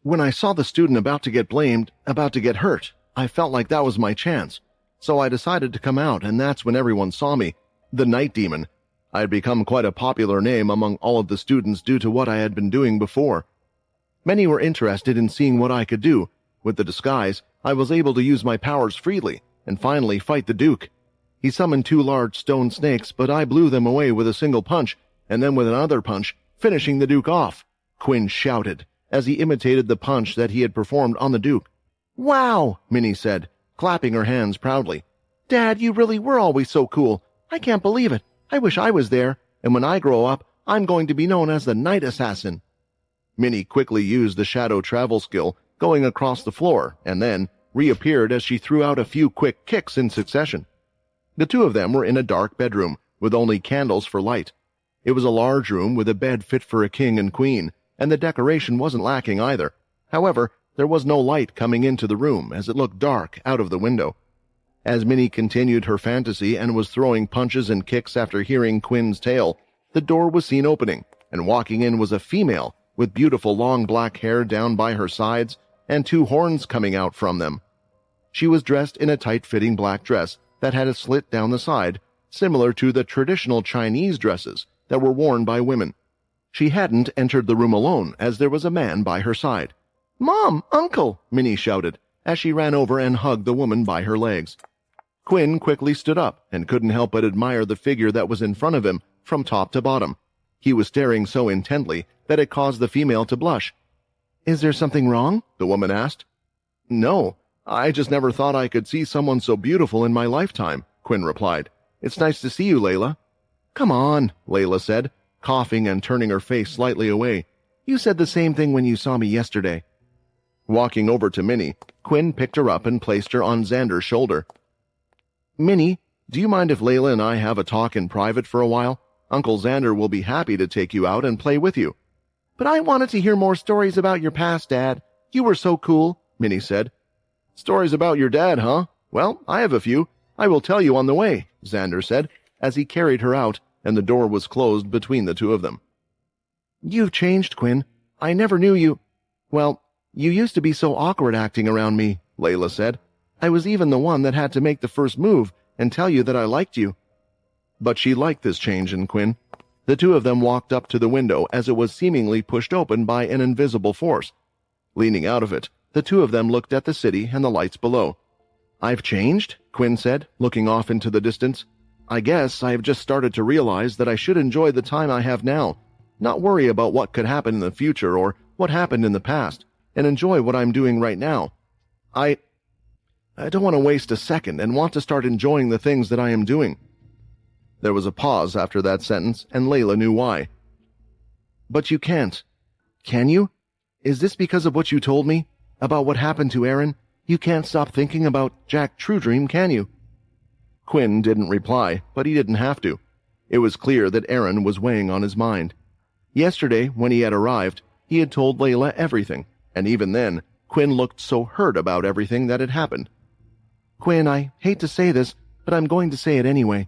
When I saw the student about to get blamed, about to get hurt, I felt like that was my chance. So I decided to come out, and that's when everyone saw me. The Night Demon. I had become quite a popular name among all of the students due to what I had been doing before. Many were interested in seeing what I could do. With the disguise, I was able to use my powers freely, and finally fight the Duke. He summoned 2 large stone snakes, but I blew them away with a single punch, and then with another punch, finishing the Duke off, Quinn shouted, as he imitated the punch that he had performed on the Duke. "Wow," Minnie said, clapping her hands proudly. "Dad, you really were always so cool. I can't believe it. I wish I was there, and when I grow up, I'm going to be known as the Night Assassin." Minnie quickly used the shadow travel skill, going across the floor, and then reappeared as she threw out a few quick kicks in succession. The 2 of them were in a dark bedroom, with only candles for light. It was a large room with a bed fit for a king and queen, and the decoration wasn't lacking either. However, there was no light coming into the room, as it looked dark out of the window. As Minnie continued her fantasy and was throwing punches and kicks after hearing Quinn's tale, the door was seen opening, and walking in was a female with beautiful long black hair down by her sides and 2 horns coming out from them. She was dressed in a tight-fitting black dress that had a slit down the side, similar to the traditional Chinese dresses that were worn by women. She hadn't entered the room alone, as there was a man by her side. "Mom! Uncle!" Minnie shouted, as she ran over and hugged the woman by her legs. Quinn quickly stood up and couldn't help but admire the figure that was in front of him from top to bottom. He was staring so intently that it caused the female to blush. "Is there something wrong?" the woman asked. "No, I just never thought I could see someone so beautiful in my lifetime," Quinn replied. "It's nice to see you, Layla." "Come on," Layla said, coughing and turning her face slightly away. "You said the same thing when you saw me yesterday." Walking over to Minnie, Quinn picked her up and placed her on Xander's shoulder. "Minnie, do you mind if Layla and I have a talk in private for a while? Uncle Xander will be happy to take you out and play with you." "But I wanted to hear more stories about your past, Dad. You were so cool," Minnie said. "Stories about your dad, huh? Well, I have a few. I will tell you on the way," Xander said, as he carried her out, and the door was closed between the 2 of them. "You've changed, Quinn. I never knew you. Well, you used to be so awkward acting around me," Layla said. "I was even the one that had to make the first move and tell you that I liked you." But she liked this change in Quinn. The 2 of them walked up to the window as it was seemingly pushed open by an invisible force. Leaning out of it, the 2 of them looked at the city and the lights below. "I've changed?" Quinn said, looking off into the distance. "I guess I have just started to realize that I should enjoy the time I have now, not worry about what could happen in the future or what happened in the past, and enjoy what I'm doing right now. I don't want to waste a second and want to start enjoying the things that I am doing." There was a pause after that sentence, and Layla knew why. "But you can't. Can you? Is this because of what you told me? About what happened to Aaron? You can't stop thinking about Jack Truedream, can you?" Quinn didn't reply, but he didn't have to. It was clear that Aaron was weighing on his mind. Yesterday, when he had arrived, he had told Layla everything, and even then, Quinn looked so hurt about everything that had happened. "Quinn, I hate to say this, but I'm going to say it anyway.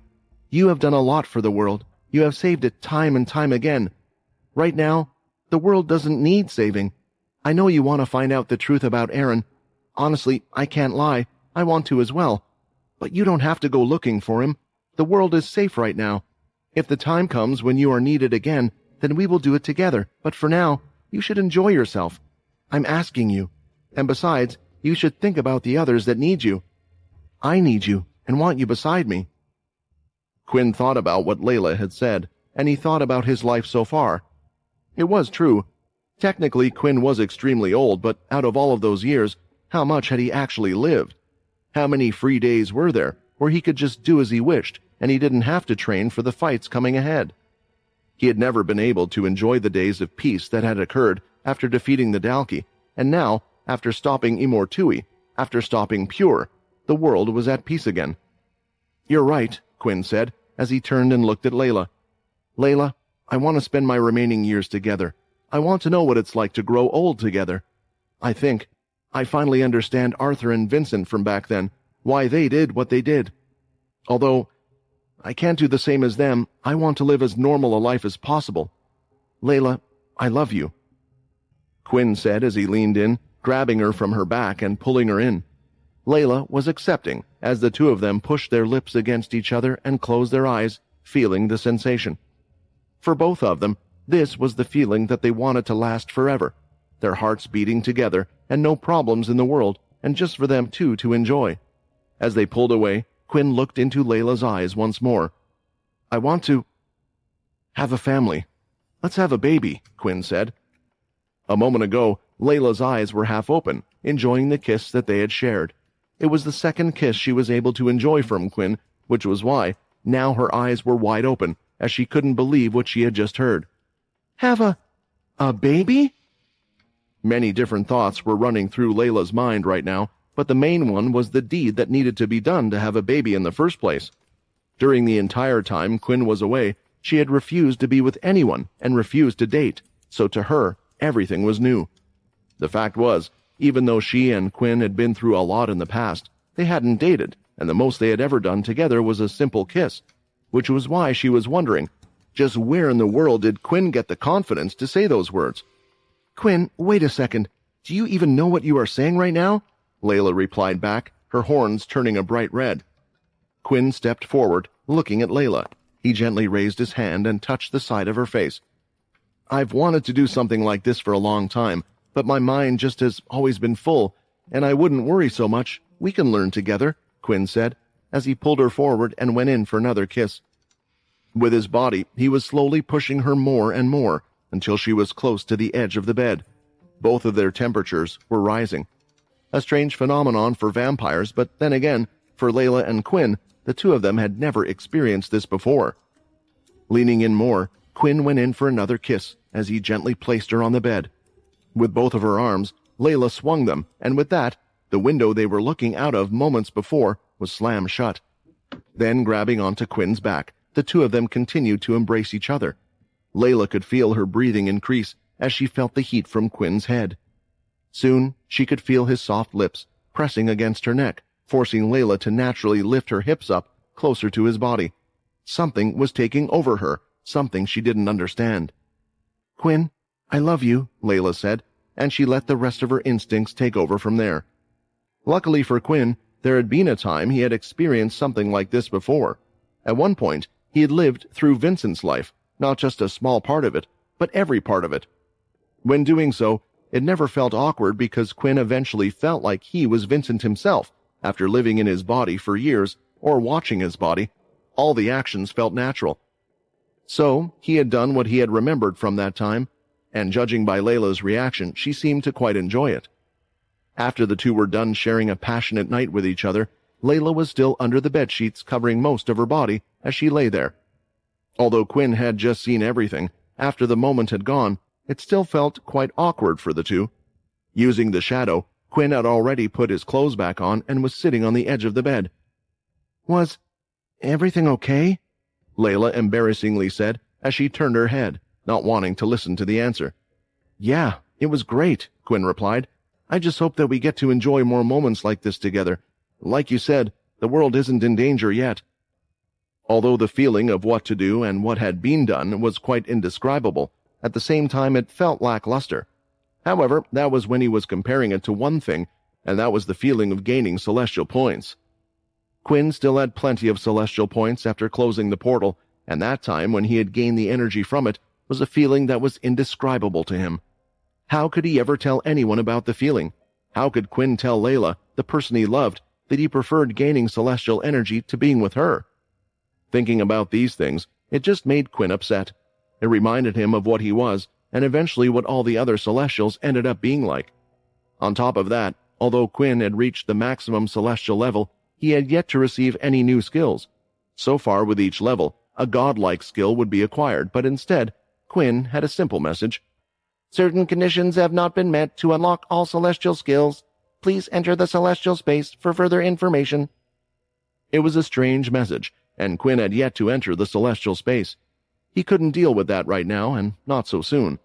You have done a lot for the world. You have saved it time and time again. Right now, the world doesn't need saving. I know you want to find out the truth about Aaron. Honestly, I can't lie. I want to as well. But you don't have to go looking for him. The world is safe right now. If the time comes when you are needed again, then we will do it together. But for now, you should enjoy yourself. I'm asking you. And besides, you should think about the others that need you. I need you and want you beside me." Quinn thought about what Layla had said, and he thought about his life so far. It was true. Technically, Quinn was extremely old, but out of all of those years, how much had he actually lived? How many free days were there where he could just do as he wished, and he didn't have to train for the fights coming ahead? He had never been able to enjoy the days of peace that had occurred after defeating the Dalki, and now, after stopping Immortui, after stopping Pure, the world was at peace again. "You're right," Quinn said, as he turned and looked at Layla. "Layla, I want to spend my remaining years together. I want to know what it's like to grow old together. I think I finally understand Arthur and Vincent from back then, why they did what they did. Although I can't do the same as them, I want to live as normal a life as possible. Layla, I love you." Quinn said as he leaned in, grabbing her from her back and pulling her in. Layla was accepting as the two of them pushed their lips against each other and closed their eyes, feeling the sensation. For both of them, this was the feeling that they wanted to last forever, their hearts beating together and no problems in the world, and just for them two to enjoy. As they pulled away, Quinn looked into Layla's eyes once more. "I want to have a family. Let's have a baby," Quinn said. A moment ago, Layla's eyes were half open, enjoying the kiss that they had shared. It was the second kiss she was able to enjoy from Quinn, which was why now her eyes were wide open, as she couldn't believe what she had just heard. "Have a baby?" Many different thoughts were running through Layla's mind right now, but the main one was the deed that needed to be done to have a baby in the first place. During the entire time Quinn was away, she had refused to be with anyone and refused to date, so to her, everything was new. The fact was, even though she and Quinn had been through a lot in the past, they hadn't dated, and the most they had ever done together was a simple kiss, which was why she was wondering, just where in the world did Quinn get the confidence to say those words? "Quinn, wait a second. Do you even know what you are saying right now?" Layla replied back, her horns turning a bright red. Quinn stepped forward, looking at Layla. He gently raised his hand and touched the side of her face. "I've wanted to do something like this for a long time, but my mind just has always been full, and I wouldn't worry so much. We can learn together," Quinn said, as he pulled her forward and went in for another kiss. With his body, he was slowly pushing her more and more, until she was close to the edge of the bed. Both of their temperatures were rising. A strange phenomenon for vampires, but then again, for Layla and Quinn, the two of them had never experienced this before. Leaning in more, Quinn went in for another kiss as he gently placed her on the bed. With both of her arms, Layla swung them, and with that, the window they were looking out of moments before was slammed shut. Then, grabbing onto Quinn's back, the two of them continued to embrace each other. Layla could feel her breathing increase as she felt the heat from Quinn's head. Soon, she could feel his soft lips pressing against her neck, forcing Layla to naturally lift her hips up closer to his body. Something was taking over her, something she didn't understand. "Quinn, I love you," Layla said, and she let the rest of her instincts take over from there. Luckily for Quinn, there had been a time he had experienced something like this before. At one point, he had lived through Vincent's life, not just a small part of it, but every part of it. When doing so, it never felt awkward because Quinn eventually felt like he was Vincent himself. After living in his body for years, or watching his body, all the actions felt natural. So, he had done what he had remembered from that time, and judging by Layla's reaction, she seemed to quite enjoy it. After the two were done sharing a passionate night with each other, Layla was still under the bedsheets covering most of her body as she lay there. Although Quinn had just seen everything, after the moment had gone, it still felt quite awkward for the two. Using the shadow, Quinn had already put his clothes back on and was sitting on the edge of the bed. "Was everything okay?" Layla embarrassingly said as she turned her head, not wanting to listen to the answer. "Yeah, it was great," Quinn replied. "I just hope that we get to enjoy more moments like this together. Like you said, the world isn't in danger yet." Although the feeling of what to do and what had been done was quite indescribable, at the same time it felt lackluster. However, that was when he was comparing it to one thing, and that was the feeling of gaining celestial points. Quinn still had plenty of celestial points after closing the portal, and that time when he had gained the energy from it was a feeling that was indescribable to him. How could he ever tell anyone about the feeling? How could Quinn tell Layla, the person he loved, that he preferred gaining celestial energy to being with her? Thinking about these things, it just made Quinn upset. It reminded him of what he was, and eventually what all the other Celestials ended up being like. On top of that, although Quinn had reached the maximum Celestial level, he had yet to receive any new skills. So far with each level, a godlike skill would be acquired, but instead, Quinn had a simple message. "Certain conditions have not been met to unlock all Celestial skills. Please enter the Celestial space for further information." It was a strange message, and Quinn had yet to enter the Celestial space. He couldn't deal with that right now, and not so soon.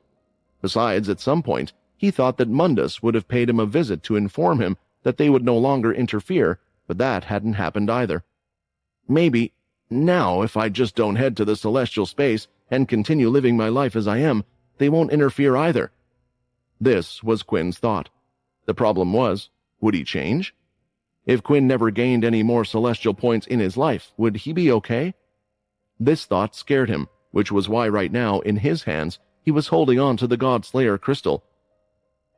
Besides, at some point, he thought that Mundus would have paid him a visit to inform him that they would no longer interfere, but that hadn't happened either. Maybe, now, if I just don't head to the Celestial space and continue living my life as I am, they won't interfere either. This was Quinn's thought. The problem was, would he change? If Quinn never gained any more celestial points in his life, would he be okay? This thought scared him, which was why right now, in his hands, he was holding on to the God Slayer crystal.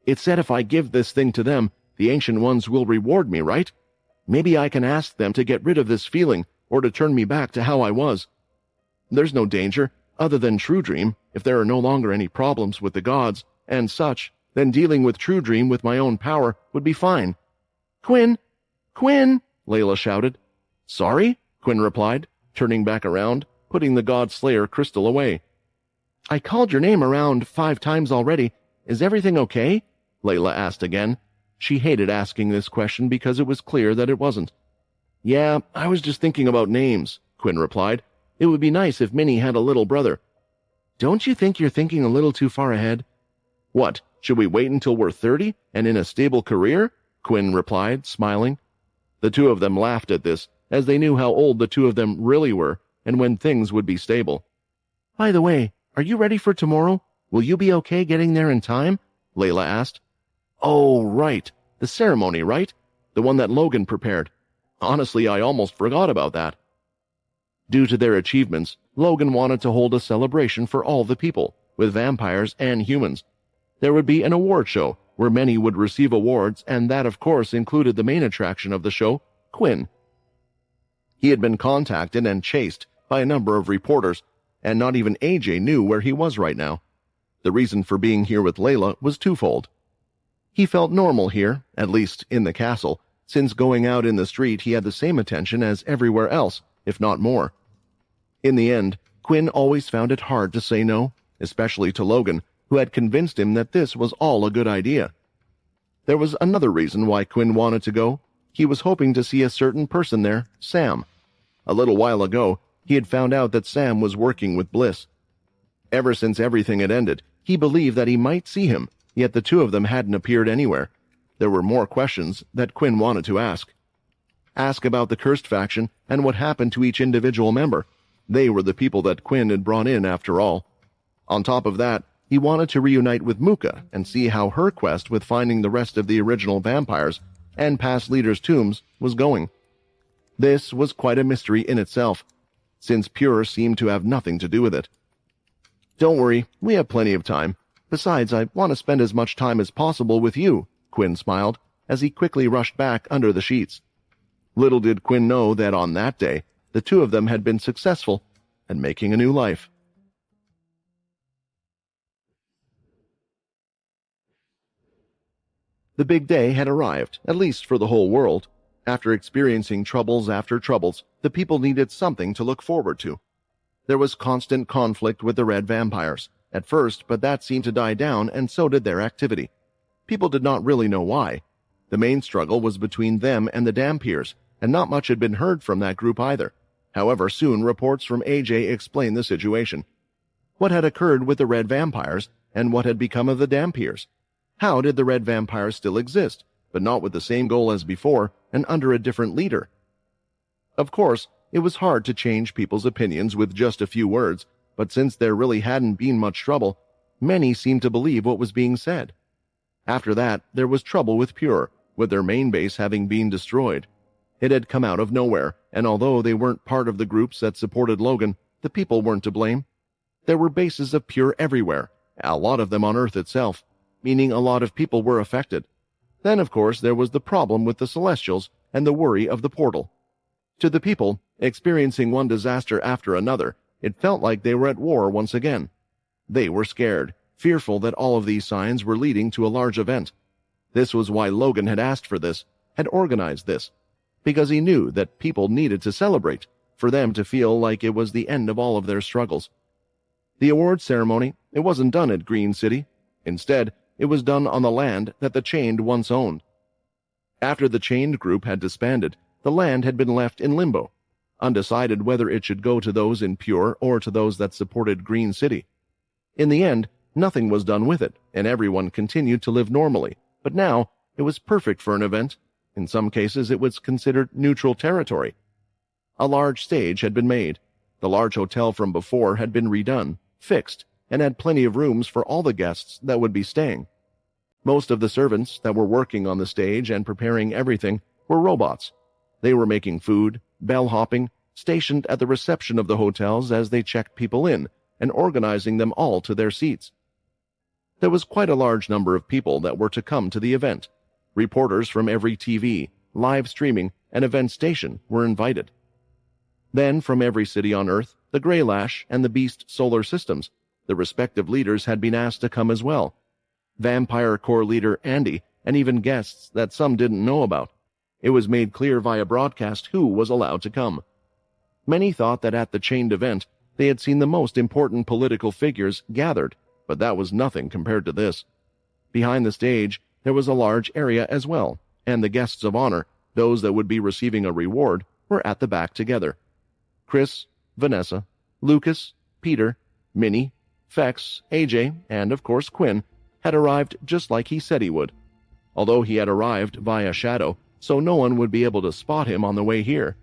It said if I give this thing to them, the Ancient Ones will reward me, right? Maybe I can ask them to get rid of this feeling, or to turn me back to how I was. There's no danger, other than True Dream, if there are no longer any problems with the gods, and such, then dealing with True Dream with my own power would be fine. Quinn! Quinn! Layla shouted. Sorry? Quinn replied, turning back around, putting the God Slayer crystal away. I called your name around 5 times already. Is everything okay? Layla asked again. She hated asking this question because it was clear that it wasn't. Yeah, I was just thinking about names, Quinn replied. It would be nice if Minnie had a little brother. Don't you think you're thinking a little too far ahead? What, should we wait until we're 30 and in a stable career? Quinn replied, smiling. The two of them laughed at this, as they knew how old the two of them really were and when things would be stable. By the way, are you ready for tomorrow? Will you be okay getting there in time? Layla asked. Oh, right. The ceremony, right? The one that Logan prepared. Honestly, I almost forgot about that. Due to their achievements, Logan wanted to hold a celebration for all the people, with vampires and humans. There would be an award show where many would receive awards, and that of course included the main attraction of the show, Quinn. He had been contacted and chased by a number of reporters, and not even AJ knew where he was right now. The reason for being here with Layla was twofold. He felt normal here, at least in the castle, since going out in the street he had the same attention as everywhere else, if not more. In the end, Quinn always found it hard to say no, especially to Logan, who had convinced him that this was all a good idea. There was another reason why Quinn wanted to go. He was hoping to see a certain person there, Sam. A little while ago, he had found out that Sam was working with Bliss. Ever since everything had ended, he believed that he might see him, yet the two of them hadn't appeared anywhere. There were more questions that Quinn wanted to ask. Ask about the Cursed faction and what happened to each individual member. They were the people that Quinn had brought in after all. On top of that, he wanted to reunite with Muka and see how her quest with finding the rest of the original vampires and past leaders' tombs was going. This was quite a mystery in itself, since Pure seemed to have nothing to do with it. Don't worry, we have plenty of time. Besides, I want to spend as much time as possible with you, Quinn smiled, as he quickly rushed back under the sheets. Little did Quinn know that on that day, the two of them had been successful and making a new life. The big day had arrived, at least for the whole world. After experiencing troubles after troubles, the people needed something to look forward to. There was constant conflict with the red vampires, at first, but that seemed to die down, and so did their activity. People did not really know why. The main struggle was between them and the Dampiers, and not much had been heard from that group either. However, soon reports from AJ explained the situation. What had occurred with the red vampires, and what had become of the Dampiers? How did the red vampires still exist, but not with the same goal as before, and under a different leader? Of course, it was hard to change people's opinions with just a few words, but since there really hadn't been much trouble, many seemed to believe what was being said. After that, there was trouble with Pure, with their main base having been destroyed. It had come out of nowhere, and although they weren't part of the groups that supported Logan, the people weren't to blame. There were bases of Pure everywhere, a lot of them on Earth itself, meaning a lot of people were affected. Then, of course, there was the problem with the Celestials and the worry of the portal. To the people, experiencing one disaster after another, it felt like they were at war once again. They were scared, fearful that all of these signs were leading to a large event. This was why Logan had asked for this, had organized this, because he knew that people needed to celebrate, for them to feel like it was the end of all of their struggles. The award ceremony, it wasn't done at Green City. Instead, it was done on the land that the Chained once owned. After the Chained group had disbanded, the land had been left in limbo, undecided whether it should go to those in Pure or to those that supported Green City. In the end, nothing was done with it, and everyone continued to live normally, but now it was perfect for an event. In some cases, it was considered neutral territory. A large stage had been made. The large hotel from before had been redone, fixed, and had plenty of rooms for all the guests that would be staying. Most of the servants that were working on the stage and preparing everything were robots. They were making food, bellhopping, stationed at the reception of the hotels as they checked people in, and organizing them all to their seats. There was quite a large number of people that were to come to the event. Reporters from every TV, live streaming, and event station were invited. Then, from every city on Earth, the Greylash, and the Beast solar systems, the respective leaders had been asked to come as well. Vampire Corps leader Andy, and even guests that some didn't know about. It was made clear via broadcast who was allowed to come. Many thought that at the chained event, they had seen the most important political figures gathered, but that was nothing compared to this. Behind the stage, there was a large area as well, and the guests of honor, those that would be receiving a reward, were at the back together. Chris, Vanessa, Lucas, Peter, Minnie, Fex, AJ, and of course Quinn, had arrived just like he said he would. Although he had arrived via shadow, so no one would be able to spot him on the way here.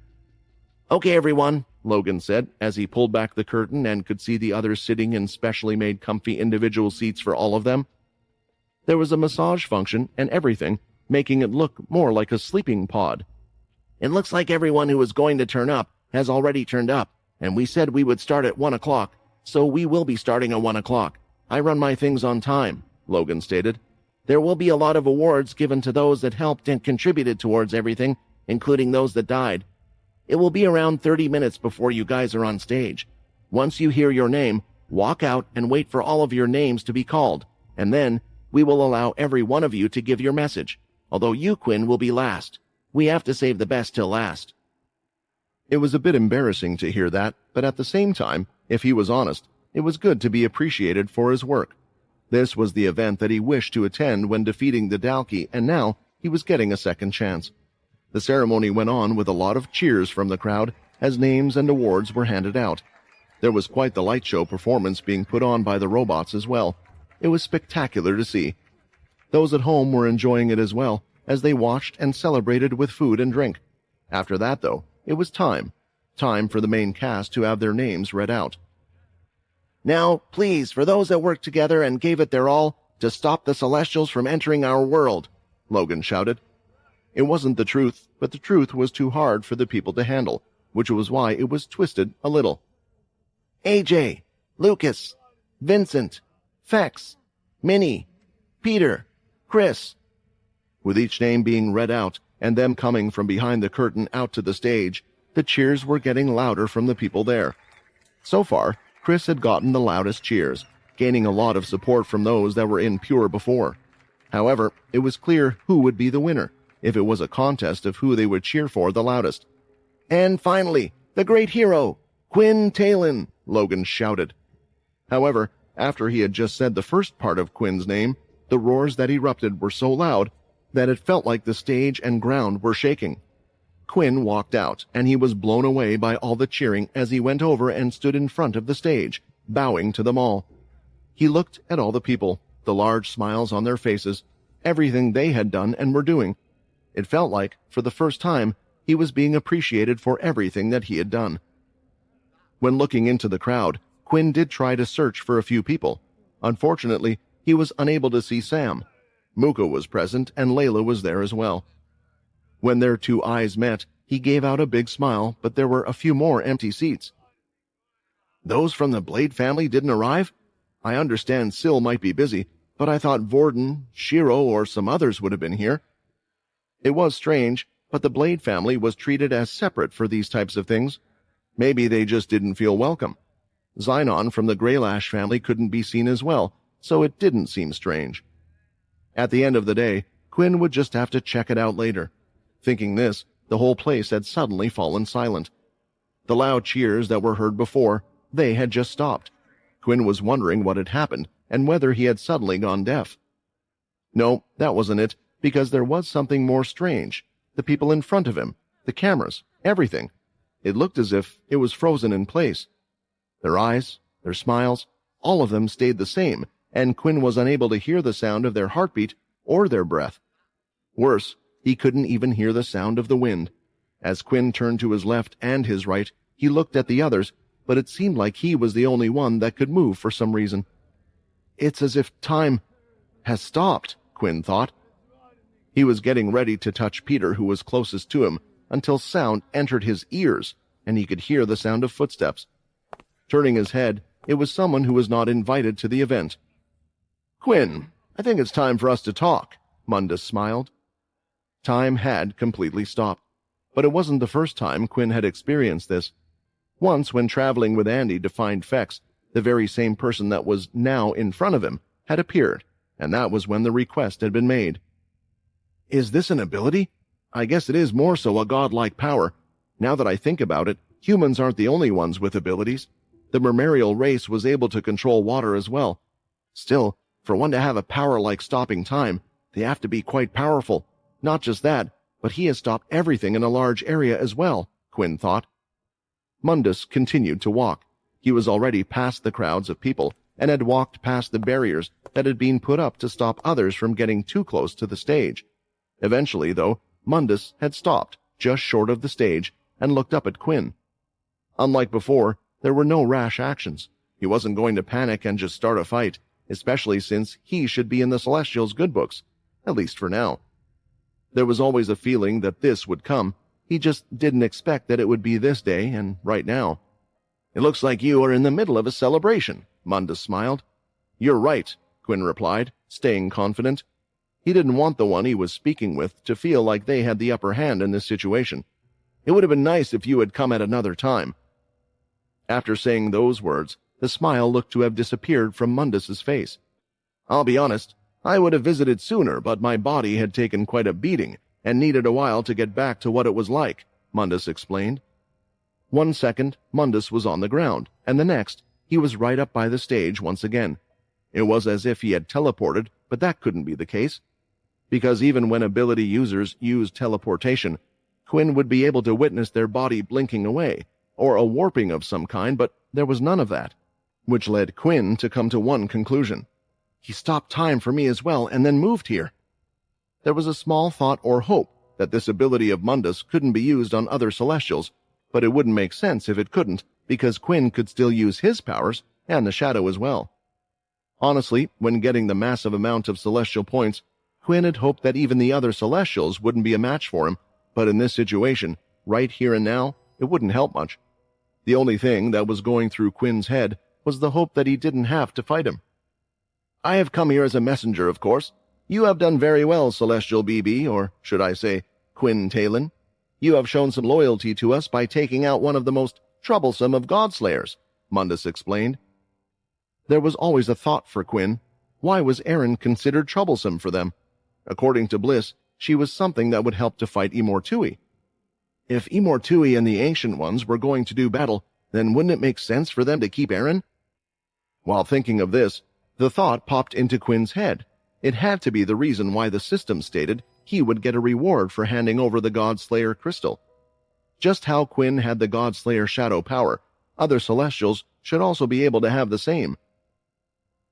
"Okay, everyone," Logan said, as he pulled back the curtain and could see the others sitting in specially made comfy individual seats for all of them. There was a massage function and everything, making it look more like a sleeping pod. "It looks like everyone who was going to turn up has already turned up, and we said we would start at 1 o'clock, so we will be starting at 1 o'clock. I run my things on time," Logan stated. "There will be a lot of awards given to those that helped and contributed towards everything, including those that died. It will be around 30 minutes before you guys are on stage. Once you hear your name, walk out and wait for all of your names to be called, and then we will allow every one of you to give your message, although you, Quinn, will be last. We have to save the best till last." It was a bit embarrassing to hear that, but at the same time, if he was honest, it was good to be appreciated for his work. This was the event that he wished to attend when defeating the Dalki, and now he was getting a second chance. The ceremony went on with a lot of cheers from the crowd as names and awards were handed out. There was quite the light show performance being put on by the robots as well. It was spectacular to see. Those at home were enjoying it as well, as they watched and celebrated with food and drink. After that, though, it was time for the main cast to have their names read out. "Now, please, for those that worked together and gave it their all, to stop the Celestials from entering our world," Logan shouted. It wasn't the truth, but the truth was too hard for the people to handle, which was why it was twisted a little. "AJ, Lucas, Vincent, Fex, Minnie, Peter, Chris." With each name being read out, and them coming from behind the curtain out to the stage, the cheers were getting louder from the people there. So far, Chris had gotten the loudest cheers, gaining a lot of support from those that were in Pure before. However, it was clear who would be the winner, if it was a contest of who they would cheer for the loudest. "And finally, the great hero, Quinn Talon," Logan shouted. However, after he had just said the first part of Quinn's name, the roars that erupted were so loud that it felt like the stage and ground were shaking. Quinn walked out, and he was blown away by all the cheering as he went over and stood in front of the stage, bowing to them all. He looked at all the people, the large smiles on their faces, everything they had done and were doing. It felt like, for the first time, he was being appreciated for everything that he had done. When looking into the crowd, Quinn did try to search for a few people. Unfortunately, he was unable to see Sam. Muka was present, and Layla was there as well. When their two eyes met, he gave out a big smile, but there were a few more empty seats. "Those from the Blade family didn't arrive? I understand Syl might be busy, but I thought Vorden, Shiro, or some others would have been here." It was strange, but the Blade family was treated as separate for these types of things. Maybe they just didn't feel welcome. Xynon from the Greylash family couldn't be seen as well, so it didn't seem strange. At the end of the day, Quinn would just have to check it out later. Thinking this, the whole place had suddenly fallen silent. The loud cheers that were heard before, they had just stopped. Quinn was wondering what had happened and whether he had suddenly gone deaf. No, that wasn't it, because there was something more strange. The people in front of him, the cameras, everything. It looked as if it was frozen in place. Their eyes, their smiles, all of them stayed the same, and Quinn was unable to hear the sound of their heartbeat or their breath. Worse, he couldn't even hear the sound of the wind. As Quinn turned to his left and his right, he looked at the others, but it seemed like he was the only one that could move for some reason. "It's as if time has stopped," Quinn thought. He was getting ready to touch Peter, who was closest to him, until sound entered his ears, and he could hear the sound of footsteps. Turning his head, it was someone who was not invited to the event. "Quinn, I think it's time for us to talk," Mundus smiled. Time had completely stopped, but it wasn't the first time Quinn had experienced this. Once, when traveling with Andy to find Fex, the very same person that was now in front of him had appeared, and that was when the request had been made. "Is this an ability? I guess it is more so a godlike power. Now that I think about it, humans aren't the only ones with abilities. The mermarial race was able to control water as well. Still, for one to have a power like stopping time, they have to be quite powerful. Not just that, but he has stopped everything in a large area as well," Quinn thought. Mundus continued to walk. He was already past the crowds of people and had walked past the barriers that had been put up to stop others from getting too close to the stage. Eventually, though, Mundus had stopped just short of the stage and looked up at Quinn. Unlike before, there were no rash actions. He wasn't going to panic and just start a fight, especially since he should be in the Celestials' good books, at least for now. There was always a feeling that this would come. He just didn't expect that it would be this day and right now. "It looks like you are in the middle of a celebration," Mundus smiled. "You're right," Quinn replied, staying confident. He didn't want the one he was speaking with to feel like they had the upper hand in this situation. "It would have been nice if you had come at another time." After saying those words, the smile looked to have disappeared from Mundus's face. "I'll be honest, I would have visited sooner, but my body had taken quite a beating and needed a while to get back to what it was like," Mundus explained. 1 second, Mundus was on the ground, and the next, he was right up by the stage once again. It was as if he had teleported, but that couldn't be the case. Because even when ability users used teleportation, Quinn would be able to witness their body blinking away, or a warping of some kind, but there was none of that, which led Quinn to come to one conclusion. He stopped time for me as well and then moved here. There was a small thought or hope that this ability of Mundus couldn't be used on other Celestials, but it wouldn't make sense if it couldn't, because Quinn could still use his powers, and the Shadow as well. Honestly, when getting the massive amount of Celestial points, Quinn had hoped that even the other Celestials wouldn't be a match for him, but in this situation, right here and now, it wouldn't help much. The only thing that was going through Quinn's head was the hope that he didn't have to fight him. "I have come here as a messenger, of course. You have done very well, Celestial BB, or should I say, Quinn Talon. You have shown some loyalty to us by taking out one of the most troublesome of Godslayers," Mundus explained. There was always a thought for Quinn. Why was Erin considered troublesome for them? According to Bliss, she was something that would help to fight Imortui. If Imortui and the Ancient Ones were going to do battle, then wouldn't it make sense for them to keep Erin? While thinking of this, the thought popped into Quinn's head. It had to be the reason why the system stated he would get a reward for handing over the Godslayer crystal. Just how Quinn had the Godslayer shadow power, other Celestials should also be able to have the same.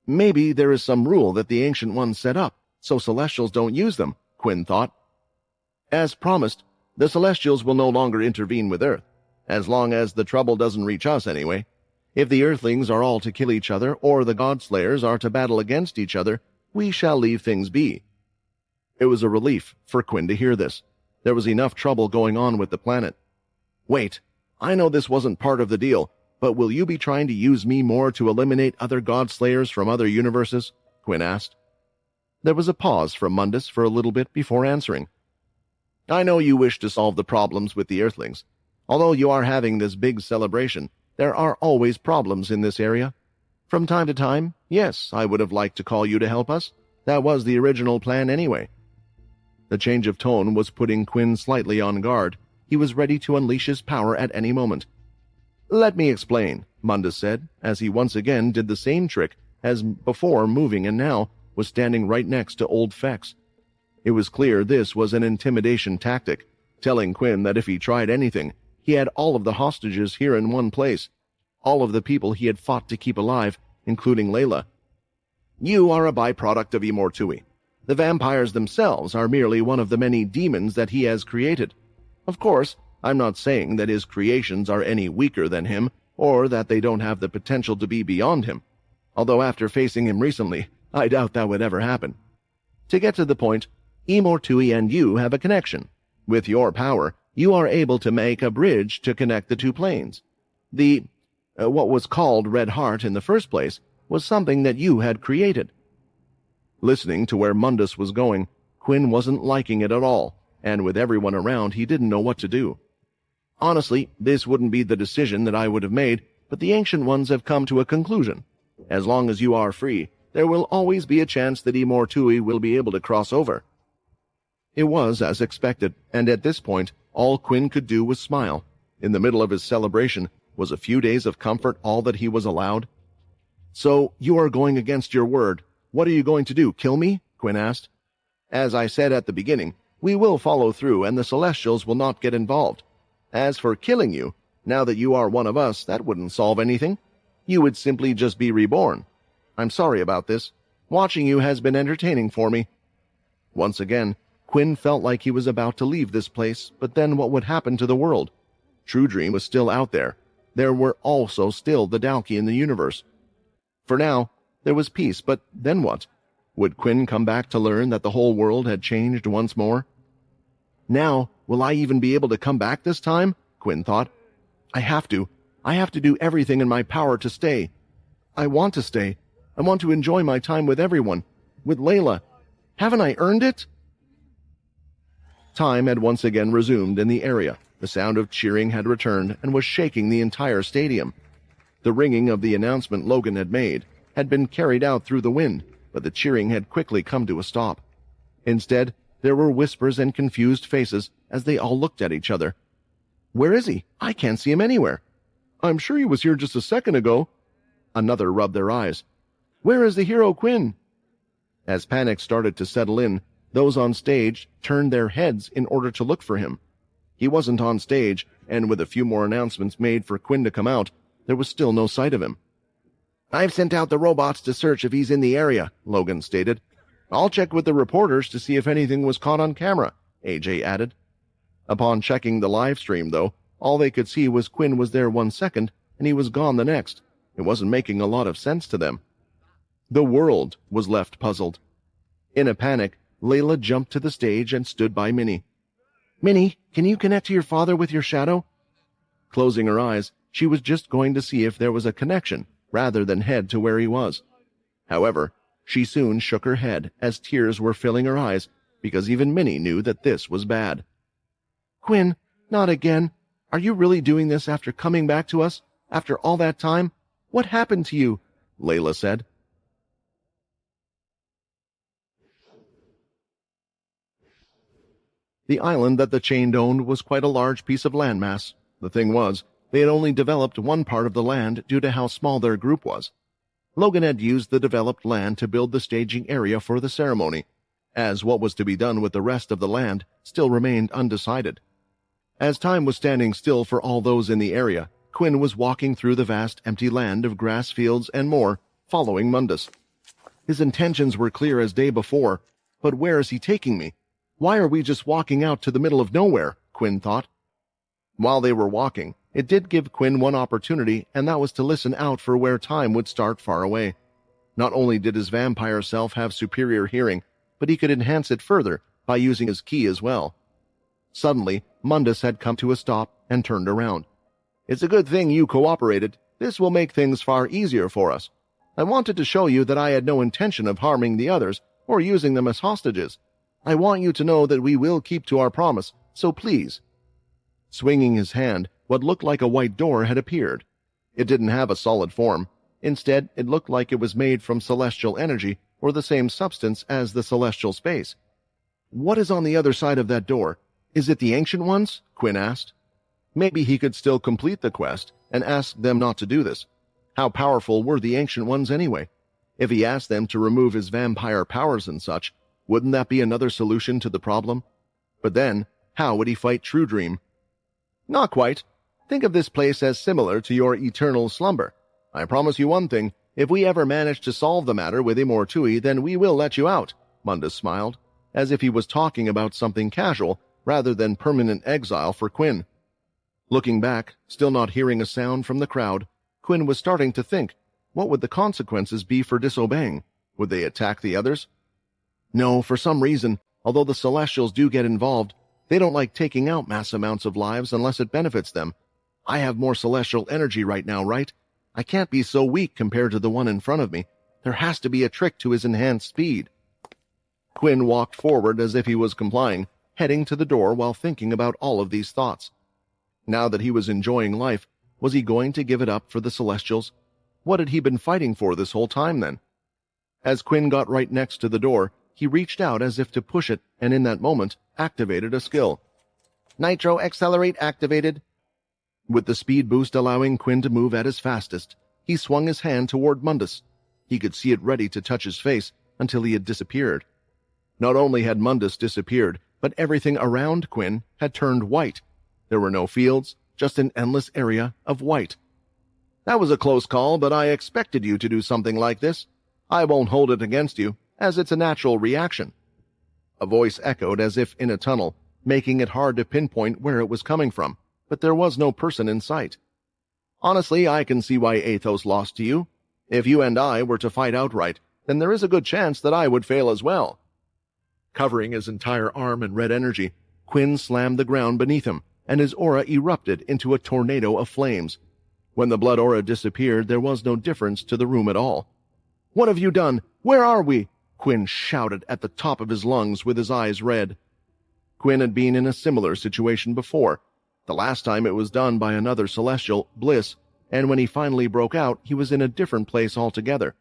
Maybe there is some rule that the Ancient Ones set up, so Celestials don't use them, Quinn thought. As promised, the Celestials will no longer intervene with Earth, as long as the trouble doesn't reach us anyway. If the Earthlings are all to kill each other, or the Godslayers are to battle against each other, we shall leave things be. It was a relief for Quinn to hear this. There was enough trouble going on with the planet. "Wait, I know this wasn't part of the deal, but will you be trying to use me more to eliminate other Godslayers from other universes?" Quinn asked. There was a pause from Mundus for a little bit before answering. "I know you wish to solve the problems with the Earthlings. Although you are having this big celebration, there are always problems in this area. From time to time, yes, I would have liked to call you to help us. That was the original plan anyway." The change of tone was putting Quinn slightly on guard. He was ready to unleash his power at any moment. "Let me explain," Mundus said, as he once again did the same trick as before, moving and now was standing right next to old Fex. It was clear this was an intimidation tactic, telling Quinn that if he tried anything, he had all of the hostages here in one place, all of the people he had fought to keep alive, including Layla. "You are a byproduct of Imortui. The vampires themselves are merely one of the many demons that he has created. Of course, I'm not saying that his creations are any weaker than him, or that they don't have the potential to be beyond him. Although after facing him recently, I doubt that would ever happen. To get to the point, Imortui and you have a connection. With your power, you are able to make a bridge to connect the two planes. What was called Red Heart in the first place was something that you had created. Listening to where Mundus was going, Quinn wasn't liking it at all, and with everyone around, he didn't know what to do. Honestly, this wouldn't be the decision that I would have made, but the Ancient Ones have come to a conclusion. As long as you are free, there will always be a chance that Imortui will be able to cross over. It was as expected, and at this point, all Quinn could do was smile. In the middle of his celebration, was a few days of comfort all that he was allowed? So, you are going against your word. What are you going to do, kill me? Quinn asked. As I said at the beginning, we will follow through and the Celestials will not get involved. As for killing you, now that you are one of us, that wouldn't solve anything. You would simply just be reborn. I'm sorry about this. Watching you has been entertaining for me. Once again, Quinn felt like he was about to leave this place, but then what would happen to the world? True Dream was still out there. There were also still the Dalki in the universe. For now, there was peace, but then what? Would Quinn come back to learn that the whole world had changed once more? Now, will I even be able to come back this time? Quinn thought. I have to do everything in my power to stay. I want to stay. I want to enjoy my time with everyone. With Layla. Haven't I earned it? Time had once again resumed in the area. The sound of cheering had returned and was shaking the entire stadium. The ringing of the announcement Logan had made had been carried out through the wind, but the cheering had quickly come to a stop. Instead, there were whispers and confused faces as they all looked at each other. Where is he? I can't see him anywhere. I'm sure he was here just a second ago. Another rubbed their eyes. Where is the hero Quinn? As panic started to settle in, those on stage turned their heads in order to look for him. He wasn't on stage, and with a few more announcements made for Quinn to come out, there was still no sight of him. I've sent out the robots to search if he's in the area, Logan stated. I'll check with the reporters to see if anything was caught on camera, AJ added. Upon checking the live stream, though, all they could see was Quinn was there 1 second, and he was gone the next. It wasn't making a lot of sense to them. The world was left puzzled. In a panic, Layla jumped to the stage and stood by Minnie. Minnie, can you connect to your father with your shadow? Closing her eyes, she was just going to see if there was a connection, rather than head to where he was. However, she soon shook her head as tears were filling her eyes, because even Minnie knew that this was bad. Quinn, not again. Are you really doing this after coming back to us? After all that time? What happened to you? Layla said. The island that the Chained owned was quite a large piece of landmass. The thing was, they had only developed one part of the land due to how small their group was. Logan had used the developed land to build the staging area for the ceremony, as what was to be done with the rest of the land still remained undecided. As time was standing still for all those in the area, Quinn was walking through the vast empty land of grass fields and more, following Mundus. His intentions were clear as day before, but where is he taking me? Why are we just walking out to the middle of nowhere? Quinn thought. While they were walking, it did give Quinn one opportunity, and that was to listen out for where time would start far away. Not only did his vampire self have superior hearing, but he could enhance it further by using his key as well. Suddenly, Mundus had come to a stop and turned around. It's a good thing you cooperated. This will make things far easier for us. I wanted to show you that I had no intention of harming the others or using them as hostages. I want you to know that we will keep to our promise, so please. Swinging his hand, what looked like a white door had appeared. It didn't have a solid form. Instead, it looked like it was made from celestial energy or the same substance as the celestial space. What is on the other side of that door? Is it the Ancient Ones? Quinn asked. Maybe he could still complete the quest and ask them not to do this. How powerful were the Ancient Ones anyway? If he asked them to remove his vampire powers and such, wouldn't that be another solution to the problem? But then, how would he fight True Dream? Not quite. Think of this place as similar to your eternal slumber. I promise you one thing, if we ever manage to solve the matter with Imortui, then we will let you out, Mundus smiled, as if he was talking about something casual rather than permanent exile for Quinn. Looking back, still not hearing a sound from the crowd, Quinn was starting to think, what would the consequences be for disobeying? Would they attack the others? No, for some reason, although the Celestials do get involved, they don't like taking out mass amounts of lives unless it benefits them. I have more celestial energy right now, right? I can't be so weak compared to the one in front of me. There has to be a trick to his enhanced speed. Quinn walked forward as if he was complying, heading to the door while thinking about all of these thoughts. Now that he was enjoying life, was he going to give it up for the Celestials? What had he been fighting for this whole time then? As Quinn got right next to the door, he reached out as if to push it, and in that moment, activated a skill. Nitro Accelerate activated. With the speed boost allowing Quinn to move at his fastest, he swung his hand toward Mundus. He could see it ready to touch his face until he had disappeared. Not only had Mundus disappeared, but everything around Quinn had turned white. There were no fields, just an endless area of white. That was a close call, but I expected you to do something like this. I won't hold it against you, as it's a natural reaction. A voice echoed as if in a tunnel, making it hard to pinpoint where it was coming from, but there was no person in sight. Honestly, I can see why Athos lost to you. If you and I were to fight outright, then there is a good chance that I would fail as well. Covering his entire arm in red energy, Quinn slammed the ground beneath him, and his aura erupted into a tornado of flames. When the blood aura disappeared, there was no difference to the room at all. "What have you done? Where are we?" Quinn shouted at the top of his lungs with his eyes red. Quinn had been in a similar situation before. The last time it was done by another celestial, Bliss, and when he finally broke out, he was in a different place altogether.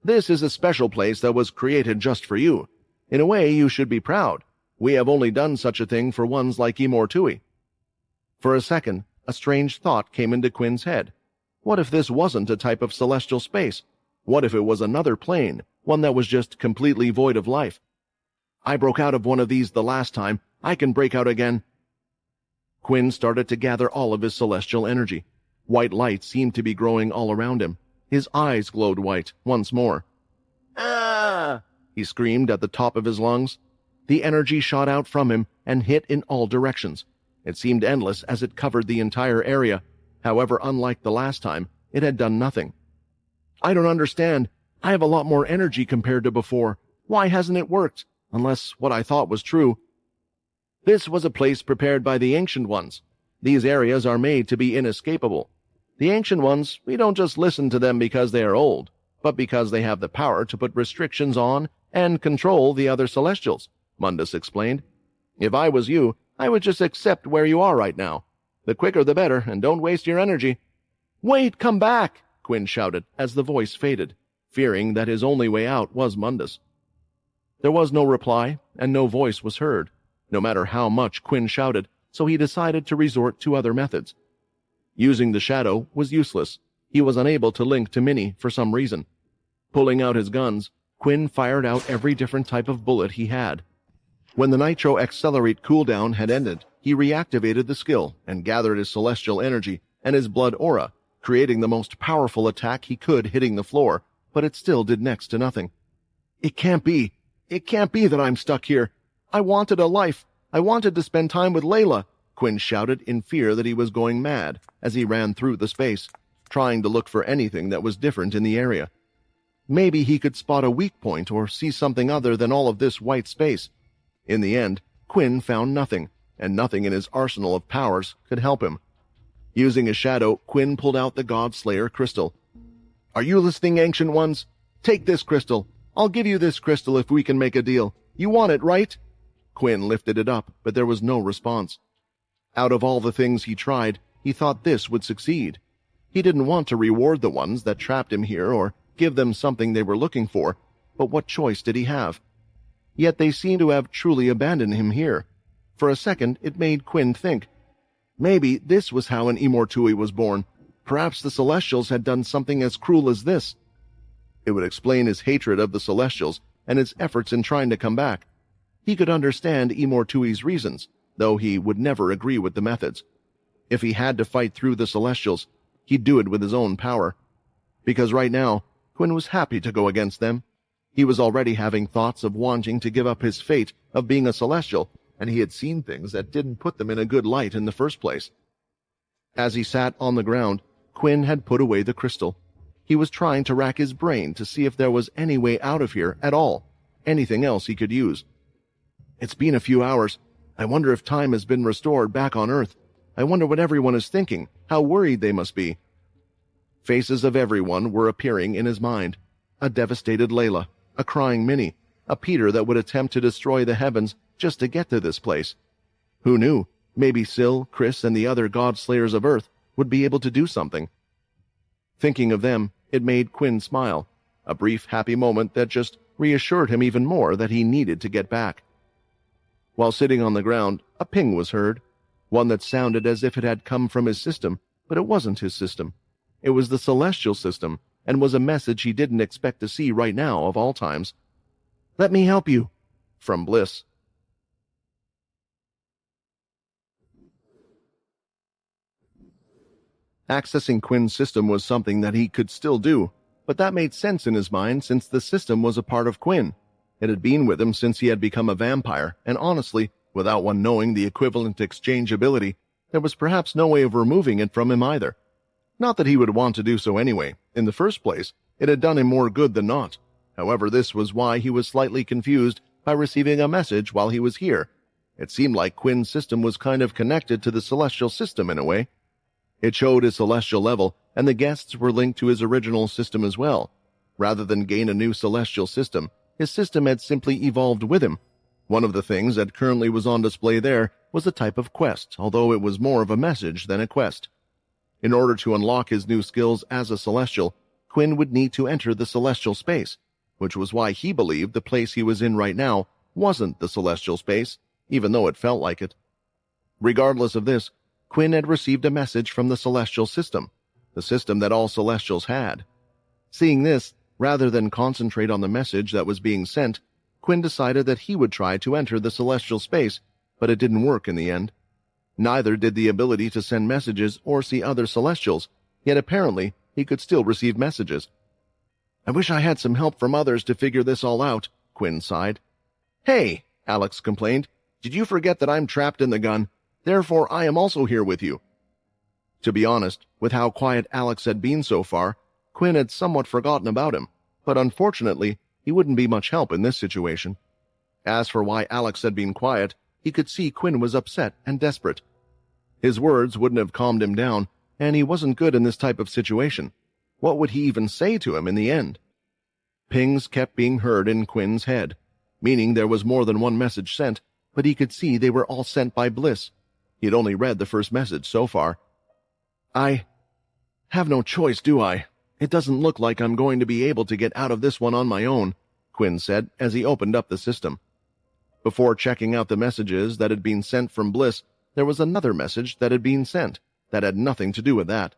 This is a special place that was created just for you. In a way, you should be proud. We have only done such a thing for ones like Imortui. For a second, a strange thought came into Quinn's head. What if this wasn't a type of celestial space? What if it was another plane, one that was just completely void of life? I broke out of one of these the last time. I can break out again. Quinn started to gather all of his celestial energy. White light seemed to be growing all around him. His eyes glowed white once more. "Ah!" he screamed at the top of his lungs. The energy shot out from him and hit in all directions. It seemed endless as it covered the entire area. However, unlike the last time, it had done nothing. "I don't understand. I have a lot more energy compared to before. Why hasn't it worked? Unless what I thought was true." This was a place prepared by the Ancient Ones. These areas are made to be inescapable. The Ancient Ones, we don't just listen to them because they are old, but because they have the power to put restrictions on and control the other Celestials, Mundus explained. If I was you, I would just accept where you are right now. The quicker the better, and don't waste your energy. "Wait, come back!" Quinn shouted as the voice faded, fearing that his only way out was Mundus. There was no reply, and no voice was heard, no matter how much Quinn shouted, so he decided to resort to other methods. Using the shadow was useless. He was unable to link to Minnie for some reason. Pulling out his guns, Quinn fired out every different type of bullet he had. When the Nitro Accelerate cooldown had ended, he reactivated the skill and gathered his celestial energy and his blood aura, creating the most powerful attack he could hitting the floor, but it still did next to nothing. It can't be that I'm stuck here. I wanted a life. I wanted to spend time with Layla," Quinn shouted in fear that he was going mad as he ran through the space, trying to look for anything that was different in the area. Maybe he could spot a weak point or see something other than all of this white space. In the end, Quinn found nothing, and nothing in his arsenal of powers could help him. Using his shadow, Quinn pulled out the Godslayer crystal. "Are you listening, Ancient Ones? Take this crystal. I'll give you this crystal if we can make a deal. You want it, right?" Quinn lifted it up, but there was no response. Out of all the things he tried, he thought this would succeed. He didn't want to reward the ones that trapped him here or give them something they were looking for, but what choice did he have? Yet they seemed to have truly abandoned him here. For a second, it made Quinn think. Maybe this was how an Imortui was born. Perhaps the Celestials had done something as cruel as this. It would explain his hatred of the Celestials and his efforts in trying to come back. He could understand Imortui's reasons, though he would never agree with the methods. If he had to fight through the Celestials, he'd do it with his own power. Because right now, Quinn was happy to go against them. He was already having thoughts of wanting to give up his fate of being a Celestial, and he had seen things that didn't put them in a good light in the first place. As he sat on the ground, Quinn had put away the crystal. He was trying to rack his brain to see if there was any way out of here at all. anything else he could use. It's been a few hours. I wonder if time has been restored back on Earth. I wonder what everyone is thinking, how worried they must be. Faces of everyone were appearing in his mind. A devastated Layla, a crying Minnie, a Peter that would attempt to destroy the heavens just to get to this place. Who knew? Maybe Syl, Chris, and the other god-slayers of Earth would be able to do something. Thinking of them, it made Quinn smile, a brief happy moment that just reassured him even more that he needed to get back. While sitting on the ground, a ping was heard, one that sounded as if it had come from his system, but it wasn't his system. It was the celestial system, and was a message he didn't expect to see right now of all times. "Let me help you," from Bliss. Accessing Quinn's system was something that he could still do, but that made sense in his mind since the system was a part of Quinn. It had been with him since he had become a vampire, and honestly, without one knowing the equivalent exchange ability, there was perhaps no way of removing it from him either. Not that he would want to do so anyway. In the first place, it had done him more good than not. However, this was why he was slightly confused by receiving a message while he was here. It seemed like Quinn's system was kind of connected to the celestial system in a way. It showed his celestial level, and the guests were linked to his original system as well. Rather than gain a new celestial system, his system had simply evolved with him. One of the things that currently was on display there was a type of quest, although it was more of a message than a quest. In order to unlock his new skills as a celestial, Quinn would need to enter the celestial space, which was why he believed the place he was in right now wasn't the celestial space, even though it felt like it. Regardless of this, Quinn had received a message from the celestial system, the system that all celestials had. Seeing this, rather than concentrate on the message that was being sent, Quinn decided that he would try to enter the celestial space, but it didn't work in the end. Neither did the ability to send messages or see other celestials, yet apparently he could still receive messages. "I wish I had some help from others to figure this all out," Quinn sighed. "Hey," Alex complained, "did you forget that I'm trapped in the gun? Therefore I am also here with you." To be honest, with how quiet Alex had been so far, Quinn had somewhat forgotten about him, but unfortunately, he wouldn't be much help in this situation. As for why Alex had been quiet, he could see Quinn was upset and desperate. His words wouldn't have calmed him down, and he wasn't good in this type of situation. What would he even say to him in the end? Pings kept being heard in Quinn's head, meaning there was more than one message sent, but he could see they were all sent by Bliss. He had only read the first message so far. "I have no choice, do I? It doesn't look like I'm going to be able to get out of this one on my own," Quinn said as he opened up the system. Before checking out the messages that had been sent from Bliss, there was another message that had been sent that had nothing to do with that.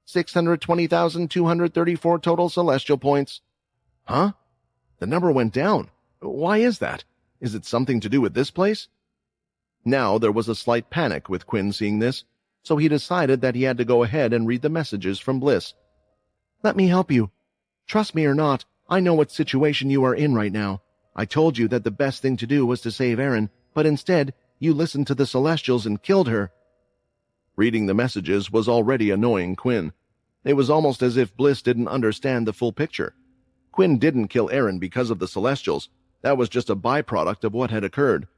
620,234 total celestial points. Huh? The number went down. Why is that? Is it something to do with this place? Now there was a slight panic with Quinn seeing this, so he decided that he had to go ahead and read the messages from Bliss. "Let me help you. Trust me or not, I know what situation you are in right now. I told you that the best thing to do was to save Erin, but instead, you listened to the Celestials and killed her." Reading the messages was already annoying Quinn. It was almost as if Bliss didn't understand the full picture. Quinn didn't kill Erin because of the Celestials. That was just a byproduct of what had occurred.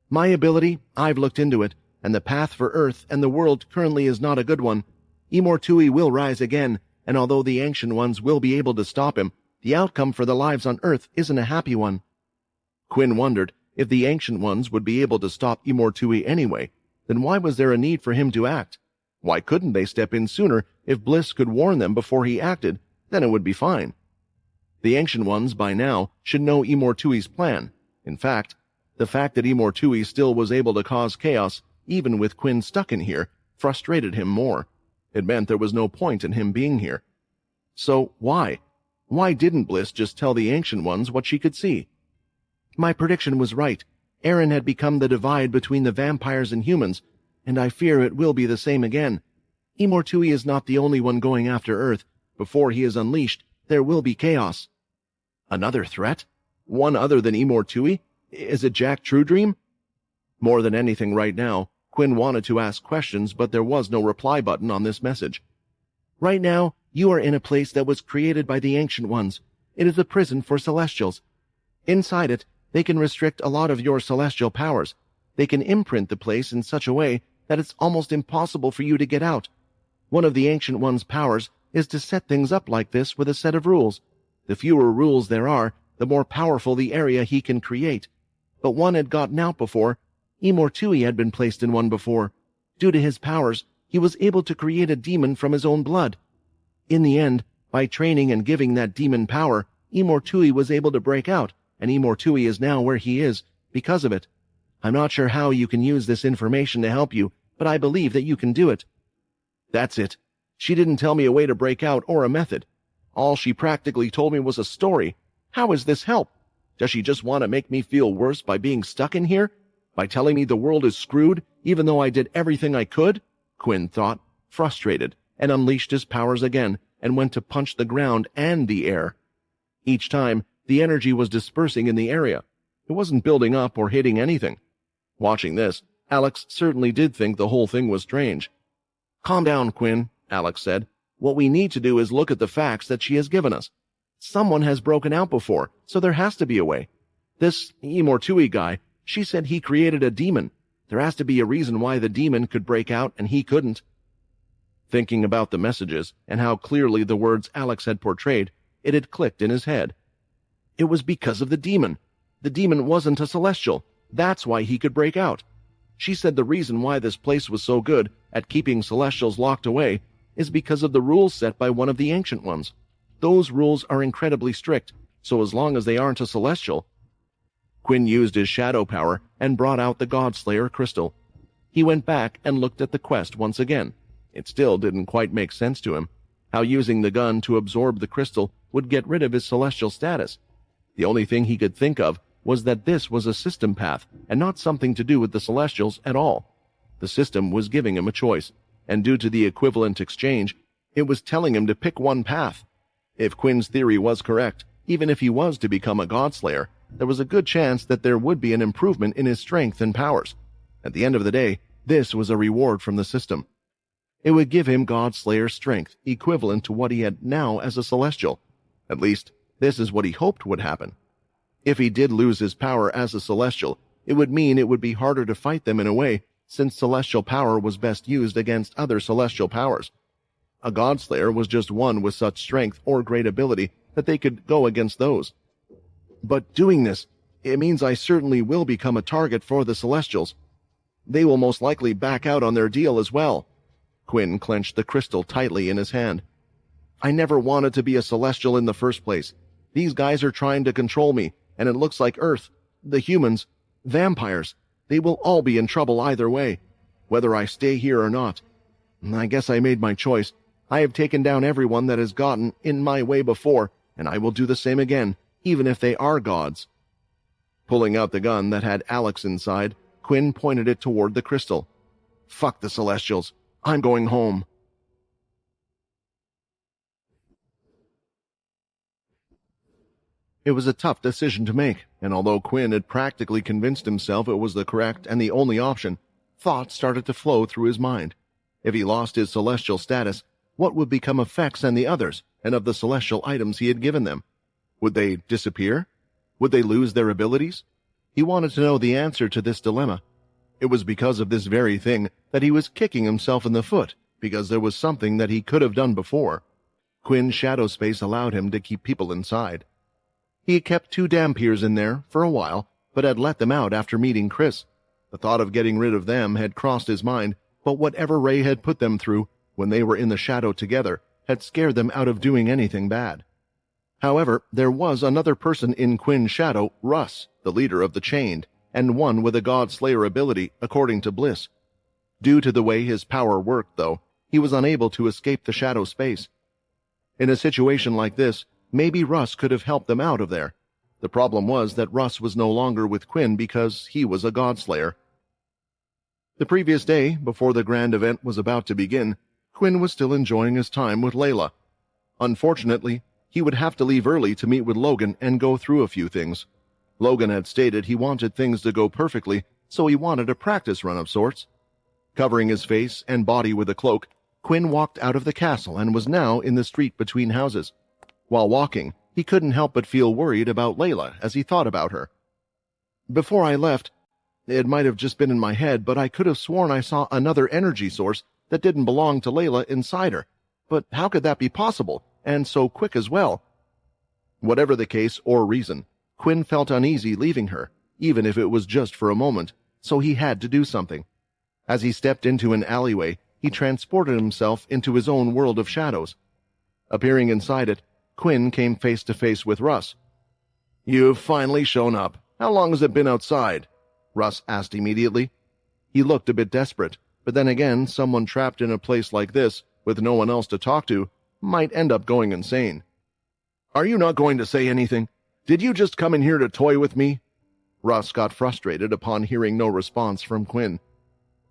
"My ability, I've looked into it, and the path for Earth and the world currently is not a good one. Immortui will rise again, and although the Ancient Ones will be able to stop him, the outcome for the lives on Earth isn't a happy one." Quinn wondered if the Ancient Ones would be able to stop Immortui anyway, then why was there a need for him to act? Why couldn't they step in sooner if Bliss could warn them before he acted? Then it would be fine. The Ancient Ones, by now, should know Immortui's plan. In fact, the fact that Immortui still was able to cause chaos, even with Quinn stuck in here, frustrated him more. It meant there was no point in him being here. So why? Why didn't Bliss just tell the Ancient Ones what she could see? "My prediction was right. Erin had become the divide between the vampires and humans, and I fear it will be the same again. Immortui is not the only one going after Earth. Before he is unleashed, there will be chaos." Another threat? One other than Immortui? Is it Jack True-Dream? More than anything right now, Quinn wanted to ask questions, but there was no reply button on this message. "Right now, you are in a place that was created by the Ancient Ones. It is a prison for Celestials. Inside it, they can restrict a lot of your celestial powers. They can imprint the place in such a way that it's almost impossible for you to get out. One of the Ancient One's powers is to set things up like this with a set of rules. The fewer rules there are, the more powerful the area he can create. But one had gotten out before. Imortui had been placed in one before. Due to his powers, he was able to create a demon from his own blood. In the end, by training and giving that demon power, Imortui was able to break out, and Imortui is now where he is because of it. I'm not sure how you can use this information to help you, but I believe that you can do it. That's it. She didn't tell me a way to break out or a method. All she practically told me was a story. How is this help? Does she just want to make me feel worse by being stuck in here? By telling me the world is screwed, even though I did everything I could? Quinn thought, frustrated, and unleashed his powers again, and went to punch the ground and the air. Each time, the energy was dispersing in the area. It wasn't building up or hitting anything. Watching this, Alex certainly did think the whole thing was strange. Calm down, Quinn, Alex said. What we need to do is look at the facts that she has given us. Someone has broken out before, so there has to be a way. This Imortui guy, she said he created a demon. There has to be a reason why the demon could break out and he couldn't. Thinking about the messages and how clearly the words Alex had portrayed, it had clicked in his head. It was because of the demon. The demon wasn't a celestial. That's why he could break out. She said the reason why this place was so good at keeping celestials locked away is because of the rules set by one of the Ancient Ones. Those rules are incredibly strict, so as long as they aren't a celestial. Quinn used his shadow power and brought out the Godslayer crystal. He went back and looked at the quest once again. It still didn't quite make sense to him, how using the gun to absorb the crystal would get rid of his celestial status. The only thing he could think of was that this was a system path and not something to do with the celestials at all. The system was giving him a choice, and due to the equivalent exchange, it was telling him to pick one path. If Quinn's theory was correct, even if he was to become a Godslayer, there was a good chance that there would be an improvement in his strength and powers. At the end of the day, this was a reward from the system. It would give him Godslayer strength equivalent to what he had now as a Celestial. At least, this is what he hoped would happen. If he did lose his power as a Celestial, it would mean it would be harder to fight them in a way, since Celestial power was best used against other Celestial powers. A Godslayer was just one with such strength or great ability that they could go against those. But doing this, it means I certainly will become a target for the Celestials. They will most likely back out on their deal as well. Quinn clenched the crystal tightly in his hand. I never wanted to be a Celestial in the first place. These guys are trying to control me, and it looks like Earth, the humans, vampires, they will all be in trouble either way, whether I stay here or not. I guess I made my choice. I have taken down everyone that has gotten in my way before, and I will do the same again, even if they are gods. Pulling out the gun that had Alex inside, Quinn pointed it toward the crystal. Fuck the Celestials. I'm going home. It was a tough decision to make, and although Quinn had practically convinced himself it was the correct and the only option, thoughts started to flow through his mind. If he lost his celestial status, what would become of Fex and the others, and of the celestial items he had given them? Would they disappear? Would they lose their abilities? He wanted to know the answer to this dilemma. It was because of this very thing that he was kicking himself in the foot, because there was something that he could have done before. Quinn's shadow space allowed him to keep people inside. He had kept 2 Dampiers in there for a while, but had let them out after meeting Chris. The thought of getting rid of them had crossed his mind, but whatever Ray had put them through when they were in the shadow together had scared them out of doing anything bad. However, there was another person in Quinn's shadow, Russ, the leader of the Chained, and one with a God-Slayer ability, according to Bliss. Due to the way his power worked, though, he was unable to escape the shadow space. In a situation like this, maybe Russ could have helped them out of there. The problem was that Russ was no longer with Quinn because he was a God-Slayer. The previous day, before the grand event was about to begin, Quinn was still enjoying his time with Layla. Unfortunately, he would have to leave early to meet with Logan and go through a few things. Logan had stated he wanted things to go perfectly, so he wanted a practice run of sorts. Covering his face and body with a cloak, Quinn walked out of the castle and was now in the street between houses. While walking, He couldn't help but feel worried about Layla as he thought about her. Before I left, it might have just been in my head, but I could have sworn I saw another energy source that didn't belong to Layla inside her. But how could that be possible, and so quick as well? Whatever the case or reason, Quinn felt uneasy leaving her, even if it was just for a moment, so he had to do something. As he stepped into an alleyway, he transported himself into his own world of shadows. Appearing inside it, Quinn came face to face with Russ. "You've finally shown up. How long has it been outside?" Russ asked immediately. He looked a bit desperate, but then again, someone trapped in a place like this, with no one else to talk to, might end up going insane. "Are you not going to say anything? Did you just come in here to toy with me?" Russ got frustrated upon hearing no response from Quinn.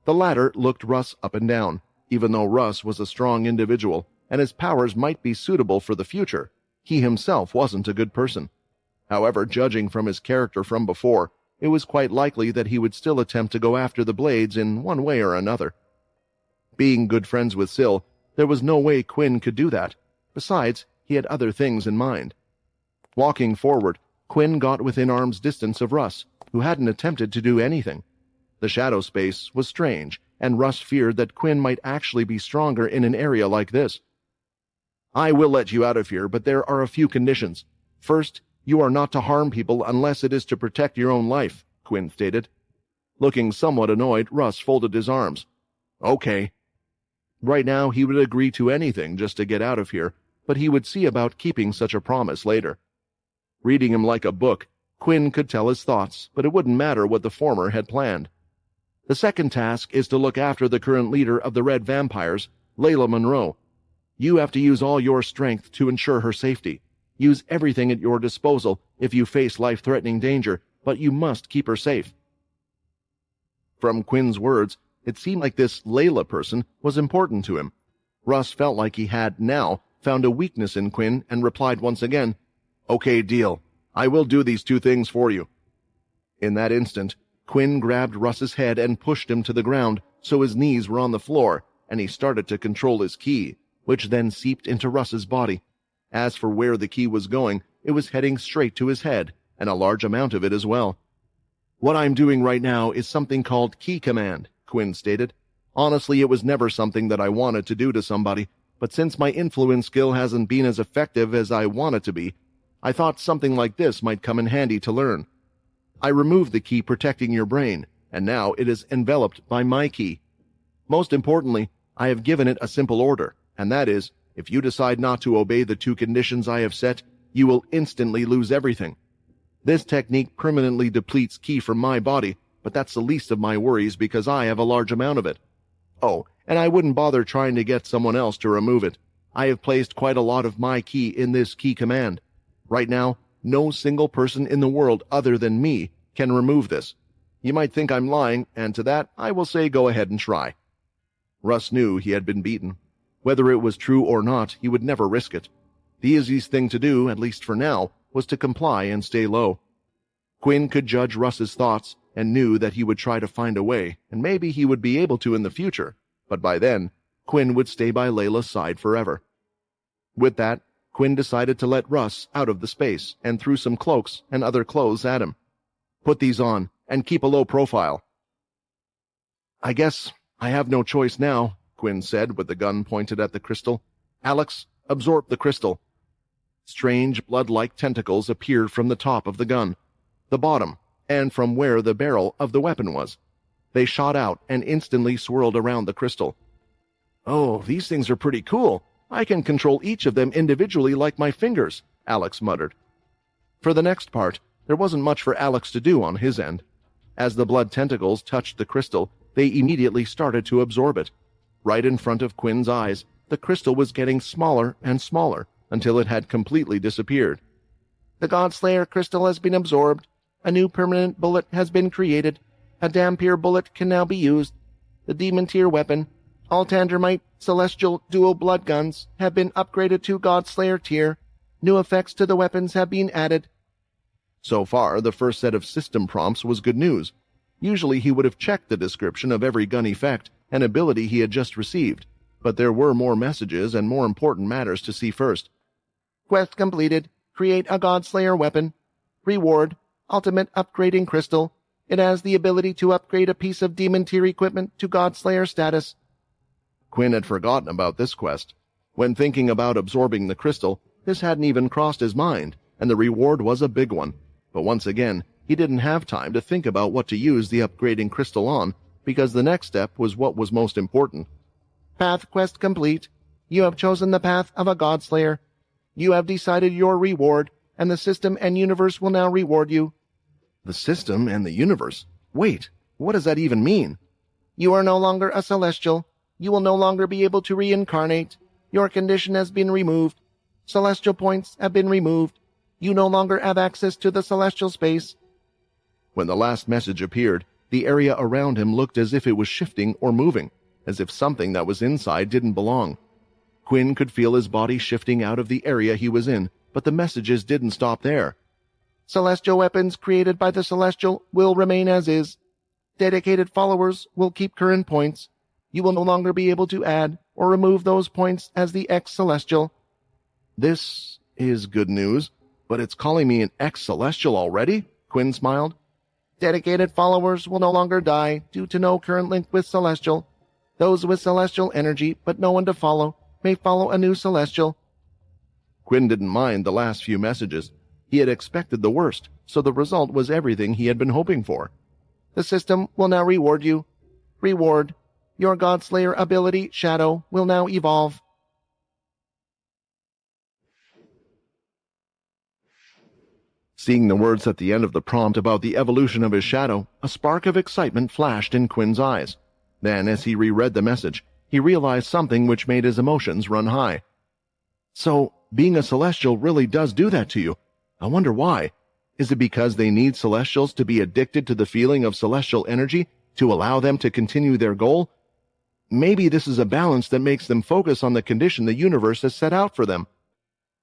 The latter looked Russ up and down. Even though Russ was a strong individual, and his powers might be suitable for the future, he himself wasn't a good person. However, judging from his character from before, it was quite likely that he would still attempt to go after the Blades in one way or another. Being good friends with Syl, there was no way Quinn could do that. Besides, he had other things in mind. Walking forward, Quinn got within arm's distance of Russ, who hadn't attempted to do anything. The shadow space was strange, and Russ feared that Quinn might actually be stronger in an area like this. "I will let you out of here, but there are a few conditions. First, you are not to harm people unless it is to protect your own life," Quinn stated. Looking somewhat annoyed, Russ folded his arms. "Okay." Right now, he would agree to anything just to get out of here, but he would see about keeping such a promise later. Reading him like a book, Quinn could tell his thoughts, but it wouldn't matter what the former had planned. The second task is to look after the current leader of the Red Vampires, Layla Monroe. You have to use all your strength to ensure her safety. Use everything at your disposal if you face life-threatening danger, but you must keep her safe. From Quinn's words, it seemed like this Layla person was important to him. Russ felt like he had, now, found a weakness in Quinn and replied once again, "Okay, deal. I will do these two things for you." In that instant, Quinn grabbed Russ's head and pushed him to the ground so his knees were on the floor, and he started to control his ki, which then seeped into Russ's body. As for where the ki was going, it was heading straight to his head, and a large amount of it as well. "What I'm doing right now is something called ki command," Quinn stated. "Honestly, it was never something that I wanted to do to somebody, but since my influence skill hasn't been as effective as I want it to be, I thought something like this might come in handy to learn. I removed the ki protecting your brain, and now it is enveloped by my ki. Most importantly, I have given it a simple order, and that is, if you decide not to obey the two conditions I have set, you will instantly lose everything. This technique permanently depletes ki from my body, but that's the least of my worries because I have a large amount of it. Oh, and I wouldn't bother trying to get someone else to remove it. I have placed quite a lot of my ki in this ki command. Right now, no single person in the world other than me can remove this. You might think I'm lying, and to that I will say go ahead and try." Russ knew he had been beaten. Whether it was true or not, he would never risk it. The easiest thing to do, at least for now, was to comply and stay low. Quinn could judge Russ's thoughts and knew that he would try to find a way, and maybe he would be able to in the future, but by then, Quinn would stay by Layla's side forever. With that, Quinn decided to let Russ out of the space and threw some cloaks and other clothes at him. "Put these on, and keep a low profile." "I guess I have no choice now," Quinn said with the gun pointed at the crystal. "Alex, absorb the crystal." Strange, blood-like tentacles appeared from the top of the gun, the bottom, and from where the barrel of the weapon was. They shot out and instantly swirled around the crystal. "Oh, these things are pretty cool. I can control each of them individually like my fingers," Alex muttered. For the next part, there wasn't much for Alex to do on his end. As the blood tentacles touched the crystal, they immediately started to absorb it. Right in front of Quinn's eyes, the crystal was getting smaller and smaller until it had completely disappeared. "The Godslayer crystal has been absorbed. A new permanent bullet has been created. A Dampier bullet can now be used. The Demon Tier weapon, all Tandermite Celestial Dual Blood Guns, have been upgraded to Godslayer Tier. New effects to the weapons have been added." So far, the first set of system prompts was good news. Usually he would have checked the description of every gun effect and ability he had just received, but there were more messages and more important matters to see first. "Quest completed. Create a Godslayer weapon. Reward, ultimate upgrading crystal. It has the ability to upgrade a piece of demon tier equipment to Godslayer status. Quinn had forgotten about this quest. When thinking about absorbing the crystal, this hadn't even crossed his mind, and the reward was a big one. But once again, he didn't have time to think about what to use the upgrading crystal on, because the next step was what was most important. Path quest complete. You have chosen the path of a Godslayer. You have decided your reward, and the system and universe will now reward you. The system and the universe? Wait, what does that even mean? You are no longer a celestial. You will no longer be able to reincarnate. Your condition has been removed. Celestial points have been removed. You no longer have access to the celestial space. When the last message appeared, the area around him looked as if it was shifting or moving, as if something that was inside didn't belong. Quinn could feel his body shifting out of the area he was in, but the messages didn't stop there. Celestial weapons created by the Celestial will remain as is. Dedicated followers will keep current points. You will no longer be able to add or remove those points as the ex-Celestial. This is good news, but it's calling me an ex-Celestial already? Quinn smiled. Dedicated followers will no longer die due to no current link with Celestial. Those with Celestial energy but no one to follow may follow a new Celestial. Quinn didn't mind the last few messages. He had expected the worst, so the result was everything he had been hoping for. The system will now reward you. Reward. Your Godslayer ability, Shadow, will now evolve. Seeing the words at the end of the prompt about the evolution of his shadow, a spark of excitement flashed in Quinn's eyes. Then, as he reread the message, he realized something which made his emotions run high. So, being a Celestial really does do that to you. I wonder why. Is it because they need Celestials to be addicted to the feeling of Celestial energy to allow them to continue their goal? Maybe this is a balance that makes them focus on the condition the universe has set out for them.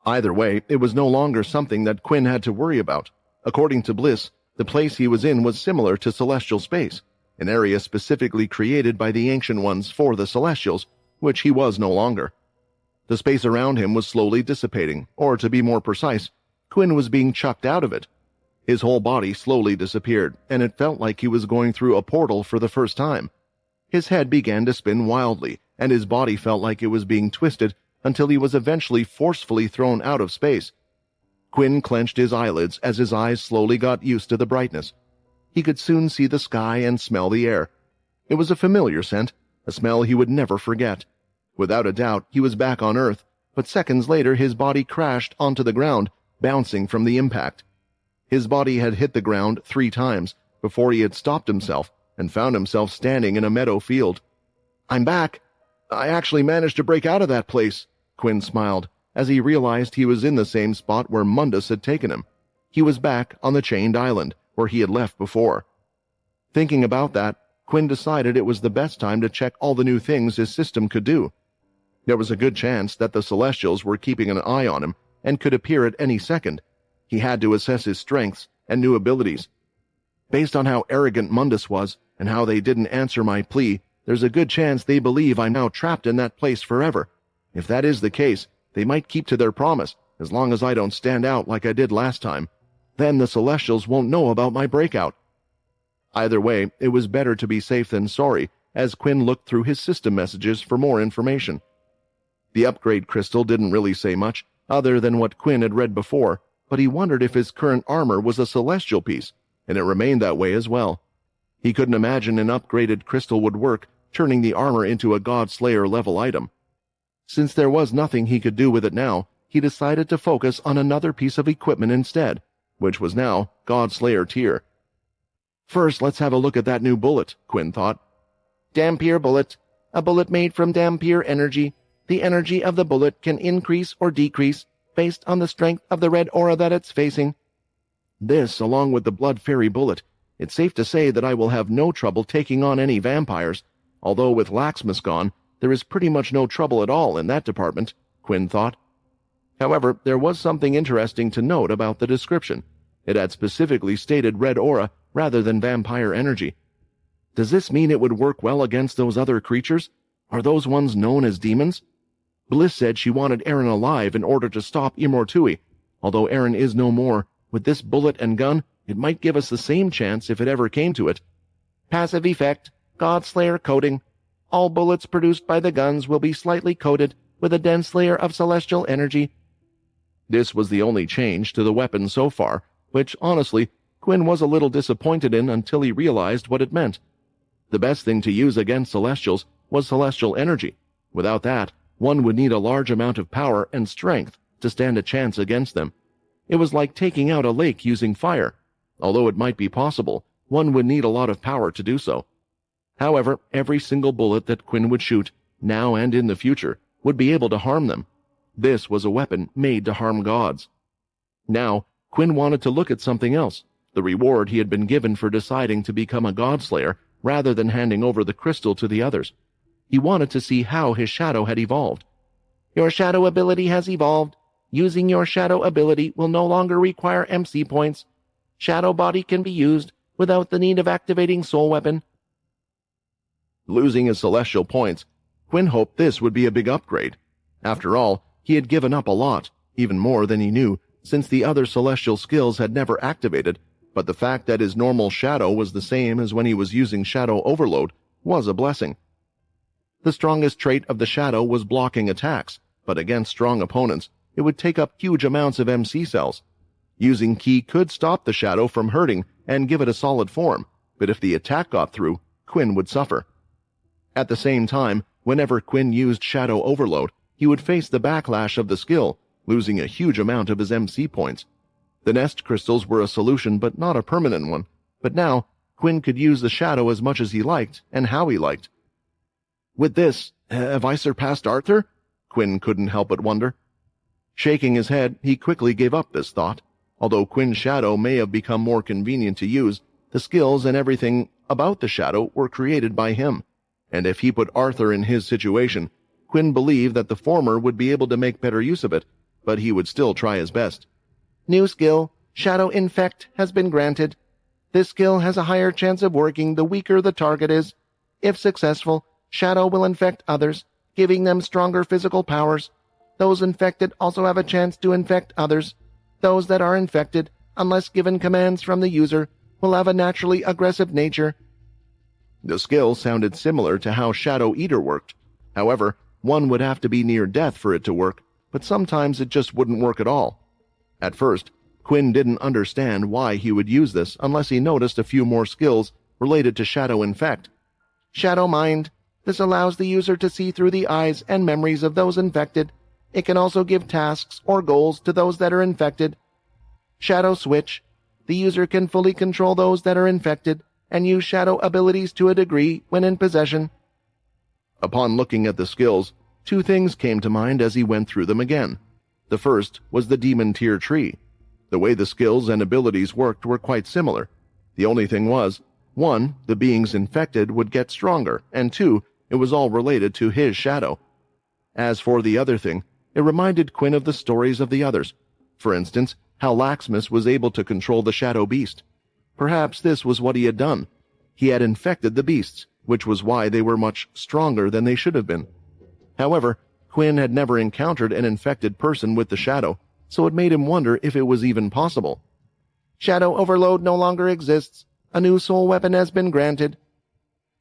Either way, it was no longer something that Quinn had to worry about. According to Bliss, the place he was in was similar to Celestial space, an area specifically created by the Ancient Ones for the Celestials, which he was no longer. The space around him was slowly dissipating, or to be more precise, Quinn was being chucked out of it. His whole body slowly disappeared, and it felt like he was going through a portal for the first time. His head began to spin wildly, and his body felt like it was being twisted until he was eventually forcefully thrown out of space. Quinn clenched his eyelids as his eyes slowly got used to the brightness. He could soon see the sky and smell the air. It was a familiar scent, a smell he would never forget. Without a doubt, he was back on Earth, but seconds later his body crashed onto the ground, bouncing from the impact. His body had hit the ground 3 times before he had stopped himself and found himself standing in a meadow field. "I'm back. I actually managed to break out of that place," Quinn smiled, as he realized he was in the same spot where Mundus had taken him. He was back on the chained island, where he had left before. Thinking about that, Quinn decided it was the best time to check all the new things his system could do. There was a good chance that the Celestials were keeping an eye on him and could appear at any second. He had to assess his strengths and new abilities. Based on how arrogant Mundus was and how they didn't answer my plea, there's a good chance they believe I'm now trapped in that place forever. If that is the case, they might keep to their promise, as long as I don't stand out like I did last time. Then the Celestials won't know about my breakout. Either way, it was better to be safe than sorry, as Quinn looked through his system messages for more information. The upgrade crystal didn't really say much, other than what Quinn had read before, but he wondered if his current armor was a celestial piece, and it remained that way as well. He couldn't imagine an upgraded crystal would work, turning the armor into a God-Slayer level item. Since there was nothing he could do with it now, he decided to focus on another piece of equipment instead, which was now God-Slayer tier. First, let's have a look at that new bullet, Quinn thought. Dampier bullet. A bullet made from Dampier energy. The energy of the bullet can increase or decrease based on the strength of the red aura that it's facing. This, along with the Blood Fairy bullet, it's safe to say that I will have no trouble taking on any vampires, although with Laxmus gone, there is pretty much no trouble at all in that department, Quinn thought. However, there was something interesting to note about the description. It had specifically stated red aura rather than vampire energy. Does this mean it would work well against those other creatures? Are those ones known as demons? Bliss said she wanted Eren alive in order to stop Imortui, Although Aaron is no more, with this bullet and gun, it might give us the same chance if it ever came to it. Passive effect, Godslayer coating. All bullets produced by the guns will be slightly coated with a dense layer of celestial energy. This was the only change to the weapon so far, which, honestly, Quinn was a little disappointed in until he realized what it meant. The best thing to use against Celestials was celestial energy. Without that, one would need a large amount of power and strength to stand a chance against them. It was like taking out a lake using fire. Although it might be possible, one would need a lot of power to do so. However, every single bullet that Quinn would shoot, now and in the future, would be able to harm them. This was a weapon made to harm gods. Now, Quinn wanted to look at something else, the reward he had been given for deciding to become a godslayer rather than handing over the crystal to the others. He wanted to see how his shadow had evolved. Your shadow ability has evolved. Using your shadow ability will no longer require MC points. Shadow body can be used without the need of activating soul weapon. Losing his celestial points, Quinn hoped this would be a big upgrade. After all, he had given up a lot, even more than he knew, since the other celestial skills had never activated, but the fact that his normal shadow was the same as when he was using shadow overload was a blessing. The strongest trait of the shadow was blocking attacks, but against strong opponents, it would take up huge amounts of MC cells. Using Ki could stop the shadow from hurting and give it a solid form, but if the attack got through, Quinn would suffer. At the same time, whenever Quinn used shadow overload, he would face the backlash of the skill, losing a huge amount of his MC points. The nest crystals were a solution but not a permanent one, but now Quinn could use the shadow as much as he liked and how he liked. With this, have I surpassed Arthur? Quinn couldn't help but wonder. Shaking his head, he quickly gave up this thought. Although Quinn's shadow may have become more convenient to use, the skills and everything about the shadow were created by him, and if he put Arthur in his situation, Quinn believed that the former would be able to make better use of it, but he would still try his best. New skill, Shadow Infect, has been granted. This skill has a higher chance of working the weaker the target is. If successful, Shadow will infect others, giving them stronger physical powers. Those infected also have a chance to infect others. Those that are infected, unless given commands from the user, will have a naturally aggressive nature. The skill sounded similar to how Shadow Eater worked. However, one would have to be near death for it to work, but sometimes it just wouldn't work at all. At first, Quinn didn't understand why he would use this unless he noticed a few more skills related to Shadow Infect. Shadow Mind. This allows the user to see through the eyes and memories of those infected. It can also give tasks or goals to those that are infected. Shadow Switch. The user can fully control those that are infected and use shadow abilities to a degree when in possession. Upon looking at the skills, two things came to mind as he went through them again. The first was the Demon Tier tree. The way the skills and abilities worked were quite similar. The only thing was, 1, the beings infected would get stronger, and 2, it was all related to his shadow. As for the other thing, it reminded Quinn of the stories of the others. For instance, how Laxmus was able to control the shadow beast. Perhaps this was what he had done. He had infected the beasts, which was why they were much stronger than they should have been. However, Quinn had never encountered an infected person with the shadow, so it made him wonder if it was even possible. Shadow Overload no longer exists. A new soul weapon has been granted.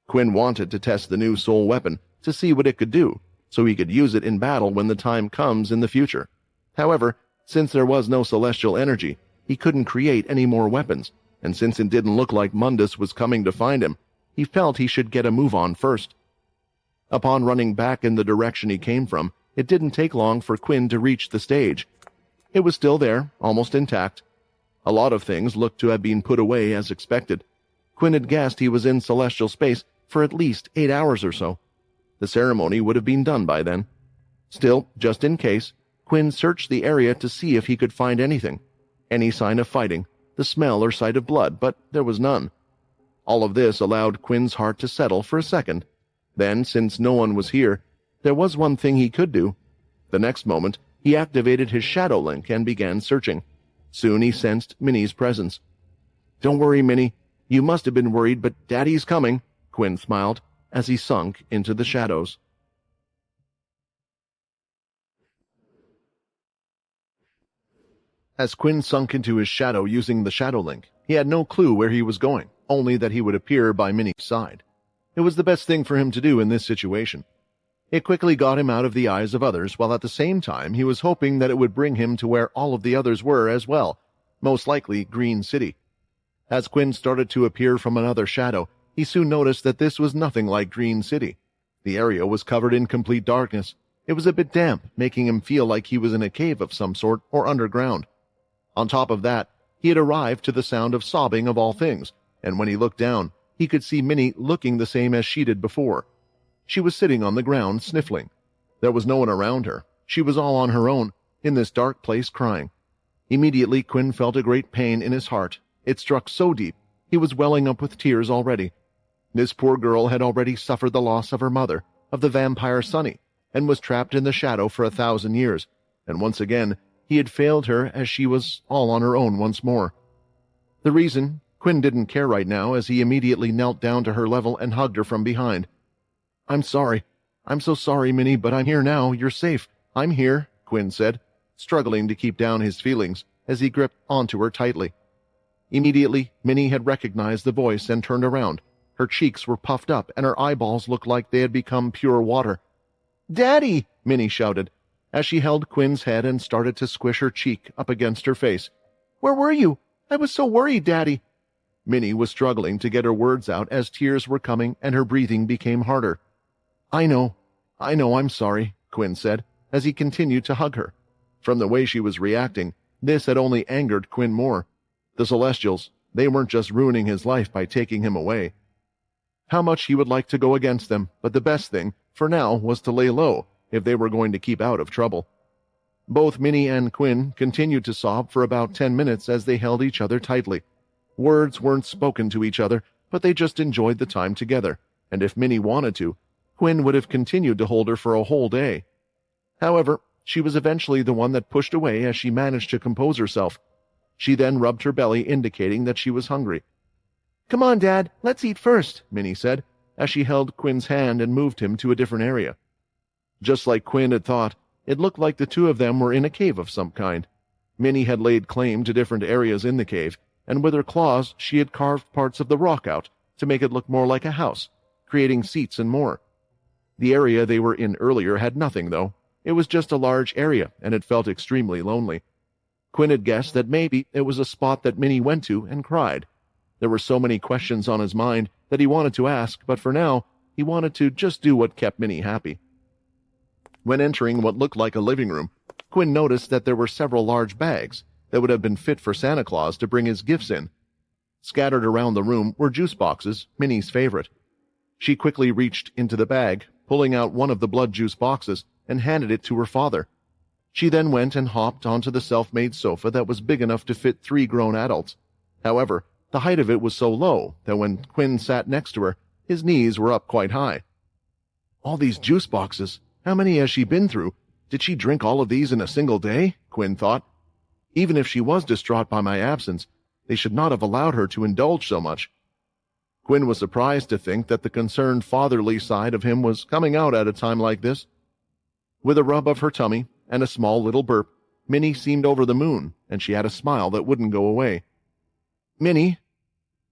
Quinn wanted to test the new soul weapon to see what it could do, so he could use it in battle when the time comes in the future. However, since there was no celestial energy, he couldn't create any more weapons, and since it didn't look like Mundus was coming to find him, he felt he should get a move on first. Upon running back in the direction he came from, it didn't take long for Quinn to reach the stage. It was still there, almost intact. A lot of things looked to have been put away as expected. Quinn had guessed he was in celestial space for at least 8 hours or so. The ceremony would have been done by then. Still, just in case, Quinn searched the area to see if he could find anything. Any sign of fighting, the smell or sight of blood, but there was none. All of this allowed Quinn's heart to settle for a second. Then, since no one was here, there was one thing he could do. The next moment, he activated his shadow link and began searching. Soon he sensed Minnie's presence. "Don't worry, Minnie. You must have been worried, but Daddy's coming," Quinn smiled as he sunk into the shadows. As Quinn sunk into his shadow using the shadow link, he had no clue where he was going, only that he would appear by Minnie's side. It was the best thing for him to do in this situation. It quickly got him out of the eyes of others, while at the same time he was hoping that it would bring him to where all of the others were as well, most likely Green City. As Quinn started to appear from another shadow, he soon noticed that this was nothing like Green City. The area was covered in complete darkness. It was a bit damp, making him feel like he was in a cave of some sort or underground. On top of that, he had arrived to the sound of sobbing of all things, and when he looked down, he could see Minnie looking the same as she did before. She was sitting on the ground, sniffling. There was no one around her. She was all on her own, in this dark place, crying. Immediately, Quinn felt a great pain in his heart. It struck so deep, he was welling up with tears already. This poor girl had already suffered the loss of her mother, of the vampire Sunny, and was trapped in the shadow for 1,000 years, and once again, he had failed her as she was all on her own once more. The reason, Quinn didn't care right now as he immediately knelt down to her level and hugged her from behind. "I'm sorry. I'm so sorry, Minnie, but I'm here now. You're safe. I'm here," Quinn said, struggling to keep down his feelings as he gripped onto her tightly. Immediately, Minnie had recognized the voice and turned around. Her cheeks were puffed up and her eyeballs looked like they had become pure water. "Daddy!" Minnie shouted, as she held Quinn's head and started to squish her cheek up against her face. "Where were you? I was so worried, Daddy." Minnie was struggling to get her words out as tears were coming and her breathing became harder. I know, I'm sorry," Quinn said, as he continued to hug her. From the way she was reacting, this had only angered Quinn more. The Celestials, they weren't just ruining his life by taking him away. How much he would like to go against them, but the best thing, for now, was to lay low, if they were going to keep out of trouble. Both Minnie and Quinn continued to sob for about 10 minutes as they held each other tightly. Words weren't spoken to each other, but they just enjoyed the time together, and if Minnie wanted to, Quinn would have continued to hold her for a whole day. However, she was eventually the one that pushed away as she managed to compose herself. She then rubbed her belly, indicating that she was hungry. "Come on, Dad, let's eat first," Minnie said, as she held Quinn's hand and moved him to a different area. Just like Quinn had thought, it looked like the two of them were in a cave of some kind. Minnie had laid claim to different areas in the cave, and with her claws she had carved parts of the rock out to make it look more like a house, creating seats and more. The area they were in earlier had nothing, though. It was just a large area, and it felt extremely lonely. Quinn had guessed that maybe it was a spot that Minnie went to and cried. There were so many questions on his mind that he wanted to ask, but for now, he wanted to just do what kept Minnie happy. When entering what looked like a living room, Quinn noticed that there were several large bags that would have been fit for Santa Claus to bring his gifts in. Scattered around the room were juice boxes, Minnie's favorite. She quickly reached into the bag, pulling out one of the blood juice boxes, and handed it to her father. She then went and hopped onto the self-made sofa that was big enough to fit 3 grown adults. However, the height of it was so low that when Quinn sat next to her, his knees were up quite high. "All these juice boxes, how many has she been through? Did she drink all of these in a single day?" Quinn thought. Even if she was distraught by my absence, they should not have allowed her to indulge so much. Quinn was surprised to think that the concerned fatherly side of him was coming out at a time like this. With a rub of her tummy and a small little burp, Minnie seemed over the moon, and she had a smile that wouldn't go away. "Minnie?"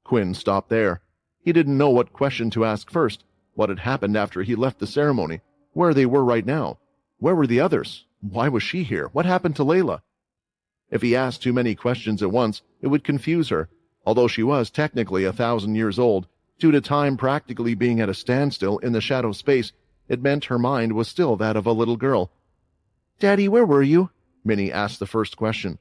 Quinn stopped there. He didn't know what question to ask first. What had happened after he left the ceremony? Where they were right now? Where were the others? Why was she here? What happened to Layla? If he asked too many questions at once, it would confuse her. Although she was technically 1,000 years old, due to time practically being at a standstill in the shadow space, it meant her mind was still that of a little girl. "Daddy, where were you?" Minnie asked the first question.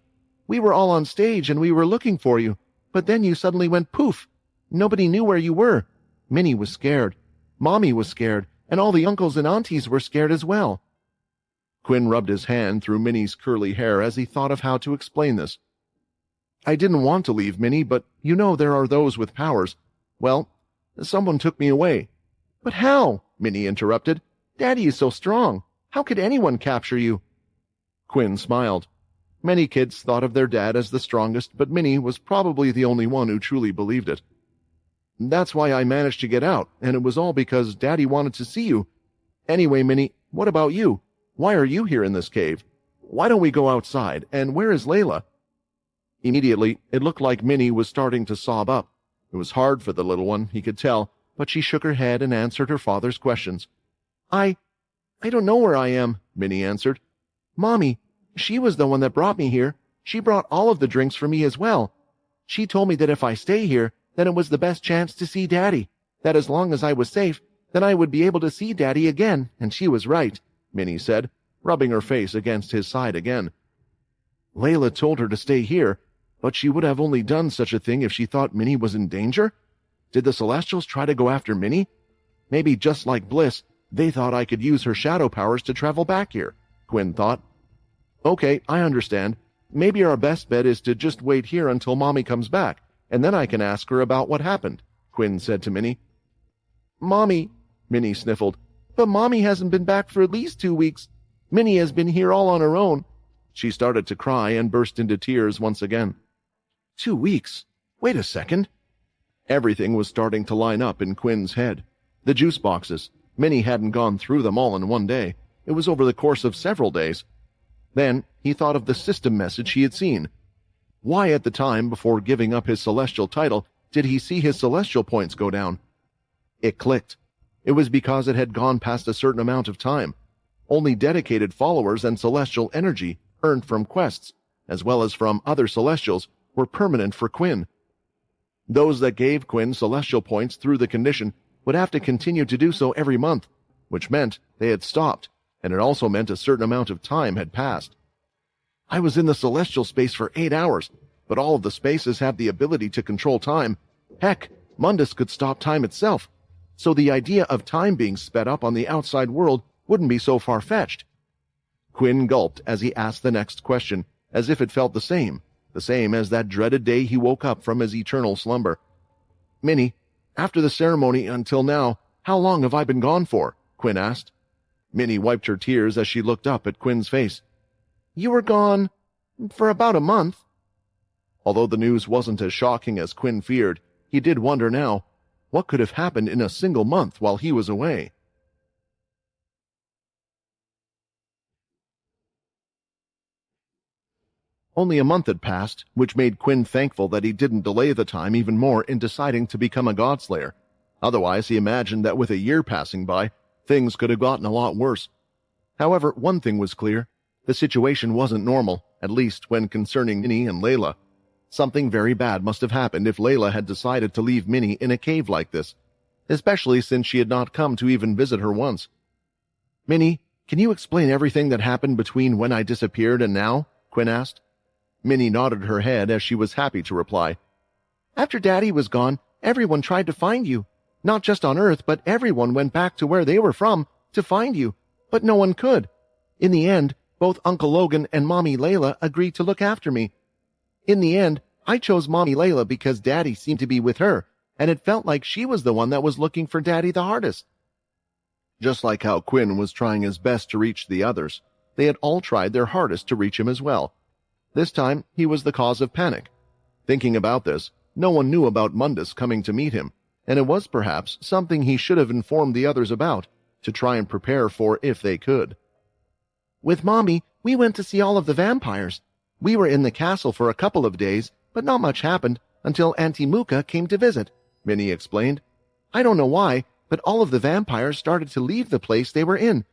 "We were all on stage and we were looking for you, but then you suddenly went poof. Nobody knew where you were." Minnie was scared. Mommy was scared, and all the uncles and aunties were scared as well. Quinn rubbed his hand through Minnie's curly hair as he thought of how to explain this. "I didn't want to leave, Minnie, but you know there are those with powers. Well, someone took me away." "But how?" Minnie interrupted. "Daddy is so strong. How could anyone capture you?" Quinn smiled. Many kids thought of their dad as the strongest, but Minnie was probably the only one who truly believed it. "That's why I managed to get out, and it was all because Daddy wanted to see you. Anyway, Minnie, what about you? Why are you here in this cave? Why don't we go outside, and where is Layla?" Immediately, it looked like Minnie was starting to sob up. It was hard for the little one, he could tell, but she shook her head and answered her father's questions. I don't know where I am, Minnie answered. Mommy, she was the one that brought me here. She brought all of the drinks for me as well. She told me that if I stay here, then it was the best chance to see Daddy, that as long as I was safe, then I would be able to see Daddy again, and she was right, Minnie said, rubbing her face against his side again. Layla told her to stay here, but she would have only done such a thing if she thought Minnie was in danger? Did the Celestials try to go after Minnie? Maybe just like Bliss, they thought I could use her shadow powers to travel back here, Quinn thought. Okay, I understand. Maybe our best bet is to just wait here until Mommy comes back, and then I can ask her about what happened, Quinn said to Minnie. Mommy, Minnie sniffled, but Mommy hasn't been back for at least 2 weeks. Minnie has been here all on her own. She started to cry and burst into tears once again. 2 weeks? Wait a second. Everything was starting to line up in Quinn's head. The juice boxes. Minnie hadn't gone through them all in one day. It was over the course of several days. Then he thought of the system message he had seen. Why at the time before giving up his celestial title did he see his celestial points go down? It clicked. It was because it had gone past a certain amount of time. Only dedicated followers and celestial energy earned from quests, as well as from other celestials, were permanent for Quinn. Those that gave Quinn celestial points through the condition would have to continue to do so every month, which meant they had stopped, and it also meant a certain amount of time had passed. I was in the celestial space for 8 hours, but all of the spaces have the ability to control time. Heck, Mundus could stop time itself, so the idea of time being sped up on the outside world wouldn't be so far-fetched. Quinn gulped as he asked the next question, as if it felt the same as that dreaded day he woke up from his eternal slumber. Minnie, after the ceremony until now, how long have I been gone for? Quinn asked. Minnie wiped her tears as she looked up at Quinn's face. You were gone for about a month. Although the news wasn't as shocking as Quinn feared, he did wonder now, what could have happened in a single month while he was away? Only a month had passed, which made Quinn thankful that he didn't delay the time even more in deciding to become a godslayer. Otherwise, he imagined that with a year passing by, things could have gotten a lot worse. However, one thing was clear. The situation wasn't normal, at least when concerning Minnie and Layla. Something very bad must have happened if Layla had decided to leave Minnie in a cave like this, especially since she had not come to even visit her once. Minnie, can you explain everything that happened between when I disappeared and now? Quinn asked. Minnie nodded her head as she was happy to reply. After Daddy was gone, everyone tried to find you. Not just on Earth, but everyone went back to where they were from to find you, but no one could. In the end, both Uncle Logan and Mommy Layla agreed to look after me. In the end, I chose Mommy Layla because Daddy seemed to be with her, and it felt like she was the one that was looking for Daddy the hardest. Just like how Quinn was trying his best to reach the others, they had all tried their hardest to reach him as well. This time, he was the cause of panic. Thinking about this, no one knew about Mundus coming to meet him, and it was perhaps something he should have informed the others about, to try and prepare for if they could. With Mommy, we went to see all of the vampires. We were in the castle for a couple of days, but not much happened until Auntie Muka came to visit, Minnie explained. I don't know why, but all of the vampires started to leave the place they were in.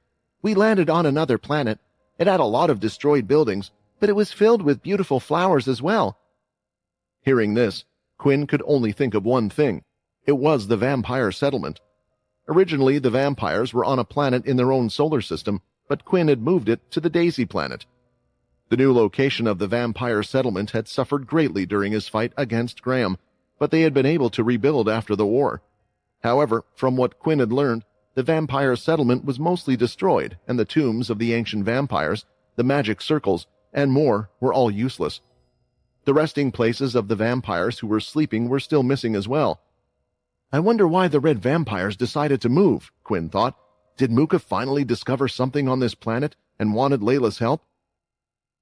We landed on another planet. It had a lot of destroyed buildings, but it was filled with beautiful flowers as well. Hearing this, Quinn could only think of one thing. It was the vampire settlement. Originally, the vampires were on a planet in their own solar system, but Quinn had moved it to the Daisy planet. The new location of the vampire settlement had suffered greatly during his fight against Graham, but they had been able to rebuild after the war. However, from what Quinn had learned, the vampire settlement was mostly destroyed, and the tombs of the ancient vampires, the magic circles, and more were all useless. The resting places of the vampires who were sleeping were still missing as well. I wonder why the red vampires decided to move, Quinn thought. Did Muka finally discover something on this planet and wanted Layla's help?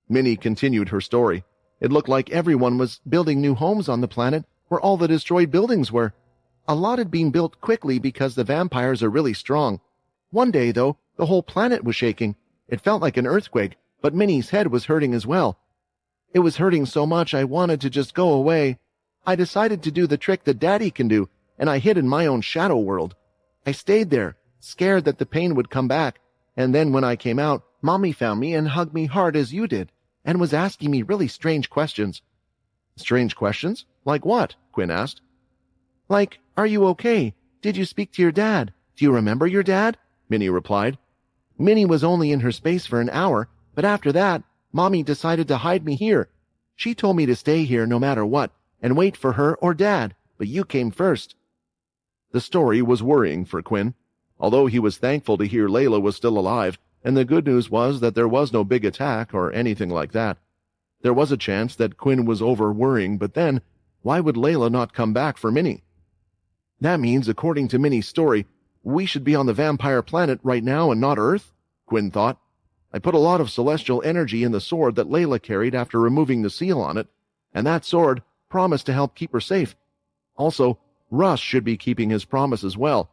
Minnie continued her story. It looked like everyone was building new homes on the planet where all the destroyed buildings were. A lot had been built quickly because the vampires are really strong. One day, though, the whole planet was shaking. It felt like an earthquake, but Minnie's head was hurting as well. It was hurting so much I wanted to just go away. I decided to do the trick that Daddy can do, and I hid in my own shadow world. I stayed there, scared that the pain would come back, and then when I came out, Mommy found me and hugged me hard as you did, and was asking me really strange questions. Strange questions? Like what? Quinn asked. Like, are you okay? Did you speak to your dad? Do you remember your dad? Minnie replied. Minnie was only in her space for an hour, but after that, Mommy decided to hide me here. She told me to stay here no matter what, and wait for her or Dad, but you came first. The story was worrying for Quinn. Although he was thankful to hear Layla was still alive, and the good news was that there was no big attack or anything like that. There was a chance that Quinn was over-worrying, but then, why would Layla not come back for Minnie? That means, according to Minnie's story, we should be on the vampire planet right now and not Earth? Quinn thought. I put a lot of celestial energy in the sword that Layla carried after removing the seal on it, and that sword promised to help keep her safe. Also, Russ should be keeping his promise as well.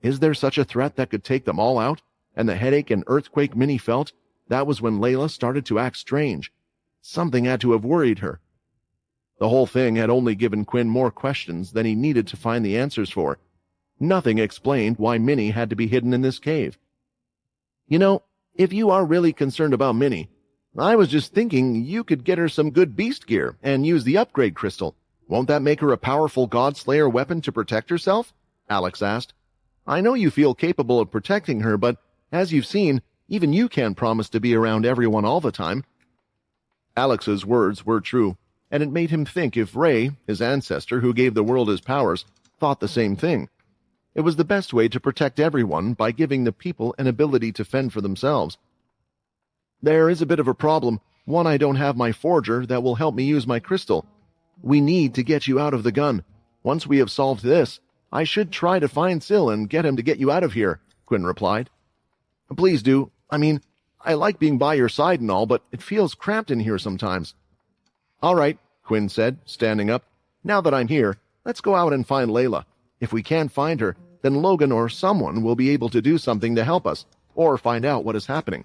Is there such a threat that could take them all out? And the headache and earthquake Minnie felt, that was when Layla started to act strange. Something had to have worried her. The whole thing had only given Quinn more questions than he needed to find the answers for. Nothing explained why Minnie had to be hidden in this cave. You know, if you are really concerned about Minnie, I was just thinking you could get her some good beast gear and use the upgrade crystal. Won't that make her a powerful God-Slayer weapon to protect herself? Alex asked. I know you feel capable of protecting her, but as you've seen, even you can't promise to be around everyone all the time. Alex's words were true, and it made him think if Ray, his ancestor who gave the world his powers, thought the same thing. It was the best way to protect everyone by giving the people an ability to fend for themselves. There is a bit of a problem. One, I don't have my forger that will help me use my crystal. We need to get you out of the gun. Once we have solved this, I should try to find Syl and get him to get you out of here, Quinn replied. Please do. I mean, I like being by your side and all, but it feels cramped in here sometimes. All right, Quinn said, standing up. Now that I'm here, let's go out and find Layla. If we can't find her, then Logan or someone will be able to do something to help us, or find out what is happening.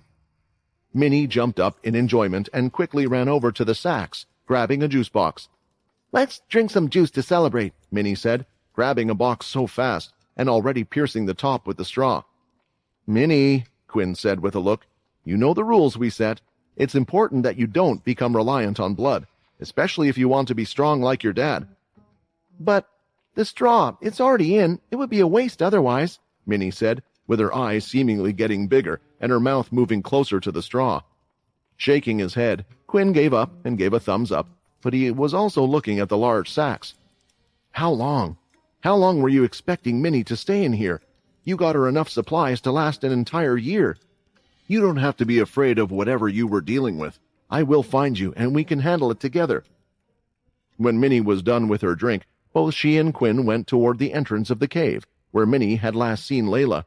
Minnie jumped up in enjoyment and quickly ran over to the sacks, grabbing a juice box. Let's drink some juice to celebrate, Minnie said, grabbing a box so fast and already piercing the top with the straw. Minnie, Quinn said with a look, you know the rules we set. It's important that you don't become reliant on blood, especially if you want to be strong like your dad. But the straw, it's already in. It would be a waste otherwise, Minnie said, with her eyes seemingly getting bigger and her mouth moving closer to the straw. Shaking his head, Quinn gave up and gave a thumbs up, but he was also looking at the large sacks. How long? How long were you expecting Minnie to stay in here? You got her enough supplies to last an entire year. You don't have to be afraid of whatever you were dealing with. I will find you, and we can handle it together. When Minnie was done with her drink, both she and Quinn went toward the entrance of the cave, where Minnie had last seen Layla.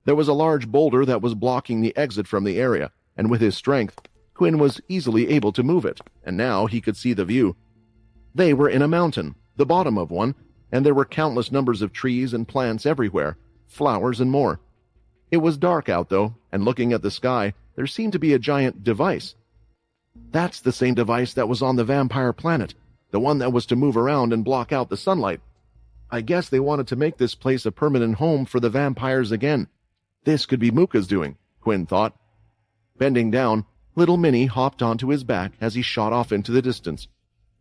There was a large boulder that was blocking the exit from the area, and with his strength, Quinn was easily able to move it, and now he could see the view. They were in a mountain, the bottom of one, and there were countless numbers of trees and plants everywhere, flowers and more. It was dark out, though, and looking at the sky, there seemed to be a giant device. That's the same device that was on the vampire planet, the one that was to move around and block out the sunlight. I guess they wanted to make this place a permanent home for the vampires again. This could be Muka's doing, Quinn thought. Bending down, little Minnie hopped onto his back as he shot off into the distance.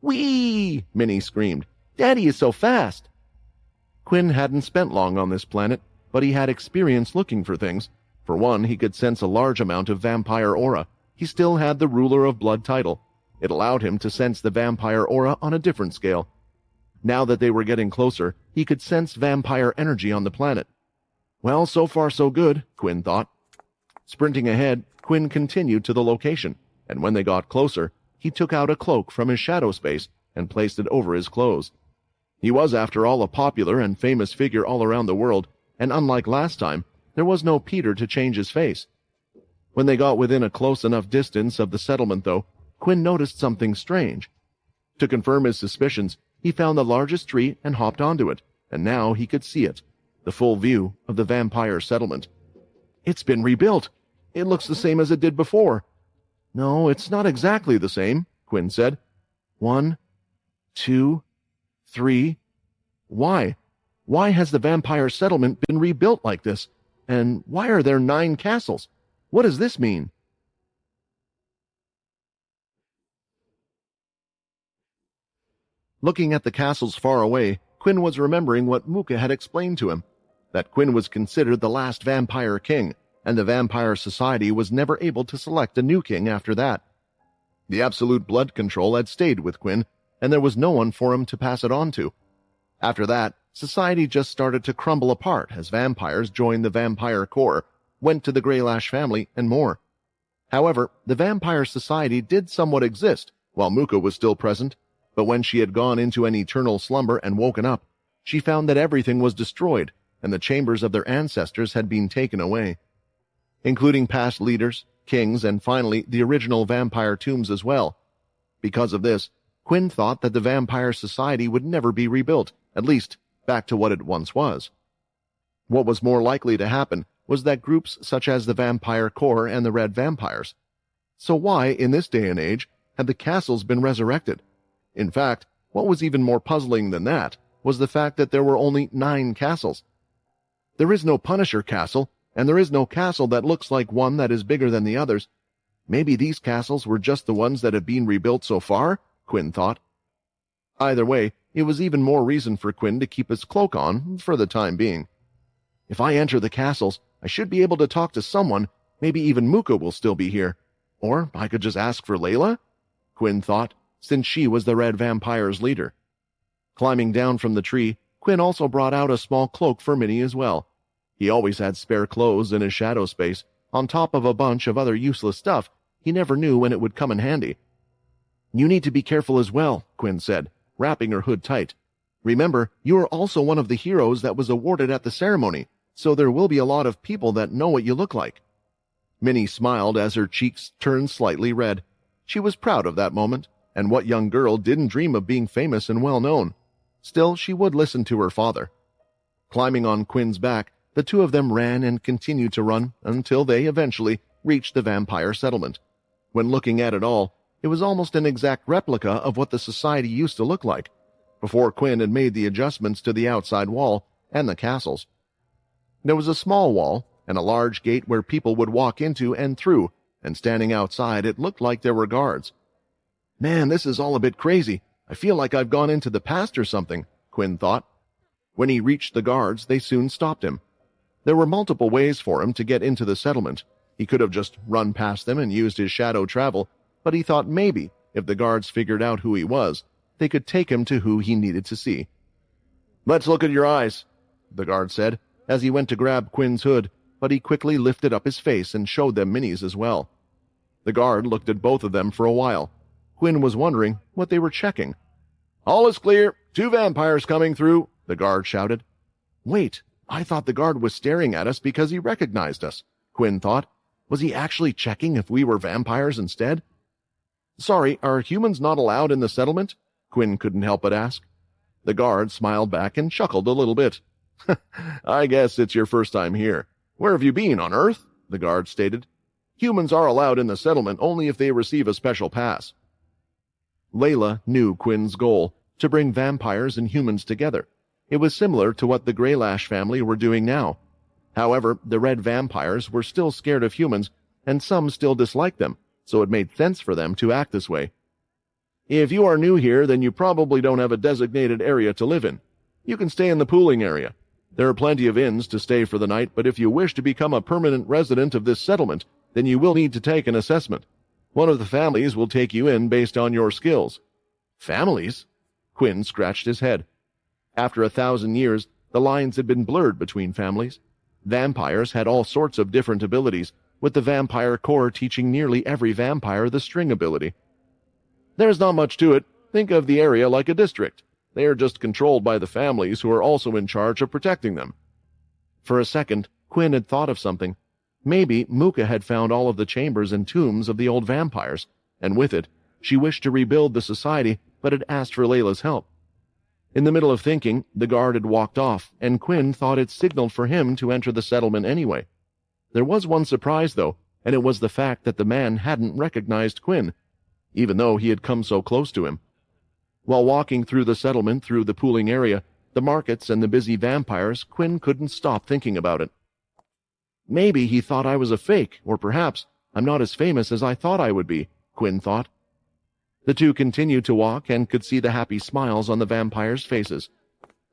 Whee! Minnie screamed. Daddy is so fast! Quinn hadn't spent long on this planet, but he had experience looking for things. For one, he could sense a large amount of vampire aura. He still had the Ruler of Blood title. It allowed him to sense the vampire aura on a different scale. Now that they were getting closer, he could sense vampire energy on the planet. Well, so far so good, Quinn thought. Sprinting ahead, Quinn continued to the location, and when they got closer, he took out a cloak from his shadow space and placed it over his clothes. He was, after all, a popular and famous figure all around the world, and unlike last time, there was no Peter to change his face. When they got within a close enough distance of the settlement, though, Quinn noticed something strange. To confirm his suspicions, he found the largest tree and hopped onto it, and now he could see it, the full view of the vampire settlement. It's been rebuilt. It looks the same as it did before. No, it's not exactly the same, Quinn said. 1, 2, 3. Why? Why has the vampire settlement been rebuilt like this? And why are there 9 castles? What does this mean? Looking at the castles far away, Quinn was remembering what Muka had explained to him, that Quinn was considered the last vampire king, and the vampire society was never able to select a new king after that. The absolute blood control had stayed with Quinn, and there was no one for him to pass it on to. After that, society just started to crumble apart as vampires joined the vampire corps, went to the Greylash family, and more. However, the vampire society did somewhat exist while Muka was still present, but when she had gone into an eternal slumber and woken up, she found that everything was destroyed and the chambers of their ancestors had been taken away, including past leaders, kings, and finally the original vampire tombs as well. Because of this, Quinn thought that the vampire society would never be rebuilt, at least back to what it once was. What was more likely to happen was that groups such as the Vampire Corps and the Red Vampires. So why, in this day and age, had the castles been resurrected? In fact, what was even more puzzling than that was the fact that there were only 9 castles. There is no Punisher castle, and there is no castle that looks like one that is bigger than the others. Maybe these castles were just the ones that have been rebuilt so far, Quinn thought. Either way, it was even more reason for Quinn to keep his cloak on for the time being. If I enter the castles, I should be able to talk to someone. Maybe even Muka will still be here. Or I could just ask for Layla, Quinn thought, since she was the Red Vampire's leader. Climbing down from the tree, Quinn also brought out a small cloak for Minnie as well. He always had spare clothes in his shadow space, on top of a bunch of other useless stuff. He never knew when it would come in handy. You need to be careful as well, Quinn said, wrapping her hood tight. Remember, you are also one of the heroes that was awarded at the ceremony, so there will be a lot of people that know what you look like. Minnie smiled as her cheeks turned slightly red. She was proud of that moment, and what young girl didn't dream of being famous and well-known? Still, she would listen to her father. Climbing on Quinn's back, the two of them ran and continued to run until they eventually reached the vampire settlement. When looking at it all, it was almost an exact replica of what the society used to look like, before Quinn had made the adjustments to the outside wall and the castles. There was a small wall and a large gate where people would walk into and through, and standing outside it looked like there were guards. Man, this is all a bit crazy. I feel like I've gone into the past or something, Quinn thought. When he reached the guards, they soon stopped him. There were multiple ways for him to get into the settlement. He could have just run past them and used his shadow travel, but he thought maybe, if the guards figured out who he was, they could take him to who he needed to see. Let's look at your eyes, the guard said, as he went to grab Quinn's hood, but he quickly lifted up his face and showed them Minnie's as well. The guard looked at both of them for a while. Quinn was wondering what they were checking. All is clear. 2 vampires coming through, the guard shouted. Wait, I thought the guard was staring at us because he recognized us, Quinn thought. Was he actually checking if we were vampires instead? Sorry, are humans not allowed in the settlement? Quinn couldn't help but ask. The guard smiled back and chuckled a little bit. I guess it's your first time here. Where have you been, on Earth? The guard stated. Humans are allowed in the settlement only if they receive a special pass. Layla knew Quinn's goal, to bring vampires and humans together. It was similar to what the Greylash family were doing now. However, the Red Vampires were still scared of humans, and some still disliked them, so it made sense for them to act this way. If you are new here, then you probably don't have a designated area to live in. You can stay in the pooling area. There are plenty of inns to stay for the night, but if you wish to become a permanent resident of this settlement, then you will need to take an assessment. One of the families will take you in based on your skills. Families? Quinn scratched his head. After 1,000 years, the lines had been blurred between families. Vampires had all sorts of different abilities, with the Vampire Corps teaching nearly every vampire the string ability. There's not much to it. Think of the area like a district. They are just controlled by the families who are also in charge of protecting them. For a second, Quinn had thought of something. Maybe Muka had found all of the chambers and tombs of the old vampires, and with it, she wished to rebuild the society, but had asked for Layla's help. In the middle of thinking, the guard had walked off, and Quinn thought it signaled for him to enter the settlement anyway. There was one surprise, though, and it was the fact that the man hadn't recognized Quinn. even though he had come so close to him. While walking through the settlement through the pooling area, the markets and the busy vampires, Quinn couldn't stop thinking about it. Maybe he thought I was a fake, or perhaps I'm not as famous as I thought I would be, Quinn thought. The two continued to walk and could see the happy smiles on the vampires' faces.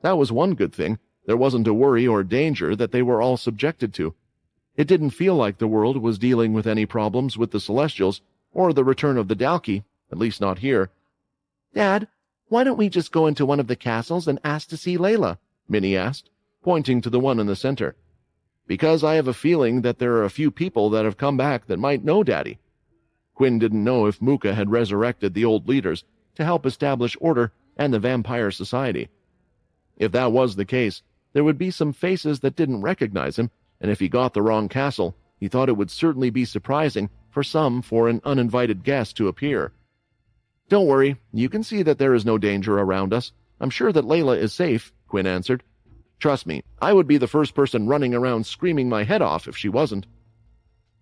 That was one good thing. There wasn't a worry or danger that they were all subjected to. It didn't feel like the world was dealing with any problems with the Celestials or the return of the Dalki, at least not here. Dad, why don't we just go into one of the castles and ask to see Layla? Minnie asked, pointing to the one in the center. Because I have a feeling that there are a few people that have come back that might know Daddy. Quinn didn't know if Mooka had resurrected the old leaders to help establish order and the vampire society. If that was the case, there would be some faces that didn't recognize him, and if he got the wrong castle, he thought it would certainly be surprising for an uninvited guest to appear. Don't worry, you can see that there is no danger around us. I'm sure that Layla is safe, Quinn answered. Trust me, I would be the first person running around screaming my head off if she wasn't.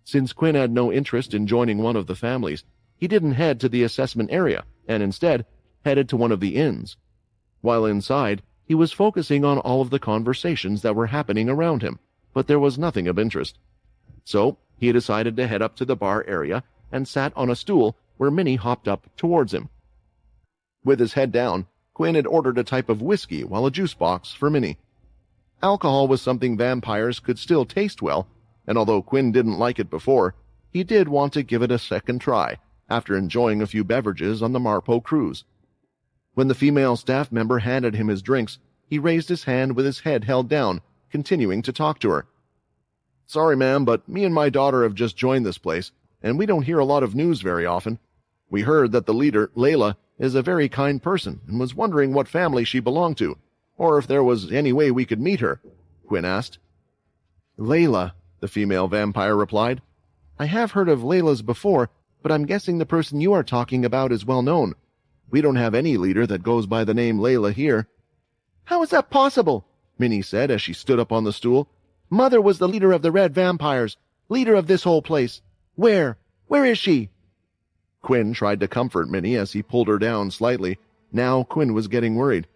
Since Quinn had no interest in joining one of the families, he didn't head to the assessment area, and instead headed to one of the inns. While inside, he was focusing on all of the conversations that were happening around him, but there was nothing of interest. So, he decided to head up to the bar area and sat on a stool where Minnie hopped up towards him. With his head down, Quinn had ordered a type of whiskey while a juice box for Minnie. Alcohol was something vampires could still taste well, and although Quinn didn't like it before, he did want to give it a second try after enjoying a few beverages on the Marpo cruise. When the female staff member handed him his drinks, he raised his hand with his head held down, continuing to talk to her. Sorry, ma'am, but me and my daughter have just joined this place, and we don't hear a lot of news very often. We heard that the leader, Layla, is a very kind person and was wondering what family she belonged to, or if there was any way we could meet her, Quinn asked. Layla, the female vampire replied. I have heard of Laylas before, but I'm guessing the person you are talking about is well known. We don't have any leader that goes by the name Layla here. How is that possible? Minnie said as she stood up on the stool. Mother was the leader of the Red Vampires, leader of this whole place. Where is she? Quinn tried to comfort Minnie as he pulled her down slightly. Now Quinn was getting worried.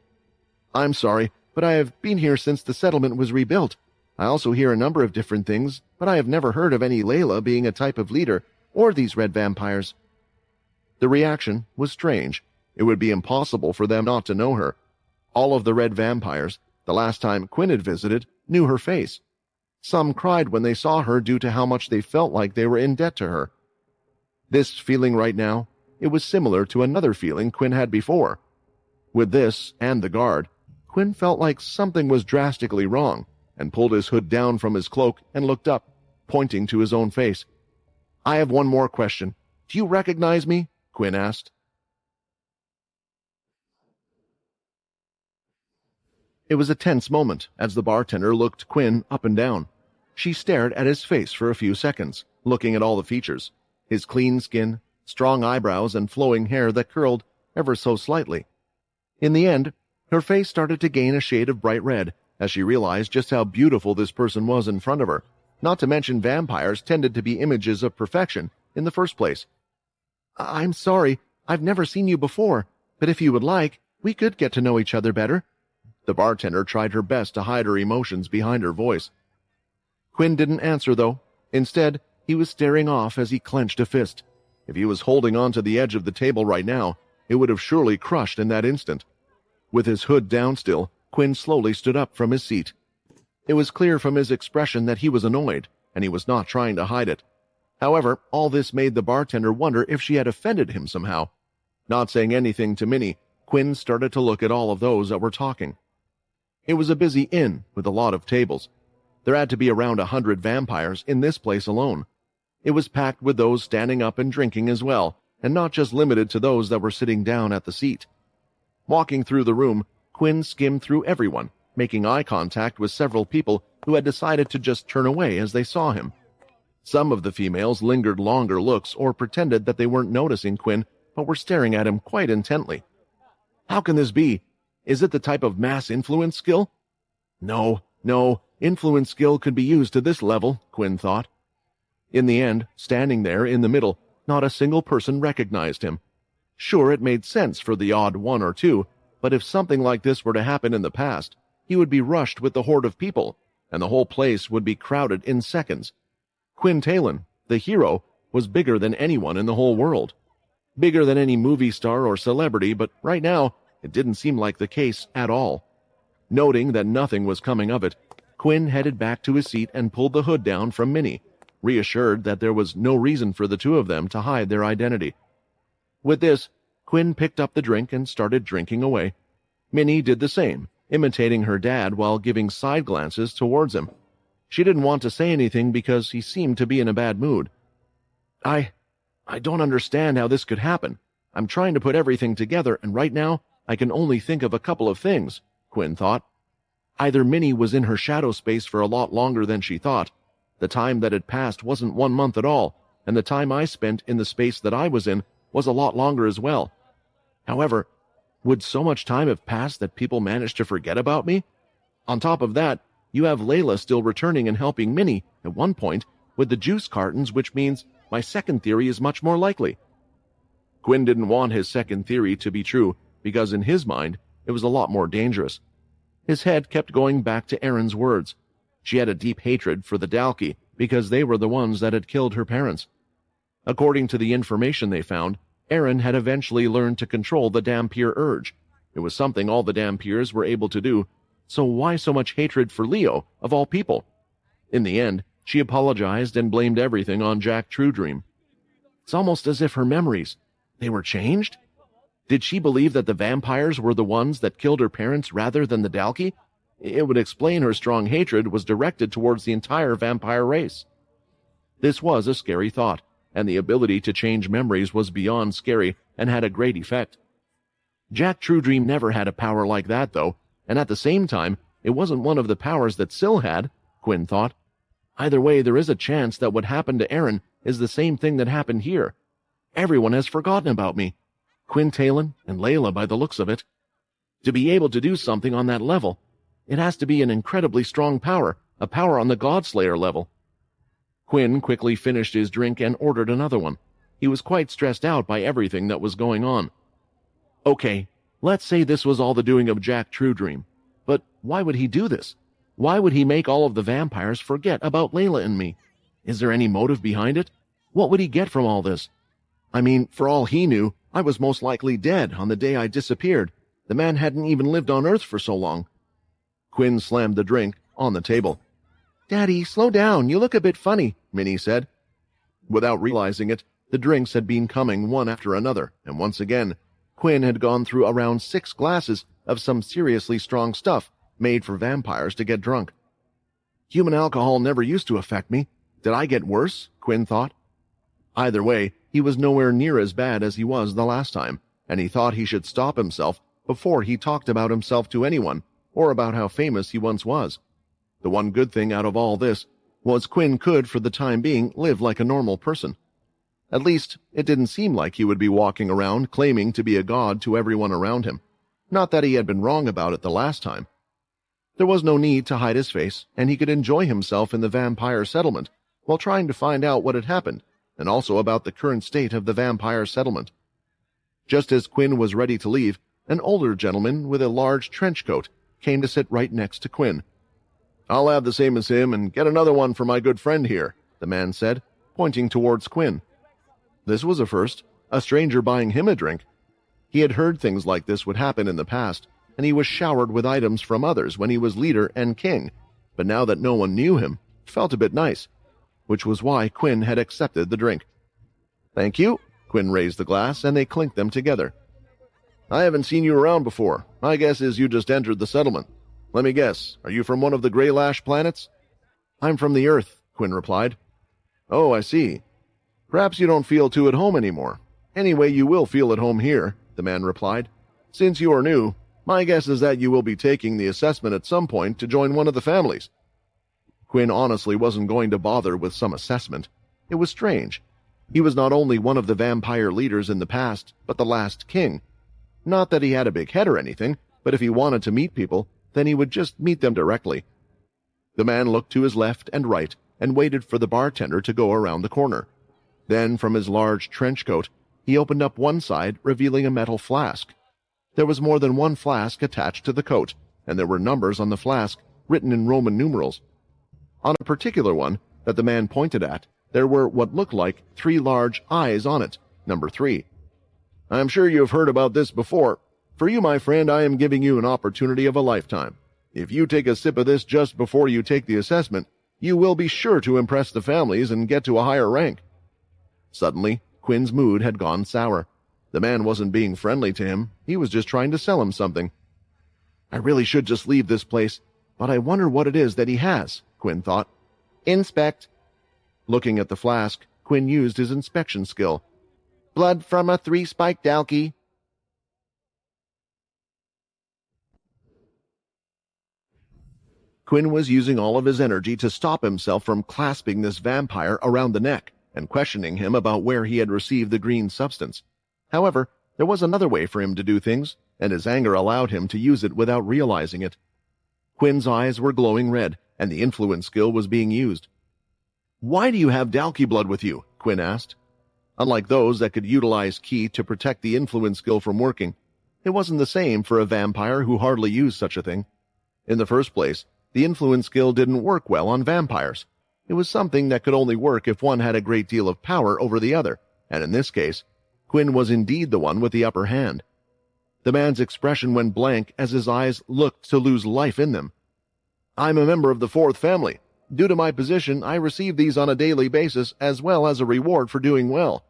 I'm sorry, but I have been here since the settlement was rebuilt. I also hear a number of different things, but I have never heard of any Layla being a type of leader, or these red vampires. The reaction was strange. It would be impossible for them not to know her. All of the red vampires, the last time Quinn had visited, knew her face. Some cried when they saw her due to how much they felt like they were in debt to her. This feeling right now, it was similar to another feeling Quinn had before. With this and the guard, Quinn felt like something was drastically wrong, and pulled his hood down from his cloak and looked up, pointing to his own face. I have one more question. Do you recognize me? Quinn asked. It was a tense moment as the bartender looked Quinn up and down. She stared at his face for a few seconds, looking at all the features. His clean skin, strong eyebrows, and flowing hair that curled ever so slightly. In the end, her face started to gain a shade of bright red as she realized just how beautiful this person was in front of her, not to mention vampires tended to be images of perfection in the first place. I'm sorry, I've never seen you before, but if you would like, we could get to know each other better. The bartender tried her best to hide her emotions behind her voice. Quinn didn't answer, though. Instead, he was staring off as he clenched a fist. If he was holding on to the edge of the table right now, it would have surely crushed in that instant. With his hood down still, Quinn slowly stood up from his seat. It was clear from his expression that he was annoyed, and he was not trying to hide it. However, all this made the bartender wonder if she had offended him somehow. Not saying anything to Minnie, Quinn started to look at all of those that were talking. It was a busy inn with a lot of tables. There had to be around 100 vampires in this place alone. It was packed with those standing up and drinking as well, and not just limited to those that were sitting down at the seat. Walking through the room, Quinn skimmed through everyone, making eye contact with several people who had decided to just turn away as they saw him. Some of the females lingered longer looks or pretended that they weren't noticing Quinn, but were staring at him quite intently. How can this be? Is it the type of mass influence skill? No, influence skill could be used to this level, Quinn thought. In the end, standing there in the middle, not a single person recognized him, Sure, it made sense for the odd one or two, but if something like this were to happen in the past, he would be rushed with the horde of people, and the whole place would be crowded in seconds. Quinn Talon, the hero, was bigger than anyone in the whole world. Bigger than any movie star or celebrity, but right now, it didn't seem like the case at all. Noting that nothing was coming of it, Quinn headed back to his seat and pulled the hood down from Minnie, reassured that there was no reason for the two of them to hide their identity. With this, Quinn picked up the drink and started drinking away. Minnie did the same, imitating her dad while giving side glances towards him. She didn't want to say anything because he seemed to be in a bad mood. I don't understand how this could happen. I'm trying to put everything together, and right now, I can only think of a couple of things, Quinn thought. Either Minnie was in her shadow space for a lot longer than she thought. The time that had passed wasn't 1 month at all, and the time I spent in the space that I was in was a lot longer as well. However, would so much time have passed that people managed to forget about me? On top of that, you have Layla still returning and helping Minnie, at one point, with the juice cartons, which means my second theory is much more likely. Quinn didn't want his second theory to be true, because in his mind, it was a lot more dangerous. His head kept going back to Erin's words. She had a deep hatred for the Dalki, because they were the ones that had killed her parents. According to the information they found, Erin had eventually learned to control the Dhampir urge. It was something all the Dhampirs were able to do, so why so much hatred for Leo, of all people? In the end, she apologized and blamed everything on Jack Truedream. It's almost as if her memories, they were changed? Did she believe that the vampires were the ones that killed her parents rather than the Dalki? It would explain her strong hatred was directed towards the entire vampire race. This was a scary thought, and the ability to change memories was beyond scary and had a great effect. Jack Truedream never had a power like that, though, and at the same time, it wasn't one of the powers that Syl had, Quinn thought. Either way, there is a chance that what happened to Erin is the same thing that happened here. Everyone has forgotten about me. Quinn Talon and Layla by the looks of it. To be able to do something on that level, it has to be an incredibly strong power, a power on the Godslayer level. Quinn quickly finished his drink and ordered another one. He was quite stressed out by everything that was going on. Okay, let's say this was all the doing of Jack Truedream. But why would he do this? Why would he make all of the vampires forget about Layla and me? Is there any motive behind it? What would he get from all this? I mean, for all he knew, I was most likely dead on the day I disappeared. The man hadn't even lived on Earth for so long. Quinn slammed the drink on the table. Daddy, slow down. You look a bit funny, Minnie said. Without realizing it, the drinks had been coming one after another, and once again, Quinn had gone through around 6 glasses of some seriously strong stuff made for vampires to get drunk. Human alcohol never used to affect me. Did I get worse? Quinn thought. Either way, he was nowhere near as bad as he was the last time, and he thought he should stop himself before he talked about himself to anyone, or about how famous he once was. The one good thing out of all this was Quinn could, for the time being, live like a normal person. At least, it didn't seem like he would be walking around claiming to be a god to everyone around him. Not that he had been wrong about it the last time. There was no need to hide his face, and he could enjoy himself in the vampire settlement while trying to find out what had happened, and also about the current state of the vampire settlement. Just as Quinn was ready to leave, an older gentleman with a large trench coat came to sit right next to Quinn. I'll have the same as him and get another one for my good friend here, the man said, pointing towards Quinn. This was a first, a stranger buying him a drink. He had heard things like this would happen in the past, and he was showered with items from others when he was leader and king, but now that no one knew him, it felt a bit nice, which was why Quinn had accepted the drink. Thank you. Quinn raised the glass, and they clinked them together. I haven't seen you around before. My guess is you just entered the settlement. Let me guess, are you from one of the Grey Lash planets? I'm from the Earth, Quinn replied. Oh, I see. Perhaps you don't feel too at home anymore. Anyway, you will feel at home here, the man replied. Since you are new, my guess is that you will be taking the assessment at some point to join one of the families. Quinn honestly wasn't going to bother with some assessment. It was strange. He was not only one of the vampire leaders in the past, but the last king. Not that he had a big head or anything, but if he wanted to meet people, then he would just meet them directly. The man looked to his left and right and waited for the bartender to go around the corner. Then, from his large trench coat, He opened up one side, revealing a metal flask. There was more than one flask attached to the coat, and there were numbers on the flask, written in Roman numerals. On a particular one that the man pointed at, there were what looked like 3 large eyes on it, number 3. I'm sure you have heard about this before. For you, my friend, I am giving you an opportunity of a lifetime. If you take a sip of this just before you take the assessment, you will be sure to impress the families and get to a higher rank. Suddenly, Quinn's mood had gone sour. The man wasn't being friendly to him. He was just trying to sell him something. I really should just leave this place, but I wonder what it is that he has, Quinn thought. Inspect. Looking at the flask, Quinn used his inspection skill. Blood from a 3-spiked dalky. Quinn was using all of his energy to stop himself from clasping this vampire around the neck and questioning him about where he had received the green substance. However, there was another way for him to do things, and his anger allowed him to use it without realizing it. Quinn's eyes were glowing red, and the influence skill was being used. Why do you have dalky blood with you? Quinn asked. Unlike those that could utilize ki to protect the influence skill from working, it wasn't the same for a vampire who hardly used such a thing. In the first place, the influence skill didn't work well on vampires. It was something that could only work if one had a great deal of power over the other, and in this case, Quinn was indeed the one with the upper hand. The man's expression went blank as his eyes looked to lose life in them. I'm a member of the 4th family. Due to my position, I receive these on a daily basis as well as a reward for doing well.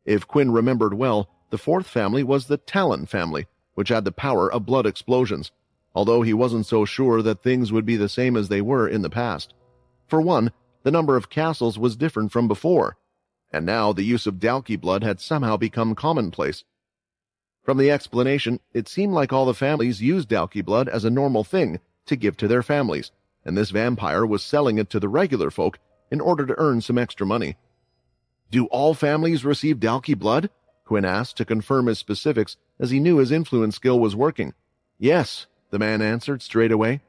If Quinn remembered well, the 4th family was the Talon family, which had the power of blood explosions, although he wasn't so sure that things would be the same as they were in the past. For one, the number of castles was different from before, and now the use of dalky blood had somehow become commonplace. From the explanation, it seemed like all the families used dalky blood as a normal thing to give to their families, and this vampire was selling it to the regular folk in order to earn some extra money. Do all families receive dalky blood? Quinn asked to confirm his specifics, as he knew his influence skill was working. Yes, the man answered straight away.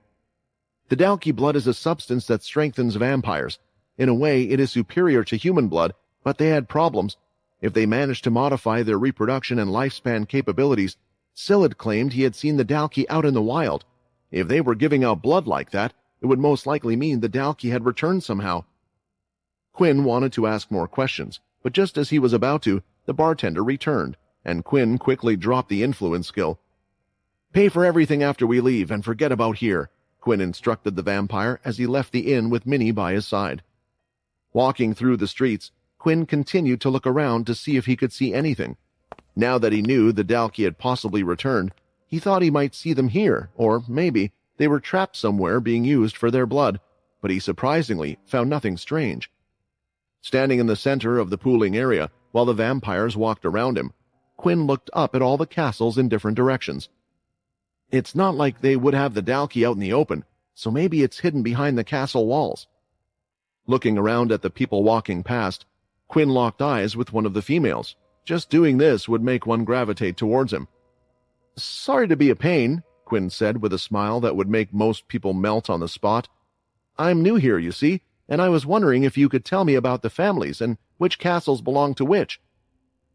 The dalky blood is a substance that strengthens vampires. In a way, it is superior to human blood, but they had problems. If they managed to modify their reproduction and lifespan capabilities, Scyllid claimed he had seen the dalky out in the wild. If they were giving out blood like that, it would most likely mean the dalky had returned somehow. Quinn wanted to ask more questions, but just as he was about to, the bartender returned, and Quinn quickly dropped the influence skill. Pay for everything after we leave and forget about here, Quinn instructed the vampire as he left the inn with Minnie by his side. Walking through the streets, Quinn continued to look around to see if he could see anything. Now that he knew the dalky had possibly returned, he thought he might see them here, or maybe they were trapped somewhere being used for their blood, but he surprisingly found nothing strange. Standing in the center of the pooling area while the vampires walked around him, Quinn looked up at all the castles in different directions. It's not like they would have the dalky out in the open, so maybe it's hidden behind the castle walls. Looking around at the people walking past, Quinn locked eyes with one of the females. Just doing this would make one gravitate towards him. Sorry to be a pain, Quinn said with a smile that would make most people melt on the spot. I'm new here, you see, and I was wondering if you could tell me about the families and which castles belong to which.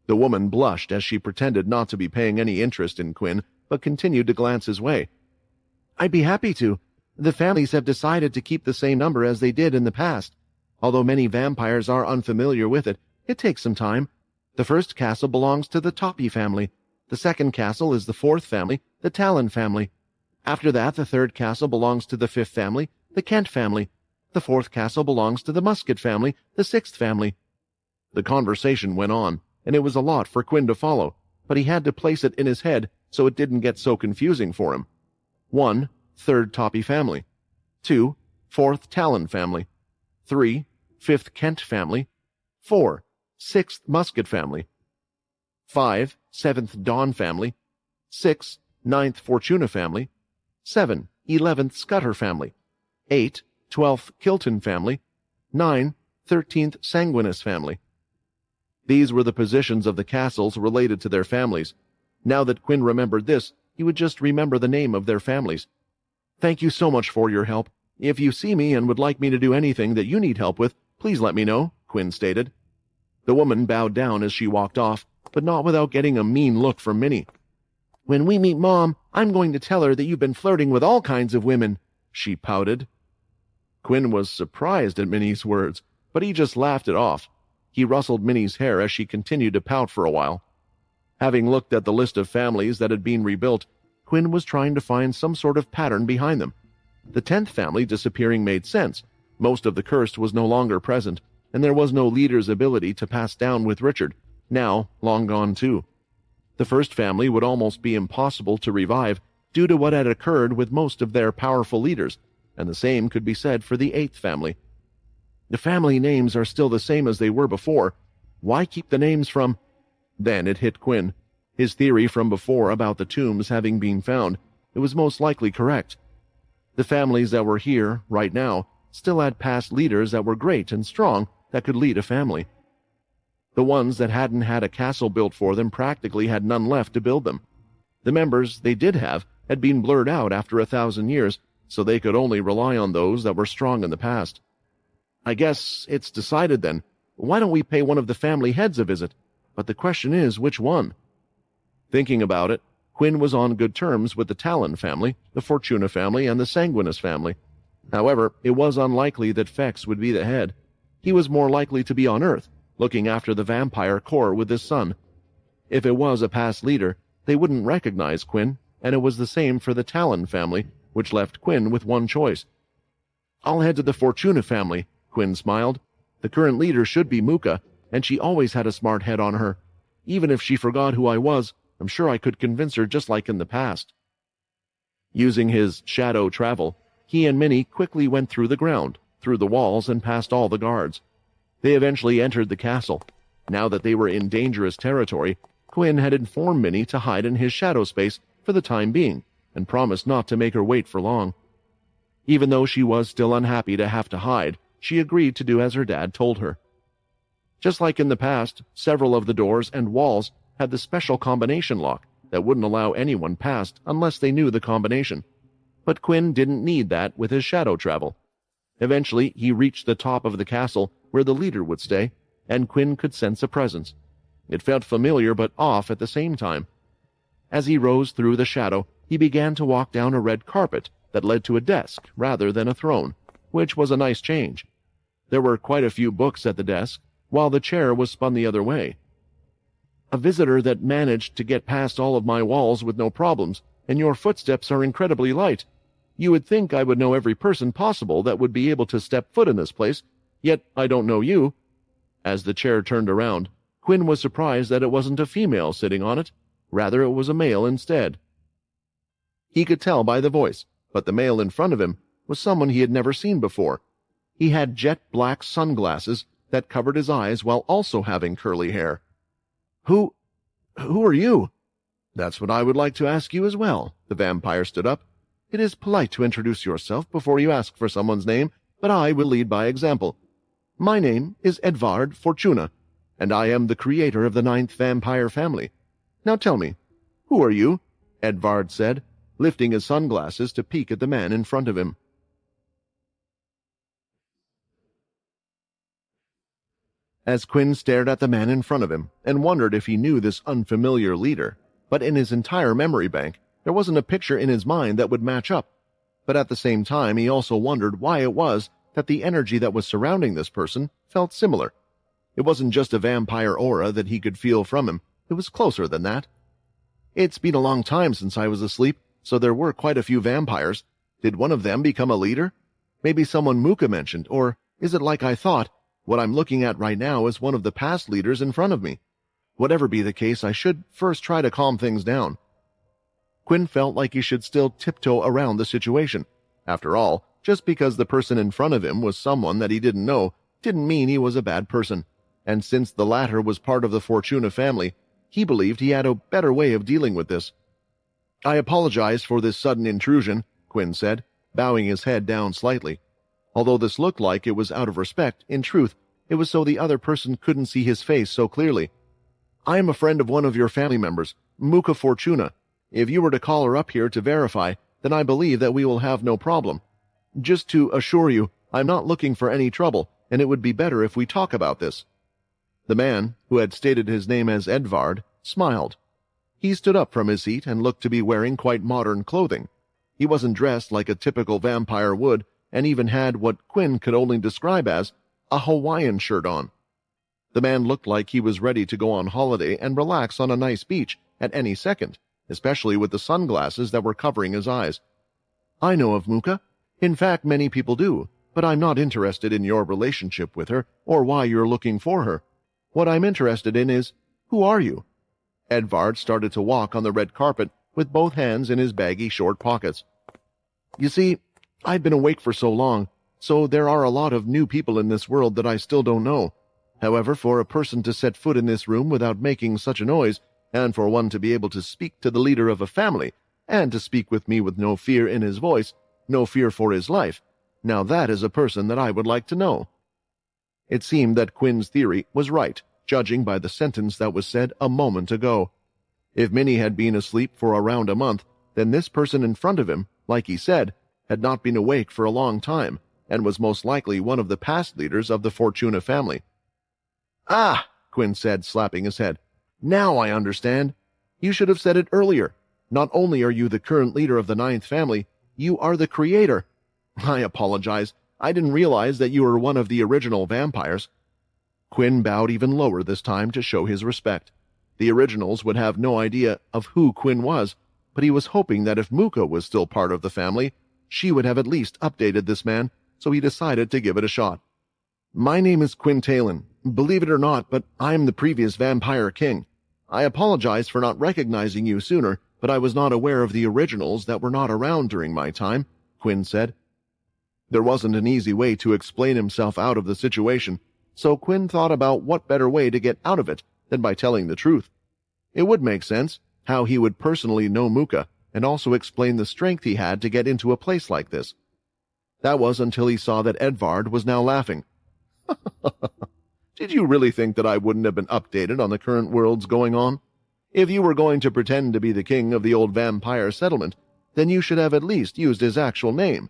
The woman blushed as she pretended not to be paying any interest in Quinn, but continued to glance his way. I'd be happy to. The families have decided to keep the same number as they did in the past. Although many vampires are unfamiliar with it, it takes some time. The first castle belongs to the Toppy family. The second castle is the 4th family, the Talon family. After that, the 3rd castle belongs to the 5th family, the Kent family. The 4th castle belongs to the Musket family, the 6th family. The conversation went on, and it was a lot for Quinn to follow, but he had to place it in his head so it didn't get so confusing for him. 1. 3rd Toppy family. 2. 4th Talon family. 3. 5th Kent family. 4. 6th Musket family. 5. 7th Dawn family. 6. 9th Fortuna family. 7. 11th Scudder family. 8. 12th Kilton family. 9. 13th Sanguinus family. These were the positions of the castles related to their families. Now that Quinn remembered this, he would just remember the name of their families. Thank you so much for your help. If you see me and would like me to do anything that you need help with, please let me know, Quinn stated. The woman bowed down as she walked off, but not without getting a mean look from Minnie. "When we meet Mom, I'm going to tell her that you've been flirting with all kinds of women," she pouted. Quinn was surprised at Minnie's words, but he just laughed it off. He rustled Minnie's hair as she continued to pout for a while. Having looked at the list of families that had been rebuilt, Quinn was trying to find some sort of pattern behind them. The 10th family disappearing made sense. Most of the cursed was no longer present, and there was no leader's ability to pass down with Richard, now long gone too. The first family would almost be impossible to revive due to what had occurred with most of their powerful leaders, and the same could be said for the 8th family. The family names are still the same as they were before. Why keep the names from... Then it hit Quinn. His theory from before about the tombs having been found, it was most likely correct. The families that were here, right now, still had past leaders that were great and strong that could lead a family. The ones that hadn't had a castle built for them practically had none left to build them. The members they did have had been blurred out after 1,000 years, so they could only rely on those that were strong in the past. I guess it's decided then. Why don't we pay one of the family heads a visit? But the question is, which one? Thinking about it, Quinn was on good terms with the Talon family, the Fortuna family, and the Sanguinus family. However, it was unlikely that Fex would be the head. He was more likely to be on Earth, looking after the vampire core with his son. If it was a past leader, they wouldn't recognize Quinn, and it was the same for the Talon family, which left Quinn with one choice. "I'll head to the Fortuna family," Quinn smiled. "The current leader should be Muka, and she always had a smart head on her. Even if she forgot who I was, I'm sure I could convince her just like in the past." Using his shadow travel, he and Minnie quickly went through the ground, through the walls, and past all the guards. They eventually entered the castle. Now that they were in dangerous territory, Quinn had informed Minnie to hide in his shadow space for the time being, and promised not to make her wait for long. Even though she was still unhappy to have to hide, she agreed to do as her dad told her. Just like in the past, several of the doors and walls had the special combination lock that wouldn't allow anyone past unless they knew the combination. But Quinn didn't need that with his shadow travel. Eventually, he reached the top of the castle where the leader would stay, and Quinn could sense a presence. It felt familiar but off at the same time. As he rose through the shadow, he began to walk down a red carpet that led to a desk rather than a throne, which was a nice change. There were quite a few books at the desk, while the chair was spun the other way. "A visitor that managed to get past all of my walls with no problems, and your footsteps are incredibly light. You would think I would know every person possible that would be able to step foot in this place, yet I don't know you." As the chair turned around, Quinn was surprised that it wasn't a female sitting on it. Rather, it was a male instead. He could tell by the voice, but the male in front of him was someone he had never seen before. He had jet-black sunglasses that covered his eyes while also having curly hair. Who are you?" "That's what I would like to ask you as well." The vampire stood up. "It is polite to introduce yourself before you ask for someone's name, but I will lead by example. My name is Edvard Fortuna, and I am the creator of the 9th vampire family. Now tell me, who are you?" Edvard said, lifting his sunglasses to peek at the man in front of him. As Quinn stared at the man in front of him and wondered if he knew this unfamiliar leader, but in his entire memory bank, there wasn't a picture in his mind that would match up. But at the same time, he also wondered why it was that the energy that was surrounding this person felt similar. It wasn't just a vampire aura that he could feel from him, it was closer than that. "It's been a long time since I was asleep, so there were quite a few vampires. Did one of them become a leader? Maybe someone Muka mentioned, or is it like I thought? What I'm looking at right now is one of the past leaders in front of me. Whatever be the case, I should first try to calm things down." Quinn felt like he should still tiptoe around the situation. After all, just because the person in front of him was someone that he didn't know, didn't mean he was a bad person. And since the latter was part of the Fortuna family, he believed he had a better way of dealing with this. "I apologize for this sudden intrusion," Quinn said, bowing his head down slightly. Although this looked like it was out of respect, in truth, it was so the other person couldn't see his face so clearly. "I am a friend of one of your family members, Muka Fortuna. If you were to call her up here to verify, then I believe that we will have no problem. Just to assure you, I'm not looking for any trouble, and it would be better if we talk about this." The man, who had stated his name as Edvard, smiled. He stood up from his seat and looked to be wearing quite modern clothing. He wasn't dressed like a typical vampire would, and even had what Quinn could only describe as a Hawaiian shirt on. The man looked like he was ready to go on holiday and relax on a nice beach at any second, especially with the sunglasses that were covering his eyes. "I know of Muka. In fact, many people do, but I'm not interested in your relationship with her or why you're looking for her. What I'm interested in is, who are you?" Edvard started to walk on the red carpet with both hands in his baggy short pockets. "You see, I've been awake for so long, so there are a lot of new people in this world that I still don't know. However, for a person to set foot in this room without making such a noise, and for one to be able to speak to the leader of a family, and to speak with me with no fear in his voice, no fear for his life, now that is a person that I would like to know." It seemed that Quinn's theory was right, judging by the sentence that was said a moment ago. If Minnie had been asleep for around a month, then this person in front of him, like he said, had not been awake for a long time, and was most likely one of the past leaders of the Fortuna family. "Ah," Quinn said, slapping his head. "Now I understand. You should have said it earlier. Not only are you the current leader of the ninth family, you are the creator. I apologize. I didn't realize that you were one of the original vampires." Quinn bowed even lower this time to show his respect. The originals would have no idea of who Quinn was, but he was hoping that if Muka was still part of the family, she would have at least updated this man, so he decided to give it a shot. "My name is Quinn Talon. Believe it or not, but I am the previous vampire king. I apologize for not recognizing you sooner, but I was not aware of the originals that were not around during my time," Quinn said. There wasn't an easy way to explain himself out of the situation, so Quinn thought about what better way to get out of it than by telling the truth. It would make sense, how he would personally know Muka, and also explain the strength he had to get into a place like this. That was until he saw that Edvard was now laughing. "Did you really think that I wouldn't have been updated on the current worlds going on? If you were going to pretend to be the king of the old vampire settlement, then you should have at least used his actual name.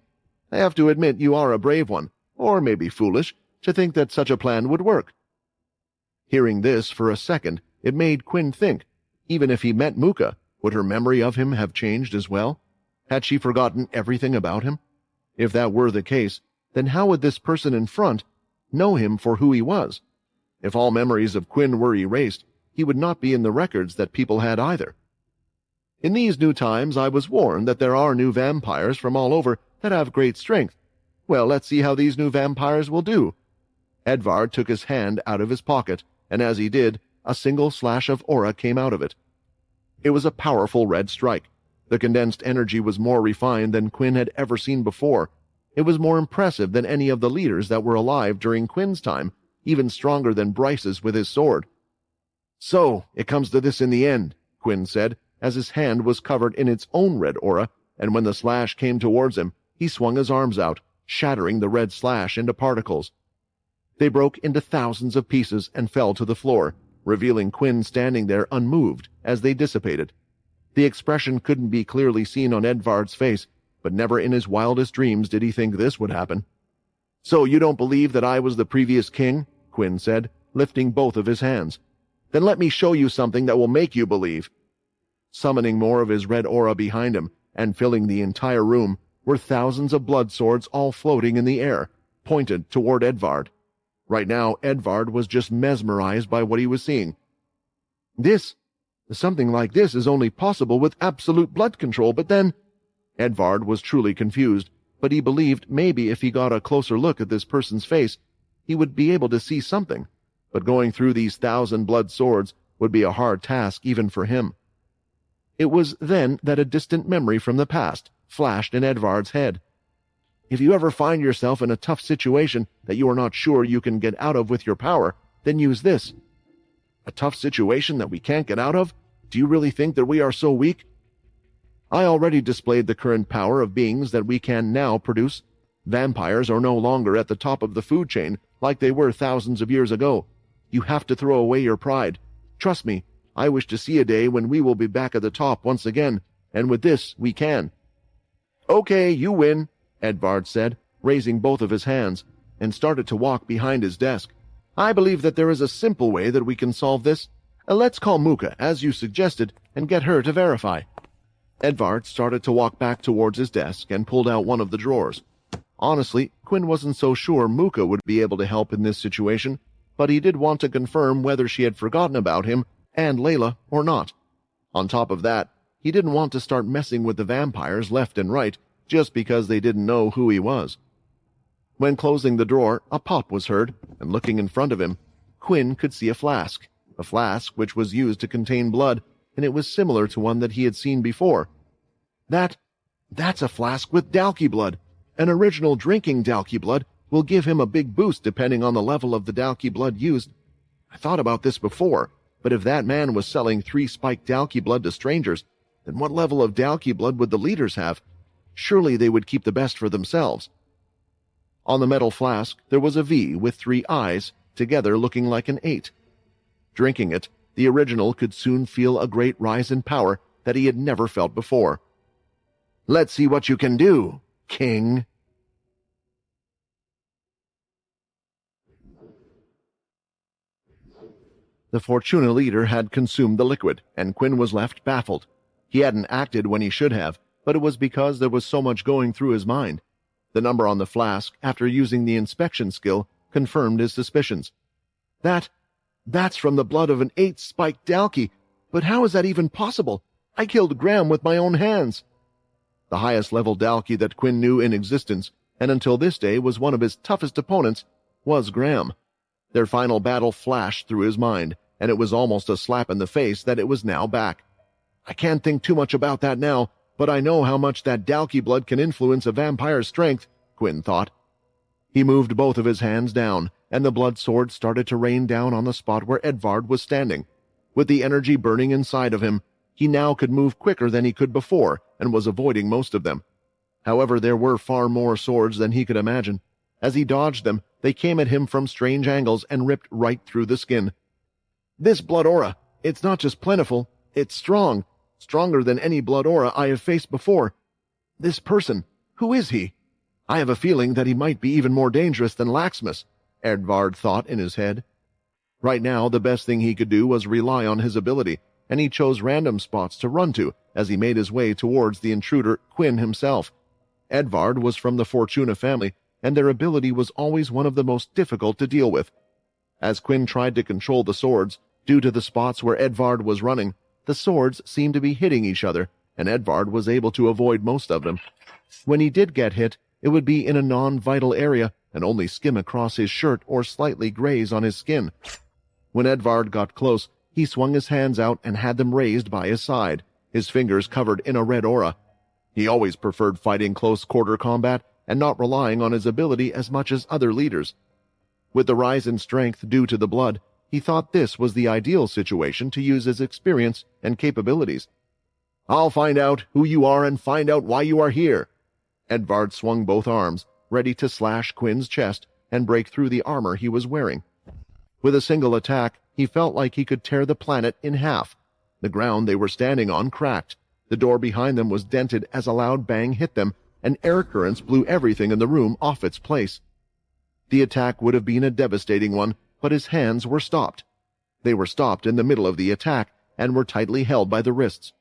I have to admit you are a brave one, or maybe foolish, to think that such a plan would work." Hearing this for a second, it made Quinn think, even if he met Muka, would her memory of him have changed as well? Had she forgotten everything about him? If that were the case, then how would this person in front know him for who he was? If all memories of Quinn were erased, he would not be in the records that people had either. "In these new times I was warned that there are new vampires from all over that have great strength. Well, let's see how these new vampires will do." Edvard took his hand out of his pocket, and as he did, a single slash of aura came out of it. It was a powerful red strike. The condensed energy was more refined than Quinn had ever seen before. It was more impressive than any of the leaders that were alive during Quinn's time, even stronger than Bryce's with his sword. "So, it comes to this in the end," Quinn said, as his hand was covered in its own red aura, and when the slash came towards him, he swung his arms out, shattering the red slash into particles. They broke into thousands of pieces and fell to the floor, revealing Quinn standing there unmoved as they dissipated. The expression couldn't be clearly seen on Edvard's face, but never in his wildest dreams did he think this would happen. "So you don't believe that I was the previous king?" Quinn said, lifting both of his hands. "Then let me show you something that will make you believe." Summoning more of his red aura behind him and filling the entire room were thousands of blood swords all floating in the air, pointed toward Edvard. Right now, Edvard was just mesmerized by what he was seeing. Something like this is only possible with absolute blood control, but then... Edvard was truly confused, but he believed maybe if he got a closer look at this person's face, he would be able to see something, but going through these 1,000 blood swords would be a hard task even for him. It was then that a distant memory from the past flashed in Edvard's head. If you ever find yourself in a tough situation that you are not sure you can get out of with your power, then use this. A tough situation that we can't get out of? Do you really think that we are so weak? I already displayed the current power of beings that we can now produce. Vampires are no longer at the top of the food chain like they were thousands of years ago. You have to throw away your pride. Trust me, I wish to see a day when we will be back at the top once again, and with this we can. Okay, you win, Edvard said, raising both of his hands, and started to walk behind his desk. I believe that there is a simple way that we can solve this. Let's call Muka, as you suggested, and get her to verify." Edvard started to walk back towards his desk and pulled out one of the drawers. Honestly, Quinn wasn't so sure Muka would be able to help in this situation, but he did want to confirm whether she had forgotten about him and Layla or not. On top of that, he didn't want to start messing with the vampires left and right just because they didn't know who he was. When closing the drawer, a pop was heard, and looking in front of him, Quinn could see a flask which was used to contain blood, and it was similar to one that he had seen before. That's a flask with Dalki blood. An original drinking Dalki blood will give him a big boost depending on the level of the Dalki blood used. I thought about this before, but if that man was selling 3 spiked Dalki blood to strangers, then what level of Dalki blood would the leaders have? Surely they would keep the best for themselves. On the metal flask, there was a V with 3 eyes, together looking like an 8. Drinking it, the original could soon feel a great rise in power that he had never felt before. "Let's see what you can do, King." The Fortuna leader had consumed the liquid, and Quinn was left baffled. He hadn't acted when he should have, but it was because there was so much going through his mind. The number on the flask, after using the inspection skill, confirmed his suspicions. That's from the blood of an 8-spiked Dalki, but how is that even possible? I killed Graham with my own hands. The highest level Dalki that Quinn knew in existence, and until this day was one of his toughest opponents, was Graham. Their final battle flashed through his mind, and it was almost a slap in the face that it was now back. I can't think too much about that now, but I know how much that Dalki blood can influence a vampire's strength, Quinn thought. He moved both of his hands down, and the blood sword started to rain down on the spot where Edvard was standing. With the energy burning inside of him, he now could move quicker than he could before and was avoiding most of them. However, there were far more swords than he could imagine. As he dodged them, they came at him from strange angles and ripped right through the skin. This blood aura, it's not just plentiful, it's strong, stronger than any blood aura I have faced before. This person, who is he? I have a feeling that he might be even more dangerous than Laxmus, Edvard thought in his head. Right now, the best thing he could do was rely on his ability, and he chose random spots to run to as he made his way towards the intruder, Quinn himself. Edvard was from the Fortuna family, and their ability was always one of the most difficult to deal with. As Quinn tried to control the swords, due to the spots where Edvard was running, the swords seemed to be hitting each other, and Edvard was able to avoid most of them. When he did get hit, it would be in a non-vital area and only skim across his shirt or slightly graze on his skin. When Edvard got close, he swung his hands out and had them raised by his side, his fingers covered in a red aura. He always preferred fighting close-quarter combat and not relying on his ability as much as other leaders. With the rise in strength due to the blood, he thought this was the ideal situation to use his experience and capabilities. "I'll find out who you are and find out why you are here." Edvard swung both arms, ready to slash Quinn's chest and break through the armor he was wearing. With a single attack, he felt like he could tear the planet in half. The ground they were standing on cracked. The door behind them was dented as a loud bang hit them, and air currents blew everything in the room off its place. The attack would have been a devastating one, but his hands were stopped. They were stopped in the middle of the attack and were tightly held by the wrists.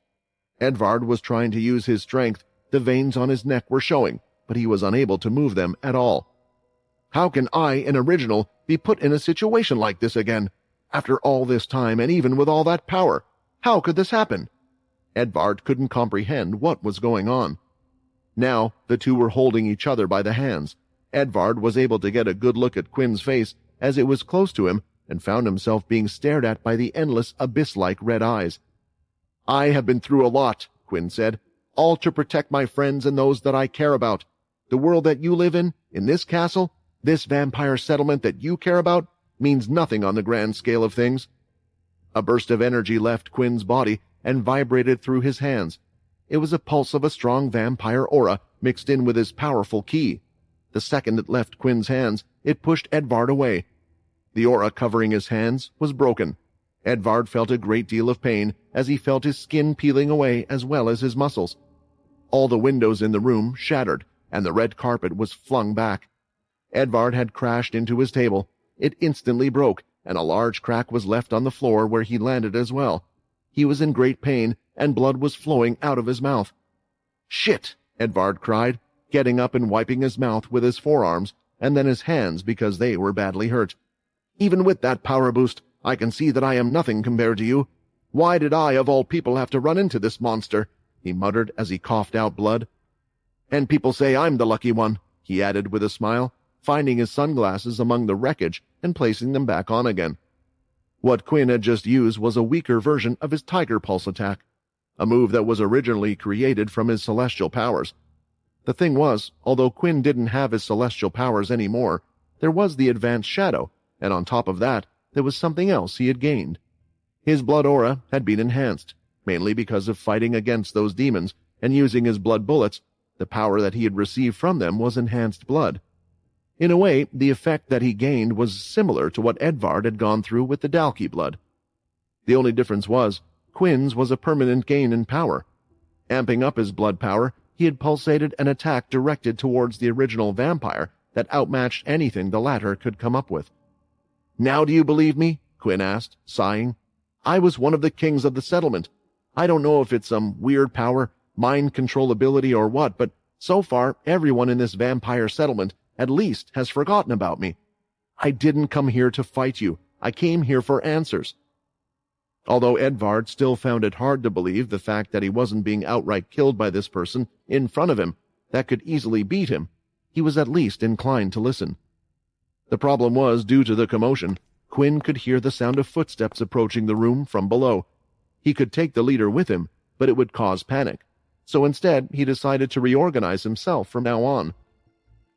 Edvard was trying to use his strength. The veins on his neck were showing, but he was unable to move them at all. How can I, an original, be put in a situation like this again? After all this time and even with all that power, how could this happen? Edvard couldn't comprehend what was going on. Now, the two were holding each other by the hands. Edvard was able to get a good look at Quinn's face as it was close to him and found himself being stared at by the endless abyss-like red eyes. "I have been through a lot," Quinn said, "all to protect my friends and those that I care about. The world that you live in this castle, this vampire settlement that you care about, means nothing on the grand scale of things." A burst of energy left Quinn's body and vibrated through his hands. It was a pulse of a strong vampire aura mixed in with his powerful ki. The second it left Quinn's hands, it pushed Edvard away. The aura covering his hands was broken. Edvard felt a great deal of pain as he felt his skin peeling away as well as his muscles. All the windows in the room shattered, and the red carpet was flung back. Edvard had crashed into his table. it instantly broke, and a large crack was left on the floor where he landed as well. He was in great pain, and blood was flowing out of his mouth. "Shit!" Edvard cried, getting up and wiping his mouth with his forearms, and then his hands because they were badly hurt. "Even with that power boost, I can see that I am nothing compared to you. Why did I, of all people, have to run into this monster?" he muttered as he coughed out blood. "And people say I'm the lucky one," he added with a smile, finding his sunglasses among the wreckage and placing them back on again. What Quinn had just used was a weaker version of his Tiger Pulse attack, a move that was originally created from his celestial powers. The thing was, although Quinn didn't have his celestial powers anymore, there was the advanced shadow, and on top of that, there was something else he had gained. His blood aura had been enhanced, mainly because of fighting against those demons and using his blood bullets. The power that he had received from them was enhanced blood. In a way, the effect that he gained was similar to what Edvard had gone through with the Dalki blood. The only difference was, Quinn's was a permanent gain in power. Amping up his blood power, he had pulsated an attack directed towards the original vampire that outmatched anything the latter could come up with. "Now do you believe me?" Quinn asked, sighing. "I was one of the kings of the settlement. I don't know if it's some weird power, mind control ability or what, but so far everyone in this vampire settlement at least has forgotten about me. I didn't come here to fight you. I came here for answers." Although Edvard still found it hard to believe the fact that he wasn't being outright killed by this person in front of him that could easily beat him, he was at least inclined to listen. The problem was, due to the commotion, Quinn could hear the sound of footsteps approaching the room from below. He could take the leader with him, but it would cause panic, so instead he decided to reorganize himself from now on.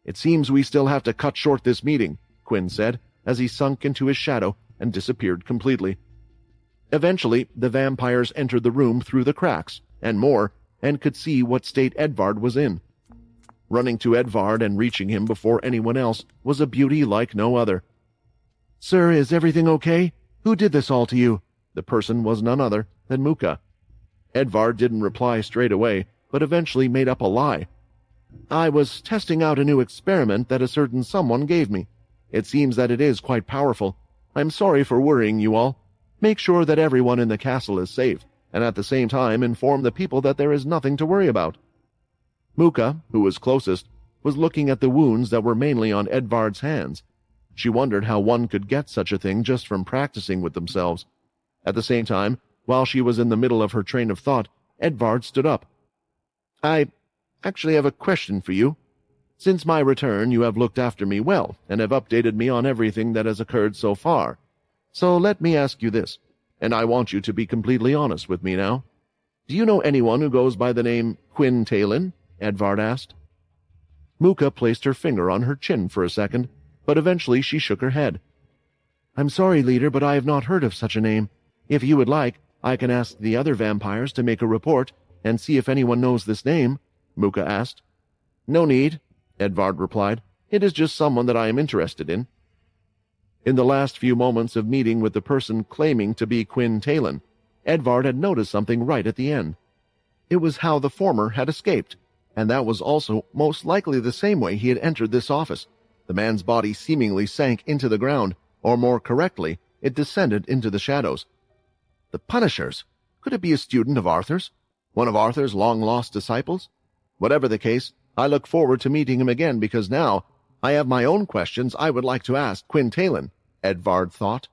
"It seems we still have to cut short this meeting," Quinn said, as he sunk into his shadow and disappeared completely. Eventually, the vampires entered the room through the cracks, and more, and could see what state Edvard was in. Running to Edvard and reaching him before anyone else was a beauty like no other. "Sir, is everything okay? Who did this all to you?" The person was none other than Muka. Edvard didn't reply straight away, but eventually made up a lie. "I was testing out a new experiment that a certain someone gave me. It seems that it is quite powerful. I'm sorry for worrying you all. Make sure that everyone in the castle is safe, and at the same time inform the people that there is nothing to worry about." Muka, who was closest, was looking at the wounds that were mainly on Edvard's hands. She wondered how one could get such a thing just from practicing with themselves. At the same time, while she was in the middle of her train of thought, Edvard stood up. "I actually have a question for you. Since my return, you have looked after me well and have updated me on everything that has occurred so far. So let me ask you this, and I want you to be completely honest with me now. Do you know anyone who goes by the name Quinn Talon?" Edvard asked. Muka placed her finger on her chin for a second, but eventually she shook her head. "I'm sorry, leader, but I have not heard of such a name. If you would like, I can ask the other vampires to make a report and see if anyone knows this name," Muka asked. "No need," Edvard replied. "It is just someone that I am interested in." In the last few moments of meeting with the person claiming to be Quinn Talon, Edvard had noticed something right at the end. It was how the former had escaped, and that was also most likely the same way he had entered this office. The man's body seemingly sank into the ground, or more correctly, it descended into the shadows. The Punishers! Could it be a student of Arthur's? One of Arthur's long-lost disciples? Whatever the case, I look forward to meeting him again because now I have my own questions I would like to ask Quinn Talon, Edvard thought.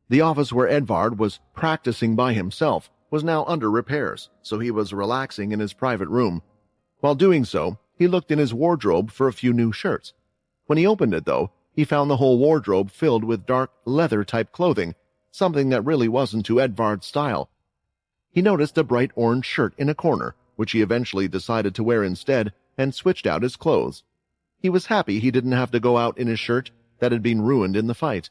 The office where Edvard was practicing by himself was now under repairs, so he was relaxing in his private room. While doing so, he looked in his wardrobe for a few new shirts. When he opened it, though, he found the whole wardrobe filled with dark leather-type clothing, something that really wasn't to Edvard's style. He noticed a bright orange shirt in a corner, which he eventually decided to wear instead, and switched out his clothes. He was happy he didn't have to go out in his shirt that had been ruined in the fight.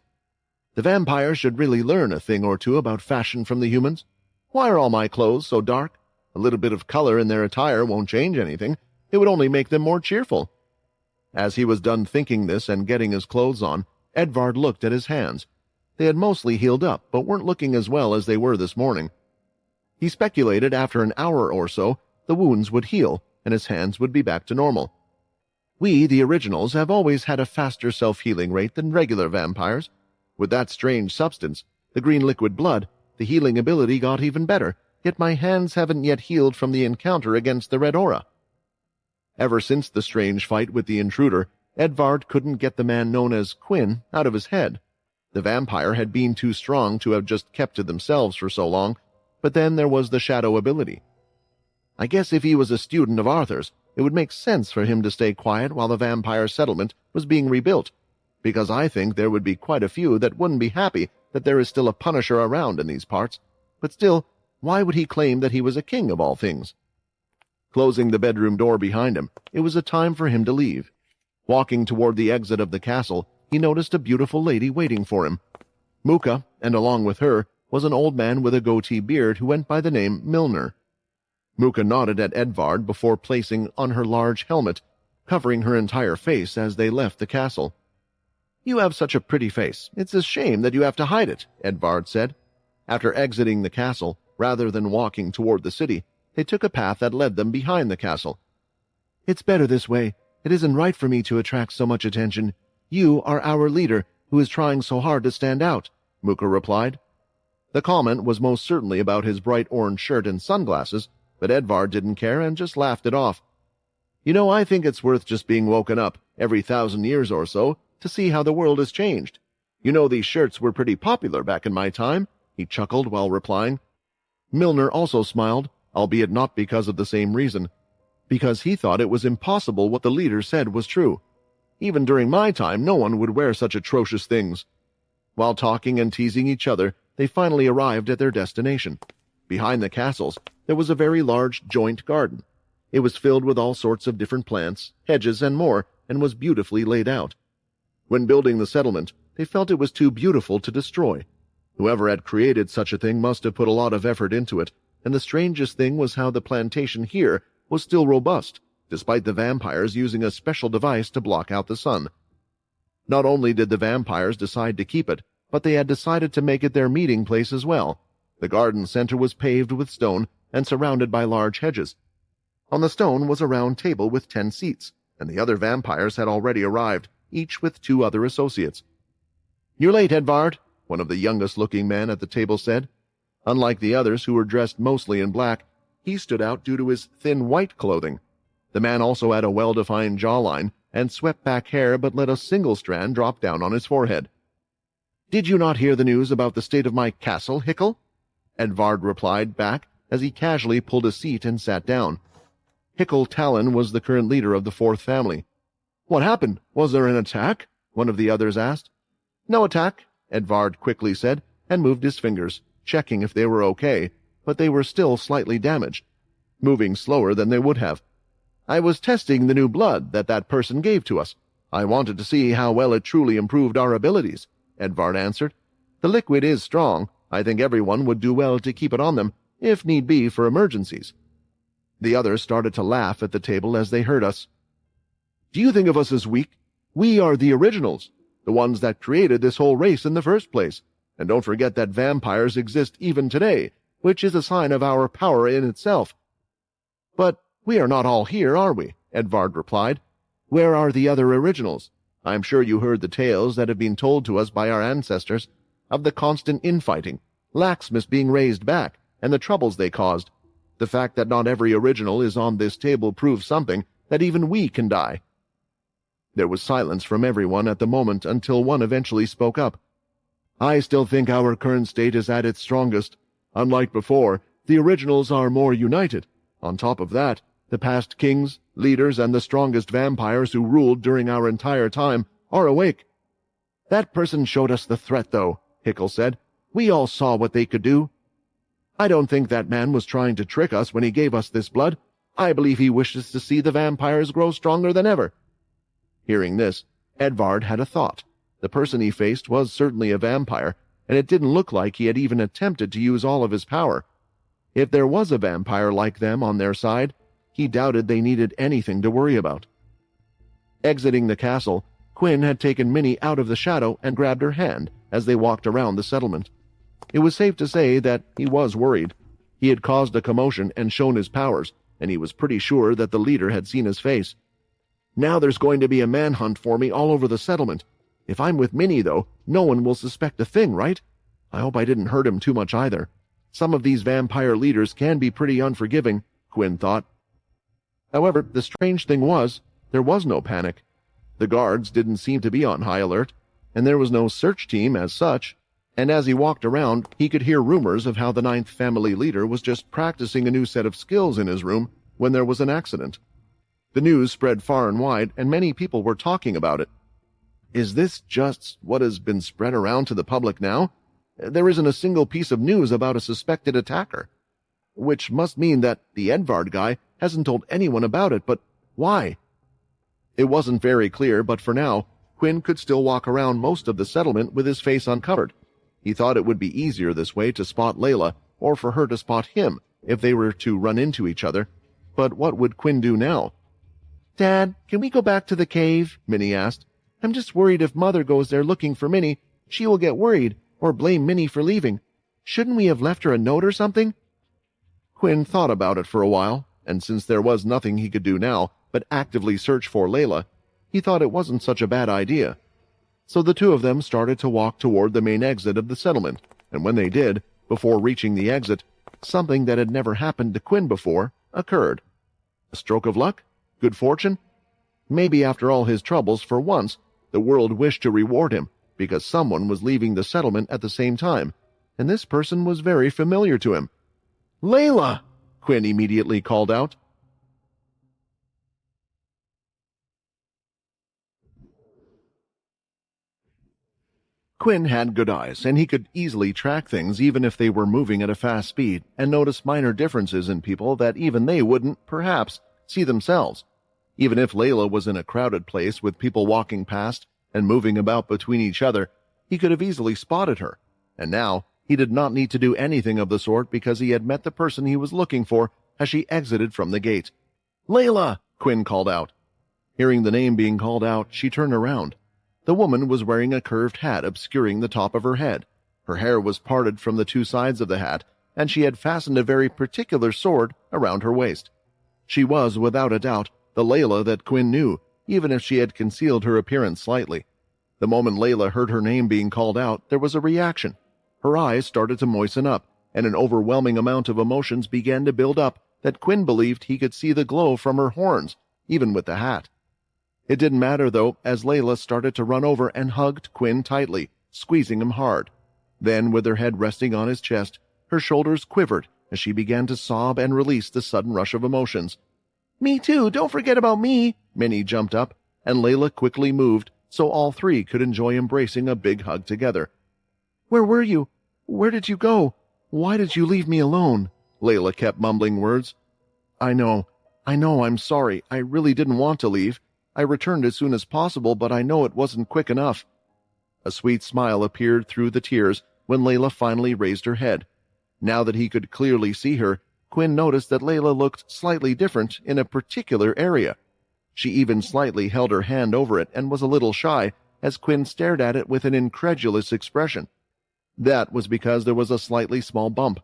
The vampires should really learn a thing or two about fashion from the humans. Why are all my clothes so dark? A little bit of color in their attire won't change anything. It would only make them more cheerful. As he was done thinking this and getting his clothes on, Edvard looked at his hands. They had mostly healed up, but weren't looking as well as they were this morning. He speculated after an hour or so the wounds would heal, and his hands would be back to normal. We, the originals, have always had a faster self-healing rate than regular vampires. With that strange substance, the green liquid blood, the healing ability got even better, yet my hands haven't yet healed from the encounter against the red aura. Ever since the strange fight with the intruder, Edvard couldn't get the man known as Quinn out of his head. The vampire had been too strong to have just kept to themselves for so long, but then there was the shadow ability. I guess if he was a student of Arthur's, it would make sense for him to stay quiet while the vampire settlement was being rebuilt, because I think there would be quite a few that wouldn't be happy that there is still a Punisher around in these parts. But still, why would he claim that he was a king of all things? Closing the bedroom door behind him, it was a time for him to leave. Walking toward the exit of the castle, he noticed a beautiful lady waiting for him. Muka, and along with her, was an old man with a goatee beard who went by the name Milner. Muka nodded at Edvard before placing on her large helmet, covering her entire face as they left the castle. "You have such a pretty face. It's a shame that you have to hide it," Edvard said. After exiting the castle, rather than walking toward the city, they took a path that led them behind the castle. "It's better this way. It isn't right for me to attract so much attention. You are our leader, who is trying so hard to stand out," Muka replied. The comment was most certainly about his bright orange shirt and sunglasses, but Edvard didn't care and just laughed it off. "You know, I think it's worth just being woken up every 1,000 years or so to see how the world has changed. You know, these shirts were pretty popular back in my time," he chuckled while replying. Milner also smiled, albeit not because of the same reason, because he thought it was impossible what the leader said was true. Even during my time, no one would wear such atrocious things. While talking and teasing each other, they finally arrived at their destination. Behind the castles, there was a very large joint garden. It was filled with all sorts of different plants, hedges, and more, and was beautifully laid out. When building the settlement, they felt it was too beautiful to destroy. Whoever had created such a thing must have put a lot of effort into it, and the strangest thing was how the plantation here was still robust, despite the vampires using a special device to block out the sun. Not only did the vampires decide to keep it, but they had decided to make it their meeting place as well. The garden center was paved with stone and surrounded by large hedges. On the stone was a round table with 10 seats, and the other vampires had already arrived, each with 2 other associates. "You're late, Edvard," one of the youngest-looking men at the table said. Unlike the others, who were dressed mostly in black, he stood out due to his thin white clothing. The man also had a well-defined jawline and swept-back hair, but let a single strand drop down on his forehead. "Did you not hear the news about the state of my castle, Hickel?" Edvard replied back as he casually pulled a seat and sat down. Hickel Talon was the current leader of the 4th family. "What happened? Was there an attack?" one of the others asked. "No attack," Edvard quickly said, and moved his fingers, checking if they were okay, but they were still slightly damaged, moving slower than they would have. "I was testing the new blood that person gave to us. I wanted to see how well it truly improved our abilities," Edvard answered. "The liquid is strong. I think everyone would do well to keep it on them, if need be for emergencies." The others started to laugh at the table as they heard us. "Do you think of us as weak? We are the originals, the ones that created this whole race in the first place. And don't forget that vampires exist even today, which is a sign of our power in itself." "But we are not all here, are we?" Edvard replied. "Where are the other originals? I'm sure you heard the tales that have been told to us by our ancestors, of the constant infighting, laxness being raised back, and the troubles they caused. The fact that not every original is on this table proves something, that even we can die." There was silence from everyone at the moment until one eventually spoke up. "I still think our current state is at its strongest. Unlike before, the originals are more united. On top of that, the past kings, leaders, and the strongest vampires who ruled during our entire time are awake." "That person showed us the threat, though," Hickel said. "We all saw what they could do." "I don't think that man was trying to trick us when he gave us this blood. I believe he wishes to see the vampires grow stronger than ever." Hearing this, Edvard had a thought. The person he faced was certainly a vampire, and it didn't look like he had even attempted to use all of his power. If there was a vampire like them on their side, he doubted they needed anything to worry about. Exiting the castle, Quinn had taken Minnie out of the shadow and grabbed her hand as they walked around the settlement. It was safe to say that he was worried. He had caused a commotion and shown his powers, and he was pretty sure that the leader had seen his face. Now there's going to be a manhunt for me all over the settlement. If I'm with Minnie, though, no one will suspect a thing, right? I hope I didn't hurt him too much either. Some of these vampire leaders can be pretty unforgiving, Quinn thought. However, the strange thing was, there was no panic. The guards didn't seem to be on high alert, and there was no search team as such. And as he walked around, he could hear rumors of how the ninth family leader was just practicing a new set of skills in his room when there was an accident. The news spread far and wide, and many people were talking about it. Is this just what has been spread around to the public now? There isn't a single piece of news about a suspected attacker. Which must mean that the Edvard guy hasn't told anyone about it, but why? It wasn't very clear, but for now, Quinn could still walk around most of the settlement with his face uncovered. He thought it would be easier this way to spot Layla, or for her to spot him, if they were to run into each other. But what would Quinn do now? Dad, can we go back to the cave? Minnie asked. I'm just worried if Mother goes there looking for Minnie, she will get worried, or blame Minnie for leaving. Shouldn't we have left her a note or something? Quinn thought about it for a while, and since there was nothing he could do now but actively search for Layla, he thought it wasn't such a bad idea. So the two of them started to walk toward the main exit of the settlement, and when they did, before reaching the exit, something that had never happened to Quinn before occurred. A stroke of luck? Good fortune? Maybe after all his troubles, for once, the world wished to reward him, because someone was leaving the settlement at the same time, and this person was very familiar to him. "Layla!" Quinn immediately called out. Quinn had good eyes, and he could easily track things even if they were moving at a fast speed, and notice minor differences in people that even they wouldn't, perhaps, see themselves. Even if Layla was in a crowded place with people walking past and moving about between each other, he could have easily spotted her. And now, he did not need to do anything of the sort because he had met the person he was looking for as she exited from the gate. "Layla!" Quinn called out. Hearing the name being called out, she turned around. The woman was wearing a curved hat obscuring the top of her head. Her hair was parted from the two sides of the hat, and she had fastened a very particular sword around her waist. She was, without a doubt, the Layla that Quinn knew, even if she had concealed her appearance slightly. The moment Layla heard her name being called out, there was a reaction. Her eyes started to moisten up, and an overwhelming amount of emotions began to build up that Quinn believed he could see the glow from her horns, even with the hat. It didn't matter, though, as Layla started to run over and hugged Quinn tightly, squeezing him hard. Then, with her head resting on his chest, her shoulders quivered as she began to sob and release the sudden rush of emotions. "Me too, don't forget about me!" Minnie jumped up, and Layla quickly moved so all three could enjoy embracing a big hug together. "Where were you? Where did you go? Why did you leave me alone?" Layla kept mumbling words. I know, I'm sorry. I really didn't want to leave. I returned as soon as possible, but I know it wasn't quick enough." A sweet smile appeared through the tears when Layla finally raised her head. Now that he could clearly see her, Quinn noticed that Layla looked slightly different in a particular area. She even slightly held her hand over it and was a little shy as Quinn stared at it with an incredulous expression. That was because there was a slightly small bump.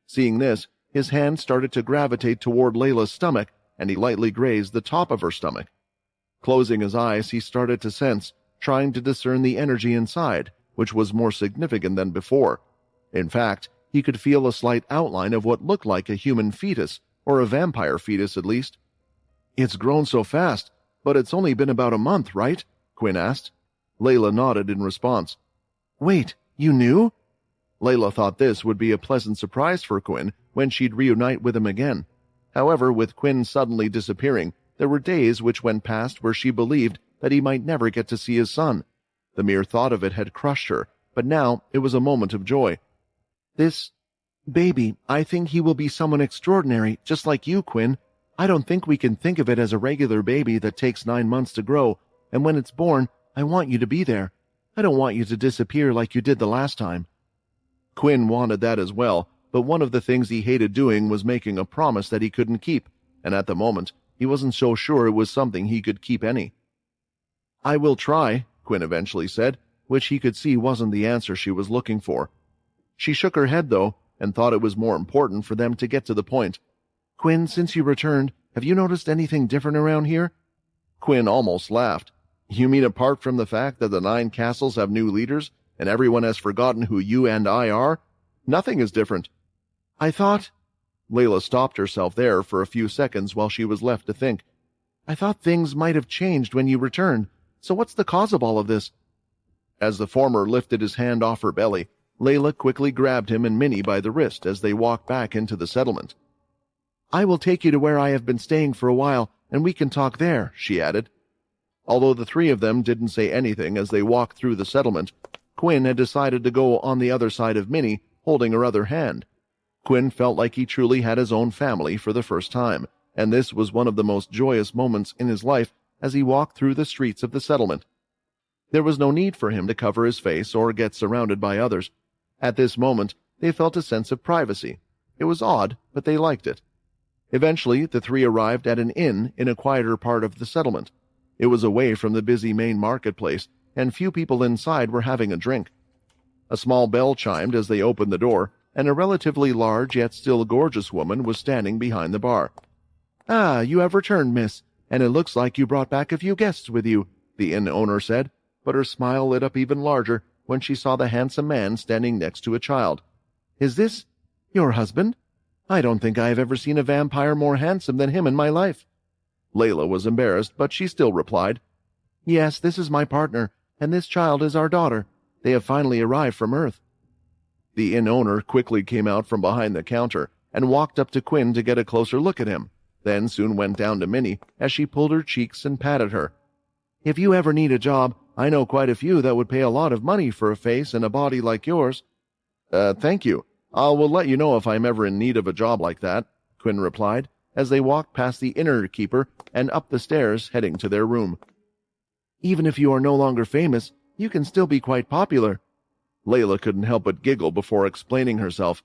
Seeing this, his hand started to gravitate toward Layla's stomach, and he lightly grazed the top of her stomach. Closing his eyes, he started to sense, trying to discern the energy inside, which was more significant than before. In fact, he could feel a slight outline of what looked like a human fetus, or a vampire fetus at least. "It's grown so fast, but it's only been about a month, right?" Quinn asked. Layla nodded in response. "Wait, you knew?" Layla thought this would be a pleasant surprise for Quinn when she'd reunite with him again. However, with Quinn suddenly disappearing, there were days which went past where she believed that he might never get to see his son. The mere thought of it had crushed her, but now it was a moment of joy. "This baby, I think he will be someone extraordinary, just like you, Quinn. I don't think we can think of it as a regular baby that takes 9 months to grow, and when it's born, I want you to be there. I don't want you to disappear like you did the last time." Quinn wanted that as well, but one of the things he hated doing was making a promise that he couldn't keep, and at the moment, he wasn't so sure it was something he could keep any. "I will try," Quinn eventually said, which he could see wasn't the answer she was looking for. She shook her head, though, and thought it was more important for them to get to the point. Quinn, since you returned, have you noticed anything different around here? Quinn almost laughed. You mean apart from the fact that the 9 castles have new leaders, and everyone has forgotten who you and I are? Nothing is different. I thought... Layla stopped herself there for a few seconds while she was left to think. I thought things might have changed when you returned, so what's the cause of all of this? As the former lifted his hand off her belly, Layla quickly grabbed him and Minnie by the wrist as they walked back into the settlement. I will take you to where I have been staying for a while, and we can talk there, she added. Although the 3 of them didn't say anything as they walked through the settlement, Quinn had decided to go on the other side of Minnie, holding her other hand. Quinn felt like he truly had his own family for the first time, and this was one of the most joyous moments in his life as he walked through the streets of the settlement. There was no need for him to cover his face or get surrounded by others. At this moment, they felt a sense of privacy. It was odd, but they liked it. Eventually, the 3 arrived at an inn in a quieter part of the settlement. It was away from the busy main marketplace, and few people inside were having a drink. A small bell chimed as they opened the door, and a relatively large yet still gorgeous woman was standing behind the bar. Ah, you have returned, miss, and it looks like you brought back a few guests with you, the inn owner said, but her smile lit up even larger when she saw the handsome man standing next to a child. Is this your husband? I don't think I have ever seen a vampire more handsome than him in my life. Layla was embarrassed, but she still replied, Yes, this is my partner, and this child is our daughter. They have finally arrived from Earth. The inn owner quickly came out from behind the counter and walked up to Quinn to get a closer look at him, then soon went down to Minnie as she pulled her cheeks and patted her. If you ever need a job, I know quite a few that would pay a lot of money for a face and a body like yours. Thank you. I will let you know if I'm ever in need of a job like that, Quinn replied, as they walked past the inner keeper and up the stairs heading to their room. Even if you are no longer famous, you can still be quite popular. Layla couldn't help but giggle before explaining herself.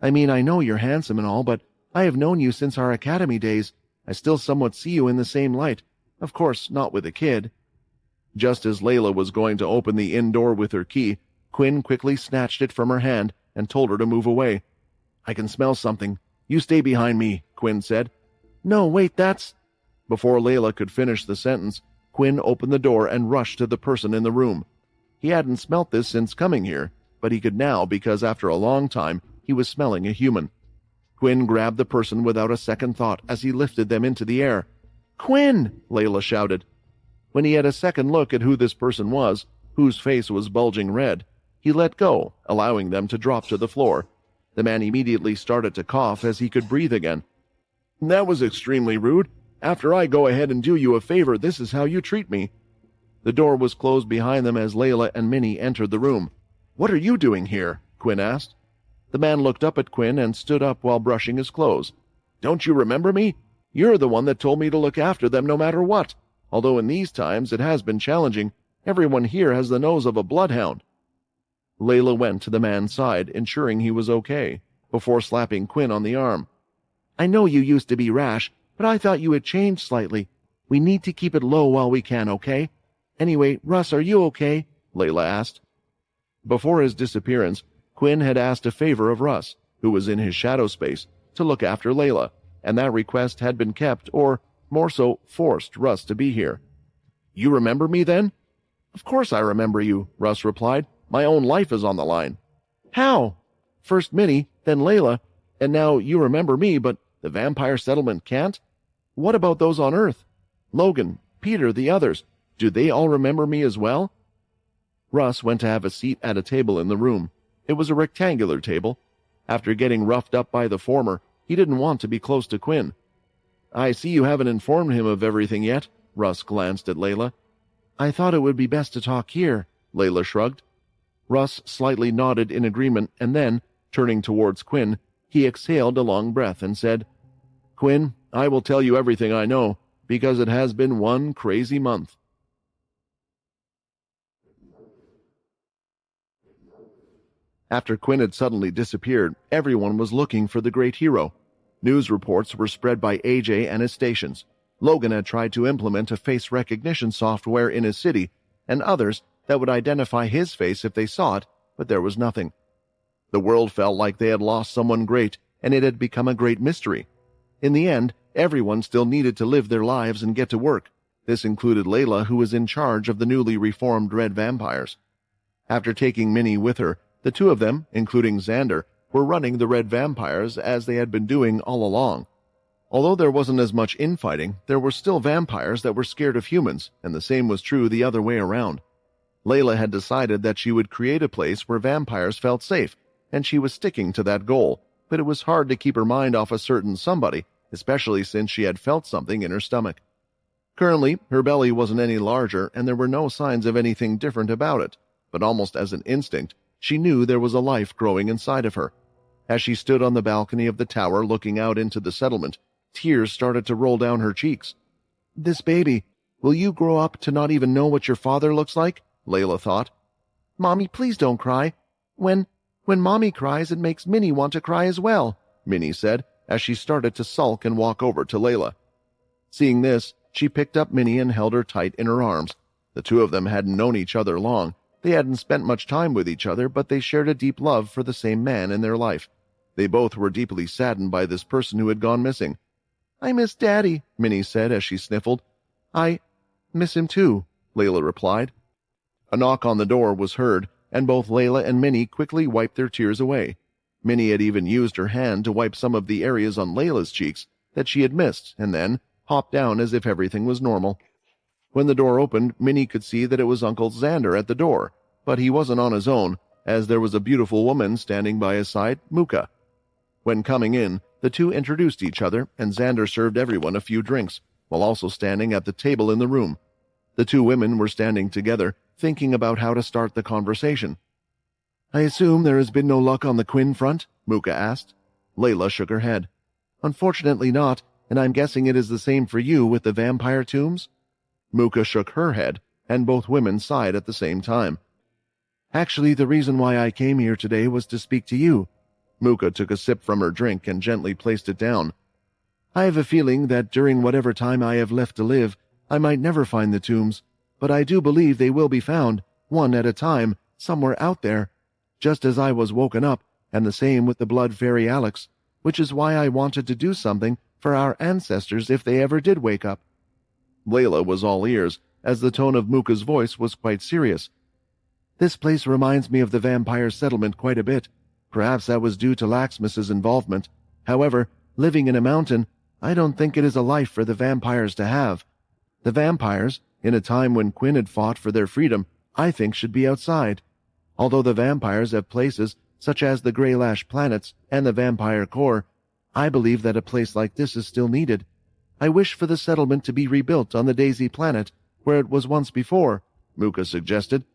I mean, I know you're handsome and all, but I have known you since our academy days. I still somewhat see you in the same light. Of course, not with a kid. Just as Layla was going to open the inn door with her key, Quinn quickly snatched it from her hand and told her to move away. I can smell something. You stay behind me, Quinn said. No, wait, that's... Before Layla could finish the sentence, Quinn opened the door and rushed to the person in the room. He hadn't smelt this since coming here, but he could now because after a long time he was smelling a human. Quinn grabbed the person without a second thought as he lifted them into the air. Quinn! Layla shouted. When he had a second look at who this person was, whose face was bulging red, he let go, allowing them to drop to the floor. The man immediately started to cough as he could breathe again. That was extremely rude. After I go ahead and do you a favor, this is how you treat me. The door was closed behind them as Layla and Minnie entered the room. What are you doing here? Quinn asked. The man looked up at Quinn and stood up while brushing his clothes. Don't you remember me? You're the one that told me to look after them no matter what. Although in these times it has been challenging, everyone here has the nose of a bloodhound. Layla went to the man's side, ensuring he was okay, before slapping Quinn on the arm. I know you used to be rash, but I thought you had changed slightly. We need to keep it low while we can, okay? Anyway, Russ, are you okay? Layla asked. Before his disappearance, Quinn had asked a favor of Russ, who was in his shadow space, to look after Layla, and that request had been kept, or, more so, forced Russ to be here. You remember me then? Of course I remember you, Russ replied. My own life is on the line. How? First Minnie, then Layla, and now you remember me, but the vampire settlement can't? What about those on Earth? Logan, Peter, the others, do they all remember me as well? Russ went to have a seat at a table in the room. It was a rectangular table. After getting roughed up by the former, he didn't want to be close to Quinn. I see you haven't informed him of everything yet. Russ glanced at Layla. I thought it would be best to talk here, Layla shrugged. Russ slightly nodded in agreement, and then, turning towards Quinn, he exhaled a long breath and said, Quinn, I will tell you everything I know, because it has been one crazy month. After Quinn had suddenly disappeared, everyone was looking for the great hero. News reports were spread by AJ and his stations. Logan had tried to implement a face recognition software in his city, and others that would identify his face if they saw it, but there was nothing. The world felt like they had lost someone great, and it had become a great mystery. In the end, everyone still needed to live their lives and get to work. This included Layla, who was in charge of the newly reformed red vampires. After taking Minnie with her, the two of them, including Xander, were running the red vampires as they had been doing all along. Although there wasn't as much infighting, there were still vampires that were scared of humans, and the same was true the other way around. Layla had decided that she would create a place where vampires felt safe, and she was sticking to that goal, but it was hard to keep her mind off a certain somebody, especially since she had felt something in her stomach. Currently, her belly wasn't any larger, and there were no signs of anything different about it, but almost as an instinct, she knew there was a life growing inside of her. As she stood on the balcony of the tower looking out into the settlement, tears started to roll down her cheeks. "This baby, will you grow up to not even know what your father looks like?" Layla thought. "Mommy, please don't cry. When Mommy cries, it makes Minnie want to cry as well," Minnie said, as she started to sulk and walk over to Layla. Seeing this, she picked up Minnie and held her tight in her arms. The two of them hadn't known each other long. They hadn't spent much time with each other, but they shared a deep love for the same man in their life. They both were deeply saddened by this person who had gone missing. "I miss Daddy," Minnie said as she sniffled. "I miss him too," Layla replied. A knock on the door was heard, and both Layla and Minnie quickly wiped their tears away. Minnie had even used her hand to wipe some of the areas on Layla's cheeks that she had missed, and then hopped down as if everything was normal. When the door opened, Minnie could see that it was Uncle Xander at the door, but he wasn't on his own, as there was a beautiful woman standing by his side, Muka. When coming in, the two introduced each other, and Xander served everyone a few drinks, while also standing at the table in the room. The two women were standing together, thinking about how to start the conversation. "I assume there has been no luck on the Quinn front?" Muka asked. Layla shook her head. "Unfortunately not, and I'm guessing it is the same for you with the vampire tombs?" Muka shook her head, and both women sighed at the same time. "Actually, the reason why I came here today was to speak to you." Muka took a sip from her drink and gently placed it down. "I have a feeling that during whatever time I have left to live, I might never find the tombs, but I do believe they will be found, one at a time, somewhere out there, just as I was woken up, and the same with the blood fairy Alex, which is why I wanted to do something for our ancestors if they ever did wake up." Layla was all ears, as the tone of Muka's voice was quite serious. "This place reminds me of the vampire settlement quite a bit. Perhaps that was due to Laxmus's involvement. However, living in a mountain, I don't think it is a life for the vampires to have. The vampires, in a time when Quinn had fought for their freedom, I think should be outside. Although the vampires have places such as the Greylash planets and the Vampire Core, I believe that a place like this is still needed. I wish for the settlement to be rebuilt on the Daisy planet, where it was once before," Muka suggested.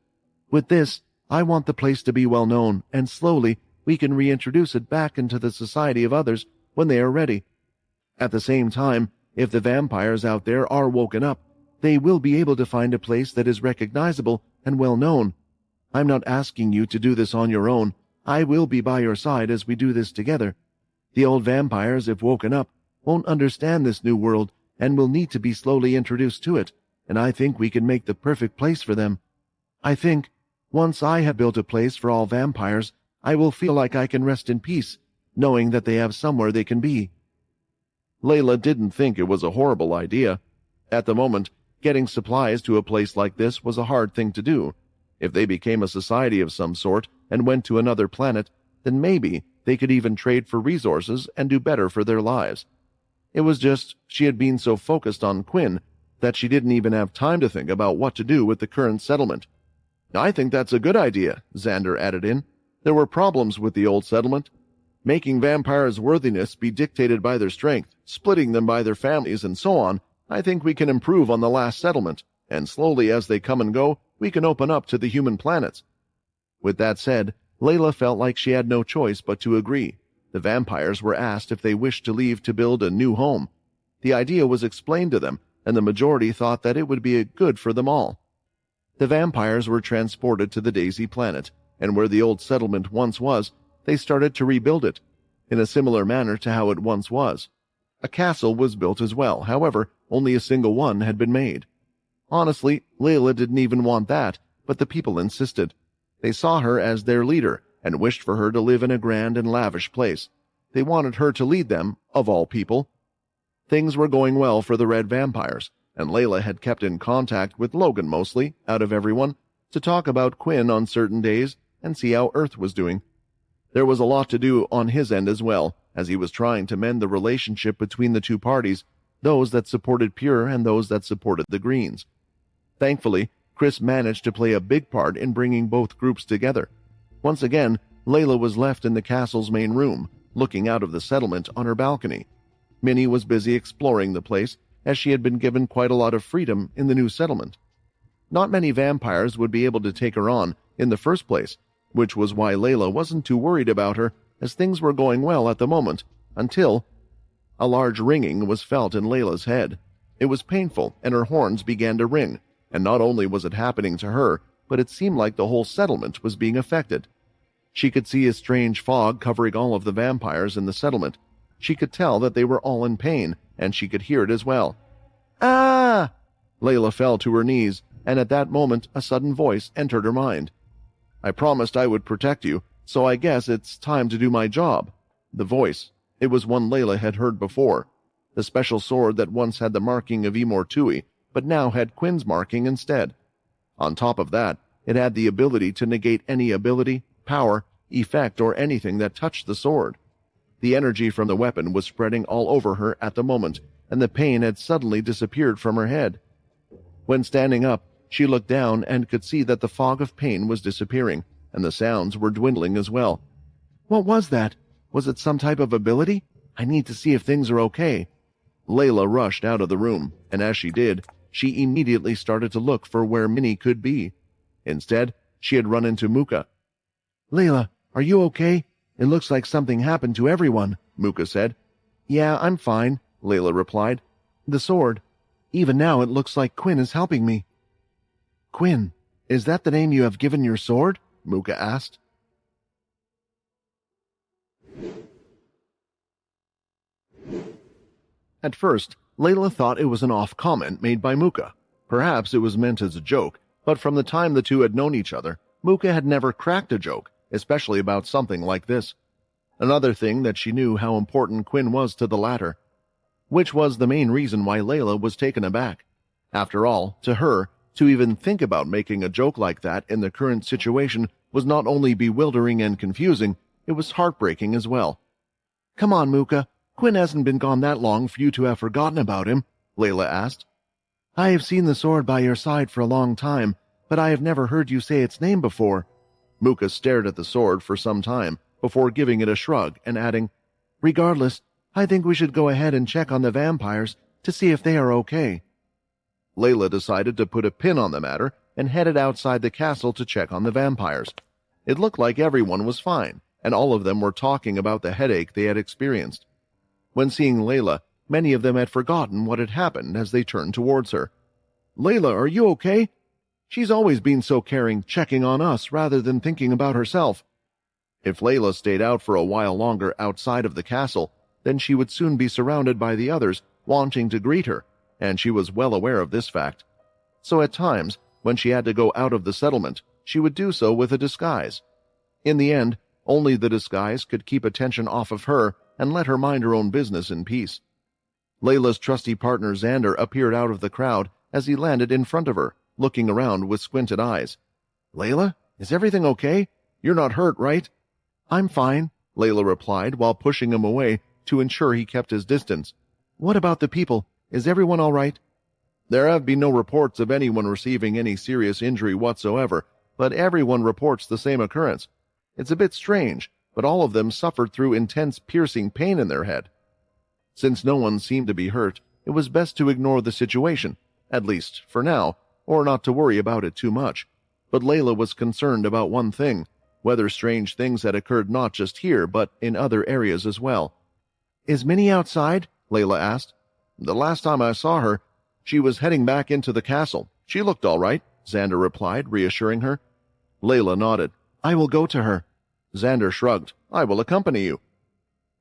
"With this, I want the place to be well known, and slowly we can reintroduce it back into the society of others when they are ready. At the same time, if the vampires out there are woken up, they will be able to find a place that is recognizable and well known. I'm not asking you to do this on your own. I will be by your side as we do this together. The old vampires, if woken up, won't understand this new world and will need to be slowly introduced to it, and I think we can make the perfect place for them. I think, once I have built a place for all vampires, I will feel like I can rest in peace, knowing that they have somewhere they can be." Layla didn't think it was a horrible idea. At the moment, getting supplies to a place like this was a hard thing to do. If they became a society of some sort and went to another planet, then maybe they could even trade for resources and do better for their lives. It was just she had been so focused on Quinn that she didn't even have time to think about what to do with the current settlement. "I think that's a good idea," Xander added in. "There were problems with the old settlement. Making vampires' worthiness be dictated by their strength, splitting them by their families, and so on. I think we can improve on the last settlement, and slowly as they come and go, we can open up to the human planets." With that said, Layla felt like she had no choice but to agree. The vampires were asked if they wished to leave to build a new home. The idea was explained to them, and the majority thought that it would be good for them all. The vampires were transported to the Daisy planet, and where the old settlement once was, they started to rebuild it, in a similar manner to how it once was. A castle was built as well, however, only a single one had been made. Honestly, Layla didn't even want that, but the people insisted. They saw her as their leader, and wished for her to live in a grand and lavish place. They wanted her to lead them, of all people. Things were going well for the red vampires, and Layla had kept in contact with Logan mostly, out of everyone, to talk about Quinn on certain days and see how Earth was doing. There was a lot to do on his end as well, as he was trying to mend the relationship between the two parties, those that supported Pure and those that supported the Greens. Thankfully, Chris managed to play a big part in bringing both groups together. Once again, Layla was left in the castle's main room, looking out of the settlement on her balcony. Minnie was busy exploring the place, as she had been given quite a lot of freedom in the new settlement. Not many vampires would be able to take her on in the first place, which was why Layla wasn't too worried about her, as things were going well at the moment, until a large ringing was felt in Layla's head. It was painful, and her horns began to ring, and not only was it happening to her, but it seemed like the whole settlement was being affected. She could see a strange fog covering all of the vampires in the settlement. She could tell that they were all in pain, and she could hear it as well. "Ah!" Layla fell to her knees, and at that moment a sudden voice entered her mind. "I promised I would protect you, so I guess it's time to do my job." The voice. It was one Layla had heard before. The special sword that once had the marking of Immortui, but now had Quinn's marking instead. On top of that, it had the ability to negate any ability, power, effect, or anything that touched the sword. The energy from the weapon was spreading all over her at the moment, and the pain had suddenly disappeared from her head. When standing up, she looked down and could see that the fog of pain was disappearing, and the sounds were dwindling as well. "What was that? Was it some type of ability? I need to see if things are okay." Layla rushed out of the room, and as she did, she immediately started to look for where Minnie could be. Instead, she had run into Muka. "Layla, are you okay? It looks like something happened to everyone," Muka said. "Yeah, I'm fine," Layla replied. "The sword. Even now it looks like Quinn is helping me." "Quinn, is that the name you have given your sword?" Muka asked. At first, Layla thought it was an off comment made by Muka. Perhaps it was meant as a joke, but from the time the two had known each other, Muka had never cracked a joke, especially about something like this. Another thing that she knew how important Quinn was to the latter, which was the main reason why Layla was taken aback. After all, to her, to even think about making a joke like that in the current situation was not only bewildering and confusing, it was heartbreaking as well. "Come on, Muka. Quinn hasn't been gone that long for you to have forgotten about him," Layla asked. "I have seen the sword by your side for a long time, but I have never heard you say its name before." Muka stared at the sword for some time before giving it a shrug and adding, "Regardless, I think we should go ahead and check on the vampires to see if they are okay." Layla decided to put a pin on the matter and headed outside the castle to check on the vampires. It looked like everyone was fine, and all of them were talking about the headache they had experienced. When seeing Layla, many of them had forgotten what had happened as they turned towards her. "Layla, are you okay? She's always been so caring, checking on us rather than thinking about herself." If Layla stayed out for a while longer outside of the castle, then she would soon be surrounded by the others wanting to greet her, and she was well aware of this fact. So at times, when she had to go out of the settlement, she would do so with a disguise. In the end, only the disguise could keep attention off of her and let her mind her own business in peace. Layla's trusty partner Xander appeared out of the crowd as he landed in front of her, looking around with squinted eyes. "Layla, is everything okay? You're not hurt, right?" "I'm fine," Layla replied while pushing him away to ensure he kept his distance. "What about the people? Is everyone all right?" "There have been no reports of anyone receiving any serious injury whatsoever, but everyone reports the same occurrence. It's a bit strange, but all of them suffered through intense piercing pain in their head." Since no one seemed to be hurt, it was best to ignore the situation, at least for now, or not to worry about it too much. But Layla was concerned about one thing, whether strange things had occurred not just here but in other areas as well. "Is Minnie outside?" Layla asked. "The last time I saw her, she was heading back into the castle. She looked all right," Xander replied, reassuring her. Layla nodded. "I will go to her." Xander shrugged. "I will accompany you."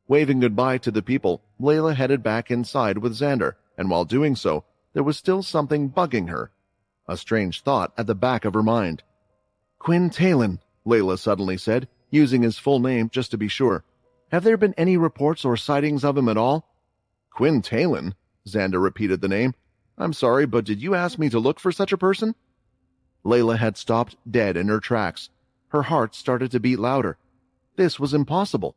Waving goodbye to the people, Layla headed back inside with Xander, and while doing so, there was still something bugging her. A strange thought at the back of her mind. "Quinn Talon," Layla suddenly said, using his full name just to be sure. "Have there been any reports or sightings of him at all?" "Quinn Talon?" Xander repeated the name. I'm sorry, but did you ask me to look for such a person? Layla had stopped dead in her tracks. Her heart started to beat louder. This was impossible.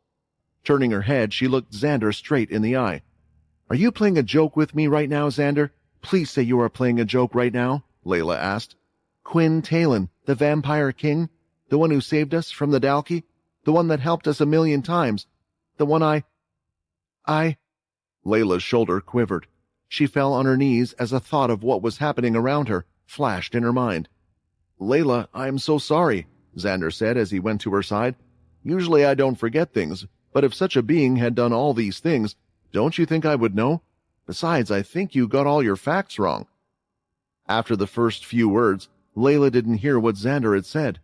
Turning her head, she looked Xander straight in the eye. Are you playing a joke with me right now, Xander? Please say you are playing a joke right now, Layla asked. Quinn Talon, the Vampire King? The one who saved us from the Dalki? The one that helped us 1,000,000 times? The one I... Layla's shoulder quivered. She fell on her knees as a thought of what was happening around her flashed in her mind. Layla, I'm so sorry, Xander said as he went to her side. Usually I don't forget things, but if such a being had done all these things, don't you think I would know? Besides, I think you got all your facts wrong. After the first few words, Layla didn't hear what Xander had said.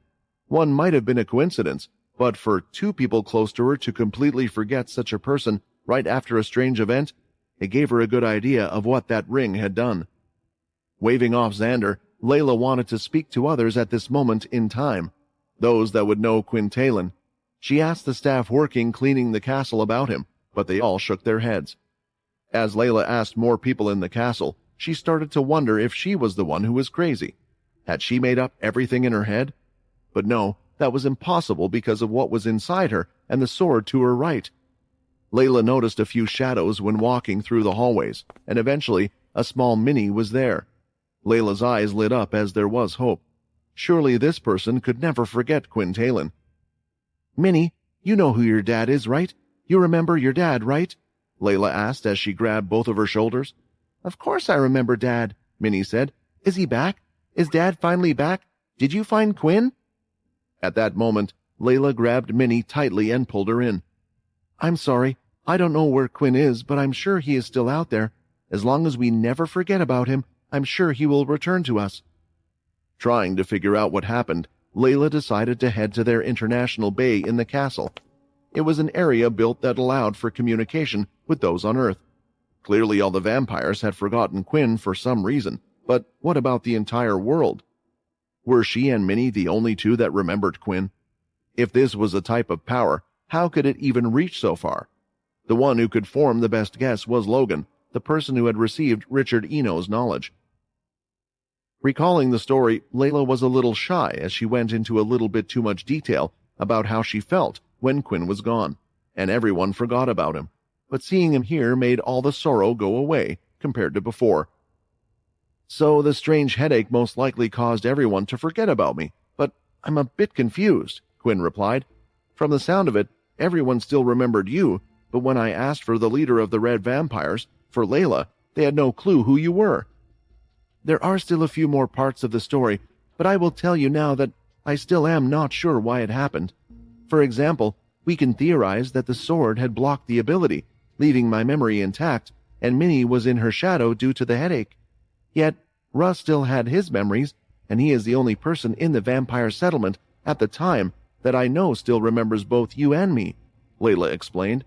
One might have been a coincidence, but for two people close to her to completely forget such a person right after a strange event, it gave her a good idea of what that ring had done. Waving off Xander, Layla wanted to speak to others at this moment in time, those that would know Quinn Talon. She asked the staff working cleaning the castle about him, but they all shook their heads. As Layla asked more people in the castle, she started to wonder if she was the one who was crazy. Had she made up everything in her head? But no, that was impossible because of what was inside her and the sword to her right. Layla noticed a few shadows when walking through the hallways, and eventually a small Minnie was there. Layla's eyes lit up as there was hope. Surely this person could never forget Quinn Talon. Minnie, you know who your dad is, right? You remember your dad, right? Layla asked as she grabbed both of her shoulders. Of course I remember Dad, Minnie said. Is he back? Is Dad finally back? Did you find Quinn? At that moment, Layla grabbed Minnie tightly and pulled her in. I'm sorry. I don't know where Quinn is, but I'm sure he is still out there. As long as we never forget about him, I'm sure he will return to us. Trying to figure out what happened, Layla decided to head to their international bay in the castle. It was an area built that allowed for communication with those on Earth. Clearly all the vampires had forgotten Quinn for some reason, but what about the entire world? Were she and Minnie the only two that remembered Quinn? If this was a type of power, how could it even reach so far? The one who could form the best guess was Logan, the person who had received Richard Eno's knowledge. Recalling the story, Layla was a little shy as she went into a little bit too much detail about how she felt when Quinn was gone, and everyone forgot about him. But seeing him here made all the sorrow go away compared to before. So the strange headache most likely caused everyone to forget about me, but I'm a bit confused, Quinn replied. From the sound of it, everyone still remembered you, but when I asked for the leader of the Red Vampires, for Layla, they had no clue who you were. There are still a few more parts of the story, but I will tell you now that I still am not sure why it happened. For example, we can theorize that the sword had blocked the ability, leaving my memory intact, and Minnie was in her shadow due to the headache. Yet, Russ still had his memories, and he is the only person in the vampire settlement at the time that I know still remembers both you and me, Layla explained.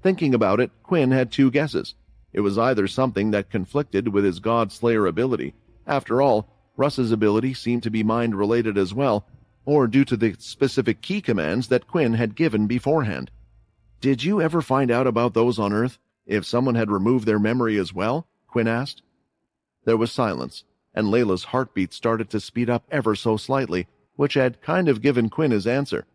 Thinking about it, Quinn had two guesses. It was either something that conflicted with his God Slayer ability. After all, Russ's ability seemed to be mind-related as well, or due to the specific key commands that Quinn had given beforehand. Did you ever find out about those on Earth, if someone had removed their memory as well? Quinn asked. There was silence, and Layla's heartbeat started to speed up ever so slightly, which had kind of given Quinn his answer.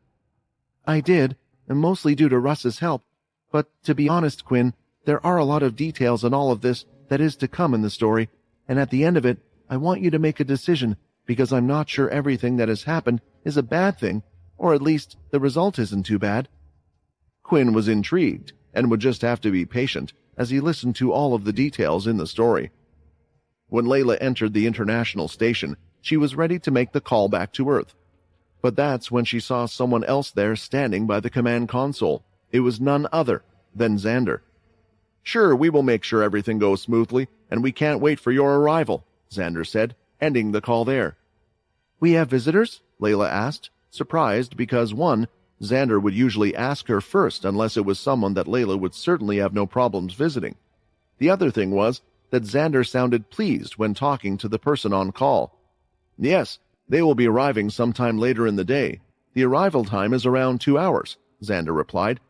I did, and mostly due to Russ's help. But to be honest, Quinn, there are a lot of details in all of this that is to come in the story, and at the end of it, I want you to make a decision, because I'm not sure everything that has happened is a bad thing, or at least the result isn't too bad. Quinn was intrigued, and would just have to be patient as he listened to all of the details in the story. When Layla entered the international station, she was ready to make the call back to Earth. But that's when she saw someone else there standing by the command console. It was none other than Xander. Sure, we will make sure everything goes smoothly, and we can't wait for your arrival, Xander said, ending the call there. We have visitors? Layla asked, surprised because, one, Xander would usually ask her first unless it was someone that Layla would certainly have no problems visiting. The other thing was that Xander sounded pleased when talking to the person on call. Yes, they will be arriving sometime later in the day. The arrival time is around 2 hours, Xander replied.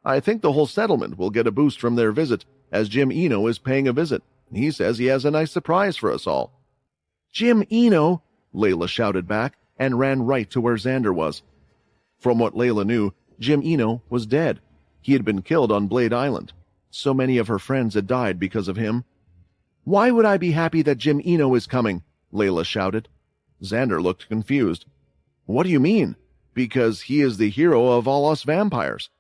I think the whole settlement will get a boost from their visit, as Jim Eno is paying a visit. He says he has a nice surprise for us all." "Jim Eno!" Layla shouted back and ran right to where Xander was. From what Layla knew, Jim Eno was dead. He had been killed on Blade Island. So many of her friends had died because of him. "Why would I be happy that Jim Eno is coming?" Layla shouted. Xander looked confused. "What do you mean?" "Because he is the hero of all us vampires."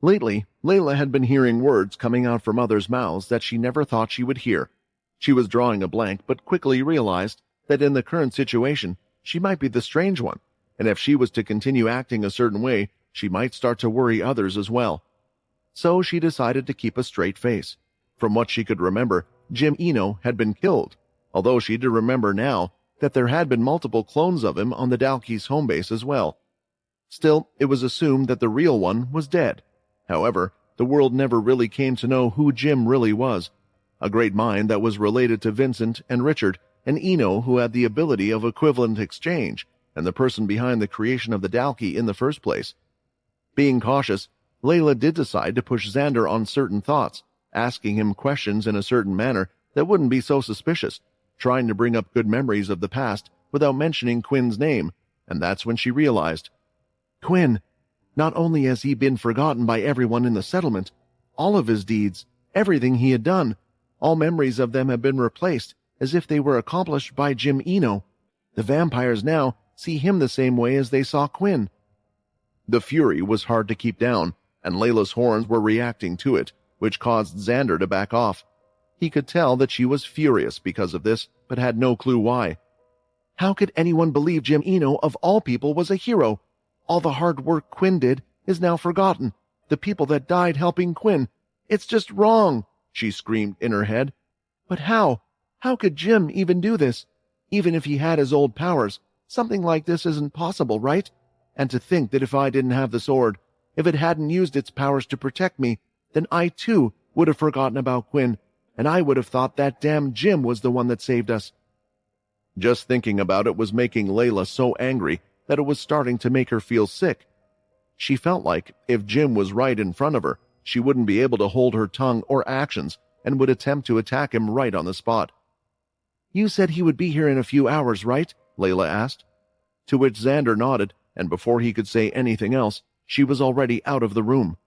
Lately, Layla had been hearing words coming out from others' mouths that she never thought she would hear. She was drawing a blank, but quickly realized that in the current situation, she might be the strange one, and if she was to continue acting a certain way, she might start to worry others as well. So she decided to keep a straight face. From what she could remember, Jim Eno had been killed, although she did remember now that there had been multiple clones of him on the Dalkeys home base as well. Still, it was assumed that the real one was dead. However, the world never really came to know who Jim really was. A great mind that was related to Vincent and Richard, and Eno who had the ability of equivalent exchange, and the person behind the creation of the Dalkey in the first place. Being cautious, Layla did decide to push Xander on certain thoughts, asking him questions in a certain manner that wouldn't be so suspicious, trying to bring up good memories of the past without mentioning Quinn's name, and that's when she realized. Quinn, not only has he been forgotten by everyone in the settlement, all of his deeds, everything he had done, all memories of them have been replaced as if they were accomplished by Jim Eno. The vampires now see him the same way as they saw Quinn. The fury was hard to keep down, and Layla's horns were reacting to it, which caused Xander to back off. He could tell that she was furious because of this, but had no clue why. How could anyone believe Jim Eno, of all people, was a hero? All the hard work Quinn did is now forgotten. The people that died helping Quinn. It's just wrong, she screamed in her head. But how? How could Jim even do this? Even if he had his old powers, something like this isn't possible, right? And to think that if I didn't have the sword, if it hadn't used its powers to protect me, then I too would have forgotten about Quinn, and I would have thought that damn Jim was the one that saved us. Just thinking about it was making Layla so angry that it was starting to make her feel sick. She felt like if Jim was right in front of her, she wouldn't be able to hold her tongue or actions and would attempt to attack him right on the spot. You said he would be here in a few hours, right? Layla asked. To which Xander nodded, and before he could say anything else, she was already out of the room.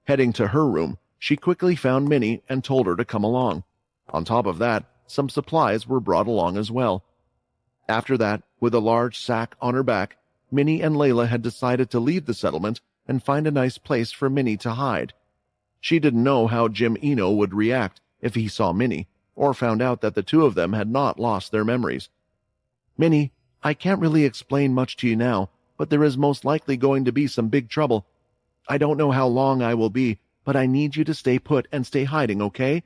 Heading to her room, she quickly found Minnie and told her to come along. On top of that, some supplies were brought along as well. After that, with a large sack on her back, Minnie and Layla had decided to leave the settlement and find a nice place for Minnie to hide. She didn't know how Jim Eno would react if he saw Minnie, or found out that the two of them had not lost their memories. Minnie, I can't really explain much to you now, but there is most likely going to be some big trouble. I don't know how long I will be, but I need you to stay put and stay hiding, okay?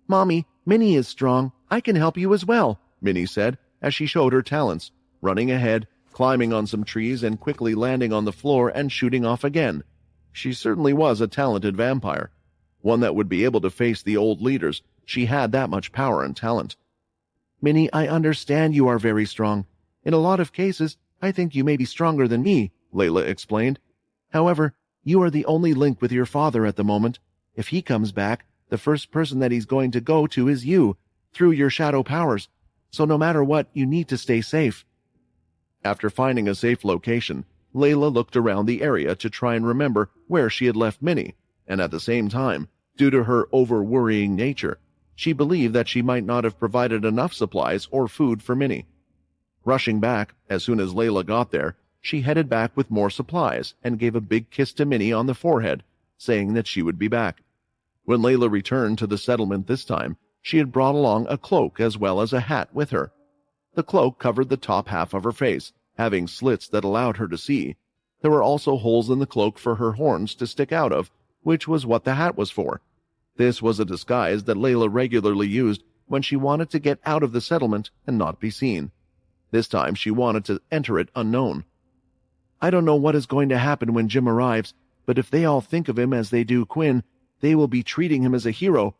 Mommy, Minnie is strong. I can help you as well, Minnie said as she showed her talents, running ahead, climbing on some trees and quickly landing on the floor and shooting off again. She certainly was a talented vampire, one that would be able to face the old leaders. She had that much power and talent. Minnie, I understand you are very strong. In a lot of cases, I think you may be stronger than me, Layla explained. However, you are the only link with your father at the moment. If he comes back, the first person that he's going to go to is you, through your shadow powers. So no matter what, you need to stay safe. After finding a safe location, Layla looked around the area to try and remember where she had left Minnie, and at the same time, due to her over-worrying nature, she believed that she might not have provided enough supplies or food for Minnie. Rushing back, as soon as Layla got there, she headed back with more supplies and gave a big kiss to Minnie on the forehead, saying that she would be back. When Layla returned to the settlement this time, she had brought along a cloak as well as a hat with her. The cloak covered the top half of her face, having slits that allowed her to see. There were also holes in the cloak for her horns to stick out of, which was what the hat was for. This was a disguise that Layla regularly used when she wanted to get out of the settlement and not be seen. This time she wanted to enter it unknown. I don't know what is going to happen when Jim arrives, but if they all think of him as they do Quinn, they will be treating him as a hero.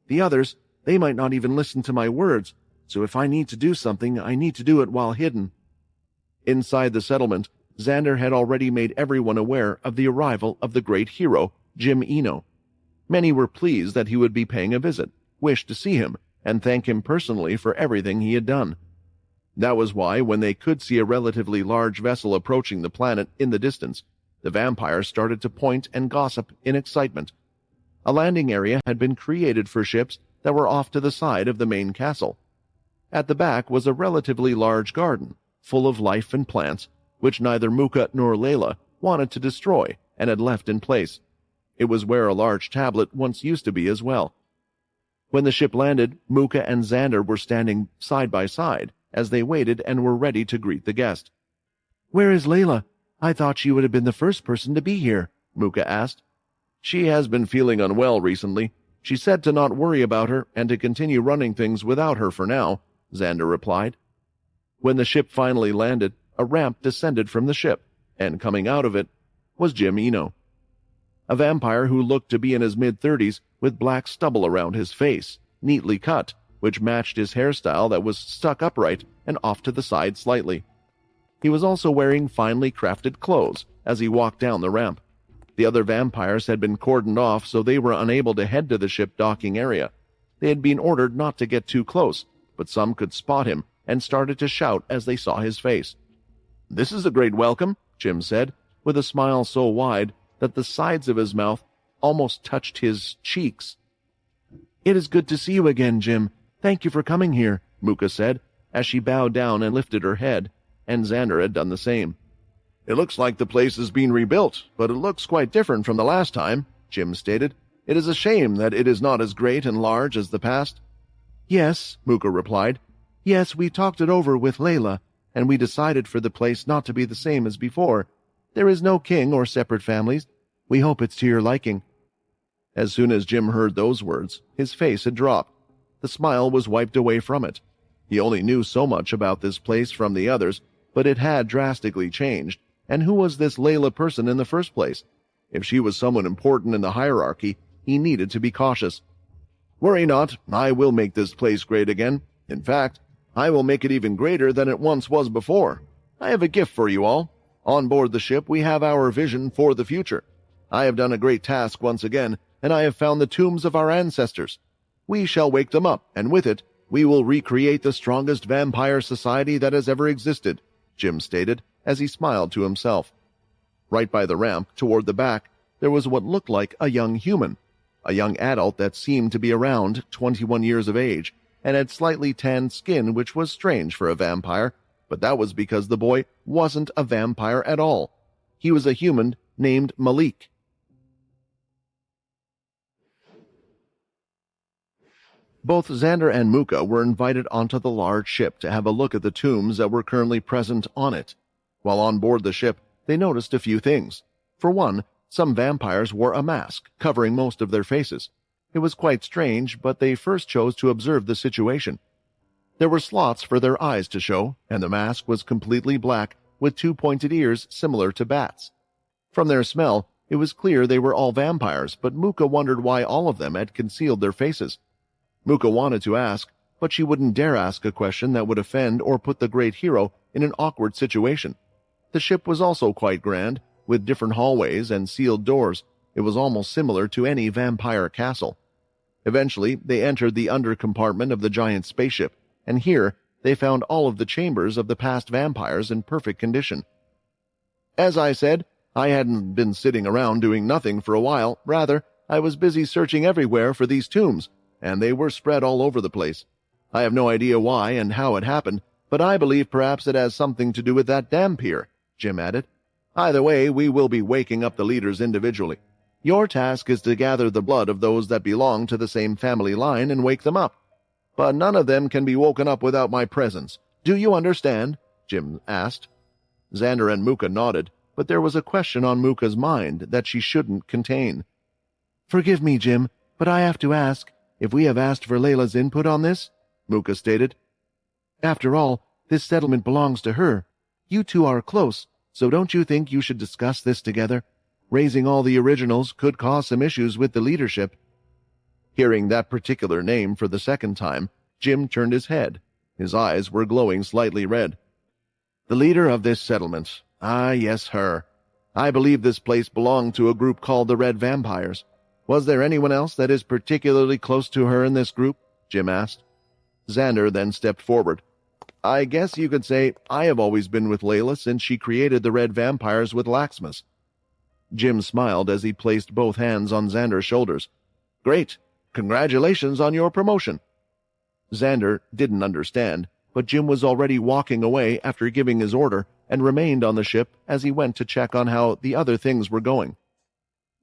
The others, they might not even listen to my words, so if I need to do something, I need to do it while hidden. Inside the settlement, Xander had already made everyone aware of the arrival of the great hero, Jim Eno. Many were pleased that he would be paying a visit, wished to see him, and thank him personally for everything he had done. That was why, when they could see a relatively large vessel approaching the planet in the distance, the vampires started to point and gossip in excitement. A landing area had been created for ships that were off to the side of the main castle. At the back was a relatively large garden, full of life and plants, which neither Muka nor Layla wanted to destroy and had left in place. It was where a large tablet once used to be as well. When the ship landed, Muka and Xander were standing side by side as they waited and were ready to greet the guest. "Where is Layla? I thought she would have been the first person to be here," Muka asked. "She has been feeling unwell recently. She said to not worry about her and to continue running things without her for now," Xander replied. When the ship finally landed, a ramp descended from the ship, and coming out of it was Jim Eno, a vampire who looked to be in his mid-30s with black stubble around his face, neatly cut, which matched his hairstyle that was stuck upright and off to the side slightly. He was also wearing finely crafted clothes as he walked down the ramp. The other vampires had been cordoned off, so they were unable to head to the ship docking area. They had been ordered not to get too close, but some could spot him and started to shout as they saw his face. "This is a great welcome," Jim said, with a smile so wide that the sides of his mouth almost touched his cheeks. "It is good to see you again, Jim. Thank you for coming here," Muka said, as she bowed down and lifted her head, and Xander had done the same. "It looks like the place is being rebuilt, but it looks quite different from the last time," Jim stated. "It is a shame that it is not as great and large as the past." "Yes," Muka replied. "Yes, we talked it over with Layla, and we decided for the place not to be the same as before. There is no king or separate families. We hope it's to your liking." As soon as Jim heard those words, his face had dropped. The smile was wiped away from it. He only knew so much about this place from the others, but it had drastically changed. And who was this Layla person in the first place? If she was someone important in the hierarchy, he needed to be cautious. "Worry not, I will make this place great again. In fact, I will make it even greater than it once was before. I have a gift for you all. On board the ship we have our vision for the future. I have done a great task once again, and I have found the tombs of our ancestors. We shall wake them up, and with it, we will recreate the strongest vampire society that has ever existed," Jim stated, as he smiled to himself. Right by the ramp, toward the back, there was what looked like a young human, a young adult that seemed to be around 21 years of age, and had slightly tanned skin, which was strange for a vampire, but that was because the boy wasn't a vampire at all. He was a human named Malik. Both Xander and Muka were invited onto the large ship to have a look at the tombs that were currently present on it. While on board the ship, they noticed a few things. For one, some vampires wore a mask, covering most of their faces. It was quite strange, but they first chose to observe the situation. There were slots for their eyes to show, and the mask was completely black, with two pointed ears similar to bats. From their smell, it was clear they were all vampires, but Muka wondered why all of them had concealed their faces. Muka wanted to ask, but she wouldn't dare ask a question that would offend or put the great hero in an awkward situation. The ship was also quite grand, with different hallways and sealed doors. It was almost similar to any vampire castle. Eventually, they entered the under compartment of the giant spaceship, and here they found all of the chambers of the past vampires in perfect condition. As I said, I hadn't been sitting around doing nothing for a while. Rather, I was busy searching everywhere for these tombs, and they were spread all over the place. I have no idea why and how it happened, but I believe perhaps it has something to do with that dam pier," Jim added. "Either way, we will be waking up the leaders individually. Your task is to gather the blood of those that belong to the same family line and wake them up. But none of them can be woken up without my presence. Do you understand?" Jim asked. Xander and Muka nodded, but there was a question on Muka's mind that she shouldn't contain. "Forgive me, Jim, but I have to ask if we have asked for Layla's input on this," Muka stated. "After all, this settlement belongs to her. You two are close, so don't you think you should discuss this together? Raising all the originals could cause some issues with the leadership." Hearing that particular name for the second time, Jim turned his head. His eyes were glowing slightly red. "The leader of this settlement. Ah, yes, her. I believe this place belonged to a group called the Red Vampires. Was there anyone else that is particularly close to her in this group? Jim asked. Xander then stepped forward. I guess you could say I have always been with Layla since she created the Red Vampires with Laxmas. Jim smiled as he placed both hands on Xander's shoulders. Great. Congratulations on your promotion. Xander didn't understand, but Jim was already walking away after giving his order and remained on the ship as he went to check on how the other things were going.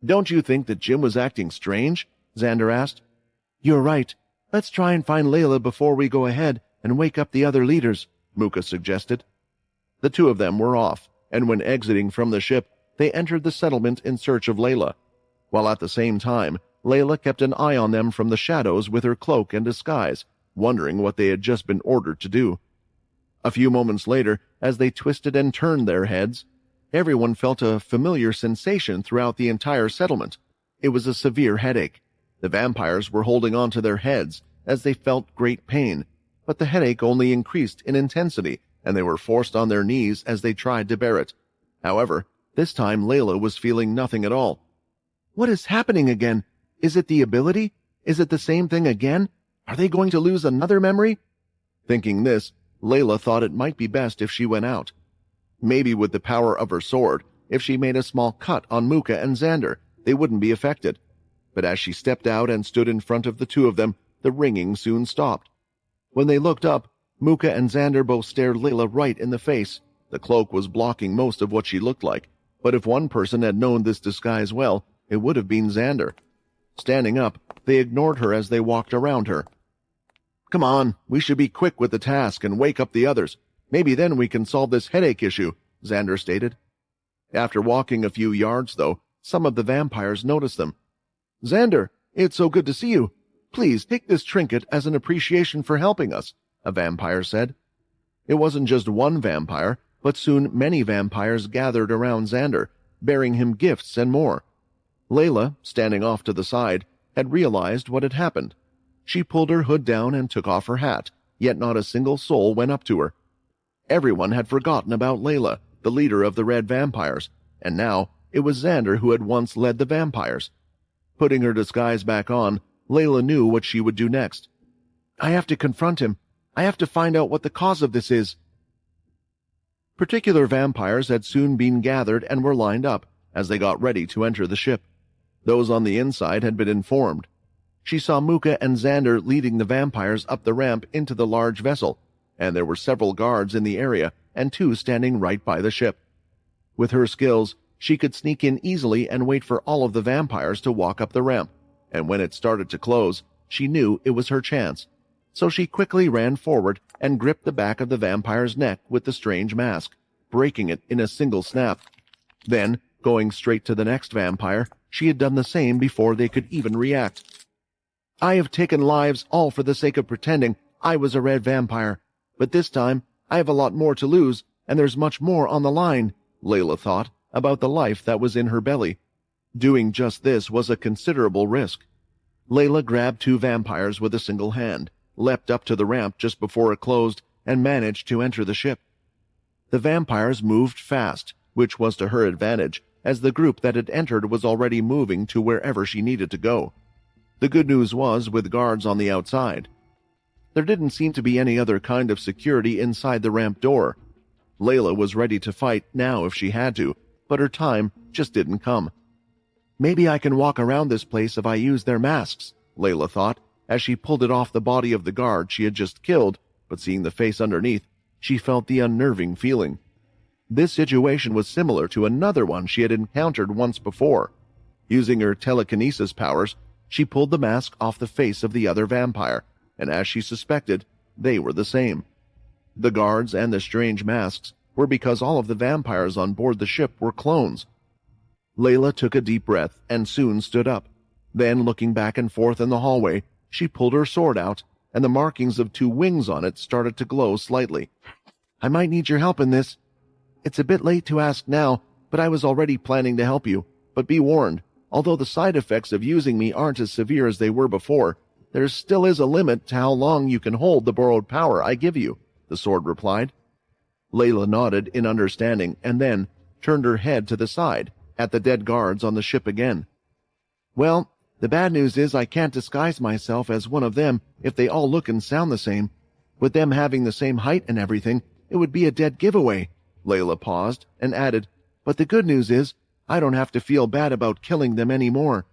Don't you think that Jim was acting strange? Xander asked. You're right. Let's try and find Layla before we go ahead and wake up the other leaders, Muka suggested. The two of them were off, and when exiting from the ship, they entered the settlement in search of Layla, while at the same time, Layla kept an eye on them from the shadows with her cloak and disguise, wondering what they had just been ordered to do. A few moments later, as they twisted and turned their heads, everyone felt a familiar sensation throughout the entire settlement. It was a severe headache. The vampires were holding on to their heads as they felt great pain, but the headache only increased in intensity, and they were forced on their knees as they tried to bear it. However, this time Layla was feeling nothing at all. What is happening again? Is it the ability? Is it the same thing again? Are they going to lose another memory? Thinking this, Layla thought it might be best if she went out. Maybe with the power of her sword, if she made a small cut on Muka and Xander, they wouldn't be affected. But as she stepped out and stood in front of the two of them, the ringing soon stopped. When they looked up, Muka and Xander both stared Layla right in the face. The cloak was blocking most of what she looked like, but if one person had known this disguise well, it would have been Xander. Standing up, they ignored her as they walked around her. Come on, we should be quick with the task and wake up the others. Maybe then we can solve this headache issue, Xander stated. After walking a few yards, though, some of the vampires noticed them. Xander, it's so good to see you. Please take this trinket as an appreciation for helping us, a vampire said. It wasn't just one vampire, but soon many vampires gathered around Xander, bearing him gifts and more. Layla, standing off to the side, had realized what had happened. She pulled her hood down and took off her hat, yet not a single soul went up to her. Everyone had forgotten about Layla, the leader of the Red Vampires, and now it was Xander who had once led the vampires. Putting her disguise back on, Layla knew what she would do next. I have to confront him. I have to find out what the cause of this is. Particular vampires had soon been gathered and were lined up as they got ready to enter the ship. Those on the inside had been informed. She saw Muka and Xander leading the vampires up the ramp into the large vessel, and there were several guards in the area and two standing right by the ship. With her skills, she could sneak in easily and wait for all of the vampires to walk up the ramp, and when it started to close, she knew it was her chance. So she quickly ran forward and gripped the back of the vampire's neck with the strange mask, breaking it in a single snap. Then, going straight to the next vampire, she had done the same before they could even react. I have taken lives all for the sake of pretending I was a red vampire, but this time I have a lot more to lose, and there's much more on the line, Layla thought about the life that was in her belly. Doing just this was a considerable risk. Layla grabbed two vampires with a single hand, leapt up to the ramp just before it closed, and managed to enter the ship. The vampires moved fast, which was to her advantage, as the group that had entered was already moving to wherever she needed to go. The good news was with guards on the outside. There didn't seem to be any other kind of security inside the ramp door. Layla was ready to fight now if she had to, but her time just didn't come. Maybe I can walk around this place if I use their masks, Layla thought, as she pulled it off the body of the guard she had just killed, but seeing the face underneath, she felt the unnerving feeling. This situation was similar to another one she had encountered once before. Using her telekinesis powers, she pulled the mask off the face of the other vampire, and as she suspected, they were the same. The guards and the strange masks were because all of the vampires on board the ship were clones. Layla took a deep breath and soon stood up. Then, looking back and forth in the hallway, she pulled her sword out, and the markings of two wings on it started to glow slightly. I might need your help in this. It's a bit late to ask now, but I was already planning to help you. But be warned, although the side effects of using me aren't as severe as they were before, there still is a limit to how long you can hold the borrowed power I give you, the sword replied. Layla nodded in understanding and then turned her head to the side at the dead guards on the ship again. Well, the bad news is I can't disguise myself as one of them if they all look and sound the same. With them having the same height and everything, it would be a dead giveaway. Layla paused and added, but the good news is I don't have to feel bad about killing them anymore.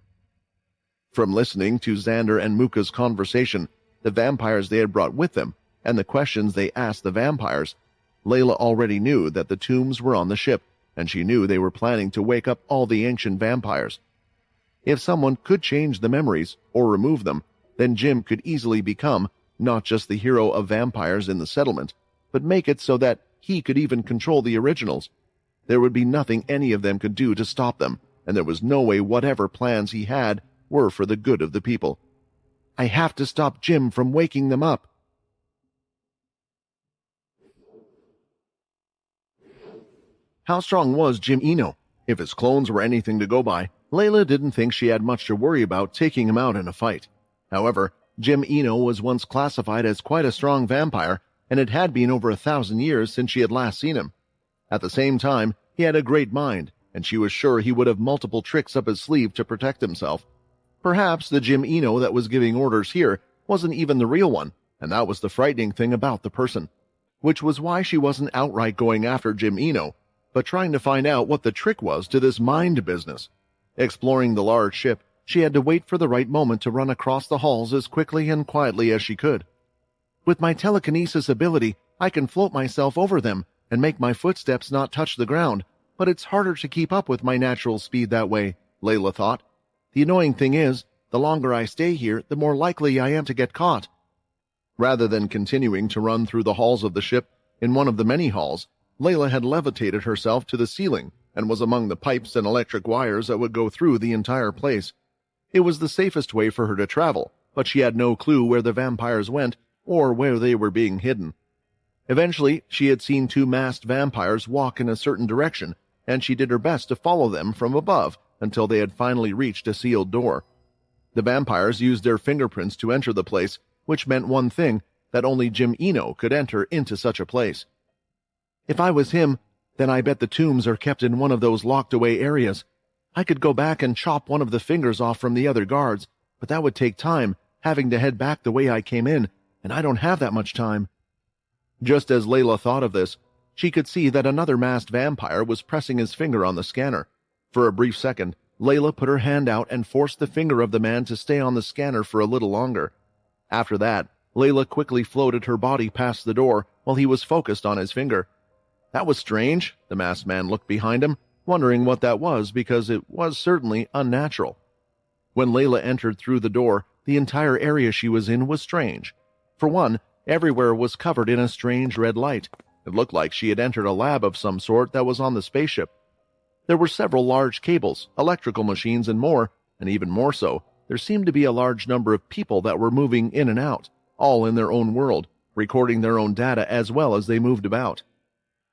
From listening to Xander and Muka's conversation, the vampires they had brought with them, and the questions they asked the vampires, Layla already knew that the tombs were on the ship, and she knew they were planning to wake up all the ancient vampires. If someone could change the memories or remove them, then Jim could easily become not just the hero of vampires in the settlement, but make it so that he could even control the originals. There would be nothing any of them could do to stop them, and there was no way whatever plans he had were for the good of the people. I have to stop Jim from waking them up. How strong was Jim Eno? If his clones were anything to go by, Layla didn't think she had much to worry about taking him out in a fight. However, Jim Eno was once classified as quite a strong vampire, and it had been over 1,000 years since she had last seen him. At the same time, he had a great mind, and she was sure he would have multiple tricks up his sleeve to protect himself. Perhaps the Jim Eno that was giving orders here wasn't even the real one, and that was the frightening thing about the person. Which was why she wasn't outright going after Jim Eno, but trying to find out what the trick was to this mind business. Exploring the large ship, she had to wait for the right moment to run across the halls as quickly and quietly as she could. With my telekinesis ability, I can float myself over them and make my footsteps not touch the ground, but it's harder to keep up with my natural speed that way, Layla thought. The annoying thing is, the longer I stay here, the more likely I am to get caught. Rather than continuing to run through the halls of the ship, in one of the many halls, Layla had levitated herself to the ceiling and was among the pipes and electric wires that would go through the entire place. It was the safest way for her to travel, but she had no clue where the vampires went or where they were being hidden. Eventually, she had seen 2 masked vampires walk in a certain direction, and she did her best to follow them from above until they had finally reached a sealed door. The vampires used their fingerprints to enter the place, which meant one thing, that only Jim Eno could enter into such a place. If I was him, then I bet the tombs are kept in one of those locked-away areas. I could go back and chop one of the fingers off from the other guards, but that would take time, having to head back the way I came in, and I don't have that much time. Just as Layla thought of this, she could see that another masked vampire was pressing his finger on the scanner. For a brief second, Layla put her hand out and forced the finger of the man to stay on the scanner for a little longer. After that, Layla quickly floated her body past the door while he was focused on his finger. That was strange. The masked man looked behind him, wondering what that was because it was certainly unnatural. When Layla entered through the door, the entire area she was in was strange. For one, everywhere was covered in a strange red light. It looked like she had entered a lab of some sort that was on the spaceship. There were several large cables, electrical machines, and more, and even more so, there seemed to be a large number of people that were moving in and out, all in their own world, recording their own data as well as they moved about.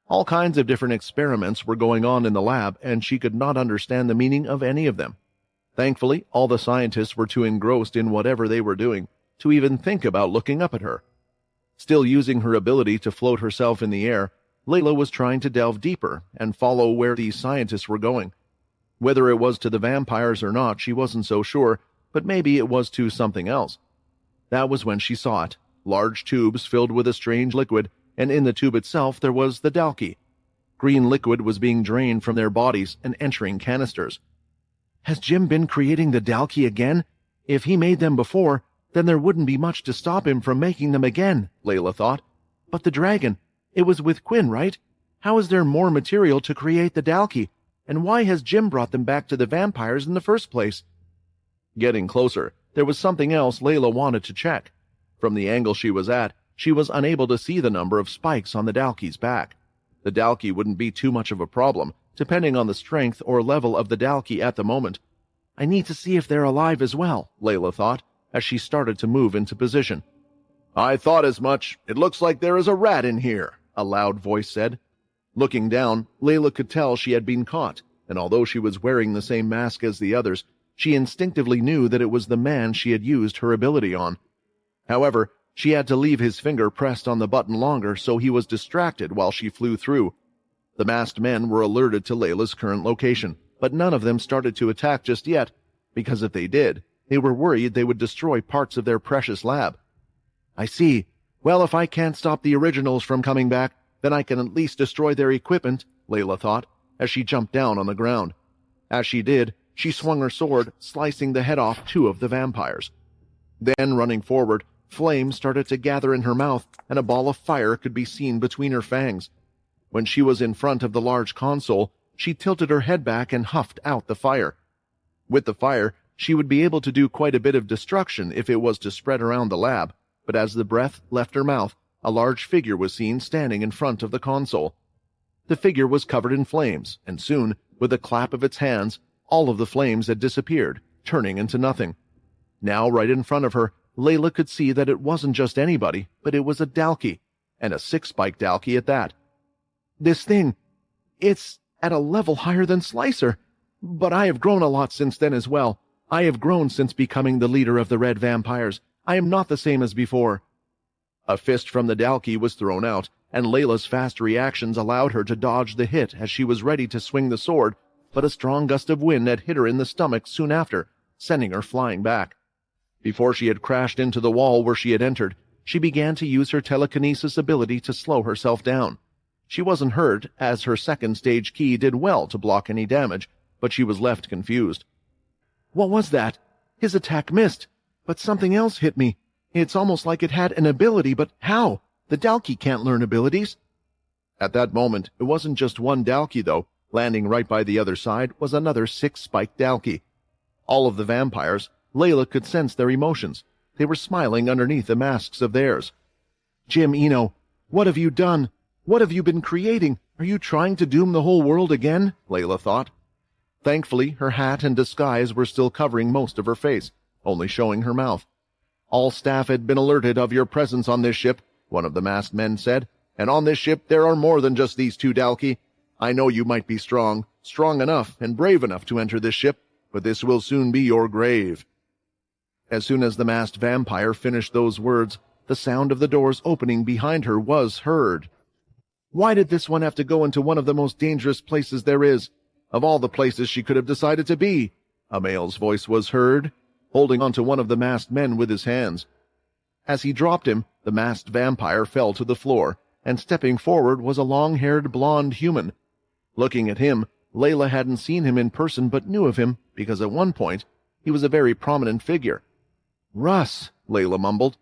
All kinds of different experiments were going on in the lab, and she could not understand the meaning of any of them. Thankfully, all the scientists were too engrossed in whatever they were doing to even think about looking up at her. Still using her ability to float herself in the air, Layla was trying to delve deeper and follow where these scientists were going. Whether it was to the vampires or not, she wasn't so sure, but maybe it was to something else. That was when she saw it, large tubes filled with a strange liquid, and in the tube itself there was the Dalki. Green liquid was being drained from their bodies and entering canisters. Has Jim been creating the Dalki again? If he made them before, then there wouldn't be much to stop him from making them again, Layla thought. But the dragon, it was with Quinn, right? How is there more material to create the Dalki? And why has Jim brought them back to the vampires in the first place? Getting closer, there was something else Layla wanted to check. From the angle she was at, she was unable to see the number of spikes on the Dalki's back. The Dalki wouldn't be too much of a problem, depending on the strength or level of the Dalki at the moment. I need to see if they're alive as well, Layla thought, as she started to move into position. I thought as much. It looks like there is a rat in here, a loud voice said. Looking down, Layla could tell she had been caught, and although she was wearing the same mask as the others, she instinctively knew that it was the man she had used her ability on. However, She had to leave his finger pressed on the button longer, so he was distracted while she flew through. The masked men were alerted to Layla's current location, but none of them started to attack just yet, because if they did, they were worried they would destroy parts of their precious lab. I see. Well, if I can't stop the originals from coming back, then I can at least destroy their equipment, Layla thought, as she jumped down on the ground. As she did, she swung her sword, slicing the head off 2 of the vampires. Then, running forward, flames started to gather in her mouth, and a ball of fire could be seen between her fangs. When she was in front of the large console, she tilted her head back and huffed out the fire. With the fire, she would be able to do quite a bit of destruction if it was to spread around the lab, but as the breath left her mouth, a large figure was seen standing in front of the console. The figure was covered in flames, and soon, with a clap of its hands, all of the flames had disappeared, turning into nothing. Now, right in front of her, Layla could see that it wasn't just anybody, but it was a Dalki, and a 6-spike Dalki at that. This thing, it's at a level higher than Slicer, but I have grown a lot since then as well. I have grown since becoming the leader of the Red Vampires. I am not the same as before. A fist from the Dalki was thrown out, and Layla's fast reactions allowed her to dodge the hit as she was ready to swing the sword, but a strong gust of wind had hit her in the stomach soon after, sending her flying back. Before she had crashed into the wall where she had entered, she began to use her telekinesis ability to slow herself down. She wasn't hurt, as her second stage key did well to block any damage, but she was left confused. What was that? His attack missed, but something else hit me. It's almost like it had an ability, but how? The Dalki can't learn abilities. At that moment, it wasn't just one Dalki, though. Landing right by the other side was another 6-spiked Dalki. All of the vampires, Layla could sense their emotions. They were smiling underneath the masks of theirs. Jim Eno, what have you done? What have you been creating? Are you trying to doom the whole world again? Layla thought. Thankfully, her hat and disguise were still covering most of her face, only showing her mouth. All staff had been alerted of your presence on this ship, one of the masked men said, and on this ship there are more than just these 2 Dalki. I know you might be strong enough and brave enough to enter this ship, but this will soon be your grave. As soon as the masked vampire finished those words, the sound of the doors opening behind her was heard. Why did this one have to go into one of the most dangerous places there is? Of all the places she could have decided to be, a male's voice was heard, holding onto one of the masked men with his hands. As he dropped him, the masked vampire fell to the floor, and stepping forward was a long-haired blonde human. Looking at him, Layla hadn't seen him in person but knew of him because at one point he was a very prominent figure. Russ, Layla mumbled.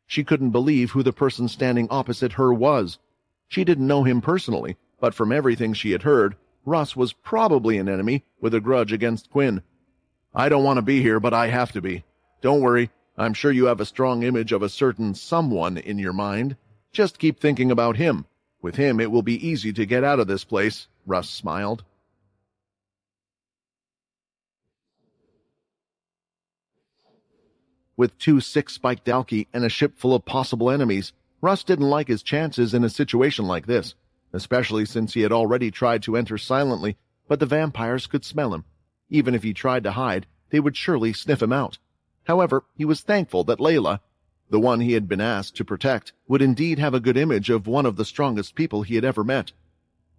She couldn't believe who the person standing opposite her was. She didn't know him personally, but from everything she had heard, Russ was probably an enemy with a grudge against Quinn. I don't want to be here, but I have to be. Don't worry, I'm sure you have a strong image of a certain someone in your mind. Just keep thinking about him. With him, it will be easy to get out of this place, Russ smiled. With 2 6-spiked Dalki and a ship full of possible enemies, Russ didn't like his chances in a situation like this, especially since he had already tried to enter silently, but the vampires could smell him. Even if he tried to hide, they would surely sniff him out. However, he was thankful that Layla, the one he had been asked to protect, would indeed have a good image of one of the strongest people he had ever met.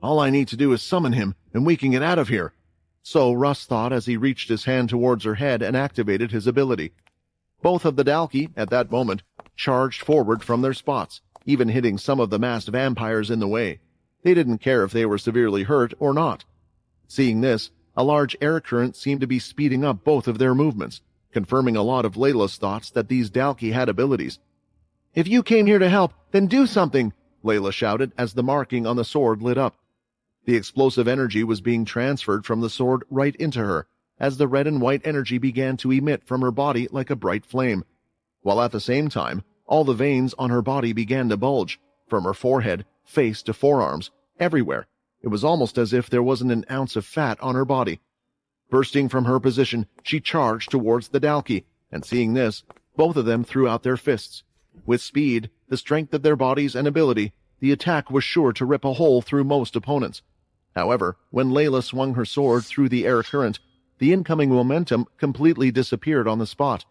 All I need to do is summon him, and we can get out of here. So Russ thought as he reached his hand towards her head and activated his ability. Both of the Dalki, at that moment, charged forward from their spots, even hitting some of the masked vampires in the way. They didn't care if they were severely hurt or not. Seeing this, a large air current seemed to be speeding up both of their movements, confirming a lot of Layla's thoughts that these Dalki had abilities. If you came here to help, then do something, Layla shouted as the marking on the sword lit up. The explosive energy was being transferred from the sword right into her, as the red and white energy began to emit from her body like a bright flame, while at the same time, all the veins on her body began to bulge, from her forehead, face to forearms, everywhere. It was almost as if there wasn't an ounce of fat on her body. Bursting from her position, she charged towards the Dalki, and seeing this, both of them threw out their fists. With speed, the strength of their bodies and ability, the attack was sure to rip a hole through most opponents. However, when Layla swung her sword through the air current, the incoming momentum completely disappeared on the spot.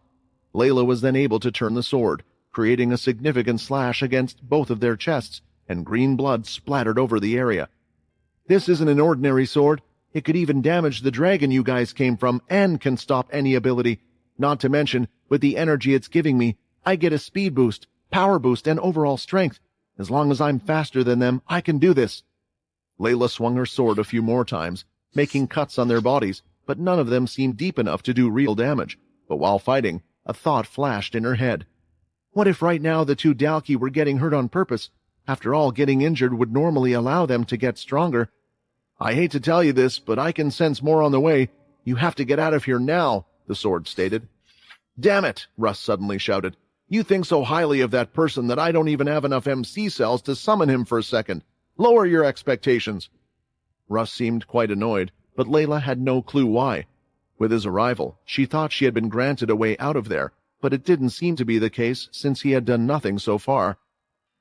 Layla was then able to turn the sword, creating a significant slash against both of their chests, and green blood splattered over the area. "This isn't an ordinary sword. It could even damage the dragon you guys came from and can stop any ability. Not to mention, with the energy it's giving me, I get a speed boost, power boost, and overall strength. As long as I'm faster than them, I can do this." Layla swung her sword a few more times, making cuts on their bodies, but none of them seemed deep enough to do real damage. But while fighting, a thought flashed in her head. What if right now the two Dalki were getting hurt on purpose? After all, getting injured would normally allow them to get stronger. "I hate to tell you this, but I can sense more on the way. You have to get out of here now," the sword stated. "Damn it," Russ suddenly shouted. "You think so highly of that person that I don't even have enough MC cells to summon him for a second. Lower your expectations." Russ seemed quite annoyed, but Layla had no clue why. With his arrival, she thought she had been granted a way out of there, but it didn't seem to be the case since he had done nothing so far.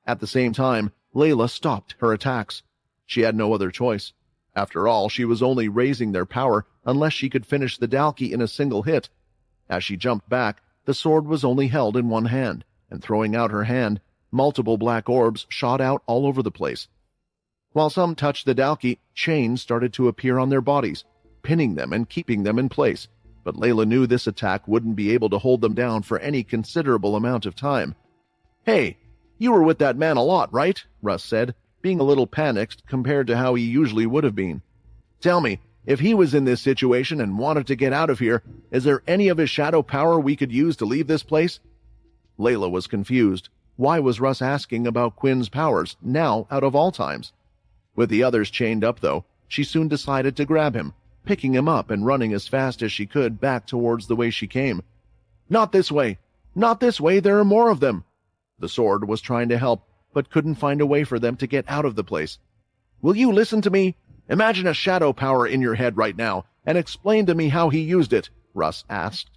At the same time, Layla stopped her attacks. She had no other choice. After all, she was only raising their power unless she could finish the Dalki in a single hit. As she jumped back, the sword was only held in one hand, and throwing out her hand, multiple black orbs shot out all over the place. While some touched the Dalki, chains started to appear on their bodies, pinning them and keeping them in place, but Layla knew this attack wouldn't be able to hold them down for any considerable amount of time. "Hey, you were with that man a lot, right?" Russ said, being a little panicked compared to how he usually would have been. "Tell me, if he was in this situation and wanted to get out of here, is there any of his shadow power we could use to leave this place?" Layla was confused. Why was Russ asking about Quinn's powers, now out of all times? With the others chained up, though, she soon decided to grab him, picking him up and running as fast as she could back towards the way she came. "Not this way! Not this way! There are more of them!" The sword was trying to help, but couldn't find a way for them to get out of the place. "Will you listen to me? Imagine a shadow power in your head right now, and explain to me how he used it," Russ asked.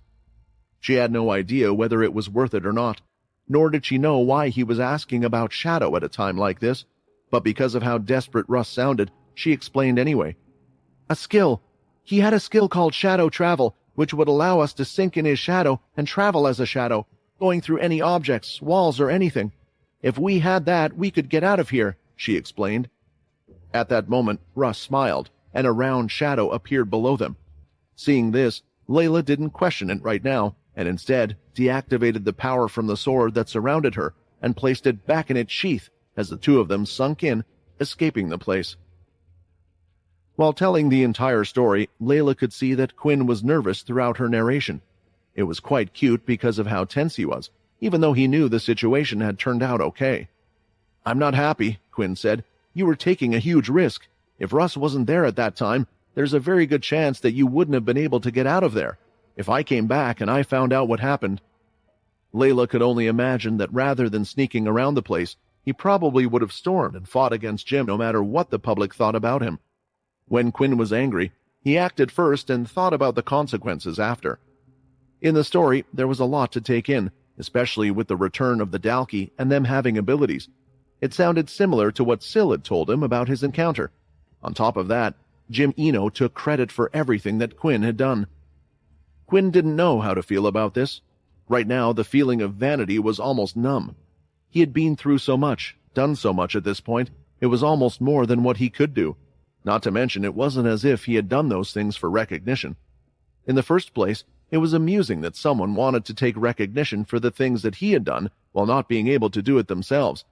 She had no idea whether it was worth it or not, nor did she know why he was asking about shadow at a time like this, but because of how desperate Russ sounded, she explained anyway. "A skill. He had a skill called shadow travel, which would allow us to sink in his shadow and travel as a shadow, going through any objects, walls, or anything. If we had that, we could get out of here," she explained. At that moment, Russ smiled, and a round shadow appeared below them. Seeing this, Layla didn't question it right now, and instead deactivated the power from the sword that surrounded her and placed it back in its sheath as the two of them sunk in, escaping the place. While telling the entire story, Layla could see that Quinn was nervous throughout her narration. It was quite cute because of how tense he was, even though he knew the situation had turned out okay. "I'm not happy," Quinn said. "You were taking a huge risk. If Russ wasn't there at that time, there's a very good chance that you wouldn't have been able to get out of there. If I came back and I found out what happened..." Layla could only imagine that rather than sneaking around the place, he probably would have stormed and fought against Jim no matter what the public thought about him. When Quinn was angry, he acted first and thought about the consequences after. In the story, there was a lot to take in, especially with the return of the Dalki and them having abilities. It sounded similar to what Syl had told him about his encounter. On top of that, Jim Eno took credit for everything that Quinn had done. Quinn didn't know how to feel about this. Right now, the feeling of vanity was almost numb. He had been through so much, done so much at this point, it was almost more than what he could do. Not to mention, it wasn't as if he had done those things for recognition. In the first place, it was amusing that someone wanted to take recognition for the things that he had done while not being able to do it themselves.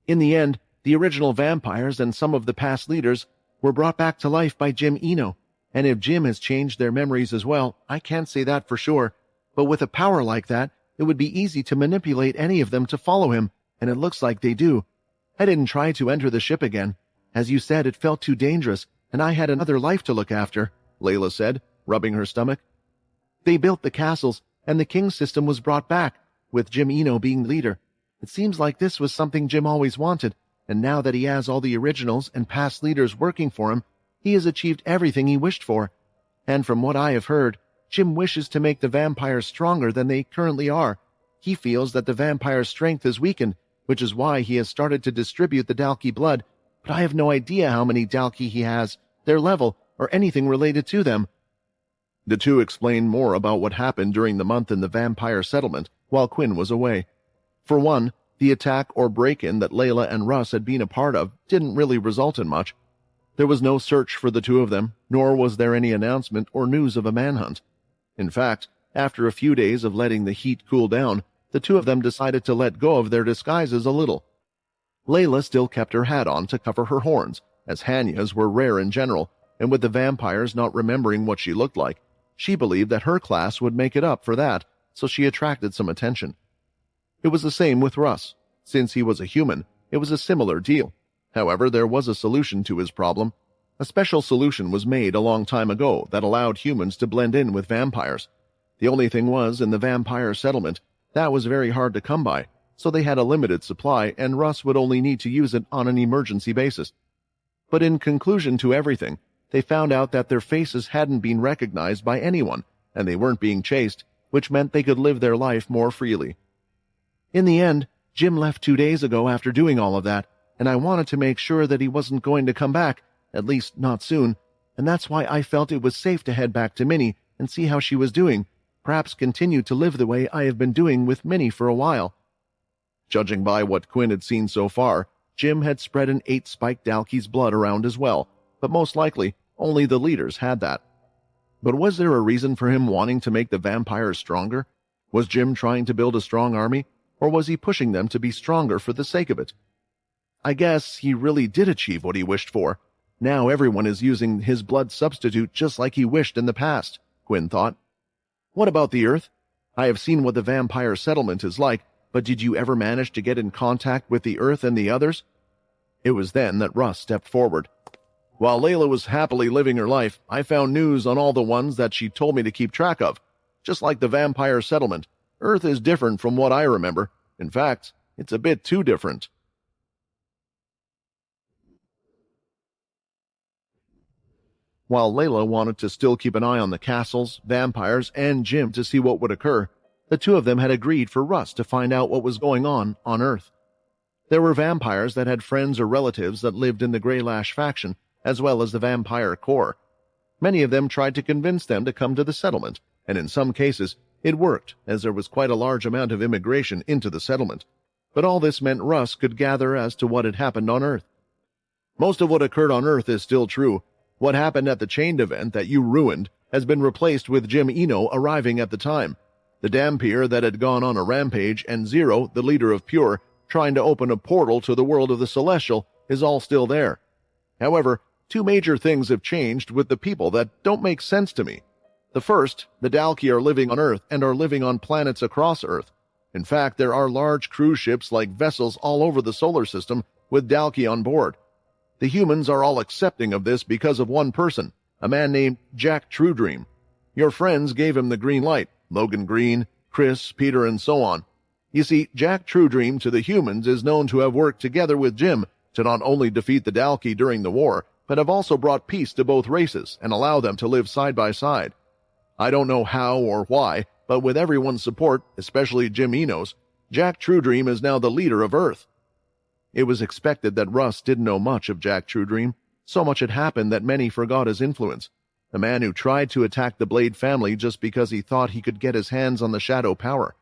In the end, the original vampires and some of the past leaders were brought back to life by Jim Eno, and if Jim has changed their memories as well, I can't say that for sure, but with a power like that, it would be easy to manipulate any of them to follow him, and it looks like they do. I didn't try to enter the ship again. As you said, it felt too dangerous, and I had another life to look after," Layla said, rubbing her stomach. "They built the castles, and the king system was brought back, with Jim Eno being leader. It seems like this was something Jim always wanted, and now that he has all the originals and past leaders working for him, he has achieved everything he wished for. And from what I have heard, Jim wishes to make the vampires stronger than they currently are. He feels that the vampire strength is weakened, which is why he has started to distribute the Dalki blood, but I have no idea how many Dalki he has, their level, or anything related to them." The two explained more about what happened during the month in the vampire settlement while Quinn was away. For one, the attack or break-in that Layla and Russ had been a part of didn't really result in much. There was no search for the two of them, nor was there any announcement or news of a manhunt. In fact, after a few days of letting the heat cool down, the two of them decided to let go of their disguises a little. Layla still kept her hat on to cover her horns, as Hanyas were rare in general, and with the vampires not remembering what she looked like, she believed that her class would make it up for that, so she attracted some attention. It was the same with Russ. Since he was a human, it was a similar deal. However, there was a solution to his problem. A special solution was made a long time ago that allowed humans to blend in with vampires. The only thing was, in the vampire settlement, that was very hard to come by, so they had a limited supply and Russ would only need to use it on an emergency basis. But in conclusion to everything, they found out that their faces hadn't been recognized by anyone, and they weren't being chased, which meant they could live their life more freely. In the end, Jim left 2 days ago after doing all of that, and I wanted to make sure that he wasn't going to come back, at least not soon, and that's why I felt it was safe to head back to Minnie and see how she was doing, perhaps continue to live the way I have been doing with Minnie for a while. Judging by what Quinn had seen so far, Jim had spread an 8-spiked Dalkey's blood around as well, but most likely only the leaders had that. But was there a reason for him wanting to make the vampires stronger? Was Jim trying to build a strong army, or was he pushing them to be stronger for the sake of it? I guess he really did achieve what he wished for. Now everyone is using his blood substitute just like he wished in the past, Quinn thought. What about the Earth? I have seen what the vampire settlement is like, but did you ever manage to get in contact with the Earth and the others? It was then that Russ stepped forward. While Layla was happily living her life, I found news on all the ones that she told me to keep track of. Just like the vampire settlement, Earth is different from what I remember. In fact, it's a bit too different. While Layla wanted to still keep an eye on the castles, vampires, and Jim to see what would occur, the two of them had agreed for Russ to find out what was going on Earth. There were vampires that had friends or relatives that lived in the Greylash faction, as well as the vampire corps. Many of them tried to convince them to come to the settlement, and in some cases, it worked, as there was quite a large amount of immigration into the settlement. But all this meant Russ could gather as to what had happened on Earth. Most of what occurred on Earth is still true. What happened at the chained event that you ruined has been replaced with Jim Eno arriving at the time, the Dampier that had gone on a rampage, and Zero, the leader of Pure, trying to open a portal to the world of the Celestial, is all still there. However, two major things have changed with the people that don't make sense to me. The first, the Dalki are living on Earth and are living on planets across Earth. In fact, there are large cruise ships like vessels all over the solar system with Dalki on board. The humans are all accepting of this because of one person, a man named Jack Truedream. Your friends gave him the green light, Logan Green, Chris, Peter, and so on. You see, Jack Truedream to the humans is known to have worked together with Jim to not only defeat the Dalki during the war, but have also brought peace to both races and allow them to live side by side. I don't know how or why, but with everyone's support, especially Jim Eno's, Jack Truedream is now the leader of Earth. It was expected that Russ didn't know much of Jack Truedream. So much had happened that many forgot his influence. A man who tried to attack the Blade family just because he thought he could get his hands on the shadow power.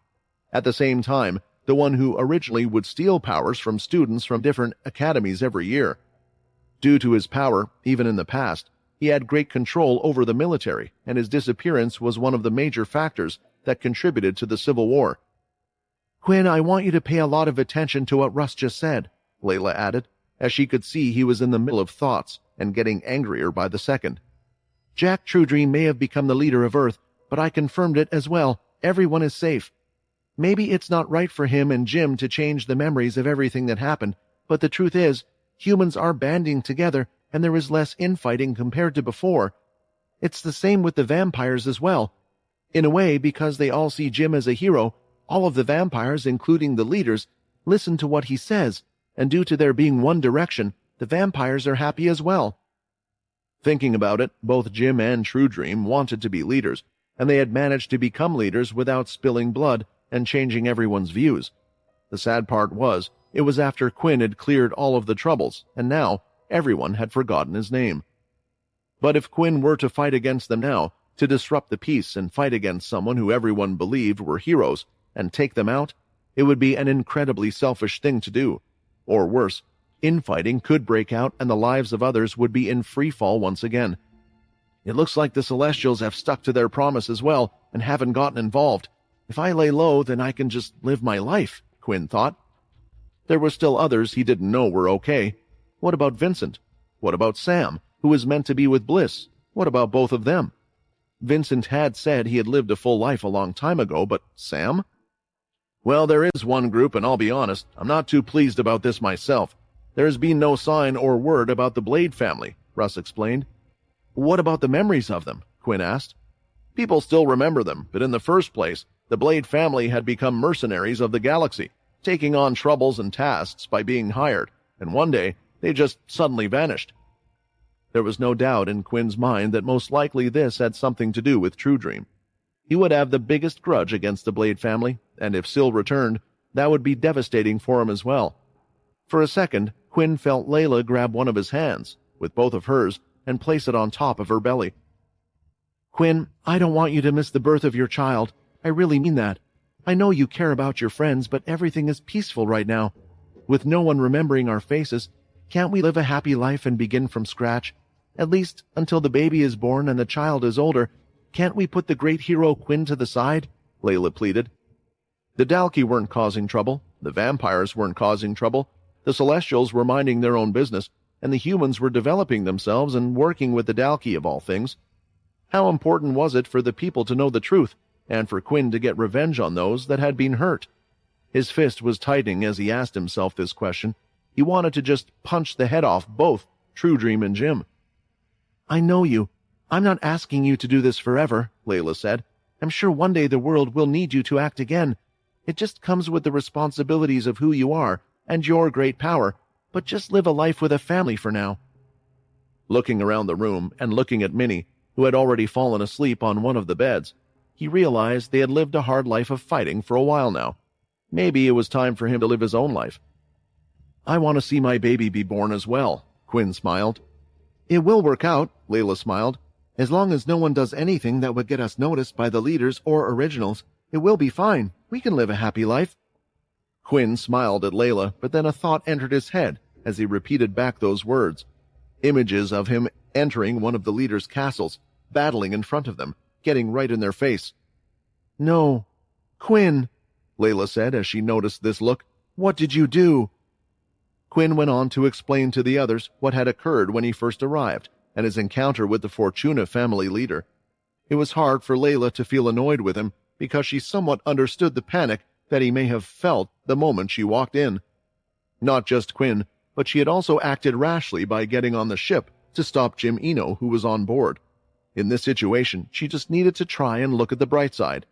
At the same time, the one who originally would steal powers from students from different academies every year. Due to his power, even in the past, he had great control over the military, and his disappearance was one of the major factors that contributed to the Civil War. Quinn, I want you to pay a lot of attention to what Russ just said, Layla added, as she could see he was in the middle of thoughts and getting angrier by the second. Jack Truedream may have become the leader of Earth, but I confirmed it as well. Everyone is safe. Maybe it's not right for him and Jim to change the memories of everything that happened, but the truth is, humans are banding together and there is less infighting compared to before. It's the same with the vampires as well. In a way, because they all see Jim as a hero, all of the vampires, including the leaders, listen to what he says, and due to there being one direction, the vampires are happy as well. Thinking about it, both Jim and Truedream wanted to be leaders, and they had managed to become leaders without spilling blood and changing everyone's views. The sad part was, it was after Quinn had cleared all of the troubles, and now everyone had forgotten his name. But if Quinn were to fight against them now, to disrupt the peace and fight against someone who everyone believed were heroes, and take them out, It would be an incredibly selfish thing to do. Or worse, infighting could break out and the lives of others would be in free fall once again. It looks like the Celestials have stuck to their promise as well and haven't gotten involved. If I lay low, then I can just live my life, Quinn thought. There were still others he didn't know were okay. What about Vincent? What about Sam, who was meant to be with Bliss? What about both of them? Vincent had said he had lived a full life a long time ago, but Sam? Well, there is one group, and I'll be honest, I'm not too pleased about this myself. There has been no sign or word about the Blade family, Russ explained. What about the memories of them? Quinn asked. People still remember them, but in the first place, the Blade family had become mercenaries of the galaxy, taking on troubles and tasks by being hired, and one day they just suddenly vanished. There was no doubt in Quinn's mind that most likely this had something to do with True Dream. He would have the biggest grudge against the Blade family, and if Syl returned, that would be devastating for him as well. For a second, Quinn felt Layla grab one of his hands, with both of hers, and place it on top of her belly. Quinn, I don't want you to miss the birth of your child. I really mean that. I know you care about your friends, but everything is peaceful right now. With no one remembering our faces, can't we live a happy life and begin from scratch? At least until the baby is born and the child is older, can't we put the great hero Quinn to the side? Layla pleaded. The Dalki weren't causing trouble, the vampires weren't causing trouble, the Celestials were minding their own business, and the humans were developing themselves and working with the Dalki of all things. How important was it for the people to know the truth, and for Quinn to get revenge on those that had been hurt? His fist was tightening as he asked himself this question. He wanted to just punch the head off both True Dream and Jim. I know you. I'm not asking you to do this forever, Layla said. I'm sure one day the world will need you to act again. It just comes with the responsibilities of who you are and your great power, but just live a life with a family for now. Looking around the room and looking at Minnie, who had already fallen asleep on one of the beds, he realized they had lived a hard life of fighting for a while now. Maybe it was time for him to live his own life. I want to see my baby be born as well, Quinn smiled. It will work out, Layla smiled. As long as no one does anything that would get us noticed by the leaders or originals, it will be fine. We can live a happy life. Quinn smiled at Layla, but then a thought entered his head as he repeated back those words. Images of him entering one of the leaders' castles, battling in front of them, getting right in their face. No. Quinn, Layla said as she noticed this look. What did you do? Quinn went on to explain to the others what had occurred when he first arrived, and his encounter with the Fortuna family leader. It was hard for Layla to feel annoyed with him, because she somewhat understood the panic that he may have felt the moment she walked in. Not just Quinn, but she had also acted rashly by getting on the ship to stop Jim Eno, who was on board. In this situation, she just needed to try and look at the bright side.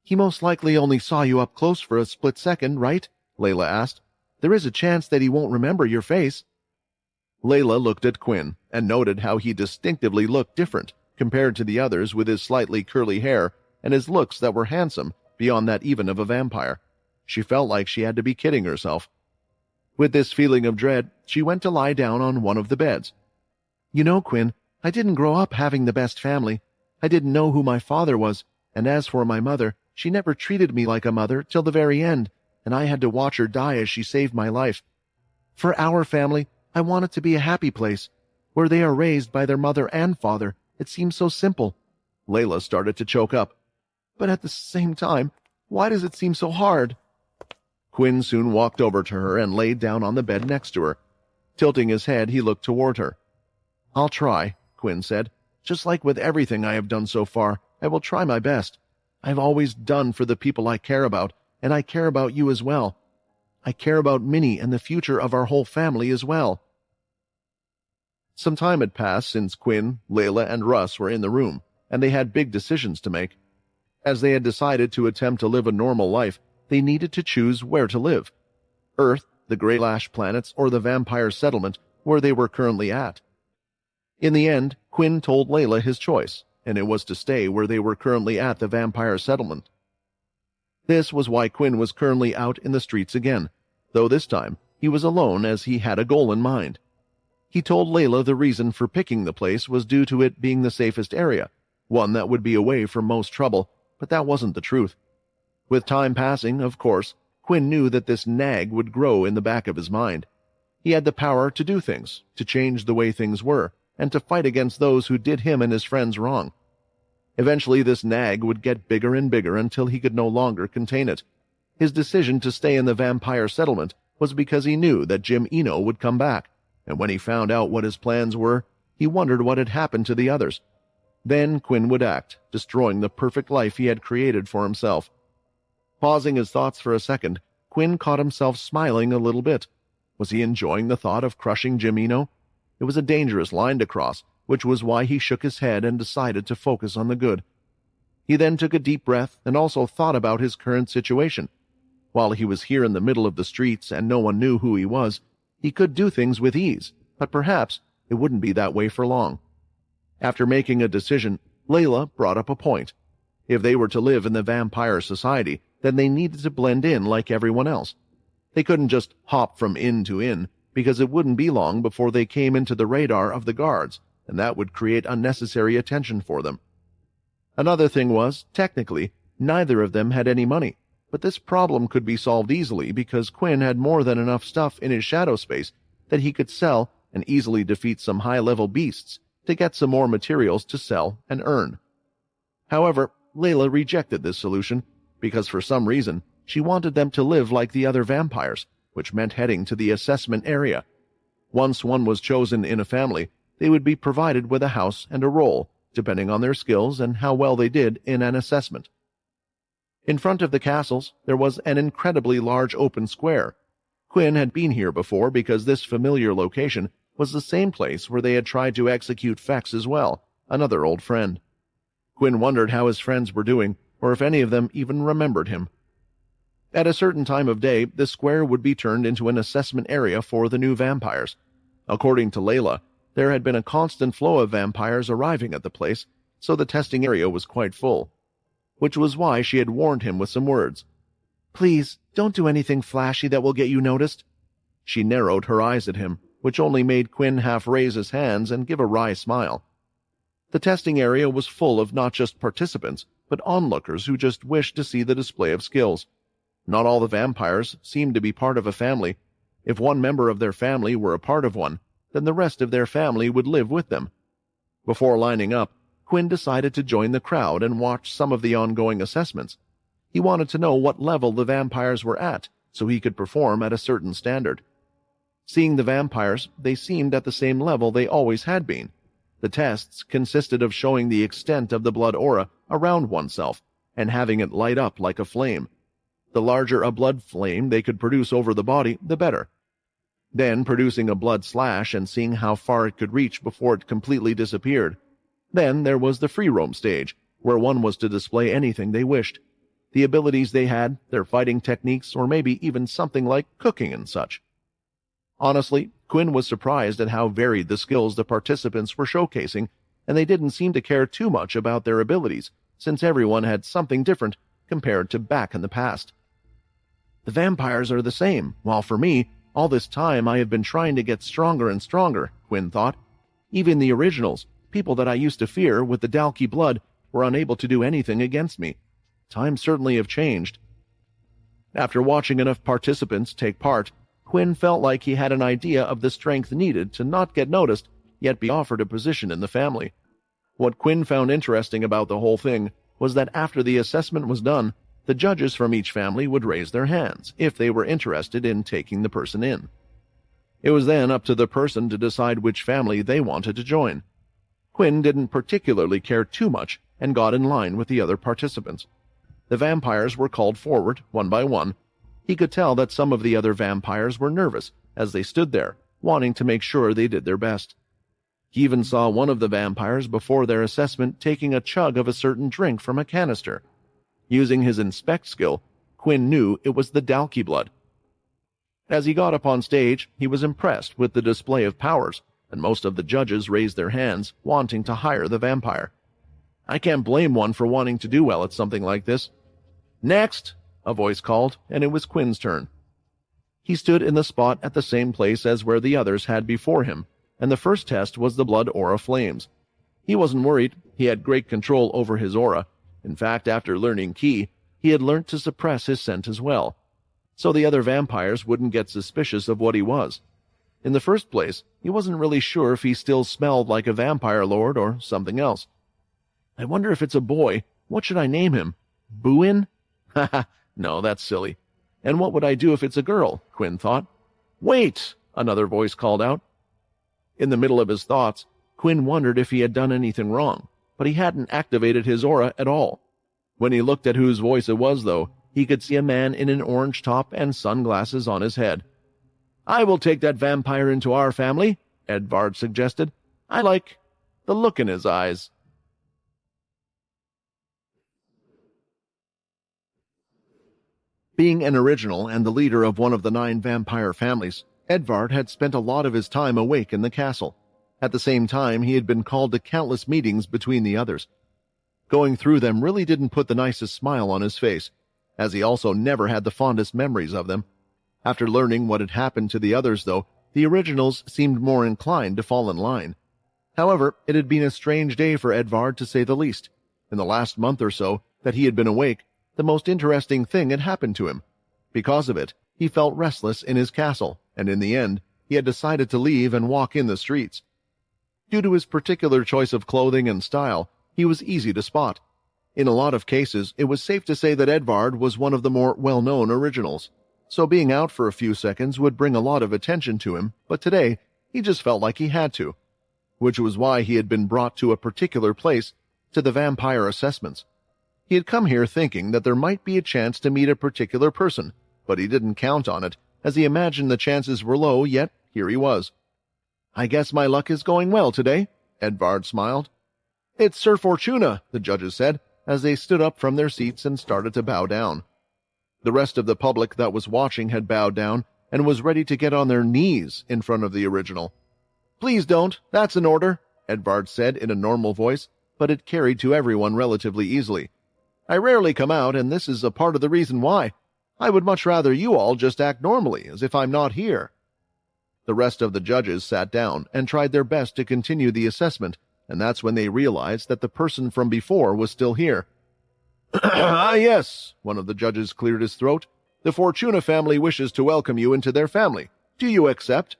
He most likely only saw you up close for a split second, right? Layla asked. There is a chance that he won't remember your face. Layla looked at Quinn and noted how he distinctively looked different compared to the others, with his slightly curly hair and his looks that were handsome beyond that even of a vampire. She felt like she had to be kidding herself. With this feeling of dread, she went to lie down on one of the beds. You know, Quinn, I didn't grow up having the best family. I didn't know who my father was, and as for my mother, she never treated me like a mother till the very end, and I had to watch her die as she saved my life. For our family, I want it to be a happy place, where they are raised by their mother and father. It seems so simple. Layla started to choke up. But at the same time, why does it seem so hard? Quinn soon walked over to her and laid down on the bed next to her. Tilting his head, he looked toward her. I'll try, Quinn said. Just like with everything I have done so far, I will try my best. I've always done for the people I care about, and I care about you as well. I care about Minnie and the future of our whole family as well. Some time had passed since Quinn, Layla, and Russ were in the room, and they had big decisions to make. As they had decided to attempt to live a normal life, they needed to choose where to live. Earth, the Greylash planets, or the vampire settlement where they were currently at. In the end, Quinn told Layla his choice, and it was to stay where they were currently at the vampire settlement. This was why Quinn was currently out in the streets again, though this time he was alone as he had a goal in mind. He told Layla the reason for picking the place was due to it being the safest area, one that would be away from most trouble, but that wasn't the truth. With time passing, of course, Quinn knew that this nag would grow in the back of his mind. He had the power to do things, to change the way things were, and to fight against those who did him and his friends wrong. Eventually, this nag would get bigger and bigger until he could no longer contain it. His decision to stay in the vampire settlement was because he knew that Jim Eno would come back, and when he found out what his plans were, he wondered what had happened to the others. Then Quinn would act, destroying the perfect life he had created for himself. Pausing his thoughts for a second, Quinn caught himself smiling a little bit. Was he enjoying the thought of crushing Jim Eno? It was a dangerous line to cross, which was why he shook his head and decided to focus on the good. He then took a deep breath and also thought about his current situation. While he was here in the middle of the streets and no one knew who he was, he could do things with ease, but perhaps it wouldn't be that way for long. After making a decision, Layla brought up a point. If they were to live in the vampire society, then they needed to blend in like everyone else. They couldn't just hop from inn to inn, because it wouldn't be long before they came into the radar of the guards, and that would create unnecessary attention for them. Another thing was, technically, neither of them had any money, but this problem could be solved easily because Quinn had more than enough stuff in his shadow space that he could sell and easily defeat some high-level beasts to get some more materials to sell and earn. However, Layla rejected this solution because for some reason she wanted them to live like the other vampires, which meant heading to the assessment area. Once one was chosen in a family, they would be provided with a house and a role, depending on their skills and how well they did in an assessment. In front of the castles, there was an incredibly large open square. Quinn had been here before because this familiar location was the same place where they had tried to execute Fex as well, another old friend. Quinn wondered how his friends were doing, or if any of them even remembered him. At a certain time of day, the square would be turned into an assessment area for the new vampires. According to Layla, there had been a constant flow of vampires arriving at the place, so the testing area was quite full, which was why she had warned him with some words. "Please, don't do anything flashy that will get you noticed." She narrowed her eyes at him, which only made Quinn half raise his hands and give a wry smile. The testing area was full of not just participants, but onlookers who just wished to see the display of skills. Not all the vampires seemed to be part of a family. If one member of their family were a part of one, then the rest of their family would live with them. Before lining up, Quinn decided to join the crowd and watch some of the ongoing assessments. He wanted to know what level the vampires were at, so he could perform at a certain standard. Seeing the vampires, they seemed at the same level they always had been. The tests consisted of showing the extent of the blood aura around oneself and having it light up like a flame. The larger a blood flame they could produce over the body, the better. Then producing a blood slash and seeing how far it could reach before it completely disappeared. Then there was the free roam stage, where one was to display anything they wished. The abilities they had, their fighting techniques, or maybe even something like cooking and such. Honestly, Quinn was surprised at how varied the skills the participants were showcasing, and they didn't seem to care too much about their abilities, since everyone had something different compared to back in the past. The vampires are the same, while for me, all this time I have been trying to get stronger and stronger, Quinn thought. Even the originals, people that I used to fear with the Dalki blood, were unable to do anything against me. Times certainly have changed. After watching enough participants take part, Quinn felt like he had an idea of the strength needed to not get noticed, yet be offered a position in the family. What Quinn found interesting about the whole thing was that after the assessment was done, the judges from each family would raise their hands if they were interested in taking the person in. It was then up to the person to decide which family they wanted to join. Quinn didn't particularly care too much and got in line with the other participants. The vampires were called forward, one by one. He could tell that some of the other vampires were nervous as they stood there, wanting to make sure they did their best. He even saw one of the vampires before their assessment taking a chug of a certain drink from a canister. Using his inspect skill, Quinn knew it was the Dalki blood. As he got up on stage, he was impressed with the display of powers, and most of the judges raised their hands, wanting to hire the vampire. I can't blame one for wanting to do well at something like this. "Next!" a voice called, and it was Quinn's turn. He stood in the spot at the same place as where the others had before him, and the first test was the blood aura flames. He wasn't worried. He had great control over his aura. In fact, after learning Ki, he had learnt to suppress his scent as well. so the other vampires wouldn't get suspicious of what he was. In the first place, he wasn't really sure if he still smelled like a vampire lord or something else. I wonder if it's a boy. What should I name him? Buin? Haha, no, that's silly. And what would I do if it's a girl? Quinn thought. Wait! Another voice called out. In the middle of his thoughts, Quinn wondered if he had done anything wrong, but he hadn't activated his aura at all. When he looked at whose voice it was, though, he could see a man in an orange top and sunglasses on his head. I will take that vampire into our family, Edvard suggested. I like the look in his eyes. Being an original and the leader of one of the 9 vampire families, Edvard had spent a lot of his time awake in the castle. At the same time, he had been called to countless meetings between the others. Going through them really didn't put the nicest smile on his face, as he also never had the fondest memories of them. After learning what had happened to the others, though, the originals seemed more inclined to fall in line. However, it had been a strange day for Edvard, to say the least. In the last month or so that he had been awake, the most interesting thing had happened to him. Because of it, he felt restless in his castle, and in the end, he had decided to leave and walk in the streets. Due to his particular choice of clothing and style, he was easy to spot. In a lot of cases, it was safe to say that Edvard was one of the more well-known originals, so being out for a few seconds would bring a lot of attention to him, but today, he just felt like he had to, which was why he had been brought to a particular place, to the vampire assessments. He had come here thinking that there might be a chance to meet a particular person, but he didn't count on it, as he imagined the chances were low, yet here he was. I guess my luck is going well today, Edvard smiled. It's Sir Fortuna, the judges said, as they stood up from their seats and started to bow down. The rest of the public that was watching had bowed down and was ready to get on their knees in front of the original. Please don't, that's an order, Edvard said in a normal voice, but it carried to everyone relatively easily. I rarely come out, and this is a part of the reason why. I would much rather you all just act normally, as if I'm not here. The rest of the judges sat down and tried their best to continue the assessment, and that's when they realized that the person from before was still here. Ah, yes, one of the judges cleared his throat. The Fortuna family wishes to welcome you into their family. Do you accept?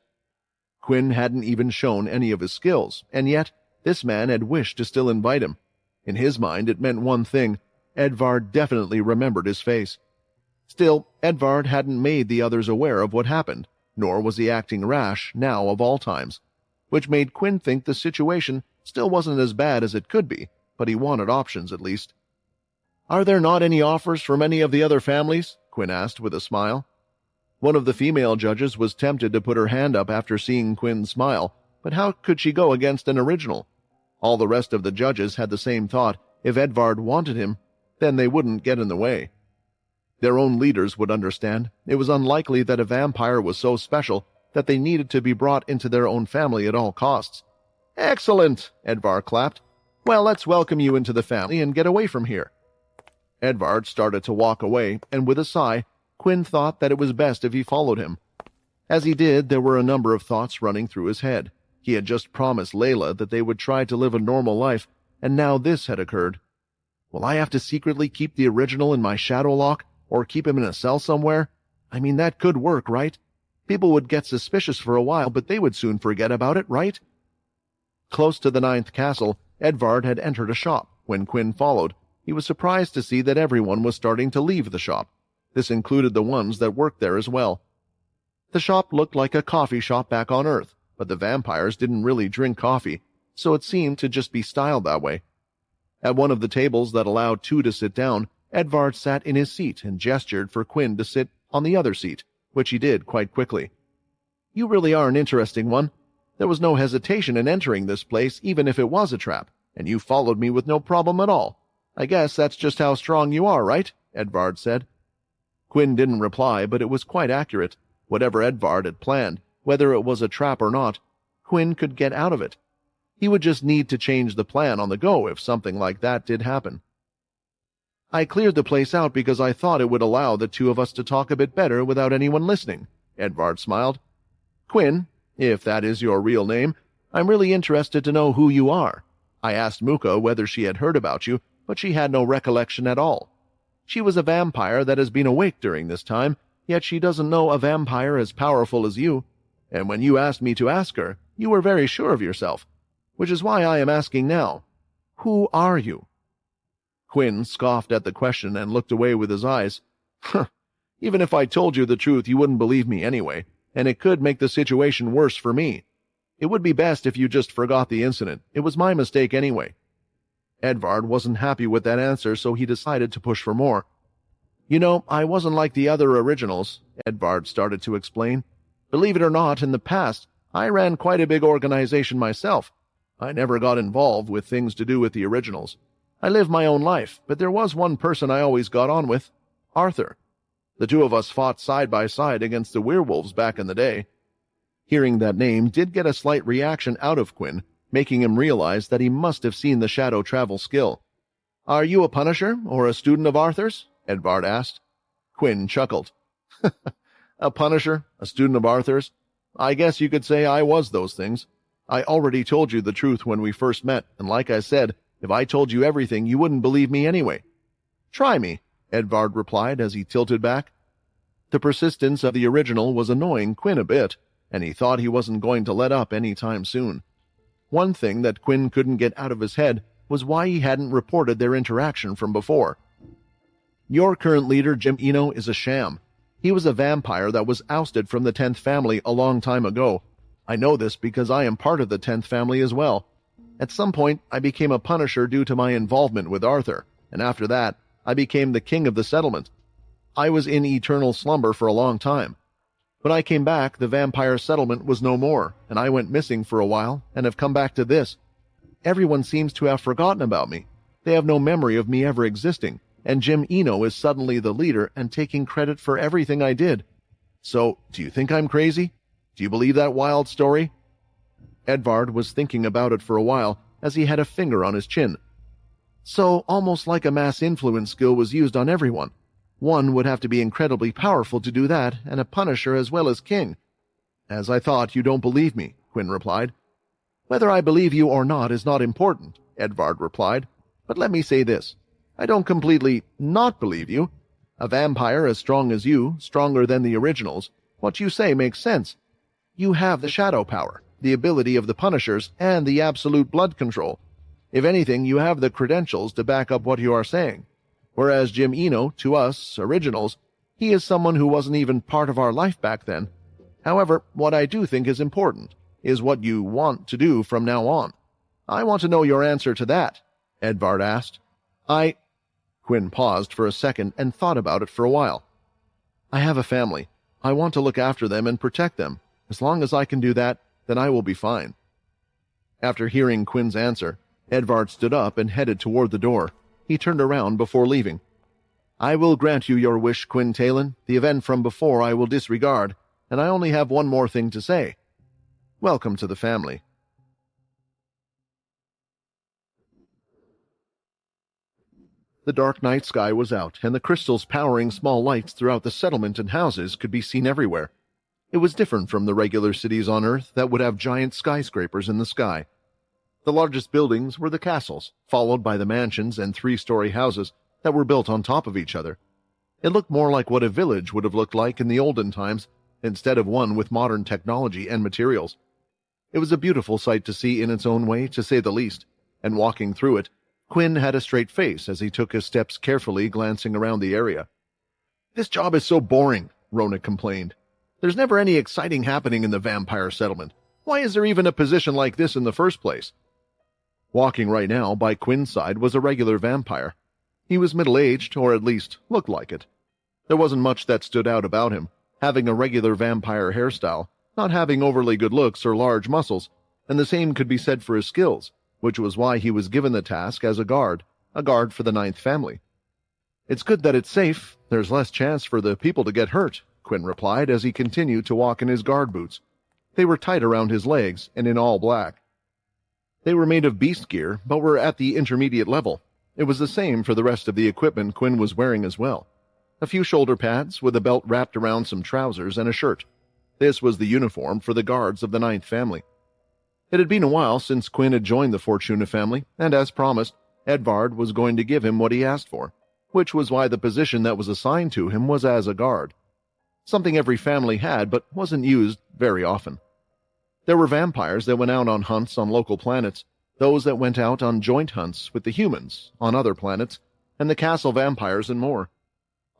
Quinn hadn't even shown any of his skills, and yet this man had wished to still invite him. In his mind, it meant one thing. Edvard definitely remembered his face. Still, Edvard hadn't made the others aware of what happened, nor was he acting rash now of all times, which made Quinn think the situation still wasn't as bad as it could be, but he wanted options at least. Are there not any offers from any of the other families? Quinn asked with a smile. One of the female judges was tempted to put her hand up after seeing Quinn's smile, but how could she go against an original? All the rest of the judges had the same thought. If Edvard wanted him, then they wouldn't get in the way. Their own leaders would understand. It was unlikely that a vampire was so special that they needed to be brought into their own family at all costs. Excellent, Edvard clapped. Well, let's welcome you into the family and get away from here. Edvard started to walk away, and with a sigh, Quinn thought that it was best if he followed him. As he did, there were a number of thoughts running through his head. He had just promised Layla that they would try to live a normal life, and now this had occurred. Will I have to secretly keep the original in my shadow lock, or keep him in a cell somewhere? I mean, that could work, right? People would get suspicious for a while, but they would soon forget about it, right? Close to the 9th castle, Edvard had entered a shop. When Quinn followed, he was surprised to see that everyone was starting to leave the shop. This included the ones that worked there as well. The shop looked like a coffee shop back on Earth, but the vampires didn't really drink coffee, so it seemed to just be styled that way. At one of the tables that allowed 2 to sit down, Edvard sat in his seat and gestured for Quinn to sit on the other seat, which he did quite quickly. You really are an interesting one. There was no hesitation in entering this place, even if it was a trap, and you followed me with no problem at all. I guess that's just how strong you are, right? Edvard said. Quinn didn't reply, but it was quite accurate. Whatever Edvard had planned, whether it was a trap or not, Quinn could get out of it. He would just need to change the plan on the go if something like that did happen. I cleared the place out because I thought it would allow the 2 of us to talk a bit better without anyone listening, Edvard smiled. Quinn, if that is your real name, I'm really interested to know who you are. I asked Muka whether she had heard about you, but she had no recollection at all. She was a vampire that has been awake during this time, yet she doesn't know a vampire as powerful as you, and when you asked me to ask her, you were very sure of yourself, which is why I am asking now. Who are you?" Quinn scoffed at the question and looked away with his eyes. "Even if I told you the truth, you wouldn't believe me anyway, and it could make the situation worse for me. It would be best if you just forgot the incident. It was my mistake anyway." Edvard wasn't happy with that answer, so he decided to push for more. "You know, I wasn't like the other originals," Edvard started to explain. "Believe it or not, in the past, I ran quite a big organization myself. I never got involved with things to do with the originals. I lived my own life, but there was one person I always got on with, Arthur. The two of us fought side by side against the werewolves back in the day." Hearing that name did get a slight reaction out of Quinn, making him realize that he must have seen the shadow travel skill. "Are you a Punisher or a student of Arthur's?" Edvard asked. Quinn chuckled. "A Punisher, a student of Arthur's? I guess you could say I was those things. I already told you the truth when we first met, and like I said, if I told you everything, you wouldn't believe me anyway." "Try me," Edvard replied as he tilted back. The persistence of the original was annoying Quinn a bit, and he thought he wasn't going to let up any time soon. One thing that Quinn couldn't get out of his head was why he hadn't reported their interaction from before. "Your current leader, Jim Eno, is a sham. He was a vampire that was ousted from the 10th family a long time ago. I know this because I am part of the 10th family as well. At some point, I became a Punisher due to my involvement with Arthur, and after that, I became the king of the settlement. I was in eternal slumber for a long time. When I came back, the vampire settlement was no more, and I went missing for a while and have come back to this. Everyone seems to have forgotten about me. They have no memory of me ever existing, and Jim Eno is suddenly the leader and taking credit for everything I did. So, do you think I'm crazy? Do you believe that wild story?" Edvard was thinking about it for a while as he had a finger on his chin. "So, almost like a mass influence skill was used on everyone. One would have to be incredibly powerful to do that, and a Punisher as well as king." "As I thought, you don't believe me," Quinn replied. "Whether I believe you or not is not important," Edvard replied. "But let me say this. I don't completely not believe you. A vampire as strong as you, stronger than the originals, what you say makes sense. You have the shadow power, the ability of the Punishers, and the absolute blood control. If anything, you have the credentials to back up what you are saying. Whereas Jim Eno, to us, originals, he is someone who wasn't even part of our life back then. However, what I do think is important is what you want to do from now on. I want to know your answer to that," Edvard asked. Quinn paused for a second and thought about it for a while. "I have a family. I want to look after them and protect them. As long as I can do that, then I will be fine." After hearing Quinn's answer, Edvard stood up and headed toward the door. He turned around before leaving. "I will grant you your wish, Quinn Talon. The event from before I will disregard, and I only have one more thing to say. Welcome to the family." The dark night sky was out, and the crystals powering small lights throughout the settlement and houses could be seen everywhere. It was different from the regular cities on Earth that would have giant skyscrapers in the sky. The largest buildings were the castles, followed by the mansions and three-story houses that were built on top of each other. It looked more like what a village would have looked like in the olden times, instead of one with modern technology and materials. It was a beautiful sight to see in its own way, to say the least, and walking through it, Quinn had a straight face as he took his steps carefully, glancing around the area. "This job is so boring," Ronak complained. "There's never any exciting happening in the vampire settlement. Why is there even a position like this in the first place?" Walking right now by Quinn's side was a regular vampire. He was middle-aged, or at least looked like it. There wasn't much that stood out about him, having a regular vampire hairstyle, not having overly good looks or large muscles, and the same could be said for his skills, which was why he was given the task as a guard for the 9th family. "It's good that it's safe. There's less chance for the people to get hurt," Quinn replied as he continued to walk in his guard boots. They were tight around his legs and in all black. They were made of beast gear, but were at the intermediate level. It was the same for the rest of the equipment Quinn was wearing as well. A few shoulder pads with a belt wrapped around some trousers and a shirt. This was the uniform for the guards of the 9th family. It had been a while since Quinn had joined the Fortuna family, and as promised, Edvard was going to give him what he asked for, which was why the position that was assigned to him was as a guard. something every family had but wasn't used very often. There were vampires that went out on hunts on local planets, those that went out on joint hunts with the humans on other planets, and the castle vampires and more.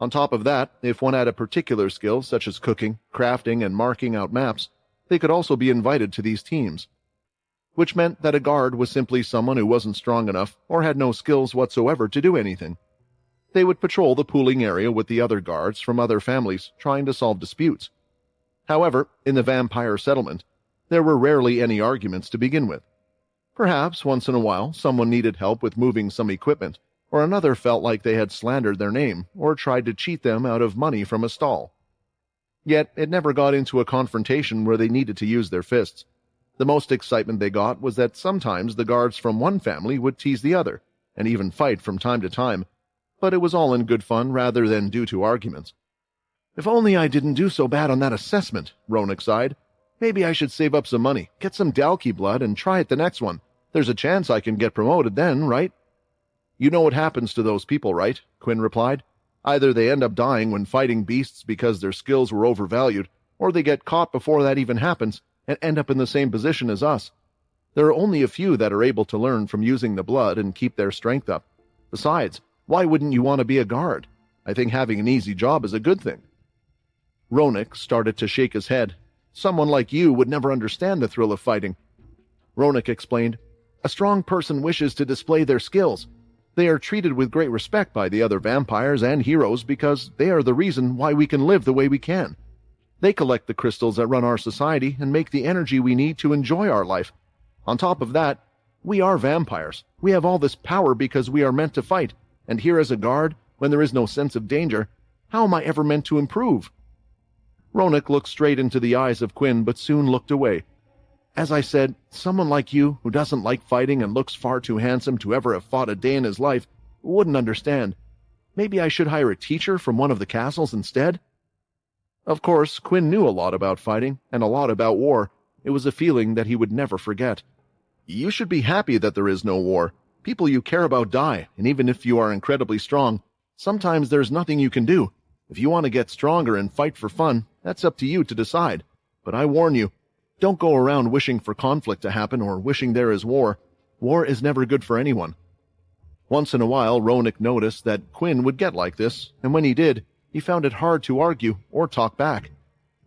On top of that, if one had a particular skill such as cooking, crafting, and marking out maps, they could also be invited to these teams, which meant that a guard was simply someone who wasn't strong enough or had no skills whatsoever to do anything. They would patrol the pooling area with the other guards from other families trying to solve disputes. However, in the vampire settlement, there were rarely any arguments to begin with. Perhaps once in a while someone needed help with moving some equipment, or another felt like they had slandered their name or tried to cheat them out of money from a stall. Yet it never got into a confrontation where they needed to use their fists. The most excitement they got was that sometimes the guards from one family would tease the other, and even fight from time to time, but it was all in good fun rather than due to arguments. "If only I didn't do so bad on that assessment," Ronak sighed. "Maybe I should save up some money, get some Dalkey blood, and try it the next one. There's a chance I can get promoted then, right?" "You know what happens to those people, right?" Quinn replied. "Either they end up dying when fighting beasts because their skills were overvalued, or they get caught before that even happens and end up in the same position as us. There are only a few that are able to learn from using the blood and keep their strength up. Besides, why wouldn't you want to be a guard? I think having an easy job is a good thing." Ronak started to shake his head. "Someone like you would never understand the thrill of fighting." Ronak explained, "A strong person wishes to display their skills. They are treated with great respect by the other vampires and heroes because they are the reason why we can live the way we can. They collect the crystals that run our society and make the energy we need to enjoy our life. On top of that, we are vampires. We have all this power because we are meant to fight, and here as a guard, when there is no sense of danger, how am I ever meant to improve?" Ronak looked straight into the eyes of Quinn but soon looked away. "As I said, someone like you, who doesn't like fighting and looks far too handsome to ever have fought a day in his life, wouldn't understand. Maybe I should hire a teacher from one of the castles instead?" Of course, Quinn knew a lot about fighting and a lot about war. It was a feeling that he would never forget. "You should be happy that there is no war. People you care about die, and even if you are incredibly strong, sometimes there's nothing you can do. If you want to get stronger and fight for fun, that's up to you to decide. But I warn you, don't go around wishing for conflict to happen or wishing there is war. War is never good for anyone." Once in a while, Ronak noticed that Quinn would get like this, and when he did, he found it hard to argue or talk back.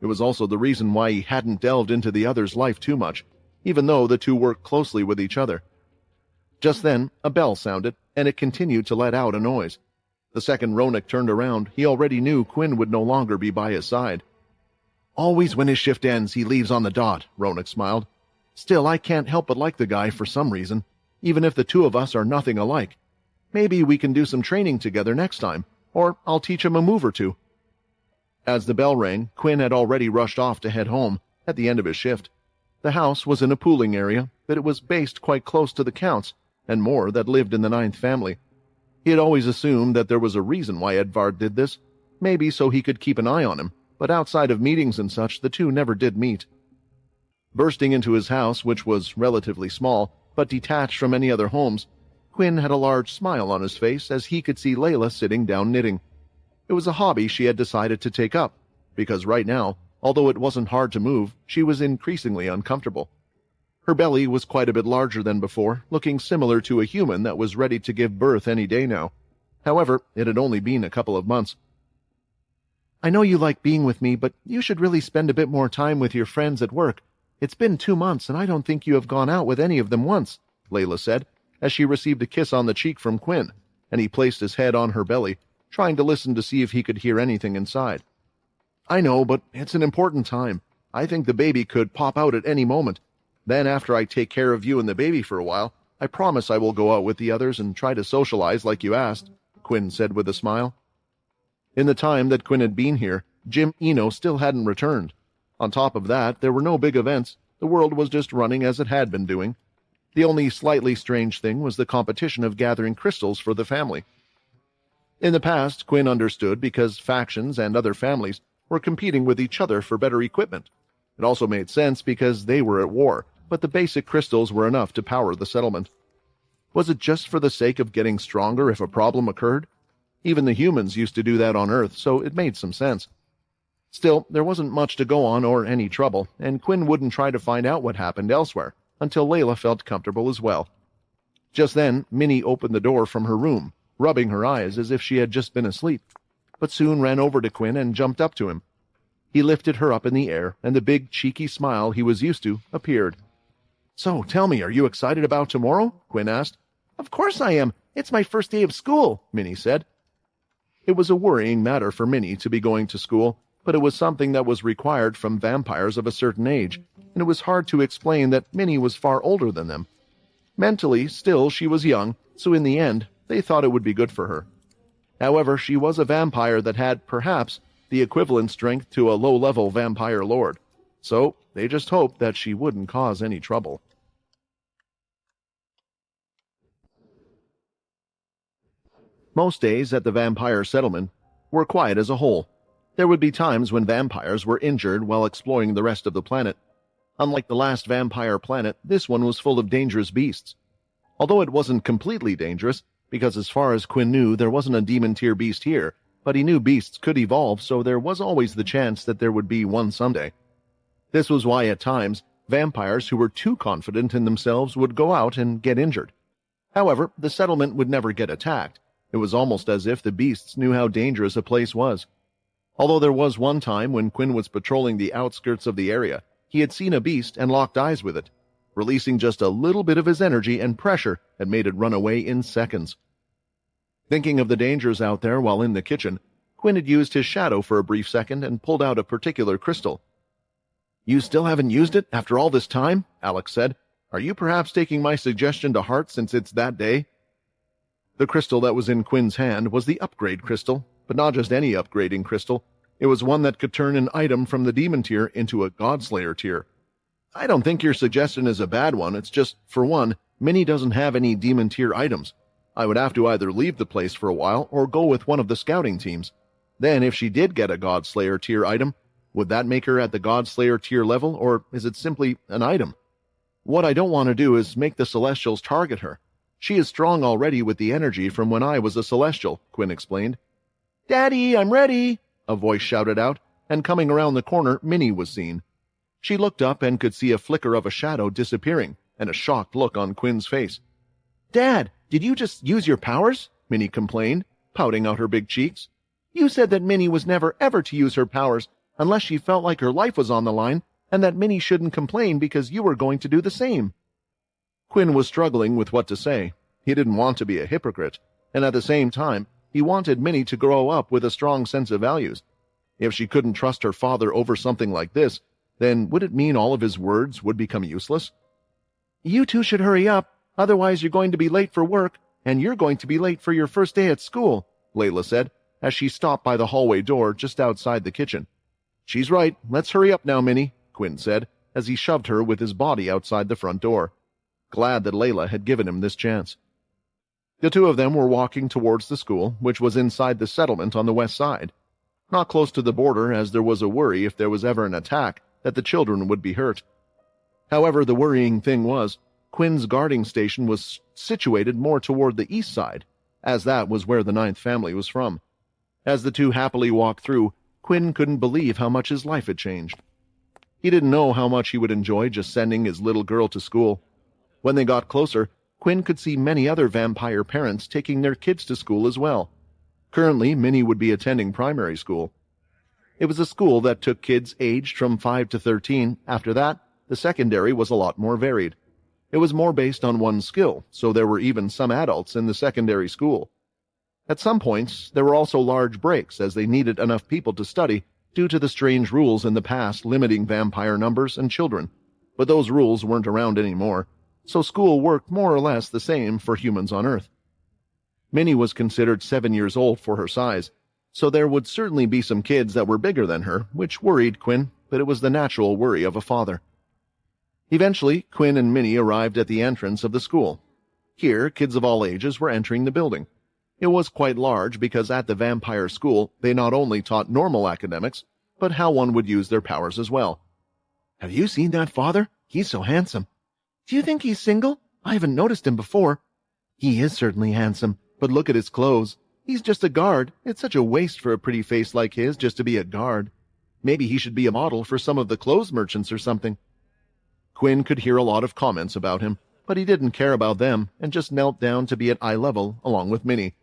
It was also the reason why he hadn't delved into the other's life too much, even though the two worked closely with each other. Just then, a bell sounded, and it continued to let out a noise. The second Ronak turned around, he already knew Quinn would no longer be by his side. "Always when his shift ends, he leaves on the dot," Ronak smiled. "Still, I can't help but like the guy for some reason, even if the two of us are nothing alike. Maybe we can do some training together next time, or I'll teach him a move or two." As the bell rang, Quinn had already rushed off to head home at the end of his shift. The house was in a pooling area, but it was based quite close to the Counts and more that lived in the ninth family. He had always assumed that there was a reason why Edvard did this, maybe so he could keep an eye on him, but outside of meetings and such, the two never did meet. Bursting into his house, which was relatively small, but detached from any other homes, Quinn had a large smile on his face as he could see Layla sitting down knitting. It was a hobby she had decided to take up, because right now, although it wasn't hard to move, she was increasingly uncomfortable. Her belly was quite a bit larger than before, looking similar to a human that was ready to give birth any day now. However, it had only been a couple of months. "I know you like being with me, but you should really spend a bit more time with your friends at work. It's been 2 months, and I don't think you have gone out with any of them once," Layla said, as she received a kiss on the cheek from Quinn, and he placed his head on her belly, trying to listen to see if he could hear anything inside. "I know, but it's an important time. I think the baby could pop out at any moment. Then after I take care of you and the baby for a while, I promise I will go out with the others and try to socialize like you asked," Quinn said with a smile. In the time that Quinn had been here, Jim Eno still hadn't returned. On top of that, there were no big events. The world was just running as it had been doing. The only slightly strange thing was the competition of gathering crystals for the family. In the past, Quinn understood because factions and other families were competing with each other for better equipment. It also made sense because they were at war, but the basic crystals were enough to power the settlement. Was it just for the sake of getting stronger if a problem occurred? Even the humans used to do that on Earth, so it made some sense. Still, there wasn't much to go on or any trouble, and Quinn wouldn't try to find out what happened elsewhere until Layla felt comfortable as well. Just then, Minnie opened the door from her room, rubbing her eyes as if she had just been asleep, but soon ran over to Quinn and jumped up to him. He lifted her up in the air, and the big, cheeky smile he was used to appeared. "So, tell me, are you excited about tomorrow?" Quinn asked. "Of course I am. It's my first day of school," Minnie said. It was a worrying matter for Minnie to be going to school, but it was something that was required from vampires of a certain age, and it was hard to explain that Minnie was far older than them. Mentally, still, she was young, so in the end, they thought it would be good for her. However, she was a vampire that had, perhaps, the equivalent strength to a low-level vampire lord, so they just hoped that she wouldn't cause any trouble. Most days at the vampire settlement were quiet as a whole. There would be times when vampires were injured while exploring the rest of the planet. Unlike the last vampire planet, this one was full of dangerous beasts. Although it wasn't completely dangerous, because as far as Quinn knew, there wasn't a demon-tier beast here, but he knew beasts could evolve, so there was always the chance that there would be one someday. This was why at times, vampires who were too confident in themselves would go out and get injured. However, the settlement would never get attacked. It was almost as if the beasts knew how dangerous a place was. Although there was one time when Quinn was patrolling the outskirts of the area, he had seen a beast and locked eyes with it. Releasing just a little bit of his energy and pressure had made it run away in seconds. Thinking of the dangers out there while in the kitchen, Quinn had used his shadow for a brief second and pulled out a particular crystal. "You still haven't used it after all this time?" Alex said. "Are you perhaps taking my suggestion to heart since it's that day?" The crystal that was in Quinn's hand was the upgrade crystal, but not just any upgrading crystal. It was one that could turn an item from the demon tier into a godslayer tier. "I don't think your suggestion is a bad one. It's just, for one, Minnie doesn't have any demon tier items. I would have to either leave the place for a while or go with one of the scouting teams. Then if she did get a godslayer tier item, would that make her at the godslayer tier level, or is it simply an item? What I don't want to do is make the Celestials target her. She is strong already with the energy from when I was a Celestial," Quinn explained. "Daddy, I'm ready!" a voice shouted out, and coming around the corner, Minnie was seen. She looked up and could see a flicker of a shadow disappearing, and a shocked look on Quinn's face. "Dad, did you just use your powers?" Minnie complained, pouting out her big cheeks. "You said that Minnie was never ever to use her powers unless she felt like her life was on the line, and that Minnie shouldn't complain because you were going to do the same." Quinn was struggling with what to say. He didn't want to be a hypocrite, and at the same time, he wanted Minnie to grow up with a strong sense of values. If she couldn't trust her father over something like this, then would it mean all of his words would become useless? "You two should hurry up, otherwise you're going to be late for work, and you're going to be late for your first day at school," Layla said, as she stopped by the hallway door just outside the kitchen. "She's right. Let's hurry up now, Minnie," Quinn said, as he shoved her with his body outside the front door. Glad that Layla had given him this chance. The two of them were walking towards the school, which was inside the settlement on the west side. Not close to the border, as there was a worry if there was ever an attack that the children would be hurt. However, the worrying thing was, Quinn's guarding station was situated more toward the east side, as that was where the ninth family was from. As the two happily walked through, Quinn couldn't believe how much his life had changed. He didn't know how much he would enjoy just sending his little girl to school. When they got closer, Quinn could see many other vampire parents taking their kids to school as well. Currently, Minnie would be attending primary school. It was a school that took kids aged from 5 to 13. After that, the secondary was a lot more varied. It was more based on one skill, so there were even some adults in the secondary school. At some points, there were also large breaks as they needed enough people to study due to the strange rules in the past limiting vampire numbers and children. But those rules weren't around anymore, so school worked more or less the same for humans on Earth. Minnie was considered 7 years old for her size, so there would certainly be some kids that were bigger than her, which worried Quinn, but it was the natural worry of a father. Eventually, Quinn and Minnie arrived at the entrance of the school. Here, kids of all ages were entering the building. It was quite large because at the vampire school, they not only taught normal academics, but how one would use their powers as well. "Have you seen that father? He's so handsome." "Do you think he's single? I haven't noticed him before." "He is certainly handsome, but look at his clothes. He's just a guard. It's such a waste for a pretty face like his just to be a guard." Maybe he should be a model for some of the clothes merchants or something. Quinn could hear a lot of comments about him, but he didn't care about them and just knelt down to be at eye level along with Minnie.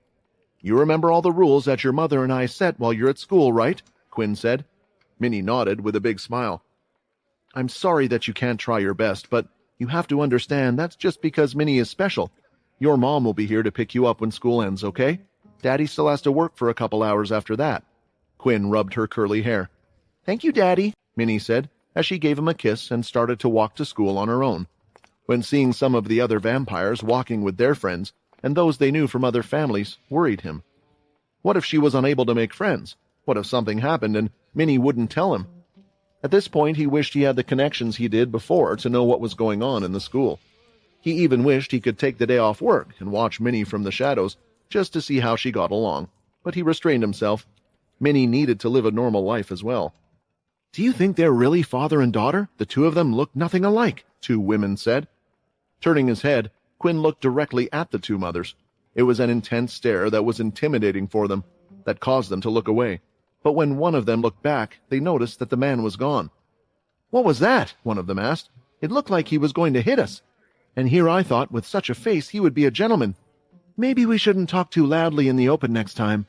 "You remember all the rules that your mother and I set while you're at school, right?" Quinn said. Minnie nodded with a big smile. "I'm sorry that you can't try your best, but you have to understand that's just because Minnie is special. Your mom will be here to pick you up when school ends, okay? Daddy still has to work for a couple hours after that." Quinn rubbed her curly hair. "Thank you, Daddy," Minnie said, as she gave him a kiss and started to walk to school on her own. When seeing some of the other vampires walking with their friends, and those they knew from other families, worried him. What if she was unable to make friends? What if something happened and Minnie wouldn't tell him? At this point, he wished he had the connections he did before to know what was going on in the school. He even wished he could take the day off work and watch Minnie from the shadows just to see how she got along. But he restrained himself. Minnie needed to live a normal life as well. "Do you think they're really father and daughter? The two of them look nothing alike," two women said. Turning his head, Quinn looked directly at the two mothers. It was an intense stare that was intimidating for them, that caused them to look away. But when one of them looked back, they noticed that the man was gone. "What was that?" one of them asked. "It looked like he was going to hit us. And here I thought with such a face he would be a gentleman. Maybe we shouldn't talk too loudly in the open next time."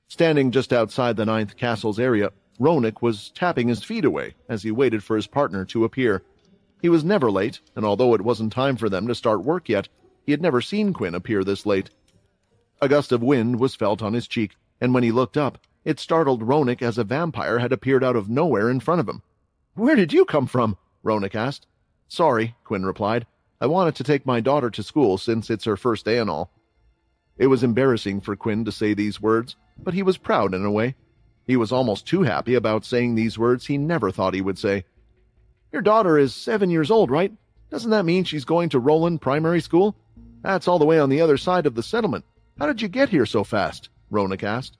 Standing just outside the 9th Castle's area, Ronak was tapping his feet away as he waited for his partner to appear. He was never late, and although it wasn't time for them to start work yet, he had never seen Quinn appear this late. A gust of wind was felt on his cheek, and when he looked up, it startled Ronak as a vampire had appeared out of nowhere in front of him. "Where did you come from?" Ronak asked. "Sorry," Quinn replied. "I wanted to take my daughter to school since it's her first day and all." It was embarrassing for Quinn to say these words, but he was proud in a way. He was almost too happy about saying these words he never thought he would say. "Your daughter is 7 years old, right? Doesn't that mean she's going to Roland Primary School? That's all the way on the other side of the settlement. How did you get here so fast?" Ronak asked.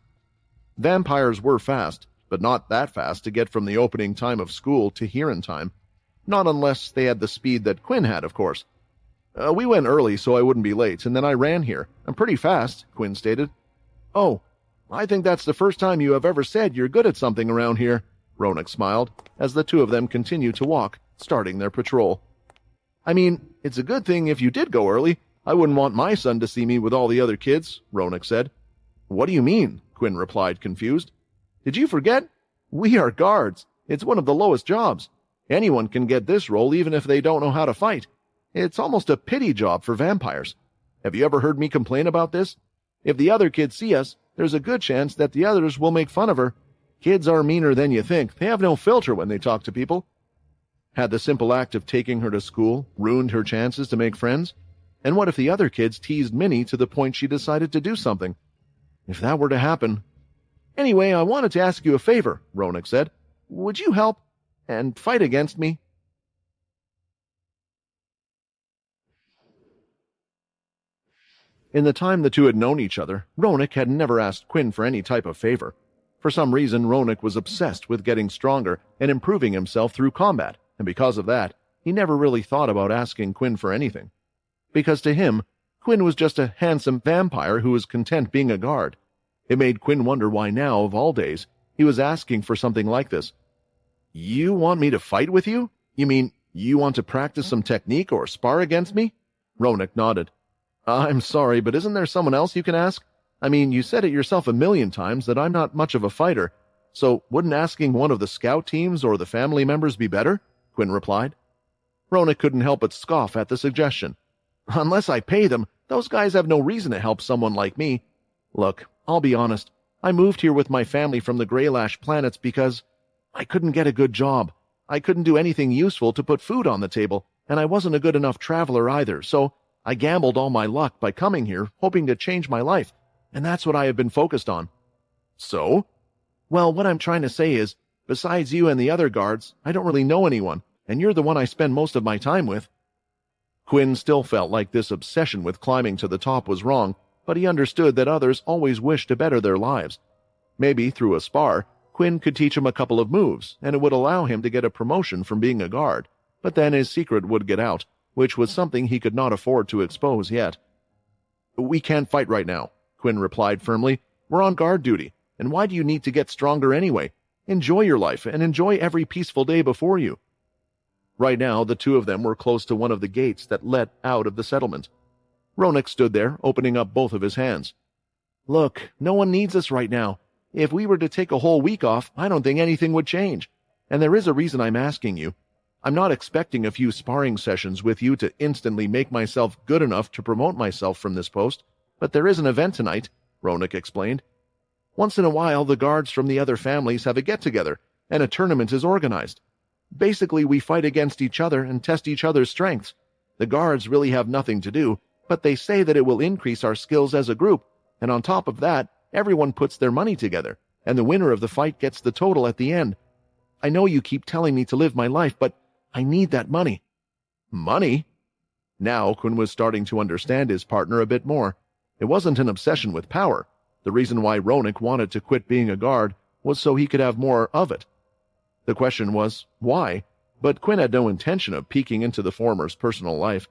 Vampires were fast, but not that fast to get from the opening time of school to here in time. Not unless they had the speed that Quinn had, of course. We went early so I wouldn't be late, and then I ran here. I'm pretty fast," Quinn stated. "Oh, I think that's the first time you have ever said you're good at something around here," Ronak smiled, as the two of them continued to walk, starting their patrol. "I mean, it's a good thing if you did go early. I wouldn't want my son to see me with all the other kids," Ronak said. "What do you mean?" Quinn replied, confused. "Did you forget? We are guards. It's one of the lowest jobs. Anyone can get this role even if they don't know how to fight. It's almost a pity job for vampires. Have you ever heard me complain about this? If the other kids see us, there's a good chance that the others will make fun of her. Kids are meaner than you think. They have no filter when they talk to people." Had the simple act of taking her to school ruined her chances to make friends? And what if the other kids teased Minnie to the point she decided to do something? If that were to happen... "Anyway, I wanted to ask you a favor," Ronak said. "Would you help and fight against me?" In the time the two had known each other, Ronak had never asked Quinn for any type of favor. For some reason, Ronak was obsessed with getting stronger and improving himself through combat, and because of that, he never really thought about asking Quinn for anything. Because to him, Quinn was just a handsome vampire who was content being a guard. It made Quinn wonder why now, of all days, he was asking for something like this. "You want me to fight with you? You mean you want to practice some technique or spar against me?" Ronak nodded. "I'm sorry, but isn't there someone else you can ask? I mean, you said it yourself a million times that I'm not much of a fighter, so wouldn't asking one of the scout teams or the family members be better?" Quinn replied. Ronak couldn't help but scoff at the suggestion. "Unless I pay them, those guys have no reason to help someone like me. Look, I'll be honest. I moved here with my family from the Greylash planets because I couldn't get a good job. I couldn't do anything useful to put food on the table, and I wasn't a good enough traveler either, so I gambled all my luck by coming here, hoping to change my life, and that's what I have been focused on." "So?" "Well, what I'm trying to say is, besides you and the other guards, I don't really know anyone, and you're the one I spend most of my time with." Quinn still felt like this obsession with climbing to the top was wrong, but he understood that others always wish to better their lives. Maybe through a spar, Quinn could teach him a couple of moves, and it would allow him to get a promotion from being a guard, but then his secret would get out, which was something he could not afford to expose yet. "We can't fight right now," Quinn replied firmly. "We're on guard duty, and why do you need to get stronger anyway? Enjoy your life and enjoy every peaceful day before you." Right now, the two of them were close to one of the gates that led out of the settlement. Ronak stood there, opening up both of his hands. "Look, no one needs us right now. If we were to take a whole week off, I don't think anything would change. And there is a reason I'm asking you. I'm not expecting a few sparring sessions with you to instantly make myself good enough to promote myself from this post, but there is an event tonight," Ronak explained. "Once in a while, the guards from the other families have a get-together, and a tournament is organized. Basically, we fight against each other and test each other's strengths. The guards really have nothing to do, but they say that it will increase our skills as a group, and on top of that, everyone puts their money together, and the winner of the fight gets the total at the end. I know you keep telling me to live my life, but I need that money." Money? Now Quinn was starting to understand his partner a bit more. It wasn't an obsession with power. The reason why Ronak wanted to quit being a guard was so he could have more of it. The question was, why? But Quinn had no intention of peeking into the former's personal life.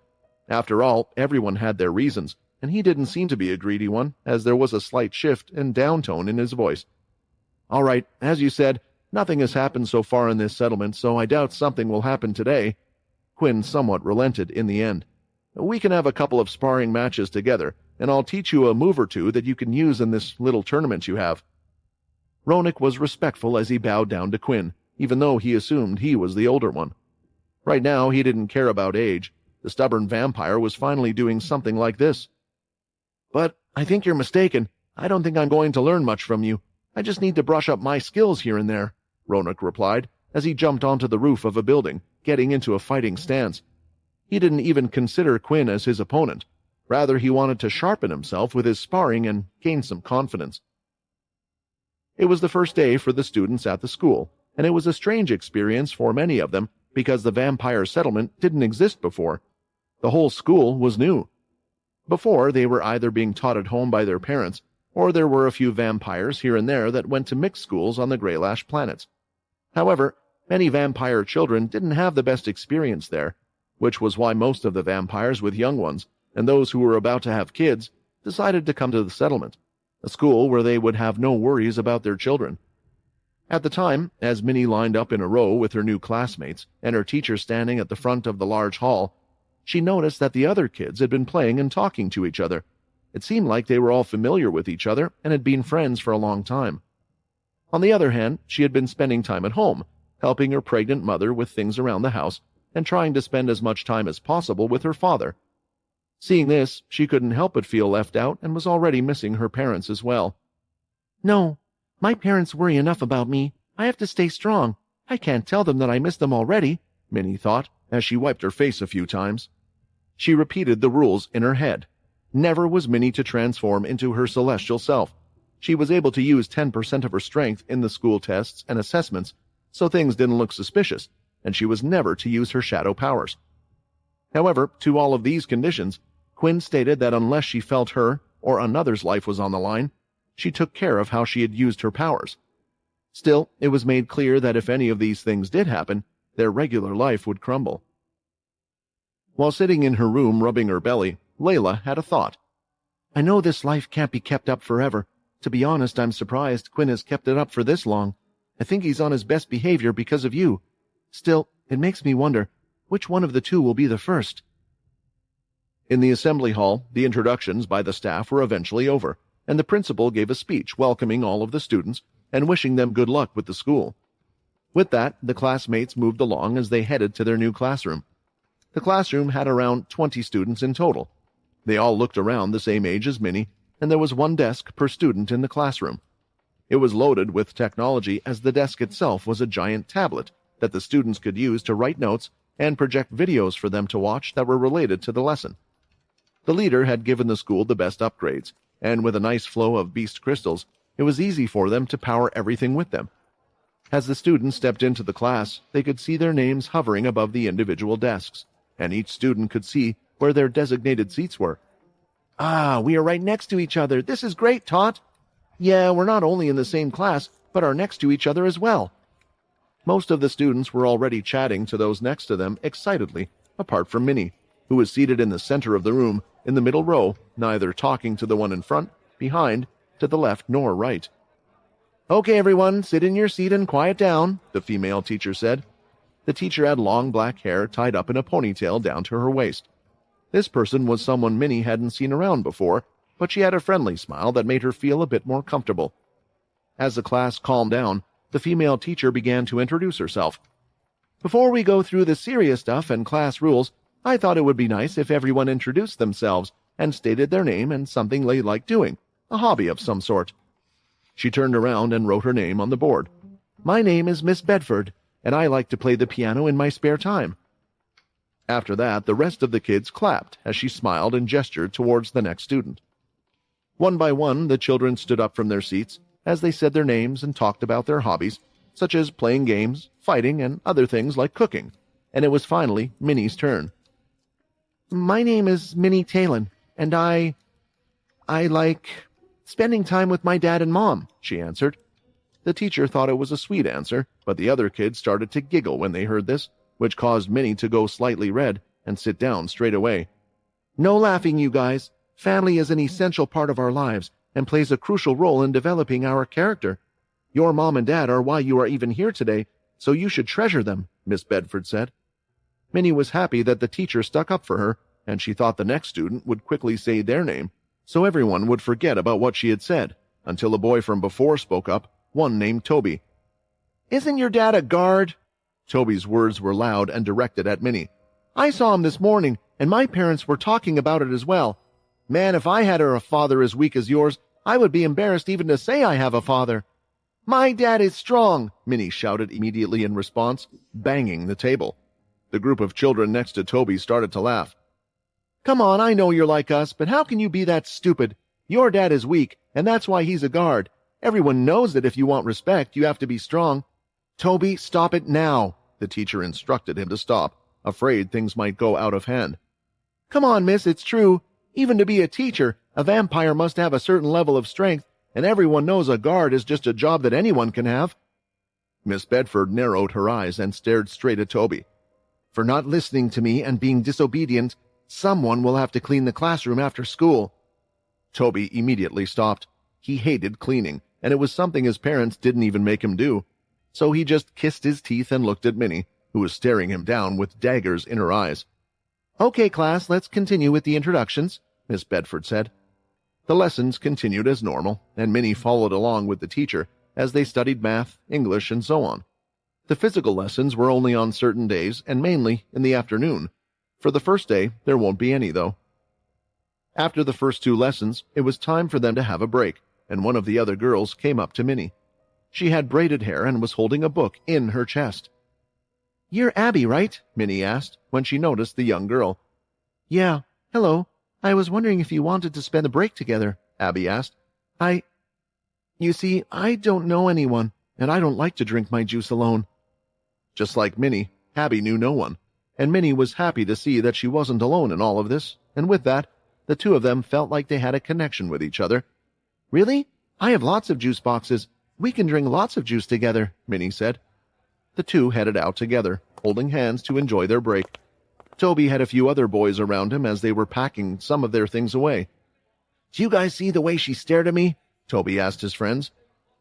After all, everyone had their reasons, and he didn't seem to be a greedy one, as there was a slight shift and downtone in his voice. "All right, as you said, nothing has happened so far in this settlement, so I doubt something will happen today." Quinn somewhat relented in the end. "We can have a couple of sparring matches together, and I'll teach you a move or two that you can use in this little tournament you have." Ronak was respectful as he bowed down to Quinn, even though he assumed he was the older one. Right now, he didn't care about age. The stubborn vampire was finally doing something like this. "But I think you're mistaken. I don't think I'm going to learn much from you. I just need to brush up my skills here and there," Ronak replied, as he jumped onto the roof of a building, getting into a fighting stance. He didn't even consider Quinn as his opponent. Rather, he wanted to sharpen himself with his sparring and gain some confidence. It was the first day for the students at the school, and it was a strange experience for many of them because the vampire settlement didn't exist before. The whole school was new. Before, they were either being taught at home by their parents, or there were a few vampires here and there that went to mixed schools on the Greylash planets. However, many vampire children didn't have the best experience there, which was why most of the vampires with young ones, and those who were about to have kids, decided to come to the settlement, a school where they would have no worries about their children. At the time, as Minnie lined up in a row with her new classmates and her teacher standing at the front of the large hall, she noticed that the other kids had been playing and talking to each other. It seemed like they were all familiar with each other and had been friends for a long time. On the other hand, she had been spending time at home, helping her pregnant mother with things around the house and trying to spend as much time as possible with her father. Seeing this, she couldn't help but feel left out and was already missing her parents as well. "No, my parents worry enough about me. I have to stay strong. I can't tell them that I miss them already," Minnie thought, as she wiped her face a few times. She repeated the rules in her head. Never was Minnie to transform into her celestial self. She was able to use 10% of her strength in the school tests and assessments, so things didn't look suspicious, and she was never to use her shadow powers. However, to all of these conditions, Quinn stated that unless she felt her or another's life was on the line, she took care of how she had used her powers. Still, it was made clear that if any of these things did happen, their regular life would crumble. While sitting in her room rubbing her belly, Layla had a thought. "I know this life can't be kept up forever. To be honest, I'm surprised Quinn has kept it up for this long. I think he's on his best behavior because of you. Still, it makes me wonder, which one of the two will be the first?" In the assembly hall, the introductions by the staff were eventually over, and the principal gave a speech welcoming all of the students and wishing them good luck with the school. With that, the classmates moved along as they headed to their new classroom. The classroom had around 20 students in total. They all looked around the same age as Minnie, and there was one desk per student in the classroom. It was loaded with technology as the desk itself was a giant tablet that the students could use to write notes and project videos for them to watch that were related to the lesson. The leader had given the school the best upgrades, and with a nice flow of beast crystals, it was easy for them to power everything with them. As the students stepped into the class, they could see their names hovering above the individual desks, and each student could see where their designated seats were. "Ah, we are right next to each other. This is great, Tot." "Yeah, we're not only in the same class, but are next to each other as well." Most of the students were already chatting to those next to them excitedly, apart from Minnie, who was seated in the center of the room, in the middle row, neither talking to the one in front, behind, to the left nor right. Okay, everyone, sit in your seat and quiet down, the female teacher said. The teacher had long black hair tied up in a ponytail down to her waist. This person was someone Minnie hadn't seen around before, but she had a friendly smile that made her feel a bit more comfortable. As the class calmed down, the female teacher began to introduce herself. Before we go through the serious stuff and class rules, I thought it would be nice if everyone introduced themselves and stated their name and something they like doing, a hobby of some sort. She turned around and wrote her name on the board. My name is Miss Bedford, and I like to play the piano in my spare time. After that, the rest of the kids clapped as she smiled and gestured towards the next student. One by one, the children stood up from their seats as they said their names and talked about their hobbies, such as playing games, fighting, and other things like cooking, and it was finally Minnie's turn. My name is Minnie Talon, and I like spending time with my dad and mom, she answered. The teacher thought it was a sweet answer, but the other kids started to giggle when they heard this, which caused Minnie to go slightly red and sit down straight away. No laughing, you guys. Family is an essential part of our lives and plays a crucial role in developing our character. Your mom and dad are why you are even here today, so you should treasure them, Miss Bedford said. Minnie was happy that the teacher stuck up for her, and she thought the next student would quickly say their name, so everyone would forget about what she had said, until a boy from before spoke up, one named Toby. Isn't your dad a guard? Toby's words were loud and directed at Minnie. I saw him this morning, and my parents were talking about it as well. Man, if I had a father as weak as yours, I would be embarrassed even to say I have a father. My dad is strong, Minnie shouted immediately in response, banging the table. The group of children next to Toby started to laugh. Come on, I know you're like us, but how can you be that stupid? Your dad is weak, and that's why he's a guard. Everyone knows that if you want respect, you have to be strong. Toby, stop it now, the teacher instructed him to stop, afraid things might go out of hand. Come on, miss, it's true. Even to be a teacher, a vampire must have a certain level of strength, and everyone knows a guard is just a job that anyone can have. Miss Bedford narrowed her eyes and stared straight at Toby. For not listening to me and being disobedient, someone will have to clean the classroom after school. Toby immediately stopped. He hated cleaning, and it was something his parents didn't even make him do. So he just kissed his teeth and looked at Minnie, who was staring him down with daggers in her eyes. Okay, class, let's continue with the introductions, Miss Bedford said. The lessons continued as normal, and Minnie followed along with the teacher as they studied math, English, and so on. The physical lessons were only on certain days and mainly in the afternoon. For the first day, there won't be any, though. After the first two lessons, it was time for them to have a break, and one of the other girls came up to Minnie. She had braided hair and was holding a book in her chest. You're Abby, right? Minnie asked when she noticed the young girl. Yeah, hello. I was wondering if you wanted to spend the break together, Abby asked. You see, I don't know anyone, and I don't like to drink my juice alone. Just like Minnie, Abby knew no one, and Minnie was happy to see that she wasn't alone in all of this, and with that, the two of them felt like they had a connection with each other. Really? I have lots of juice boxes. We can drink lots of juice together, Minnie said. The two headed out together, holding hands to enjoy their break. Toby had a few other boys around him as they were packing some of their things away. Do you guys see the way she stared at me? Toby asked his friends.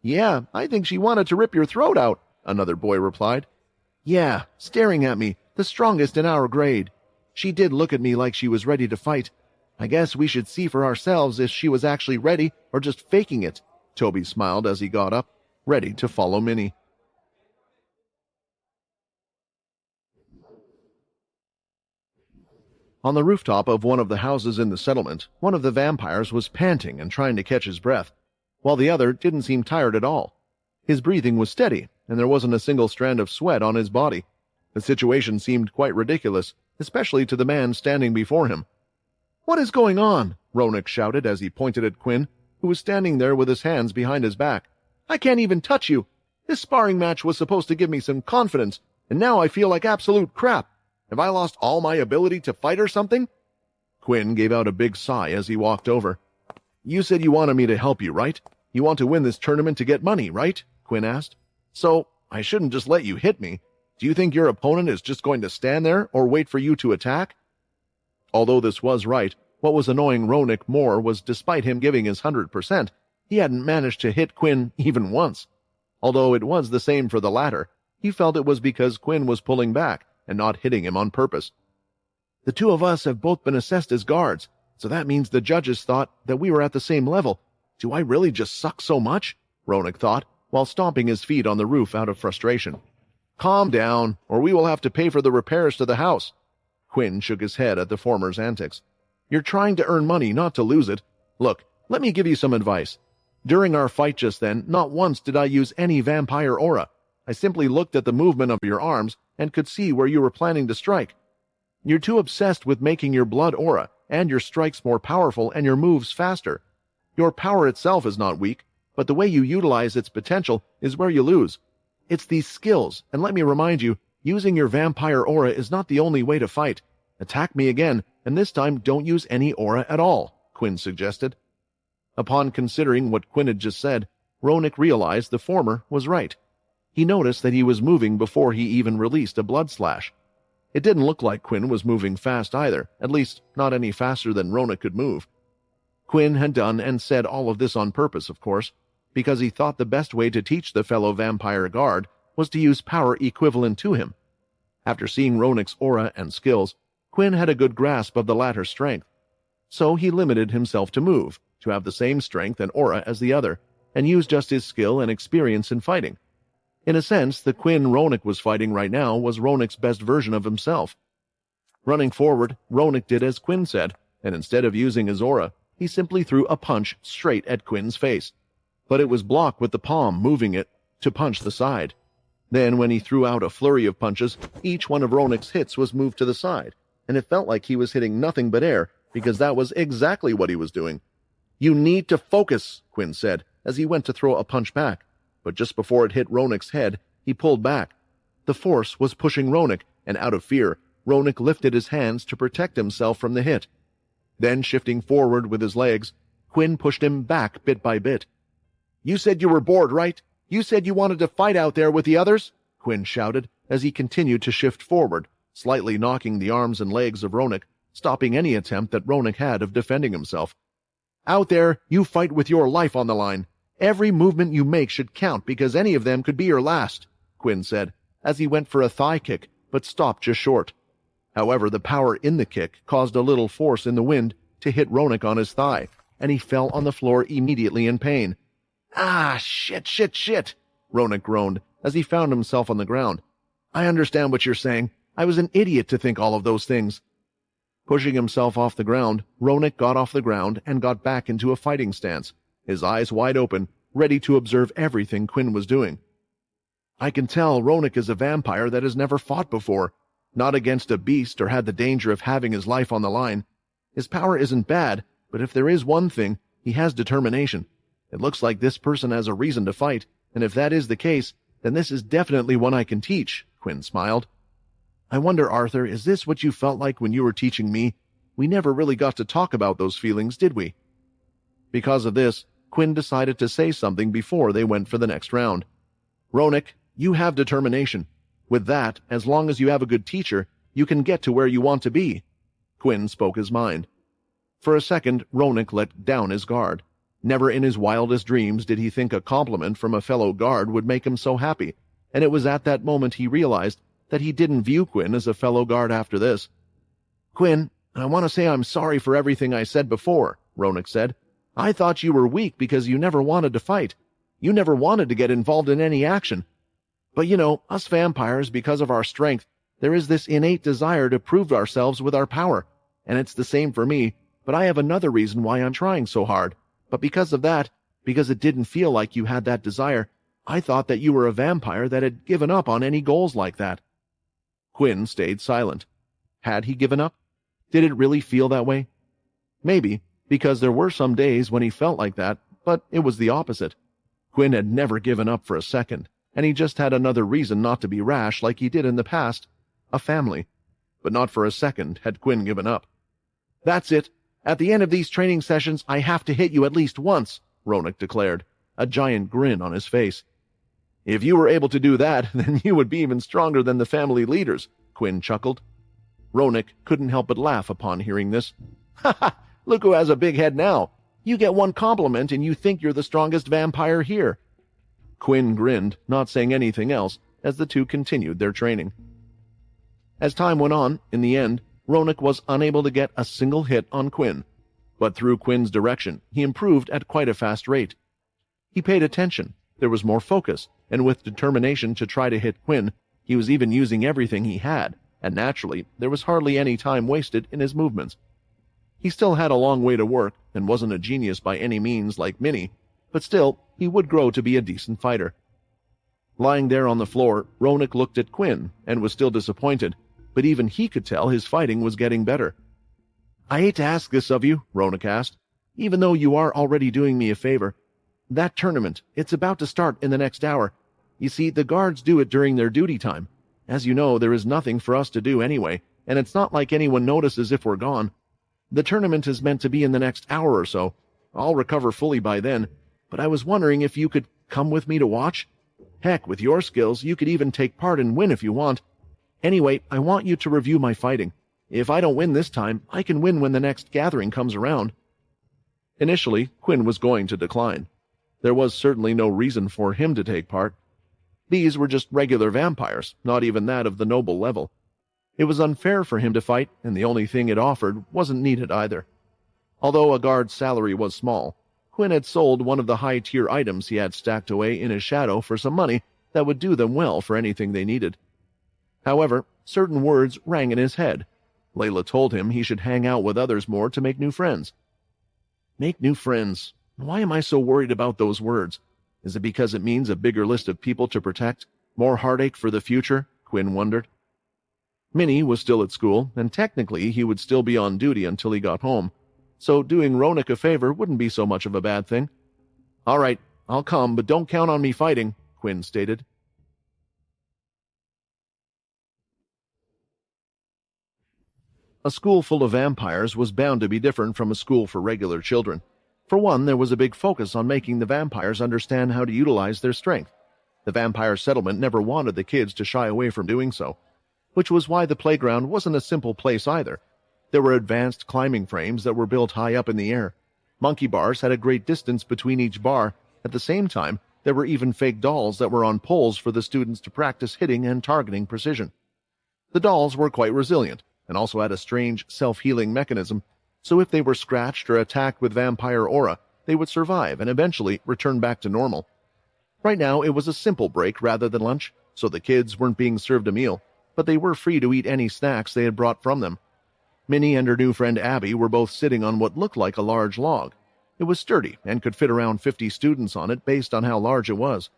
Yeah, I think she wanted to rip your throat out, another boy replied. Yeah, staring at me, the strongest in our grade. She did look at me like she was ready to fight. I guess we should see for ourselves if she was actually ready or just faking it. Toby smiled as he got up, ready to follow Minnie. On the rooftop of one of the houses in the settlement, one of the vampires was panting and trying to catch his breath, while the other didn't seem tired at all. His breathing was steady, and there wasn't a single strand of sweat on his body. The situation seemed quite ridiculous, especially to the man standing before him. What is going on? Ronak shouted as he pointed at Quinn, who was standing there with his hands behind his back. I can't even touch you. This sparring match was supposed to give me some confidence, and now I feel like absolute crap. Have I lost all my ability to fight or something? Quinn gave out a big sigh as he walked over. You said you wanted me to help you, right? You want to win this tournament to get money, right? Quinn asked. So, I shouldn't just let you hit me. Do you think your opponent is just going to stand there or wait for you to attack? Although this was right, what was annoying Ronak more was despite him giving his 100%, he hadn't managed to hit Quinn even once. Although it was the same for the latter, he felt it was because Quinn was pulling back and not hitting him on purpose. The two of us have both been assessed as guards, so that means the judges thought that we were at the same level. Do I really just suck so much? Ronak thought, while stomping his feet on the roof out of frustration. Calm down, or we will have to pay for the repairs to the house. Quinn shook his head at the former's antics. You're trying to earn money, not to lose it. Look, let me give you some advice. During our fight just then, not once did I use any vampire aura. I simply looked at the movement of your arms and could see where you were planning to strike. You're too obsessed with making your blood aura and your strikes more powerful and your moves faster. Your power itself is not weak, but the way you utilize its potential is where you lose. It's these skills, and let me remind you, using your vampire aura is not the only way to fight. Attack me again, and this time don't use any aura at all, Quinn suggested. Upon considering what Quinn had just said, Ronak realized the former was right. He noticed that he was moving before he even released a blood slash. It didn't look like Quinn was moving fast either, at least not any faster than Ronak could move. Quinn had done and said all of this on purpose, of course, because he thought the best way to teach the fellow vampire guard was to use power equivalent to him. After seeing Ronak's aura and skills, Quinn had a good grasp of the latter's strength. So he limited himself to move, to have the same strength and aura as the other, and use just his skill and experience in fighting. In a sense, the Quinn Ronak was fighting right now was Ronak's best version of himself. Running forward, Ronak did as Quinn said, and instead of using his aura, he simply threw a punch straight at Quinn's face. But it was blocked with the palm moving it to punch the side. Then when he threw out a flurry of punches, each one of Ronak's hits was moved to the side, and it felt like he was hitting nothing but air, because that was exactly what he was doing. You need to focus, Quinn said, as he went to throw a punch back, but just before it hit Ronak's head, he pulled back. The force was pushing Ronak, and out of fear, Ronak lifted his hands to protect himself from the hit. Then, shifting forward with his legs, Quinn pushed him back bit by bit. You said you were bored, right? You said you wanted to fight out there with the others? Quinn shouted as he continued to shift forward, slightly knocking the arms and legs of Ronak, stopping any attempt that Ronak had of defending himself. Out there, you fight with your life on the line. Every movement you make should count because any of them could be your last, Quinn said, as he went for a thigh kick, but stopped just short. However, the power in the kick caused a little force in the wind to hit Ronak on his thigh, and he fell on the floor immediately in pain. Ah, shit, Ronak groaned as he found himself on the ground. I understand what you're saying. I was an idiot to think all of those things. Pushing himself off the ground, Ronak got off the ground and got back into a fighting stance, his eyes wide open, ready to observe everything Quinn was doing. I can tell Ronak is a vampire that has never fought before, not against a beast or had the danger of having his life on the line. His power isn't bad, but if there is one thing, he has determination. It looks like this person has a reason to fight, and if that is the case, then this is definitely one I can teach, Quinn smiled. I wonder, Arthur, is this what you felt like when you were teaching me? We never really got to talk about those feelings, did we? Because of this, Quinn decided to say something before they went for the next round. Ronak, you have determination. With that, as long as you have a good teacher, you can get to where you want to be. Quinn spoke his mind. For a second, Ronak let down his guard. Never in his wildest dreams did he think a compliment from a fellow guard would make him so happy, and it was at that moment he realized that he didn't view Quinn as a fellow guard after this. Quinn, I want to say I'm sorry for everything I said before, Ronak said. I thought you were weak because you never wanted to fight. You never wanted to get involved in any action. But you know, us vampires, because of our strength, there is this innate desire to prove ourselves with our power, and it's the same for me, but I have another reason why I'm trying so hard. But because of that, because it didn't feel like you had that desire, I thought that you were a vampire that had given up on any goals like that. Quinn stayed silent. Had he given up? Did it really feel that way? Maybe, because there were some days when he felt like that, but it was the opposite. Quinn had never given up for a second, and he just had another reason not to be rash like he did in the past, a family. But not for a second had Quinn given up. That's it. At the end of these training sessions, I have to hit you at least once, Ronak declared, a giant grin on his face. If you were able to do that, then you would be even stronger than the family leaders, Quinn chuckled. Ronak couldn't help but laugh upon hearing this. Ha ha! Look who has a big head now. You get one compliment and you think you're the strongest vampire here. Quinn grinned, not saying anything else, as the two continued their training. As time went on, in the end, Ronak was unable to get a single hit on Quinn, but through Quinn's direction, he improved at quite a fast rate. He paid attention, there was more focus, and with determination to try to hit Quinn, he was even using everything he had, and naturally, there was hardly any time wasted in his movements. He still had a long way to work, and wasn't a genius by any means like Minnie, but still, he would grow to be a decent fighter. Lying there on the floor, Ronak looked at Quinn, and was still disappointed, but even he could tell his fighting was getting better. "I hate to ask this of you," Ronak asked, "even though you are already doing me a favor. That tournament, it's about to start in the next hour. You see, the guards do it during their duty time. As you know, there is nothing for us to do anyway, and it's not like anyone notices if we're gone. The tournament is meant to be in the next hour or so. I'll recover fully by then, but I was wondering if you could come with me to watch? Heck, with your skills, you could even take part and win if you want. Anyway, I want you to review my fighting. If I don't win this time, I can win when the next gathering comes around." Initially, Quinn was going to decline. There was certainly no reason for him to take part. These were just regular vampires, not even that of the noble level. It was unfair for him to fight, and the only thing it offered wasn't needed either. Although a guard's salary was small, Quinn had sold one of the high-tier items he had stacked away in his shadow for some money that would do them well for anything they needed. However, certain words rang in his head. Layla told him he should hang out with others more to make new friends. Make new friends. Why am I so worried about those words? Is it because it means a bigger list of people to protect? More heartache for the future? Quinn wondered. Minnie was still at school, and technically he would still be on duty until he got home, so doing Ronak a favor wouldn't be so much of a bad thing. "All right, I'll come, but don't count on me fighting," Quinn stated. A school full of vampires was bound to be different from a school for regular children. For one, there was a big focus on making the vampires understand how to utilize their strength. The vampire settlement never wanted the kids to shy away from doing so, which was why the playground wasn't a simple place either. There were advanced climbing frames that were built high up in the air. Monkey bars had a great distance between each bar. At the same time, there were even fake dolls that were on poles for the students to practice hitting and targeting precision. The dolls were quite resilient, and also had a strange self-healing mechanism, so if they were scratched or attacked with vampire aura, they would survive and eventually return back to normal. Right now, it was a simple break rather than lunch, so the kids weren't being served a meal, but they were free to eat any snacks they had brought from them. Minnie and her new friend Abby were both sitting on what looked like a large log. It was sturdy and could fit around 50 students on it based on how large it was.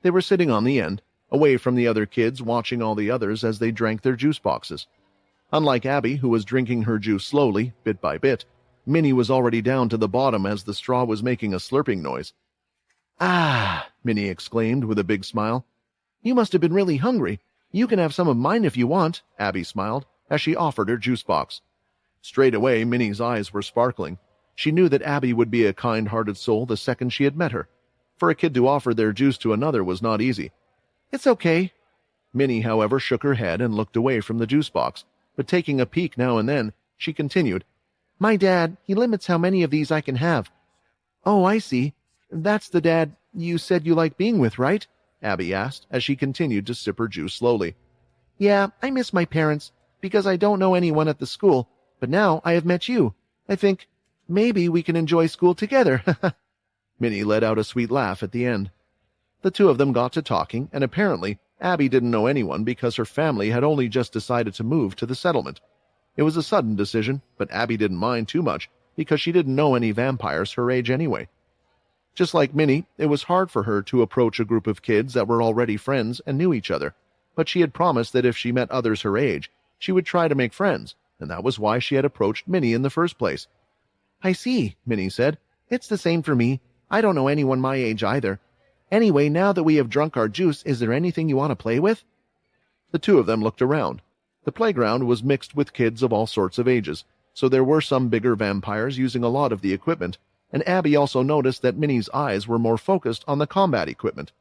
They were sitting on the end, away from the other kids, watching all the others as they drank their juice boxes. Unlike Abby, who was drinking her juice slowly, bit by bit, Minnie was already down to the bottom as the straw was making a slurping noise. "Ah!" Minnie exclaimed with a big smile. "You must have been really hungry. You can have some of mine if you want," Abby smiled, as she offered her juice box. Straight away, Minnie's eyes were sparkling. She knew that Abby would be a kind-hearted soul the second she had met her. For a kid to offer their juice to another was not easy. "It's okay." Minnie, however, shook her head and looked away from the juice box, but taking a peek now and then, she continued, "My dad, he limits how many of these I can have." "Oh, I see. That's the dad you said you like being with, right?" Abby asked, as she continued to sip her juice slowly. "Yeah, I miss my parents, because I don't know anyone at the school, but now I have met you. I think maybe we can enjoy school together." Minnie let out a sweet laugh at the end. The two of them got to talking, and apparently Abby didn't know anyone because her family had only just decided to move to the settlement. It was a sudden decision, but Abby didn't mind too much because she didn't know any vampires her age anyway. Just like Minnie, it was hard for her to approach a group of kids that were already friends and knew each other, but she had promised that if she met others her age, she would try to make friends, and that was why she had approached Minnie in the first place. "I see," Minnie said. "It's the same for me. I don't know anyone my age either. Anyway, now that we have drunk our juice, is there anything you want to play with?" The two of them looked around. The playground was mixed with kids of all sorts of ages, so there were some bigger vampires using a lot of the equipment, and Abby also noticed that Minnie's eyes were more focused on the combat equipment.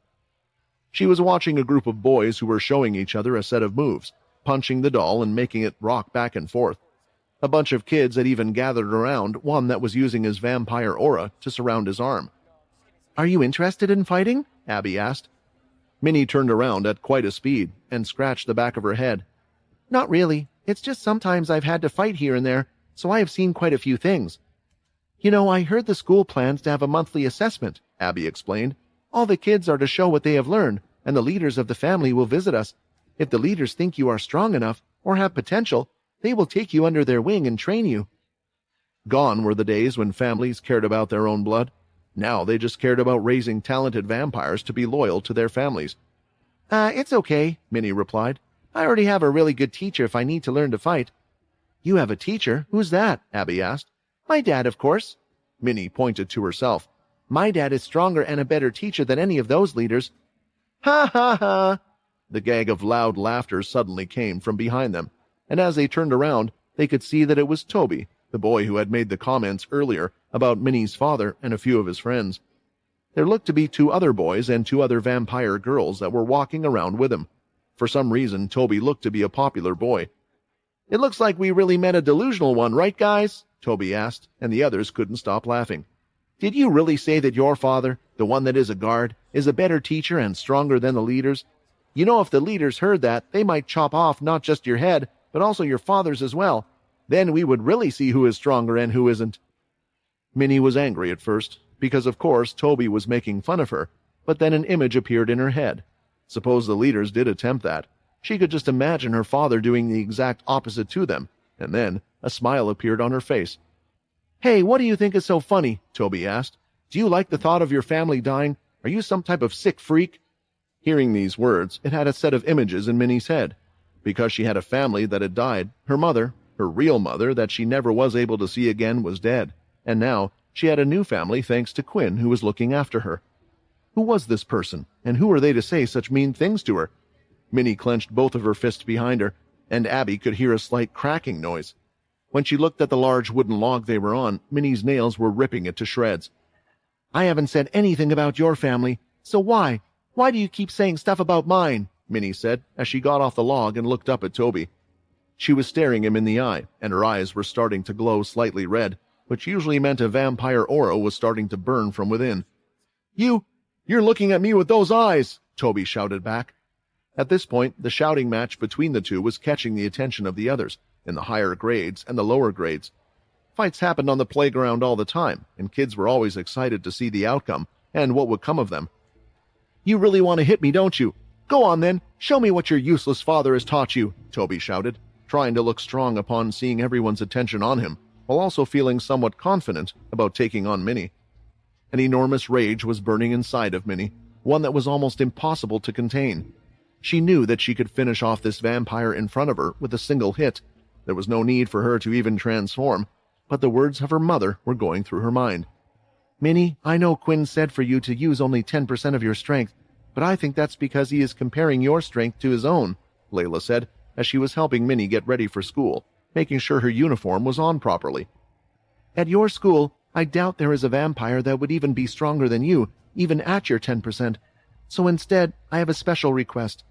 She was watching a group of boys who were showing each other a set of moves, punching the doll and making it rock back and forth. A bunch of kids had even gathered around one that was using his vampire aura to surround his arm. Are you interested in fighting? Abby asked. Minnie turned around at quite a speed and scratched the back of her head. Not really. It's just sometimes I've had to fight here and there, so I have seen quite a few things. You know, I heard the school plans to have a monthly assessment, Abby explained. All the kids are to show what they have learned, and the leaders of the family will visit us. If the leaders think you are strong enough or have potential, they will take you under their wing and train you. Gone were the days when families cared about their own blood. Now they just cared about raising talented vampires to be loyal to their families. It's okay, Minnie replied. I already have a really good teacher if I need to learn to fight. You have a teacher? Who's that? Abby asked. My dad, of course. Minnie pointed to herself. My dad is stronger and a better teacher than any of those leaders. Ha ha ha! The gag of loud laughter suddenly came from behind them, and as they turned around, they could see that it was Toby, the boy who had made the comments earlier about Minnie's father and a few of his friends. There looked to be 2 other boys and 2 other vampire girls that were walking around with him. For some reason, Toby looked to be a popular boy. It looks like we really met a delusional one, right, guys? Toby asked, and the others couldn't stop laughing. Did you really say that your father, the one that is a guard, is a better teacher and stronger than the leaders? You know, if the leaders heard that, they might chop off not just your head, but also your father's as well. Then we would really see who is stronger and who isn't. Minnie was angry at first, because of course Toby was making fun of her, but then an image appeared in her head. Suppose the leaders did attempt that. She could just imagine her father doing the exact opposite to them, and then a smile appeared on her face. Hey, what do you think is so funny? Toby asked. Do you like the thought of your family dying? Are you some type of sick freak? Hearing these words, it had a set of images in Minnie's head. Because she had a family that had died, her mother, her real mother that she never was able to see again, was dead, and now she had a new family thanks to Quinn, who was looking after her. Who was this person, and who were they to say such mean things to her? Minnie clenched both of her fists behind her, and Abby could hear a slight cracking noise. When she looked at the large wooden log they were on, Minnie's nails were ripping it to shreds. I haven't said anything about your family, so why? Why do you keep saying stuff about mine? Minnie said, as she got off the log and looked up at Toby. She was staring him in the eye, and her eyes were starting to glow slightly red, which usually meant a vampire aura was starting to burn from within. You're looking at me with those eyes, Toby shouted back. At this point, the shouting match between the two was catching the attention of the others, in the higher grades and the lower grades. Fights happened on the playground all the time, and kids were always excited to see the outcome and what would come of them. You really want to hit me, don't you? Go on then, show me what your useless father has taught you, Toby shouted, trying to look strong upon seeing everyone's attention on him, while also feeling somewhat confident about taking on Minnie. An enormous rage was burning inside of Minnie, one that was almost impossible to contain. She knew that she could finish off this vampire in front of her with a single hit. There was no need for her to even transform, but the words of her mother were going through her mind. Minnie, I know Quinn said for you to use only 10% of your strength, but I think that's because he is comparing your strength to his own, Layla said, as she was helping Minnie get ready for school, making sure her uniform was on properly. At your school, I doubt there is a vampire that would even be stronger than you, even at your 10%. So instead, I have a special request.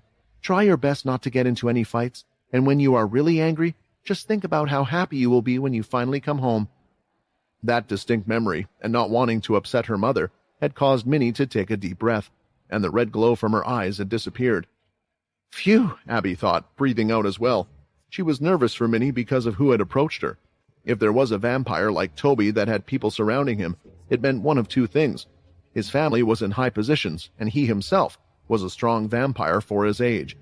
Try your best not to get into any fights, and when you are really angry, just think about how happy you will be when you finally come home. That distinct memory, and not wanting to upset her mother, had caused Minnie to take a deep breath, and the red glow from her eyes had disappeared. Phew, Abby thought, breathing out as well. She was nervous for Minnie because of who had approached her. If there was a vampire like Toby that had people surrounding him, it meant one of two things. His family was in high positions, and he himself was a strong vampire for his age.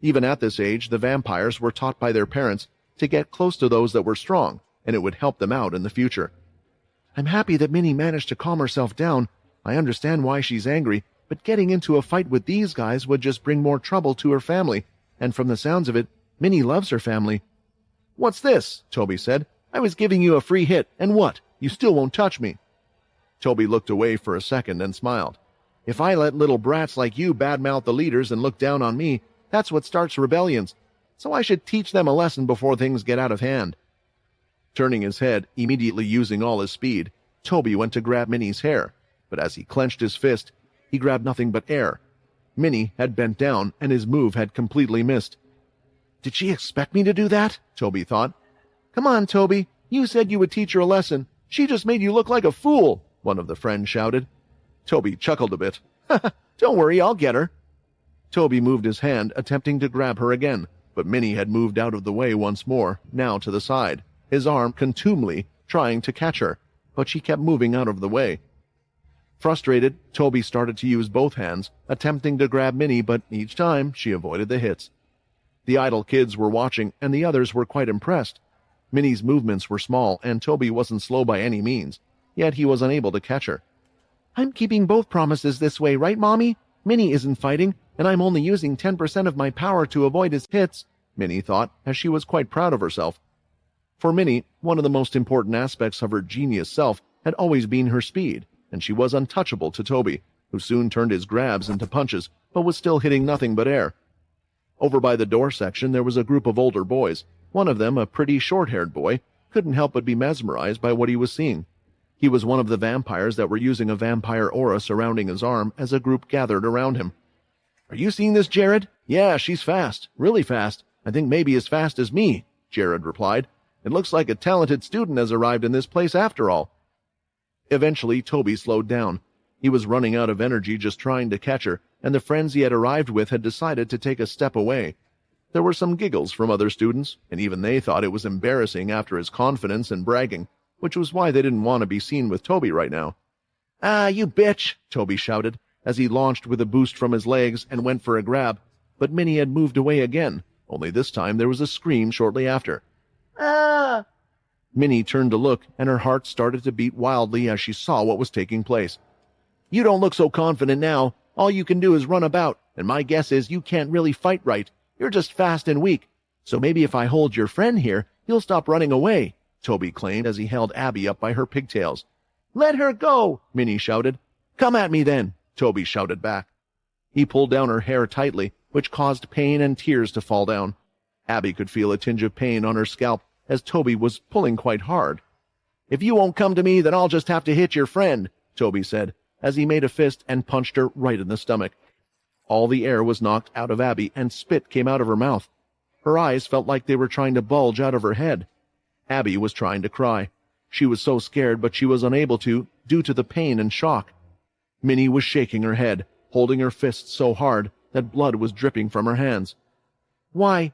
Even at this age, the vampires were taught by their parents to get close to those that were strong, and it would help them out in the future. I'm happy that Minnie managed to calm herself down. I understand why she's angry, but getting into a fight with these guys would just bring more trouble to her family, and from the sounds of it, Minnie loves her family. What's this? Toby said. I was giving you a free hit, and what? You still won't touch me. Toby looked away for a second and smiled. If I let little brats like you badmouth the leaders and look down on me, that's what starts rebellions. So I should teach them a lesson before things get out of hand. Turning his head, immediately using all his speed, Toby went to grab Minnie's hair, but as he clenched his fist, he grabbed nothing but air. Minnie had bent down, and his move had completely missed. Did she expect me to do that? Toby thought. Come on, Toby. You said you would teach her a lesson. She just made you look like a fool, one of the friends shouted. Toby chuckled a bit. Don't worry, I'll get her. Toby moved his hand, attempting to grab her again, but Minnie had moved out of the way once more, now to the side, his arm contumely trying to catch her, but she kept moving out of the way. Frustrated, Toby started to use both hands, attempting to grab Minnie, but each time she avoided the hits. The idle kids were watching, and the others were quite impressed. Minnie's movements were small, and Toby wasn't slow by any means, yet he was unable to catch her. I'm keeping both promises this way, right, Mommy? Minnie isn't fighting, and I'm only using 10% of my power to avoid his hits, Minnie thought, as she was quite proud of herself. For Minnie, one of the most important aspects of her genius self had always been her speed, and she was untouchable to Toby, who soon turned his grabs into punches, but was still hitting nothing but air. Over by the door section there was a group of older boys. One of them, a pretty short-haired boy, couldn't help but be mesmerized by what he was seeing. He was one of the vampires that were using a vampire aura surrounding his arm as a group gathered around him. Are you seeing this, Jared? Yeah, she's fast. Really fast. I think maybe as fast as me, Jared replied. It looks like a talented student has arrived in this place after all. Eventually, Toby slowed down. He was running out of energy just trying to catch her, and the friends he had arrived with had decided to take a step away. There were some giggles from other students, and even they thought it was embarrassing after his confidence and bragging, which was why they didn't want to be seen with Toby right now. Ah, you bitch, Toby shouted, as he launched with a boost from his legs and went for a grab, but Minnie had moved away again, only this time there was a scream shortly after. Ah! Minnie turned to look, and her heart started to beat wildly as she saw what was taking place. You don't look so confident now. All you can do is run about, and my guess is you can't really fight right. You're just fast and weak. So maybe if I hold your friend here, you'll stop running away, Toby claimed as he held Abby up by her pigtails. Let her go, Minnie shouted. Come at me then, Toby shouted back. He pulled down her hair tightly, which caused pain and tears to fall down. Abby could feel a tinge of pain on her scalp as Toby was pulling quite hard. If you won't come to me, then I'll just have to hit your friend, Toby said, as he made a fist and punched her right in the stomach. All the air was knocked out of Abby, and spit came out of her mouth. Her eyes felt like they were trying to bulge out of her head. Abby was trying to cry. She was so scared, but she was unable to, due to the pain and shock. Minnie was shaking her head, holding her fists so hard that blood was dripping from her hands. Why?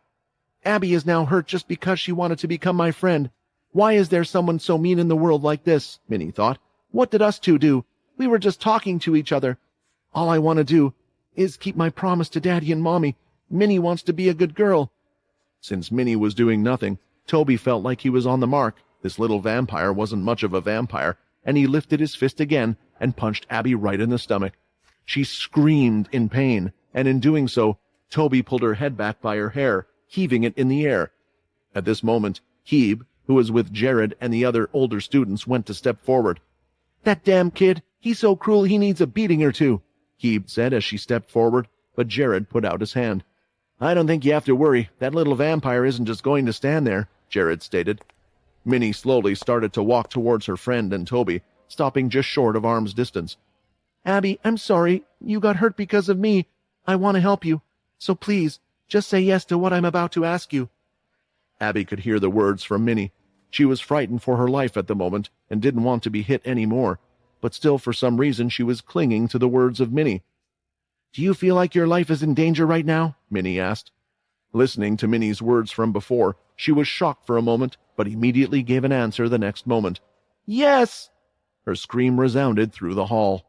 Abby is now hurt just because she wanted to become my friend. Why is there someone so mean in the world like this? Minnie thought. What did us two do? We were just talking to each other. All I want to do is keep my promise to Daddy and Mommy. Minnie wants to be a good girl. Since Minnie was doing nothing, Toby felt like he was on the mark. This little vampire wasn't much of a vampire, and he lifted his fist again and punched Abby right in the stomach. She screamed in pain, and in doing so, Toby pulled her head back by her hair, heaving it in the air. At this moment, Hebe, who was with Jared and the other older students, went to step forward. That damn kid, he's so cruel he needs a beating or two, Hebe said as she stepped forward, but Jared put out his hand. I don't think you have to worry. That little vampire isn't just going to stand there, Jared stated. Minnie slowly started to walk towards her friend and Toby, stopping just short of arm's distance. Abby, I'm sorry. You got hurt because of me. I want to help you. So please, just say yes to what I'm about to ask you. Abby could hear the words from Minnie. She was frightened for her life at the moment and didn't want to be hit any more, but still for some reason she was clinging to the words of Minnie. Do you feel like your life is in danger right now? Minnie asked. Listening to Minnie's words from before, she was shocked for a moment, but immediately gave an answer the next moment. Yes! Her scream resounded through the hall.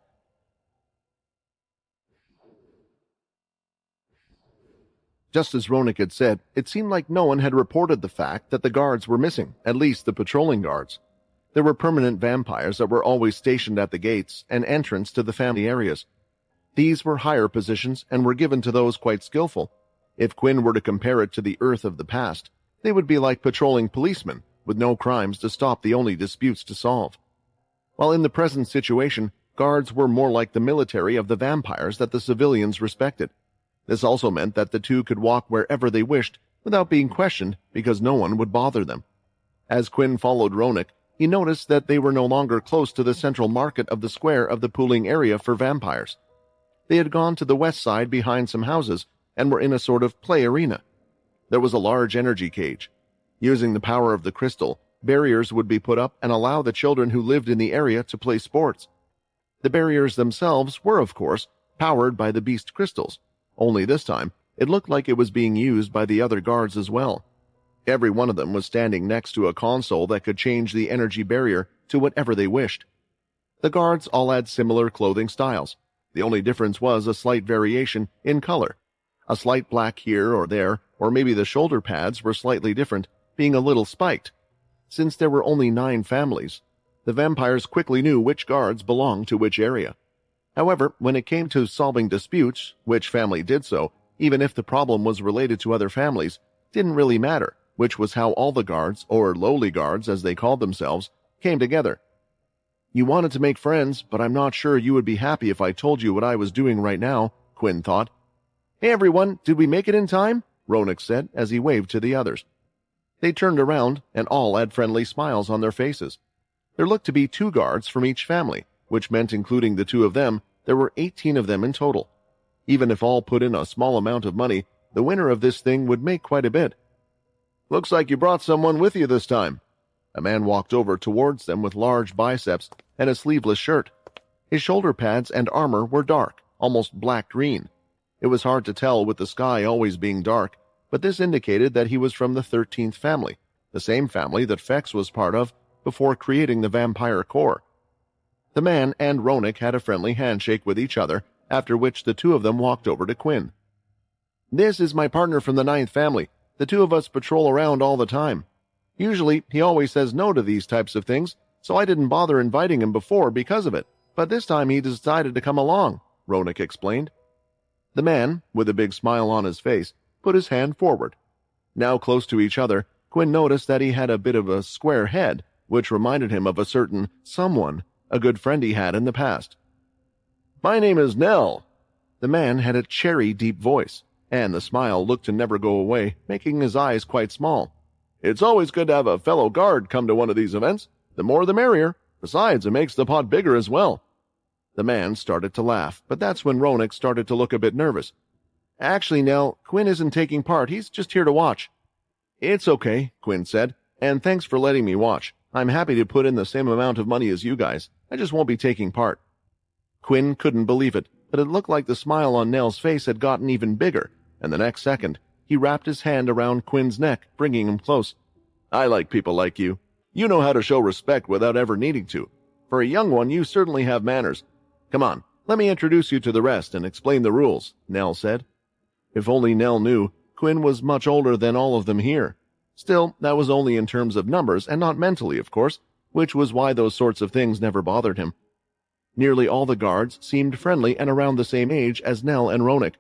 Just as Ronak had said, it seemed like no one had reported the fact that the guards were missing, at least the patrolling guards. There were permanent vampires that were always stationed at the gates and entrance to the family areas. These were higher positions and were given to those quite skillful. If Quinn were to compare it to the Earth of the past, they would be like patrolling policemen, with no crimes to stop the only disputes to solve. While in the present situation, guards were more like the military of the vampires that the civilians respected. This also meant that the two could walk wherever they wished without being questioned because no one would bother them. As Quinn followed Ronak, he noticed that they were no longer close to the central market of the square of the pooling area for vampires. They had gone to the west side behind some houses and were in a sort of play arena. There was a large energy cage. Using the power of the crystal, barriers would be put up and allow the children who lived in the area to play sports. The barriers themselves were, of course, powered by the beast crystals, only this time it looked like it was being used by the other guards as well. Every one of them was standing next to a console that could change the energy barrier to whatever they wished. The guards all had similar clothing styles. The only difference was a slight variation in color. A slight black here or there, or maybe the shoulder pads were slightly different, being a little spiked. Since there were only 9 families, the vampires quickly knew which guards belonged to which area. However, when it came to solving disputes, which family did so, even if the problem was related to other families, didn't really matter, which was how all the guards, or lowly guards as they called themselves, came together. You wanted to make friends, but I'm not sure you would be happy if I told you what I was doing right now, Quinn thought. Hey everyone, did we make it in time? Ronak said as he waved to the others. They turned around, and all had friendly smiles on their faces. There looked to be 2 guards from each family, which meant including the 2 of them, there were 18 of them in total. Even if all put in a small amount of money, the winner of this thing would make quite a bit. Looks like you brought someone with you this time. A man walked over towards them with large biceps and a sleeveless shirt. His shoulder pads and armor were dark, almost black-green. It was hard to tell with the sky always being dark, but this indicated that he was from the 13th family, the same family that Fex was part of before creating the vampire core. The man and Ronak had a friendly handshake with each other, after which the 2 of them walked over to Quinn. This is my partner from the 9th family. The 2 of us patrol around all the time. Usually, he always says no to these types of things, so I didn't bother inviting him before because of it, but this time he decided to come along, Ronak explained. The man, with a big smile on his face, put his hand forward. Now close to each other, Quinn noticed that he had a bit of a square head, which reminded him of a certain someone, a good friend he had in the past. My name is Nell. The man had a cherry deep voice, and the smile looked to never go away, making his eyes quite small. It's always good to have a fellow guard come to one of these events. The more the merrier. Besides, it makes the pot bigger as well. The man started to laugh, but that's when Ronak started to look a bit nervous. Actually, Nell, Quinn isn't taking part. He's just here to watch. It's okay, Quinn said, and thanks for letting me watch. I'm happy to put in the same amount of money as you guys. I just won't be taking part. Quinn couldn't believe it, but it looked like the smile on Nell's face had gotten even bigger, and the next second, he wrapped his hand around Quinn's neck, bringing him close. I like people like you. You know how to show respect without ever needing to. For a young one, you certainly have manners. Come on, let me introduce you to the rest and explain the rules, Nell said. If only Nell knew, Quinn was much older than all of them here. Still, that was only in terms of numbers and not mentally, of course, which was why those sorts of things never bothered him. Nearly all the guards seemed friendly and around the same age as Nell and Ronak.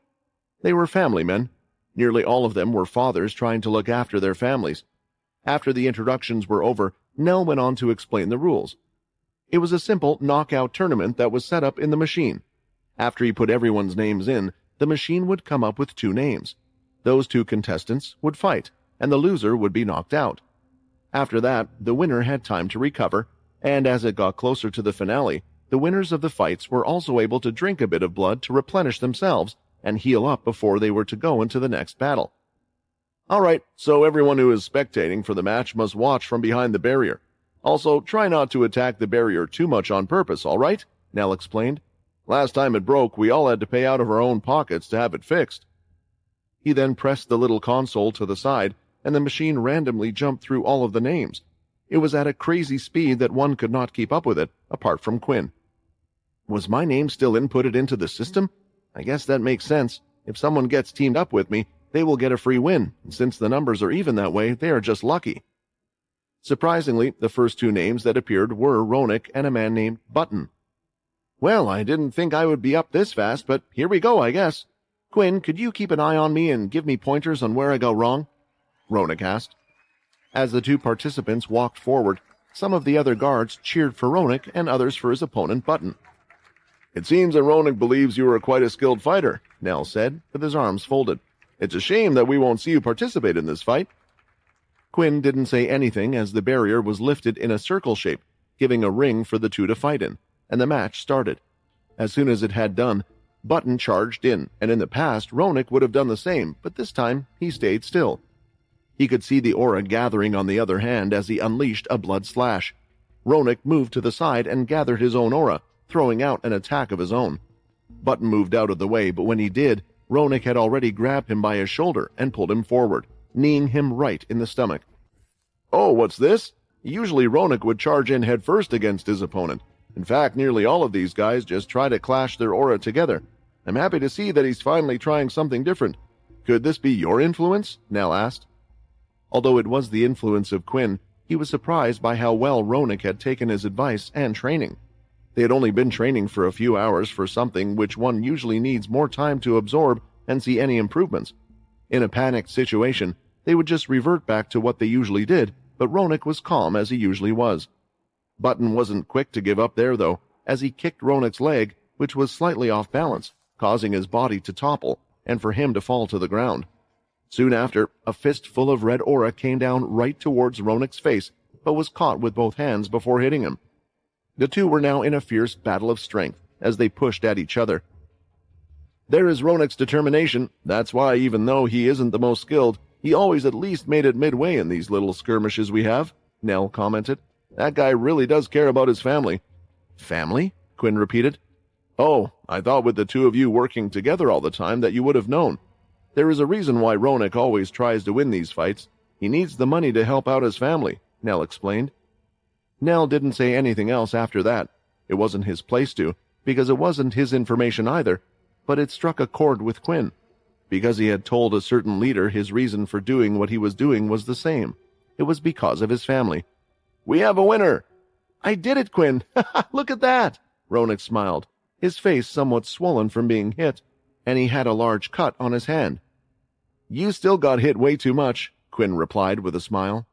They were family men. Nearly all of them were fathers trying to look after their families. After the introductions were over, Nell went on to explain the rules. It was a simple knockout tournament that was set up in the machine. After he put everyone's names in, the machine would come up with 2 names. Those 2 contestants would fight, and the loser would be knocked out. After that, the winner had time to recover, and as it got closer to the finale, the winners of the fights were also able to drink a bit of blood to replenish themselves and heal up before they were to go into the next battle. All right, so everyone who is spectating for the match must watch from behind the barrier. Also, try not to attack the barrier too much on purpose, all right? Nell explained. Last time it broke, we all had to pay out of our own pockets to have it fixed. He then pressed the little console to the side, and the machine randomly jumped through all of the names. It was at a crazy speed that one could not keep up with it, apart from Quinn. Was my name still inputted into the system? I guess that makes sense. If someone gets teamed up with me, they will get a free win, and since the numbers are even that way, they are just lucky. Surprisingly, the first 2 names that appeared were Ronak and a man named Button. Well, I didn't think I would be up this fast, but here we go, I guess. Quinn, could you keep an eye on me and give me pointers on where I go wrong? Ronak asked. As the 2 participants walked forward, some of the other guards cheered for Ronak and others for his opponent Button. It seems that Ronak believes you are quite a skilled fighter, Nell said, with his arms folded. It's a shame that we won't see you participate in this fight. Quinn didn't say anything as the barrier was lifted in a circle shape, giving a ring for the 2 to fight in, and the match started. As soon as it had done, Button charged in, and in the past Ronak would have done the same, but this time he stayed still. He could see the aura gathering on the other hand as he unleashed a blood slash. Ronak moved to the side and gathered his own aura, throwing out an attack of his own. Button moved out of the way, but when he did, Ronak had already grabbed him by his shoulder and pulled him forward, kneeing him right in the stomach. "Oh, what's this?" Usually Ronak would charge in headfirst against his opponent. In fact, nearly all of these guys just try to clash their aura together. I'm happy to see that he's finally trying something different. Could this be your influence? Nell asked. Although it was the influence of Quinn, he was surprised by how well Ronak had taken his advice and training. They had only been training for a few hours for something which one usually needs more time to absorb and see any improvements. In a panicked situation, they would just revert back to what they usually did, but Ronak was calm as he usually was. Button wasn't quick to give up there, though, as he kicked Ronak's leg, which was slightly off balance, causing his body to topple and for him to fall to the ground. Soon after, a fistful of red aura came down right towards Ronak's face, but was caught with both hands before hitting him. The two were now in a fierce battle of strength as they pushed at each other. "There is Ronak's determination. That's why, even though he isn't the most skilled, he always at least made it midway in these little skirmishes we have," Nell commented. "That guy really does care about his family." "Family?" Quinn repeated. "Oh, I thought with the two of you working together all the time that you would have known. There is a reason why Ronak always tries to win these fights. He needs the money to help out his family," Nell explained. Nell didn't say anything else after that. It wasn't his place to, because it wasn't his information either, but it struck a chord with Quinn. Because he had told a certain leader his reason for doing what he was doing was the same. It was because of his family. "We have a winner!" "I did it, Quinn! Look at that!" Ronak smiled, his face somewhat swollen from being hit, and he had a large cut on his hand. "You still got hit way too much," Quinn replied with a smile.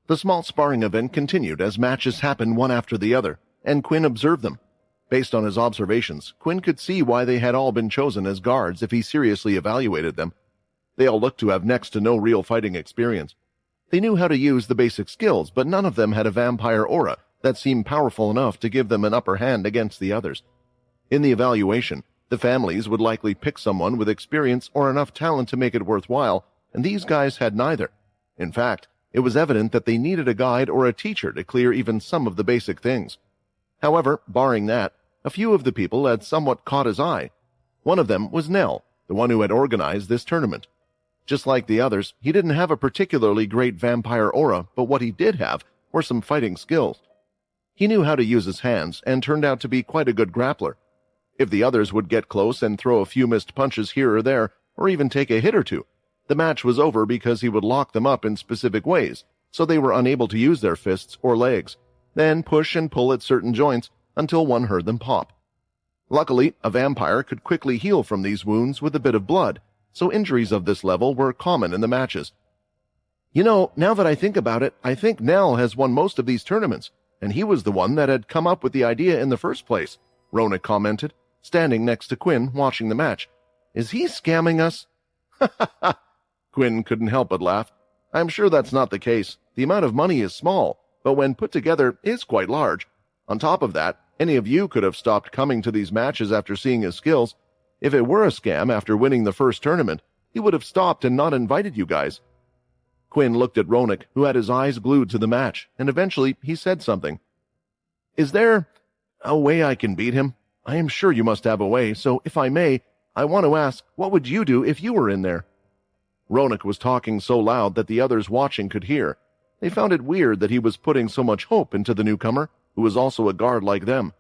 The small sparring event continued as matches happened one after the other, and Quinn observed them. Based on his observations, Quinn could see why they had all been chosen as guards if he seriously evaluated them. They all looked to have next to no real fighting experience. They knew how to use the basic skills, but none of them had a vampire aura that seemed powerful enough to give them an upper hand against the others. In the evaluation, the families would likely pick someone with experience or enough talent to make it worthwhile, and these guys had neither. In fact, it was evident that they needed a guide or a teacher to clear even some of the basic things. However, barring that, a few of the people had somewhat caught his eye. One of them was Nell, the one who had organized this tournament. Just like the others, he didn't have a particularly great vampire aura, but what he did have were some fighting skills. He knew how to use his hands and turned out to be quite a good grappler. If the others would get close and throw a few missed punches here or there, or even take a hit or two, the match was over because he would lock them up in specific ways, so they were unable to use their fists or legs, then push and pull at certain joints until one heard them pop. Luckily, a vampire could quickly heal from these wounds with a bit of blood, so injuries of this level were common in the matches. "You know, now that I think about it, I think Nell has won most of these tournaments, and he was the one that had come up with the idea in the first place," Ronak commented, standing next to Quinn watching the match. "Is he scamming us?" "Ha ha ha!" Quinn couldn't help but laugh. "I'm sure that's not the case. The amount of money is small, but when put together is quite large. On top of that, any of you could have stopped coming to these matches after seeing his skills. If it were a scam after winning the first tournament, he would have stopped and not invited you guys." Quinn looked at Ronak, who had his eyes glued to the match, and eventually he said something. "Is there a way I can beat him? I am sure you must have a way, so if I may, I want to ask, what would you do if you were in there?" Ronak was talking so loud that the others watching could hear. They found it weird that he was putting so much hope into the newcomer, who was also a guard like them.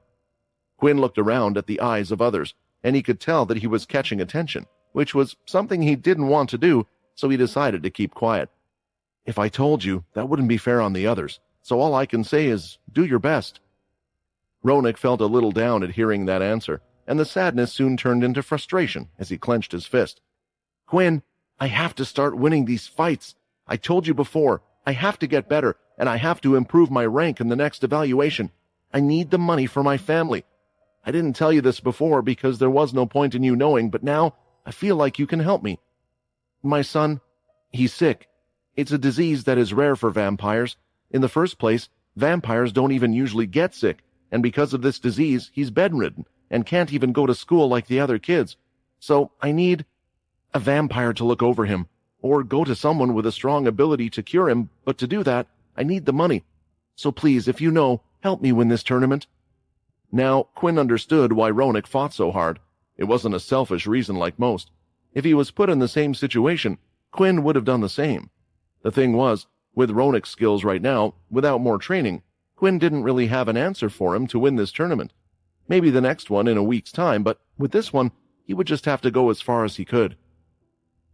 Quinn looked around at the eyes of others, and he could tell that he was catching attention, which was something he didn't want to do, so he decided to keep quiet. "If I told you, that wouldn't be fair on the others, so all I can say is, do your best." Ronak felt a little down at hearing that answer, and the sadness soon turned into frustration as he clenched his fist. "Quinn, I have to start winning these fights. I told you before, I have to get better, and I have to improve my rank in the next evaluation. I need the money for my family. I didn't tell you this before because there was no point in you knowing, but now I feel like you can help me. My son, he's sick. It's a disease that is rare for vampires. In the first place, vampires don't even usually get sick, and because of this disease, he's bedridden and can't even go to school like the other kids. So I need a vampire to look over him, or go to someone with a strong ability to cure him, but to do that, I need the money. So please, if you know, help me win this tournament." Now, Quinn understood why Ronak fought so hard. It wasn't a selfish reason like most. If he was put in the same situation, Quinn would have done the same. The thing was, with Ronak's skills right now, without more training, Quinn didn't really have an answer for him to win this tournament. Maybe the next one in a week's time, but with this one, he would just have to go as far as he could.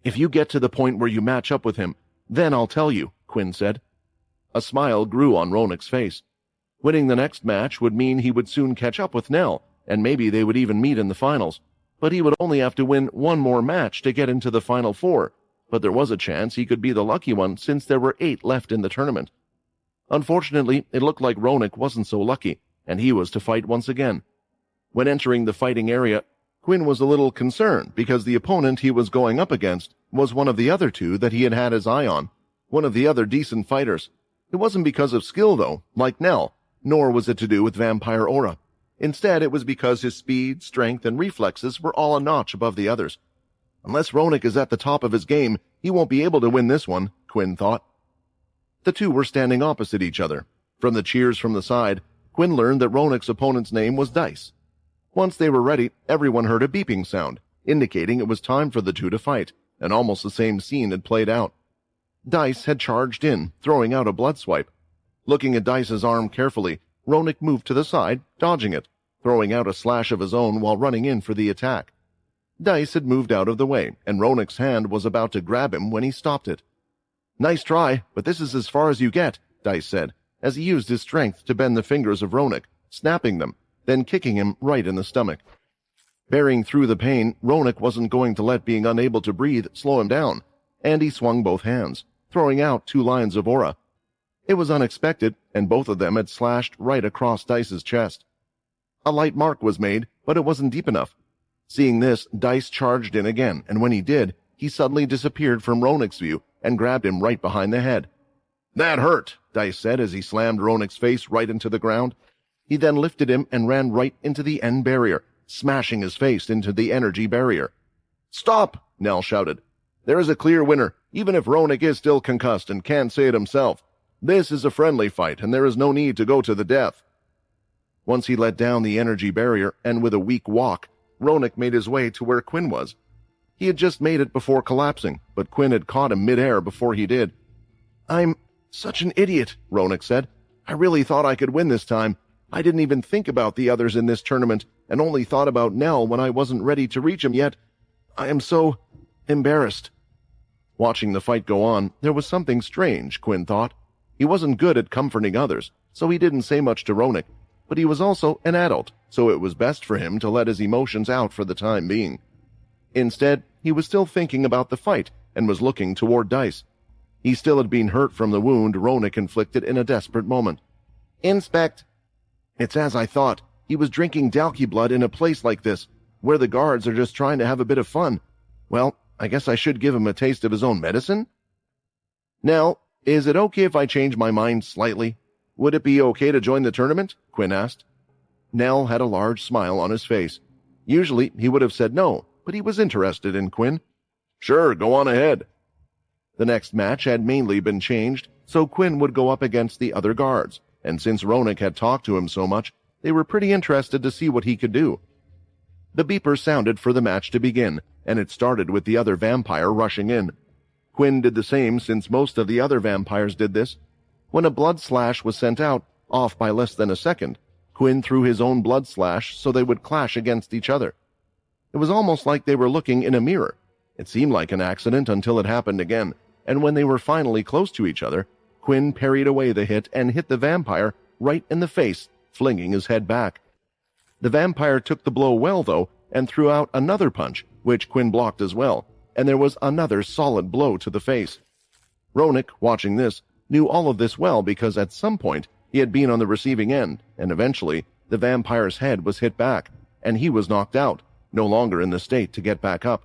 "If you get to the point where you match up with him, then I'll tell you," Quinn said. A smile grew on Ronak's face. Winning the next match would mean he would soon catch up with Nell, and maybe they would even meet in the finals. But he would only have to win one more match to get into the final four. But there was a chance he could be the lucky one since there were 8 left in the tournament. Unfortunately, it looked like Ronak wasn't so lucky, and he was to fight once again. When entering the fighting area, Quinn was a little concerned because the opponent he was going up against was one of the other 2 that he had had his eye on, one of the other decent fighters. It wasn't because of skill, though, like Nell, nor was it to do with vampire aura. Instead, it was because his speed, strength, and reflexes were all a notch above the others. Unless Ronak is at the top of his game, he won't be able to win this one, Quinn thought. The 2 were standing opposite each other. From the cheers from the side, Quinn learned that Ronak's opponent's name was Dice. Once they were ready, everyone heard a beeping sound, indicating it was time for the 2 to fight, and almost the same scene had played out. Dice had charged in, throwing out a blood swipe. Looking at Dice's arm carefully, Ronak moved to the side, dodging it, throwing out a slash of his own while running in for the attack. Dice had moved out of the way, and Ronak's hand was about to grab him when he stopped it. "Nice try, but this is as far as you get," Dice said, as he used his strength to bend the fingers of Ronak, snapping them, then kicking him right in the stomach. Bearing through the pain, Ronak wasn't going to let being unable to breathe slow him down, and he swung both hands, throwing out 2 lines of aura. It was unexpected, and both of them had slashed right across Dice's chest. A light mark was made, but it wasn't deep enough. Seeing this, Dice charged in again, and when he did, he suddenly disappeared from Ronak's view and grabbed him right behind the head. "That hurt," Dice said as he slammed Ronak's face right into the ground. He then lifted him and ran right into the end barrier, smashing his face into the energy barrier. "Stop!" Nell shouted. "There is a clear winner, even if Ronak is still concussed and can't say it himself. This is a friendly fight, and there is no need to go to the death." Once he let down the energy barrier, and with a weak walk, Ronak made his way to where Quinn was. He had just made it before collapsing, but Quinn had caught him mid-air before he did. "I'm such an idiot," Ronak said. "I really thought I could win this time. I didn't even think about the others in this tournament, and only thought about Nell when I wasn't ready to reach him yet. I am so embarrassed." Watching the fight go on, there was something strange, Quinn thought. He wasn't good at comforting others, so he didn't say much to Ronak, but he was also an adult, so it was best for him to let his emotions out for the time being. Instead, he was still thinking about the fight and was looking toward Dice. He still had been hurt from the wound Ronak inflicted in a desperate moment. "Inspect." "It's as I thought. He was drinking Dalki blood in a place like this, where the guards are just trying to have a bit of fun. Well, I guess I should give him a taste of his own medicine." "Now, is it okay if I change my mind slightly? Would it be okay to join the tournament?" Quinn asked. Nell had a large smile on his face. Usually he would have said no, but he was interested in Quinn. "Sure, go on ahead." The next match had mainly been changed, so Quinn would go up against the other guards, and since Ronak had talked to him so much, they were pretty interested to see what he could do. The beeper sounded for the match to begin, and it started with the other vampire rushing in. Quinn did the same since most of the other vampires did this. When a blood slash was sent out, off by less than a second, Quinn threw his own blood slash so they would clash against each other. It was almost like they were looking in a mirror. It seemed like an accident until it happened again, and when they were finally close to each other, Quinn parried away the hit and hit the vampire right in the face, flinging his head back. The vampire took the blow well, though, and threw out another punch, which Quinn blocked as well, and there was another solid blow to the face. Ronak, watching this, knew all of this well because at some point he had been on the receiving end, and eventually the vampire's head was hit back, and he was knocked out, no longer in the state to get back up.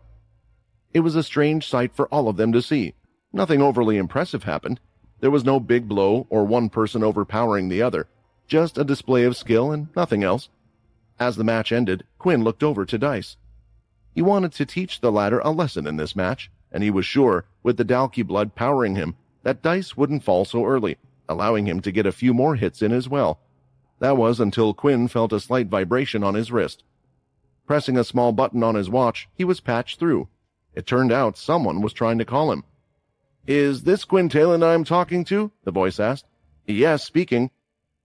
It was a strange sight for all of them to see. Nothing overly impressive happened. There was no big blow or one person overpowering the other, just a display of skill and nothing else. As the match ended, Quinn looked over to Dice. He wanted to teach the latter a lesson in this match, and he was sure, with the Dalki blood powering him, that Dice wouldn't fall so early, allowing him to get a few more hits in as well. That was until Quinn felt a slight vibration on his wrist. Pressing a small button on his watch, he was patched through. It turned out someone was trying to call him. "Is this Quinn Talon I'm talking to?" the voice asked. "Yes, speaking.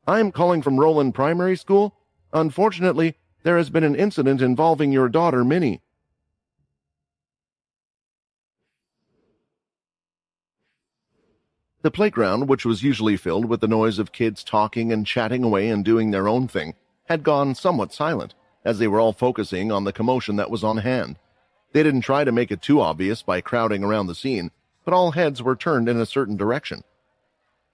I'm calling from Roland Primary School. Unfortunately, there has been an incident involving your daughter, Minnie." The playground, which was usually filled with the noise of kids talking and chatting away and doing their own thing, had gone somewhat silent, as they were all focusing on the commotion that was on hand. They didn't try to make it too obvious by crowding around the scene, but all heads were turned in a certain direction.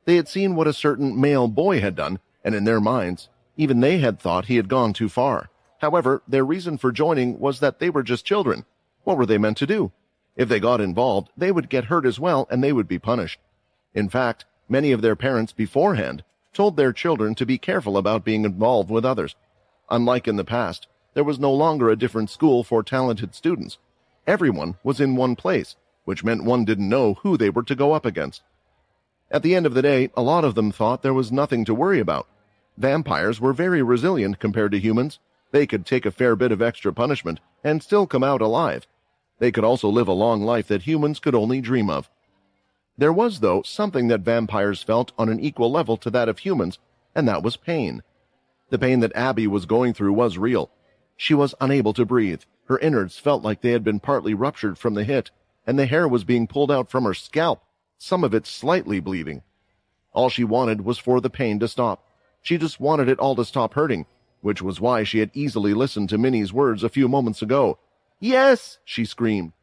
They had seen what a certain male boy had done, and in their minds, even they had thought he had gone too far. However, their reason for joining was that they were just children. What were they meant to do? If they got involved, they would get hurt as well, and they would be punished. In fact, many of their parents beforehand told their children to be careful about being involved with others. Unlike in the past, there was no longer a different school for talented students. Everyone was in one place, which meant one didn't know who they were to go up against. At the end of the day, a lot of them thought there was nothing to worry about. Vampires were very resilient compared to humans. They could take a fair bit of extra punishment and still come out alive. They could also live a long life that humans could only dream of. There was, though, something that vampires felt on an equal level to that of humans, and that was pain. The pain that Abby was going through was real. She was unable to breathe. Her innards felt like they had been partly ruptured from the hit, and the hair was being pulled out from her scalp, some of it slightly bleeding. All she wanted was for the pain to stop. She just wanted it all to stop hurting, which was why she had easily listened to Minnie's words a few moments ago. "Yes!" she screamed.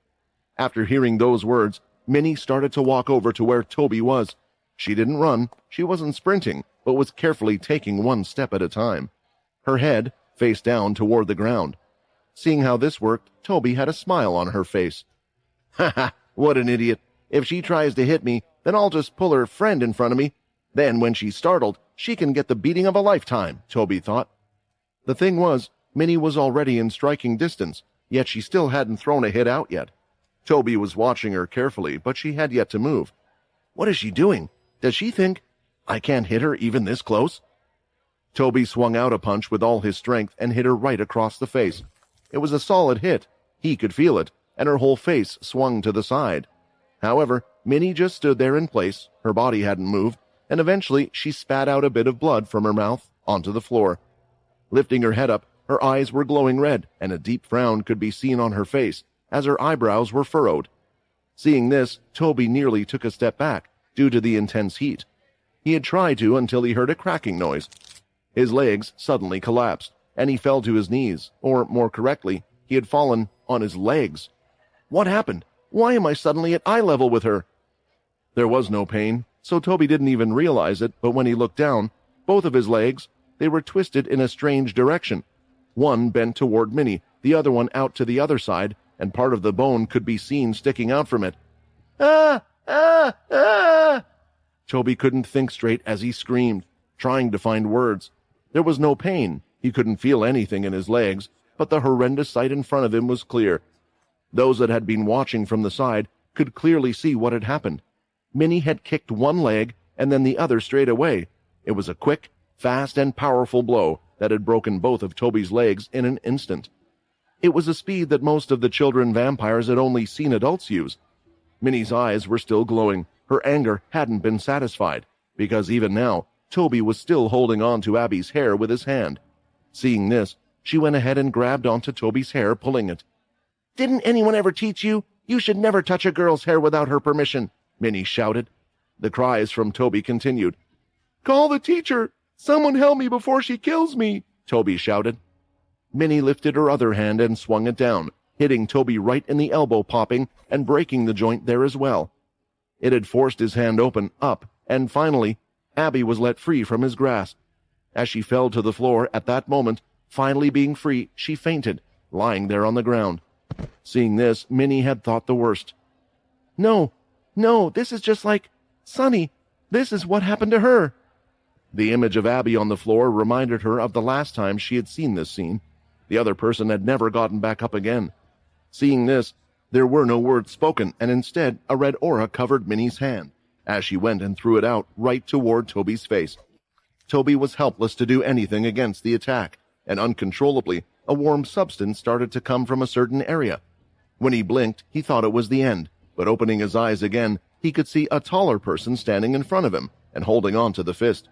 After hearing those words, Minnie started to walk over to where Toby was. She didn't run, she wasn't sprinting, but was carefully taking one step at a time. Her head face down toward the ground. Seeing how this worked, Toby had a smile on her face. "Ha ha, what an idiot. If she tries to hit me, then I'll just pull her friend in front of me. Then when she's startled, she can get the beating of a lifetime," Toby thought. The thing was, Minnie was already in striking distance, yet she still hadn't thrown a hit out yet. Toby was watching her carefully, but she had yet to move. What is she doing? Does she think, I can't hit her even this close? Toby swung out a punch with all his strength and hit her right across the face. It was a solid hit. He could feel it, and her whole face swung to the side. However, Minnie just stood there in place, her body hadn't moved, and eventually she spat out a bit of blood from her mouth onto the floor. Lifting her head up, her eyes were glowing red, and a deep frown could be seen on her face, as her eyebrows were furrowed. Seeing this, Toby nearly took a step back, due to the intense heat. He had tried to until he heard a cracking noise. His legs suddenly collapsed, and he fell to his knees, or more correctly, he had fallen on his legs. What happened? Why am I suddenly at eye level with her? There was no pain, so Toby didn't even realize it, but when he looked down, both of his legs, they were twisted in a strange direction. One bent toward Minnie, the other one out to the other side, and part of the bone could be seen sticking out from it. "Ah! Ah! Ah!" Toby couldn't think straight as he screamed, trying to find words. There was no pain. He couldn't feel anything in his legs, but the horrendous sight in front of him was clear. Those that had been watching from the side could clearly see what had happened. Minnie had kicked one leg and then the other straight away. It was a quick, fast, and powerful blow that had broken both of Toby's legs in an instant. It was a speed that most of the children vampires had only seen adults use. Minnie's eyes were still glowing. Her anger hadn't been satisfied, because even now, Toby was still holding on to Abby's hair with his hand. Seeing this, she went ahead and grabbed onto Toby's hair, pulling it. "Didn't anyone ever teach you? You should never touch a girl's hair without her permission," Minnie shouted. The cries from Toby continued. "Call the teacher! Someone help me before she kills me!" Toby shouted. Minnie lifted her other hand and swung it down, hitting Toby right in the elbow, popping and breaking the joint there as well. It had forced his hand open, up, and finally, Abby was let free from his grasp. As she fell to the floor at that moment, finally being free, she fainted, lying there on the ground. Seeing this, Minnie had thought the worst. No, this is just like Sunny. This is what happened to her." The image of Abby on the floor reminded her of the last time she had seen this scene. The other person had never gotten back up again. Seeing this, there were no words spoken, and instead a red aura covered Minnie's hand. as she went and threw it out right toward Toby's face. Toby was helpless to do anything against the attack, and uncontrollably, a warm substance started to come from a certain area. When he blinked, he thought it was the end, but opening his eyes again, he could see a taller person standing in front of him and holding on to the fist.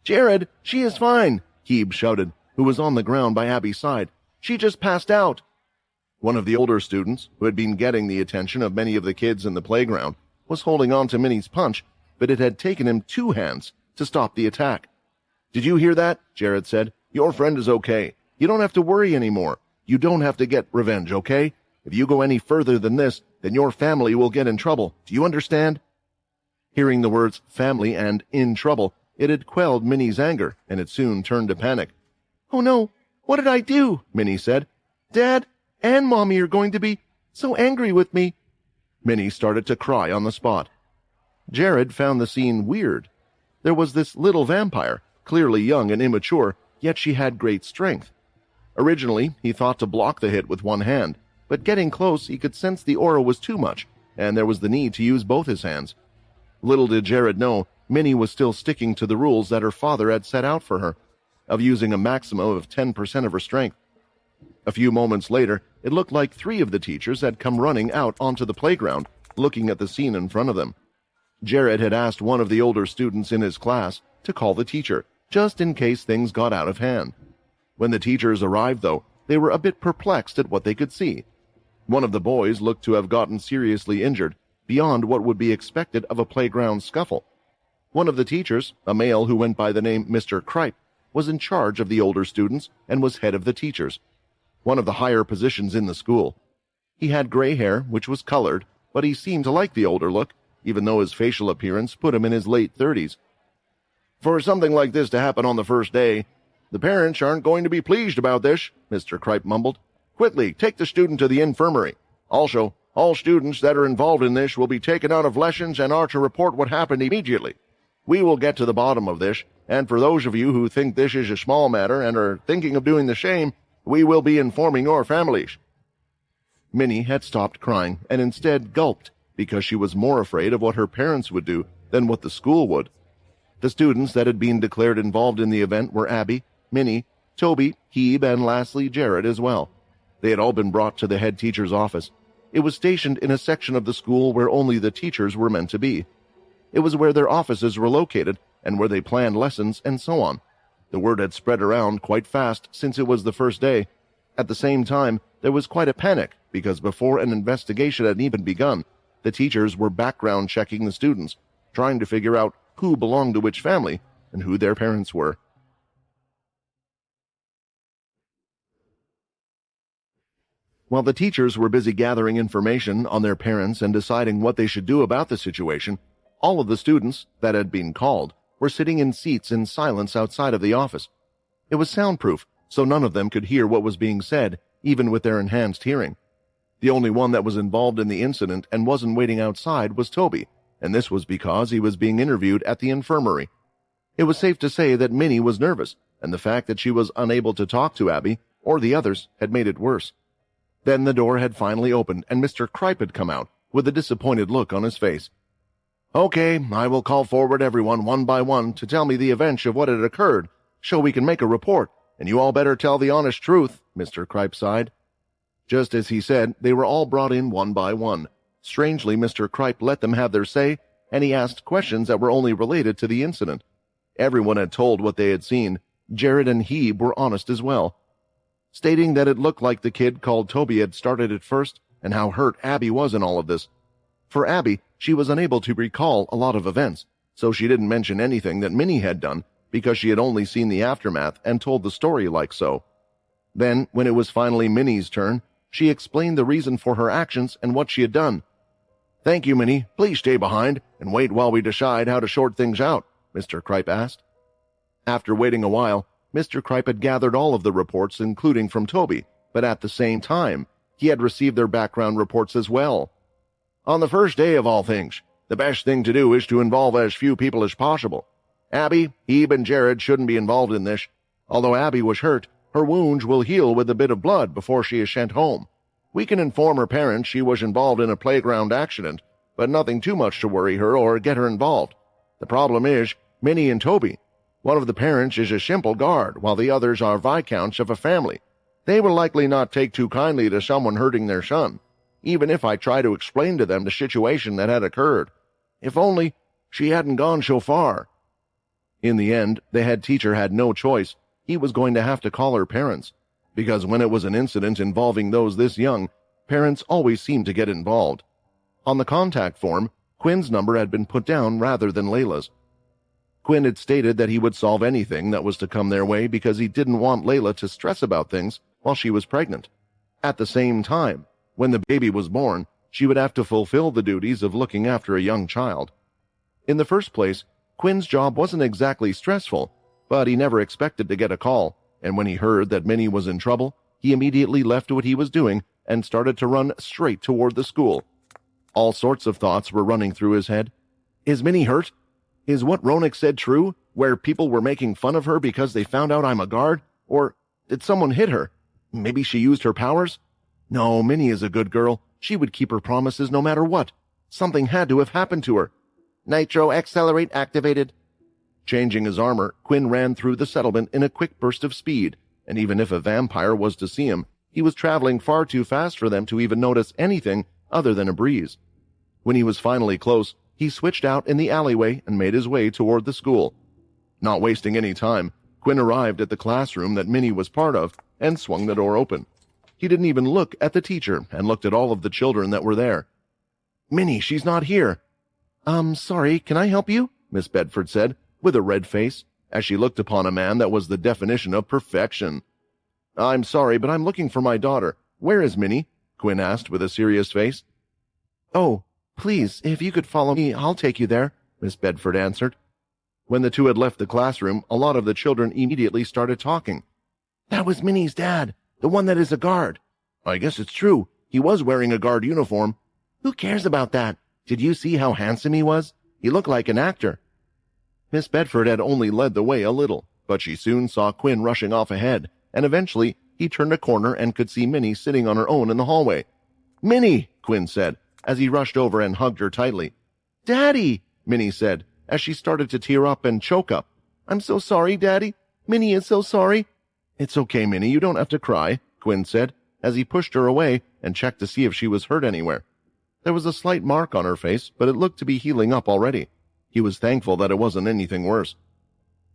"Jared, she is fine," Hebe shouted, who was on the ground by Abby's side. "She just passed out." One of the older students, who had been getting the attention of many of the kids in the playground, was holding on to Minnie's punch, but it had taken him 2 hands to stop the attack. "Did you hear that?" Jared said. "Your friend is okay. You don't have to worry anymore. You don't have to get revenge, okay? If you go any further than this, then your family will get in trouble. Do you understand?" Hearing the words family and in trouble, it had quelled Minnie's anger, and it soon turned to panic. "Oh no, what did I do?" Minnie said. "Dad and Mommy are going to be so angry with me." Minnie started to cry on the spot. Jared found the scene weird. There was this little vampire, clearly young and immature, yet she had great strength. Originally, he thought to block the hit with one hand, but getting close, he could sense the aura was too much, and there was the need to use both his hands. Little did Jared know, Minnie was still sticking to the rules that her father had set out for her, of using a maximum of 10% of her strength. A few moments later, it looked like 3 of the teachers had come running out onto the playground, looking at the scene in front of them. Jared had asked one of the older students in his class to call the teacher, just in case things got out of hand. When the teachers arrived, though, they were a bit perplexed at what they could see. One of the boys looked to have gotten seriously injured, beyond what would be expected of a playground scuffle. One of the teachers, a male who went by the name Mr. Kripe, was in charge of the older students and was head of the teachers, one of the higher positions in the school. He had gray hair, which was colored, but he seemed to like the older look, even though his facial appearance put him in his late 30s. "For something like this to happen on the first day, the parents aren't going to be pleased about this," Mr. Kripe mumbled. "Quickly, take the student to the infirmary. Also, all students that are involved in this will be taken out of lessons and are to report what happened immediately. We will get to the bottom of this, and for those of you who think this is a small matter and are thinking of doing the same, we will be informing your families." Minnie had stopped crying and instead gulped because she was more afraid of what her parents would do than what the school would. The students that had been declared involved in the event were Abby, Minnie, Toby, Hebe, and lastly Jared as well. They had all been brought to the head teacher's office. It was stationed in a section of the school where only the teachers were meant to be. It was where their offices were located and where they planned lessons and so on. The word had spread around quite fast since it was the first day. At the same time, there was quite a panic because before an investigation had even begun, the teachers were background checking the students, trying to figure out who belonged to which family and who their parents were. While the teachers were busy gathering information on their parents and deciding what they should do about the situation, all of the students that had been called were sitting in seats in silence outside of the office. It was soundproof, so none of them could hear what was being said, even with their enhanced hearing. The only one that was involved in the incident and wasn't waiting outside was Toby, and this was because he was being interviewed at the infirmary. It was safe to say that Minnie was nervous, and the fact that she was unable to talk to Abby or the others had made it worse. Then the door had finally opened, and Mr. Kripe had come out, with a disappointed look on his face. "Okay, I will call forward everyone one by one to tell me the events of what had occurred, so we can make a report, and you all better tell the honest truth," Mr. Kripe sighed. Just as he said, they were all brought in one by one. Strangely, Mr. Kripe let them have their say, and he asked questions that were only related to the incident. Everyone had told what they had seen. Jared and Hebe were honest as well, stating that it looked like the kid called Toby had started it first, and how hurt Abby was in all of this. For Abby, she was unable to recall a lot of events, so she didn't mention anything that Minnie had done, because she had only seen the aftermath and told the story like so. Then, when it was finally Minnie's turn, she explained the reason for her actions and what she had done. "Thank you, Minnie. Please stay behind and wait while we decide how to sort things out," Mr. Kripe asked. After waiting a while, Mr. Kripe had gathered all of the reports, including from Toby, but at the same time, he had received their background reports as well. "On the first day of all things, the best thing to do is to involve as few people as possible. Abby, Hebe, and Jared shouldn't be involved in this. Although Abby was hurt, her wounds will heal with a bit of blood before she is sent home. We can inform her parents she was involved in a playground accident, but nothing too much to worry her or get her involved. The problem is Minnie and Toby. One of the parents is a simple guard, while the others are viscounts of a family. They will likely not take too kindly to someone hurting their son, even if I try to explain to them the situation that had occurred. If only she hadn't gone so far. In the end, the head teacher had no choice. He was going to have to call her parents, because when it was an incident involving those this young, parents always seemed to get involved. On the contact form, Quinn's number had been put down rather than Layla's. Quinn had stated that he would solve anything that was to come their way because he didn't want Layla to stress about things while she was pregnant. At the same time, when the baby was born, she would have to fulfill the duties of looking after a young child. In the first place, Quinn's job wasn't exactly stressful, but he never expected to get a call, and when he heard that Minnie was in trouble, he immediately left what he was doing and started to run straight toward the school. All sorts of thoughts were running through his head. Is Minnie hurt? Is what Ronak said true, where people were making fun of her because they found out I'm a guard? Or did someone hit her? Maybe she used her powers? No, Minnie is a good girl. She would keep her promises no matter what. Something had to have happened to her. Nitro Accelerate activated. Changing his armor, Quinn ran through the settlement in a quick burst of speed, and even if a vampire was to see him, he was traveling far too fast for them to even notice anything other than a breeze. When he was finally close, he switched out in the alleyway and made his way toward the school. Not wasting any time, Quinn arrived at the classroom that Minnie was part of and swung the door open. He didn't even look at the teacher and looked at all of the children that were there. Minnie, she's not here. Sorry, can I help you? Miss Bedford said, with a red face, as she looked upon a man that was the definition of perfection. I'm sorry, but I'm looking for my daughter. Where is Minnie? Quinn asked with a serious face. Oh, please, if you could follow me, I'll take you there, Miss Bedford answered. When the two had left the classroom, a lot of the children immediately started talking. That was Minnie's dad, the one that is a guard. I guess it's true. He was wearing a guard uniform. Who cares about that? Did you see how handsome he was? He looked like an actor. Miss Bedford had only led the way a little, but she soon saw Quinn rushing off ahead, and eventually he turned a corner and could see Minnie sitting on her own in the hallway. Minnie, Quinn said, as he rushed over and hugged her tightly. Daddy, Minnie said, as she started to tear up and choke up. I'm so sorry, Daddy. Minnie is so sorry. It's okay, Minnie, you don't have to cry, Quinn said, as he pushed her away and checked to see if she was hurt anywhere. There was a slight mark on her face, but it looked to be healing up already. He was thankful that it wasn't anything worse.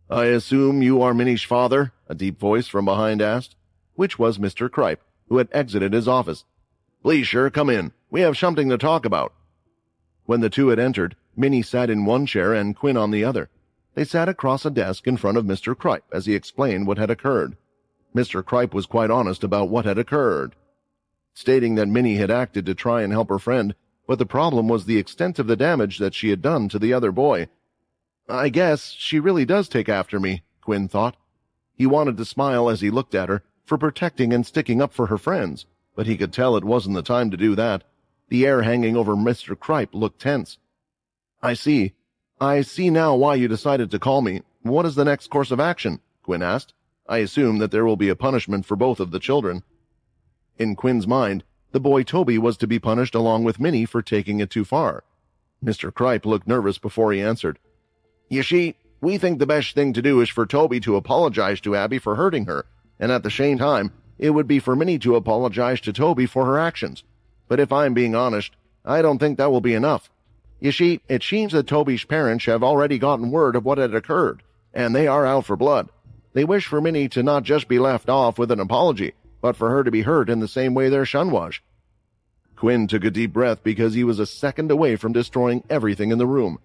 I assume you are Minnie's father? A deep voice from behind asked, which was Mr. Kripe, who had exited his office. Please, sir, come in. We have something to talk about. When the two had entered, Minnie sat in one chair and Quinn on the other. They sat across a desk in front of Mr. Kripe as he explained what had occurred. Mr. Kripe was quite honest about what had occurred, stating that Minnie had acted to try and help her friend, but the problem was the extent of the damage that she had done to the other boy. I guess she really does take after me, Quinn thought. He wanted to smile as he looked at her for protecting and sticking up for her friends, but he could tell it wasn't the time to do that. The air hanging over Mr. Kripe looked tense. I see now why you decided to call me. What is the next course of action? Quinn asked. I assume that there will be a punishment for both of the children. In Quinn's mind, the boy Toby was to be punished along with Minnie for taking it too far. Mr. Kripe looked nervous before he answered. You see, we think the best thing to do is for Toby to apologize to Abby for hurting her, and at the same time, it would be for Minnie to apologize to Toby for her actions. But if I'm being honest, I don't think that will be enough. You see, it seems that Toby's parents have already gotten word of what had occurred, and they are out for blood. They wish for Minnie to not just be left off with an apology, but for her to be hurt in the same way their son was. Quinn took a deep breath because he was a second away from destroying everything in the room.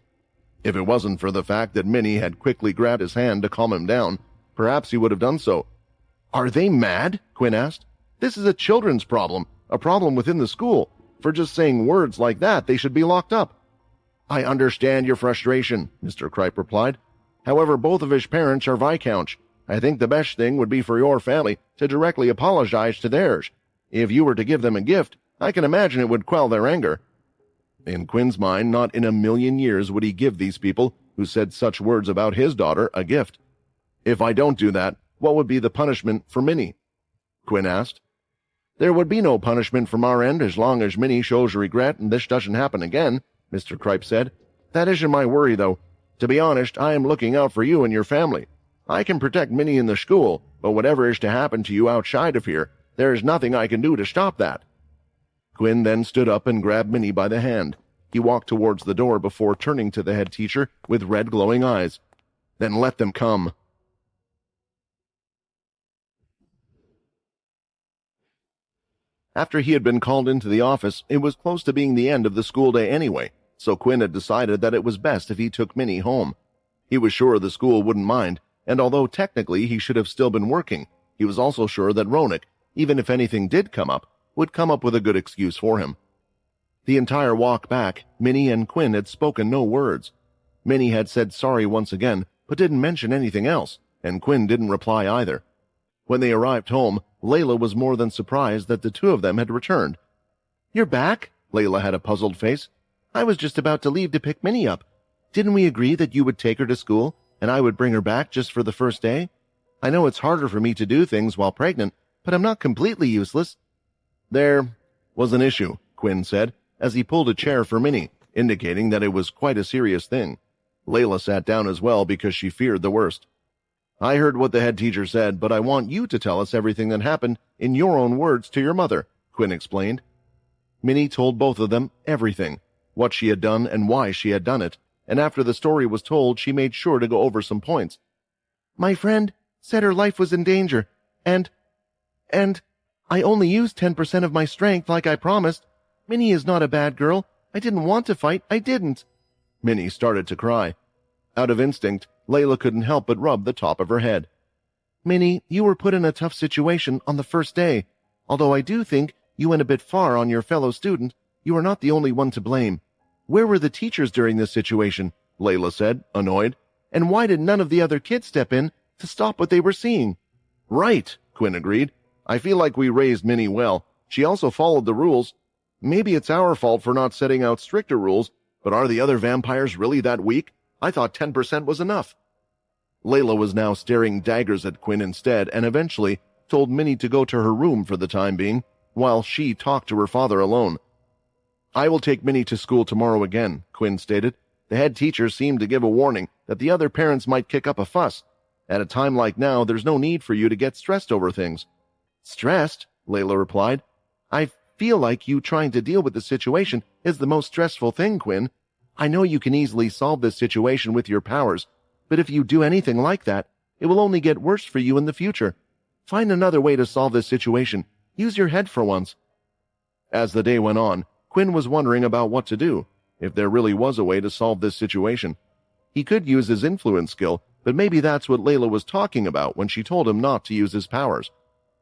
If it wasn't for the fact that Minnie had quickly grabbed his hand to calm him down, perhaps he would have done so. Are they mad? Quinn asked. This is a children's problem, a problem within the school. For just saying words like that, they should be locked up. I understand your frustration, Mr. Kripe replied. However, both of his parents are Viscounts. I think the best thing would be for your family to directly apologize to theirs. If you were to give them a gift, I can imagine it would quell their anger. In Quinn's mind, not in a million years would he give these people, who said such words about his daughter, a gift. If I don't do that, what would be the punishment for Minnie? Quinn asked. There would be no punishment from our end as long as Minnie shows regret and this doesn't happen again. Mr. Kripe said. That isn't my worry, though. To be honest, I am looking out for you and your family. I can protect Minnie in the school, but whatever is to happen to you outside of here, there is nothing I can do to stop that. Quinn then stood up and grabbed Minnie by the hand. He walked towards the door before turning to the head teacher with red glowing eyes. Then let them come. After he had been called into the office, it was close to being the end of the school day anyway, so Quinn had decided that it was best if he took Minnie home. He was sure the school wouldn't mind, and although technically he should have still been working, he was also sure that Ronak, even if anything did come up, would come up with a good excuse for him. The entire walk back, Minnie and Quinn had spoken no words. Minnie had said sorry once again, but didn't mention anything else, and Quinn didn't reply either. When they arrived home, Layla was more than surprised that the two of them had returned. "You're back?" Layla had a puzzled face. "I was just about to leave to pick Minnie up. Didn't we agree that you would take her to school, and I would bring her back just for the first day? I know it's harder for me to do things while pregnant, but I'm not completely useless." "There was an issue," Quinn said, as he pulled a chair for Minnie, indicating that it was quite a serious thing. Layla sat down as well because she feared the worst. "I heard what the head teacher said, but I want you to tell us everything that happened in your own words to your mother," Quinn explained. Minnie told both of them everything, what she had done and why she had done it, and after the story was told, she made sure to go over some points. "My friend said her life was in danger, and I only used 10% of my strength like I promised. Minnie is not a bad girl. I didn't want to fight. I didn't." Minnie started to cry. Out of instinct, Layla couldn't help but rub the top of her head. "Minnie, you were put in a tough situation on the first day. Although I do think you went a bit far on your fellow student, you are not the only one to blame. Where were the teachers during this situation?" Layla said, annoyed. "And why did none of the other kids step in to stop what they were seeing?" "Right," Quinn agreed. "I feel like we raised Minnie well. She also followed the rules. Maybe it's our fault for not setting out stricter rules, but are the other vampires really that weak? I thought 10% was enough." Layla was now staring daggers at Quinn instead and eventually told Minnie to go to her room for the time being, while she talked to her father alone. "I will take Minnie to school tomorrow again," Quinn stated. "The head teacher seemed to give a warning that the other parents might kick up a fuss. At a time like now, there's no need for you to get stressed over things." "Stressed?" Layla replied. "I feel like you trying to deal with the situation is the most stressful thing, Quinn. I know you can easily solve this situation with your powers, but if you do anything like that, it will only get worse for you in the future. Find another way to solve this situation. Use your head for once." As the day went on, Quinn was wondering about what to do, if there really was a way to solve this situation. He could use his influence skill, but maybe that's what Layla was talking about when she told him not to use his powers.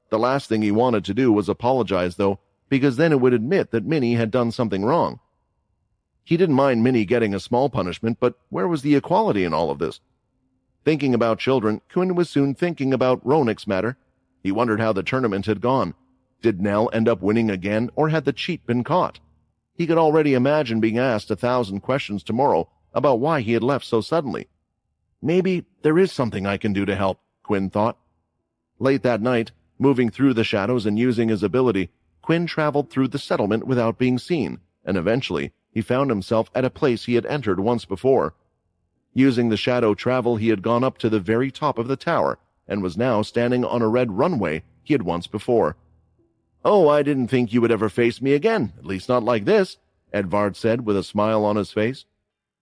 The last thing he wanted to do was apologize, though, because then it would admit that Minnie had done something wrong. He didn't mind Minnie getting a small punishment, but where was the equality in all of this? Thinking about children, Quinn was soon thinking about Ronak's matter. He wondered how the tournament had gone. Did Nell end up winning again, or had the cheat been caught? He could already imagine being asked 1,000 questions tomorrow about why he had left so suddenly. Maybe there is something I can do to help, Quinn thought. Late that night, moving through the shadows and using his ability, Quinn traveled through the settlement without being seen, and eventually he found himself at a place he had entered once before. Using the shadow travel, he had gone up to the very top of the tower, and was now standing on a red runway he had once before. "Oh, I didn't think you would ever face me again, at least not like this," Edvard said with a smile on his face.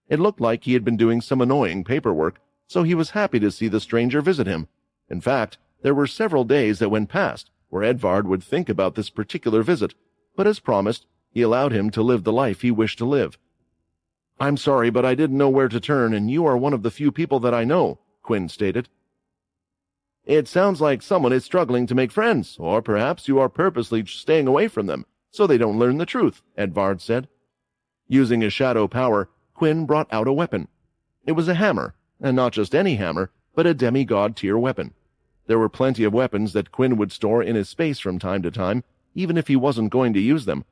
It looked like he had been doing some annoying paperwork, so he was happy to see the stranger visit him. In fact, there were several days that went past where Edvard would think about this particular visit, but as promised, he allowed him to live the life he wished to live. "I'm sorry, but I didn't know where to turn, and you are one of the few people that I know," Quinn stated. "It sounds like someone is struggling to make friends, or perhaps you are purposely staying away from them, so they don't learn the truth," Edvard said. Using his shadow power, Quinn brought out a weapon. It was a hammer, and not just any hammer, but a demigod-tier weapon. There were plenty of weapons that Quinn would store in his space from time to time, even if he wasn't going to use them.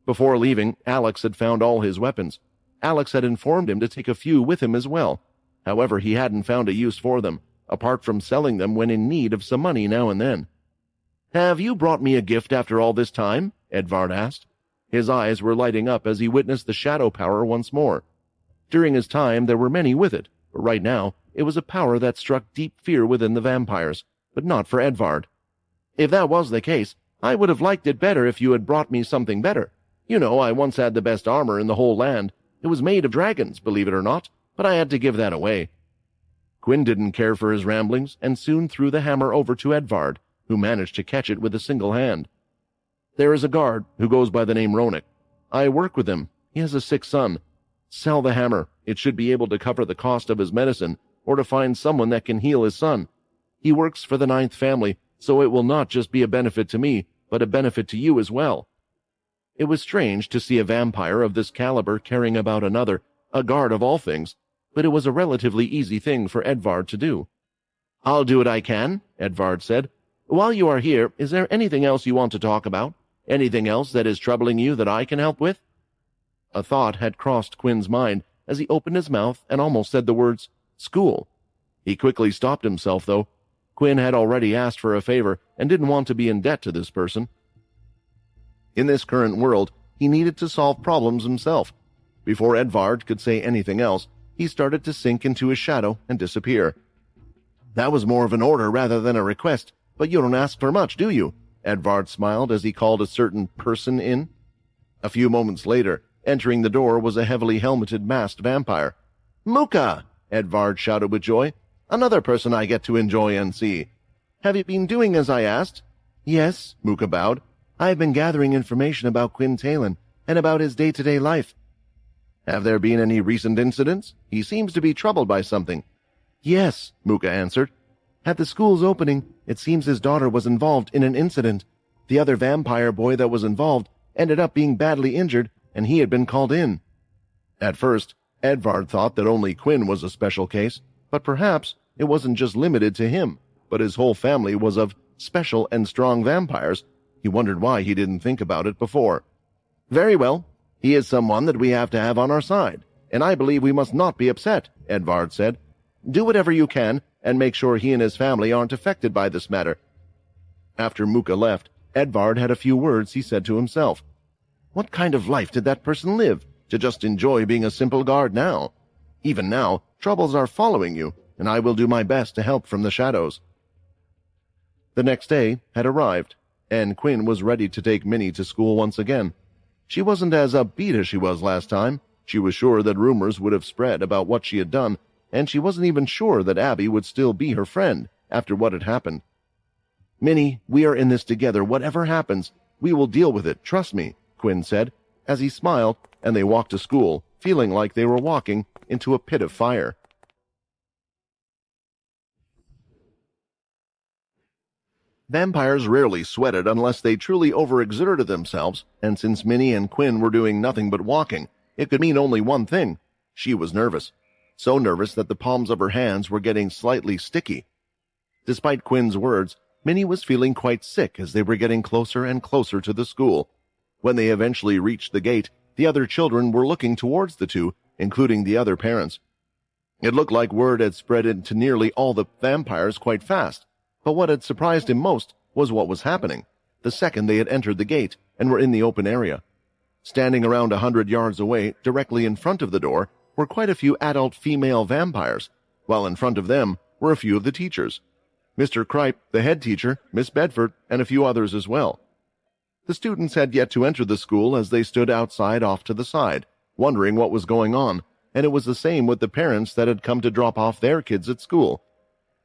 Before leaving, Alex had found all his weapons. Alex had informed him to take a few with him as well. However, he hadn't found a use for them, apart from selling them when in need of some money now and then. "Have you brought me a gift after all this time?" Edvard asked. His eyes were lighting up as he witnessed the shadow power once more. During his time, there were many with it, but right now, it was a power that struck deep fear within the vampires, but not for Edvard. If that was the case, I would have liked it better if you had brought me something better. You know, I once had the best armor in the whole land. It was made of dragons, believe it or not, but I had to give that away. Quinn didn't care for his ramblings and soon threw the hammer over to Edvard, who managed to catch it with a single hand. There is a guard who goes by the name Ronik. I work with him. He has a sick son. Sell the hammer. It should be able to cover the cost of his medicine or to find someone that can heal his son. He works for the Ninth family, so it will not just be a benefit to me, but a benefit to you as well. It was strange to see a vampire of this caliber carrying about another, a guard of all things, but it was a relatively easy thing for Edvard to do. I'll do what I can, Edvard said. While you are here, is there anything else you want to talk about? Anything else that is troubling you that I can help with? A thought had crossed Quinn's mind as he opened his mouth and almost said the words, school. He quickly stopped himself, though. Quinn had already asked for a favor and didn't want to be in debt to this person. In this current world, he needed to solve problems himself. Before Edvard could say anything else, he started to sink into his shadow and disappear. That was more of an order rather than a request, but you don't ask for much, do you? Edvard smiled as he called a certain person in. A few moments later, entering the door was a heavily helmeted masked vampire. Muka! Edvard shouted with joy. Another person I get to enjoy and see. Have you been doing as I asked? Yes, Muka bowed. I have been gathering information about Quinn Talon and about his day-to-day life. Have there been any recent incidents? He seems to be troubled by something. Yes, Muka answered. At the school's opening, it seems his daughter was involved in an incident. The other vampire boy that was involved ended up being badly injured, and he had been called in. At first, Edvard thought that only Quinn was a special case, but perhaps it wasn't just limited to him, but his whole family was of special and strong vampires. He wondered why he didn't think about it before. Very well. He is someone that we have to have on our side, and I believe we must not be upset, Edvard said. Do whatever you can, and make sure he and his family aren't affected by this matter. After Muka left, Edvard had a few words he said to himself. What kind of life did that person live, to just enjoy being a simple guard now? Even now, troubles are following you, and I will do my best to help from the shadows. The next day had arrived, and Quinn was ready to take Minnie to school once again. She wasn't as upbeat as she was last time. She was sure that rumors would have spread about what she had done, and she wasn't even sure that Abby would still be her friend after what had happened. Minnie, we are in this together. Whatever happens, we will deal with it. Trust me, Quinn said, as he smiled, and they walked to school, feeling like they were walking into a pit of fire. Vampires rarely sweated unless they truly overexerted themselves, and since Minnie and Quinn were doing nothing but walking, it could mean only one thing. She was nervous. So nervous that the palms of her hands were getting slightly sticky. Despite Quinn's words, Minnie was feeling quite sick as they were getting closer and closer to the school. When they eventually reached the gate, the other children were looking towards the two, including the other parents. It looked like word had spread into nearly all the vampires quite fast. But what had surprised him most was what was happening, the second they had entered the gate and were in the open area. Standing around 100 yards away, directly in front of the door, were quite a few adult female vampires, while in front of them were a few of the teachers. Mr. Kripe, the head teacher, Miss Bedford, and a few others as well. The students had yet to enter the school as they stood outside off to the side, wondering what was going on, and it was the same with the parents that had come to drop off their kids at school.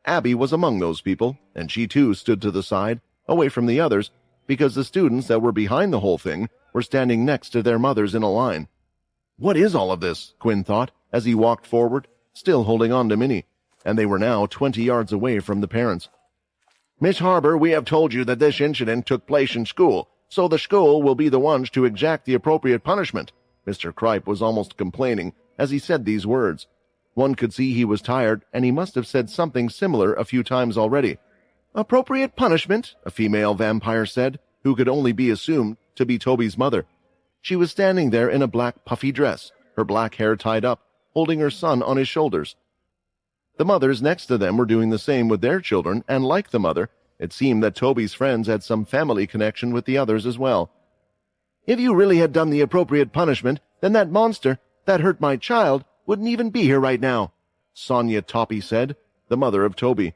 Abby was among those people, and she too stood to the side, away from the others, because the students that were behind the whole thing were standing next to their mothers in a line. What is all of this? Quinn thought, as he walked forward, still holding on to Minnie, and they were now 20 yards away from the parents. Miss Harbour, we have told you that this incident took place in school, so the school will be the ones to exact the appropriate punishment. Mr. Kripe was almost complaining as he said these words. One could see he was tired, and he must have said something similar a few times already. Appropriate punishment, a female vampire said, who could only be assumed to be Toby's mother. She was standing there in a black puffy dress, her black hair tied up, holding her son on his shoulders. The mothers next to them were doing the same with their children, and like the mother, it seemed that Toby's friends had some family connection with the others as well. If you really had done the appropriate punishment, then that monster that hurt my child wouldn't even be here right now, Sonia Toppy said, the mother of Toby.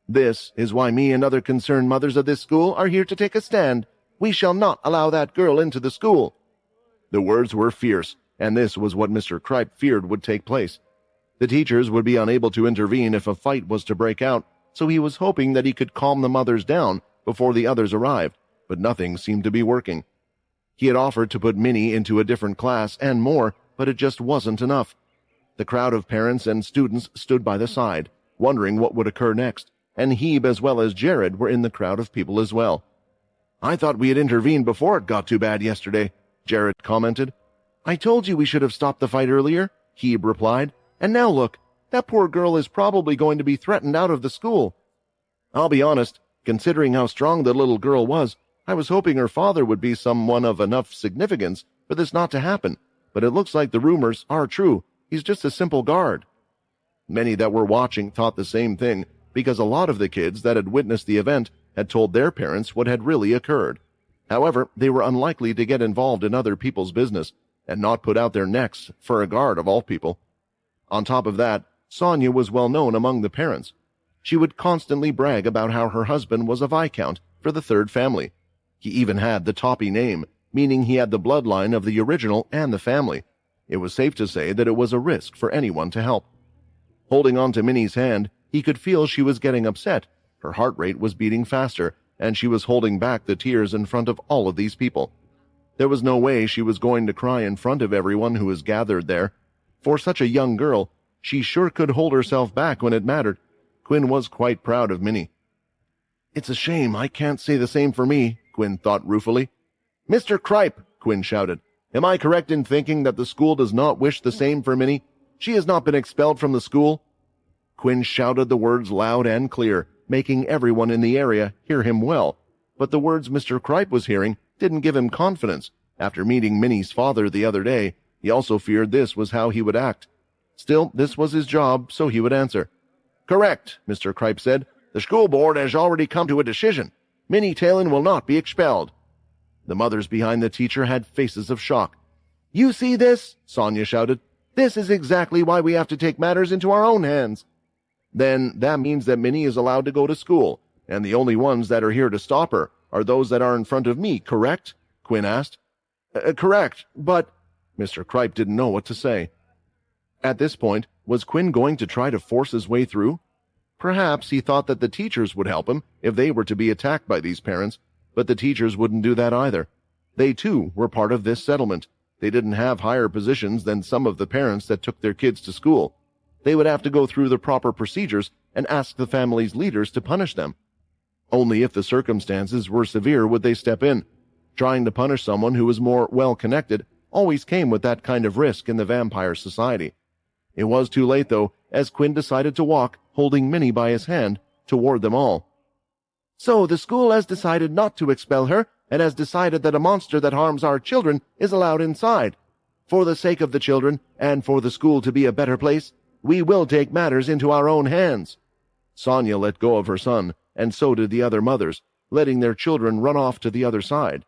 This is why me and other concerned mothers of this school are here to take a stand. We shall not allow that girl into the school. The words were fierce, and this was what Mr. Kripe feared would take place. The teachers would be unable to intervene if a fight was to break out, so he was hoping that he could calm the mothers down before the others arrived, but nothing seemed to be working. He had offered to put Minnie into a different class and more, but it just wasn't enough. The crowd of parents and students stood by the side, wondering what would occur next, and Hebe as well as Jared were in the crowd of people as well. I thought we had intervened before it got too bad yesterday, Jared commented. I told you we should have stopped the fight earlier, Hebe replied, and now look, that poor girl is probably going to be threatened out of the school. I'll be honest, considering how strong the little girl was, I was hoping her father would be someone of enough significance for this not to happen, but it looks like the rumors are true. He's just a simple guard. Many that were watching thought the same thing, because a lot of the kids that had witnessed the event had told their parents what had really occurred. However, they were unlikely to get involved in other people's business and not put out their necks for a guard of all people. On top of that, Sonia was well known among the parents. She would constantly brag about how her husband was a viscount for the third family. He even had the Toppy name, meaning he had the bloodline of the original and the family. It was safe to say that it was a risk for anyone to help. Holding on to Minnie's hand, he could feel she was getting upset. Her heart rate was beating faster, and she was holding back the tears in front of all of these people. There was no way she was going to cry in front of everyone who was gathered there. For such a young girl, she sure could hold herself back when it mattered. Quinn was quite proud of Minnie. It's a shame I can't say the same for me, Quinn thought ruefully. Mr. Kripe, Quinn shouted, am I correct in thinking that the school does not wish the same for Minnie? She has not been expelled from the school. Quinn shouted the words loud and clear, making everyone in the area hear him well. But the words Mr. Kripe was hearing didn't give him confidence. After meeting Minnie's father the other day, he also feared this was how he would act. Still, this was his job, so he would answer. Correct, Mr. Kripe said. The school board has already come to a decision. Minnie Talon will not be expelled. The mothers behind the teacher had faces of shock. You see this? Sonia shouted. This is exactly why we have to take matters into our own hands. Then that means that Minnie is allowed to go to school, and the only ones that are here to stop her are those that are in front of me, correct? Quinn asked. Correct, but... Mr. Kripe didn't know what to say. At this point, was Quinn going to try to force his way through? Perhaps he thought that the teachers would help him if they were to be attacked by these parents, but the teachers wouldn't do that either. They, too, were part of this settlement. They didn't have higher positions than some of the parents that took their kids to school. They would have to go through the proper procedures and ask the family's leaders to punish them. Only if the circumstances were severe would they step in. Trying to punish someone who was more well-connected always came with that kind of risk in the vampire society. It was too late, though, as Quinn decided to walk, holding Minnie by his hand, toward them all. So the school has decided not to expel her, and has decided that a monster that harms our children is allowed inside. For the sake of the children, and for the school to be a better place, we will take matters into our own hands. Sonia let go of her son, and so did the other mothers, letting their children run off to the other side.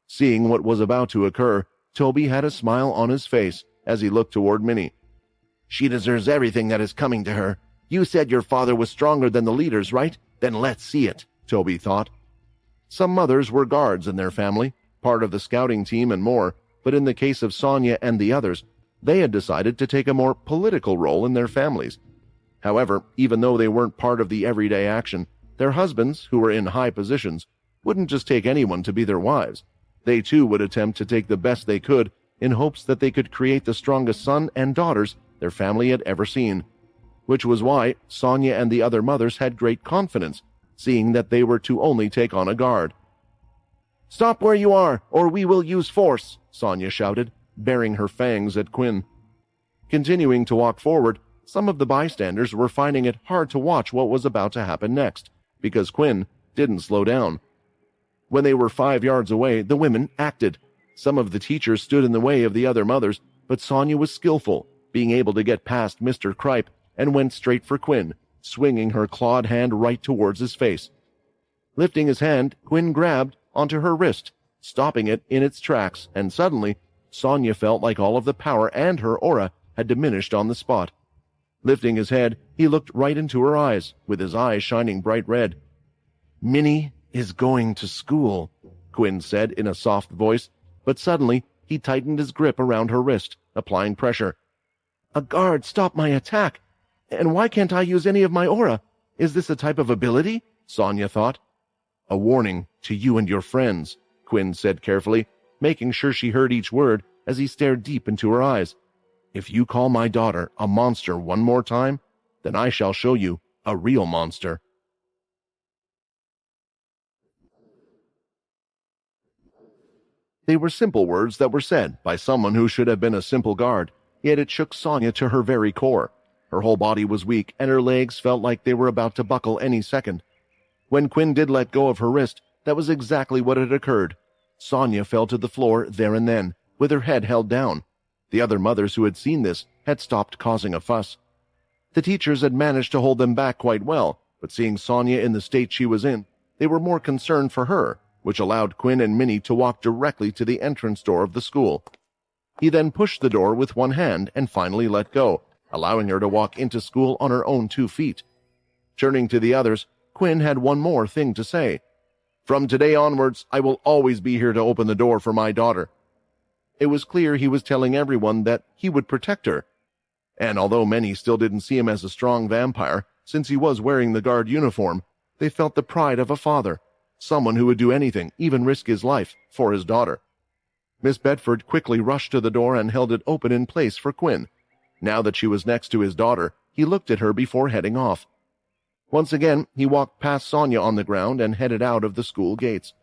Seeing what was about to occur, Toby had a smile on his face as he looked toward Minnie. She deserves everything that is coming to her. You said your father was stronger than the leaders, right? Then let's see it, Toby thought. Some mothers were guards in their family, part of the scouting team and more, but in the case of Sonia and the others, they had decided to take a more political role in their families. However, even though they weren't part of the everyday action, their husbands, who were in high positions, wouldn't just take anyone to be their wives. They too would attempt to take the best they could in hopes that they could create the strongest son and daughters their family had ever seen. Which was why Sonia and the other mothers had great confidence, seeing that they were to only take on a guard. Stop where you are, or we will use force, Sonia shouted, baring her fangs at Quinn. Continuing to walk forward, some of the bystanders were finding it hard to watch what was about to happen next, because Quinn didn't slow down. When they were 5 yards away, the women acted. Some of the teachers stood in the way of the other mothers, but Sonia was skillful, being able to get past Mr. Kripe, and went straight for Quinn, swinging her clawed hand right towards his face. Lifting his hand, Quinn grabbed onto her wrist, stopping it in its tracks, and suddenly, Sonya felt like all of the power and her aura had diminished on the spot. Lifting his head, he looked right into her eyes, with his eyes shining bright red. "Minnie is going to school," Quinn said in a soft voice, but suddenly he tightened his grip around her wrist, applying pressure. "A guard stopped my attack, and why can't I use any of my aura? Is this a type of ability?" Sonya thought. "A warning to you and your friends," Quinn said carefully, making sure she heard each word as he stared deep into her eyes. "If you call my daughter a monster one more time, then I shall show you a real monster." They were simple words that were said by someone who should have been a simple guard, yet it shook Sonya to her very core. Her whole body was weak, and her legs felt like they were about to buckle any second. When Quinn did let go of her wrist, that was exactly what had occurred. Sonya fell to the floor there and then, with her head held down. The other mothers who had seen this had stopped causing a fuss. The teachers had managed to hold them back quite well, but seeing Sonya in the state she was in, they were more concerned for her, which allowed Quinn and Minnie to walk directly to the entrance door of the school. He then pushed the door with one hand and finally let go, allowing her to walk into school on her own 2 feet. Turning to the others, Quinn had one more thing to say. "From today onwards, I will always be here to open the door for my daughter." It was clear he was telling everyone that he would protect her. And although many still didn't see him as a strong vampire, since he was wearing the guard uniform, they felt the pride of a father, someone who would do anything, even risk his life, for his daughter. Miss Bedford quickly rushed to the door and held it open in place for Quinn. Now that she was next to his daughter, he looked at her before heading off. Once again, he walked past Sonya on the ground and headed out of the school gates.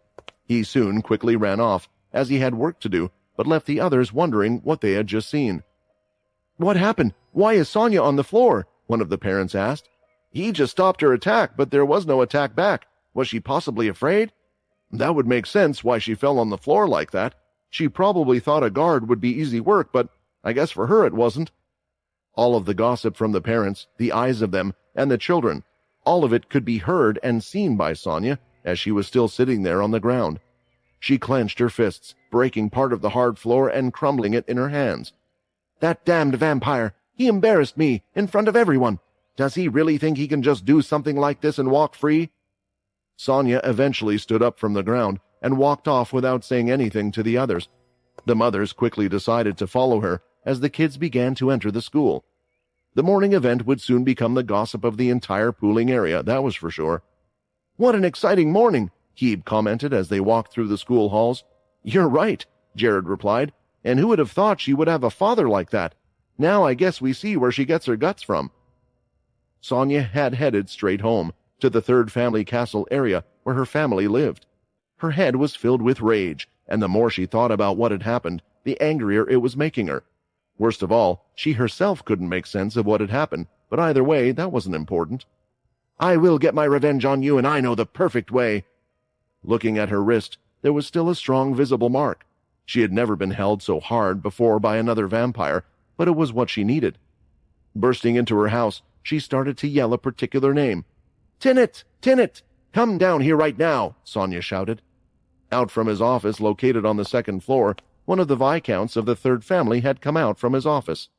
He soon quickly ran off, as he had work to do, but left the others wondering what they had just seen. "What happened? Why is Sonya on the floor?" one of the parents asked. "He just stopped her attack, but there was no attack back. Was she possibly afraid?" "That would make sense why she fell on the floor like that. She probably thought a guard would be easy work, but I guess for her it wasn't." All of the gossip from the parents, the eyes of them, and the children, all of it could be heard and seen by Sonya as she was still sitting there on the ground. She clenched her fists, breaking part of the hard floor and crumbling it in her hands. "That damned vampire! He embarrassed me in front of everyone. Does he really think he can just do something like this and walk free?" Sonya eventually stood up from the ground and walked off without saying anything to the others. The mothers quickly decided to follow her as the kids began to enter the school. The morning event would soon become the gossip of the entire pooling area, that was for sure. "What an exciting morning," Hebe commented as they walked through the school halls. "You're right," Jared replied, "and who would have thought she would have a father like that? Now I guess we see where she gets her guts from." Sonya had headed straight home, to the Third Family Castle area where her family lived. Her head was filled with rage, and the more she thought about what had happened, the angrier it was making her. Worst of all, she herself couldn't make sense of what had happened, but either way, that wasn't important. "I will get my revenge on you, and I know the perfect way." Looking at her wrist, there was still a strong visible mark. She had never been held so hard before by another vampire, but it was what she needed. Bursting into her house, she started to yell a particular name. "Tinnet! Tinnet! Come down here right now!" Sonya shouted. Out from his office located on the second floor, one of the viscounts of the Third Family had come out from his office.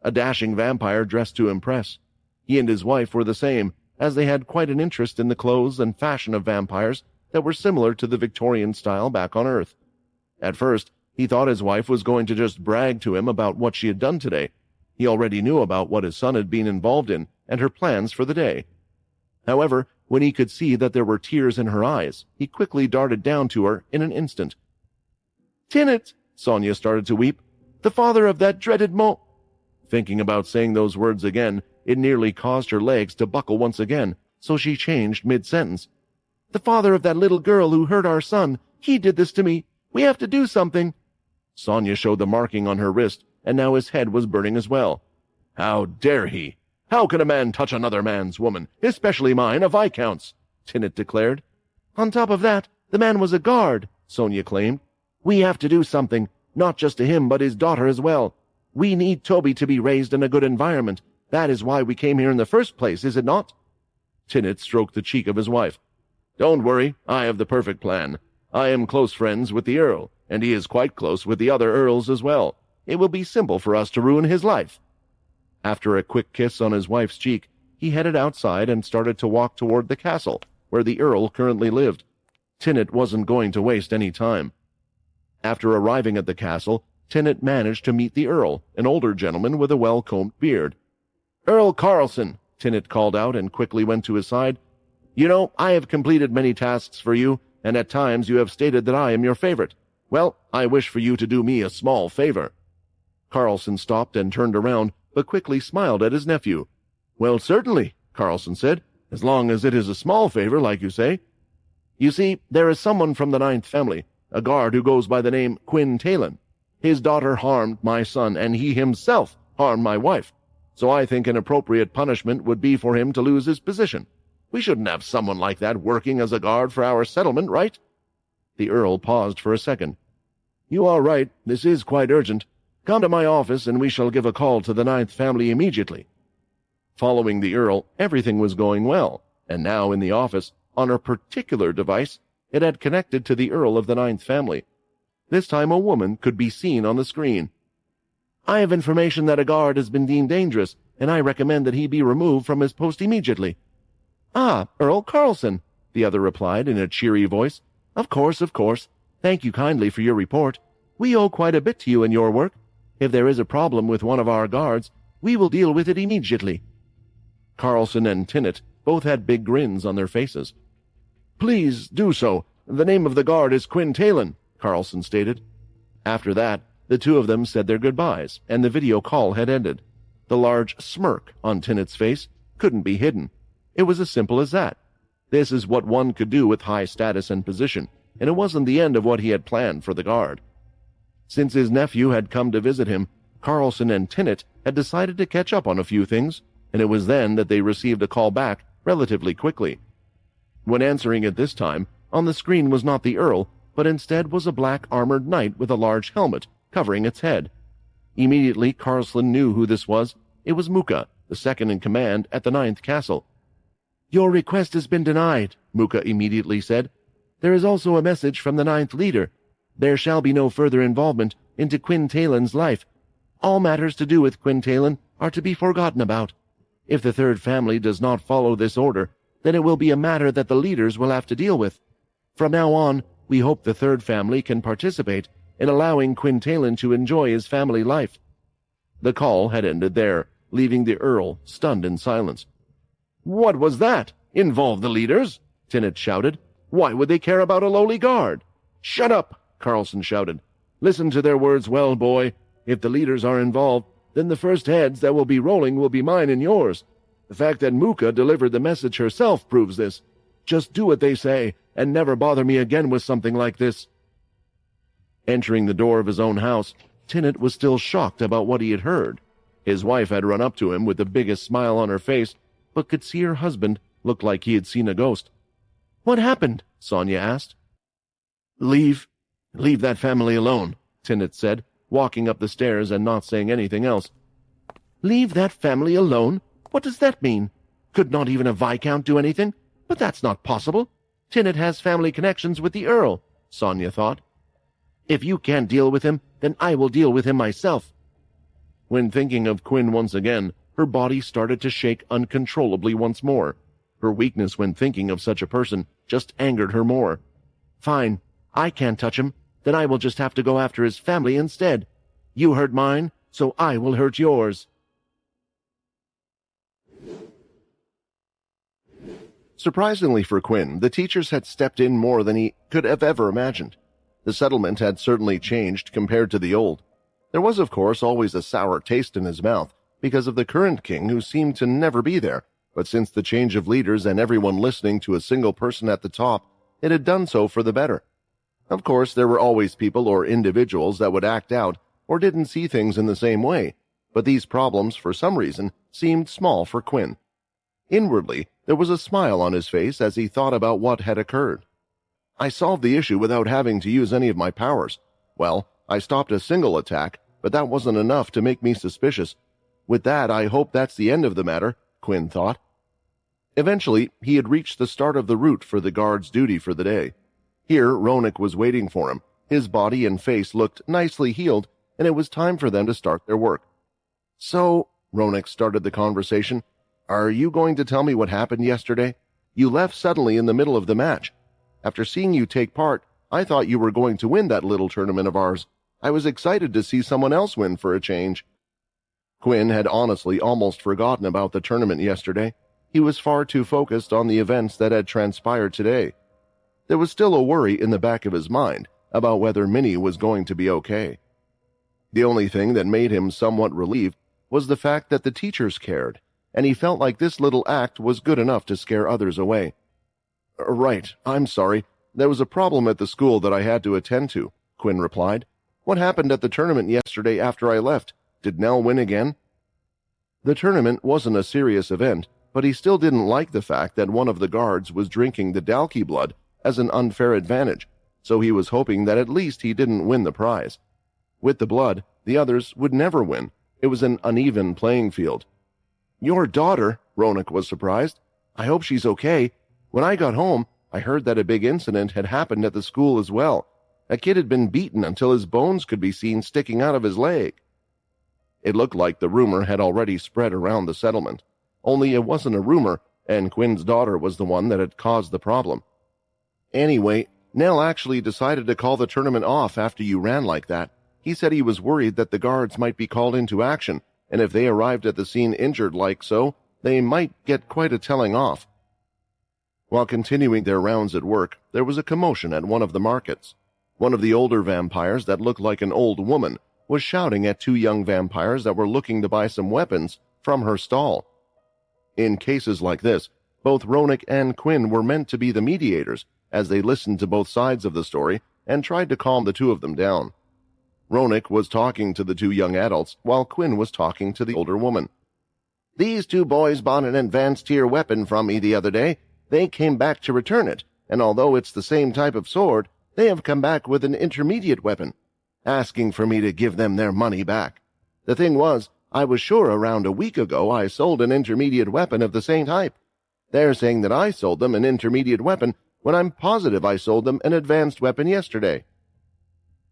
A dashing vampire dressed to impress. He and his wife were the same, as they had quite an interest in the clothes and fashion of vampires that were similar to the Victorian style back on Earth. At first, he thought his wife was going to just brag to him about what she had done today. He already knew about what his son had been involved in and her plans for the day. However, when he could see that there were tears in her eyes, he quickly darted down to her in an instant. "Tinnet!" Sonya started to weep. "The father of that dreaded Thinking about saying those words again, it nearly caused her legs to buckle once again, so she changed mid-sentence. "The father of that little girl who hurt our son, he did this to me. We have to do something." Sonya showed the marking on her wrist, and now his head was burning as well. "How dare he? How can a man touch another man's woman, especially mine, a viscount's?" Tinnet declared. "On top of that, the man was a guard," Sonya claimed. "We have to do something, not just to him but his daughter as well. We need Toby to be raised in a good environment. That is why we came here in the first place, is it not?" Tinnet stroked the cheek of his wife. "Don't worry, I have the perfect plan. I am close friends with the Earl, and he is quite close with the other Earls as well. It will be simple for us to ruin his life." After a quick kiss on his wife's cheek, he headed outside and started to walk toward the castle, where the Earl currently lived. Tinnet wasn't going to waste any time. After arriving at the castle, Tinnet managed to meet the Earl, an older gentleman with a well-combed beard. "Earl Carlson," Tinnet called out and quickly went to his side. "You know, I have completed many tasks for you, and at times you have stated that I am your favorite. Well, I wish for you to do me a small favor." Carlson stopped and turned around, but quickly smiled at his nephew. "Well, certainly," Carlson said, "as long as it is a small favor, like you say. You see, there is someone from the ninth family, a guard who goes by the name Quinn Talon. His daughter harmed my son, and he himself harmed my wife. So I think an appropriate punishment would be for him to lose his position. We shouldn't have someone like that working as a guard for our settlement, right?" The Earl paused for a second. "You are right. This is quite urgent. Come to my office, and we shall give a call to the ninth family immediately." Following the Earl, everything was going well, and now in the office, on a particular device, it had connected to the Earl of the ninth family. This time a woman could be seen on the screen. "I have information that a guard has been deemed dangerous, and I recommend that he be removed from his post immediately." "Ah, Earl Carlson," the other replied in a cheery voice. Of course. Thank you kindly for your report. We owe quite a bit to you in your work. If there is a problem with one of our guards, we will deal with it immediately." Carlson and Tinnet both had big grins on their faces. "Please do so. The name of the guard is Quinn Talon," Carlson stated. After that, the two of them said their goodbyes, and the video call had ended. The large smirk on Tinnet's face couldn't be hidden. It was as simple as that. This is what one could do with high status and position, and it wasn't the end of what he had planned for the guard. Since his nephew had come to visit him, Carlson and Tinnet had decided to catch up on a few things, and it was then that they received a call back relatively quickly. When answering it this time, on the screen was not the Earl, but instead was a black armored knight with a large helmet covering its head. Immediately Carlson knew who this was. It was Muka, the second in command at the ninth castle. "Your request has been denied," Muka immediately said. "There is also a message from the ninth leader. There shall be no further involvement into Quinn Talon's life. All matters to do with Quinn Talon are to be forgotten about. If the third family does not follow this order, then it will be a matter that the leaders will have to deal with. From now on, we hope the third family can participate in allowing Quinn Talon to enjoy his family life." The call had ended there, leaving the Earl stunned in silence. "What was that? Involve the leaders?" Tinnet shouted. "Why would they care about a lowly guard?" "Shut up!" Carlson shouted. "Listen to their words well, boy. If the leaders are involved, then the first heads that will be rolling will be mine and yours. The fact that Muka delivered the message herself proves this. Just do what they say, and never bother me again with something like this." Entering the door of his own house, Tinnet was still shocked about what he had heard. His wife had run up to him with the biggest smile on her face, but could see her husband looked like he had seen a ghost. "What happened?" Sonia asked. Leave that family alone," Tinnet said, walking up the stairs and not saying anything else. "Leave that family alone? What does that mean? Could not even a viscount do anything? But that's not possible. Tinnet has family connections with the Earl," Sonia thought. "If you can't deal with him, then I will deal with him myself." When thinking of Quinn once again, her body started to shake uncontrollably once more. Her weakness when thinking of such a person just angered her more. "Fine, I can't touch him. Then I will just have to go after his family instead. You hurt mine, so I will hurt yours." Surprisingly for Quinn, the teachers had stepped in more than he could have ever imagined. The settlement had certainly changed compared to the old. There was, of course, always a sour taste in his mouth because of the current king who seemed to never be there, but since the change of leaders and everyone listening to a single person at the top, it had done so for the better. Of course, there were always people or individuals that would act out or didn't see things in the same way, but these problems, for some reason, seemed small for Quinn. Inwardly, there was a smile on his face as he thought about what had occurred. "I solved the issue without having to use any of my powers. Well, I stopped a single attack, but that wasn't enough to make me suspicious. With that, I hope that's the end of the matter," Quinn thought. Eventually, he had reached the start of the route for the guard's duty for the day. Here, Ronak was waiting for him. His body and face looked nicely healed, and it was time for them to start their work. "So," Ronak started the conversation, "are you going to tell me what happened yesterday? You left suddenly in the middle of the match. After seeing you take part, I thought you were going to win that little tournament of ours. I was excited to see someone else win for a change." Quinn had honestly almost forgotten about the tournament yesterday. He was far too focused on the events that had transpired today. There was still a worry in the back of his mind about whether Minnie was going to be okay. The only thing that made him somewhat relieved was the fact that the teachers cared, and he felt like this little act was good enough to scare others away. "Right, I'm sorry. There was a problem at the school that I had to attend to," Quinn replied. "What happened at the tournament yesterday after I left? Did Nell win again?" The tournament wasn't a serious event, but he still didn't like the fact that one of the guards was drinking the Dalkey blood as an unfair advantage, so he was hoping that at least he didn't win the prize. With the blood, the others would never win. It was an uneven playing field. "Your daughter?" Ronak was surprised. "I hope she's okay. When I got home, I heard that a big incident had happened at the school as well. A kid had been beaten until his bones could be seen sticking out of his leg." It looked like the rumor had already spread around the settlement. Only it wasn't a rumor, and Quinn's daughter was the one that had caused the problem. "Anyway, Nell actually decided to call the tournament off after you ran like that. He said he was worried that the guards might be called into action, and if they arrived at the scene injured like so, they might get quite a telling off." While continuing their rounds at work, there was a commotion at one of the markets. One of the older vampires that looked like an old woman was shouting at two young vampires that were looking to buy some weapons from her stall. In cases like this, both Ronak and Quinn were meant to be the mediators, as they listened to both sides of the story and tried to calm the two of them down. Ronak was talking to the two young adults, while Quinn was talking to the older woman. "These two boys bought an advanced tier weapon from me the other day. They came back to return it, and although it's the same type of sword, they have come back with an intermediate weapon, asking for me to give them their money back. The thing was, I was sure around a week ago I sold an intermediate weapon of the same type. They're saying that I sold them an intermediate weapon when I'm positive I sold them an advanced weapon yesterday."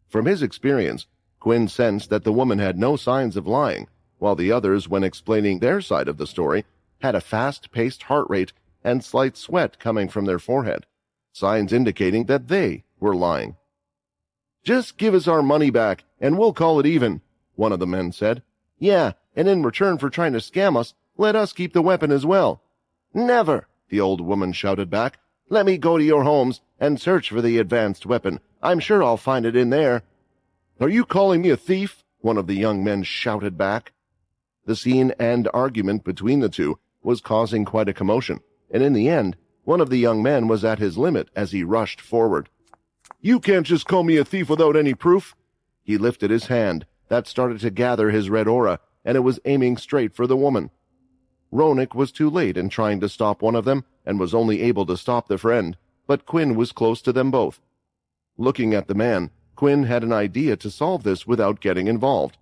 From his experience, Quinn sensed that the woman had no signs of lying, while the others, when explaining their side of the story, had a fast-paced heart rate and slight sweat coming from their forehead, signs indicating that they were lying. "Just give us our money back, and we'll call it even," one of the men said. "Yeah, and in return for trying to scam us, let us keep the weapon as well." "Never," the old woman shouted back. "Let me go to your homes and search for the advanced weapon. I'm sure I'll find it in there." "Are you calling me a thief?" one of the young men shouted back. The scene and argument between the two was causing quite a commotion, and in the end, one of the young men was at his limit as he rushed forward. "You can't just call me a thief without any proof." He lifted his hand that started to gather his red aura, and it was aiming straight for the woman. Ronak was too late in trying to stop one of them and was only able to stop the friend, but Quinn was close to them both. Looking at the man, Quinn had an idea to solve this without getting involved.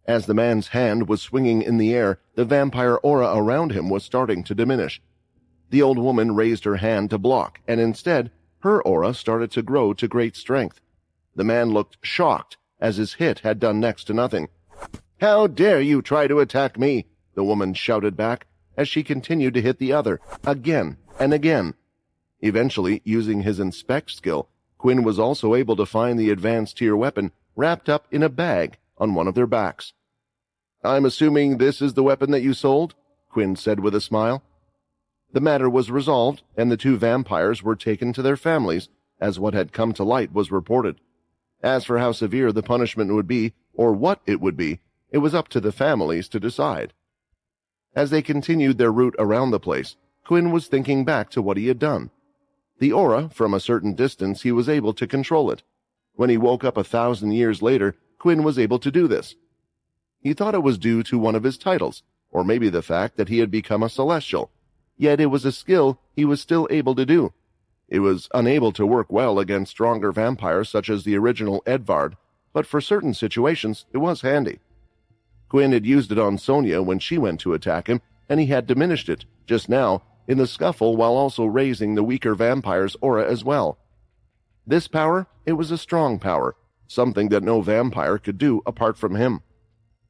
As the man's hand was swinging in the air, the vampire aura around him was starting to diminish. The old woman raised her hand to block, and instead, her aura started to grow to great strength. The man looked shocked, as his hit had done next to nothing. "How dare you try to attack me?" the woman shouted back, as she continued to hit the other, again and again. Eventually, using his inspect skill, Quinn was also able to find the advanced tier weapon wrapped up in a bag on one of their backs. "I'm assuming this is the weapon that you sold?" Quinn said with a smile. The matter was resolved, and the two vampires were taken to their families, as what had come to light was reported. As for how severe the punishment would be, or what it would be, it was up to the families to decide. As they continued their route around the place, Quinn was thinking back to what he had done. The aura, from a certain distance, he was able to control it. When he woke up 1,000 years later, Quinn was able to do this. He thought it was due to one of his titles, or maybe the fact that he had become a celestial. Yet it was a skill he was still able to do. It was unable to work well against stronger vampires such as the original Edvard, but for certain situations it was handy. Quinn had used it on Sonia when she went to attack him, and he had diminished it, just now, in the scuffle while also raising the weaker vampire's aura as well. This power, it was a strong power, something that no vampire could do apart from him.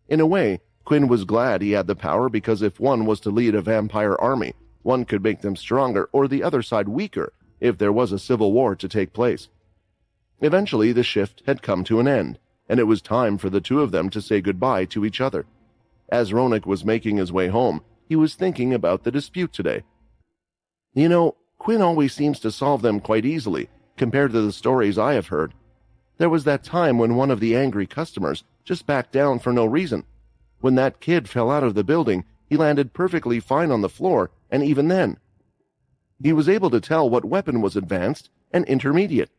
In a way, Quinn was glad he had the power because if one was to lead a vampire army, one could make them stronger or the other side weaker if there was a civil war to take place. Eventually, the shift had come to an end, and it was time for the two of them to say goodbye to each other. As Ronak was making his way home, he was thinking about the dispute today. You know, Quinn always seems to solve them quite easily, compared to the stories I have heard. There was that time when one of the angry customers just backed down for no reason. When that kid fell out of the building, he landed perfectly fine on the floor, and even then, he was able to tell what weapon was advanced and intermediate.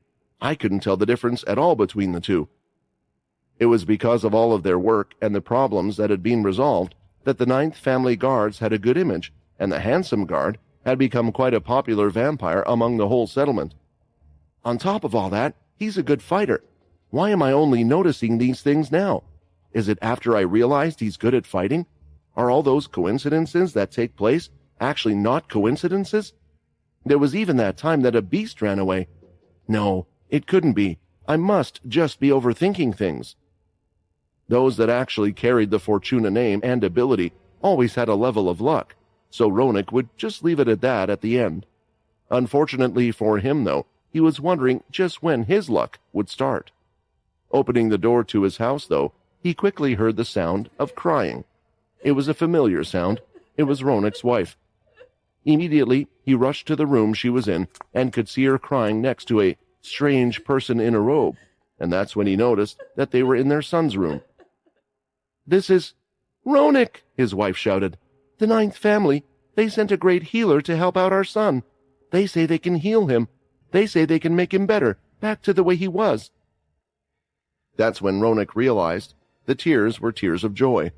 I couldn't tell the difference at all between the two. It was because of all of their work and the problems that had been resolved that the Ninth Family Guards had a good image, and the Handsome Guard had become quite a popular vampire among the whole settlement. On top of all that, he's a good fighter. Why am I only noticing these things now? Is it after I realized he's good at fighting? Are all those coincidences that take place actually not coincidences? There was even that time that a beast ran away. No, it couldn't be. I must just be overthinking things. Those that actually carried the Fortuna name and ability always had a level of luck, so Ronak would just leave it at that at the end. Unfortunately for him, though, he was wondering just when his luck would start. Opening the door to his house, though, he quickly heard the sound of crying. It was a familiar sound. It was Ronak's wife. Immediately, he rushed to the room she was in and could see her crying next to a strange person in a robe, and that's when he noticed that they were in their son's room. "This is Ronak," his wife shouted. "The Ninth Family, they sent a great healer to help out our son. They say they can heal him. They say they can make him better, back to the way he was." That's when Ronak realized the tears were tears of joy.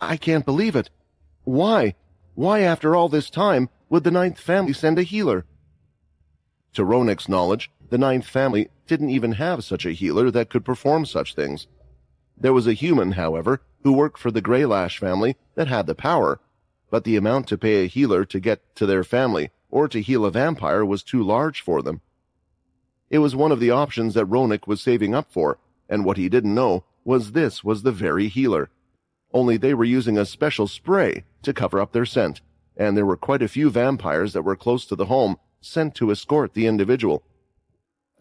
"I can't believe it. Why? Why, after all this time, would the Ninth Family send a healer?" To Ronak's knowledge, the Ninth Family didn't even have such a healer that could perform such things. There was a human, however, who worked for the Greylash family that had the power, but the amount to pay a healer to get to their family or to heal a vampire was too large for them. It was one of the options that Ronak was saving up for, and what he didn't know was this was the very healer. Only they were using a special spray to cover up their scent, and there were quite a few vampires that were close to the home sent to escort the individual.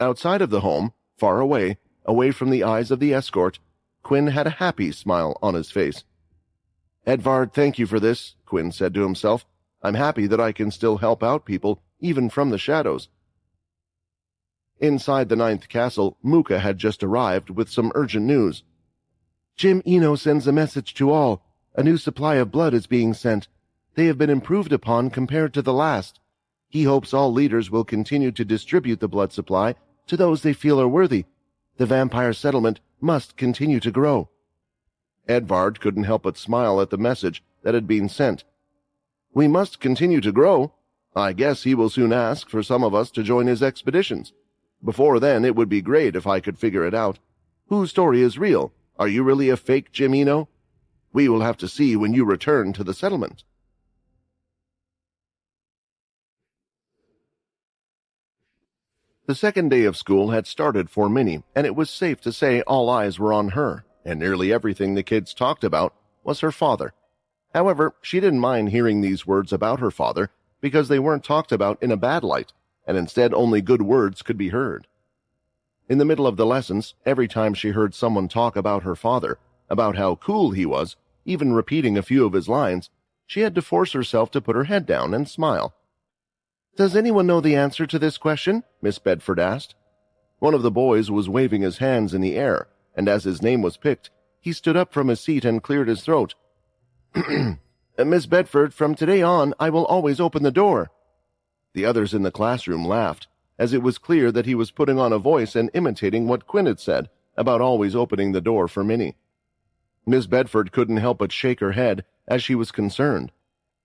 Outside of the home, far away, away from the eyes of the escort, Quinn had a happy smile on his face. "Edvard, thank you for this," Quinn said to himself. "I'm happy that I can still help out people, even from the shadows." Inside the Ninth Castle, Muka had just arrived with some urgent news. "Jim Eno sends a message to all. A new supply of blood is being sent. They have been improved upon compared to the last. He hopes all leaders will continue to distribute the blood supply to those they feel are worthy. The vampire settlement must continue to grow." Edvard couldn't help but smile at the message that had been sent. "We must continue to grow. I guess he will soon ask for some of us to join his expeditions. Before then, it would be great if I could figure it out. Whose story is real? Are you really a fake Jim Eno? We will have to see when you return to the settlement." The second day of school had started for Minnie, and it was safe to say all eyes were on her, and nearly everything the kids talked about was her father. However, she didn't mind hearing these words about her father because they weren't talked about in a bad light, and instead only good words could be heard. In the middle of the lessons, every time she heard someone talk about her father, about how cool he was, even repeating a few of his lines, she had to force herself to put her head down and smile. "Does anyone know the answer to this question?" Miss Bedford asked. One of the boys was waving his hands in the air, and as his name was picked, he stood up from his seat and cleared his throat. "Miss Bedford, from today on, I will always open the door." The others in the classroom laughed, as it was clear that he was putting on a voice and imitating what Quinn had said about always opening the door for Minnie. Miss Bedford couldn't help but shake her head as she was concerned.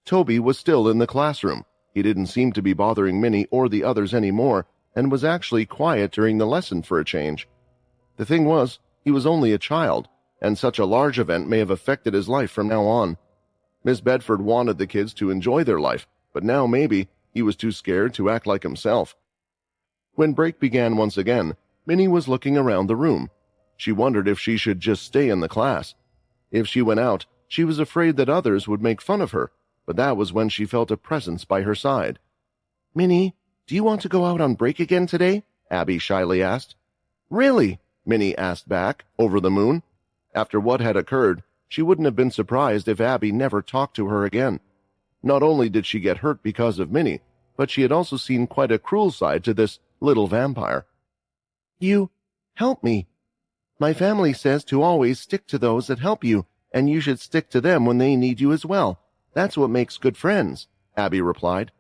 Toby was still in the classroom. He didn't seem to be bothering Minnie or the others anymore, and was actually quiet during the lesson for a change. The thing was, he was only a child, and such a large event may have affected his life from now on. Miss Bedford wanted the kids to enjoy their life, but now maybe he was too scared to act like himself. When break began once again, Minnie was looking around the room. She wondered if she should just stay in the class. If she went out, she was afraid that others would make fun of her, but that was when she felt a presence by her side. Minnie, do you want to go out on break again today? Abby shyly asked. Really? Minnie asked back, over the moon. After what had occurred, she wouldn't have been surprised if Abby never talked to her again. Not only did she get hurt because of Minnie, but she had also seen quite a cruel side to this little vampire. You help me. My family says to always stick to those that help you, and you should stick to them when they need you as well. That's what makes good friends, Abby replied.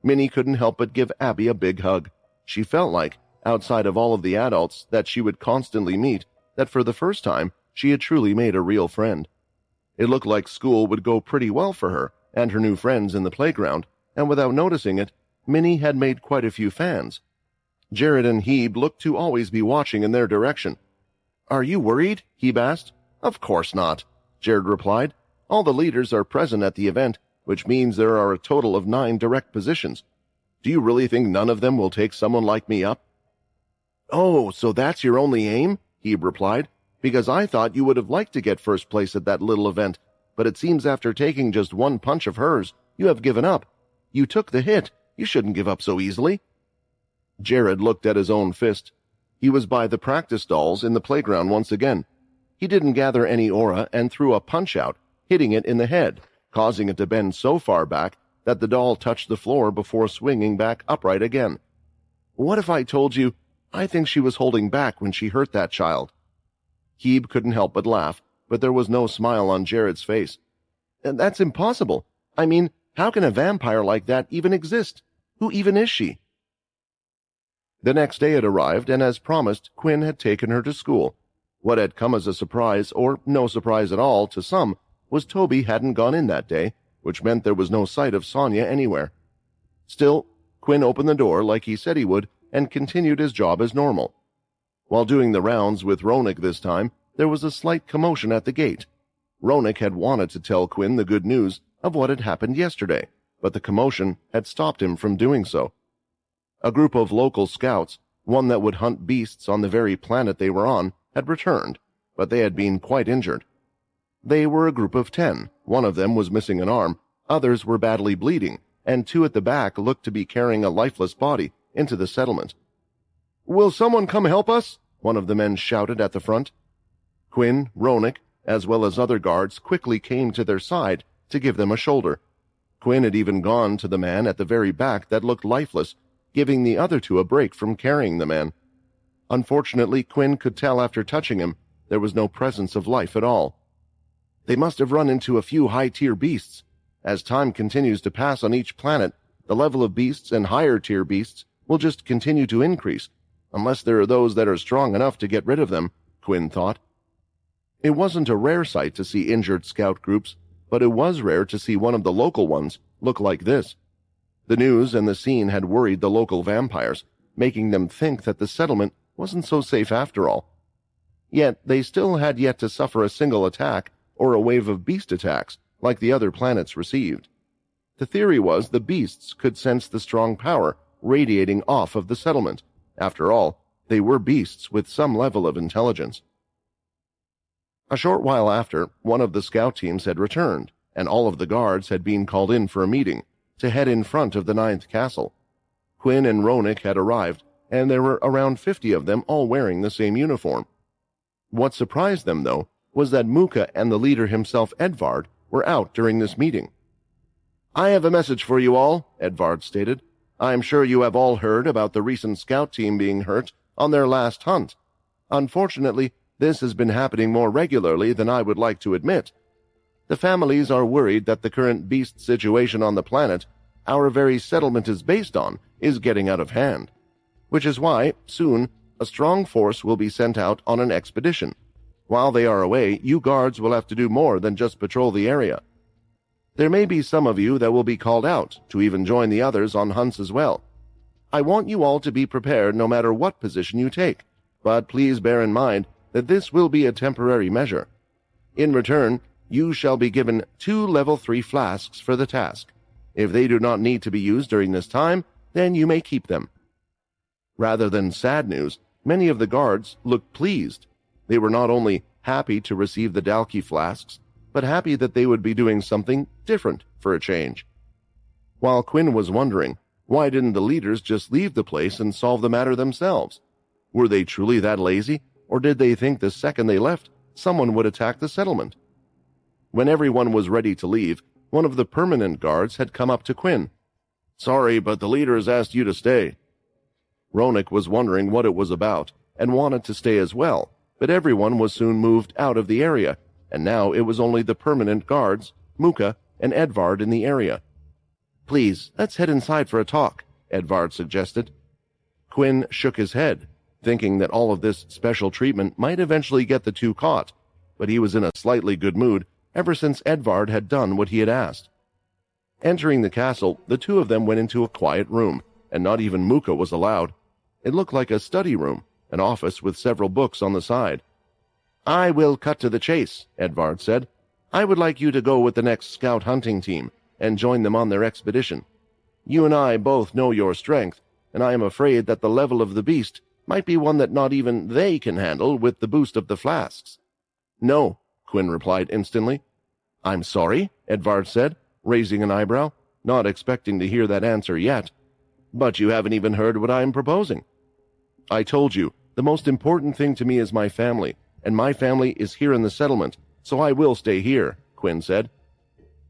Minnie couldn't help but give Abby a big hug. She felt like, outside of all of the adults that she would constantly meet, that for the first time she had truly made a real friend. It looked like school would go pretty well for her and her new friends in the playground, and without noticing it, Minnie had made quite a few fans. Jared and Hebe looked to always be watching in their direction. Are you worried? Hebe asked. Of course not, Jared replied. All the leaders are present at the event, which means there are a total of 9 direct positions. Do you really think none of them will take someone like me up? Oh, so that's your only aim? Hebe replied. Because I thought you would have liked to get first place at that little event, but it seems after taking just one punch of hers, you have given up. You took the hit. You shouldn't give up so easily. Jared looked at his own fist. He was by the practice dolls in the playground once again. He didn't gather any aura and threw a punch out, hitting it in the head, causing it to bend so far back that the doll touched the floor before swinging back upright again. What if I told you I think she was holding back when she hurt that child? Hebe couldn't help but laugh, but there was no smile on Jared's face. That's impossible. I mean, how can a vampire like that even exist? Who even is she? The next day it arrived, and as promised, Quinn had taken her to school. What had come as a surprise, or no surprise at all, to some, was Toby hadn't gone in that day, which meant there was no sight of Sonia anywhere. Still, Quinn opened the door like he said he would, and continued his job as normal. While doing the rounds with Ronak this time, there was a slight commotion at the gate. Ronak had wanted to tell Quinn the good news of what had happened yesterday, but the commotion had stopped him from doing so. A group of local scouts, one that would hunt beasts on the very planet they were on, had returned, but they had been quite injured. They were a group of 10. One of them was missing an arm, others were badly bleeding, and 2 at the back looked to be carrying a lifeless body into the settlement. "Will someone come help us?" one of the men shouted at the front. Quinn, Ronak, as well as other guards quickly came to their side to give them a shoulder. Quinn had even gone to the man at the very back that looked lifeless, giving the other 2 a break from carrying the man. Unfortunately, Quinn could tell after touching him there was no presence of life at all. They must have run into a few high-tier beasts. As time continues to pass on each planet, the level of beasts and higher-tier beasts will just continue to increase, unless there are those that are strong enough to get rid of them, Quinn thought. It wasn't a rare sight to see injured scout groups, but it was rare to see one of the local ones look like this. The news and the scene had worried the local vampires, making them think that the settlement wasn't so safe after all. Yet they still had yet to suffer a single attack or a wave of beast attacks like the other planets received. The theory was the beasts could sense the strong power radiating off of the settlement. After all, they were beasts with some level of intelligence. A short while after, one of the scout teams had returned, and all of the guards had been called in for a meeting to head in front of the 9th castle. Quinn and Ronak had arrived, and there were around 50 of them all wearing the same uniform. What surprised them, though, was that Muka and the leader himself, Edvard, were out during this meeting. "I have a message for you all," Edvard stated. "I am sure you have all heard about the recent scout team being hurt on their last hunt. Unfortunately, this has been happening more regularly than I would like to admit. The families are worried that the current beast situation on the planet our very settlement is based on is getting out of hand, which is why, soon, a strong force will be sent out on an expedition. While they are away, you guards will have to do more than just patrol the area. There may be some of you that will be called out to even join the others on hunts as well. I want you all to be prepared no matter what position you take, but please bear in mind that this will be a temporary measure. In return, you shall be given 2 level 3 flasks for the task. If they do not need to be used during this time, then you may keep them." Rather than sad news, many of the guards looked pleased. They were not only happy to receive the Dalkey flasks, but happy that they would be doing something different for a change. While Quinn was wondering, why didn't the leaders just leave the place and solve the matter themselves? Were they truly that lazy, or did they think the second they left, someone would attack the settlement? When everyone was ready to leave, one of the permanent guards had come up to Quinn. "Sorry, but the leaders asked you to stay." Ronak was wondering what it was about and wanted to stay as well, but everyone was soon moved out of the area, and now it was only the permanent guards, Muka, and Edvard in the area. "Please, let's head inside for a talk," Edvard suggested. Quinn shook his head, thinking that all of this special treatment might eventually get the two caught, but he was in a slightly good mood ever since Edvard had done what he had asked. Entering the castle, the two of them went into a quiet room, and not even Muka was allowed. It looked like a study room, an office with several books on the side. "I will cut to the chase," Edvard said. "I would like you to go with the next scout hunting team and join them on their expedition. You and I both know your strength, and I am afraid that the level of the beast might be one that not even they can handle with the boost of the flasks." "No," Quinn replied instantly. "I'm sorry," Edvard said, raising an eyebrow, not expecting to hear that answer yet. "But you haven't even heard what I am proposing." "I told you, the most important thing to me is my family, and my family is here in the settlement, so I will stay here," Quinn said.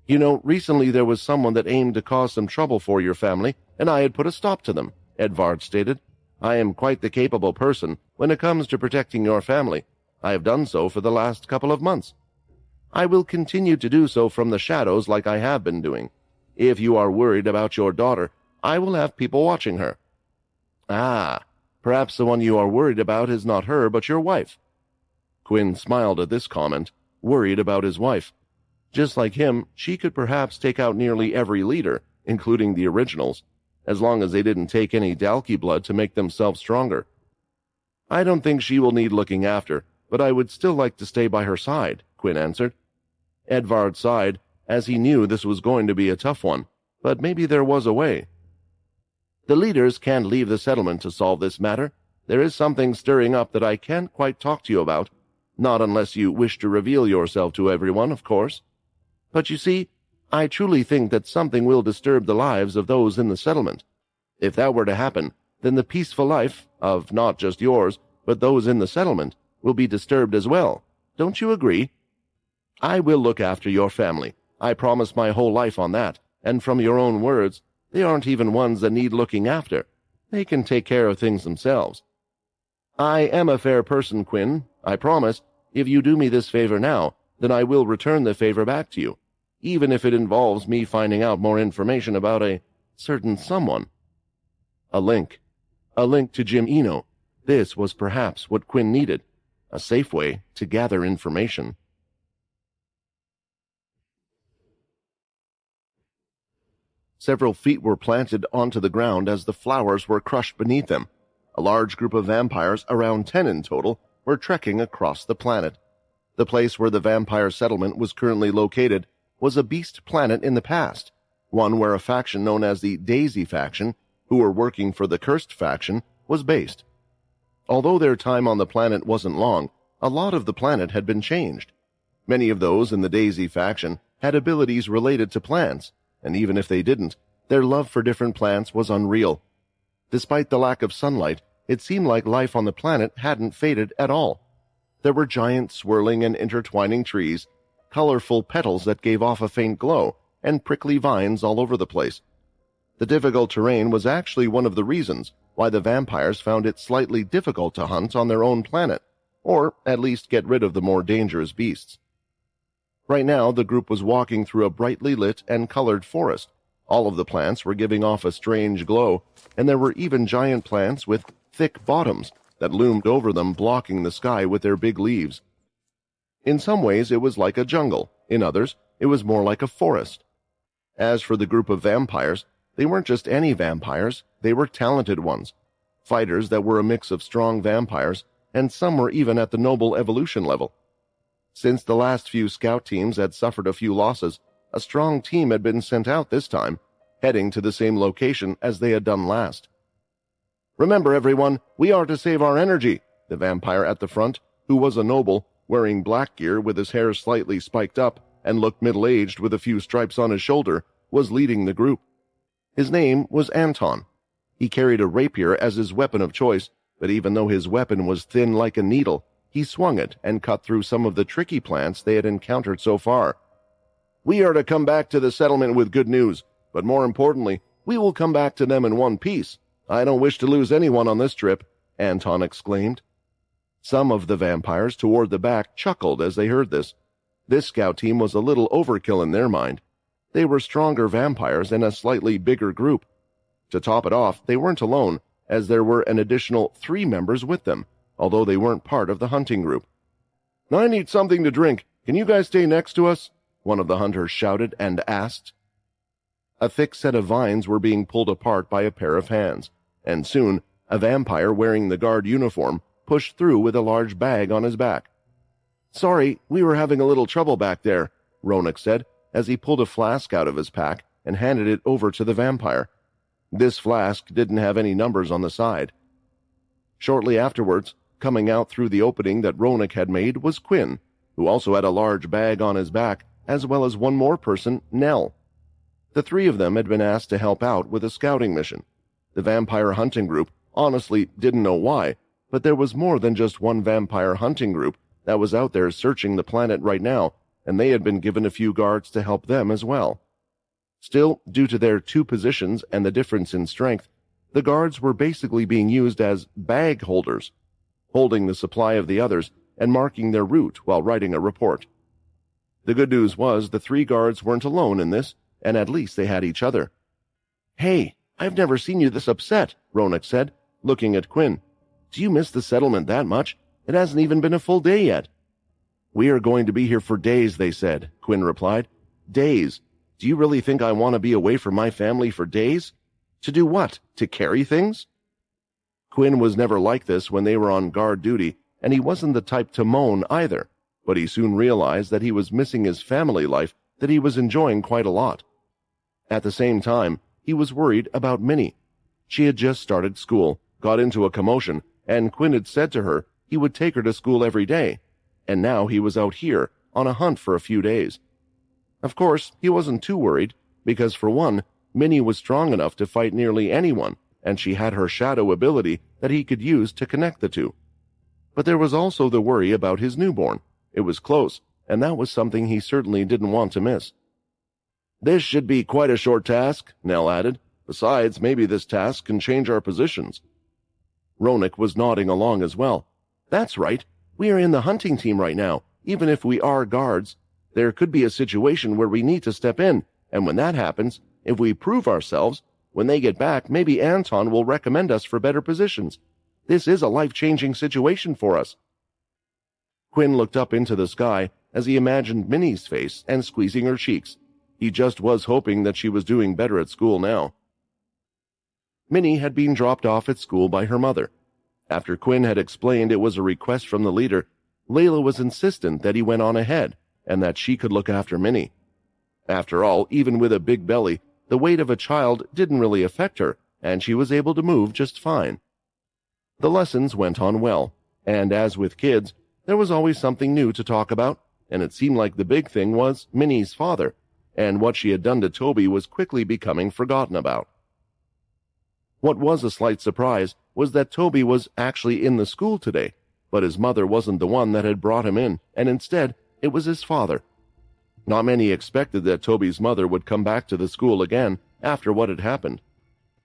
"You know, recently there was someone that aimed to cause some trouble for your family, and I had put a stop to them," Edvard stated. "I am quite the capable person when it comes to protecting your family. I have done so for the last couple of months. I will continue to do so from the shadows like I have been doing. If you are worried about your daughter, I will have people watching her." "Ah, perhaps the one you are worried about is not her but your wife." Quinn smiled at this comment, worried about his wife. Just like him, she could perhaps take out nearly every leader, including the originals, as long as they didn't take any Dalkey blood to make themselves stronger. "I don't think she will need looking after, but I would still like to stay by her side," Quinn answered. Edvard sighed, as he knew this was going to be a tough one, but maybe there was a way. "The leaders can't leave the settlement to solve this matter. There is something stirring up that I can't quite talk to you about, not unless you wish to reveal yourself to everyone, of course. But you see, I truly think that something will disturb the lives of those in the settlement. If that were to happen, then the peaceful life of not just yours, but those in the settlement, will be disturbed as well. Don't you agree? I will look after your family. I promise my whole life on that, and from your own words, they aren't even ones that need looking after. They can take care of things themselves. I am a fair person, Quinn. I promise, if you do me this favor now, then I will return the favor back to you, even if it involves me finding out more information about a certain someone." A link. A link to Jim Eno. This was perhaps what Quinn needed. A safe way to gather information. Several feet were planted onto the ground as the flowers were crushed beneath them. A large group of vampires, around 10 in total, were trekking across the planet. The place where the vampire settlement was currently located was a beast planet in the past, one where a faction known as the Daisy faction, who were working for the Cursed faction, was based. Although their time on the planet wasn't long, a lot of the planet had been changed. Many of those in the Daisy faction had abilities related to plants, and even if they didn't, their love for different plants was unreal. Despite the lack of sunlight, it seemed like life on the planet hadn't faded at all. There were giant swirling and intertwining trees, colorful petals that gave off a faint glow, and prickly vines all over the place. The difficult terrain was actually one of the reasons why the vampires found it slightly difficult to hunt on their own planet, or at least get rid of the more dangerous beasts. Right now, the group was walking through a brightly lit and colored forest. All of the plants were giving off a strange glow, and there were even giant plants with thick bottoms that loomed over them, blocking the sky with their big leaves. In some ways, it was like a jungle. In others, it was more like a forest. As for the group of vampires, they weren't just any vampires, they were talented ones. Fighters that were a mix of strong vampires, and some were even at the noble evolution level. Since the last few scout teams had suffered a few losses, a strong team had been sent out this time, heading to the same location as they had done last. Remember, everyone, we are to save our energy. The vampire at the front, who was a noble, wearing black gear with his hair slightly spiked up and looked middle-aged with a few stripes on his shoulder, was leading the group. His name was Anton. He carried a rapier as his weapon of choice, but even though his weapon was thin like a needle, he swung it and cut through some of the tricky plants they had encountered so far. We are to come back to the settlement with good news, but more importantly, we will come back to them in one piece. I don't wish to lose anyone on this trip, Anton exclaimed. Some of the vampires toward the back chuckled as they heard this. This scout team was a little overkill in their mind. They were stronger vampires in a slightly bigger group. To top it off, they weren't alone, as there were an additional 3 members with them, although they weren't part of the hunting group. I need something to drink. Can you guys stay next to us? One of the hunters shouted and asked. A thick set of vines were being pulled apart by a pair of hands, and soon a vampire wearing the guard uniform pushed through with a large bag on his back. Sorry, we were having a little trouble back there, Ronak said, as he pulled a flask out of his pack and handed it over to the vampire. This flask didn't have any numbers on the side. Shortly afterwards, coming out through the opening that Ronak had made was Quinn, who also had a large bag on his back, as well as one more person, Nell. The 3 of them had been asked to help out with a scouting mission. The vampire hunting group honestly didn't know why, but there was more than just one vampire hunting group that was out there searching the planet right now, and they had been given a few guards to help them as well. Still, due to their 2 positions and the difference in strength, the guards were basically being used as bag holders, holding the supply of the others and marking their route while writing a report. The good news was the 3 guards weren't alone in this, and at least they had each other. Hey, I've never seen you this upset, Ronak said, looking at Quinn. Do you miss the settlement that much? It hasn't even been a full day yet. We are going to be here for days, they said, Quinn replied. Days. Do you really think I want to be away from my family for days? To do what? To carry things? Quinn was never like this when they were on guard duty, and he wasn't the type to moan either, but he soon realized that he was missing his family life that he was enjoying quite a lot. At the same time, he was worried about Minnie. She had just started school, got into a commotion, and Quinn had said to her he would take her to school every day, and now he was out here on a hunt for a few days. Of course, he wasn't too worried, because for one, Minnie was strong enough to fight nearly anyone, and she had her shadow ability that he could use to connect the two. But there was also the worry about his newborn. It was close, and that was something he certainly didn't want to miss. This should be quite a short task, Nell added. Besides, maybe this task can change our positions. Ronak was nodding along as well. That's right. We are in the hunting team right now, even if we are guards. There could be a situation where we need to step in, and when that happens, if we prove ourselves, when they get back, maybe Anton will recommend us for better positions. This is a life-changing situation for us. Quinn looked up into the sky as he imagined Minnie's face and squeezing her cheeks. He just was hoping that she was doing better at school now. Minnie had been dropped off at school by her mother. After Quinn had explained it was a request from the leader, Layla was insistent that he went on ahead and that she could look after Minnie. After all, even with a big belly, the weight of a child didn't really affect her, and she was able to move just fine. The lessons went on well, and as with kids, there was always something new to talk about, and it seemed like the big thing was Minnie's father, and what she had done to Toby was quickly becoming forgotten about. What was a slight surprise was that Toby was actually in the school today, but his mother wasn't the one that had brought him in, and instead, it was his father. Not many expected that Toby's mother would come back to the school again after what had happened.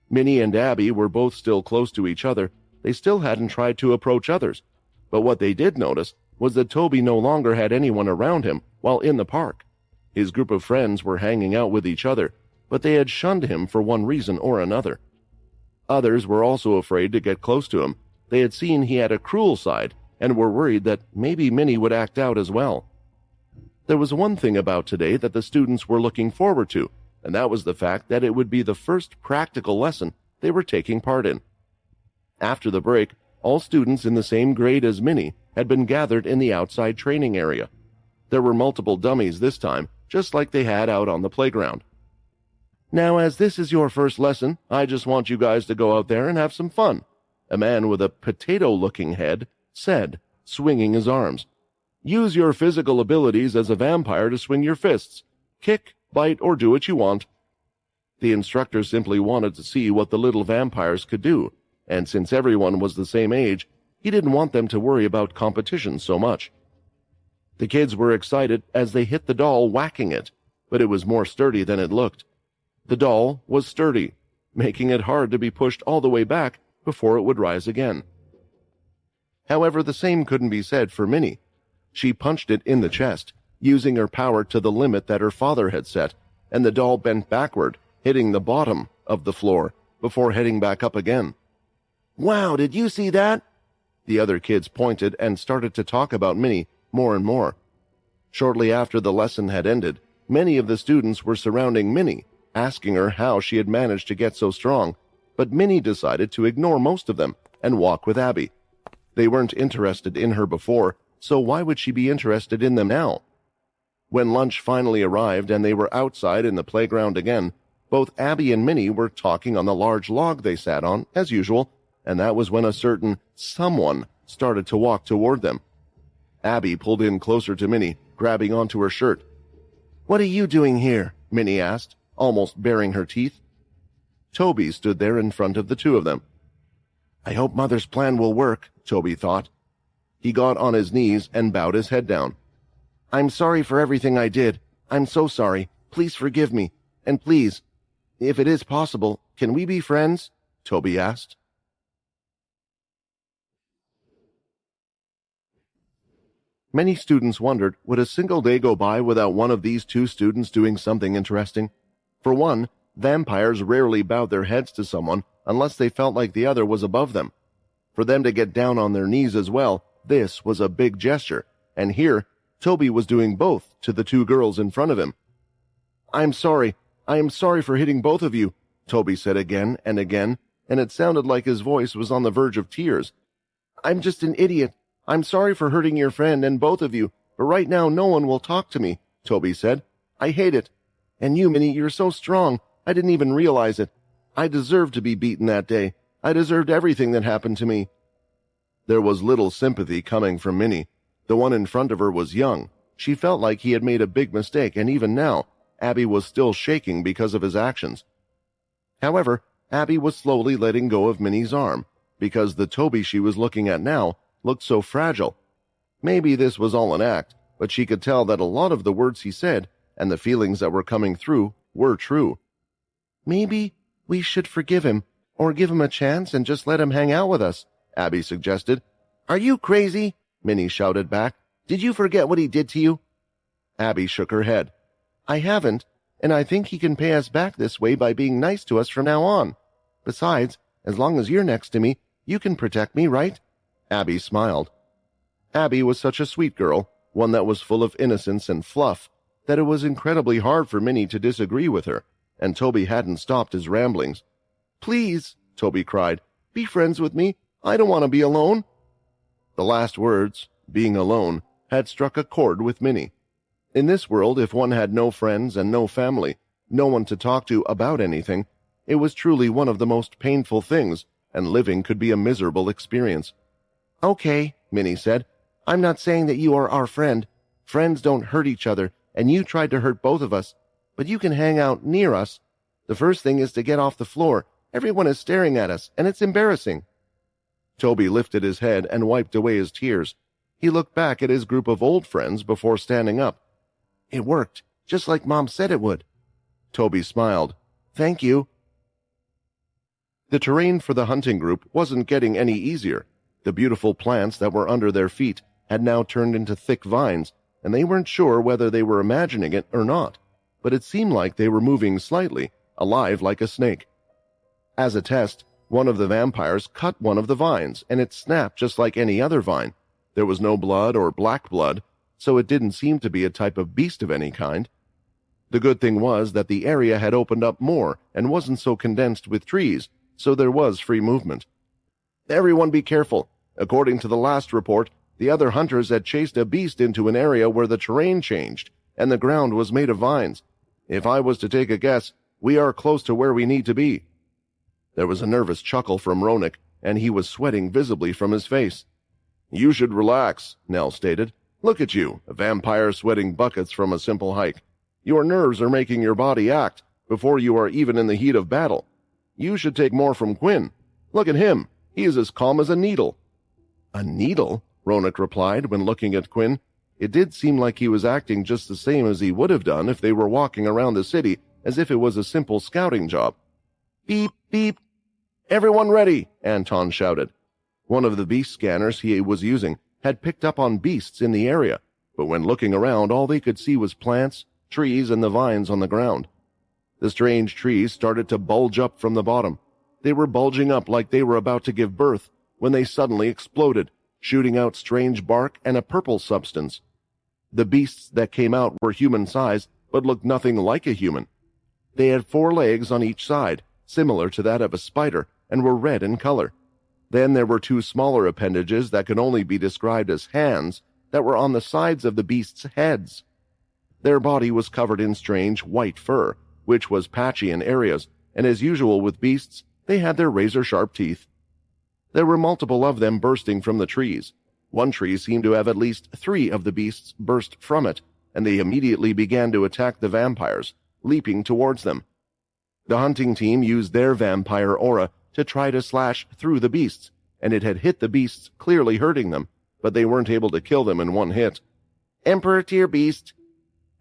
Minnie and Abby were both still close to each other. They still hadn't tried to approach others, but what they did notice was that Toby no longer had anyone around him while in the park. His group of friends were hanging out with each other, but they had shunned him for one reason or another. Others were also afraid to get close to him. They had seen he had a cruel side and were worried that maybe Minnie would act out as well. There was one thing about today that the students were looking forward to, and that was the fact that it would be the first practical lesson they were taking part in. After the break, all students in the same grade as Minnie had been gathered in the outside training area. There were multiple dummies this time, just like they had out on the playground. Now, as this is your first lesson, I just want you guys to go out there and have some fun. a man with a potato-looking head, said, swinging his arms, "Use your physical abilities as a vampire to swing your fists. Kick, bite, or do what you want." The instructor simply wanted to see what the little vampires could do, and since everyone was the same age, he didn't want them to worry about competition so much. The kids were excited as they hit the doll, whacking it, but it was more sturdy than it looked. The doll was sturdy, making it hard to be pushed all the way back before it would rise again. However, the same couldn't be said for Minnie. She punched it in the chest, using her power to the limit that her father had set, and the doll bent backward, hitting the bottom of the floor before heading back up again. "Wow, did you see that?" The other kids pointed and started to talk about Minnie more and more. Shortly after the lesson had ended, many of the students were surrounding Minnie, asking her how she had managed to get so strong, but Minnie decided to ignore most of them and walk with Abby. They weren't interested in her before, so why would she be interested in them now? When lunch finally arrived and they were outside in the playground again, both Abby and Minnie were talking on the large log they sat on, as usual, and that was when a certain someone started to walk toward them. Abby pulled in closer to Minnie, grabbing onto her shirt. "What are you doing here?" Minnie asked, almost baring her teeth. Toby stood there in front of the two of them. "I hope Mother's plan will work," Toby thought. He got on his knees and bowed his head down. "I'm sorry for everything I did. I'm so sorry. Please forgive me. And please, if it is possible, can we be friends?" Toby asked. Many students wondered, would a single day go by without one of these two students doing something interesting? For one, vampires rarely bowed their heads to someone unless they felt like the other was above them. For them to get down on their knees as well, this was a big gesture, and here, Toby was doing both to the two girls in front of him. "I'm sorry. I am sorry for hitting both of you," Toby said again and again, and it sounded like his voice was on the verge of tears. "I'm just an idiot. I'm sorry for hurting your friend and both of you, but right now no one will talk to me," Toby said. "I hate it. And you, Minnie, you're so strong. I didn't even realize it. I deserved to be beaten that day. I deserved everything that happened to me." There was little sympathy coming from Minnie. The one in front of her was young. She felt like he had made a big mistake, and even now, Abby was still shaking because of his actions. However, Abby was slowly letting go of Minnie's arm, because the Toby she was looking at now looked so fragile. Maybe this was all an act, but she could tell that a lot of the words he said and the feelings that were coming through were true. "Maybe we should forgive him, or give him a chance and just let him hang out with us," Abby suggested. "Are you crazy?" Minnie shouted back. "Did you forget what he did to you?" Abby shook her head. "I haven't, and I think he can pay us back this way by being nice to us from now on. Besides, as long as you're next to me, you can protect me, right?" Abby smiled. Abby was such a sweet girl, one that was full of innocence and fluff, that it was incredibly hard for Minnie to disagree with her, and Toby hadn't stopped his ramblings. "Please," Toby cried, "be friends with me. I don't want to be alone." The last words, being alone, had struck a chord with Minnie. In this world, if one had no friends and no family, no one to talk to about anything, it was truly one of the most painful things, and living could be a miserable experience. "Okay," Minnie said. "I'm not saying that you are our friend. Friends don't hurt each other, and you tried to hurt both of us. But you can hang out near us. The first thing is to get off the floor. Everyone is staring at us, and it's embarrassing." Toby lifted his head and wiped away his tears. He looked back at his group of old friends before standing up. "It worked, just like Mom said it would." Toby smiled. "Thank you." The terrain for the hunting group wasn't getting any easier. The beautiful plants that were under their feet had now turned into thick vines, and they weren't sure whether they were imagining it or not, but it seemed like they were moving slightly, alive like a snake. As a test, one of the vampires cut one of the vines, and it snapped just like any other vine. There was no blood or black blood, so it didn't seem to be a type of beast of any kind. The good thing was that the area had opened up more and wasn't so condensed with trees, so there was free movement. "Everyone be careful. According to the last report, the other hunters had chased a beast into an area where the terrain changed, and the ground was made of vines. If I was to take a guess, we are close to where we need to be." There was a nervous chuckle from Ronak, and he was sweating visibly from his face. "You should relax," Nell stated. "Look at you, a vampire sweating buckets from a simple hike. Your nerves are making your body act before you are even in the heat of battle. You should take more from Quinn. Look at him. He is as calm as a needle." "A needle?" Ronak replied when looking at Quinn. It did seem like he was acting just the same as he would have done if they were walking around the city as if it was a simple scouting job. "Beep, beep. Everyone ready," Anton shouted. One of the beast scanners he was using had picked up on beasts in the area, but when looking around, all they could see was plants, trees, and the vines on the ground. The strange trees started to bulge up from the bottom. They were bulging up like they were about to give birth when they suddenly exploded, shooting out strange bark and a purple substance. The beasts that came out were human-sized, but looked nothing like a human. They had 4 legs on each side, similar to that of a spider, and were red in color. Then there were 2 smaller appendages that could only be described as hands that were on the sides of the beasts' heads. Their body was covered in strange white fur, which was patchy in areas, and as usual with beasts, they had their razor-sharp teeth. There were multiple of them bursting from the trees. One tree seemed to have at least 3 of the beasts burst from it, and they immediately began to attack the vampires, leaping towards them. The hunting team used their vampire aura to try to slash through the beasts, and it had hit the beasts, clearly hurting them, but they weren't able to kill them in one hit. "Emperor tier beast."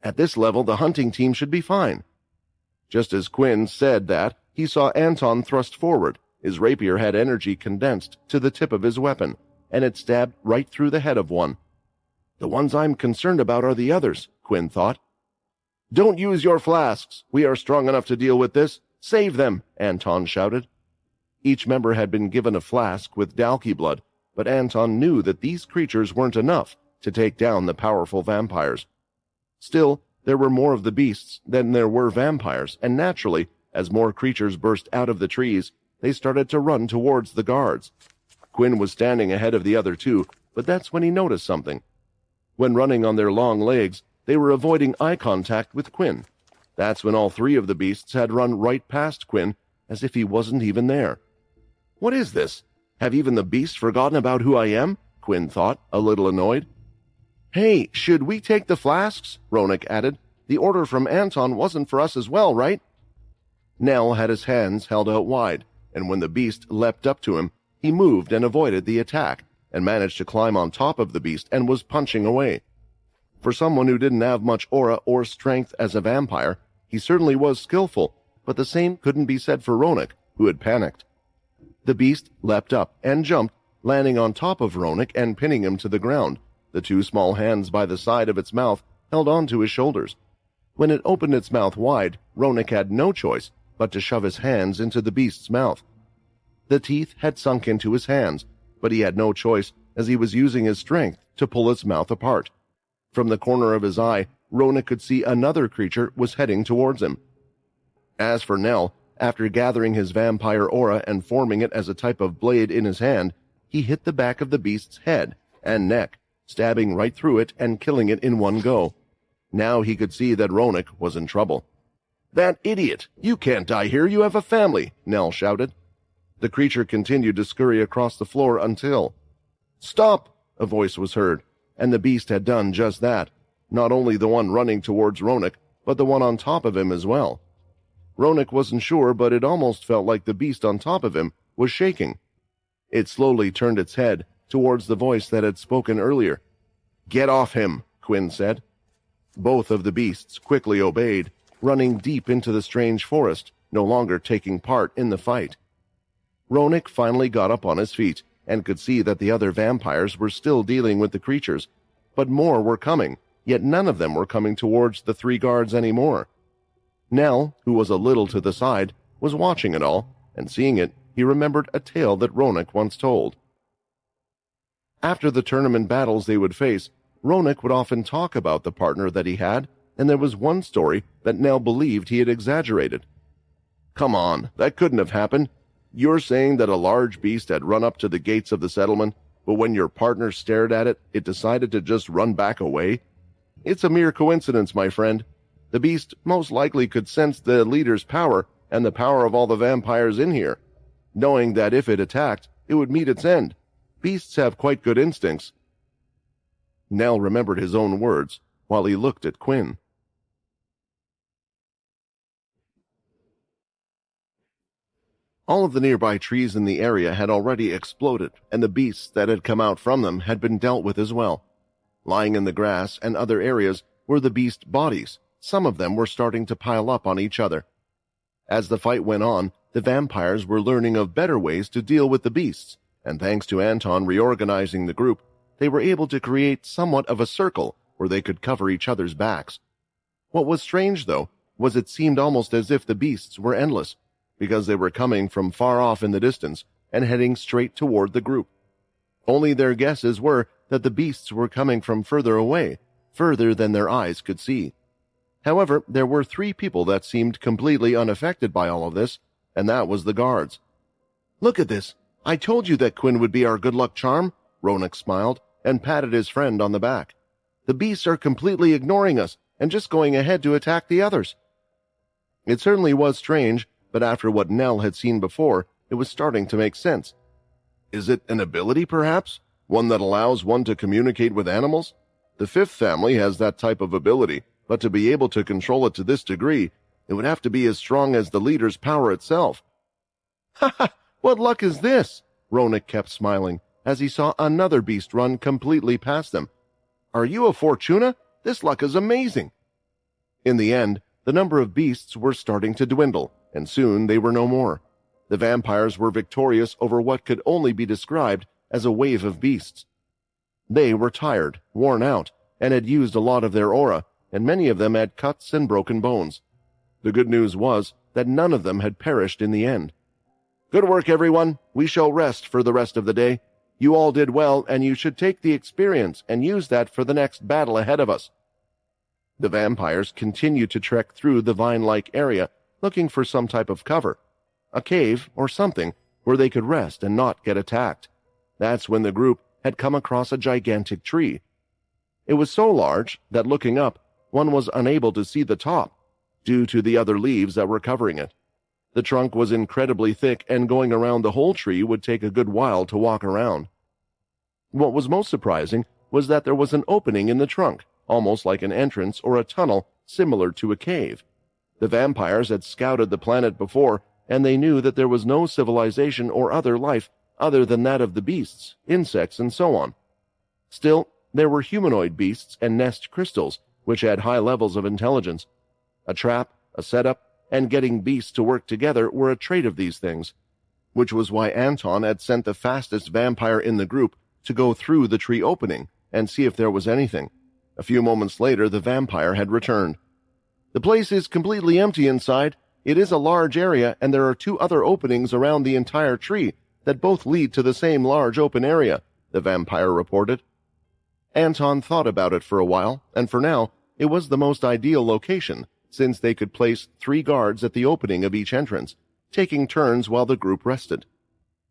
At this level, the hunting team should be fine. Just as Quinn said that, he saw Anton thrust forward. His rapier had energy condensed to the tip of his weapon, and it stabbed right through the head of one. "The ones I'm concerned about are the others," Quinn thought. "Don't use your flasks. We are strong enough to deal with this. Save them," Anton shouted. Each member had been given a flask with Dalki blood, but Anton knew that these creatures weren't enough to take down the powerful vampires. Still, there were more of the beasts than there were vampires, and naturally, as more creatures burst out of the trees, they started to run towards the guards. Quinn was standing ahead of the other 2, but that's when he noticed something. When running on their long legs, they were avoiding eye contact with Quinn. That's when all 3 of the beasts had run right past Quinn, as if he wasn't even there. "What is this? Have even the beasts forgotten about who I am?" Quinn thought, a little annoyed. "Hey, should we take the flasks?" Ronak added. "The order from Anton wasn't for us as well, right?" Nell had his hands held out wide, and when the beast leapt up to him, he moved and avoided the attack, and managed to climb on top of the beast and was punching away. For someone who didn't have much aura or strength as a vampire, he certainly was skillful, but the same couldn't be said for Ronak, who had panicked. The beast leapt up and jumped, landing on top of Ronak and pinning him to the ground. The 2 small hands by the side of its mouth held on to his shoulders. When it opened its mouth wide, Ronak had no choice but to shove his hands into the beast's mouth. The teeth had sunk into his hands, but he had no choice as he was using his strength to pull its mouth apart. From the corner of his eye, Ronak could see another creature was heading towards him. As for Nell, after gathering his vampire aura and forming it as a type of blade in his hand, he hit the back of the beast's head and neck, stabbing right through it and killing it in one go. Now he could see that Ronak was in trouble. "That idiot! You can't die here, you have a family!" Nell shouted. The creature continued to scurry across the floor until... "Stop!" a voice was heard, and the beast had done just that. Not only the one running towards Ronak, but the one on top of him as well. Ronak wasn't sure, but it almost felt like the beast on top of him was shaking. It slowly turned its head towards the voice that had spoken earlier. "Get off him," Quinn said. Both of the beasts quickly obeyed, running deep into the strange forest, no longer taking part in the fight. Ronak finally got up on his feet and could see that the other vampires were still dealing with the creatures, but more were coming, yet none of them were coming towards the 3 guards anymore. Nell, who was a little to the side, was watching it all, and seeing it, he remembered a tale that Ronak once told. After the tournament battles they would face, Ronak would often talk about the partner that he had, and there was one story that Nell believed he had exaggerated. "Come on, that couldn't have happened. You're saying that a large beast had run up to the gates of the settlement, but when your partner stared at it, it decided to just run back away? It's a mere coincidence, my friend. The beast most likely could sense the leader's power and the power of all the vampires in here, knowing that if it attacked, it would meet its end. Beasts have quite good instincts." Nell remembered his own words while he looked at Quinn. All of the nearby trees in the area had already exploded, and the beasts that had come out from them had been dealt with as well. Lying in the grass and other areas were the beast bodies. Some of them were starting to pile up on each other. As the fight went on, the vampires were learning of better ways to deal with the beasts, and thanks to Anton reorganizing the group, they were able to create somewhat of a circle where they could cover each other's backs. What was strange, though, was it seemed almost as if the beasts were endless, because they were coming from far off in the distance and heading straight toward the group. Only their guesses were that the beasts were coming from further away, further than their eyes could see. However, there were 3 people that seemed completely unaffected by all of this, and that was the guards. "Look at this. I told you that Quinn would be our good luck charm," Ronak smiled and patted his friend on the back. "The beasts are completely ignoring us and just going ahead to attack the others." It certainly was strange, but after what Nell had seen before, it was starting to make sense. Is it an ability, perhaps? One that allows one to communicate with animals? The 5th family has that type of ability, but to be able to control it to this degree, it would have to be as strong as the leader's power itself. "Ha ha! What luck is this?" Ronak kept smiling as he saw another beast run completely past them. "Are you a Fortuna? This luck is amazing." In the end, the number of beasts were starting to dwindle, and soon they were no more. The vampires were victorious over what could only be described as a wave of beasts. They were tired, worn out, and had used a lot of their aura, and many of them had cuts and broken bones. The good news was that none of them had perished in the end. "Good work, everyone. We shall rest for the rest of the day. You all did well, and you should take the experience and use that for the next battle ahead of us." The vampires continued to trek through the vine-like area, looking for some type of cover, a cave or something where they could rest and not get attacked. That's when the group had come across a gigantic tree. It was so large that looking up, one was unable to see the top, due to the other leaves that were covering it. The trunk was incredibly thick, and going around the whole tree would take a good while to walk around. What was most surprising was that there was an opening in the trunk, almost like an entrance or a tunnel similar to a cave. The vampires had scouted the planet before, and they knew that there was no civilization or other life other than that of the beasts, insects, and so on. Still, there were humanoid beasts and nest crystals, which had high levels of intelligence. A trap, a setup, and getting beasts to work together were a trait of these things, which was why Anton had sent the fastest vampire in the group to go through the tree opening and see if there was anything. A few moments later, the vampire had returned. "The place is completely empty inside. It is a large area, and there are 2 other openings around the entire tree that both lead to the same large open area," the vampire reported. Anton thought about it for a while, and for now, it was the most ideal location, since they could place 3 guards at the opening of each entrance, taking turns while the group rested.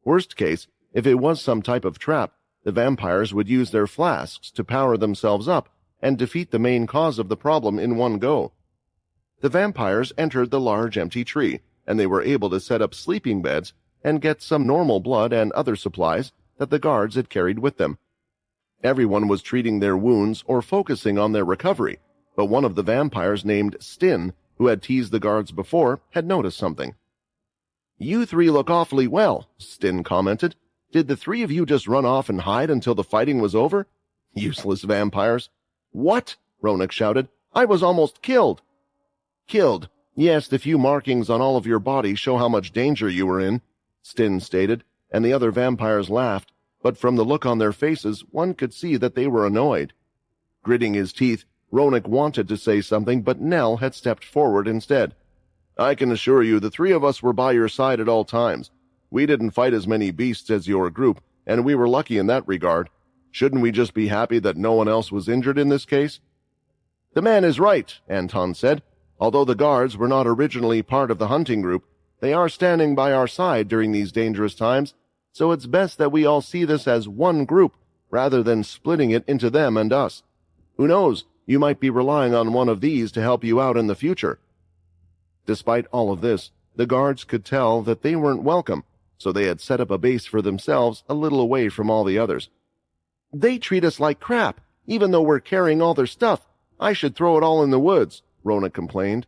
Worst case, if it was some type of trap, the vampires would use their flasks to power themselves up and defeat the main cause of the problem in one go. The vampires entered the large empty tree, and they were able to set up sleeping beds and get some normal blood and other supplies that the guards had carried with them. Everyone was treating their wounds or focusing on their recovery, but one of the vampires named Stin, who had teased the guards before, had noticed something. "You 3 look awfully well," Stin commented. "Did the 3 of you just run off and hide until the fighting was over? Useless vampires." "What?" Ronak shouted. "I was almost killed." "Killed. Yes, the few markings on all of your body show how much danger you were in," Stin stated, and the other vampires laughed, but from the look on their faces, one could see that they were annoyed. Gritting his teeth, Ronak wanted to say something, but Nell had stepped forward instead. "I can assure you the 3 of us were by your side at all times. We didn't fight as many beasts as your group, and we were lucky in that regard. Shouldn't we just be happy that no one else was injured in this case?" "The man is right," Anton said. "Although the guards were not originally part of the hunting group, they are standing by our side during these dangerous times, so it's best that we all see this as one group rather than splitting it into them and us. Who knows, you might be relying on one of these to help you out in the future." Despite all of this, the guards could tell that they weren't welcome, so they had set up a base for themselves a little away from all the others. They treat us like crap, even though we're carrying all their stuff. I should throw it all in the woods, Ronak complained.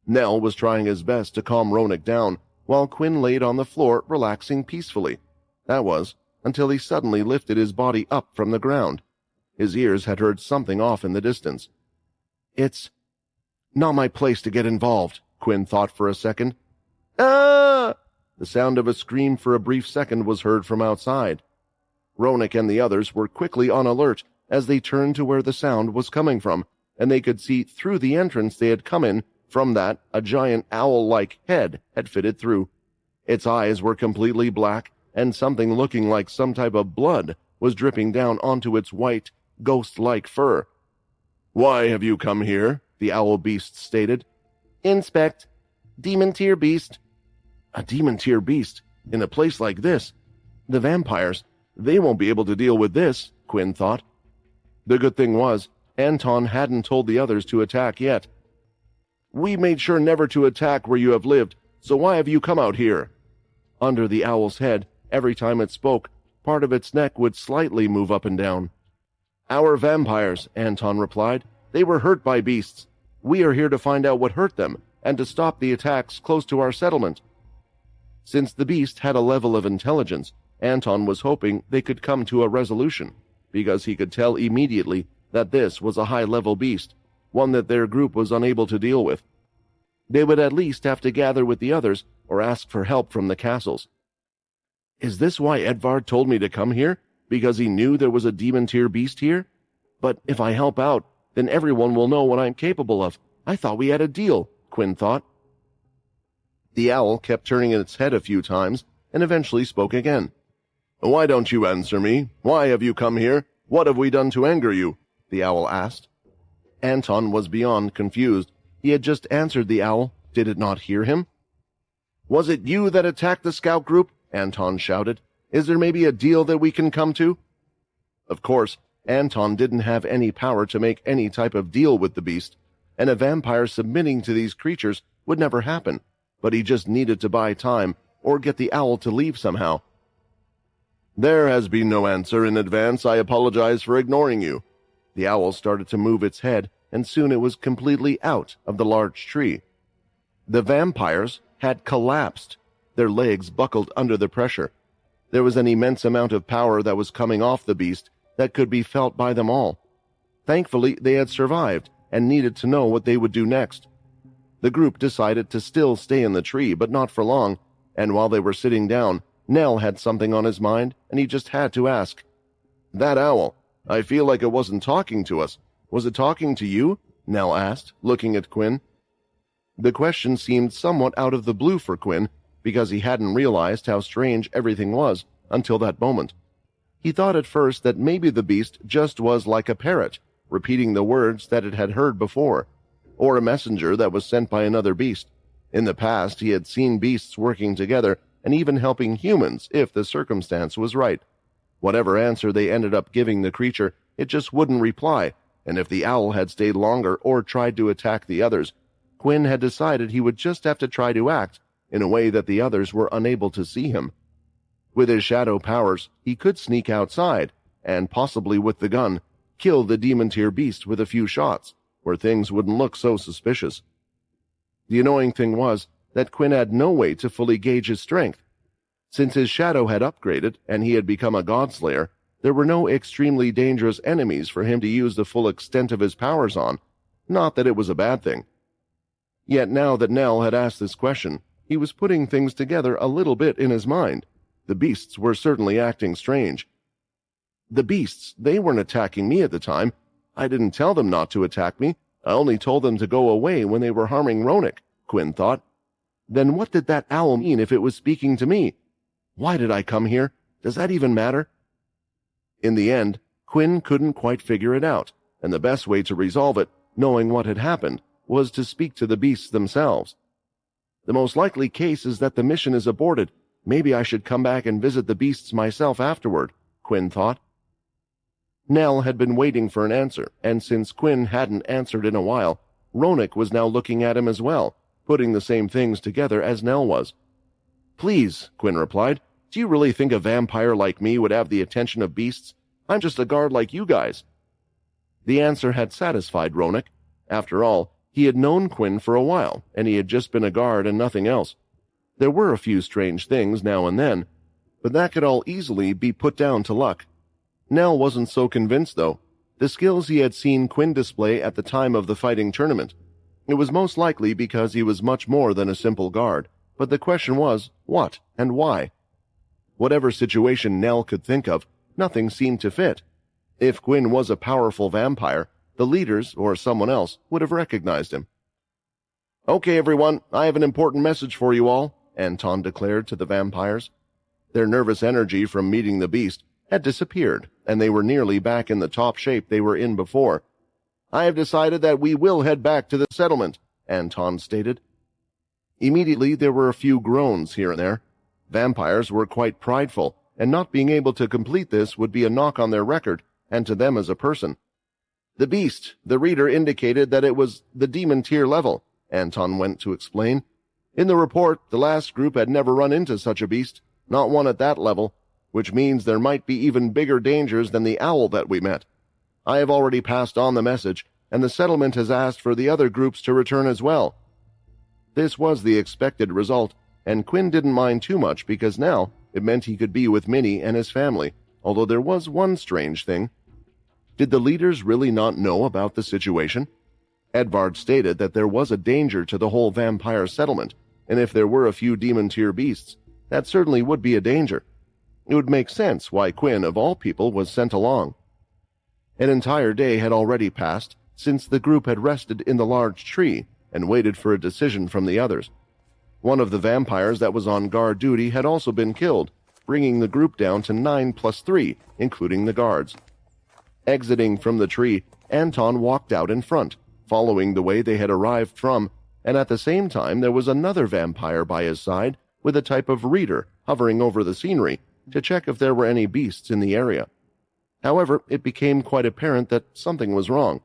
Nell was trying his best to calm Ronak down, while Quinn laid on the floor relaxing peacefully. That was, until he suddenly lifted his body up from the ground. His ears had heard something off in the distance. It's not my place to get involved, Quinn thought for a second. Ah! The sound of a scream for a brief second was heard from outside. Ronak and the others were quickly on alert as they turned to where the sound was coming from, and they could see through the entrance they had come in from that a giant owl-like head had fitted through. Its eyes were completely black, and something looking like some type of blood was dripping down onto its white, ghost-like fur. "Why have you come here?" the owl beast stated. "Inspect. Demon-tier beast." A demon-tier beast? In a place like this? The vampires, they won't be able to deal with this, Quinn thought. The good thing was, Anton hadn't told the others to attack yet. "We made sure never to attack where you have lived, so why have you come out here?" Under the owl's head, every time it spoke, part of its neck would slightly move up and down. "Our vampires," Anton replied. "They were hurt by beasts. We are here to find out what hurt them, and to stop the attacks close to our settlement." Since the beast had a level of intelligence, Anton was hoping they could come to a resolution, because he could tell immediately that this was a high-level beast, one that their group was unable to deal with. They would at least have to gather with the others or ask for help from the castles. "Is this why Edvard told me to come here? Because he knew there was a demon-tier beast here? But if I help out, then everyone will know what I'm capable of. I thought we had a deal," Quinn thought. The owl kept turning its head a few times and eventually spoke again. "Why don't you answer me? Why have you come here? What have we done to anger you?" the owl asked. Anton was beyond confused. He had just answered the owl. Did it not hear him? "Was it you that attacked the scout group?" Anton shouted. "Is there maybe a deal that we can come to?" Of course, Anton didn't have any power to make any type of deal with the beast, and a vampire submitting to these creatures would never happen, but he just needed to buy time or get the owl to leave somehow. "There has been no answer in advance. I apologize for ignoring you." The owl started to move its head, and soon it was completely out of the large tree. The vampires had collapsed. Their legs buckled under the pressure. There was an immense amount of power that was coming off the beast that could be felt by them all. Thankfully, they had survived and needed to know what they would do next. The group decided to still stay in the tree, but not for long, and while they were sitting down, Nell had something on his mind, and he just had to ask. "That owl, I feel like it wasn't talking to us. Was it talking to you?" Nell asked, looking at Quinn. The question seemed somewhat out of the blue for Quinn, because he hadn't realized how strange everything was until that moment. He thought at first that maybe the beast just was like a parrot, repeating the words that it had heard before, or a messenger that was sent by another beast. In the past, he had seen beasts working together and even helping humans if the circumstance was right. Whatever answer they ended up giving the creature, it just wouldn't reply, and if the owl had stayed longer or tried to attack the others, Quinn had decided he would just have to try to act in a way that the others were unable to see him. With his shadow powers, he could sneak outside, and possibly with the gun, kill the demon-tier beast with a few shots, where things wouldn't look so suspicious. The annoying thing was that Quinn had no way to fully gauge his strength. Since his shadow had upgraded and he had become a godslayer, there were no extremely dangerous enemies for him to use the full extent of his powers on. Not that it was a bad thing. Yet now that Nell had asked this question, he was putting things together a little bit in his mind. The beasts were certainly acting strange. The beasts, they weren't attacking me at the time. I didn't tell them not to attack me. I only told them to go away when they were harming Ronak, Quinn thought. Then what did that owl mean if it was speaking to me? Why did I come here? Does that even matter? In the end, Quinn couldn't quite figure it out, and the best way to resolve it, knowing what had happened, was to speak to the beasts themselves. The most likely case is that the mission is aborted. Maybe I should come back and visit the beasts myself afterward, Quinn thought. Nell had been waiting for an answer, and since Quinn hadn't answered in a while, Ronak was now looking at him as well, putting the same things together as Nell was. Please, Quinn replied. Do you really think a vampire like me would have the attention of beasts? I'm just a guard like you guys. The answer had satisfied Ronak. After all, he had known Quinn for a while, and he had just been a guard and nothing else. There were a few strange things now and then, but that could all easily be put down to luck. Nell wasn't so convinced, though. The skills he had seen Quinn display at the time of the fighting tournament. It was most likely because he was much more than a simple guard, but the question was, what and why? Whatever situation Nell could think of, nothing seemed to fit. If Quinn was a powerful vampire, the leaders, or someone else, would have recognized him. Okay, everyone, I have an important message for you all, Anton declared to the vampires. Their nervous energy from meeting the beast had disappeared, and they were nearly back in the top shape they were in before. I have decided that we will head back to the settlement, Anton stated. Immediately there were a few groans here and there. Vampires were quite prideful, and not being able to complete this would be a knock on their record, and to them as a person. The beast, the reader indicated that it was the demon tier level, Anton went to explain. In the report, the last group had never run into such a beast, not one at that level, which means there might be even bigger dangers than the owl that we met. I have already passed on the message, and the settlement has asked for the other groups to return as well. This was the expected result, and Quinn didn't mind too much because now it meant he could be with Minnie and his family, although there was one strange thing. Did the leaders really not know about the situation? Edvard stated that there was a danger to the whole vampire settlement, and if there were a few demon-tier beasts, that certainly would be a danger. It would make sense why Quinn, of all people, was sent along. An entire day had already passed since the group had rested in the large tree and waited for a decision from the others. One of the vampires that was on guard duty had also been killed, bringing the group down to 9+3, including the guards. Exiting from the tree, Anton walked out in front, following the way they had arrived from, and at the same time there was another vampire by his side with a type of reader hovering over the scenery to check if there were any beasts in the area. However, it became quite apparent that something was wrong.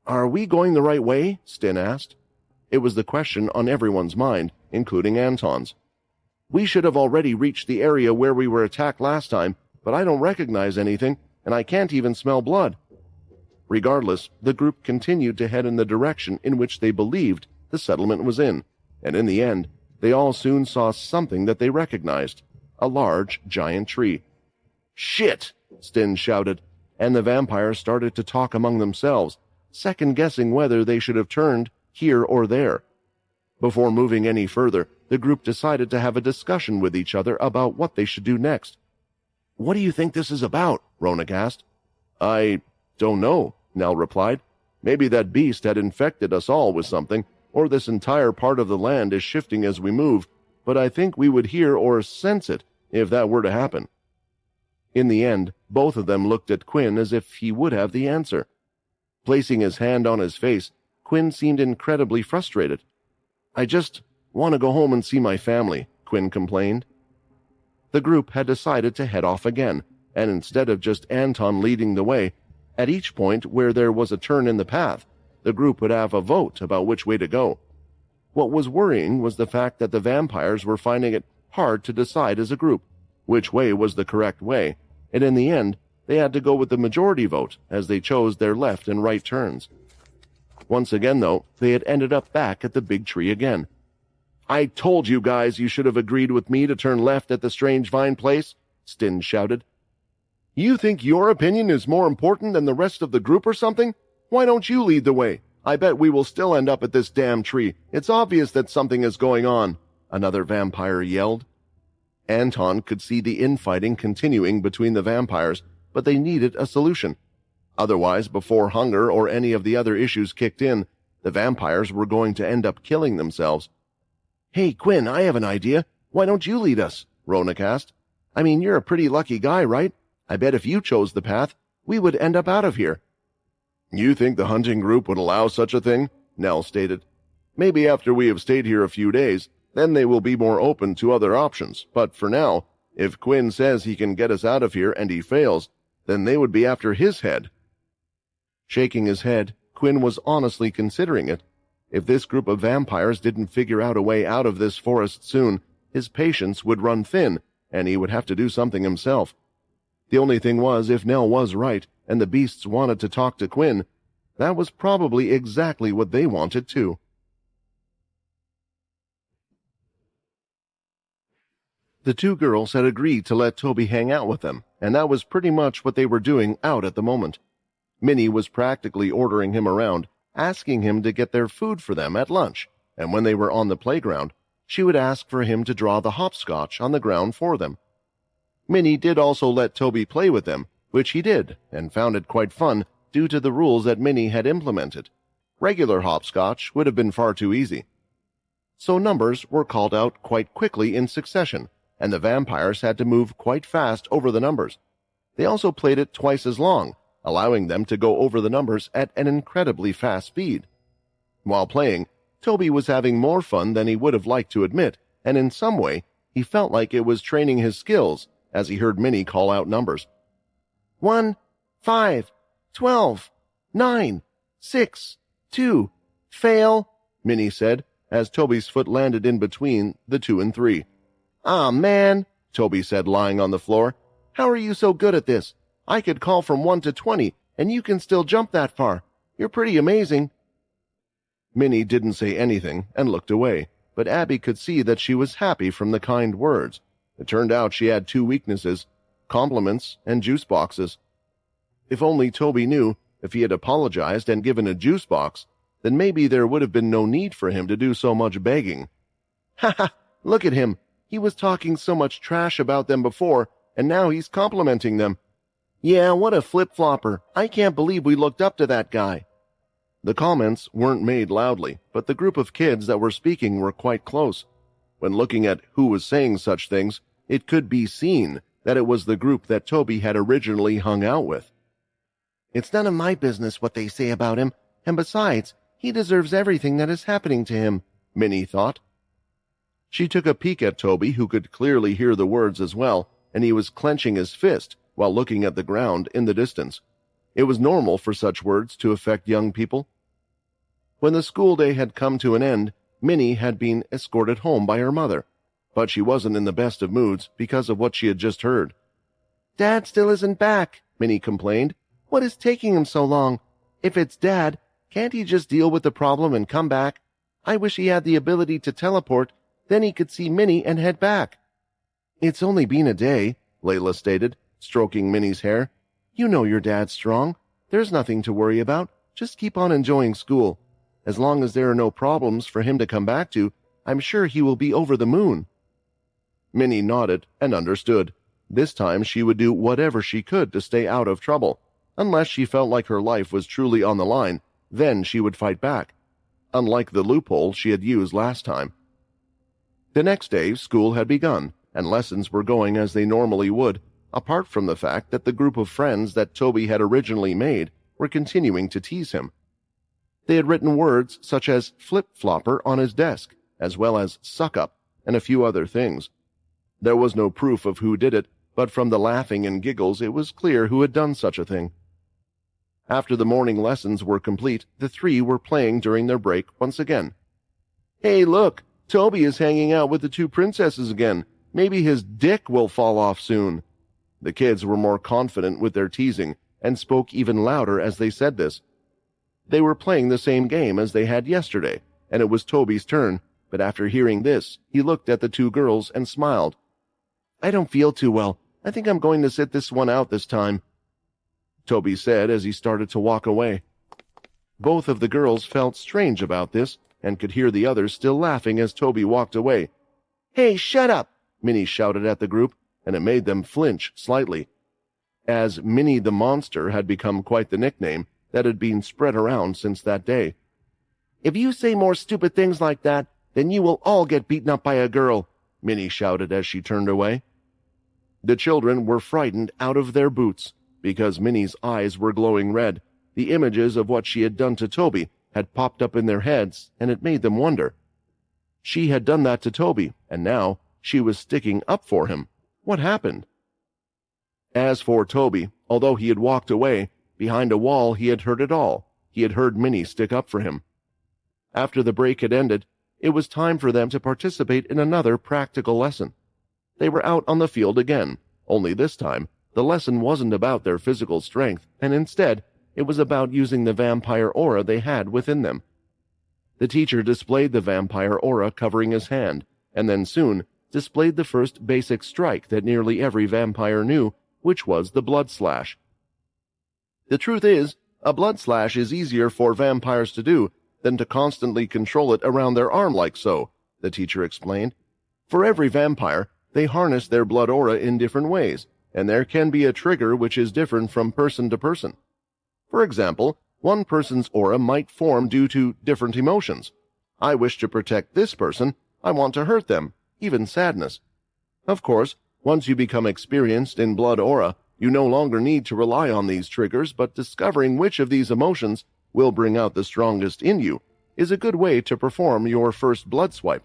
Are we going the right way? Stin asked. It was the question on everyone's mind, including Anton's. We should have already reached the area where we were attacked last time, but I don't recognize anything, and I can't even smell blood. Regardless, the group continued to head in the direction in which they believed the settlement was in, and in the end, they all soon saw something that they recognized, a large, giant tree. Shit! Stin shouted, and the vampires started to talk among themselves, second-guessing whether they should have turned here or there. Before moving any further, the group decided to have a discussion with each other about what they should do next. What do you think this is about? Ronak asked. I don't know, Nell replied. Maybe that beast had infected us all with something, or this entire part of the land is shifting as we move, but I think we would hear or sense it if that were to happen. In the end, both of them looked at Quinn as if he would have the answer. Placing his hand on his face, Quinn seemed incredibly frustrated. I just want to go home and see my family, Quinn complained. The group had decided to head off again, and instead of just Anton leading the way, at each point where there was a turn in the path, the group would have a vote about which way to go. What was worrying was the fact that the vampires were finding it hard to decide as a group which way was the correct way, and in the end, they had to go with the majority vote as they chose their left and right turns. Once again, though, they had ended up back at the big tree again. I told you guys you should have agreed with me to turn left at the strange vine place, Stin shouted. You think your opinion is more important than the rest of the group or something? Why don't you lead the way? I bet we will still end up at this damn tree. It's obvious that something is going on, another vampire yelled. Anton could see the infighting continuing between the vampires, but they needed a solution. Otherwise, before hunger or any of the other issues kicked in, the vampires were going to end up killing themselves. Hey, Quinn, I have an idea. Why don't you lead us? Ronak asked. I mean, you're a pretty lucky guy, right? I bet if you chose the path, we would end up out of here. You think the hunting group would allow such a thing? Nell stated. Maybe after we have stayed here a few days, then they will be more open to other options, but for now, if Quinn says he can get us out of here and he fails, then they would be after his head. Shaking his head, Quinn was honestly considering it. If this group of vampires didn't figure out a way out of this forest soon, his patience would run thin, and he would have to do something himself. The only thing was, if Nell was right, and the beasts wanted to talk to Quinn, that was probably exactly what they wanted too. The two girls had agreed to let Toby hang out with them, and that was pretty much what they were doing out at the moment. Minnie was practically ordering him around, asking him to get their food for them at lunch, and when they were on the playground, she would ask for him to draw the hopscotch on the ground for them. Minnie did also let Toby play with them, which he did, and found it quite fun due to the rules that Minnie had implemented. Regular hopscotch would have been far too easy. So numbers were called out quite quickly in succession, and the vampires had to move quite fast over the numbers. They also played it twice as long, allowing them to go over the numbers at an incredibly fast speed. While playing, Toby was having more fun than he would have liked to admit, and in some way, he felt like it was training his skills as he heard Minnie call out numbers. 1, 5, 12, 9, 6, 2, fail, Minnie said, as Toby's foot landed in between the 2 and 3. "Ah, man," Toby said, lying on the floor. "How are you so good at this? I could call from 1 to 20, and you can still jump that far. You're pretty amazing." Minnie didn't say anything and looked away, but Abby could see that she was happy from the kind words. It turned out she had two weaknesses: compliments and juice boxes. If only Toby knew, if he had apologized and given a juice box, then maybe there would have been no need for him to do so much begging. "Ha ha, look at him. He was talking so much trash about them before, and now he's complimenting them. Yeah, what a flip-flopper. I can't believe we looked up to that guy." The comments weren't made loudly, but the group of kids that were speaking were quite close. When looking at who was saying such things, it could be seen that it was the group that Toby had originally hung out with. "It's none of my business what they say about him, and besides, he deserves everything that is happening to him," Minnie thought. She took a peek at Toby, who could clearly hear the words as well, and he was clenching his fist while looking at the ground in the distance. It was normal for such words to affect young people. When the school day had come to an end, Minnie had been escorted home by her mother, but she wasn't in the best of moods because of what she had just heard. "Dad still isn't back," Minnie complained. "What is taking him so long? If it's Dad, can't he just deal with the problem and come back? I wish he had the ability to teleport, then he could see Minnie and head back." "It's only been a day," Layla stated, stroking Minnie's hair. "You know your dad's strong. There's nothing to worry about. Just keep on enjoying school. As long as there are no problems for him to come back to, I'm sure he will be over the moon." Minnie nodded and understood. This time she would do whatever she could to stay out of trouble. Unless she felt like her life was truly on the line, then she would fight back. Unlike the loophole she had used last time. The next day, school had begun, and lessons were going as they normally would, apart from the fact that the group of friends that Toby had originally made were continuing to tease him. They had written words such as flip-flopper on his desk, as well as suck-up, and a few other things. There was no proof of who did it, but from the laughing and giggles it was clear who had done such a thing. After the morning lessons were complete, the three were playing during their break once again. "Hey, look! Toby is hanging out with the two princesses again. Maybe his dick will fall off soon." The kids were more confident with their teasing, and spoke even louder as they said this. They were playing the same game as they had yesterday, and it was Toby's turn, but after hearing this, he looked at the two girls and smiled. "I don't feel too well. I think I'm going to sit this one out this time," Toby said as he started to walk away. Both of the girls felt strange about this, and could hear the others still laughing as Toby walked away. "Hey, shut up!" Minnie shouted at the group, and it made them flinch slightly, as Minnie the Monster had become quite the nickname that had been spread around since that day. "If you say more stupid things like that, then you will all get beaten up by a girl," Minnie shouted as she turned away. The children were frightened out of their boots, because Minnie's eyes were glowing red. The images of what she had done to Toby had popped up in their heads, and it made them wonder. She had done that to Toby, and now she was sticking up for him. What happened? As for Toby, although he had walked away, behind a wall he had heard it all. He had heard Minnie stick up for him. After the break had ended, It was time for them to participate in another practical lesson. They were out on the field again, only this time, the lesson wasn't about their physical strength, and instead, it was about using the vampire aura they had within them. The teacher displayed the vampire aura covering his hand, and then soon displayed the first basic strike that nearly every vampire knew, which was the blood slash. The truth is, a blood slash is easier for vampires to do than to constantly control it around their arm like so, the teacher explained. For every vampire, they harness their blood aura in different ways, and there can be a trigger which is different from person to person. For example, one person's aura might form due to different emotions. I wish to protect this person, I want to hurt them, even sadness. Of course, once you become experienced in blood aura, you no longer need to rely on these triggers, but discovering which of these emotions will bring out the strongest in you is a good way to perform your first blood swipe.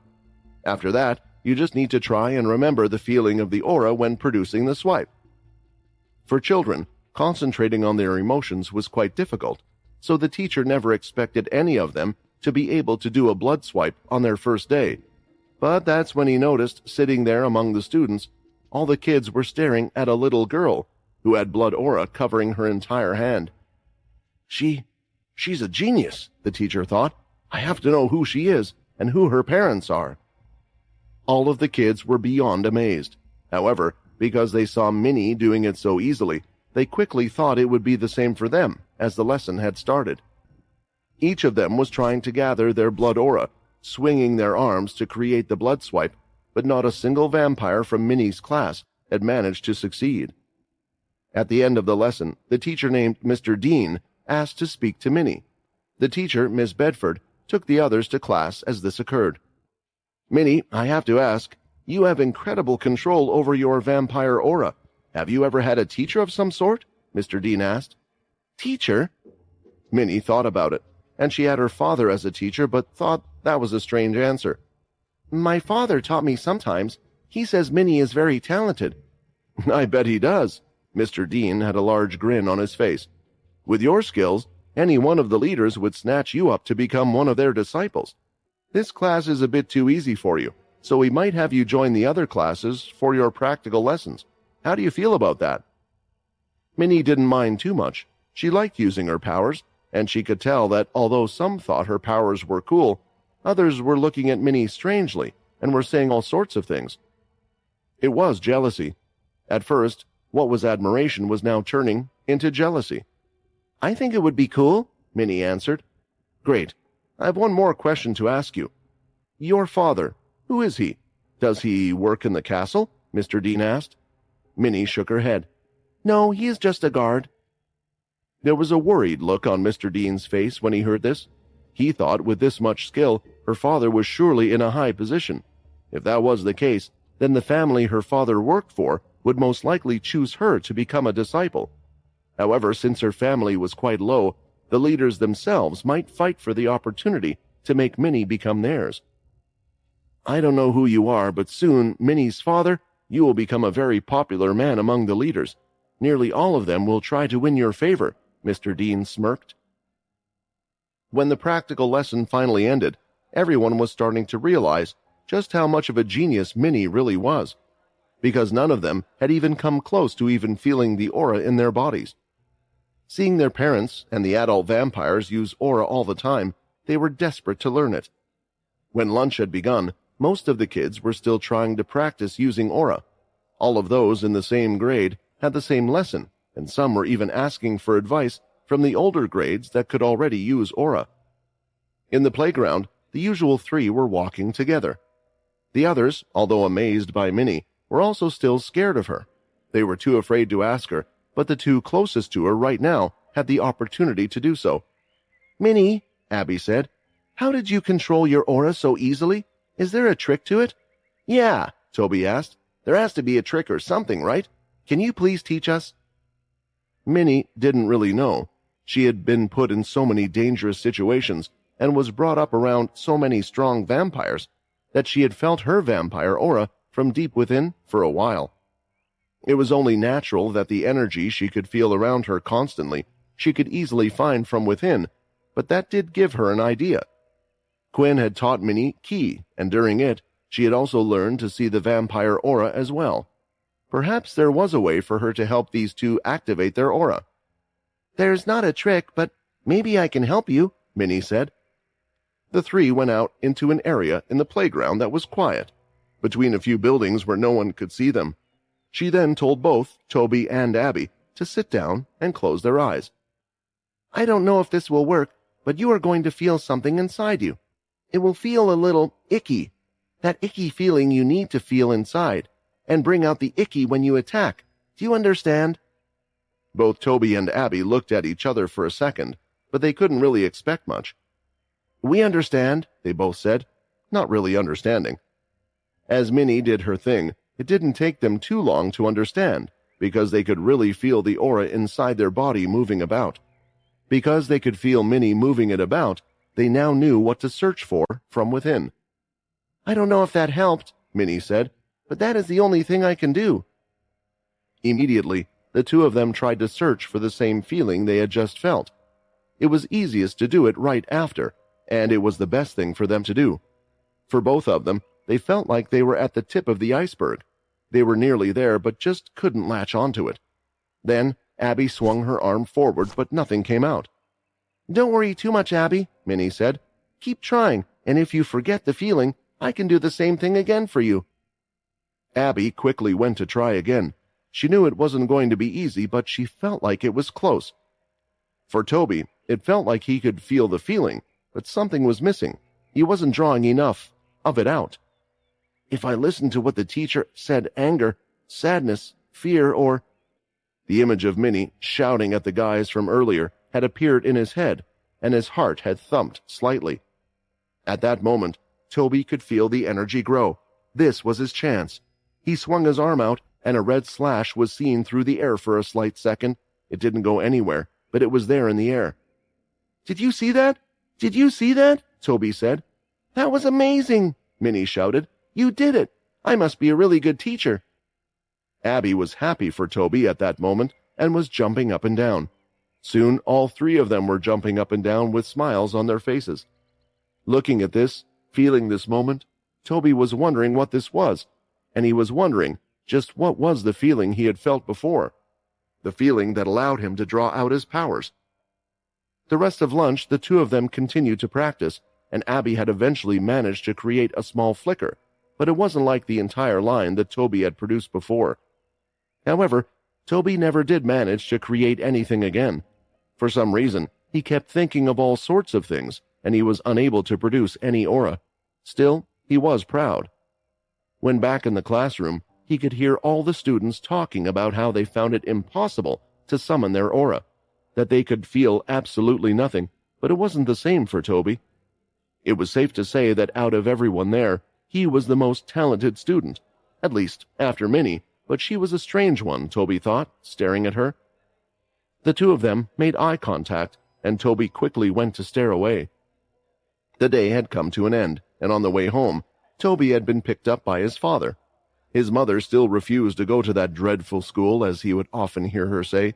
After that, you just need to try and remember the feeling of the aura when producing the swipe. For children, concentrating on their emotions was quite difficult, so the teacher never expected any of them to be able to do a blood swipe on their first day. But that's when he noticed, sitting there among the students, all the kids were staring at a little girl who had blood aura covering her entire hand. She's a genius, the teacher thought. I have to know who she is and who her parents are. All of the kids were beyond amazed. However, because they saw Minnie doing it so easily, they quickly thought it would be the same for them as the lesson had started. Each of them was trying to gather their blood aura, swinging their arms to create the blood swipe, but not a single vampire from Minnie's class had managed to succeed. At the end of the lesson, the teacher named Mr. Dean asked to speak to Minnie. The teacher, Miss Bedford, took the others to class as this occurred. Minnie, I have to ask, you have incredible control over your vampire aura. Have you ever had a teacher of some sort? Mr. Dean asked. Teacher? Minnie thought about it, and she had her father as a teacher, but thought that was a strange answer. My father taught me sometimes. He says Minnie is very talented. I bet he does. Mr. Dean had a large grin on his face. With your skills, any one of the leaders would snatch you up to become one of their disciples. This class is a bit too easy for you, so we might have you join the other classes for your practical lessons. How do you feel about that? Minnie didn't mind too much. She liked using her powers, and she could tell that although some thought her powers were cool, others were looking at Minnie strangely and were saying all sorts of things. It was jealousy. At first, what was admiration was now turning into jealousy. I think it would be cool, Minnie answered. Great. I have one more question to ask you. Your father, who is he? Does he work in the castle? Mr. Dean asked. Minnie shook her head. No, he is just a guard. There was a worried look on Mr. Dean's face when he heard this. He thought with this much skill, her father was surely in a high position. If that was the case, then the family her father worked for would most likely choose her to become a disciple. However, since her family was quite low, the leaders themselves might fight for the opportunity to make Minnie become theirs. I don't know who you are, but soon, Minnie's father, you will become a very popular man among the leaders. Nearly all of them will try to win your favor, Mr. Dean smirked. When the practical lesson finally ended, everyone was starting to realize just how much of a genius Minnie really was, because none of them had even come close to even feeling the aura in their bodies. Seeing their parents and the adult vampires use aura all the time, they were desperate to learn it. When lunch had begun, most of the kids were still trying to practice using aura. All of those in the same grade had the same lesson, and some were even asking for advice from the older grades that could already use aura. In the playground, the usual three were walking together. The others, although amazed by Minnie, were also still scared of her. They were too afraid to ask her, but the two closest to her right now had the opportunity to do so. Minnie, Abby said, how did you control your aura so easily? Is there a trick to it? Yeah, Toby asked. There has to be a trick or something, right? Can you please teach us? Minnie didn't really know. She had been put in so many dangerous situations and was brought up around so many strong vampires that she had felt her vampire aura from deep within for a while. It was only natural that the energy she could feel around her constantly she could easily find from within, but that did give her an idea. Quinn had taught Minnie Ki, and during it, she had also learned to see the vampire aura as well. Perhaps there was a way for her to help these two activate their aura. "There's not a trick, but maybe I can help you," Minnie said. The three went out into an area in the playground that was quiet, between a few buildings where no one could see them. She then told both Toby and Abby to sit down and close their eyes. "I don't know if this will work, but you are going to feel something inside you. It will feel a little icky. That icky feeling you need to feel inside, and bring out the icky when you attack. Do you understand?" Both Toby and Abby looked at each other for a second, but they couldn't really expect much. "We understand," they both said, not really understanding. As Minnie did her thing, it didn't take them too long to understand, because they could really feel the aura inside their body moving about. Because they could feel Minnie moving it about, they now knew what to search for from within. "I don't know if that helped," Minnie said, "but that is the only thing I can do." Immediately, the two of them tried to search for the same feeling they had just felt. It was easiest to do it right after, and it was the best thing for them to do. For both of them, they felt like they were at the tip of the iceberg. They were nearly there, but just couldn't latch onto it. Then Abby swung her arm forward, but nothing came out. "Don't worry too much, Abby," Minnie said. "Keep trying, and if you forget the feeling, I can do the same thing again for you." Abby quickly went to try again. She knew it wasn't going to be easy, but she felt like it was close. For Toby, it felt like he could feel the feeling, but something was missing. He wasn't drawing enough of it out. "If I listened to what the teacher said, anger, sadness, fear, or—" The image of Minnie shouting at the guys from earlier had appeared in his head, and his heart had thumped slightly. At that moment, Toby could feel the energy grow. This was his chance. He swung his arm out, and a red slash was seen through the air for a slight second. It didn't go anywhere, but it was there in the air. "Did you see that? Did you see that?" Toby said. "That was amazing," Minnie shouted. "You did it. I must be a really good teacher." Abby was happy for Toby at that moment and was jumping up and down. Soon all three of them were jumping up and down with smiles on their faces. Looking at this, feeling this moment, Toby was wondering what this was, and he was wondering just what was the feeling he had felt before, the feeling that allowed him to draw out his powers. The rest of lunch, the two of them continued to practice, and Abby had eventually managed to create a small flicker, but it wasn't like the entire line that Toby had produced before. However, Toby never did manage to create anything again. For some reason, he kept thinking of all sorts of things, and he was unable to produce any aura. Still, he was proud. When back in the classroom, he could hear all the students talking about how they found it impossible to summon their aura, that they could feel absolutely nothing, but it wasn't the same for Toby. It was safe to say that out of everyone there, he was the most talented student, at least after Minnie, but she was a strange one, Toby thought, staring at her. The two of them made eye contact, and Toby quickly went to stare away. The day had come to an end, and on the way home, Toby had been picked up by his father. His mother still refused to go to that dreadful school, as he would often hear her say.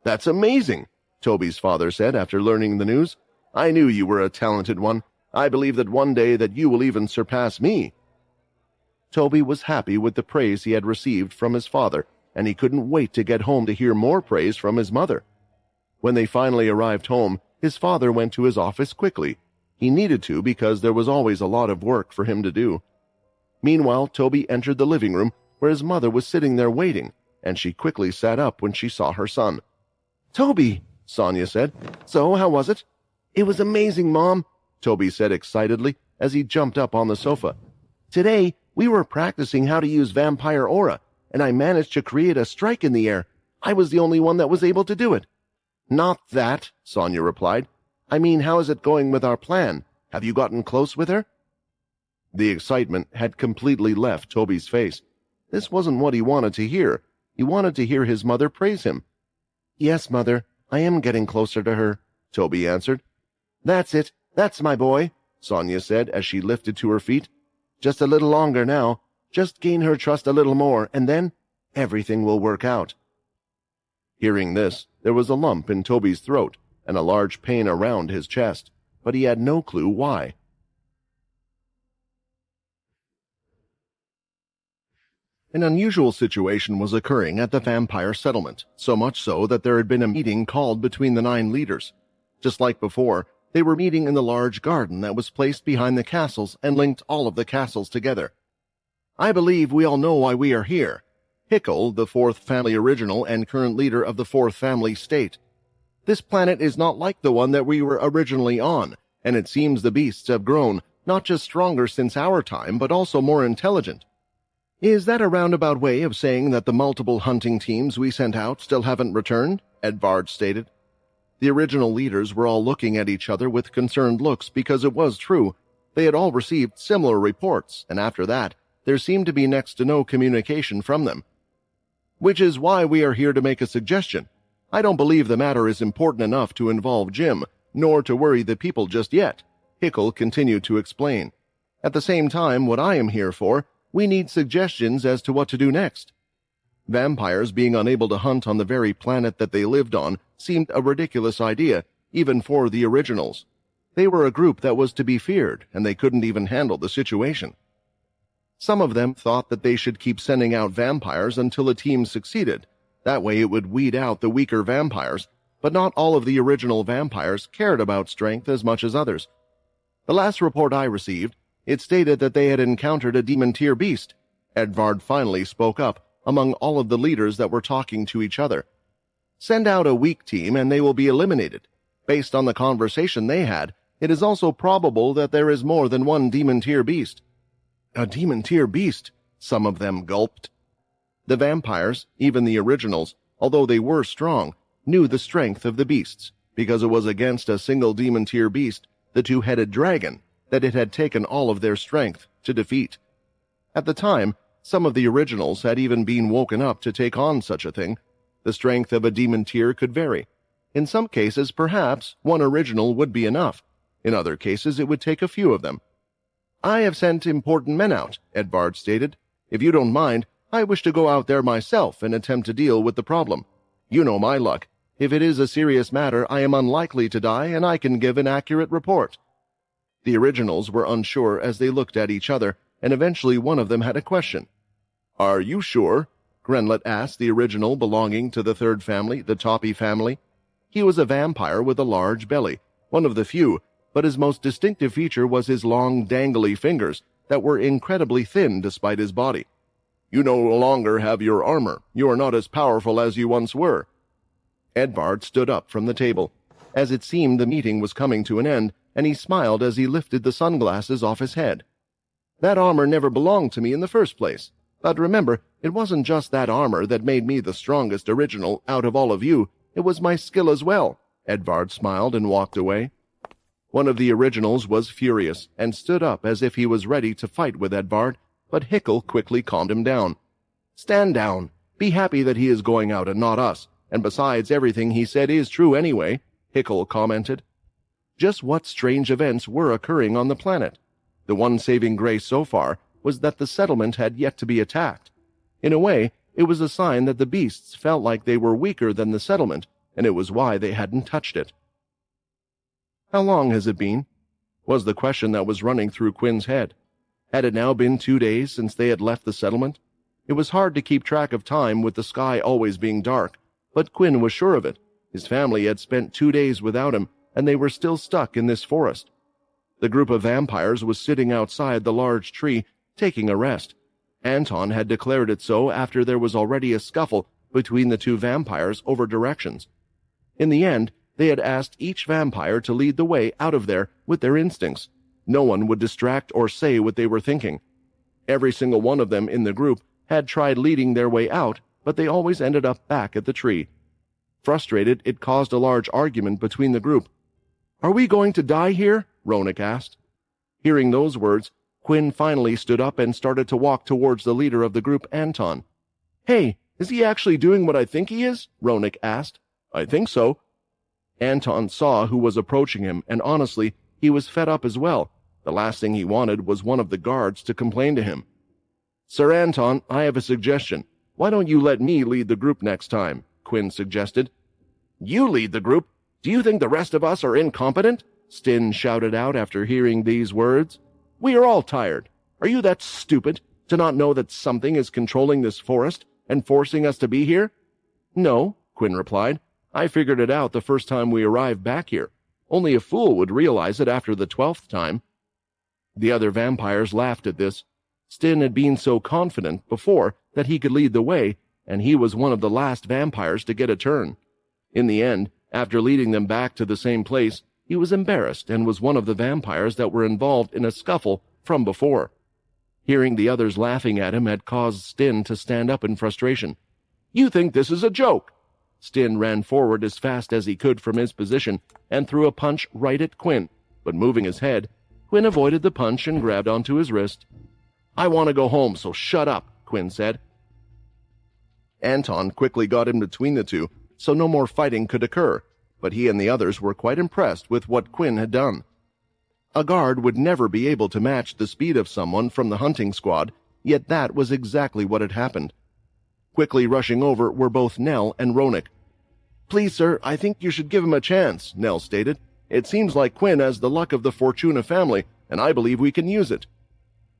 "That's amazing," Toby's father said after learning the news. "I knew you were a talented one. I believe that one day that you will even surpass me." Toby was happy with the praise he had received from his father, and he couldn't wait to get home to hear more praise from his mother. When they finally arrived home, his father went to his office quickly. He needed to because there was always a lot of work for him to do. Meanwhile, Toby entered the living room where his mother was sitting there waiting, and she quickly sat up when she saw her son. "Toby," Sonia said. "So, how was it?" "It was amazing, Mom," Toby said excitedly as he jumped up on the sofa. "Today, we were practicing how to use vampire aura, and I managed to create a strike in the air. I was the only one that was able to do it." "Not that," Sonia replied. "I mean, how is it going with our plan? Have you gotten close with her?" The excitement had completely left Toby's face. This wasn't what he wanted to hear. He wanted to hear his mother praise him. "Yes, Mother, I am getting closer to her," Toby answered. "That's it. That's my boy," Sonia said as she lifted to her feet. "Just a little longer now. Just gain her trust a little more, and then everything will work out." Hearing this, there was a lump in Toby's throat and a large pain around his chest, but he had no clue why. An unusual situation was occurring at the vampire settlement, so much so that there had been a meeting called between the 9 leaders. Just like before, they were meeting in the large garden that was placed behind the castles and linked all of the castles together. I believe we all know why we are here. Hickle, the 4th family original and current leader of the 4th family state. This planet is not like the one that we were originally on, and it seems the beasts have grown, not just stronger since our time, but also more intelligent. Is that a roundabout way of saying that the multiple hunting teams we sent out still haven't returned? Edvard stated. The original leaders were all looking at each other with concerned looks because it was true. They had all received similar reports, and after that, there seemed to be next to no communication from them. Which is why we are here to make a suggestion. I don't believe the matter is important enough to involve Jim, nor to worry the people just yet, Hickle continued to explain. At the same time, what I am here for, we need suggestions as to what to do next. Vampires being unable to hunt on the very planet that they lived on seemed a ridiculous idea, even for the originals. They were a group that was to be feared, and they couldn't even handle the situation. Some of them thought that they should keep sending out vampires until a team succeeded. That way it would weed out the weaker vampires, but not all of the original vampires cared about strength as much as others. The last report I received, it stated that they had encountered a demon-tier beast. Edvard finally spoke up among all of the leaders that were talking to each other. Send out a weak team and they will be eliminated. Based on the conversation they had, it is also probable that there is more than one demon-tier beast. A demon-tier beast, some of them gulped. The vampires, even the originals, although they were strong, knew the strength of the beasts, because it was against a single demon-tier beast, the 2-headed dragon, that it had taken all of their strength to defeat. At the time, some of the originals had even been woken up to take on such a thing. The strength of a demon tier could vary. In some cases, perhaps, one original would be enough. In other cases, it would take a few of them. I have sent important men out, Edvard stated. If you don't mind, I wish to go out there myself and attempt to deal with the problem. You know my luck. If it is a serious matter, I am unlikely to die, and I can give an accurate report. The originals were unsure as they looked at each other, and eventually one of them had a question. Are you sure? Grenlet asked the original belonging to the 3rd family, the Toppy family. He was a vampire with a large belly, one of the few, but his most distinctive feature was his long, dangly fingers that were incredibly thin despite his body. You no longer have your armor. You are not as powerful as you once were. Edvard stood up from the table, as it seemed the meeting was coming to an end, and he smiled as he lifted the sunglasses off his head. That armor never belonged to me in the first place. But remember, it wasn't just that armor that made me the strongest original out of all of you. It was my skill as well. Edvard smiled and walked away. One of the originals was furious and stood up as if he was ready to fight with Edvard, but Hickle quickly calmed him down. Stand down. Be happy that he is going out and not us, and besides, everything he said is true anyway, Hickle commented. Just what strange events were occurring on the planet? The one saving grace so far was that the settlement had yet to be attacked. In a way, it was a sign that the beasts felt like they were weaker than the settlement, and it was why they hadn't touched it. How long has it been? Was the question that was running through Quinn's head. Had it now been 2 days since they had left the settlement? It was hard to keep track of time with the sky always being dark, but Quinn was sure of it. His family had spent 2 days without him, and they were still stuck in this forest. The group of vampires was sitting outside the large tree, taking a rest. Anton had declared it so after there was already a scuffle between the 2 vampires over directions. In the end, they had asked each vampire to lead the way out of there with their instincts. No one would distract or say what they were thinking. Every single one of them in the group had tried leading their way out, but they always ended up back at the tree. Frustrated, it caused a large argument between the group. "Are we going to die here?" Ronak asked. Hearing those words, Quinn finally stood up and started to walk towards the leader of the group, Anton. "Hey, is he actually doing what I think he is?" Ronak asked. "I think so." Anton saw who was approaching him, and honestly, he was fed up as well. The last thing he wanted was one of the guards to complain to him. "Sir Anton, I have a suggestion. Why don't you let me lead the group next time?" Quinn suggested. "You lead the group? Do you think the rest of us are incompetent?" Stin shouted out after hearing these words. "We are all tired. Are you that stupid To not know that something is controlling this forest and forcing us to be here? No, Quinn replied. I figured it out the first time we arrived back here. Only a fool would realize it after the 12th time. The other vampires laughed at this. Stin had been so confident before that he could lead the way, and he was one of the last vampires to get a turn. In the end, after leading them back to the same place, he was embarrassed and was one of the vampires that were involved in a scuffle from before. Hearing the others laughing at him had caused Stin to stand up in frustration. You think this is a joke? Stin ran forward as fast as he could from his position and threw a punch right at Quinn, but moving his head, Quinn avoided the punch and grabbed onto his wrist. I want to go home, so shut up, Quinn said. Anton quickly got in between the two, so no more fighting could occur, but he and the others were quite impressed with what Quinn had done. A guard would never be able to match the speed of someone from the hunting squad, yet that was exactly what had happened. Quickly rushing over were both Nell and Ronak. Please, sir, I think you should give him a chance, Nell stated. It seems like Quinn has the luck of the Fortuna family, and I believe we can use it.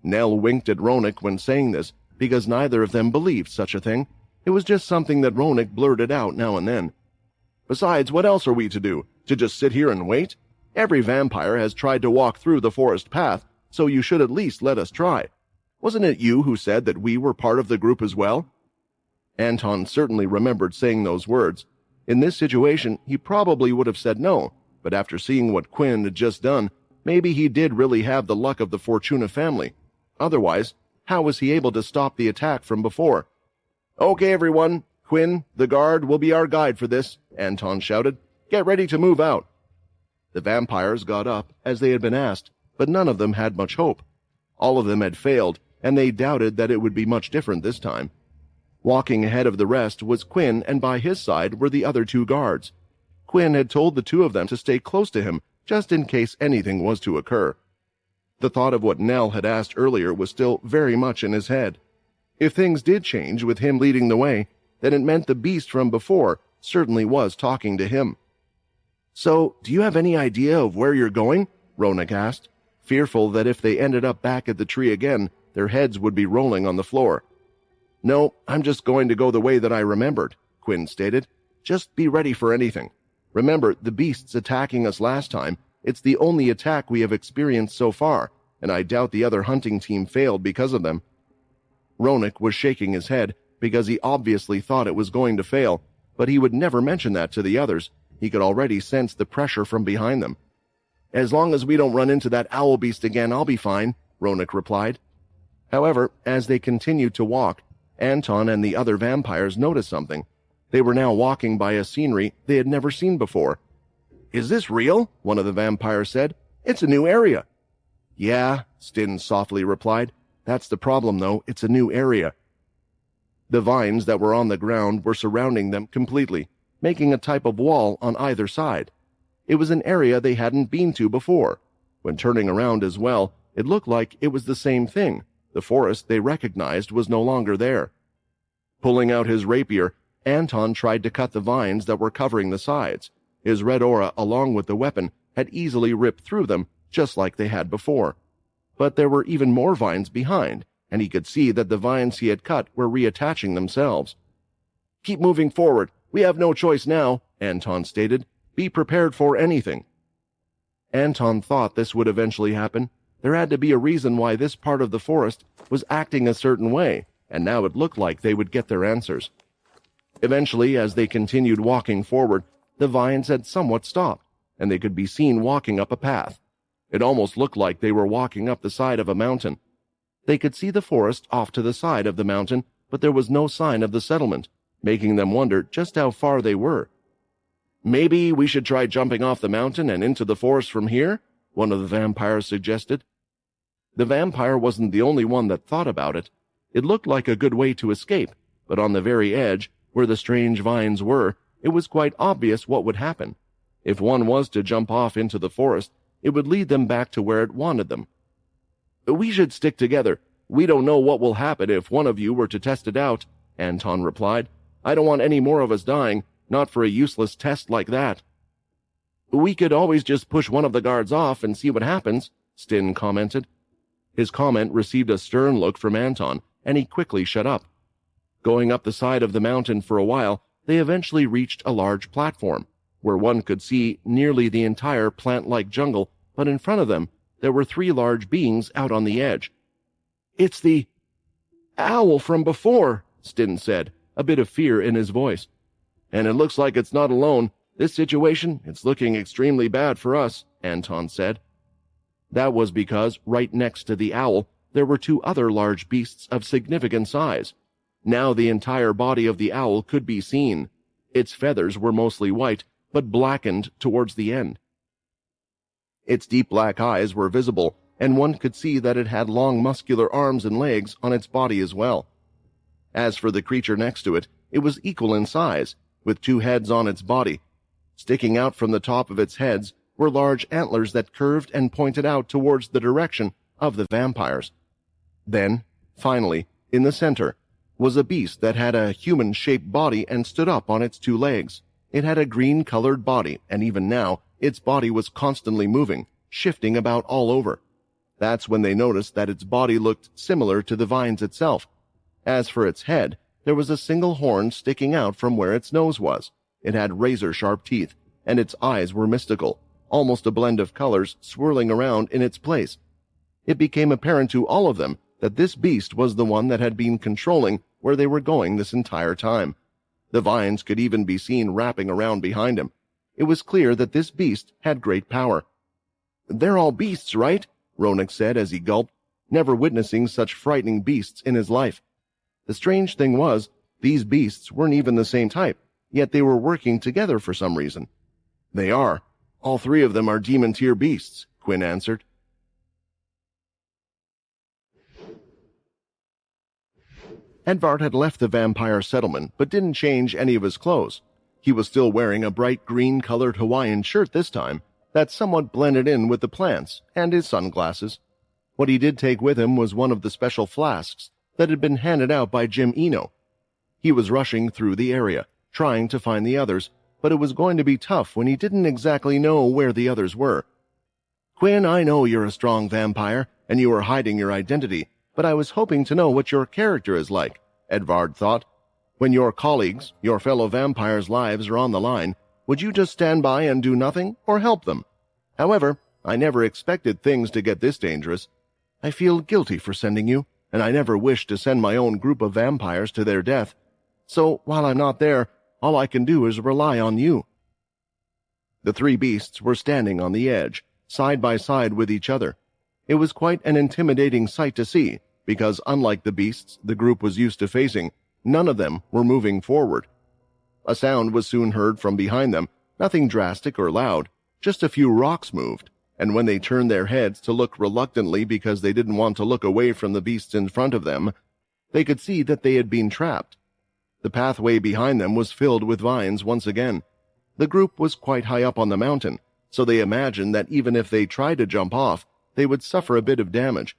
Nell winked at Ronak when saying this, because neither of them believed such a thing. It was just something that Ronak blurted out now and then. Besides, what else are we to do? To just sit here and wait? Every vampire has tried to walk through the forest path, so you should at least let us try. Wasn't it you who said that we were part of the group as well? Anton certainly remembered saying those words. In this situation, he probably would have said no, but after seeing what Quinn had just done, maybe he did really have the luck of the Fortuna family. Otherwise, how was he able to stop the attack from before? Okay, everyone. Quinn, the guard, will be our guide for this, Anton shouted. Get ready to move out. The vampires got up, as they had been asked, but none of them had much hope. All of them had failed, and they doubted that it would be much different this time. Walking ahead of the rest was Quinn, and by his side were the other two guards. Quinn had told the two of them to stay close to him, just in case anything was to occur. The thought of what Nell had asked earlier was still very much in his head. If things did change with him leading the way, then it meant the beast from before certainly was talking to him. So, do you have any idea of where you're going? Ronak asked, fearful that if they ended up back at the tree again, their heads would be rolling on the floor. No, I'm just going to go the way that I remembered, Quinn stated. Just be ready for anything. Remember, the beasts attacking us last time, it's the only attack we have experienced so far, and I doubt the other hunting team failed because of them. Ronak was shaking his head because he obviously thought it was going to fail, but he would never mention that to the others. He could already sense the pressure from behind them. As long as we don't run into that owl beast again, I'll be fine, Ronak replied. However, as they continued to walk, Anton and the other vampires noticed something. They were now walking by a scenery they had never seen before. Is this real? One of the vampires said. It's a new area. Yeah, Stin softly replied. That's the problem, though. It's a new area. The vines that were on the ground were surrounding them completely, making a type of wall on either side. It was an area they hadn't been to before. When turning around as well, it looked like it was the same thing. The forest they recognized was no longer there. Pulling out his rapier, Anton tried to cut the vines that were covering the sides. His red aura, along with the weapon, had easily ripped through them, just like they had before. But there were even more vines behind, and he could see that the vines he had cut were reattaching themselves. Keep moving forward. We have no choice now, Anton stated. Be prepared for anything. Anton thought this would eventually happen. There had to be a reason why this part of the forest was acting a certain way, and now it looked like they would get their answers. Eventually, as they continued walking forward, the vines had somewhat stopped, and they could be seen walking up a path. It almost looked like they were walking up the side of a mountain. They could see the forest off to the side of the mountain, but there was no sign of the settlement, making them wonder just how far they were. Maybe we should try jumping off the mountain and into the forest from here, one of the vampires suggested. The vampire wasn't the only one that thought about it. It looked like a good way to escape, but on the very edge, where the strange vines were, it was quite obvious what would happen. If one was to jump off into the forest, it would lead them back to where it wanted them. We should stick together. We don't know what will happen if one of you were to test it out, Anton replied. I don't want any more of us dying, not for a useless test like that. We could always just push one of the guards off and see what happens, Stin commented. His comment received a stern look from Anton, and he quickly shut up. Going up the side of the mountain for a while, they eventually reached a large platform, where one could see nearly the entire plant-like jungle, but in front of them, there were 3 large beings out on the edge. "It's the owl from before," Stin said, a bit of fear in his voice. "And it looks like it's not alone. This situation, it's looking extremely bad for us," Anton said. That was because right next to the owl, there were 2 other large beasts of significant size. Now the entire body of the owl could be seen. Its feathers were mostly white, but blackened towards the end. Its deep black eyes were visible, and one could see that it had long muscular arms and legs on its body as well. As for the creature next to it, it was equal in size, with 2 heads on its body. Sticking out from the top of its heads were large antlers that curved and pointed out towards the direction of the vampires. Then, finally, in the center, was a beast that had a human-shaped body and stood up on its 2 legs. It had a green-colored body, and even now, its body was constantly moving, shifting about all over. That's when they noticed that its body looked similar to the vines itself. As for its head, there was a single horn sticking out from where its nose was. It had razor-sharp teeth, and its eyes were mystical, almost a blend of colors swirling around in its place. It became apparent to all of them that this beast was the one that had been controlling where they were going this entire time. The vines could even be seen wrapping around behind him. It was clear that this beast had great power. "They're all beasts, right?" Ronak said as he gulped, never witnessing such frightening beasts in his life. The strange thing was, these beasts weren't even the same type, yet they were working together for some reason. "They are. All 3 of them are demon-tier beasts," Quinn answered. Edvard had left the vampire settlement, but didn't change any of his clothes. He was still wearing a bright green-colored Hawaiian shirt this time, that somewhat blended in with the plants, and his sunglasses. What he did take with him was one of the special flasks that had been handed out by Jim Eno. He was rushing through the area, trying to find the others, but it was going to be tough when he didn't exactly know where the others were. "Quinn, I know you're a strong vampire, and you are hiding your identity, but I was hoping to know what your character is like," Edvard thought. "When your colleagues, your fellow vampires' lives are on the line, would you just stand by and do nothing, or help them? However, I never expected things to get this dangerous. I feel guilty for sending you, and I never wished to send my own group of vampires to their death. So, while I'm not there, all I can do is rely on you." The 3 beasts were standing on the edge, side by side with each other. It was quite an intimidating sight to see, because unlike the beasts the group was used to facing, none of them were moving forward. A sound was soon heard from behind them, nothing drastic or loud, just a few rocks moved, and when they turned their heads to look reluctantly because they didn't want to look away from the beasts in front of them, they could see that they had been trapped. The pathway behind them was filled with vines once again. The group was quite high up on the mountain, so they imagined that even if they tried to jump off, they would suffer a bit of damage.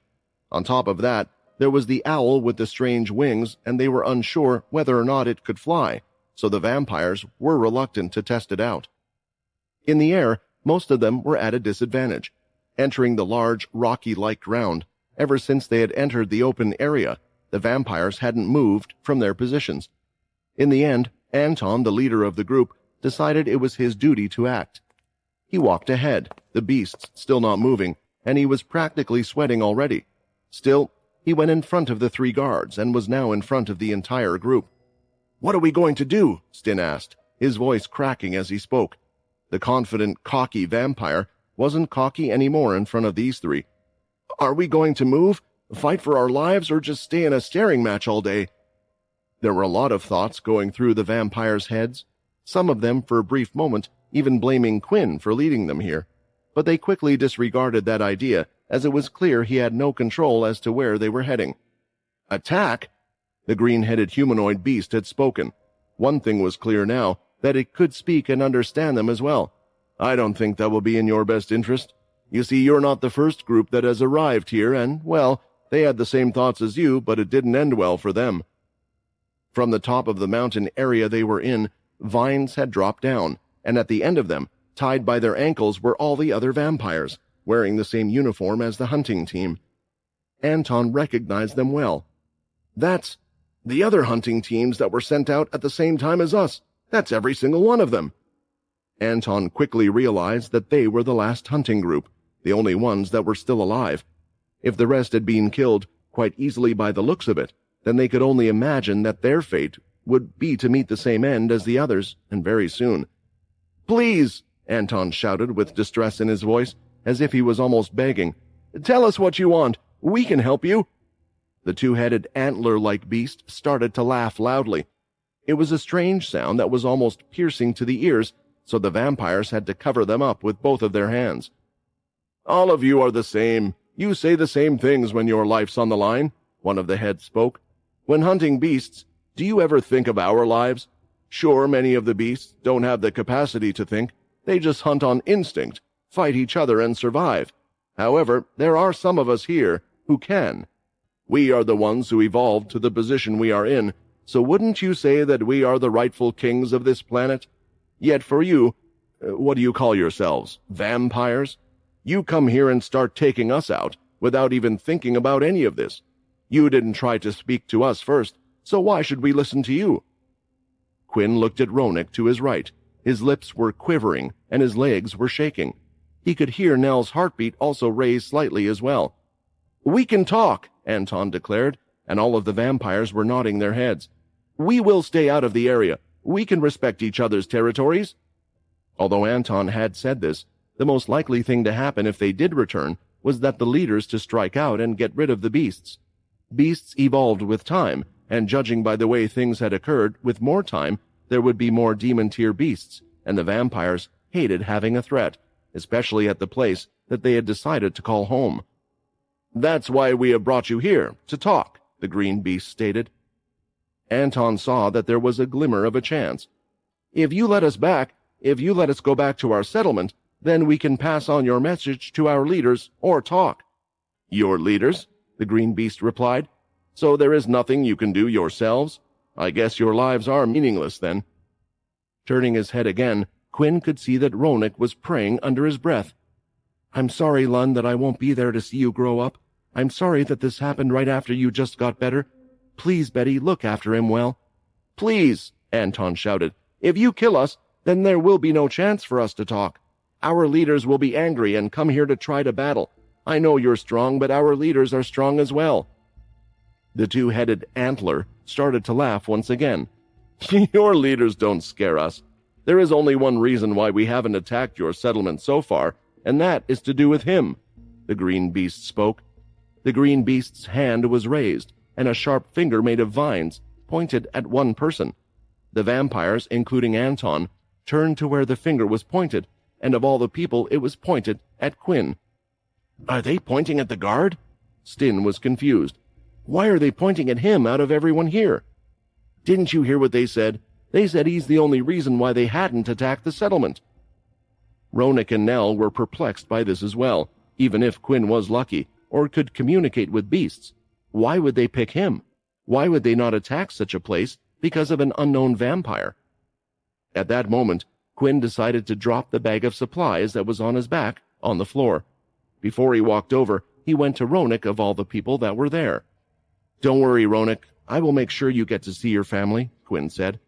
On top of that, there was the owl with the strange wings, and they were unsure whether or not it could fly, so the vampires were reluctant to test it out. In the air, most of them were at a disadvantage, entering the large, rocky-like ground. Ever since they had entered the open area, the vampires hadn't moved from their positions. In the end, Anton, the leader of the group, decided it was his duty to act. He walked ahead, the beasts still not moving, and he was practically sweating already. Still, he went in front of the 3 guards and was now in front of the entire group. "What are we going to do?" Stin asked, his voice cracking as he spoke. The confident, cocky vampire wasn't cocky anymore in front of these 3. "Are we going to move, fight for our lives, or just stay in a staring match all day?" There were a lot of thoughts going through the vampires' heads, some of them for a brief moment even blaming Quinn for leading them here, but they quickly disregarded that idea as it was clear he had no control as to where they were heading. "Attack?" The green-headed humanoid beast had spoken. One thing was clear now, that it could speak and understand them as well. "I don't think that will be in your best interest. You see, you're not the first group that has arrived here, and, well, they had the same thoughts as you, but it didn't end well for them." From the top of the mountain area they were in, vines had dropped down, and at the end of them, tied by their ankles, were all the other vampires, wearing the same uniform as the hunting team. Anton recognized them well. "That's the other hunting teams that were sent out at the same time as us. That's every single one of them." Anton quickly realized that they were the last hunting group, the only ones that were still alive. If the rest had been killed, quite easily by the looks of it, then they could only imagine that their fate would be to meet the same end as the others, and very soon. "Please," Anton shouted with distress in his voice, as if he was almost begging, "tell us what you want. We can help you." The two-headed antler-like beast started to laugh loudly. It was a strange sound that was almost piercing to the ears, so the vampires had to cover them up with both of their hands. "All of you are the same. You say the same things when your life's on the line," one of the heads spoke. "When hunting beasts, do you ever think of our lives? Sure, many of the beasts don't have the capacity to think. They just hunt on instinct, fight each other, and survive. However, there are some of us here who can. We are the ones who evolved to the position we are in, so wouldn't you say that we are the rightful kings of this planet? Yet for you, what do you call yourselves? Vampires? You come here and start taking us out without even thinking about any of this. You didn't try to speak to us first, so why should we listen to you?" Quinn looked at Ronik to his right. His lips were quivering and his legs were shaking. He could hear Nell's heartbeat also raise slightly as well. "We can talk," Anton declared, and all of the vampires were nodding their heads. "We will stay out of the area. We can respect each other's territories." Although Anton had said this, the most likely thing to happen if they did return was that the leaders to strike out and get rid of the beasts. Beasts evolved with time, and judging by the way things had occurred, with more time, there would be more demon-tier beasts, and the vampires hated having a threat, especially at the place that they had decided to call home. "That's why we have brought you here, to talk," the green beast stated. Anton saw that there was a glimmer of a chance. If you let us go back to our settlement, then we can pass on your message to our leaders or talk." "Your leaders?" the green beast replied. "So there is nothing you can do yourselves? I guess your lives are meaningless then." Turning his head again, Quinn could see that Ronik was praying under his breath. "I'm sorry, Lund, that I won't be there to see you grow up. I'm sorry that this happened right after you just got better. Please, Betty, look after him well." "Please," Anton shouted. "If you kill us, then there will be no chance for us to talk. Our leaders will be angry and come here to try to battle. I know you're strong, but our leaders are strong as well." The two-headed antler started to laugh once again. "Your leaders don't scare us. There is only one reason why we haven't attacked your settlement so far, and that is to do with him." The green beast spoke. The green beast's hand was raised, and a sharp finger made of vines pointed at one person. The vampires, including Anton, turned to where the finger was pointed, and of all the people it was pointed at Quinn. "Are they pointing at the guard?" Stin was confused. "Why are they pointing at him out of everyone here?" "Didn't you hear what they said? They said he's the only reason why they hadn't attacked the settlement." Ronik and Nell were perplexed by this as well. Even if Quinn was lucky, or could communicate with beasts, why would they pick him? Why would they not attack such a place because of an unknown vampire? At that moment, Quinn decided to drop the bag of supplies that was on his back on the floor. Before he walked over, he went to Ronik of all the people that were there. "Don't worry, Ronik. I will make sure you get to see your family," Quinn said.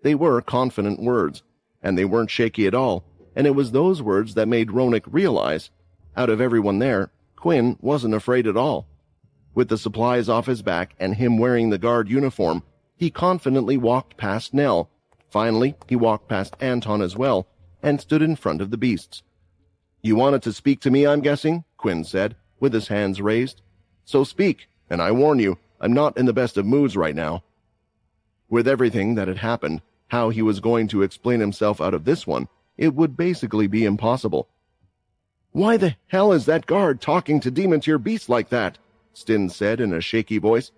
They were confident words, and they weren't shaky at all, and it was those words that made Ronik realize, out of everyone there, Quinn wasn't afraid at all. With the supplies off his back and him wearing the guard uniform, he confidently walked past Nell. Finally, he walked past Anton as well, and stood in front of the beasts. "You wanted to speak to me, I'm guessing?" Quinn said, with his hands raised. "So speak, and I warn you, I'm not in the best of moods right now." With everything that had happened, how he was going to explain himself out of this one, it would basically be impossible. "Why the hell is that guard talking to demon-tier beasts like that?" Stin said in a shaky voice.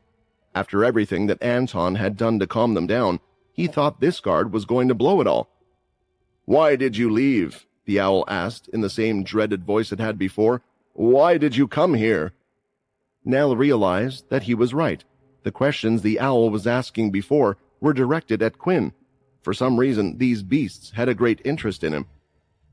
After everything that Anton had done to calm them down, he thought this guard was going to blow it all. "Why did you leave?" the owl asked in the same dreaded voice it had before. "Why did you come here?" Nell realized that he was right. The questions the owl was asking before were directed at Quinn. For some reason, these beasts had a great interest in him.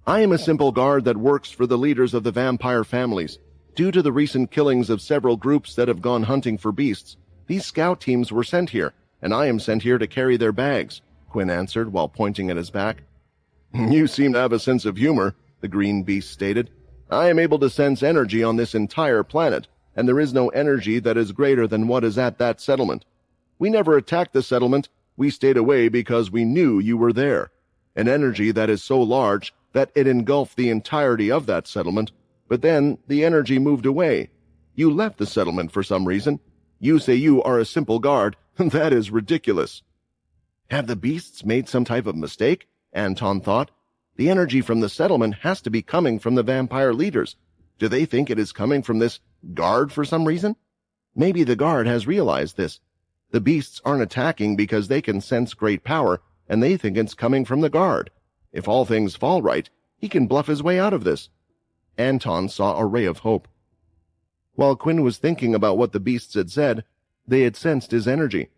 "I am a simple guard that works for the leaders of the vampire families. Due to the recent killings of several groups that have gone hunting for beasts, these scout teams were sent here, and I am sent here to carry their bags," Quinn answered while pointing at his back. "You seem to have a sense of humor," the green beast stated. "I am able to sense energy on this entire planet, and there is no energy that is greater than what is at that settlement. We never attacked the settlement. We stayed away because we knew you were there. An energy that is so large that it engulfed the entirety of that settlement, but then the energy moved away. You left the settlement for some reason. You say you are a simple guard. That is ridiculous." Have the beasts made some type of mistake? Anton thought. The energy from the settlement has to be coming from the vampire leaders. Do they think it is coming from this guard for some reason? Maybe the guard has realized this. The beasts aren't attacking because they can sense great power, and they think it's coming from the guard. If all things fall right, he can bluff his way out of this. Anton saw a ray of hope. While Quinn was thinking about what the beasts had said, they had sensed his energy.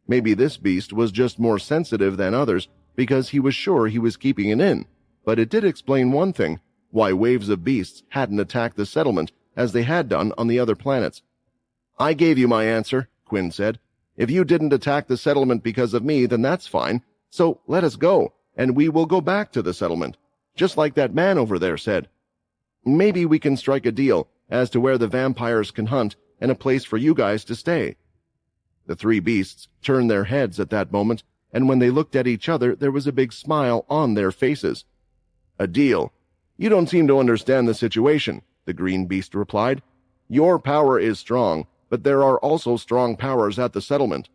Maybe this beast was just more sensitive than others because he was sure he was keeping it in, but it did explain one thing, why waves of beasts hadn't attacked the settlement as they had done on the other planets. "I gave you my answer," Quinn said. "If you didn't attack the settlement because of me, then that's fine. So let us go, and we will go back to the settlement, just like that man over there said. Maybe we can strike a deal as to where the vampires can hunt and a place for you guys to stay." The three beasts turned their heads at that moment, and when they looked at each other, there was a big smile on their faces. "A deal? You don't seem to understand the situation," the green beast replied. "Your power is strong, but there are also strong powers at the settlement.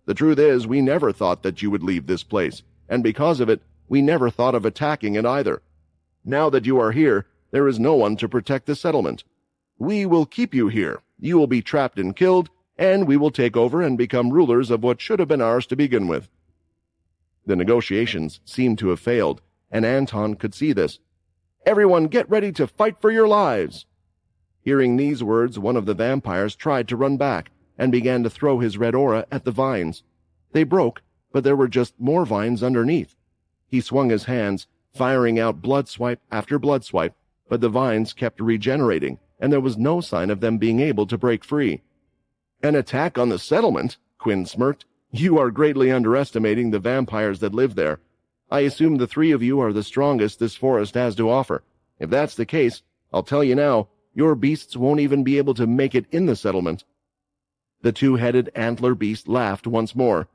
The truth is, we never thought that you would leave this place, and because of it, we never thought of attacking it either. Now that you are here, there is no one to protect the settlement. We will keep you here. You will be trapped and killed, and we will take over and become rulers of what should have been ours to begin with." The negotiations seemed to have failed, and Anton could see this. "Everyone get ready to fight for your lives!" Hearing these words, one of the vampires tried to run back and began to throw his red aura at the vines. They broke, but there were just more vines underneath. He swung his hands, firing out blood swipe after blood swipe, but the vines kept regenerating, and there was no sign of them being able to break free. "An attack on the settlement?" Quinn smirked. "You are greatly underestimating the vampires that live there. I assume the three of you are the strongest this forest has to offer. If that's the case, I'll tell you now, your beasts won't even be able to make it in the settlement." The two-headed antler beast laughed once more.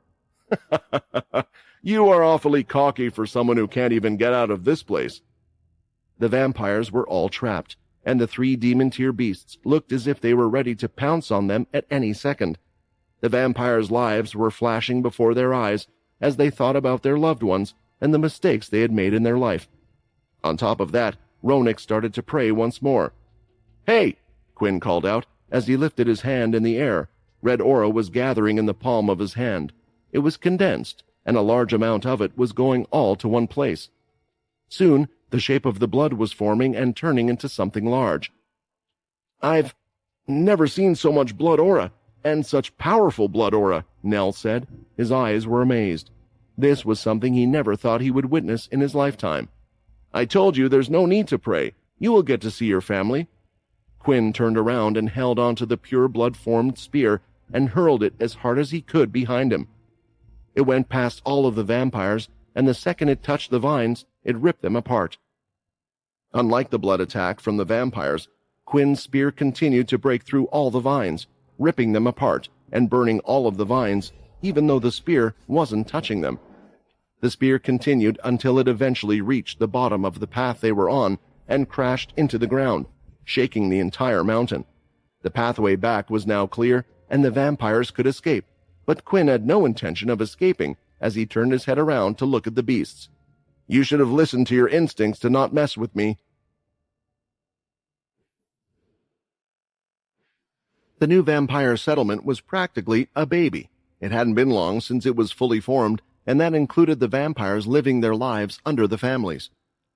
"You are awfully cocky for someone who can't even get out of this place." The vampires were all trapped, and the three demon-tier beasts looked as if they were ready to pounce on them at any second. The vampires' lives were flashing before their eyes as they thought about their loved ones and the mistakes they had made in their life. On top of that, Ronik started to pray once more. "Hey!" Quinn called out as he lifted his hand in the air. Red aura was gathering in the palm of his hand. It was condensed, and a large amount of it was going all to one place. Soon, the shape of the blood was forming and turning into something large. "I've never seen so much blood aura, and such powerful blood aura," Nell said. His eyes were amazed. This was something he never thought he would witness in his lifetime. "I told you there's no need to pray. You will get to see your family." Quinn turned around and held onto the pure blood-formed spear and hurled it as hard as he could behind him. It went past all of the vampires, and the second it touched the vines, it ripped them apart. Unlike the blood attack from the vampires, Quinn's spear continued to break through all the vines, ripping them apart and burning all of the vines, even though the spear wasn't touching them. The spear continued until it eventually reached the bottom of the path they were on and crashed into the ground, shaking the entire mountain. The pathway back was now clear, and the vampires could escape, but Quinn had no intention of escaping as he turned his head around to look at the beasts. "You should have listened to your instincts to not mess with me." The new vampire settlement was practically a baby. It hadn't been long since it was fully formed, and that included the vampires living their lives under the families.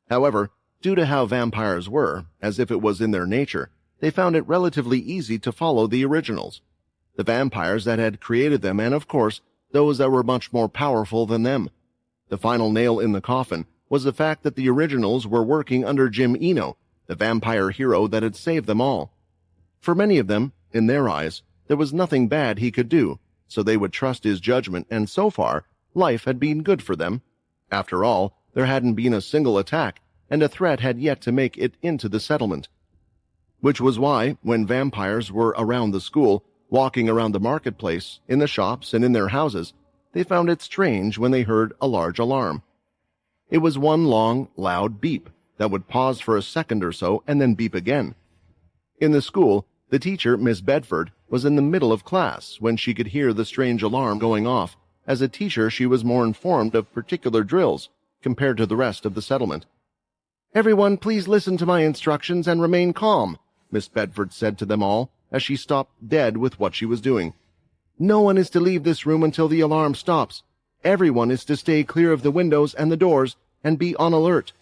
However, due to how vampires were, as if it was in their nature, they found it relatively easy to follow the originals. The vampires that had created them, and of course, those that were much more powerful than them. The final nail in the coffin was the fact that the originals were working under Jim Eno, the vampire hero that had saved them all. For many of them, in their eyes, there was nothing bad he could do, so they would trust his judgment, and so far, life had been good for them. After all, there hadn't been a single attack, and a threat had yet to make it into the settlement. Which was why, when vampires were around the school, walking around the marketplace, in the shops, and in their houses, they found it strange when they heard a large alarm. It was one long, loud beep that would pause for a second or so and then beep again. In the school, the teacher, Miss Bedford, was in the middle of class when she could hear the strange alarm going off. As a teacher, she was more informed of particular drills compared to the rest of the settlement. "Everyone, please listen to my instructions and remain calm," Miss Bedford said to them all as she stopped dead with what she was doing. "No one is to leave this room until the alarm stops. Everyone is to stay clear of the windows and the doors and be on alert."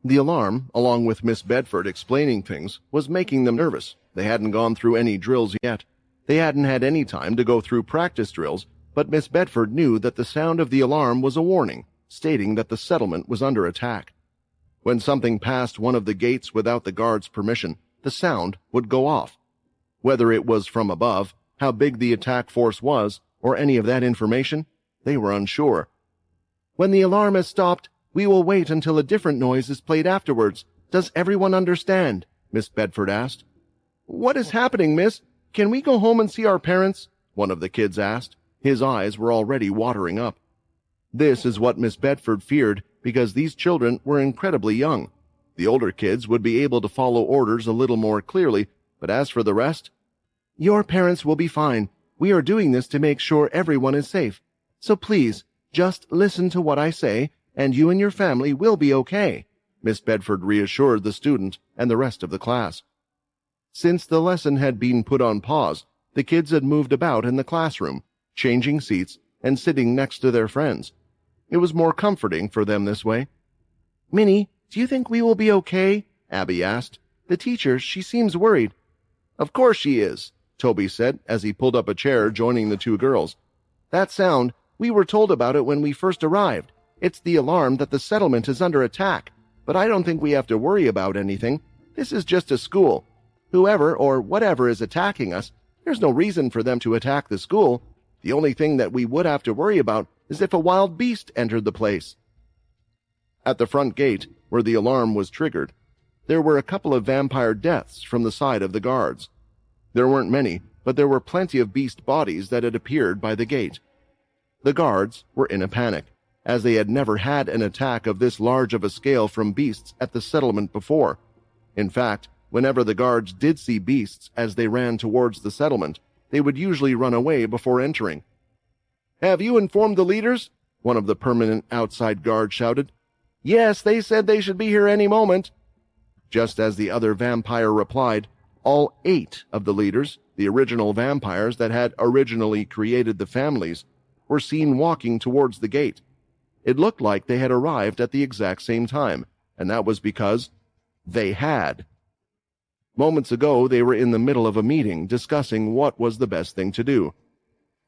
The alarm, along with Miss Bedford explaining things, was making them nervous. They hadn't gone through any drills yet. They hadn't had any time to go through practice drills, but Miss Bedford knew that the sound of the alarm was a warning, stating that the settlement was under attack. When something passed one of the gates without the guard's permission, the sound would go off. Whether it was from above, how big the attack force was, or any of that information, they were unsure. "When the alarm has stopped, we will wait until a different noise is played afterwards. Does everyone understand?" Miss Bedford asked. "What is happening, miss? Can we go home and see our parents?" one of the kids asked. His eyes were already watering up. This is what Miss Bedford feared, because these children were incredibly young. The older kids would be able to follow orders a little more clearly, but as for the rest, "Your parents will be fine. We are doing this to make sure everyone is safe. So please, just listen to what I say, and you and your family will be okay," Miss Bedford reassured the student and the rest of the class. Since the lesson had been put on pause, the kids had moved about in the classroom, changing seats and sitting next to their friends. It was more comforting for them this way. "Minnie, do you think we will be okay?" Abby asked. "The teacher, she seems worried." "Of course she is," Toby said as he pulled up a chair, joining the two girls. "That sound, we were told about it when we first arrived. It's the alarm that the settlement is under attack, but I don't think we have to worry about anything. This is just a school. Whoever or whatever is attacking us, there's no reason for them to attack the school. The only thing that we would have to worry about is if a wild beast entered the place." At the front gate, where the alarm was triggered, there were a couple of vampire deaths from the side of the guards. There weren't many, but there were plenty of beast bodies that had appeared by the gate. The guards were in a panic, as they had never had an attack of this large of a scale from beasts at the settlement before. In fact, whenever the guards did see beasts as they ran towards the settlement, they would usually run away before entering. "Have you informed the leaders?" one of the permanent outside guards shouted. "Yes, they said they should be here any moment." Just as the other vampire replied, all 8 of the leaders, the original vampires that had originally created the families, were seen walking towards the gate. It looked like they had arrived at the exact same time, and that was because they had. Moments ago, they were in the middle of a meeting discussing what was the best thing to do.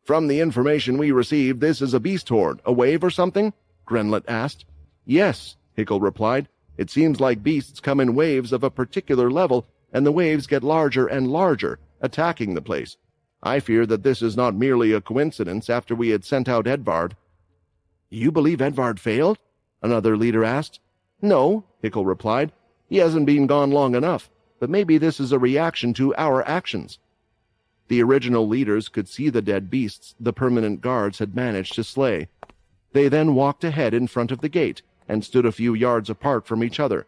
"From the information we received, this is a beast horde, a wave or something?" Grenlet asked. "Yes," Hickle replied. "It seems like beasts come in waves of a particular level, and the waves get larger and larger, attacking the place. I fear that this is not merely a coincidence after we had sent out Edvard." "You believe Edvard failed?" another leader asked. "No," Hickle replied. "He hasn't been gone long enough, but maybe this is a reaction to our actions." The original leaders could see the dead beasts the permanent guards had managed to slay. They then walked ahead in front of the gate and stood a few yards apart from each other.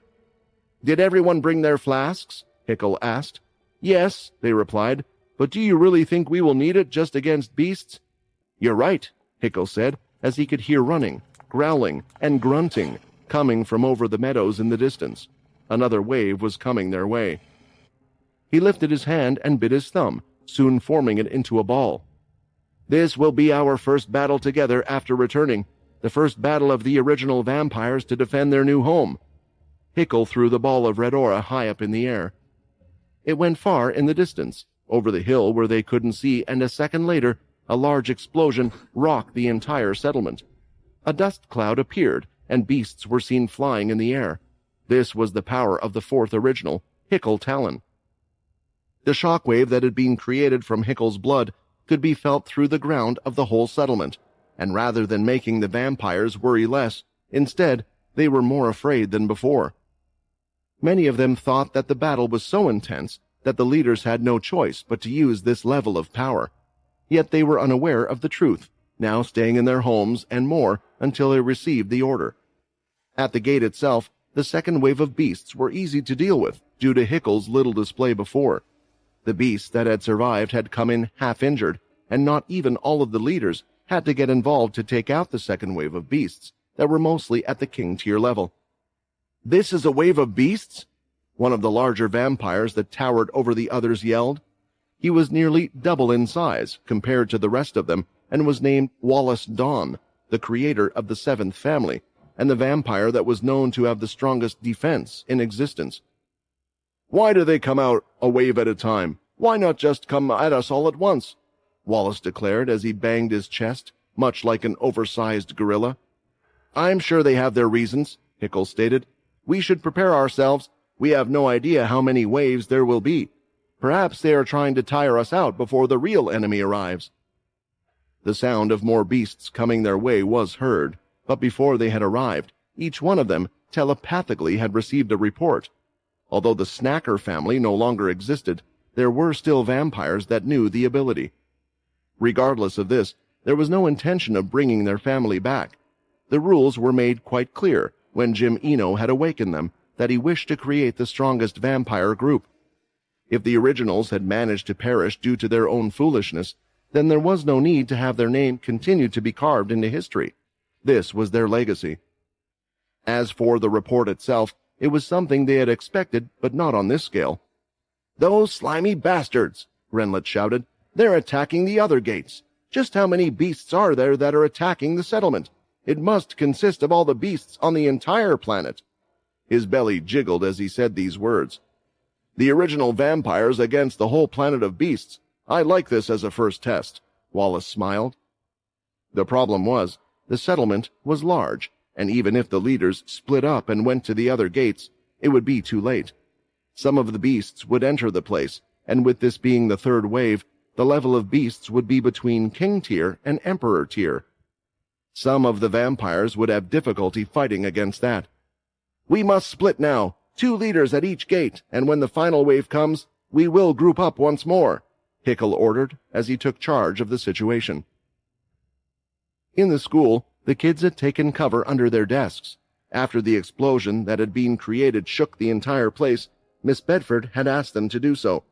"Did everyone bring their flasks?" Hickle asked. "Yes," they replied, "but do you really think we will need it just against beasts?" "You're right," Hickle said, as he could hear running, growling, and grunting coming from over the meadows in the distance. Another wave was coming their way. He lifted his hand and bit his thumb, soon forming it into a ball. "This will be our first battle together after returning, the first battle of the original vampires to defend their new home." Hickle threw the ball of red aura high up in the air. It went far in the distance, over the hill where they couldn't see, and a second later, a large explosion rocked the entire settlement. A dust cloud appeared, and beasts were seen flying in the air. This was the power of the 4th original, Hickle Talon. The shockwave that had been created from Hickle's blood could be felt through the ground of the whole settlement, and rather than making the vampires worry less, instead, they were more afraid than before. Many of them thought that the battle was so intense that the leaders had no choice but to use this level of power. Yet they were unaware of the truth, now staying in their homes and more until they received the order. At the gate itself, the second wave of beasts were easy to deal with due to Hickle's little display before. The beasts that had survived had come in half-injured, and not even all of the leaders had to get involved to take out the second wave of beasts that were mostly at the king tier level. "This is a wave of beasts?" one of the larger vampires that towered over the others yelled. He was nearly double in size compared to the rest of them and was named Wallace Dawn, the creator of the seventh family, and the vampire that was known to have the strongest defense in existence. "Why do they come out a wave at a time? Why not just come at us all at once?" Wallace declared as he banged his chest, much like an oversized gorilla. "I'm sure they have their reasons," Hickle stated. "We should prepare ourselves. We have no idea how many waves there will be. Perhaps they are trying to tire us out before the real enemy arrives." The sound of more beasts coming their way was heard, but before they had arrived, each one of them telepathically had received a report. Although the Snacker family no longer existed, there were still vampires that knew the ability. Regardless of this, there was no intention of bringing their family back. The rules were made quite clear when Jim Eno had awakened them that he wished to create the strongest vampire group. If the originals had managed to perish due to their own foolishness, then there was no need to have their name continue to be carved into history. This was their legacy. As for the report itself, it was something they had expected, but not on this scale. "Those slimy bastards!" Renlet shouted. "They're attacking the other gates. Just how many beasts are there that are attacking the settlement? It must consist of all the beasts on the entire planet." His belly jiggled as he said these words. "The original vampires against the whole planet of beasts. I like this as a first test," Wallace smiled. The problem was, the settlement was large, and even if the leaders split up and went to the other gates, it would be too late. Some of the beasts would enter the place, and with this being the third wave, the level of beasts would be between king tier and emperor tier. Some of the vampires would have difficulty fighting against that. "We must split now, 2 leaders at each gate, and when the final wave comes, we will group up once more," Hickle ordered as he took charge of the situation. In the school, the kids had taken cover under their desks. After the explosion that had been created shook the entire place, Miss Bedford had asked them to do so.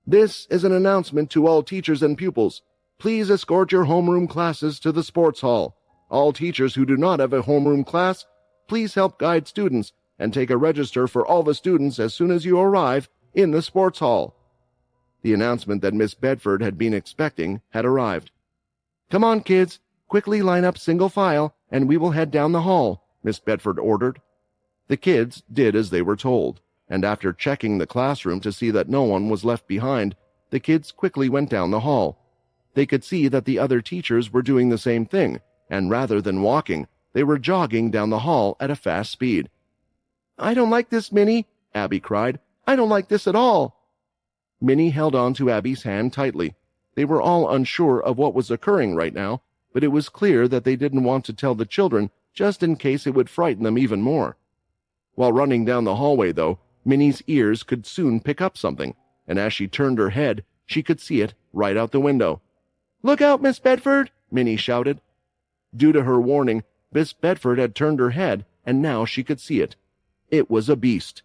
"This is an announcement to all teachers and pupils. Please escort your homeroom classes to the sports hall. All teachers who do not have a homeroom class, please help guide students and take a register for all the students as soon as you arrive in the sports hall." The announcement that Miss Bedford had been expecting had arrived. "Come on, kids. Quickly line up single file, and we will head down the hall," Miss Bedford ordered. The kids did as they were told, and after checking the classroom to see that no one was left behind, the kids quickly went down the hall. They could see that the other teachers were doing the same thing, and rather than walking, they were jogging down the hall at a fast speed. "I don't like this, Minnie," Abby cried. "I don't like this at all." Minnie held on to Abby's hand tightly. They were all unsure of what was occurring right now, but it was clear that they didn't want to tell the children just in case it would frighten them even more. While running down the hallway, though, Minnie's ears could soon pick up something, and as she turned her head, she could see it right out the window. "Look out, Miss Bedford!" Minnie shouted. Due to her warning, Miss Bedford had turned her head, and now she could see it. It was a beast.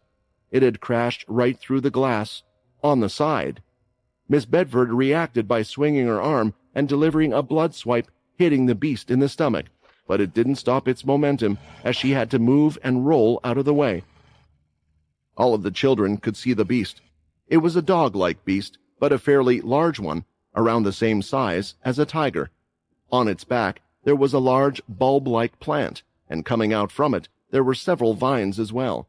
It had crashed right through the glass, on the side. Miss Bedford reacted by swinging her arm and delivering a blood swipe, hitting the beast in the stomach, but it didn't stop its momentum as she had to move and roll out of the way. All of the children could see the beast. It was a dog-like beast, but a fairly large one, around the same size as a tiger. On its back, there was a large bulb-like plant, and coming out from it, there were several vines as well.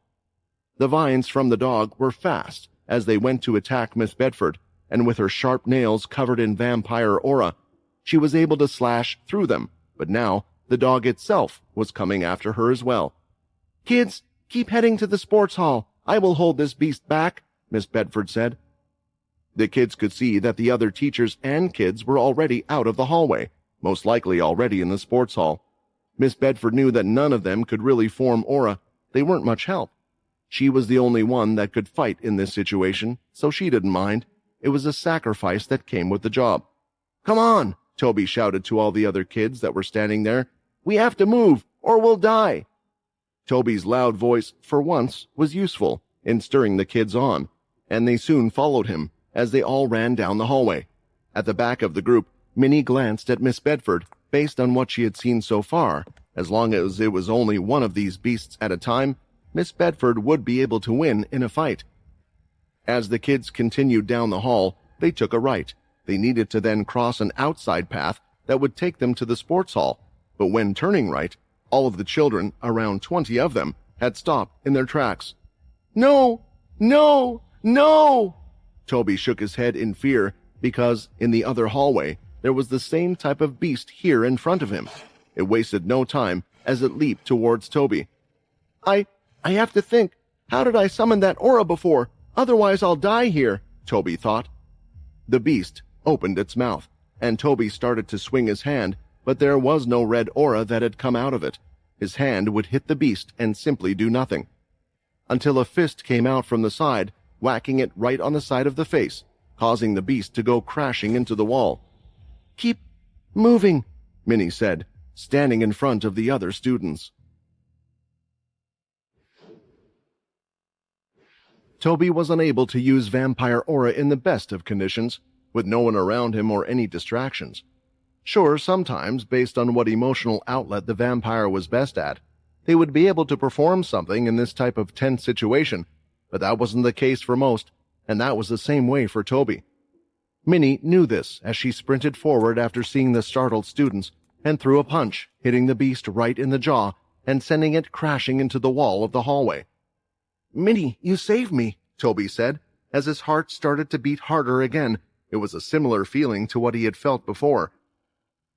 The vines from the dog were fast as they went to attack Miss Bedford, and with her sharp nails covered in vampire aura, she was able to slash through them, but now the dog itself was coming after her as well. "Kids, keep heading to the sports hall. I will hold this beast back," Miss Bedford said. The kids could see that the other teachers and kids were already out of the hallway, most likely already in the sports hall. Miss Bedford knew that none of them could really form aura. They weren't much help. She was the only one that could fight in this situation, so she didn't mind. It was a sacrifice that came with the job. "Come on," Toby shouted to all the other kids that were standing there. "We have to move, or we'll die." Toby's loud voice, for once, was useful in stirring the kids on, and they soon followed him as they all ran down the hallway. At the back of the group, Minnie glanced at Miss Bedford. Based on what she had seen so far, as long as it was only one of these beasts at a time, Miss Bedford would be able to win in a fight. As the kids continued down the hall, they took a right. They needed to then cross an outside path that would take them to the sports hall, but when turning right, all of the children, around 20 of them, had stopped in their tracks. "No! No! No!" Toby shook his head in fear because, in the other hallway, there was the same type of beast here in front of him. It wasted no time as it leaped towards Toby. I have to think. How did I summon that aura before? Otherwise I'll die here," Toby thought. The beast opened its mouth, and Toby started to swing his hand, but there was no red aura that had come out of it. His hand would hit the beast and simply do nothing. Until a fist came out from the side, whacking it right on the side of the face, causing the beast to go crashing into the wall. "Keep moving," Minnie said, standing in front of the other students. Toby was unable to use vampire aura in the best of conditions, with no one around him or any distractions. Sure, sometimes, based on what emotional outlet the vampire was best at, they would be able to perform something in this type of tense situation, but that wasn't the case for most, and that was the same way for Toby. Minnie knew this as she sprinted forward after seeing the startled students and threw a punch, hitting the beast right in the jaw and sending it crashing into the wall of the hallway. "Minnie, you saved me," Toby said, as his heart started to beat harder again. It was a similar feeling to what he had felt before.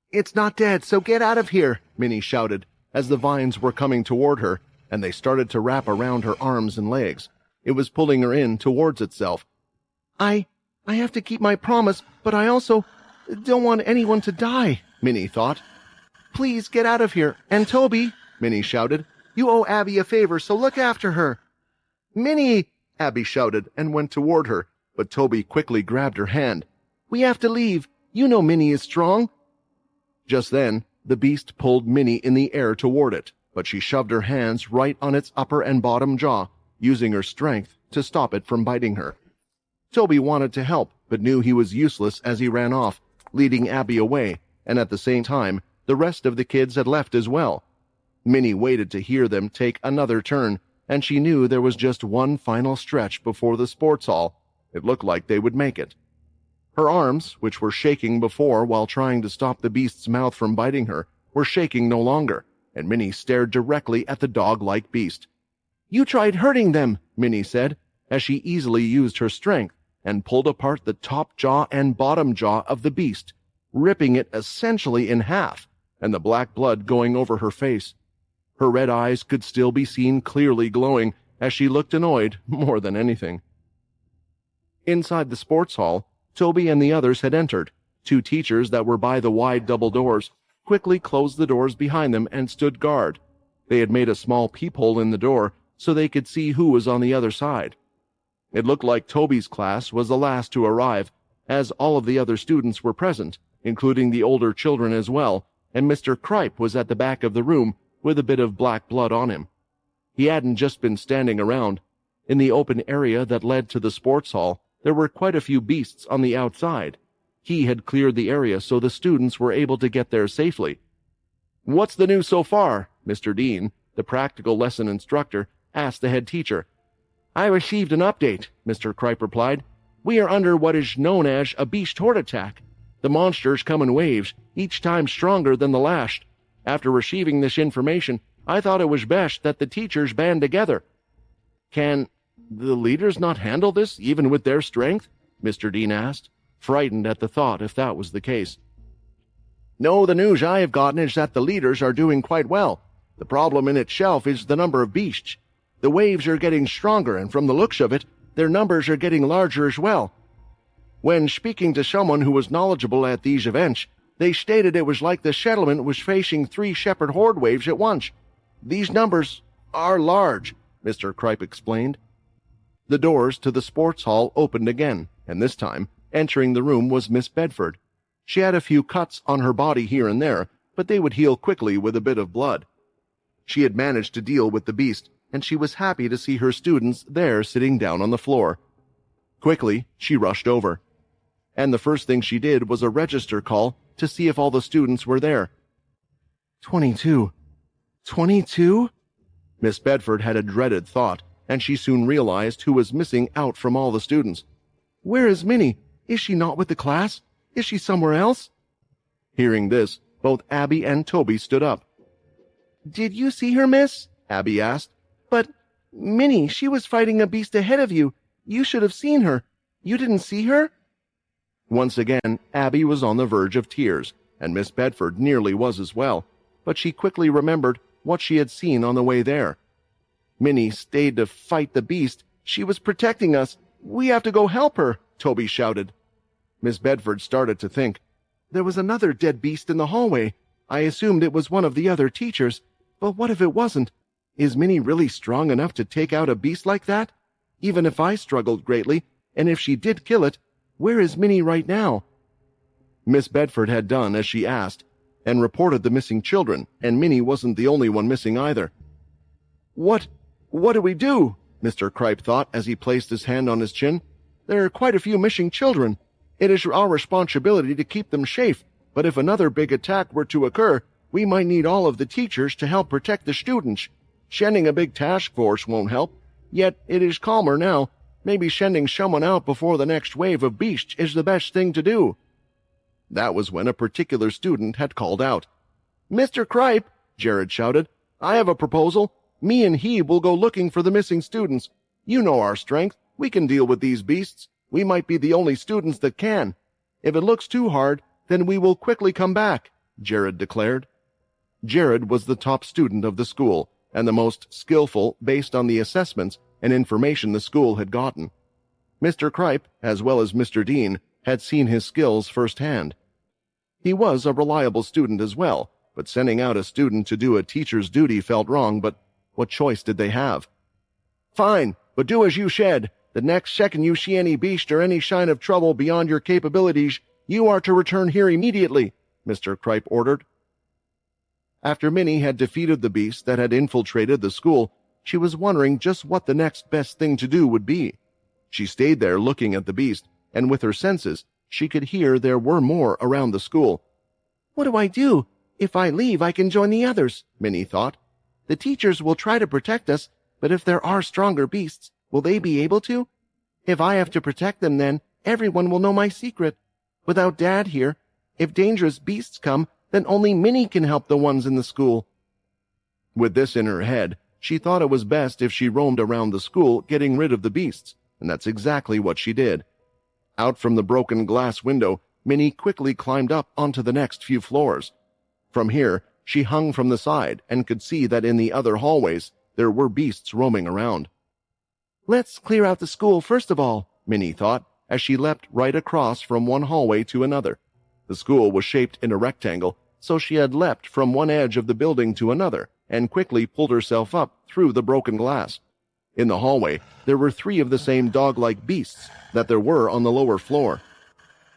"It's not dead, so get out of here," Minnie shouted, as the vines were coming toward her, and they started to wrap around her arms and legs. It was pulling her in towards itself. I have to keep my promise, but I also don't want anyone to die," Minnie thought. "Please get out of here. And Toby," Minnie shouted, "you owe Abby a favor, so look after her." "Minnie!" Abby shouted and went toward her, but Toby quickly grabbed her hand. "We have to leave. You know Minnie is strong." Just then, the beast pulled Minnie in the air toward it, but she shoved her hands right on its upper and bottom jaw, using her strength to stop it from biting her. Toby wanted to help, but knew he was useless as he ran off, leading Abby away, and at the same time, the rest of the kids had left as well. Minnie waited to hear them take another turn, and she knew there was just one final stretch before the sports hall. It looked like they would make it. Her arms, which were shaking before while trying to stop the beast's mouth from biting her, were shaking no longer, and Minnie stared directly at the dog-like beast. "You tried hurting them," Minnie said, as she easily used her strength and pulled apart the top jaw and bottom jaw of the beast, ripping it essentially in half, and the black blood going over her face. Her red eyes could still be seen clearly glowing as she looked annoyed more than anything. Inside the sports hall, Toby and the others had entered. Two teachers that were by the wide double doors quickly closed the doors behind them and stood guard. They had made a small peephole in the door so they could see who was on the other side. It looked like Toby's class was the last to arrive, as all of the other students were present, including the older children as well, and Mr. Cripe was at the back of the room with a bit of black blood on him. He hadn't just been standing around. In the open area that led to the sports hall, there were quite a few beasts on the outside. He had cleared the area so the students were able to get there safely. "What's the news so far?" Mr. Dean, the practical lesson instructor, asked the head teacher. "I received an update," Mr. Cripe replied. "We are under what is known as a beast horde attack. The monsters come in waves, each time stronger than the last. After receiving this information, I thought it was best that the teachers band together." "Can the leaders not handle this, even with their strength?" Mr. Dean asked, frightened at the thought if that was the case. "No, the news I have gotten is that the leaders are doing quite well. The problem in itself is the number of beasts. The waves are getting stronger, and from the looks of it, their numbers are getting larger as well." When speaking to someone who was knowledgeable at these events, they stated it was like the settlement was facing 3 separate horde waves at once. These numbers are large, Mr. Kripe explained. The doors to the sports hall opened again, and this time, entering the room was Miss Bedford. She had a few cuts on her body here and there, but they would heal quickly with a bit of blood. She had managed to deal with the beast, and she was happy to see her students there sitting down on the floor. Quickly, she rushed over, and the first thing she did was a register call to see if all the students were there. 22. 22? Miss Bedford had a dreaded thought, and she soon realized who was missing out from all the students. Where is Minnie? Is she not with the class? Is she somewhere else? Hearing this, both Abby and Toby stood up. Did you see her, miss? Abby asked. But, Minnie, she was fighting a beast ahead of you. You should have seen her. You didn't see her? Once again, Abby was on the verge of tears, and Miss Bedford nearly was as well, but she quickly remembered what she had seen on the way there. Minnie stayed to fight the beast. She was protecting us. We have to go help her, Toby shouted. Miss Bedford started to think. There was another dead beast in the hallway. I assumed it was one of the other teachers, but what if it wasn't? Is Minnie really strong enough to take out a beast like that? Even if I struggled greatly, and if she did kill it, where is Minnie right now? Miss Bedford had done as she asked, and reported the missing children, and Minnie wasn't the only one missing either. What do we do? Mr. Kripe thought as he placed his hand on his chin. There are quite a few missing children. It is our responsibility to keep them safe, but if another big attack were to occur, we might need all of the teachers to help protect the students. Sending a big task force won't help. Yet it is calmer now. Maybe sending someone out before the next wave of beasts is the best thing to do. That was when a particular student had called out. Mr. Kripe, Jared shouted, I have a proposal. Me and he will go looking for the missing students. You know our strength. We can deal with these beasts. We might be the only students that can. If it looks too hard, then we will quickly come back, Jared declared. Jared was the top student of the school, and the most skillful based on the assessments and information the school had gotten. Mr. Kripe, as well as Mr. Dean, had seen his skills firsthand. He was a reliable student as well, but sending out a student to do a teacher's duty felt wrong, but what choice did they have? Fine, but do as you said. The next second you see any beast or any sign of trouble beyond your capabilities, you are to return here immediately, Mr. Kripe ordered. After Minnie had defeated the beast that had infiltrated the school, she was wondering just what the next best thing to do would be. She stayed there looking at the beast, and with her senses, she could hear there were more around the school. What do I do? If I leave, I can join the others, Minnie thought. The teachers will try to protect us, but if there are stronger beasts, will they be able to? If I have to protect them, then everyone will know my secret. Without Dad here, if dangerous beasts come, then only Minnie can help the ones in the school. With this in her head, she thought it was best if she roamed around the school getting rid of the beasts, and that's exactly what she did. Out from the broken glass window, Minnie quickly climbed up onto the next few floors. From here, she hung from the side and could see that in the other hallways there were beasts roaming around. Let's clear out the school first of all, Minnie thought, as she leapt right across from one hallway to another. The school was shaped in a rectangle, so she had leapt from one edge of the building to another and quickly pulled herself up through the broken glass. In the hallway, there were 3 of the same dog-like beasts that there were on the lower floor.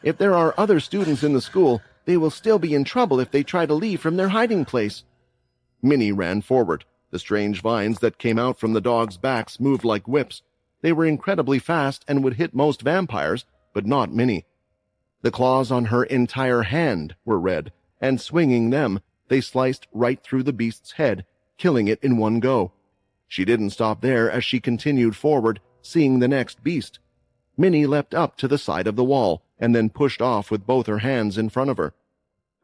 If there are other students in the school, they will still be in trouble if they try to leave from their hiding place. Minnie ran forward. The strange vines that came out from the dogs' backs moved like whips. They were incredibly fast and would hit most vampires, but not Minnie. The claws on her entire hand were red, and swinging them, they sliced right through the beast's head, killing it in one go. She didn't stop there as she continued forward, seeing the next beast. Minnie leapt up to the side of the wall, and then pushed off with both her hands in front of her.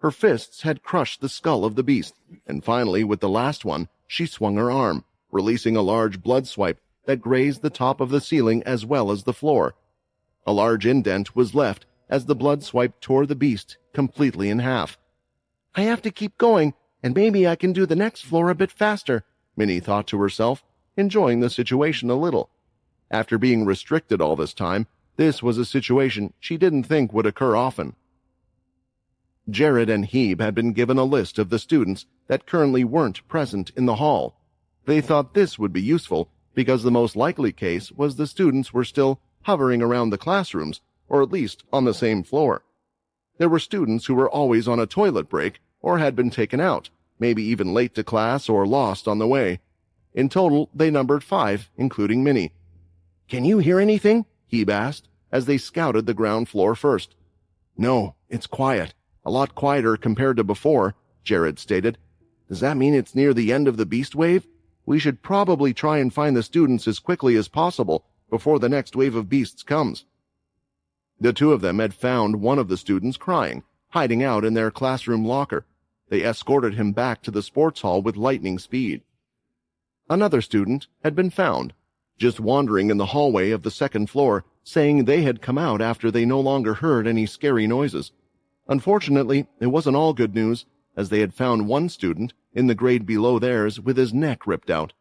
Her fists had crushed the skull of the beast, and finally, with the last one, she swung her arm, releasing a large blood swipe that grazed the top of the ceiling as well as the floor. A large indent was left as the blood swipe tore the beast completely in half. I have to keep going, and maybe I can do the next floor a bit faster, Minnie thought to herself, enjoying the situation a little. After being restricted all this time, This was a situation she didn't think would occur often. Jared and Hebe had been given a list of the students that currently weren't present in the hall. They thought this would be useful because the most likely case was the students were still hovering around the classrooms, or at least on the same floor. There were students who were always on a toilet break or had been taken out, maybe even late to class or lost on the way. In total, they numbered 5, including Minnie. "Can you hear anything?" Hebe asked, as they scouted the ground floor first. "No, it's quiet. A lot quieter compared to before," Jared stated. "Does that mean it's near the end of the beast wave? We should probably try and find the students as quickly as possible before the next wave of beasts comes." The two of them had found one of the students crying, hiding out in their classroom locker. They escorted him back to the sports hall with lightning speed. Another student had been found, just wandering in the hallway of the second floor, saying they had come out after they no longer heard any scary noises. Unfortunately, it wasn't all good news, as they had found one student in the grade below theirs with his neck ripped out.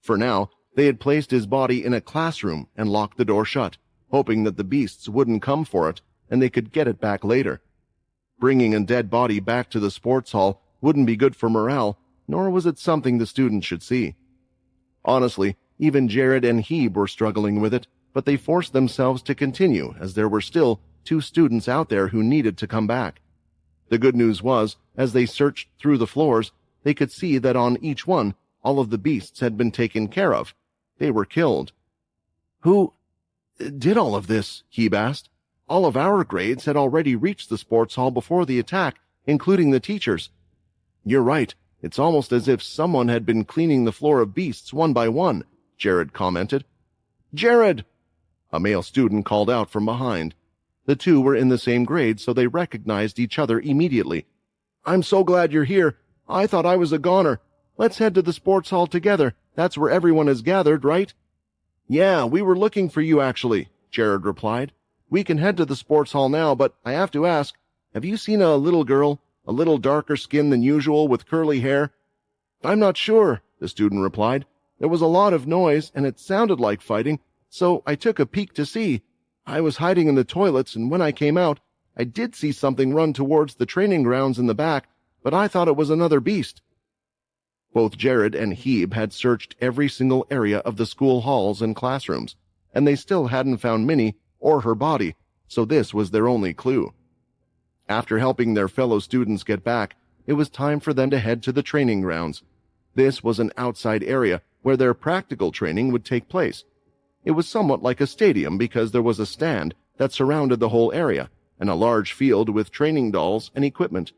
For now, they had placed his body in a classroom and locked the door shut, hoping that the beasts wouldn't come for it and they could get it back later. Bringing a dead body back to the sports hall wouldn't be good for morale, nor was it something the students should see. Honestly, even Jared and Hebe were struggling with it, but they forced themselves to continue as there were still 2 students out there who needed to come back. The good news was, as they searched through the floors, they could see that on each one, all of the beasts had been taken care of. They were killed. "Who did all of this?" Hebe asked. "All of our grades had already reached the sports hall before the attack, including the teachers." "You're right. It's almost as if someone had been cleaning the floor of beasts one by one," Jared commented. "Jared!" a male student called out from behind. The two were in the same grade, so they recognized each other immediately. "I'm so glad you're here. I thought I was a goner. Let's head to the sports hall together. That's where everyone is gathered, right?" "Yeah, we were looking for you, actually," Jared replied. "We can head to the sports hall now, but I have to ask, have you seen a little girl, a little darker skin than usual with curly hair?" "I'm not sure," the student replied. "There was a lot of noise, and it sounded like fighting, so I took a peek to see. I was hiding in the toilets, and when I came out, I did see something run towards the training grounds in the back, but I thought it was another beast." Both Jared and Hebe had searched every single area of the school halls and classrooms, and they still hadn't found Minnie or her body, so this was their only clue. After helping their fellow students get back, it was time for them to head to the training grounds. This was an outside area where their practical training would take place. It was somewhat like a stadium because there was a stand that surrounded the whole area and a large field with training dolls and equipment.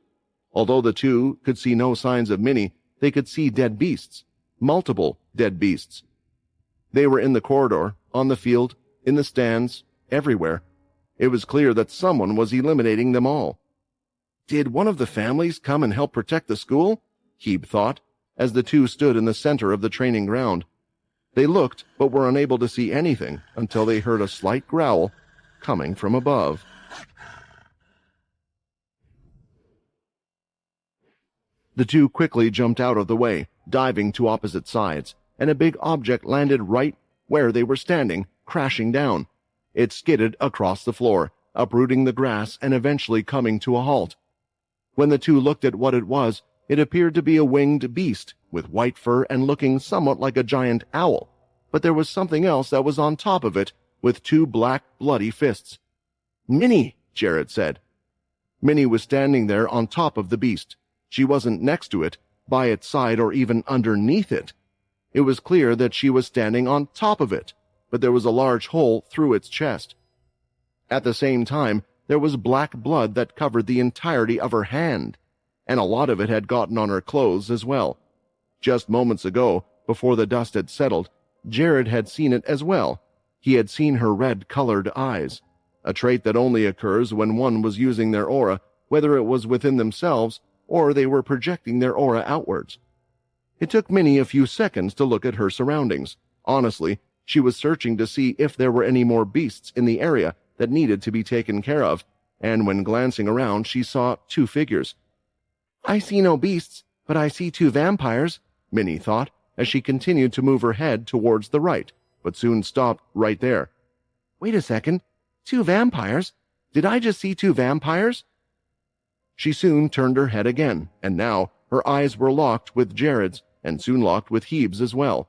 Although the two could see no signs of Minnie, they could see dead beasts, multiple dead beasts. They were in the corridor, on the field, in the stands, everywhere. It was clear that someone was eliminating them all. "Did one of the families come and help protect the school?" Hebe thought, as the two stood in the center of the training ground. They looked, but were unable to see anything until they heard a slight growl coming from above. The two quickly jumped out of the way, diving to opposite sides, and a big object landed right where they were standing, crashing down. It skidded across the floor, uprooting the grass and eventually coming to a halt. When the two looked at what it was, it appeared to be a winged beast with white fur and looking somewhat like a giant owl, but there was something else that was on top of it with 2 black, bloody fists. "Minnie," Jared said. Minnie was standing there on top of the beast. She wasn't next to it, by its side, or even underneath it. It was clear that she was standing on top of it, but there was a large hole through its chest. At the same time, there was black blood that covered the entirety of her hand, and a lot of it had gotten on her clothes as well. Just moments ago, before the dust had settled, Jared had seen it as well. He had seen her red-colored eyes, a trait that only occurs when one was using their aura, whether it was within themselves or they were projecting their aura outwards. It took Minnie a few seconds to look at her surroundings. Honestly, she was searching to see if there were any more beasts in the area that needed to be taken care of, and when glancing around she saw 2 figures. "I see no beasts, but I see 2 vampires," Minnie thought, as she continued to move her head towards the right, but soon stopped right there. "Wait a second. 2 vampires? Did I just see 2 vampires? She soon turned her head again, and now her eyes were locked with Jared's, and soon locked with Hebe's as well.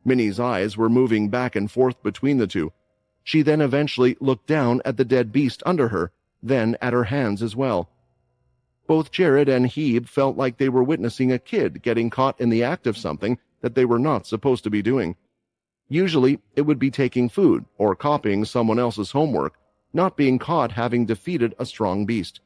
Minnie's eyes were moving back and forth between the two. She then eventually looked down at the dead beast under her, then at her hands as well. Both Jared and Hebe felt like they were witnessing a kid getting caught in the act of something that they were not supposed to be doing. Usually, it would be taking food or copying someone else's homework, not being caught having defeated a strong beast.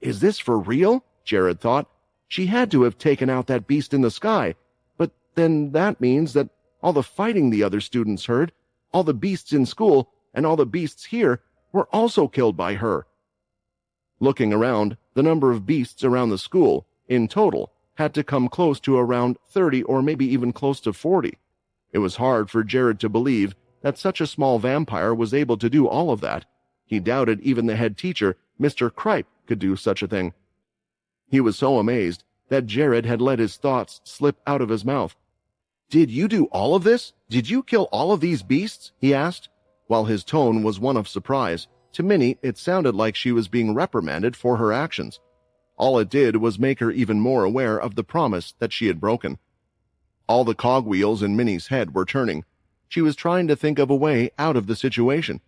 Is this for real? Jared thought. She had to have taken out that beast in the sky, but then that means that all the fighting the other students heard, all the beasts in school, and all the beasts here were also killed by her. Looking around, the number of beasts around the school, in total, had to come close to around 30 or maybe even close to 40. It was hard for Jared to believe that such a small vampire was able to do all of that. He doubted even the head teacher, Mr. Kripe, could do such a thing. He was so amazed that Jared had let his thoughts slip out of his mouth. "Did you do all of this? Did you kill all of these beasts?" he asked, while his tone was one of surprise. To Minnie, it sounded like she was being reprimanded for her actions. All it did was make her even more aware of the promise that she had broken. All the cogwheels in Minnie's head were turning. She was trying to think of a way out of the situation.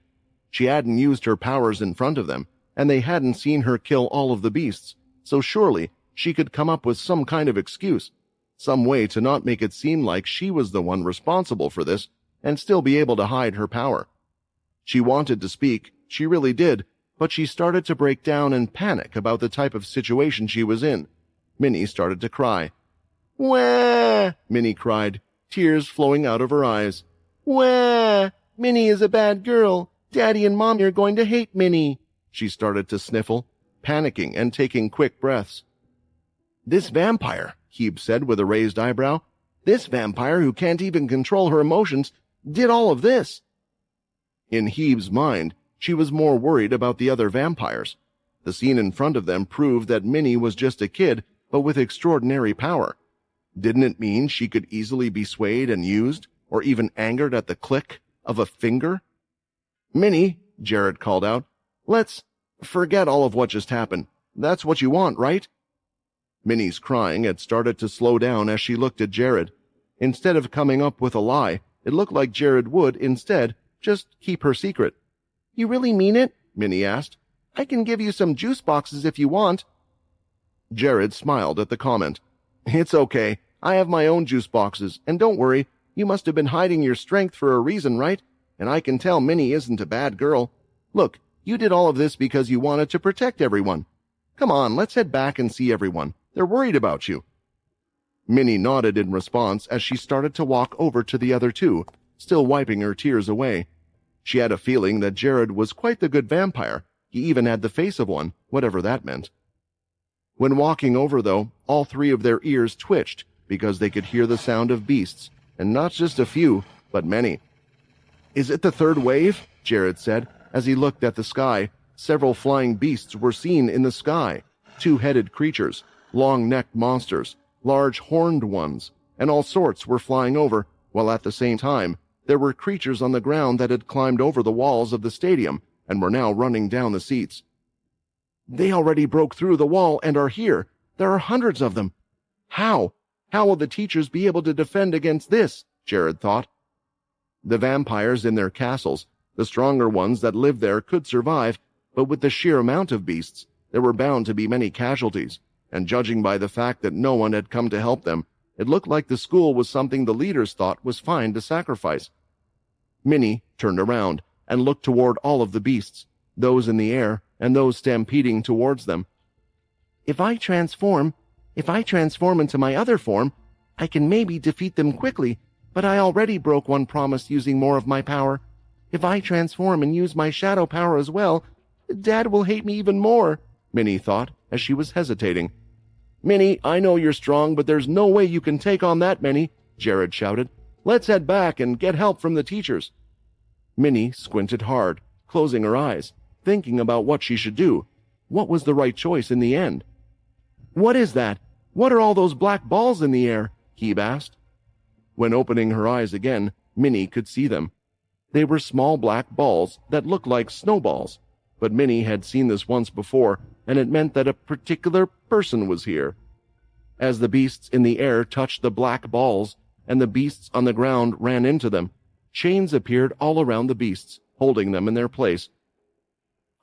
She hadn't used her powers in front of them, and they hadn't seen her kill all of the beasts, so surely she could come up with some kind of excuse, some way to not make it seem like she was the one responsible for this and still be able to hide her power. She wanted to speak, she really did, but she started to break down and panic about the type of situation she was in. Minnie started to cry. "Wah!" Minnie cried, tears flowing out of her eyes. "Wah! Minnie is a bad girl. Daddy and Mommy are going to hate Minnie." She started to sniffle, panicking and taking quick breaths. "This vampire," Hebe said with a raised eyebrow, "this vampire who can't even control her emotions, did all of this." In Hebe's mind, she was more worried about the other vampires. The scene in front of them proved that Minnie was just a kid, but with extraordinary power. Didn't it mean she could easily be swayed and used, or even angered at the click of a finger? "Minnie," Jared called out, "let's forget all of what just happened. That's what you want, right?" Minnie's crying had started to slow down as she looked at Jared. Instead of coming up with a lie, it looked like Jared would, instead, just keep her secret. "You really mean it?" Minnie asked. "I can give you some juice boxes if you want." Jared smiled at the comment. "It's okay. I have my own juice boxes, and don't worry, you must have been hiding your strength for a reason, right? And I can tell Minnie isn't a bad girl. Look, you did all of this because you wanted to protect everyone. Come on, let's head back and see everyone. They're worried about you." Minnie nodded in response as she started to walk over to the other two, still wiping her tears away. She had a feeling that Jared was quite the good vampire. He even had the face of one, whatever that meant. When walking over, though, all 3 of their ears twitched because they could hear the sound of beasts, and not just a few, but many. "Is it the 3rd wave?" Jared said, as he looked at the sky. Several flying beasts were seen in the sky, 2-headed creatures, long-necked monsters, large horned ones, and all sorts were flying over, while at the same time there were creatures on the ground that had climbed over the walls of the stadium and were now running down the seats. "They already broke through the wall and are here. There are hundreds of them. How? How will the teachers be able to defend against this?" Jared thought. The vampires in their castles, the stronger ones that lived there, could survive, but with the sheer amount of beasts, there were bound to be many casualties, and judging by the fact that no one had come to help them, it looked like the school was something the leaders thought was fine to sacrifice. Minnie turned around and looked toward all of the beasts, those in the air and those stampeding towards them. If I transform into my other form, I can maybe defeat them quickly, but I already broke one promise using more of my power. If I transform and use my shadow power as well, Dad will hate me even more," Minnie thought as she was hesitating. "Minnie, I know you're strong, but there's no way you can take on that many," Jared shouted. "Let's head back and get help from the teachers." Minnie squinted hard, closing her eyes, thinking about what she should do. What was the right choice in the end? "What is that? What are all those black balls in the air?" Hebe asked. When opening her eyes again, Minnie could see them. They were small black balls that looked like snowballs, but Minnie had seen this once before, and it meant that a particular person was here. As the beasts in the air touched the black balls, and the beasts on the ground ran into them, chains appeared all around the beasts, holding them in their place.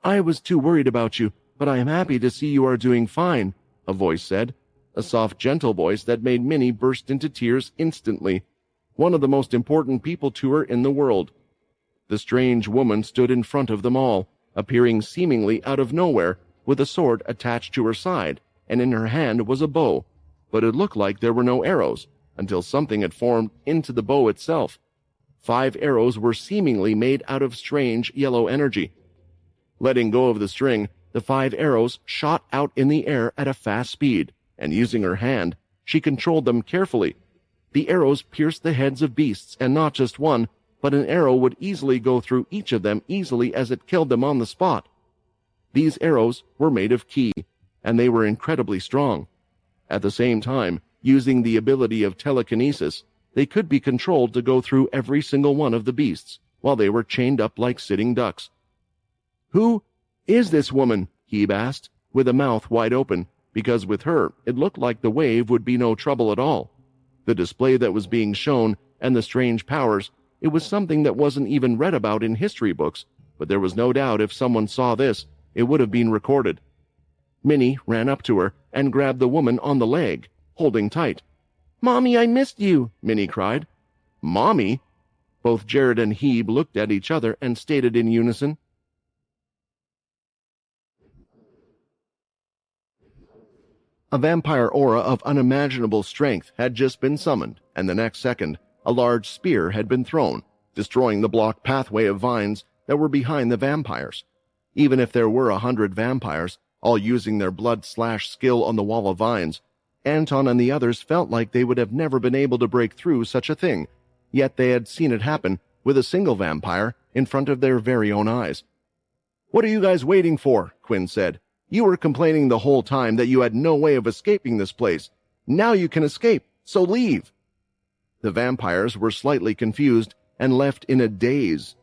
"I was too worried about you, but I am happy to see you are doing fine," a voice said, a soft, gentle voice that made Minnie burst into tears instantly. One of the most important people to her in the world. The strange woman stood in front of them all, appearing seemingly out of nowhere, with a sword attached to her side, and in her hand was a bow, but it looked like there were no arrows, until something had formed into the bow itself. 5 arrows were seemingly made out of strange yellow energy. Letting go of the string, the 5 arrows shot out in the air at a fast speed, and using her hand, she controlled them carefully. The arrows pierced the heads of beasts, and not just one, but an arrow would easily go through each of them easily as it killed them on the spot. These arrows were made of ki, and they were incredibly strong. At the same time, using the ability of telekinesis, they could be controlled to go through every single one of the beasts, while they were chained up like sitting ducks. "Who is this woman?" Hebe asked, with a mouth wide open, because with her it looked like the wave would be no trouble at all. The display that was being shown, and the strange powers, it was something that wasn't even read about in history books, but there was no doubt if someone saw this, it would have been recorded. Minnie ran up to her and grabbed the woman on the leg, holding tight. "Mommy, I missed you," Minnie cried. "Mommy?" Both Jared and Hebe looked at each other and stated in unison. A vampire aura of unimaginable strength had just been summoned, and the next second, a large spear had been thrown, destroying the blocked pathway of vines that were behind the vampires. Even if there were 100 vampires, all using their blood-slash skill on the wall of vines, Anton and the others felt like they would have never been able to break through such a thing, yet they had seen it happen with a single vampire in front of their very own eyes. "What are you guys waiting for?" Quinn said. "You were complaining the whole time that you had no way of escaping this place. Now you can escape, so leave." The vampires were slightly confused and left in a daze.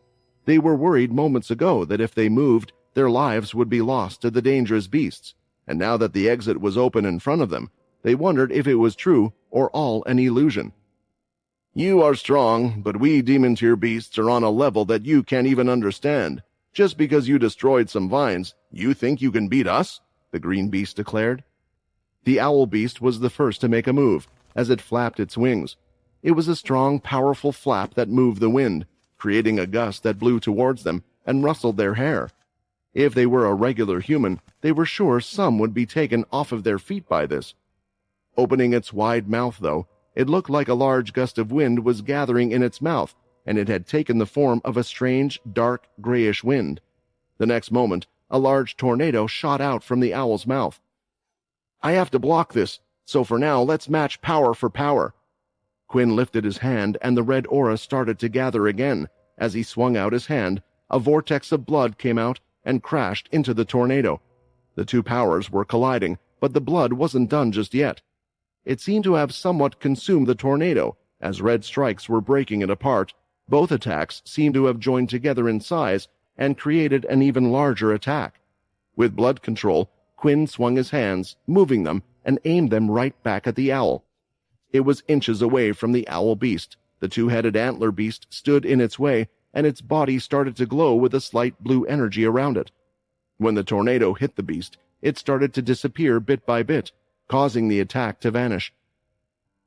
They were worried moments ago that if they moved, their lives would be lost to the dangerous beasts, and now that the exit was open in front of them, they wondered if it was true or all an illusion. "You are strong, but we demon-tier beasts are on a level that you can't even understand. Just because you destroyed some vines, you think you can beat us?" the green beast declared. The owl beast was the first to make a move, as it flapped its wings. It was a strong, powerful flap that moved the wind, creating a gust that blew towards them and rustled their hair. If they were a regular human, they were sure some would be taken off of their feet by this. Opening its wide mouth, though, it looked like a large gust of wind was gathering in its mouth, and it had taken the form of a strange, dark, grayish wind. The next moment, a large tornado shot out from the owl's mouth. "I have to block this, so for now let's match power for power." Quinn lifted his hand, and the red aura started to gather again. As he swung out his hand, a vortex of blood came out and crashed into the tornado. The two powers were colliding, but the blood wasn't done just yet. It seemed to have somewhat consumed the tornado, as red strikes were breaking it apart. Both attacks seemed to have joined together in size and created an even larger attack. With blood control, Quinn swung his hands, moving them, and aimed them right back at the owl. It was inches away from the owl beast. The two-headed antler beast stood in its way, and its body started to glow with a slight blue energy around it. When the tornado hit the beast, it started to disappear bit by bit, causing the attack to vanish.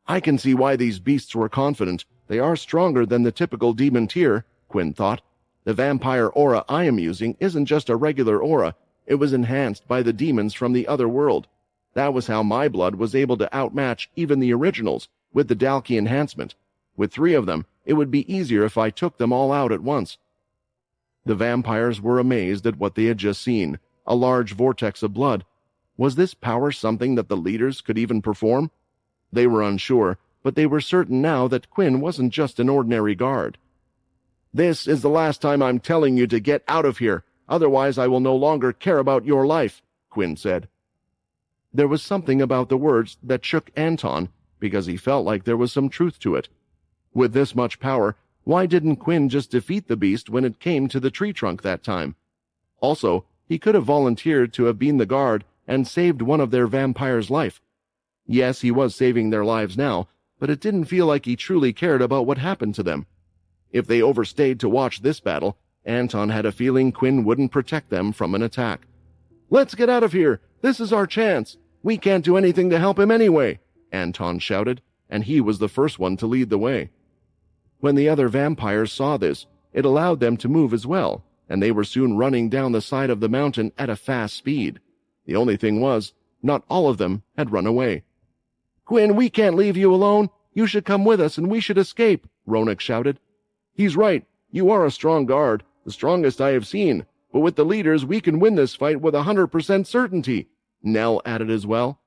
"I can see why these beasts were confident. They are stronger than the typical demon tier," Quinn thought. "The vampire aura I am using isn't just a regular aura. It was enhanced by the demons from the other world. That was how my blood was able to outmatch even the originals with the Dalki enhancement. With 3 of them, it would be easier if I took them all out at once." The vampires were amazed at what they had just seen, a large vortex of blood. Was this power something that the leaders could even perform? They were unsure, but they were certain now that Quinn wasn't just an ordinary guard. "This is the last time I'm telling you to get out of here, otherwise I will no longer care about your life," Quinn said. There was something about the words that shook Anton, because he felt like there was some truth to it. With this much power, Why didn't Quinn just defeat the beast when it came to the tree trunk that time? Also, he could have volunteered to have been the guard and saved one of their vampires' life. Yes, he was saving their lives now, but it didn't feel like he truly cared about what happened to them. If they overstayed to watch this battle, Anton had a feeling Quinn wouldn't protect them from an attack. "Let's get out of here! This is our chance! We can't do anything to help him anyway!" Anton shouted, and he was the first one to lead the way. When the other vampires saw this, it allowed them to move as well, and they were soon running down the side of the mountain at a fast speed. The only thing was, not all of them had run away. "Quinn, we can't leave you alone. You should come with us and we should escape," Ronak shouted. "He's right. You are a strong guard, the strongest I have seen, but with the leaders we can win this fight with 100% certainty," Nell added as well.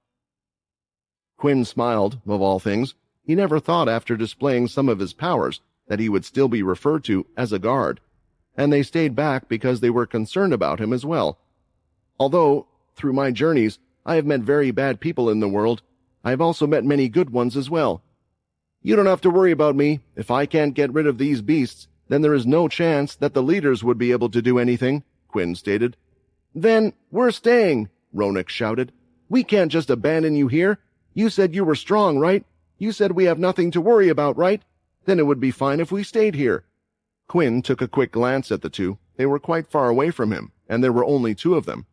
Quinn smiled, of all things. He never thought after displaying some of his powers that he would still be referred to as a guard, and they stayed back because they were concerned about him as well. "Although, through my journeys, I have met very bad people in the world, I have also met many good ones as well. You don't have to worry about me. If I can't get rid of these beasts, then there is no chance that the leaders would be able to do anything," Quinn stated. "Then we're staying," Ronak shouted. "We can't just abandon you here. You said you were strong, right? You said we have nothing to worry about, right? Then it would be fine if we stayed here." Quinn took a quick glance at the two. They were quite far away from him, and there were only two of them.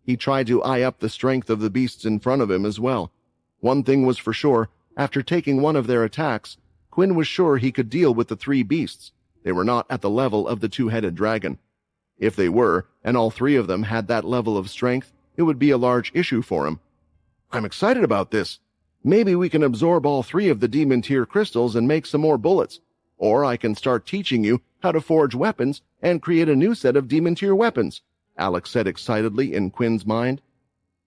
He tried to eye up the strength of the beasts in front of him as well. One thing was for sure, after taking one of their attacks, Quinn was sure he could deal with the three beasts. They were not at the level of the two-headed dragon. If they were, and all three of them had that level of strength, it would be a large issue for him. "I'm excited about this. Maybe we can absorb all three of the demon tier crystals and make some more bullets. Or I can start teaching you how to forge weapons and create a new set of demon tier weapons," Alex said excitedly in Quinn's mind.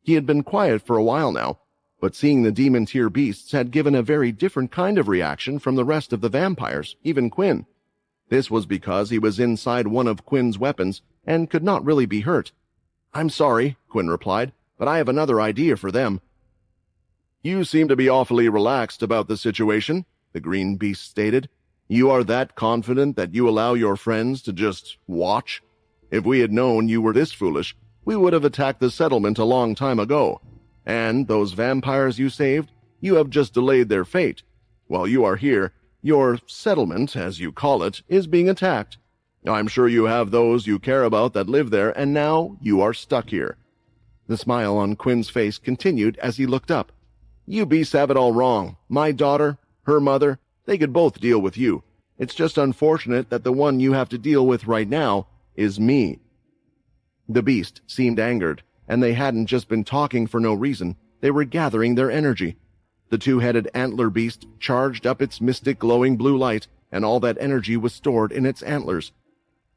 He had been quiet for a while now, but seeing the demon tier beasts had given a very different kind of reaction from the rest of the vampires, even Quinn. This was because he was inside one of Quinn's weapons and could not really be hurt. "I'm sorry," Quinn replied, "but I have another idea for them." "You seem to be awfully relaxed about the situation," the green beast stated. "You are that confident that you allow your friends to just watch? If we had known you were this foolish, we would have attacked the settlement a long time ago. And those vampires you saved, you have just delayed their fate. While you are here, your settlement, as you call it, is being attacked. I'm sure you have those you care about that live there, and now you are stuck here." The smile on Quinn's face continued as he looked up. "You beasts have it all wrong. My daughter, her mother, they could both deal with you. It's just unfortunate that the one you have to deal with right now is me." The beast seemed angered, and they hadn't just been talking for no reason. They were gathering their energy. The two-headed antler beast charged up its mystic glowing blue light, and all that energy was stored in its antlers.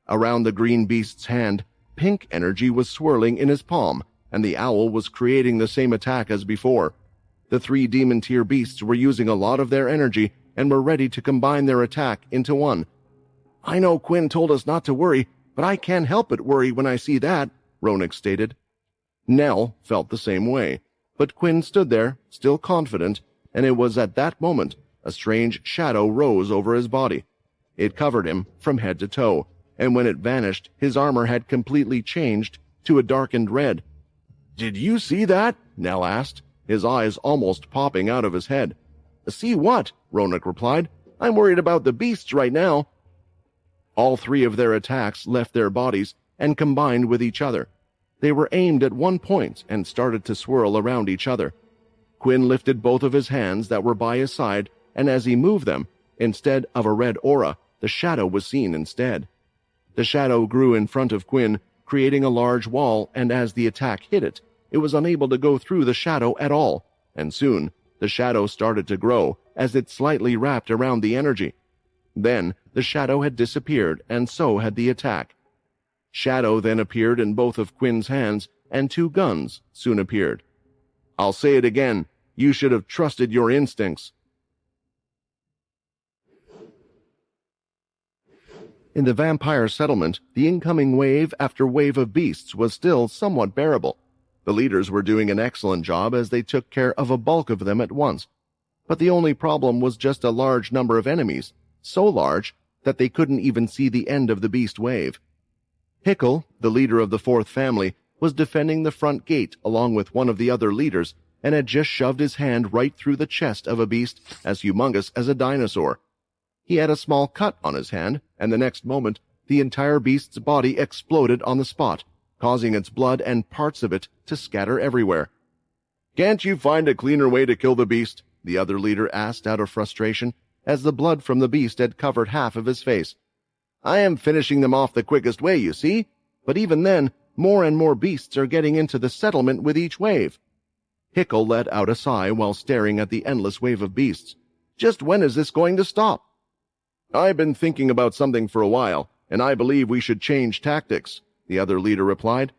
Around the green beast's hand, pink energy was swirling in his palm, and the owl was creating the same attack as before. The three demon tier beasts were using a lot of their energy and were ready to combine their attack into one. "I know Quinn told us not to worry, but I can't help but worry when I see that," Ronak stated. Nell felt the same way, but Quinn stood there, still confident, and it was at that moment a strange shadow rose over his body. It covered him from head to toe, and when it vanished, his armor had completely changed to a darkened red. "Did you see that?" Nell asked, his eyes almost popping out of his head. "See what?" Ronak replied. "I'm worried about the beasts right now." All three of their attacks left their bodies and combined with each other. They were aimed at one point and started to swirl around each other. Quinn lifted both of his hands that were by his side, and as he moved them, instead of a red aura, the shadow was seen instead. The shadow grew in front of Quinn, creating a large wall, and as the attack hit it, it was unable to go through the shadow at all, and soon the shadow started to grow as it slightly wrapped around the energy. Then the shadow had disappeared, and so had the attack. Shadow then appeared in both of Quinn's hands, and two guns soon appeared. "I'll say it again, you should have trusted your instincts." In the vampire settlement, the incoming wave after wave of beasts was still somewhat bearable. The leaders were doing an excellent job as they took care of a bulk of them at once. But the only problem was just a large number of enemies, so large that they couldn't even see the end of the beast wave. Hickle, the leader of the fourth family, was defending the front gate along with one of the other leaders and had just shoved his hand right through the chest of a beast as humongous as a dinosaur. He had a small cut on his hand, and the next moment, the entire beast's body exploded on the spot, causing its blood and parts of it to scatter everywhere. "Can't you find a cleaner way to kill the beast?" the other leader asked out of frustration, as the blood from the beast had covered half of his face. "I am finishing them off the quickest way, you see, but even then, more and more beasts are getting into the settlement with each wave." Hickle let out a sigh while staring at the endless wave of beasts. "Just when is this going to stop?" "I've been thinking about something for a while, and I believe we should change tactics," the other leader replied.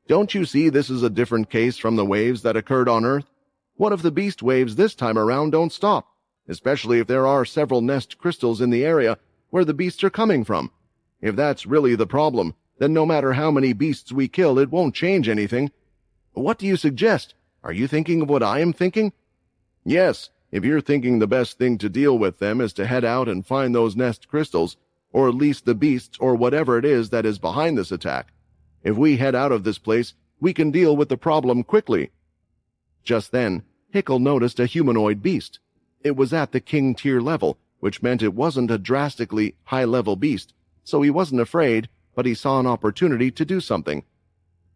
"Don't you see this is a different case from the waves that occurred on Earth? What if the beast waves this time around don't stop, especially if there are several nest crystals in the area where the beasts are coming from? If that's really the problem, then no matter how many beasts we kill, it won't change anything. What do you suggest? Are you thinking of what I am thinking?" "Yes, if you're thinking the best thing to deal with them is to head out and find those nest crystals, or at least the beasts or whatever it is that is behind this attack. If we head out of this place, we can deal with the problem quickly." Just then, Hickle noticed a humanoid beast. It was at the king tier level, which meant it wasn't a drastically high-level beast, so he wasn't afraid, but he saw an opportunity to do something.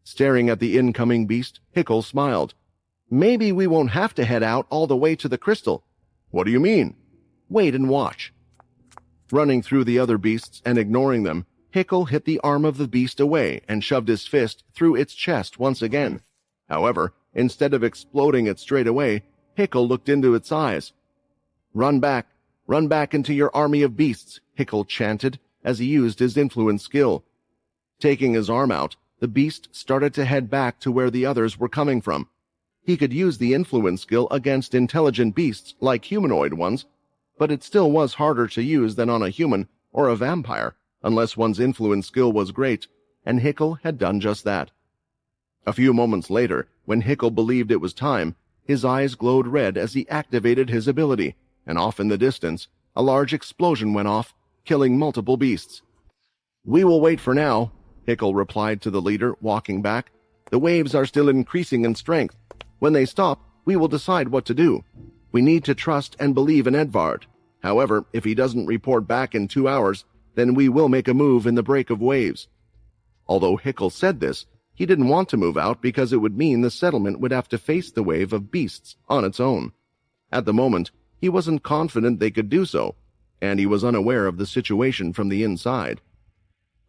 Staring at the incoming beast, Hickle smiled. "Maybe we won't have to head out all the way to the crystal." "What do you mean?" "Wait and watch." Running through the other beasts and ignoring them, Hickle hit the arm of the beast away and shoved his fist through its chest once again. However, instead of exploding it straight away, Hickle looked into its eyes. Run back into your army of beasts," Hickle chanted as he used his influence skill. Taking his arm out, the beast started to head back to where the others were coming from. He could use the influence skill against intelligent beasts like humanoid ones, but it still was harder to use than on a human or a vampire, unless one's influence skill was great, and Hickle had done just that. A few moments later, when Hickle believed it was time, his eyes glowed red as he activated his ability, and off in the distance, a large explosion went off, killing multiple beasts. "We will wait for now," Hickle replied to the leader, walking back. "The waves are still increasing in strength. When they stop, we will decide what to do. We need to trust and believe in Edvard. However, if he doesn't report back in 2 hours, then we will make a move in the break of waves." Although Hickle said this, he didn't want to move out because it would mean the settlement would have to face the wave of beasts on its own. At the moment, he wasn't confident they could do so, and he was unaware of the situation from the inside.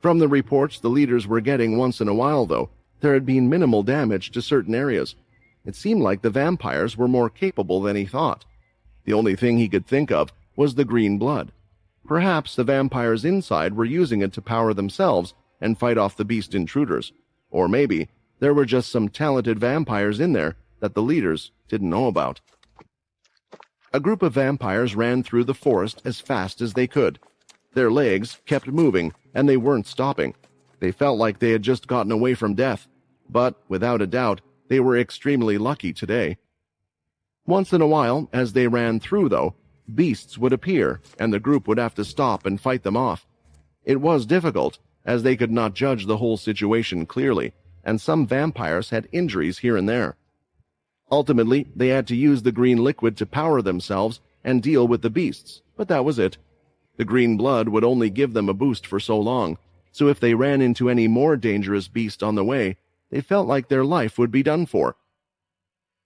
From the reports the leaders were getting once in a while, though, there had been minimal damage to certain areas. It seemed like the vampires were more capable than he thought. The only thing he could think of was the green blood. Perhaps the vampires inside were using it to power themselves and fight off the beast intruders. Or maybe there were just some talented vampires in there that the leaders didn't know about. A group of vampires ran through the forest as fast as they could. Their legs kept moving, and they weren't stopping. They felt like they had just gotten away from death, but without a doubt, they were extremely lucky today. Once in a while, as they ran through, though, beasts would appear, and the group would have to stop and fight them off. It was difficult, as they could not judge the whole situation clearly, and some vampires had injuries here and there. Ultimately, they had to use the green liquid to power themselves and deal with the beasts, but that was it. The green blood would only give them a boost for so long, so if they ran into any more dangerous beast on the way, they felt like their life would be done for.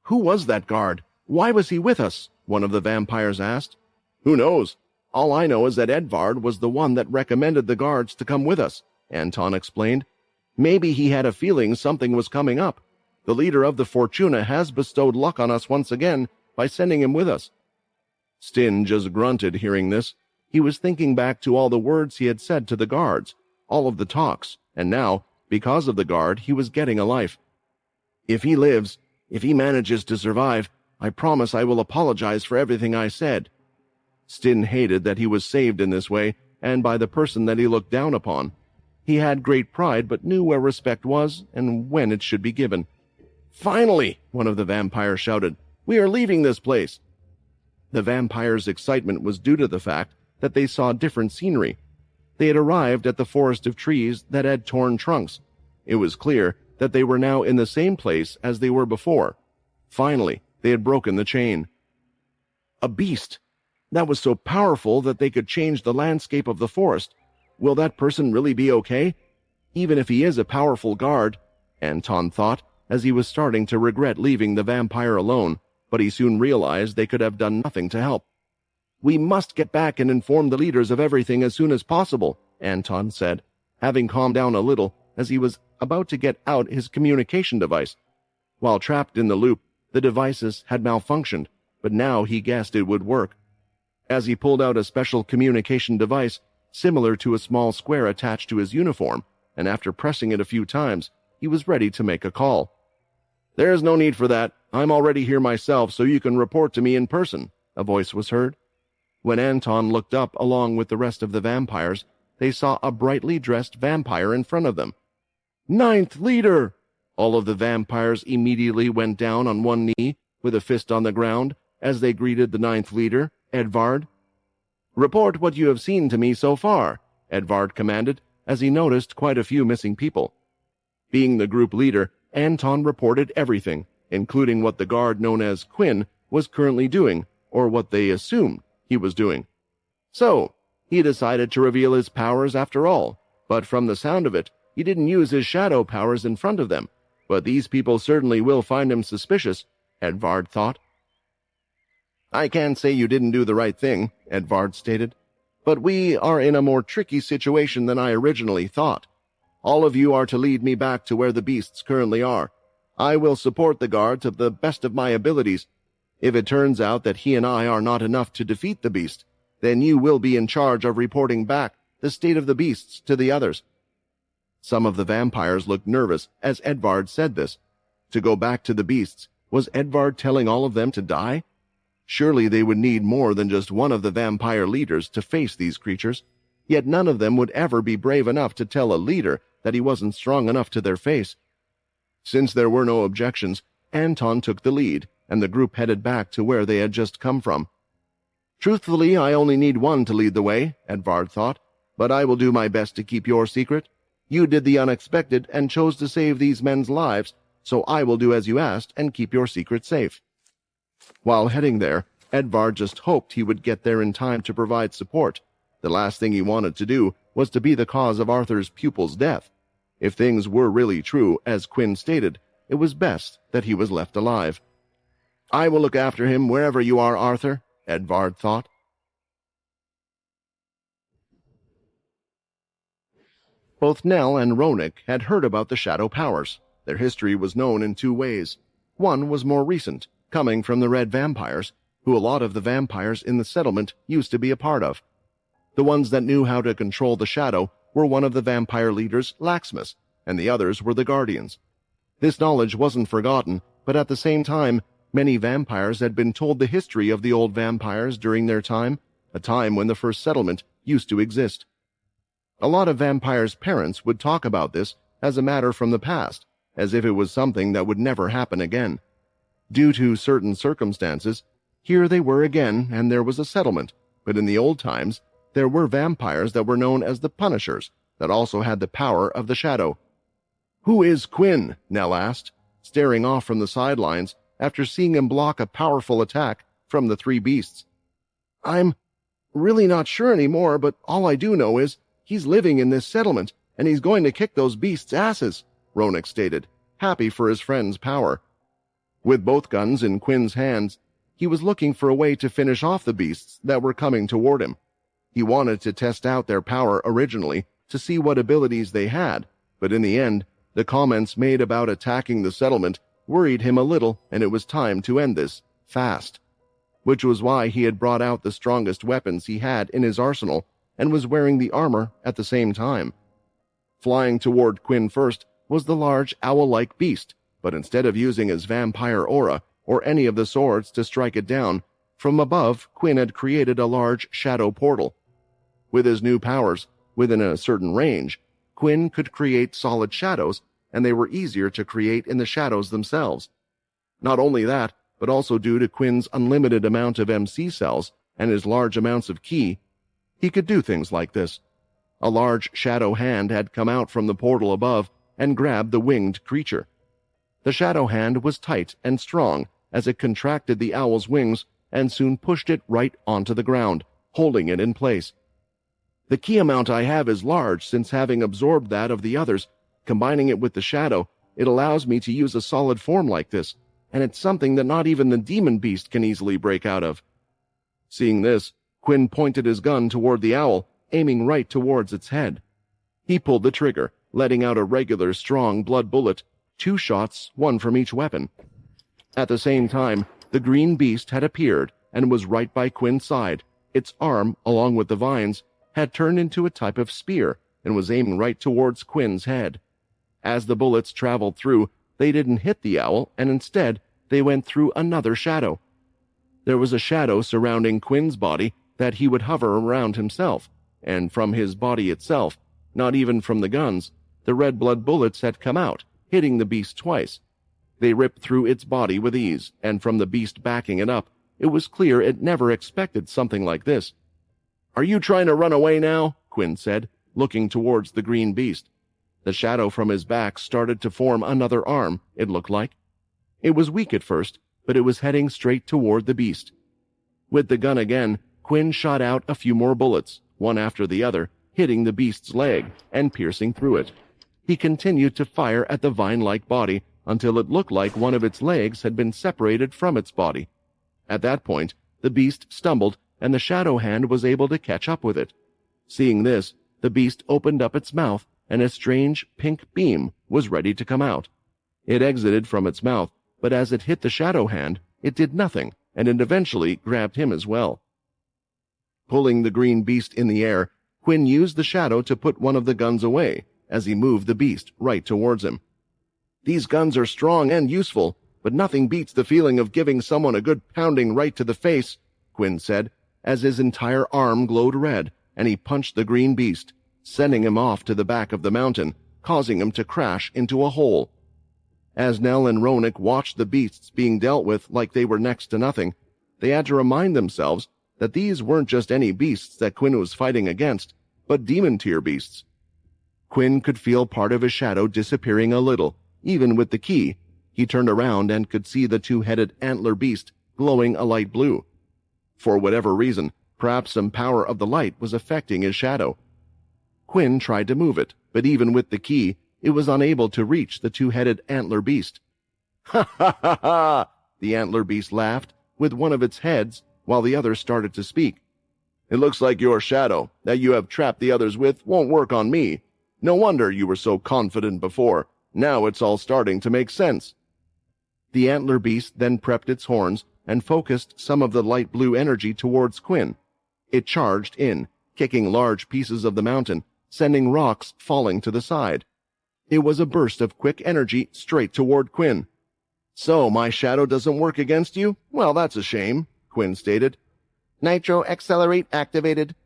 "Who was that guard? Why was he with us?" one of the vampires asked. "Who knows? All I know is that Edvard was the one that recommended the guards to come with us," Anton explained. "Maybe he had a feeling something was coming up. The leader of the Fortuna has bestowed luck on us once again by sending him with us." Stin just grunted hearing this. He was thinking back to all the words he had said to the guards, all of the talks, and now, because of the guard, he was getting a life. "If he lives, if he manages to survive, I promise I will apologize for everything I said." Stin hated that he was saved in this way, and by the person that he looked down upon. He had great pride, but knew where respect was and when it should be given. "Finally!" one of the vampires shouted. "We are leaving this place!" The vampires' excitement was due to the fact that they saw different scenery. They had arrived at the forest of trees that had torn trunks. It was clear that they were now in the same place as they were before. Finally, they had broken the chain. A beast that was so powerful that they could change the landscape of the forest. Will that person really be okay? Even if he is a powerful guard, Anton thought, as he was starting to regret leaving the vampire alone, but he soon realized they could have done nothing to help. We must get back and inform the leaders of everything as soon as possible, Anton said, having calmed down a little as he was about to get out his communication device. While trapped in the loop, the devices had malfunctioned, but now he guessed it would work. As he pulled out a special communication device, similar to a small square attached to his uniform, and after pressing it a few times, he was ready to make a call. "There's no need for that. I'm already here myself, so you can report to me in person," a voice was heard. When Anton looked up along with the rest of the vampires, they saw a brightly dressed vampire in front of them. "Ninth leader!" All of the vampires immediately went down on one knee with a fist on the ground as they greeted the ninth leader, Edvard. "Report what you have seen to me so far," Edvard commanded as he noticed quite a few missing people. Being the group leader, Anton reported everything, including what the guard known as Quinn was currently doing, or what they assumed he was doing. So, he decided to reveal his powers after all, but from the sound of it, he didn't use his shadow powers in front of them. But these people certainly will find him suspicious, Edvard thought. "I can't say you didn't do the right thing," Edvard stated, "but we are in a more tricky situation than I originally thought. All of you are to lead me back to where the beasts currently are. I will support the guard to the best of my abilities. If it turns out that he and I are not enough to defeat the beast, then you will be in charge of reporting back the state of the beasts to the others." Some of the vampires looked nervous as Edvard said this. To go back to the beasts, was Edvard telling all of them to die? Surely they would need more than just one of the vampire leaders to face these creatures, yet none of them would ever be brave enough to tell a leader that he wasn't strong enough to their face. Since there were no objections, Anton took the lead, and the group headed back to where they had just come from. "Truthfully, I only need one to lead the way," Edvard thought, "but I will do my best to keep your secret. You did the unexpected and chose to save these men's lives, so I will do as you asked and keep your secret safe." While heading there, Edvard just hoped he would get there in time to provide support. The last thing he wanted to do was to be the cause of Arthur's pupil's death. If things were really true, as Quinn stated, it was best that he was left alive. "I will look after him wherever you are, Arthur," Edvard thought. Both Nell and Ronik had heard about the shadow powers. Their history was known in two ways. One was more recent, coming from the red vampires, who a lot of the vampires in the settlement used to be a part of. The ones that knew how to control the shadow were one of the vampire leaders, Laxmus, and the others were the guardians. This knowledge wasn't forgotten, but at the same time, many vampires had been told the history of the old vampires during their time, a time when the first settlement used to exist. A lot of vampires' parents would talk about this as a matter from the past, as if it was something that would never happen again. Due to certain circumstances, here they were again, and there was a settlement, but in the old times, there were vampires that were known as the Punishers, that also had the power of the shadow. "Who is Quinn?" Nell asked, staring off from the sidelines after seeing him block a powerful attack from the three beasts. "I'm really not sure anymore, but all I do know is he's living in this settlement, and he's going to kick those beasts' asses," Ronik stated, happy for his friend's power. With both guns in Quinn's hands, he was looking for a way to finish off the beasts that were coming toward him. He wanted to test out their power originally to see what abilities they had, but in the end, the comments made about attacking the settlement worried him a little, and it was time to end this, fast. Which was why he had brought out the strongest weapons he had in his arsenal and was wearing the armor at the same time. Flying toward Quinn first was the large owl-like beast, but instead of using his vampire aura or any of the swords to strike it down, from above Quinn had created a large shadow portal. With his new powers, within a certain range, Quinn could create solid shadows, and they were easier to create in the shadows themselves. Not only that, but also due to Quinn's unlimited amount of MC cells and his large amounts of ki, he could do things like this. A large shadow hand had come out from the portal above and grabbed the winged creature. The shadow hand was tight and strong as it contracted the owl's wings and soon pushed it right onto the ground, holding it in place. The key amount I have is large, since having absorbed that of the others, combining it with the shadow, it allows me to use a solid form like this, and it's something that not even the demon beast can easily break out of. Seeing this, Quinn pointed his gun toward the owl, aiming right towards its head. He pulled the trigger, letting out a regular strong blood bullet, 2 shots, 1 from each weapon. At the same time, the green beast had appeared and was right by Quinn's side. Its arm, along with the vines, had turned into a type of spear and was aiming right towards Quinn's head. As the bullets traveled through, they didn't hit the owl, and instead they went through another shadow. There was a shadow surrounding Quinn's body that he would hover around himself, and from his body itself, not even from the guns, the red blood bullets had come out, hitting the beast twice. They ripped through its body with ease, and from the beast backing it up, it was clear it never expected something like this. "Are you trying to run away now?" Quinn said, looking towards the green beast. The shadow from his back started to form another arm, it looked like. It was weak at first, but it was heading straight toward the beast. With the gun again, Quinn shot out a few more bullets, one after the other, hitting the beast's leg and piercing through it. He continued to fire at the vine-like body until it looked like one of its legs had been separated from its body. At that point, the beast stumbled, and the shadow hand was able to catch up with it. Seeing this, the beast opened up its mouth, and a strange pink beam was ready to come out. It exited from its mouth, but as it hit the shadow hand, it did nothing, and it eventually grabbed him as well. Pulling the green beast in the air, Quinn used the shadow to put one of the guns away as he moved the beast right towards him. "These guns are strong and useful, but nothing beats the feeling of giving someone a good pounding right to the face," Quinn said, as his entire arm glowed red, and he punched the green beast, sending him off to the back of the mountain, causing him to crash into a hole. As Nell and Ronak watched the beasts being dealt with like they were next to nothing, they had to remind themselves that these weren't just any beasts that Quinn was fighting against, but demon-tier beasts. Quinn could feel part of his shadow disappearing a little. Even with the key, he turned around and could see the 2-headed antler beast glowing a light blue. For whatever reason, perhaps some power of the light was affecting his shadow. Quinn tried to move it, but even with the key, it was unable to reach the 2-headed antler beast. "Ha ha ha ha!" The antler beast laughed, with one of its heads, while the other started to speak. "It looks like your shadow, that you have trapped the others with, won't work on me. No wonder you were so confident before. Now it's all starting to make sense." The antler beast then prepped its horns and focused some of the light blue energy towards Quinn. It charged in, kicking large pieces of the mountain, sending rocks falling to the side. It was a burst of quick energy straight toward Quinn. "So my shadow doesn't work against you? Well, that's a shame," Quinn stated. "Nitro accelerate activated."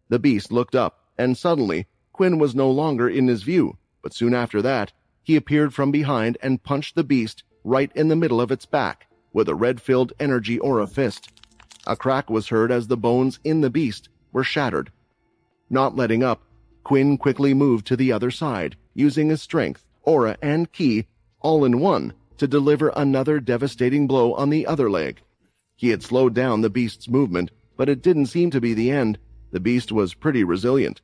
The beast looked up, and suddenly, Quinn was no longer in his view, but soon after that, he appeared from behind and punched the beast right in the middle of its back with a red-filled energy aura fist. A crack was heard as the bones in the beast were shattered. Not letting up, Quinn quickly moved to the other side, using his strength, aura, and ki all in one to deliver another devastating blow on the other leg. He had slowed down the beast's movement, but it didn't seem to be the end. The beast was pretty resilient.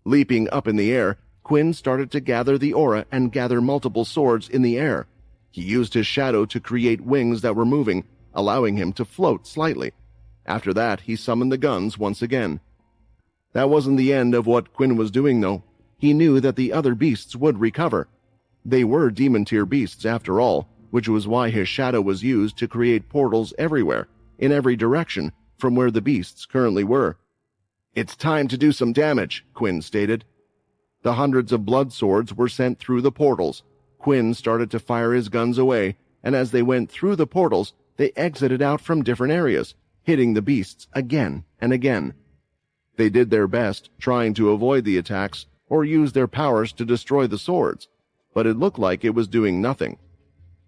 Leaping up in the air, Quinn started to gather the aura and gather multiple swords in the air. He used his shadow to create wings that were moving, allowing him to float slightly. After that, he summoned the guns once again. That wasn't the end of what Quinn was doing, though. He knew that the other beasts would recover. They were demon-tier beasts, after all, which was why his shadow was used to create portals everywhere, in every direction, from where the beasts currently were. "It's time to do some damage," Quinn stated. The hundreds of blood swords were sent through the portals. Quinn started to fire his guns away, and as they went through the portals, they exited out from different areas, hitting the beasts again and again. They did their best, trying to avoid the attacks or use their powers to destroy the swords, but it looked like it was doing nothing.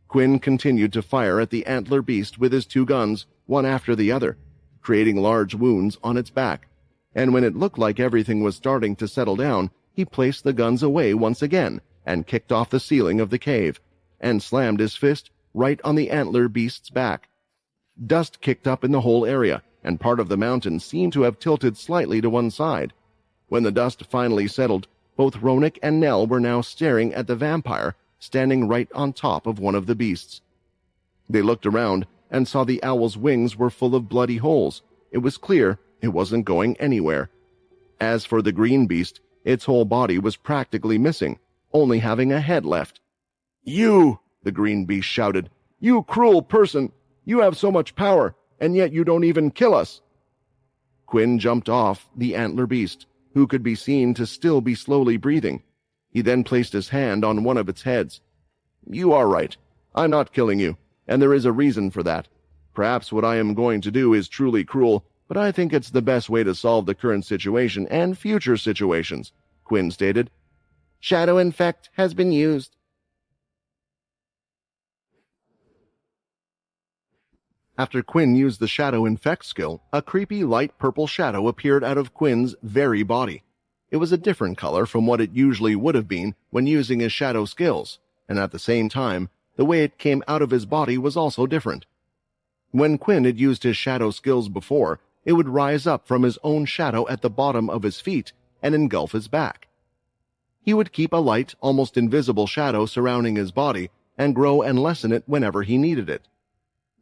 Quinn continued to fire at the antler beast with his 2 guns, one after the other, creating large wounds on its back. and when it looked like everything was starting to settle down, he placed the guns away once again and kicked off the ceiling of the cave, and slammed his fist right on the antler beast's back. Dust kicked up in the whole area, and part of the mountain seemed to have tilted slightly to one side. When the dust finally settled, both Ronak and Nell were now staring at the vampire standing right on top of one of the beasts. They looked around and saw the owl's wings were full of bloody holes. It was clear it wasn't going anywhere. As for the green beast, its whole body was practically missing, only having a head left. "You!" the green beast shouted. "You cruel person! You have so much power, and yet you don't even kill us!" Quinn jumped off the antler beast, who could be seen to still be slowly breathing. He then placed his hand on one of its heads. "You are right. I'm not killing you, and there is a reason for that. Perhaps what I am going to do is truly cruel, but I think it's the best way to solve the current situation and future situations," Quinn stated. "Shadow Infect has been used." After Quinn used the Shadow Infect skill, a creepy light purple shadow appeared out of Quinn's very body. It was a different color from what it usually would have been when using his shadow skills, and at the same time, the way it came out of his body was also different. When Quinn had used his shadow skills before, it would rise up from his own shadow at the bottom of his feet and engulf his back. He would keep a light, almost invisible shadow surrounding his body and grow and lessen it whenever he needed it.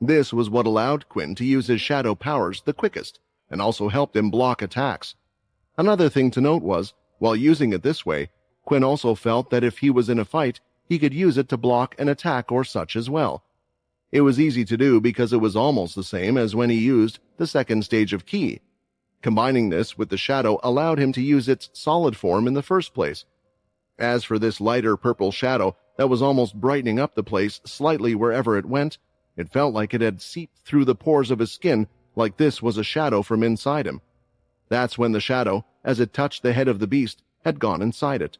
This was what allowed Quinn to use his shadow powers the quickest, and also helped him block attacks. Another thing to note was, while using it this way, Quinn also felt that if he was in a fight, he could use it to block an attack or such as well. It was easy to do because it was almost the same as when he used the second stage of Ki. Combining this with the shadow allowed him to use its solid form in the first place. As for this lighter purple shadow that was almost brightening up the place slightly wherever it went, it felt like it had seeped through the pores of his skin, like this was a shadow from inside him. That's when the shadow, as it touched the head of the beast, had gone inside it.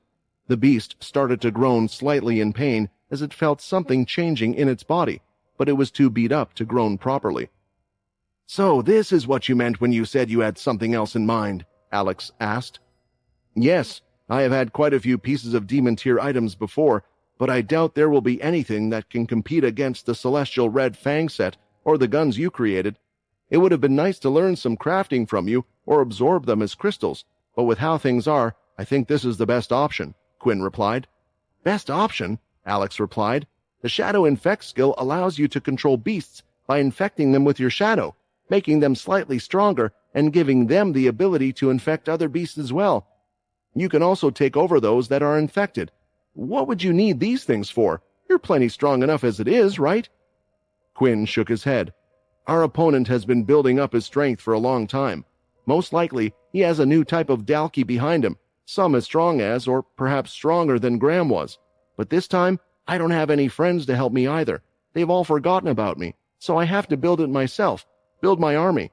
The beast started to groan slightly in pain as it felt something changing in its body, but it was too beat up to groan properly. "So this is what you meant when you said you had something else in mind?" Alex asked. "Yes, I have had quite a few pieces of demon-tier items before, but I doubt there will be anything that can compete against the Celestial Red Fang set or the guns you created. It would have been nice to learn some crafting from you or absorb them as crystals, but with how things are, I think this is the best option," Quinn replied. "Best option?" Alex replied. "The Shadow Infect skill allows you to control beasts by infecting them with your shadow, making them slightly stronger and giving them the ability to infect other beasts as well. You can also take over those that are infected. What would you need these things for? You're plenty strong enough as it is, right?" Quinn shook his head. "Our opponent has been building up his strength for a long time. Most likely, he has a new type of Dalki behind him, some as strong as, or perhaps stronger than Graham was. But this time, I don't have any friends to help me either. They've all forgotten about me, so I have to build it myself, build my army."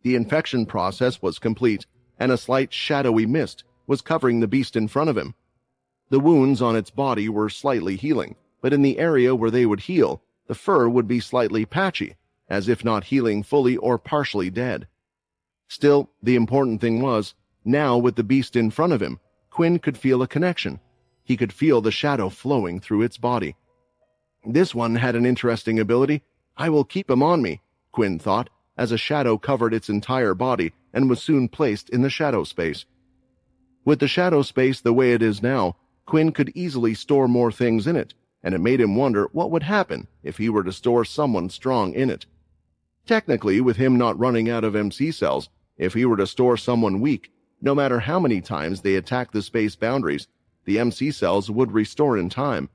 The infection process was complete, and a slight shadowy mist was covering the beast in front of him. The wounds on its body were slightly healing, but in the area where they would heal, the fur would be slightly patchy, as if not healing fully or partially dead. Still, the important thing was, now with the beast in front of him, Quinn could feel a connection. He could feel the shadow flowing through its body. "This one had an interesting ability. I will keep him on me," Quinn thought, as a shadow covered its entire body and was soon placed in the shadow space. With the shadow space the way it is now, Quinn could easily store more things in it, and it made him wonder what would happen if he were to store someone strong in it. Technically, with him not running out of MC cells, if he were to store someone weak, no matter how many times they attack the space boundaries, the MC cells would restore in time.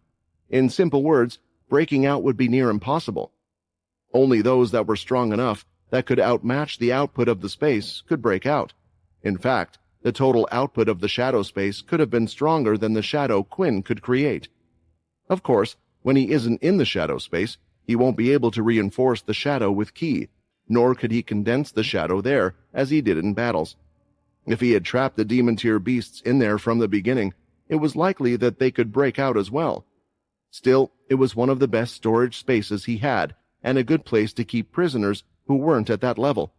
In simple words, breaking out would be near impossible. Only those that were strong enough that could outmatch the output of the space could break out. In fact, the total output of the shadow space could have been stronger than the shadow Quinn could create. Of course, when he isn't in the shadow space, he won't be able to reinforce the shadow with Ki, nor could he condense the shadow there as he did in battles. If he had trapped the demon-tier beasts in there from the beginning, it was likely that they could break out as well. Still, it was one of the best storage spaces he had, and a good place to keep prisoners who weren't at that level.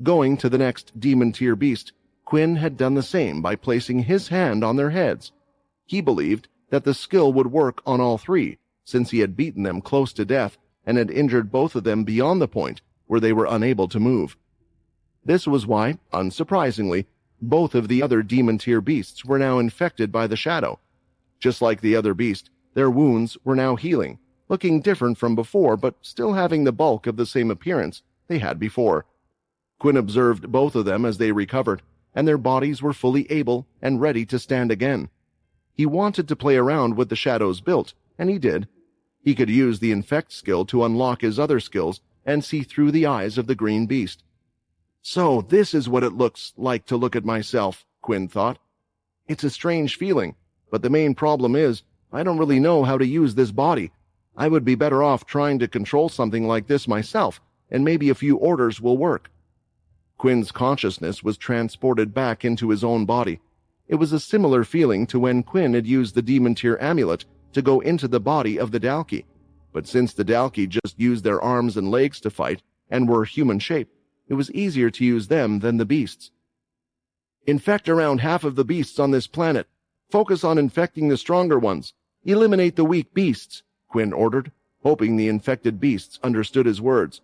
Going to the next demon tier beast, Quinn had done the same by placing his hand on their heads. He believed that the skill would work on all three, since he had beaten them close to death and had injured both of them beyond the point where they were unable to move. This was why, unsurprisingly, both of the other demon tier beasts were now infected by the shadow. Just like the other beast, their wounds were now healing, looking different from before but still having the bulk of the same appearance they had before. Quinn observed both of them as they recovered, and their bodies were fully able and ready to stand again. He wanted to play around with the shadow's built, and he did. He could use the infect skill to unlock his other skills and see through the eyes of the green beast. So this is what it looks like to look at myself, Quinn thought. It's a strange feeling, but the main problem is I don't really know how to use this body. I would be better off trying to control something like this myself, and maybe a few orders will work. Quinn's consciousness was transported back into his own body. It was a similar feeling to when Quinn had used the demon tier amulet to go into the body of the Dalki. But since the Dalki just used their arms and legs to fight and were human shape, it was easier to use them than the beasts. Infect around half of the beasts on this planet. Focus on infecting the stronger ones. Eliminate the weak beasts, Quinn ordered, hoping the infected beasts understood his words.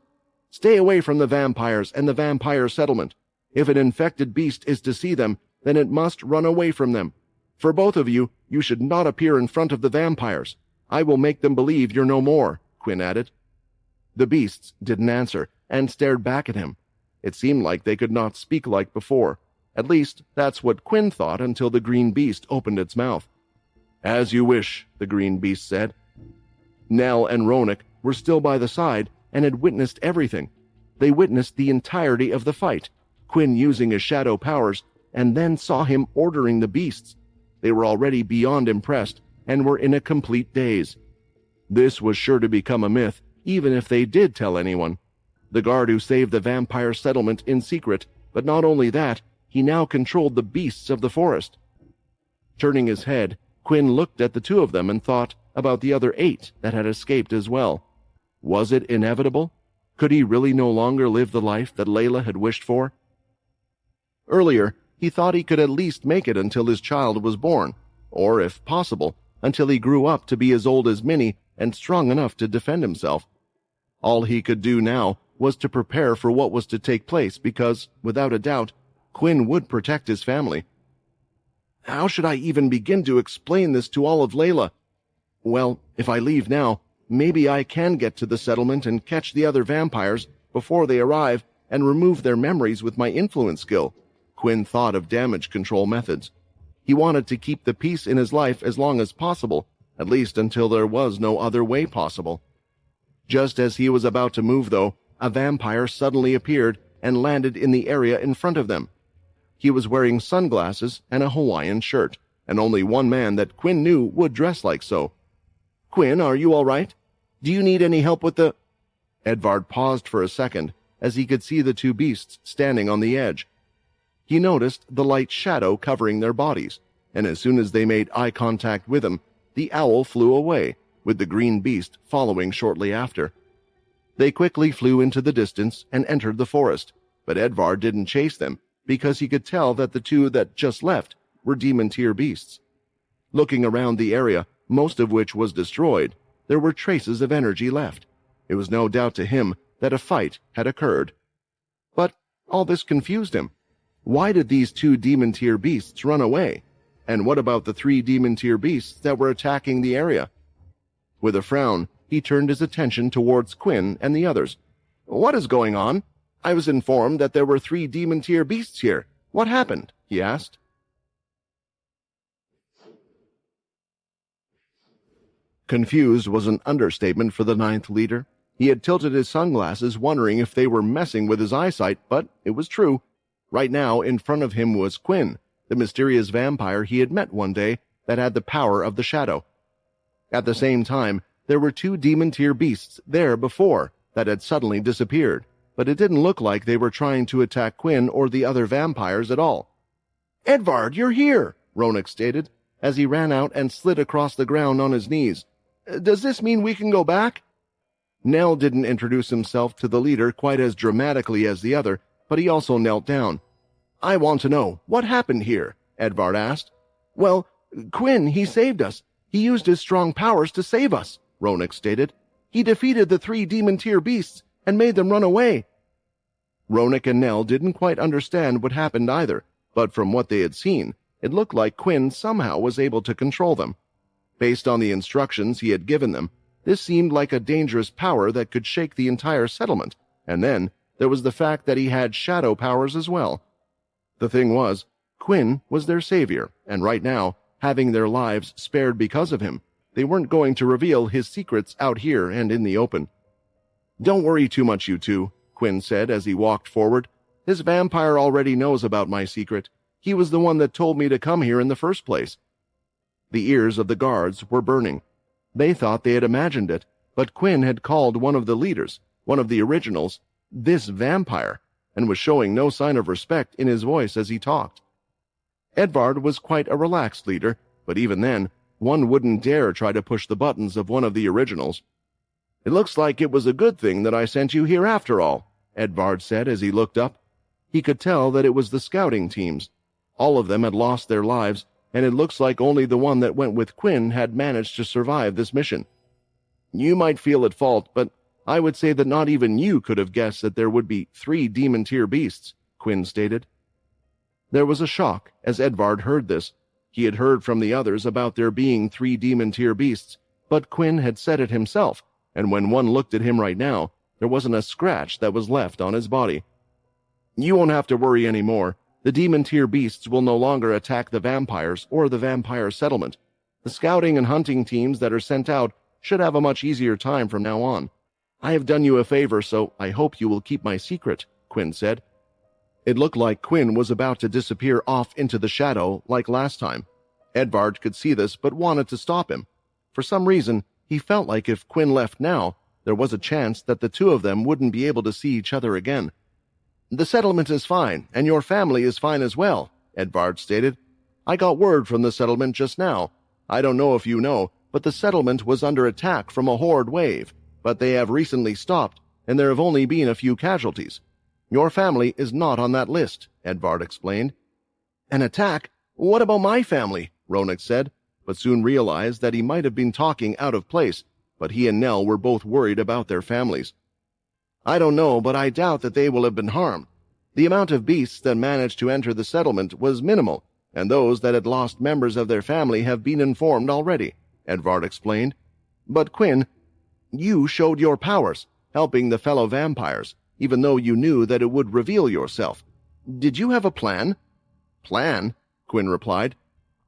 Stay away from the vampires and the vampire settlement. If an infected beast is to see them, then it must run away from them. For both of you, you should not appear in front of the vampires. I will make them believe you're no more, Quinn added. The beasts didn't answer and stared back at him. It seemed like they could not speak like before. At least, that's what Quinn thought until the green beast opened its mouth. As you wish, the green beast said. Nell and Ronak were still by the side and had witnessed everything. They witnessed the entirety of the fight, Quinn using his shadow powers, and then saw him ordering the beasts. They were already beyond impressed and were in a complete daze. This was sure to become a myth, even if they did tell anyone. The guard who saved the vampire settlement in secret, but not only that, he now controlled the beasts of the forest. Turning his head, Quinn looked at the two of them and thought about the other 8 that had escaped as well. Was it inevitable? Could he really no longer live the life that Layla had wished for? Earlier, he thought he could at least make it until his child was born, or, if possible, until he grew up to be as old as Minnie and strong enough to defend himself. All he could do now was to prepare for what was to take place because, without a doubt, Quinn would protect his family. How should I even begin to explain this to all of Layla? Well, if I leave now, maybe I can get to the settlement and catch the other vampires before they arrive and remove their memories with my influence skill. Quinn thought of damage control methods. He wanted to keep the peace in his life as long as possible, at least until there was no other way possible. Just as he was about to move, though, a vampire suddenly appeared and landed in the area in front of them. He was wearing sunglasses and a Hawaiian shirt, and only one man that Quinn knew would dress like so. Quinn, are you all right? Do you need any help with the... Edvard paused for a second as he could see the two beasts standing on the edge. He noticed the light shadow covering their bodies, and as soon as they made eye contact with him, the owl flew away, with the green beast following shortly after. They quickly flew into the distance and entered the forest, but Edvard didn't chase them because he could tell that the two that just left were demon-tier beasts. Looking around the area, most of which was destroyed, there were traces of energy left. It was no doubt to him that a fight had occurred. But all this confused him. Why did these 2 demon-tier beasts run away? And what about the 3 demon-tier beasts that were attacking the area? With a frown, he turned his attention towards Quinn and the others. What is going on? I was informed that there were 3 demon-tier beasts here. What happened? He asked. Confused was an understatement for the 9th leader. He had tilted his sunglasses, wondering if they were messing with his eyesight, but it was true. Right now, in front of him was Quinn, the mysterious vampire he had met one day that had the power of the shadow. At the same time, there were 2 demon-tier beasts there before that had suddenly disappeared, but it didn't look like they were trying to attack Quinn or the other vampires at all. Edvard, you're here, Ronak stated, as he ran out and slid across the ground on his knees. Does this mean we can go back? Nell didn't introduce himself to the leader quite as dramatically as the other, but he also knelt down. "I want to know, what happened here?" Edvard asked. "Well, Quinn, he saved us. He used his strong powers to save us," Ronik stated. "He defeated the 3 demon-tier beasts and made them run away." Ronik and Nell didn't quite understand what happened either, but from what they had seen, it looked like Quinn somehow was able to control them. Based on the instructions he had given them, this seemed like a dangerous power that could shake the entire settlement, and then there was the fact that he had shadow powers as well. The thing was, Quinn was their savior, and right now, having their lives spared because of him, they weren't going to reveal his secrets out here and in the open. "Don't worry too much, you two," Quinn said as he walked forward. "This vampire already knows about my secret. He was the one that told me to come here in the first place." The ears of the guards were burning. They thought they had imagined it, but Quinn had called one of the leaders, one of the originals, this vampire, and was showing no sign of respect in his voice as he talked. Edvard was quite a relaxed leader, but even then, one wouldn't dare try to push the buttons of one of the originals. "It looks like it was a good thing that I sent you here after all," Edvard said as he looked up. He could tell that it was the scouting teams. All of them had lost their lives, and it looks like only the one that went with Quinn had managed to survive this mission. "You might feel at fault, but I would say that not even you could have guessed that there would be 3 demon-tier beasts," Quinn stated. There was a shock as Edvard heard this. He had heard from the others about there being 3 demon-tier beasts, but Quinn had said it himself, and when one looked at him right now, there wasn't a scratch that was left on his body. "You won't have to worry anymore. The demon-tier beasts will no longer attack the vampires or the vampire settlement. The scouting and hunting teams that are sent out should have a much easier time from now on. I have done you a favor, so I hope you will keep my secret," Quinn said. It looked like Quinn was about to disappear off into the shadow like last time. Edvard could see this but wanted to stop him. For some reason, he felt like if Quinn left now, there was a chance that the two of them wouldn't be able to see each other again. "The settlement is fine, and your family is fine as well," Edvard stated. "I got word from the settlement just now. I don't know if you know, but the settlement was under attack from a horde wave, but they have recently stopped, and there have only been a few casualties. Your family is not on that list," Edvard explained. "An attack? What about my family?" Ronik said, but soon realized that he might have been talking out of place, but he and Nell were both worried about their families. "I don't know, but I doubt that they will have been harmed. The amount of beasts that managed to enter the settlement was minimal, and those that had lost members of their family have been informed already," Edvard explained. "But Quinn, you showed your powers, helping the fellow vampires, even though you knew that it would reveal yourself. Did you have a plan?" "Plan?" Quinn replied.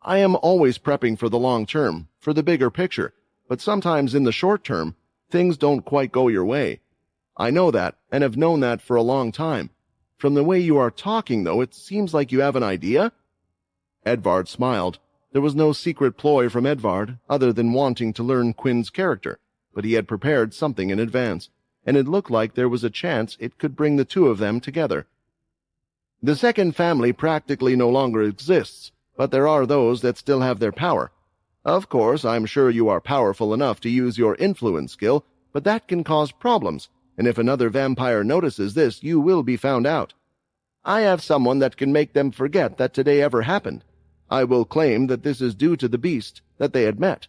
"I am always prepping for the long term, for the bigger picture, but sometimes in the short term, things don't quite go your way. I know that, and have known that for a long time. From the way you are talking, though, it seems like you have an idea?" Edvard smiled. There was no secret ploy from Edvard, other than wanting to learn Quinn's character, but he had prepared something in advance, and it looked like there was a chance it could bring the two of them together. "The second family practically no longer exists, but there are those that still have their power. Of course, I'm sure you are powerful enough to use your influence skill, but that can cause problems, and if another vampire notices this, you will be found out. I have someone that can make them forget that today ever happened. I will claim that this is due to the beast that they had met.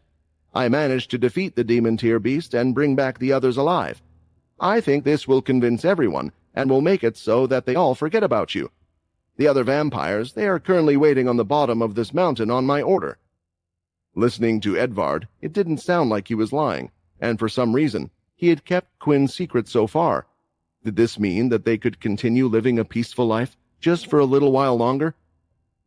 I managed to defeat the demon-tier beast and bring back the others alive. I think this will convince everyone, and will make it so that they all forget about you. The other vampires, they are currently waiting on the bottom of this mountain on my order." Listening to Edvard, it didn't sound like he was lying, and for some reason, he had kept Quinn's secret so far. Did this mean that they could continue living a peaceful life just for a little while longer?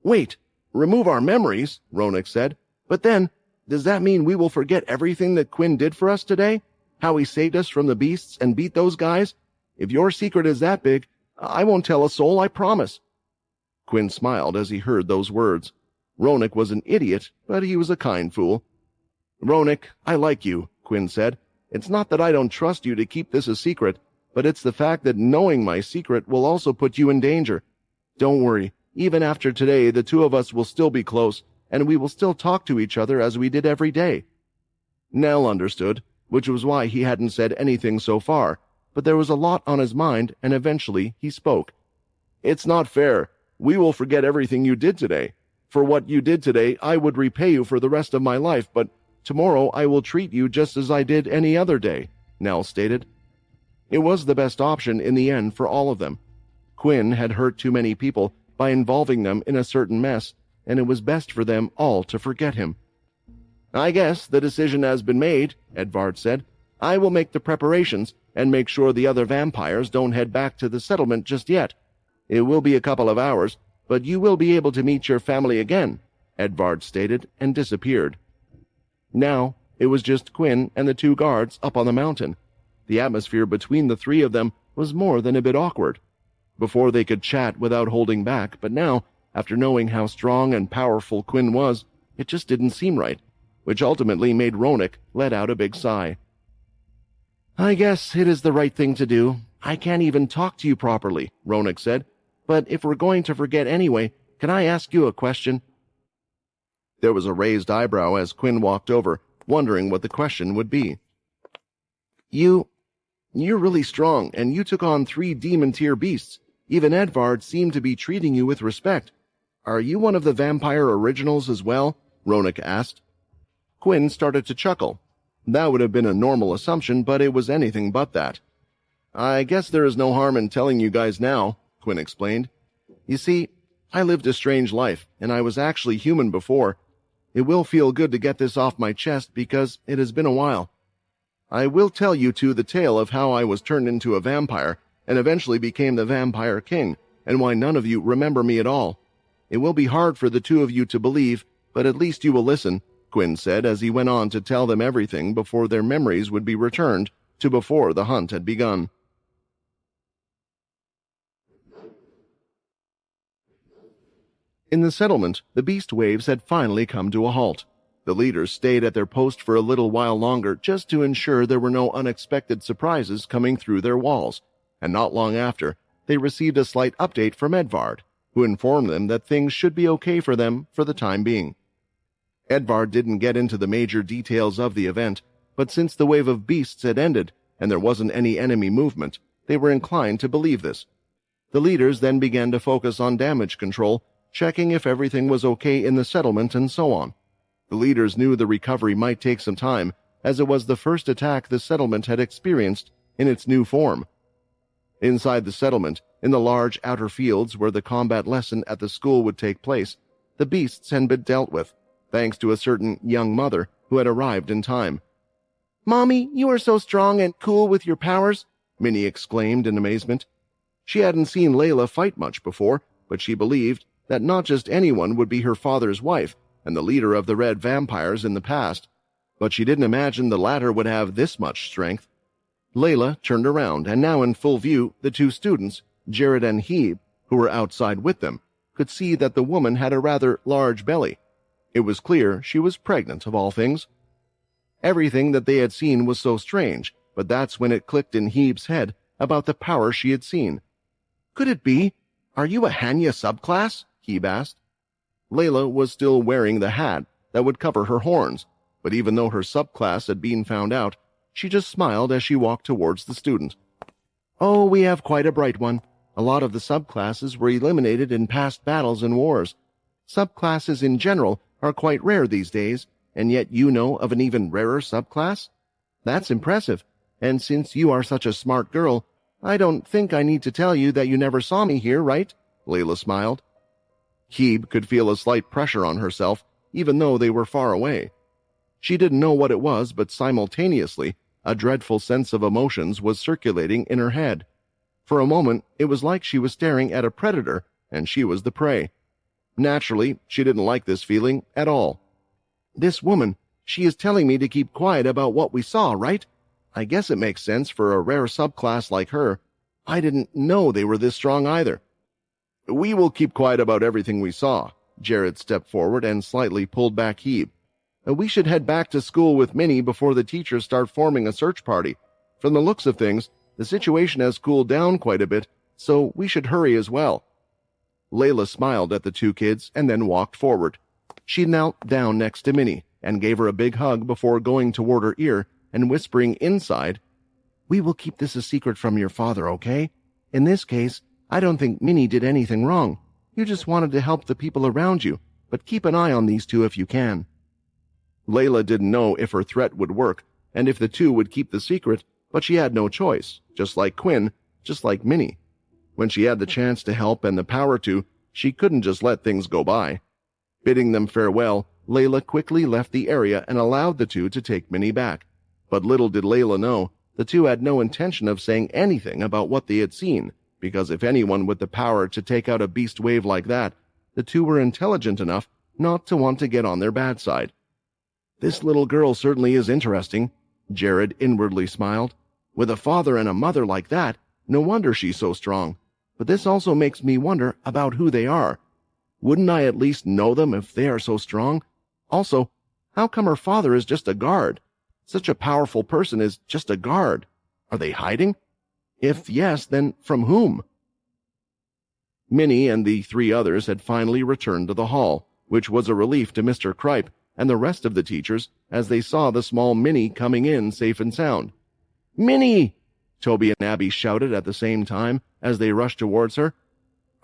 "Wait, remove our memories," Ronik said. "But then, does that mean we will forget everything that Quinn did for us today? How he saved us from the beasts and beat those guys? If your secret is that big, I won't tell a soul, I promise." Quinn smiled as he heard those words. Ronik was an idiot, but he was a kind fool. "Ronik, I like you," Quinn said. "It's not that I don't trust you to keep this a secret, but it's the fact that knowing my secret will also put you in danger. Don't worry, even after today the two of us will still be close, and we will still talk to each other as we did every day." Nell understood, which was why he hadn't said anything so far, but there was a lot on his mind, and eventually he spoke. It's not fair. We will forget everything you did today. For what you did today, I would repay you for the rest of my life, but tomorrow I will treat you just as I did any other day, Nell stated. It was the best option in the end for all of them. Quinn had hurt too many people by involving them in a certain mess, and it was best for them all to forget him. I guess the decision has been made, Edvard said. I will make the preparations and make sure the other vampires don't head back to the settlement just yet. It will be a couple of hours, but you will be able to meet your family again, Edvard stated and disappeared. Now, it was just Quinn and the two guards up on the mountain. The atmosphere between the three of them was more than a bit awkward. Before they could chat without holding back, but now, after knowing how strong and powerful Quinn was, it just didn't seem right, which ultimately made Ronak let out a big sigh. I guess it is the right thing to do. I can't even talk to you properly, Ronak said. But if we're going to forget anyway, can I ask you a question? There was a raised eyebrow as Quinn walked over, wondering what the question would be. You're really strong, and you took on 3 demon-tier beasts. Even Edvard seemed to be treating you with respect. Are you one of the vampire originals as well? Ronak asked. Quinn started to chuckle. That would have been a normal assumption, but it was anything but that. I guess there is no harm in telling you guys now, Quinn explained. You see, I lived a strange life, and I was actually human before. It will feel good to get this off my chest because it has been a while. I will tell you two the tale of how I was turned into a vampire and eventually became the Vampire King, and why none of you remember me at all. It will be hard for the two of you to believe, but at least you will listen, Quinn said as he went on to tell them everything before their memories would be returned to before the hunt had begun. In the settlement, the beast waves had finally come to a halt. The leaders stayed at their post for a little while longer just to ensure there were no unexpected surprises coming through their walls, and not long after, they received a slight update from Edvard, who informed them that things should be okay for them for the time being. Edvard didn't get into the major details of the event, but since the wave of beasts had ended and there wasn't any enemy movement, they were inclined to believe this. The leaders then began to focus on damage control, checking if everything was okay in the settlement and so on. The leaders knew the recovery might take some time, as it was the first attack the settlement had experienced in its new form. Inside the settlement, in the large outer fields where the combat lesson at the school would take place, the beasts had been dealt with, thanks to a certain young mother who had arrived in time. "Mommy, you are so strong and cool with your powers," Minnie exclaimed in amazement. She hadn't seen Layla fight much before, but she believed that not just anyone would be her father's wife and the leader of the Red Vampires in the past, but she didn't imagine the latter would have this much strength. Layla turned around, and now in full view, the two students, Jared and Hebe, who were outside with them, could see that the woman had a rather large belly. It was clear she was pregnant, of all things. Everything that they had seen was so strange, but that's when it clicked in Hebe's head about the power she had seen. "Could it be? Are you a Hanya subclass?" Hebe asked. Layla was still wearing the hat that would cover her horns, but even though her subclass had been found out, she just smiled as she walked towards the student. "Oh, we have quite a bright one. A lot of the subclasses were eliminated in past battles and wars. Subclasses in general are quite rare these days, and yet you know of an even rarer subclass? That's impressive, and since you are such a smart girl, I don't think I need to tell you that you never saw me here, right?" Layla smiled. Hebe could feel a slight pressure on herself, even though they were far away. She didn't know what it was, but simultaneously, a dreadful sense of emotions was circulating in her head. For a moment, it was like she was staring at a predator, and she was the prey. Naturally, she didn't like this feeling at all. "This woman, she is telling me to keep quiet about what we saw, right? I guess it makes sense for a rare subclass like her. I didn't know they were this strong either." "We will keep quiet about everything we saw." Jared stepped forward and slightly pulled back Hebe. "We should head back to school with Minnie before the teachers start forming a search party. From the looks of things, the situation has cooled down quite a bit, so we should hurry as well." Layla smiled at the two kids and then walked forward. She knelt down next to Minnie and gave her a big hug before going toward her ear and whispering inside, "We will keep this a secret from your father, okay? In this case, I don't think Minnie did anything wrong. You just wanted to help the people around you, but keep an eye on these two if you can." Layla didn't know if her threat would work and if the two would keep the secret, but she had no choice, just like Quinn, just like Minnie. When she had the chance to help and the power to, she couldn't just let things go by. Bidding them farewell, Layla quickly left the area and allowed the two to take Minnie back. But little did Layla know, the two had no intention of saying anything about what they had seen, because if anyone with the power to take out a beast wave like that, the two were intelligent enough not to want to get on their bad side. "This little girl certainly is interesting," Jared inwardly smiled. "With a father and a mother like that, no wonder she's so strong. But this also makes me wonder about who they are. Wouldn't I at least know them if they are so strong? Also, how come her father is just a guard? Such a powerful person is just a guard. Are they hiding? If yes, then from whom?" Minnie and the three others had finally returned to the hall, which was a relief to Mr. Cripe and the rest of the teachers as they saw the small Minnie coming in safe and sound. "Minnie!" Toby and Abby shouted at the same time as they rushed towards her.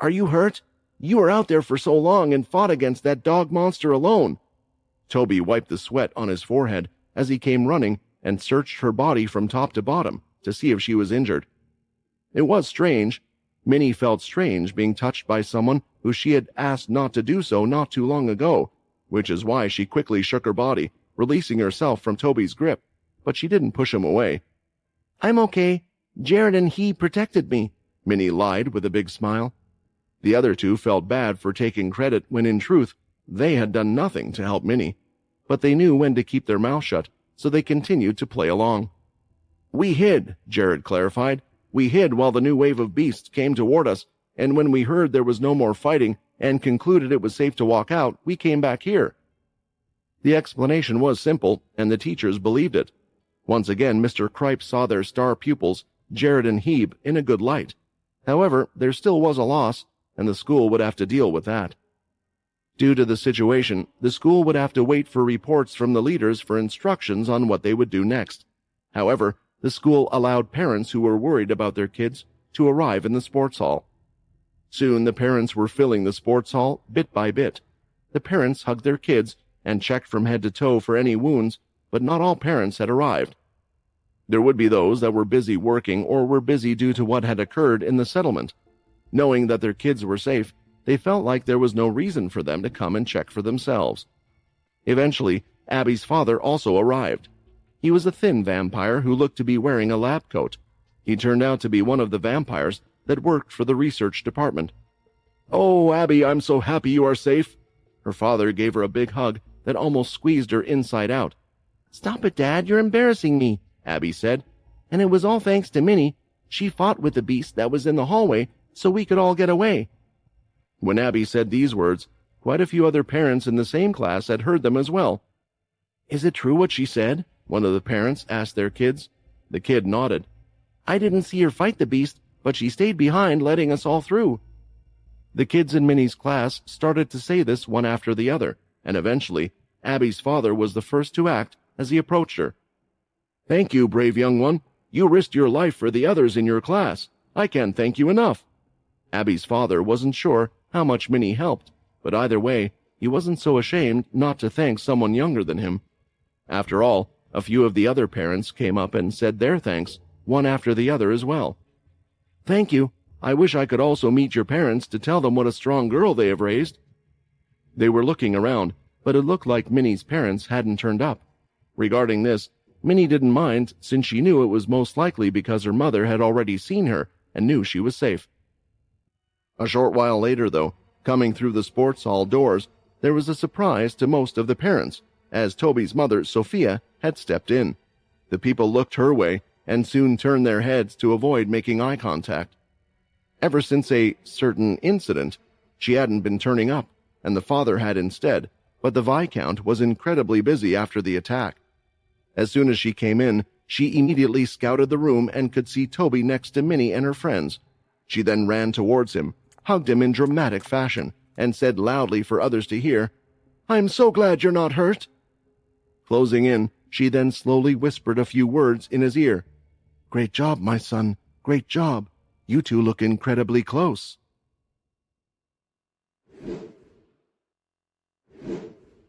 "Are you hurt? You were out there for so long and fought against that dog monster alone." Toby wiped the sweat on his forehead as he came running and searched her body from top to bottom to see if she was injured. It was strange. Minnie felt strange being touched by someone who she had asked not to do so not too long ago, which is why she quickly shook her body, releasing herself from Toby's grip, but she didn't push him away. "I'm okay. Jared and he protected me," Minnie lied with a big smile. The other two felt bad for taking credit when in truth they had done nothing to help Minnie, but they knew when to keep their mouth shut, so they continued to play along. "We hid," Jared clarified. "We hid while the new wave of beasts came toward us, and when we heard there was no more fighting and concluded it was safe to walk out, we came back here." The explanation was simple, and the teachers believed it. Once again, Mr. Cripe saw their star pupils, Jared and Hebe, in a good light. However, there still was a loss, and the school would have to deal with that. Due to the situation, the school would have to wait for reports from the leaders for instructions on what they would do next. However, the school allowed parents who were worried about their kids to arrive in the sports hall. Soon the parents were filling the sports hall bit by bit. The parents hugged their kids and checked from head to toe for any wounds, but not all parents had arrived. There would be those that were busy working or were busy due to what had occurred in the settlement. Knowing that their kids were safe, they felt like there was no reason for them to come and check for themselves. Eventually, Abby's father also arrived. He was a thin vampire who looked to be wearing a lab coat. He turned out to be one of the vampires that worked for the research department. "Oh, Abby, I'm so happy you are safe." Her father gave her a big hug that almost squeezed her inside out. "Stop it, Dad, you're embarrassing me," Abby said. "And it was all thanks to Minnie. She fought with the beast that was in the hallway so we could all get away." When Abby said these words, quite a few other parents in the same class had heard them as well. "Is it true what she said?" one of the parents asked their kids. The kid nodded. "I didn't see her fight the beast, but she stayed behind, letting us all through." The kids in Minnie's class started to say this one after the other, and eventually, Abby's father was the first to act as he approached her. "Thank you, brave young one. You risked your life for the others in your class. I can't thank you enough." Abby's father wasn't sure how much Minnie helped, but either way, he wasn't so ashamed not to thank someone younger than him. After all, a few of the other parents came up and said their thanks, one after the other as well. "Thank you. I wish I could also meet your parents to tell them what a strong girl they have raised." They were looking around, but it looked like Minnie's parents hadn't turned up. Regarding this, Minnie didn't mind, since she knew it was most likely because her mother had already seen her and knew she was safe. A short while later, though, coming through the sports hall doors, there was a surprise to most of the parents, as Toby's mother, Sophia, had stepped in. The people looked her way and soon turned their heads to avoid making eye contact. Ever since a certain incident, she hadn't been turning up, and the father had instead, but the Viscount was incredibly busy after the attack. As soon as she came in, she immediately scouted the room and could see Toby next to Minnie and her friends. She then ran towards him, hugged him in dramatic fashion, and said loudly for others to hear, "I'm so glad you're not hurt." Closing in, she then slowly whispered a few words in his ear. "Great job, my son, great job. You two look incredibly close."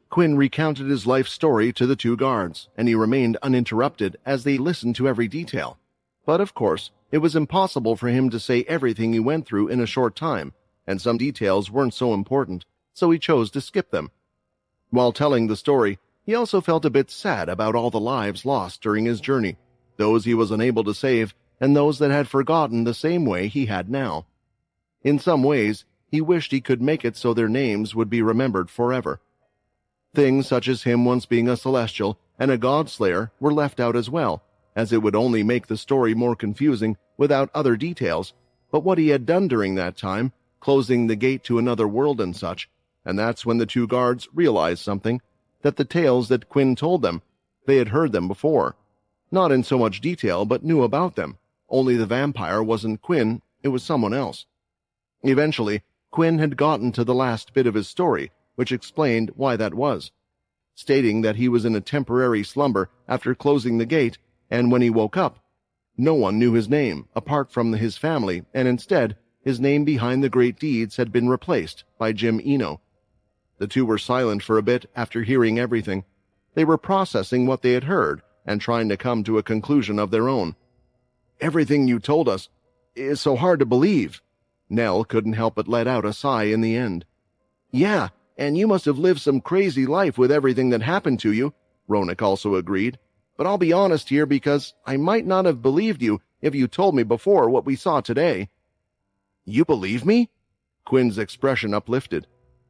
Quinn recounted his life story to the two guards, and he remained uninterrupted as they listened to every detail. But of course, it was impossible for him to say everything he went through in a short time, and some details weren't so important, so he chose to skip them. While telling the story, he also felt a bit sad about all the lives lost during his journey, those he was unable to save, and those that had forgotten the same way he had now. In some ways, he wished he could make it so their names would be remembered forever. Things such as him once being a celestial and a god-slayer were left out as well, as it would only make the story more confusing without other details, but what he had done during that time, closing the gate to another world and such, and that's when the two guards realized something, that the tales that Quinn told them, they had heard them before. Not in so much detail, but knew about them. Only the vampire wasn't Quinn, it was someone else. Eventually, Quinn had gotten to the last bit of his story, which explained why that was, stating that he was in a temporary slumber after closing the gate, and when he woke up, no one knew his name apart from his family, and instead, his name behind the great deeds had been replaced by Jim Eno. The two were silent for a bit after hearing everything. They were processing what they had heard and trying to come to a conclusion of their own. "Everything you told us is so hard to believe." Nell couldn't help but let out a sigh in the end. "Yeah, and you must have lived some crazy life with everything that happened to you," Ronak also agreed. "But I'll be honest here because I might not have believed you if you told me before what we saw today." "You believe me?" Quinn's expression uplifted.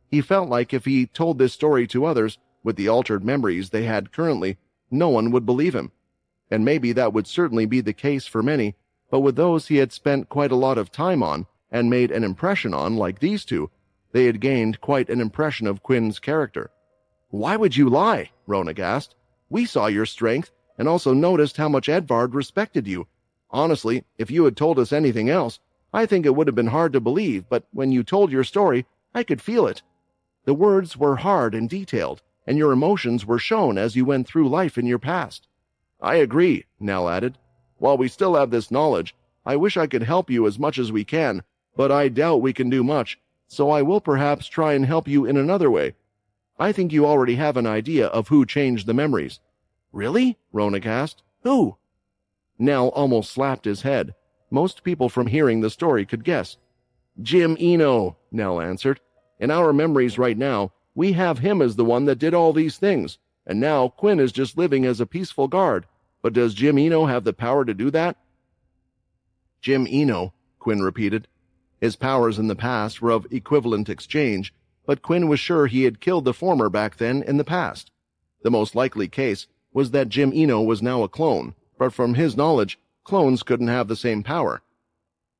He felt like if he told this story to others, with the altered memories they had currently, no one would believe him. And maybe that would certainly be the case for many, but with those he had spent quite a lot of time on and made an impression on, like these two, they had gained quite an impression of Quinn's character. "Why would you lie?" Ronak asked. "We saw your strength and also noticed how much Edvard respected you. Honestly, if you had told us anything else, I think it would have been hard to believe, but when you told your story, I could feel it. The words were hard and detailed, and your emotions were shown as you went through life in your past." "I agree," Nell added. "While we still have this knowledge, I wish I could help you as much as we can, but I doubt we can do much, so I will perhaps try and help you in another way. I think you already have an idea of who changed the memories." "Really?" Ronak asked. "Who?" Nell almost slapped his head. Most people from hearing the story could guess. "Jim Eno," Nell answered. "In our memories right now, we have him as the one that did all these things, and now Quinn is just living as a peaceful guard. But does Jim Eno have the power to do that?" "Jim Eno," Quinn repeated. His powers in the past were of equivalent exchange, but Quinn was sure he had killed the former back then in the past. The most likely case was that Jim Eno was now a clone, but from his knowledge, clones couldn't have the same power.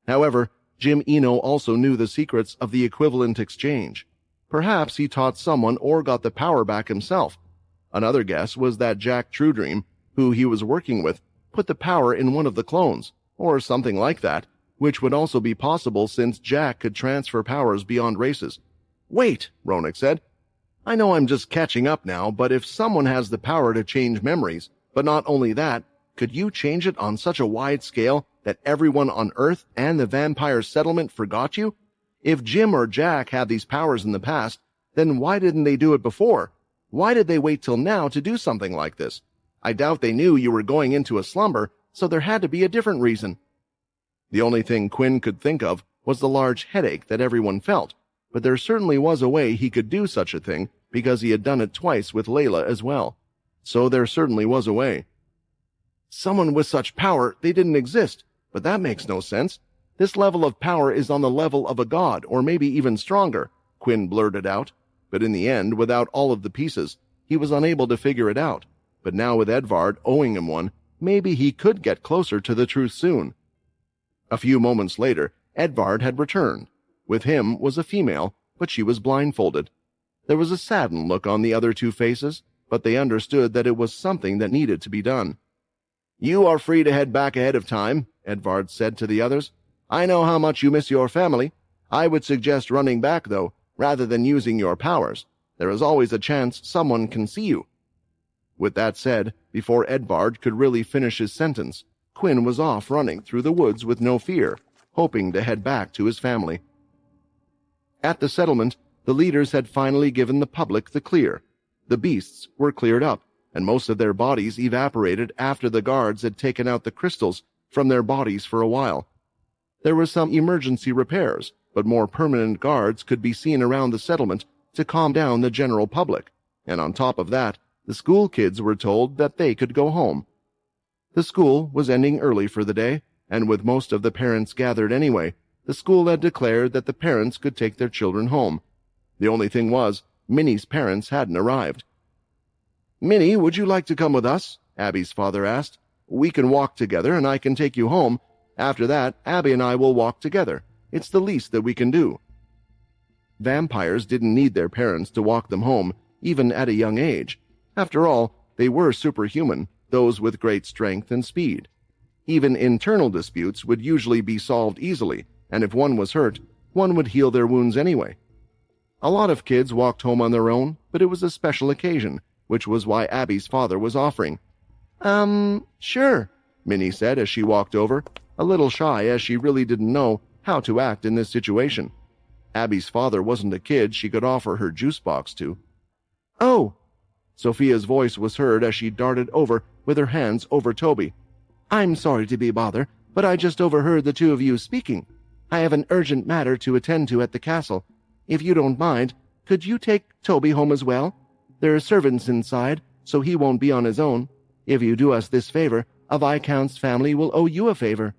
However, Jim Eno also knew the secrets of the equivalent exchange. Perhaps he taught someone or got the power back himself. Another guess was that Jack Truedream, who he was working with, put the power in one of the clones, or something like that, which would also be possible since Jack could transfer powers beyond races. "Wait," Ronak said. "I know I'm just catching up now, but if someone has the power to change memories, but not only that, could you change it on such a wide scale that everyone on Earth and the vampire settlement forgot you? If Jim or Jack had these powers in the past, then why didn't they do it before? Why did they wait till now to do something like this? I doubt they knew you were going into a slumber, so there had to be a different reason." The only thing Quinn could think of was the large headache that everyone felt, but there certainly was a way he could do such a thing because he had done it twice with Layla as well. So there certainly was a way. "Someone with such power, they didn't exist, but that makes no sense. This level of power is on the level of a god, or maybe even stronger," Quinn blurted out. But in the end, without all of the pieces, he was unable to figure it out. But now with Edvard owing him one, maybe he could get closer to the truth soon. A few moments later, Edvard had returned. With him was a female, but she was blindfolded. There was a saddened look on the other two faces, but they understood that it was something that needed to be done. "You are free to head back ahead of time," Edvard said to the others. "I know how much you miss your family. I would suggest running back, though, rather than using your powers. There is always a chance someone can see you." With that said, before Edvard could really finish his sentence, Quinn was off running through the woods with no fear, hoping to head back to his family. At the settlement, the leaders had finally given the public the clear. The beasts were cleared up, and most of their bodies evaporated after the guards had taken out the crystals from their bodies for a while. There were some emergency repairs, but more permanent guards could be seen around the settlement to calm down the general public, and on top of that, the school kids were told that they could go home. The school was ending early for the day, and with most of the parents gathered anyway, the school had declared that the parents could take their children home. The only thing was, Minnie's parents hadn't arrived. "Minnie, would you like to come with us?" Abby's father asked. "We can walk together, and I can take you home. After that, Abby and I will walk together. It's the least that we can do." Vampires didn't need their parents to walk them home, even at a young age. After all, they were superhuman, those with great strength and speed. Even internal disputes would usually be solved easily, and if one was hurt, one would heal their wounds anyway. A lot of kids walked home on their own, but it was a special occasion, which was why Abby's father was offering. Sure," Minnie said as she walked over, a little shy as she really didn't know how to act in this situation. Abby's father wasn't a kid she could offer her juice box to. "Oh!" Sophia's voice was heard as she darted over with her hands over Toby. "I'm sorry to be a bother, but I just overheard the two of you speaking. I have an urgent matter to attend to at the castle. If you don't mind, could you take Toby home as well? There are servants inside, so he won't be on his own. If you do us this favor, a Viscount's family will owe you a favor."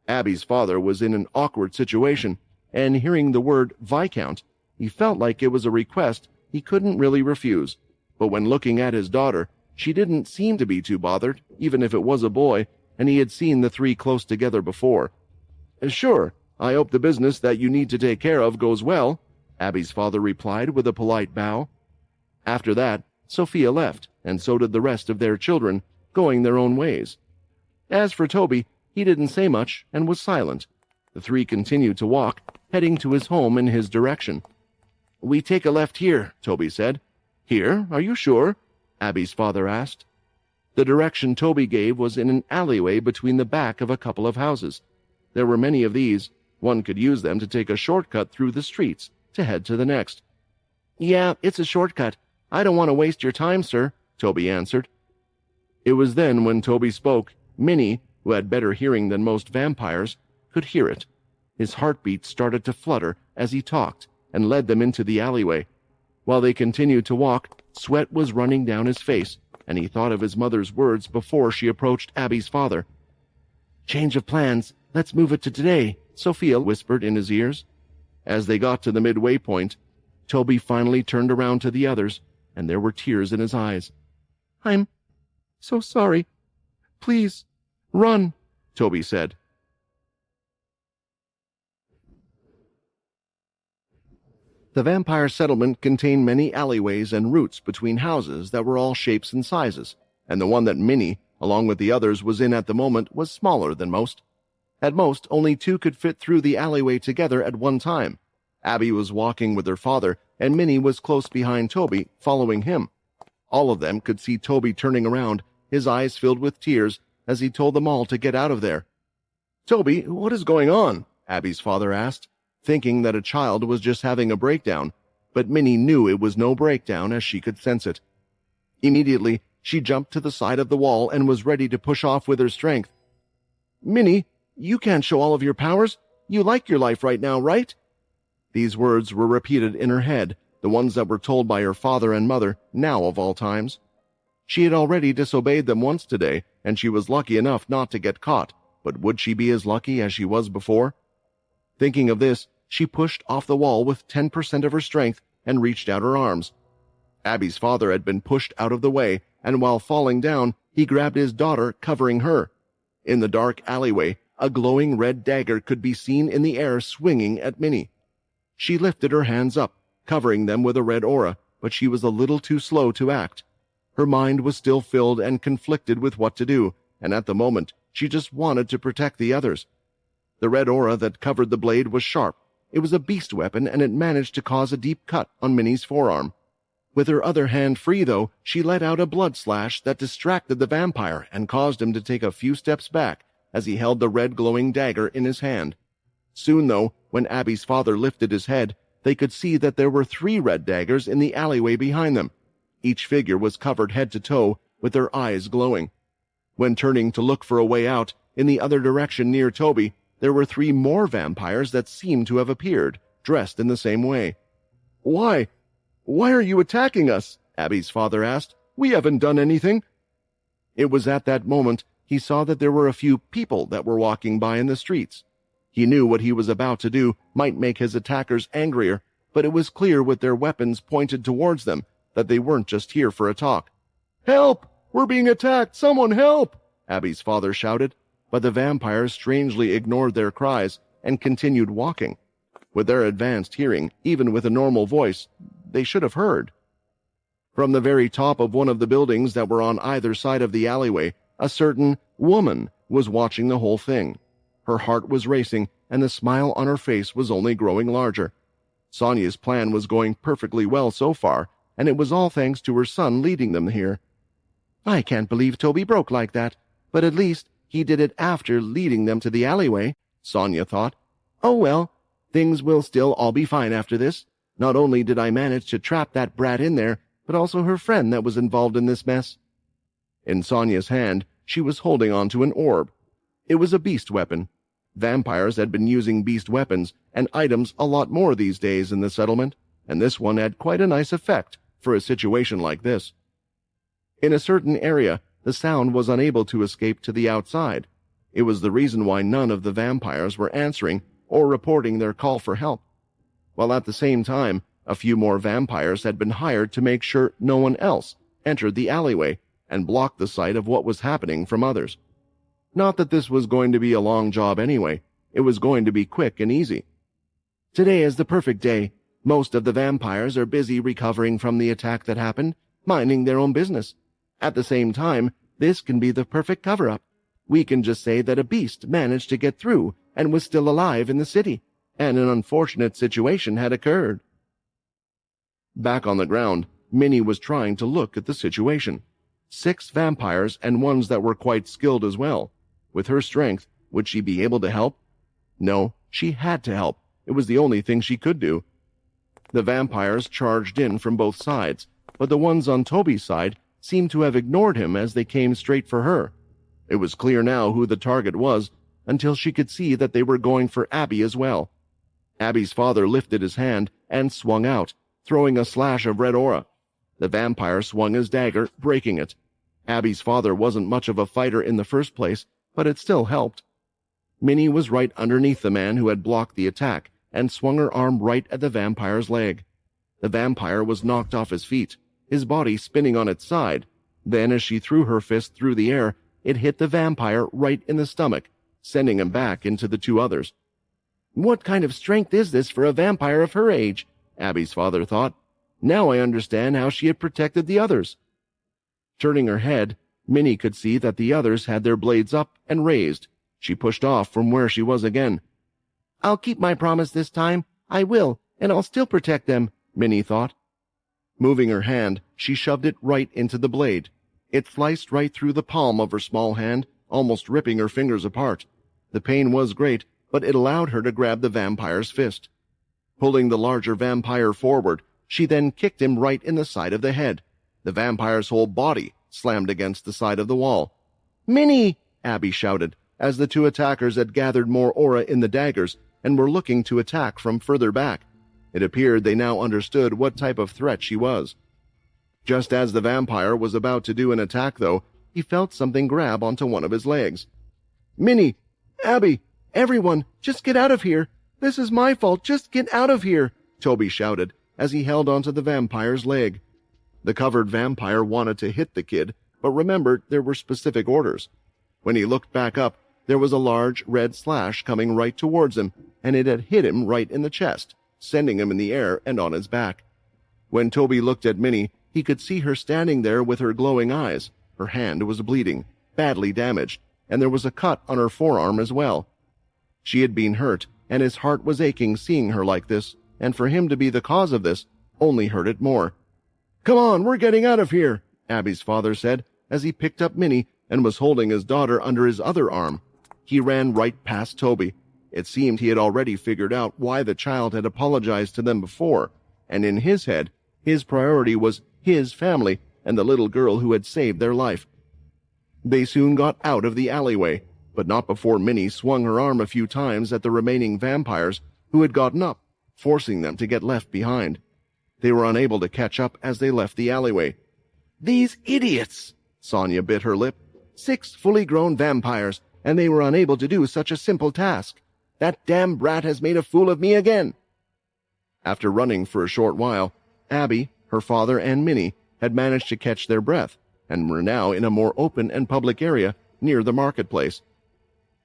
Abby's father was in an awkward situation, and hearing the word Viscount, he felt like it was a request he couldn't really refuse. But when looking at his daughter, she didn't seem to be too bothered, even if it was a boy, and he had seen the three close together before. "Sure, I hope the business that you need to take care of goes well," Abby's father replied with a polite bow. After that, Sophia left, and so did the rest of their children, going their own ways. As for Toby, he didn't say much and was silent. The three continued to walk, heading to his home in his direction. "We take a left here," Toby said. "Here? Are you sure?" Abby's father asked. The direction Toby gave was in an alleyway between the back of a couple of houses. There were many of these. One could use them to take a shortcut through the streets to head to the next. "Yeah, it's a shortcut. I don't want to waste your time, sir," Toby answered. It was then when Toby spoke, Minnie, who had better hearing than most vampires, could hear it. His heartbeat started to flutter as he talked and led them into the alleyway. While they continued to walk, sweat was running down his face, and he thought of his mother's words before she approached Abby's father. "Change of plans. Let's move it to today," Sophia whispered in his ears. As they got to the midway point, Toby finally turned around to the others, and there were tears in his eyes. "I'm so sorry. Please, run," Toby said. The vampire settlement contained many alleyways and routes between houses that were all shapes and sizes, and the one that Minnie, along with the others, was in at the moment was smaller than most. At most, only two could fit through the alleyway together at one time. Abby was walking with her father, and Minnie was close behind Toby, following him. All of them could see Toby turning around, his eyes filled with tears, as he told them all to get out of there. "Toby, what is going on?" Abby's father asked, thinking that a child was just having a breakdown, but Minnie knew it was no breakdown as she could sense it. Immediately, she jumped to the side of the wall and was ready to push off with her strength. "Minnie, you can't show all of your powers. You like your life right now, right?" These words were repeated in her head, the ones that were told by her father and mother, now of all times. She had already disobeyed them once today, and she was lucky enough not to get caught, but would she be as lucky as she was before? Thinking of this, she pushed off the wall with 10% of her strength and reached out her arms. Abby's father had been pushed out of the way, and while falling down, he grabbed his daughter, covering her. In the dark alleyway, a glowing red dagger could be seen in the air swinging at Minnie. She lifted her hands up, covering them with a red aura, but she was a little too slow to act. Her mind was still filled and conflicted with what to do, and at the moment, she just wanted to protect the others. The red aura that covered the blade was sharp. It was a beast weapon, and it managed to cause a deep cut on Minnie's forearm. With her other hand free, though, she let out a blood slash that distracted the vampire and caused him to take a few steps back, as he held the red glowing dagger in his hand. Soon, though, when Abby's father lifted his head, they could see that there were 3 red daggers in the alleyway behind them. Each figure was covered head to toe, with their eyes glowing. When turning to look for a way out, in the other direction near Toby, there were 3 more vampires that seemed to have appeared, dressed in the same way. "Why are you attacking us?" Abby's father asked. "We haven't done anything." It was at that moment he saw that there were a few people that were walking by in the streets. He knew what he was about to do might make his attackers angrier, but it was clear with their weapons pointed towards them that they weren't just here for a talk. "Help! We're being attacked! Someone help!" Abby's father shouted, but the vampires strangely ignored their cries and continued walking. With their advanced hearing, even with a normal voice, they should have heard. From the very top of one of the buildings that were on either side of the alleyway, a certain woman was watching the whole thing. Her heart was racing, and the smile on her face was only growing larger. Sonia's plan was going perfectly well so far, and it was all thanks to her son leading them here. "I can't believe Toby broke like that, but at least he did it after leading them to the alleyway," Sonia thought. "Oh well, things will still all be fine after this. Not only did I manage to trap that brat in there, but also her friend that was involved in this mess." In Sonia's hand, she was holding onto an orb. It was a beast weapon. Vampires had been using beast weapons and items a lot more these days in the settlement, and this one had quite a nice effect for a situation like this. In a certain area, the sound was unable to escape to the outside. It was the reason why none of the vampires were answering or reporting their call for help. While at the same time, a few more vampires had been hired to make sure no one else entered the alleyway and blocked the sight of what was happening from others. Not that this was going to be a long job anyway. It was going to be quick and easy. "Today is the perfect day. Most of the vampires are busy recovering from the attack that happened, minding their own business. At the same time, this can be the perfect cover-up. We can just say that a beast managed to get through and was still alive in the city, and an unfortunate situation had occurred." Back on the ground, Minnie was trying to look at the situation. 6 vampires and ones that were quite skilled as well. With her strength, would she be able to help? No, she had to help. It was the only thing she could do. The vampires charged in from both sides, but the ones on Toby's side seemed to have ignored him as they came straight for her. It was clear now who the target was, until she could see that they were going for Abby as well. Abby's father lifted his hand and swung out, throwing a slash of red aura. The vampire swung his dagger, breaking it. Abby's father wasn't much of a fighter in the first place, but it still helped. Minnie was right underneath the man who had blocked the attack and swung her arm right at the vampire's leg. The vampire was knocked off his feet, his body spinning on its side. Then, as she threw her fist through the air, it hit the vampire right in the stomach, sending him back into the 2 others. "What kind of strength is this for a vampire of her age?" Abby's father thought. Now I understand how she had protected the others. Turning her head, Minnie could see that the others had their blades up and raised. She pushed off from where she was again. "I'll keep my promise this time. I will, and I'll still protect them," Minnie thought. Moving her hand, she shoved it right into the blade. It sliced right through the palm of her small hand, almost ripping her fingers apart. The pain was great, but it allowed her to grab the vampire's fist. Pulling the larger vampire forward, she then kicked him right in the side of the head. The vampire's whole body slammed against the side of the wall. "Minnie!" Abby shouted, as the 2 attackers had gathered more aura in the daggers and were looking to attack from further back. It appeared they now understood what type of threat she was. Just as the vampire was about to do an attack, though, he felt something grab onto one of his legs. "Minnie! Abby! Everyone! Just get out of here! This is my fault! Just get out of here!" Toby shouted as he held onto the vampire's leg. The covered vampire wanted to hit the kid, but remembered there were specific orders. When he looked back up, there was a large red slash coming right towards him, and it had hit him right in the chest, sending him in the air and on his back. When Toby looked at Minnie, he could see her standing there with her glowing eyes. Her hand was bleeding, badly damaged, and there was a cut on her forearm as well. She had been hurt, and his heart was aching seeing her like this, and for him to be the cause of this only hurt it more. "Come on, we're getting out of here," Abby's father said, as he picked up Minnie and was holding his daughter under his other arm. He ran right past Toby. It seemed he had already figured out why the child had apologized to them before, and in his head, his priority was his family and the little girl who had saved their life. They soon got out of the alleyway, but not before Minnie swung her arm a few times at the remaining vampires who had gotten up, forcing them to get left behind. They were unable to catch up as they left the alleyway. "These idiots!" Sonia bit her lip. 6 fully grown vampires, and they were unable to do such a simple task. That damn brat has made a fool of me again. After running for a short while, Abby, her father, and Minnie had managed to catch their breath and were now in a more open and public area near the marketplace.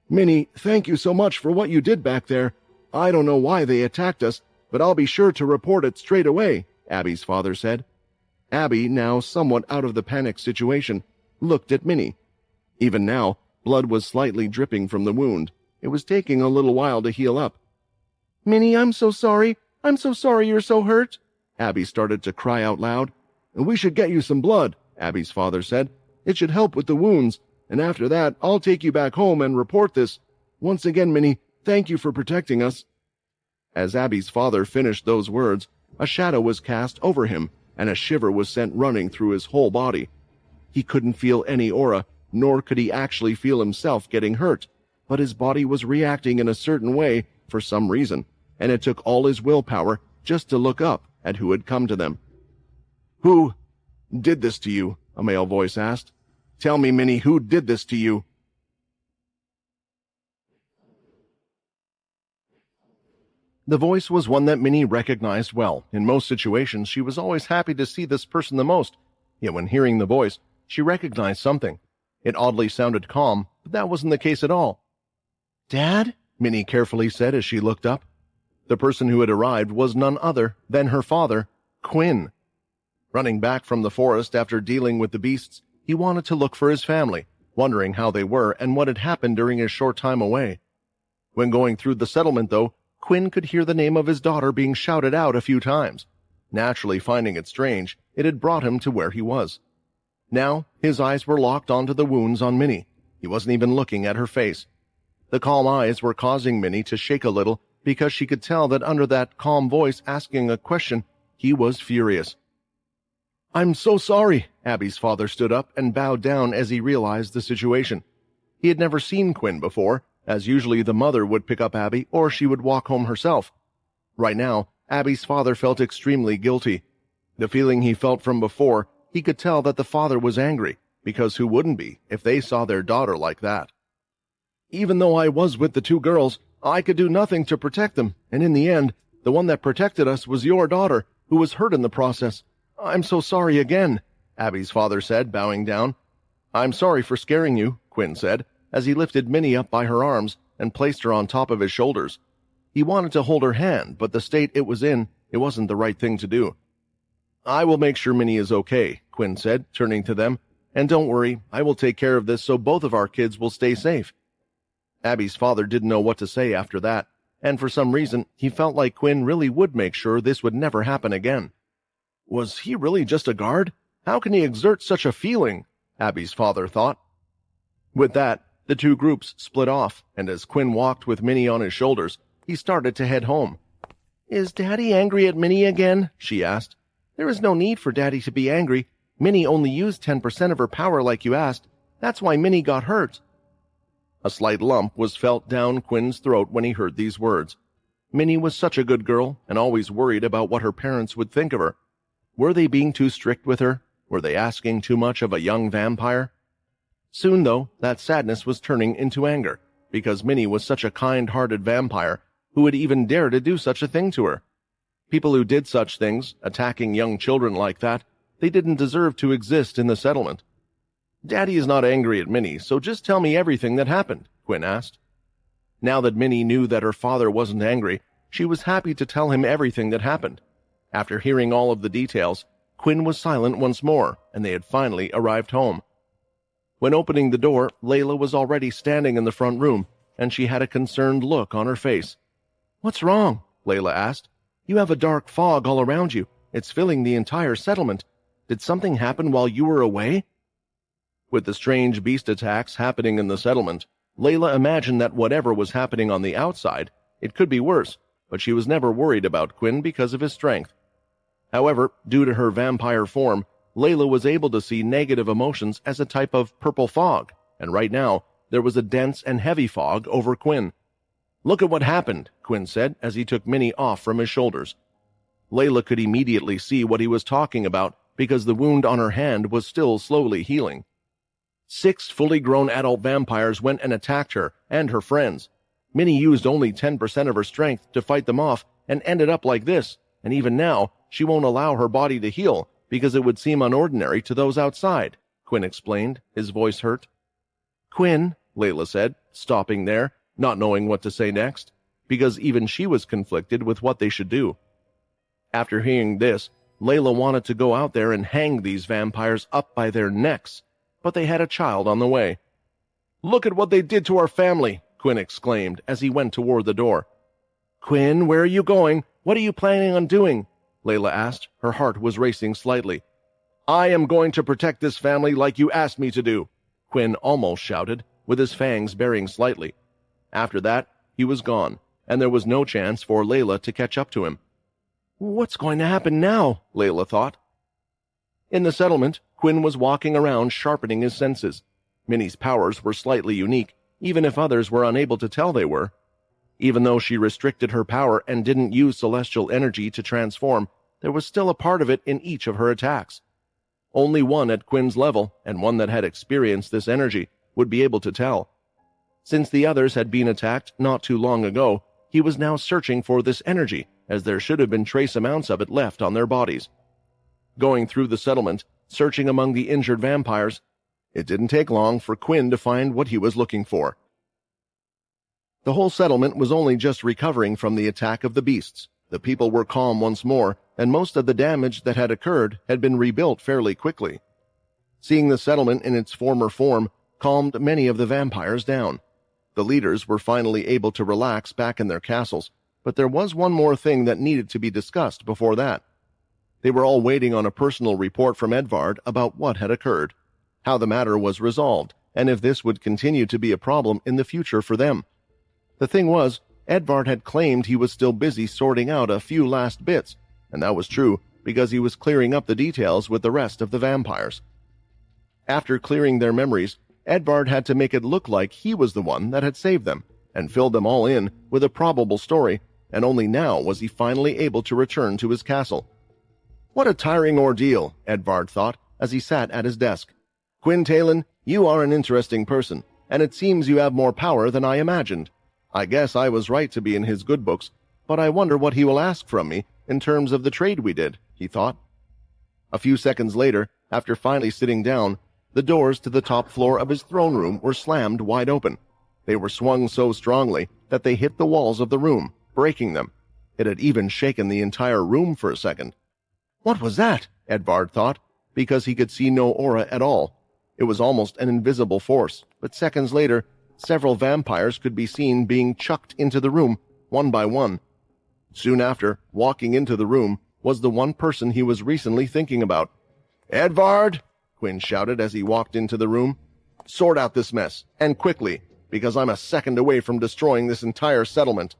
"Minnie, thank you so much for what you did back there. I don't know why they attacked us, but I'll be sure to report it straight away," Abby's father said. Abby, now somewhat out of the panic situation, looked at Minnie. Even now, blood was slightly dripping from the wound. It was taking a little while to heal up. "Minnie, I'm so sorry. I'm so sorry you're so hurt." Abby started to cry out loud. "We should get you some blood," Abby's father said. "It should help with the wounds, and after that, I'll take you back home and report this. Once again, Minnie, thank you for protecting us." As Abby's father finished those words, a shadow was cast over him, and a shiver was sent running through his whole body. He couldn't feel any aura, nor could he actually feel himself getting hurt, but his body was reacting in a certain way for some reason, and it took all his willpower just to look up at who had come to them. "Who did this to you?" a male voice asked. "Tell me, Minnie, who did this to you?" The voice was one that Minnie recognized well. In most situations, she was always happy to see this person the most. Yet when hearing the voice, she recognized something. It oddly sounded calm, but that wasn't the case at all. "Dad?" Minnie carefully said as she looked up. The person who had arrived was none other than her father, Quinn. Running back from the forest after dealing with the beasts, he wanted to look for his family, wondering how they were and what had happened during his short time away. When going through the settlement, though, Quinn could hear the name of his daughter being shouted out a few times. Naturally finding it strange, it had brought him to where he was. Now, his eyes were locked onto the wounds on Minnie. He wasn't even looking at her face. The calm eyes were causing Minnie to shake a little because she could tell that under that calm voice asking a question, he was furious. "I'm so sorry." Abby's father stood up and bowed down as he realized the situation. He had never seen Quinn before, as usually the mother would pick up Abby or she would walk home herself. Right now, Abby's father felt extremely guilty. The feeling he felt from before, he could tell that the father was angry, because who wouldn't be if they saw their daughter like that? "Even though I was with the 2 girls, I could do nothing to protect them, and in the end, the one that protected us was your daughter, who was hurt in the process. I'm so sorry again," Abby's father said, bowing down. "I'm sorry for scaring you," Quinn said, as he lifted Minnie up by her arms and placed her on top of his shoulders. He wanted to hold her hand, but the state it was in, it wasn't the right thing to do. "I will make sure Minnie is okay," Quinn said, turning to them. "And don't worry, I will take care of this so both of our kids will stay safe." Abby's father didn't know what to say after that, and for some reason, he felt like Quinn really would make sure this would never happen again. Was he really just a guard? How can he exert such a feeling? Abby's father thought. With that, the 2 groups split off, and as Quinn walked with Minnie on his shoulders, he started to head home. "Is Daddy angry at Minnie again?" she asked. "There is no need for Daddy to be angry. Minnie only used 10% of her power like you asked. That's why Minnie got hurt." A slight lump was felt down Quinn's throat when he heard these words. Minnie was such a good girl and always worried about what her parents would think of her. Were they being too strict with her? Were they asking too much of a young vampire? Soon, though, that sadness was turning into anger, because Minnie was such a kind-hearted vampire who would even dare to do such a thing to her. People who did such things, attacking young children like that, they didn't deserve to exist in the settlement. "Daddy is not angry at Minnie, so just tell me everything that happened," Quinn asked. Now that Minnie knew that her father wasn't angry, she was happy to tell him everything that happened. After hearing all of the details, Quinn was silent once more, and they had finally arrived home. When opening the door, Layla was already standing in the front room, and she had a concerned look on her face. "What's wrong?" Layla asked. "You have a dark fog all around you. It's filling the entire settlement. Did something happen while you were away?" With the strange beast attacks happening in the settlement, Layla imagined that whatever was happening on the outside, it could be worse, but she was never worried about Quinn because of his strength. However, due to her vampire form, Layla was able to see negative emotions as a type of purple fog, and right now, there was a dense and heavy fog over Quinn. "Look at what happened," Quinn said as he took Minnie off from his shoulders. Layla could immediately see what he was talking about because the wound on her hand was still slowly healing. 6 fully grown adult vampires went and attacked her and her friends. Minnie used only 10% of her strength to fight them off and ended up like this, and even now, she won't allow her body to heal because it would seem unordinary to those outside, Quinn explained, his voice hurt. "Quinn," Layla said, stopping there, not knowing what to say next, because even she was conflicted with what they should do. After hearing this, Layla wanted to go out there and hang these vampires up by their necks, but they had a child on the way. "Look at what they did to our family," Quinn exclaimed as he went toward the door. "Quinn, where are you going? What are you planning on doing?" Layla asked. Her heart was racing slightly. "I am going to protect this family like you asked me to do," Quinn almost shouted, with his fangs baring slightly. After that, he was gone, and there was no chance for Layla to catch up to him. "What's going to happen now?" Layla thought. In the settlement, Quinn was walking around sharpening his senses. Minnie's powers were slightly unique, even if others were unable to tell they were. Even though she restricted her power and didn't use celestial energy to transform, there was still a part of it in each of her attacks. Only one at Quinn's level, and one that had experienced this energy, would be able to tell. Since the others had been attacked not too long ago, he was now searching for this energy, as there should have been trace amounts of it left on their bodies. Going through the settlement, searching among the injured vampires, it didn't take long for Quinn to find what he was looking for. The whole settlement was only just recovering from the attack of the beasts. The people were calm once more, and most of the damage that had occurred had been rebuilt fairly quickly. Seeing the settlement in its former form calmed many of the vampires down. The leaders were finally able to relax back in their castles, but there was one more thing that needed to be discussed before that. They were all waiting on a personal report from Edvard about what had occurred, how the matter was resolved, and if this would continue to be a problem in the future for them. The thing was, Edvard had claimed he was still busy sorting out a few last bits, and that was true because he was clearing up the details with the rest of the vampires. After clearing their memories, Edvard had to make it look like he was the one that had saved them, and filled them all in with a probable story, and only now was he finally able to return to his castle. What a tiring ordeal, Edvard thought, as he sat at his desk. "Quinn Talon, you are an interesting person, and it seems you have more power than I imagined. I guess I was right to be in his good books, but I wonder what he will ask from me in terms of the trade we did," he thought. A few seconds later, after finally sitting down, the doors to the top floor of his throne room were slammed wide open. They were swung so strongly that they hit the walls of the room, breaking them. It had even shaken the entire room for a second. What was that? Edvard thought, because he could see no aura at all. It was almost an invisible force, but seconds later, several vampires could be seen being chucked into the room, one by one. Soon after, walking into the room, was the one person he was recently thinking about. "Edvard!" Quinn shouted as he walked into the room. "Sort out this mess, and quickly, because I'm a second away from destroying this entire settlement."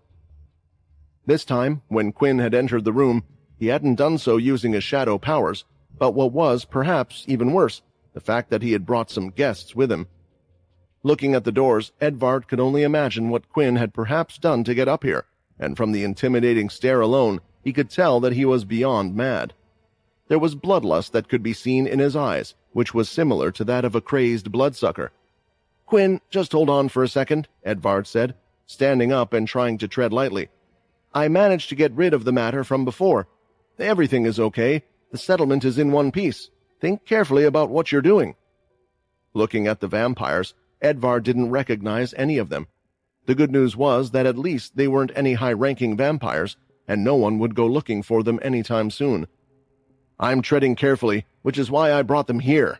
This time, when Quinn had entered the room, he hadn't done so using his shadow powers, but what was, perhaps, even worse, the fact that he had brought some guests with him. Looking at the doors, Edvard could only imagine what Quinn had perhaps done to get up here, and from the intimidating stare alone, he could tell that he was beyond mad. There was bloodlust that could be seen in his eyes, which was similar to that of a crazed bloodsucker. "Quinn, just hold on for a second," Edvard said, standing up and trying to tread lightly. "I managed to get rid of the matter from before. Everything is okay. The settlement is in one piece. Think carefully about what you're doing." Looking at the vampires, Edvard didn't recognize any of them. The good news was that at least they weren't any high-ranking vampires, and no one would go looking for them anytime soon. "I'm treading carefully, which is why I brought them here."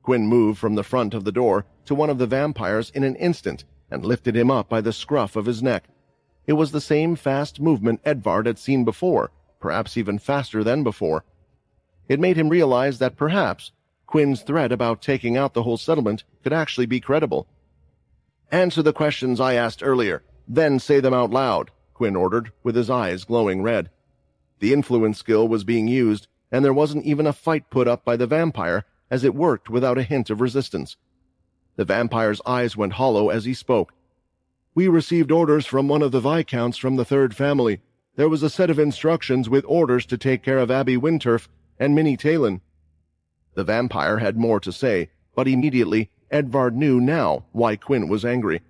Quinn moved from the front of the door to one of the vampires in an instant and lifted him up by the scruff of his neck. It was the same fast movement Edvard had seen before, perhaps even faster than before. It made him realize that perhaps Quinn's threat about taking out the whole settlement could actually be credible. Answer the questions I asked earlier, then say them out loud, Quinn ordered, with his eyes glowing red. The influence skill was being used, and there wasn't even a fight put up by the vampire as it worked without a hint of resistance. The vampire's eyes went hollow as he spoke. We received orders from one of the viscounts from the third family. There was a set of instructions with orders to take care of Abby Winturf and Minnie Talon. The vampire had more to say, but immediately Edvard knew now why Quinn was angry.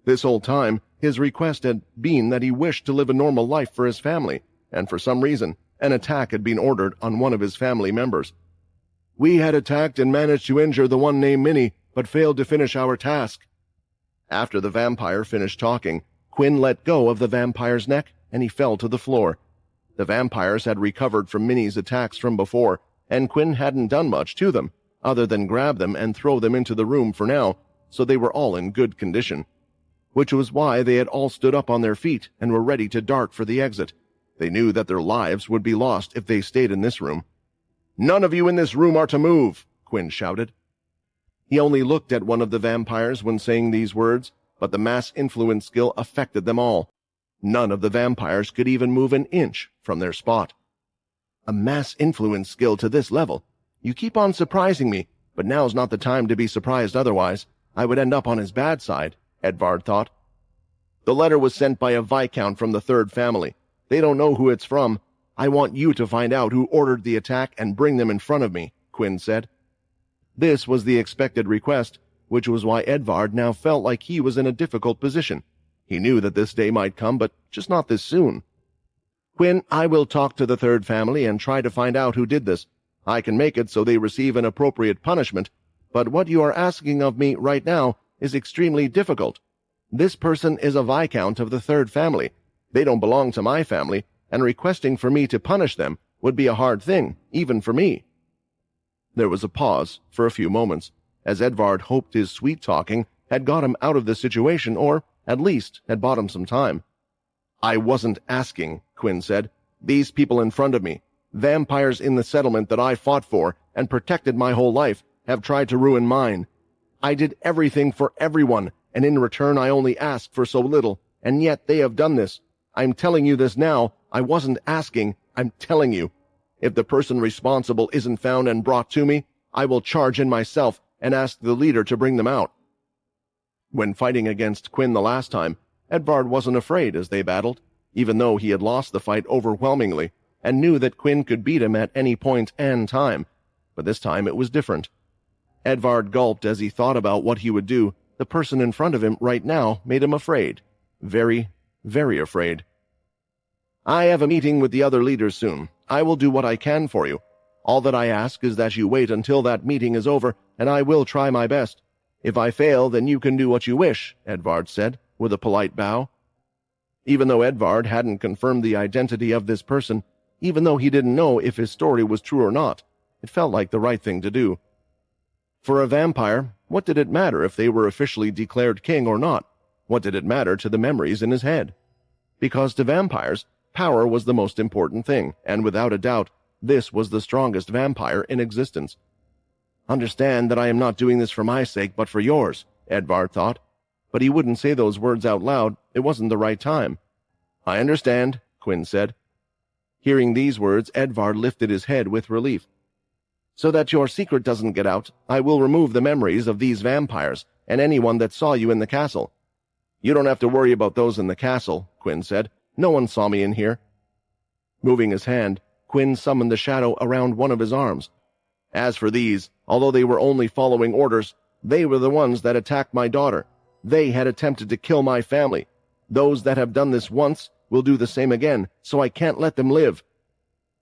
This whole time, his request had been that he wished to live a normal life for his family, and for some reason, an attack had been ordered on one of his family members. We had attacked and managed to injure the one named Minnie, but failed to finish our task. After the vampire finished talking, Quinn let go of the vampire's neck, and he fell to the floor. The vampires had recovered from Minnie's attacks from before, and Quinn hadn't done much to them, other than grab them and throw them into the room for now, so they were all in good condition. Which was why they had all stood up on their feet and were ready to dart for the exit. They knew that their lives would be lost if they stayed in this room. None of you in this room are to move, Quinn shouted. He only looked at one of the vampires when saying these words, but the mass influence skill affected them all. None of the vampires could even move an inch from their spot. A mass influence skill to this level. You keep on surprising me, but now's not the time to be surprised otherwise. I would end up on his bad side, Edvard thought. The letter was sent by a viscount from the third family. They don't know who it's from. I want you to find out who ordered the attack and bring them in front of me, Quinn said. This was the expected request, which was why Edvard now felt like he was in a difficult position. He knew that this day might come, but just not this soon. Quinn, I will talk to the third family and try to find out who did this. I can make it so they receive an appropriate punishment, but what you are asking of me right now is extremely difficult. This person is a viscount of the third family. They don't belong to my family, and requesting for me to punish them would be a hard thing, even for me. There was a pause for a few moments, as Edvard hoped his sweet-talking had got him out of the situation, or, at least, had bought him some time. I wasn't asking, Quinn said. These people in front of me, vampires in the settlement that I fought for and protected my whole life, have tried to ruin mine. I did everything for everyone, and in return I only asked for so little, and yet they have done this. I'm telling you this now. I wasn't asking. I'm telling you. If the person responsible isn't found and brought to me, I will charge in myself and ask the leader to bring them out. When fighting against Quinn the last time, Edvard wasn't afraid as they battled, even though he had lost the fight overwhelmingly and knew that Quinn could beat him at any point and time. But this time it was different. Edvard gulped as he thought about what he would do. The person in front of him right now made him afraid. Very, very afraid. I have a meeting with the other leaders soon. I will do what I can for you. All that I ask is that you wait until that meeting is over, and I will try my best. If I fail, then you can do what you wish, Edvard said, with a polite bow. Even though Edvard hadn't confirmed the identity of this person, even though he didn't know if his story was true or not, it felt like the right thing to do. For a vampire, what did it matter if they were officially declared king or not? What did it matter to the memories in his head? Because to vampires, power was the most important thing, and without a doubt, this was the strongest vampire in existence. Understand that I am not doing this for my sake, but for yours, Edvard thought. But he wouldn't say those words out loud. It wasn't the right time. I understand, Quinn said. Hearing these words, Edvard lifted his head with relief. So that your secret doesn't get out, I will remove the memories of these vampires and anyone that saw you in the castle. You don't have to worry about those in the castle, Quinn said. No one saw me in here. Moving his hand, Quinn summoned the shadow around one of his arms. As for these, although they were only following orders, they were the ones that attacked my daughter. They had attempted to kill my family. Those that have done this once will do the same again, so I can't let them live.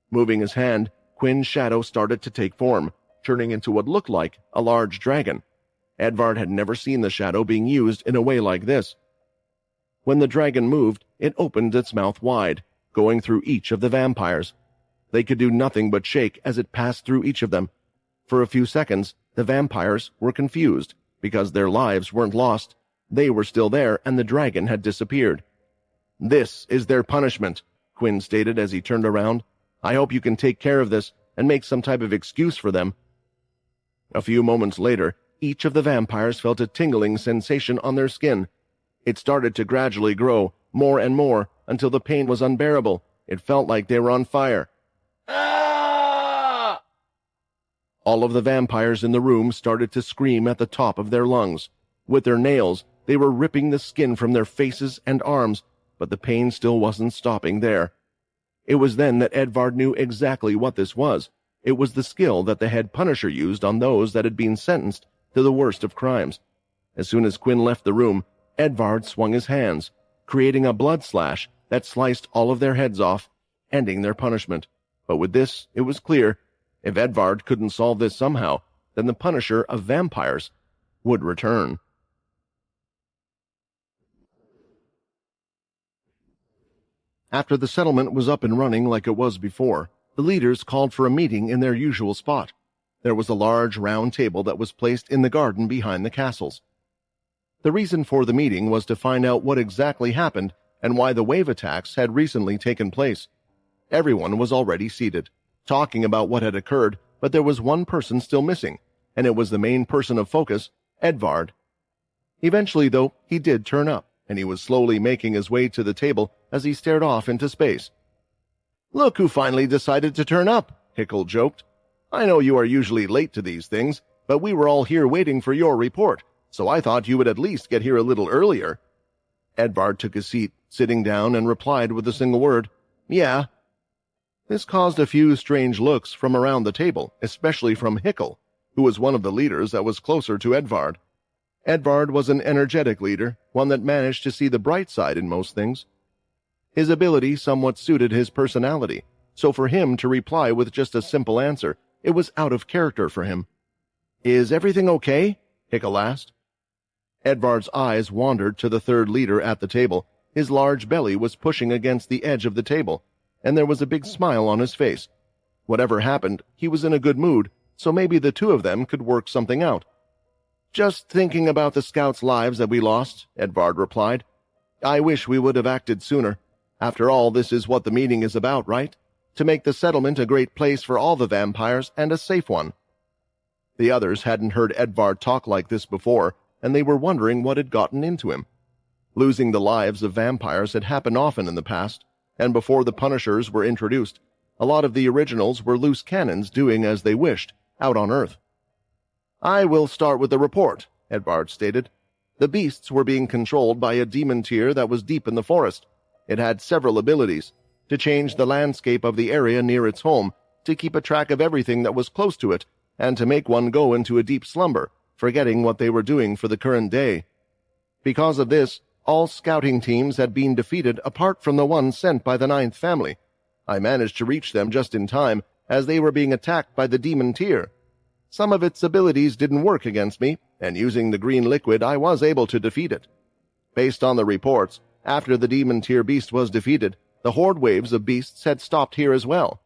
Moving his hand, Quinn's shadow started to take form, turning into what looked like a large dragon. Edvard had never seen the shadow being used in a way like this. When the dragon moved, it opened its mouth wide, going through each of the vampires. They could do nothing but shake as it passed through each of them. For a few seconds, the vampires were confused, because their lives weren't lost. They were still there, and the dragon had disappeared. This is their punishment, Quinn stated as he turned around. I hope you can take care of this and make some type of excuse for them. A few moments later, Each of the vampires felt a tingling sensation on their skin. It started to gradually grow, more and more, until the pain was unbearable. It felt like they were on fire. Ah! All of the vampires in the room started to scream at the top of their lungs. With their nails, they were ripping the skin from their faces and arms, but the pain still wasn't stopping there. It was then that Edvard knew exactly what this was. It was the skill that the head Punisher used on those that had been sentenced to the worst of crimes. As soon as Quinn left the room, Edvard swung his hands, creating a blood slash that sliced all of their heads off, ending their punishment. But with this, it was clear, if Edvard couldn't solve this somehow, then the Punisher of vampires would return. After the settlement was up and running like it was before, the leaders called for a meeting in their usual spot. There was a large round table that was placed in the garden behind the castles. The reason for the meeting was to find out what exactly happened and why the wave attacks had recently taken place. Everyone was already seated, talking about what had occurred, but there was one person still missing, and it was the main person of focus, Edvard. Eventually, though, he did turn up, and he was slowly making his way to the table as he stared off into space. "Look who finally decided to turn up," Hickel joked. "I know you are usually late to these things, but we were all here waiting for your report, so I thought you would at least get here a little earlier." Edvard took his seat, sitting down, and replied with a single word, "Yeah." This caused a few strange looks from around the table, especially from Hickel, who was one of the leaders that was closer to Edvard. Edvard was an energetic leader, one that managed to see the bright side in most things. His ability somewhat suited his personality, so for him to reply with just a simple answer, it was out of character for him. "Is everything okay?" Hickel asked. Edvard's eyes wandered to the third leader at the table. His large belly was pushing against the edge of the table, and there was a big smile on his face. Whatever happened, he was in a good mood, so maybe the two of them could work something out. "Just thinking about the scouts' lives that we lost," Edvard replied. "I wish we would have acted sooner. After all, this is what the meeting is about, right? To make the settlement a great place for all the vampires and a safe one." The others hadn't heard Edvard talk like this before, and they were wondering what had gotten into him. Losing the lives of vampires had happened often in the past, and before the Punishers were introduced, a lot of the originals were loose cannons doing as they wished, out on Earth. "I will start with the report," Edvard stated. "The beasts were being controlled by a demon tier that was deep in the forest. It had several abilities: to change the landscape of the area near its home, to keep a track of everything that was close to it, and to make one go into a deep slumber, forgetting what they were doing for the current day. Because of this, all scouting teams had been defeated apart from the one sent by the Ninth Family. I managed to reach them just in time, as they were being attacked by the demon tier. Some of its abilities didn't work against me, and using the green liquid I was able to defeat it. Based on the reports, after the demon tier beast was defeated, the horde waves of beasts had stopped here as well."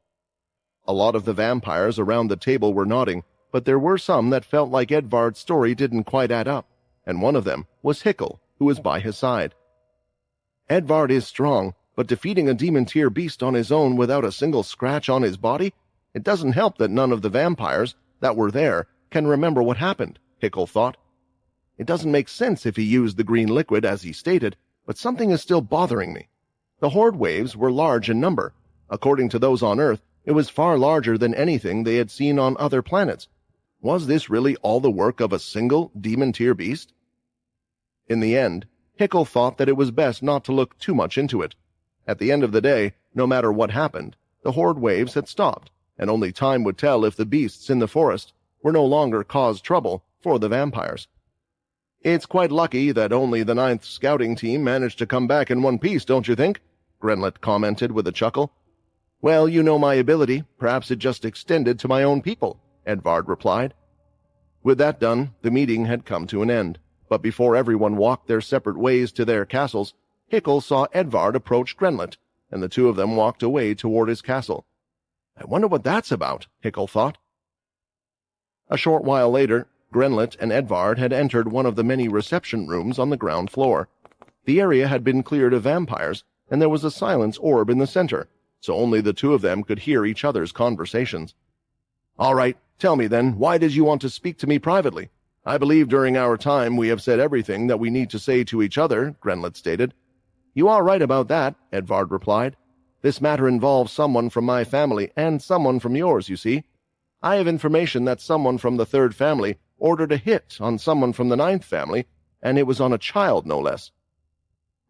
A lot of the vampires around the table were nodding, but there were some that felt like Edvard's story didn't quite add up, and one of them was Hickel, who was by his side. "Edvard is strong, but defeating a demon tier beast on his own without a single scratch on his body? It doesn't help that none of the vampires that were there can remember what happened," Hickel thought. "It doesn't make sense if he used the green liquid as he stated, but something is still bothering me. The horde waves were large in number. According to those on Earth, it was far larger than anything they had seen on other planets. Was this really all the work of a single demon tier beast?" In the end, Hickel thought that it was best not to look too much into it. At the end of the day, no matter what happened, the horde waves had stopped, and only time would tell if the beasts in the forest were no longer caused trouble for the vampires. "It's quite lucky that only the 9th scouting team managed to come back in one piece, don't you think?" Grenlet commented with a chuckle. "Well, you know my ability. Perhaps it just extended to my own people," Edvard replied. With that done, the meeting had come to an end, but before everyone walked their separate ways to their castles, Hickel saw Edvard approach Grenlet, and the two of them walked away toward his castle. "I wonder what that's about," Hickel thought. A short while later, Grenlet and Edvard had entered one of the many reception rooms on the ground floor. The area had been cleared of vampires, and there was a silence orb in the center, so only the two of them could hear each other's conversations. "All right, tell me then, why did you want to speak to me privately? I believe during our time we have said everything that we need to say to each other, Grenlet stated. You are right about that, Edvard replied. This matter involves someone from my family and someone from yours, you see. I have information that someone from the 3rd family ordered a hit on someone from the 9th family, and it was on a child, no less.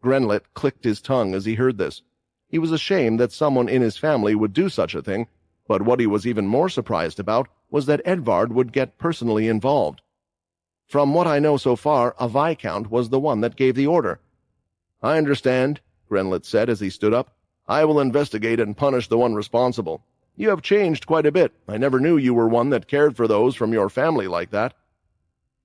Grenlet clicked his tongue as he heard this. He was ashamed that someone in his family would do such a thing, but what he was even more surprised about was that Edvard would get personally involved. From what I know so far, a Viscount was the one that gave the order. I understand, Grenlet said as he stood up. I will investigate and punish the one responsible. You have changed quite a bit. I never knew you were one that cared for those from your family like that.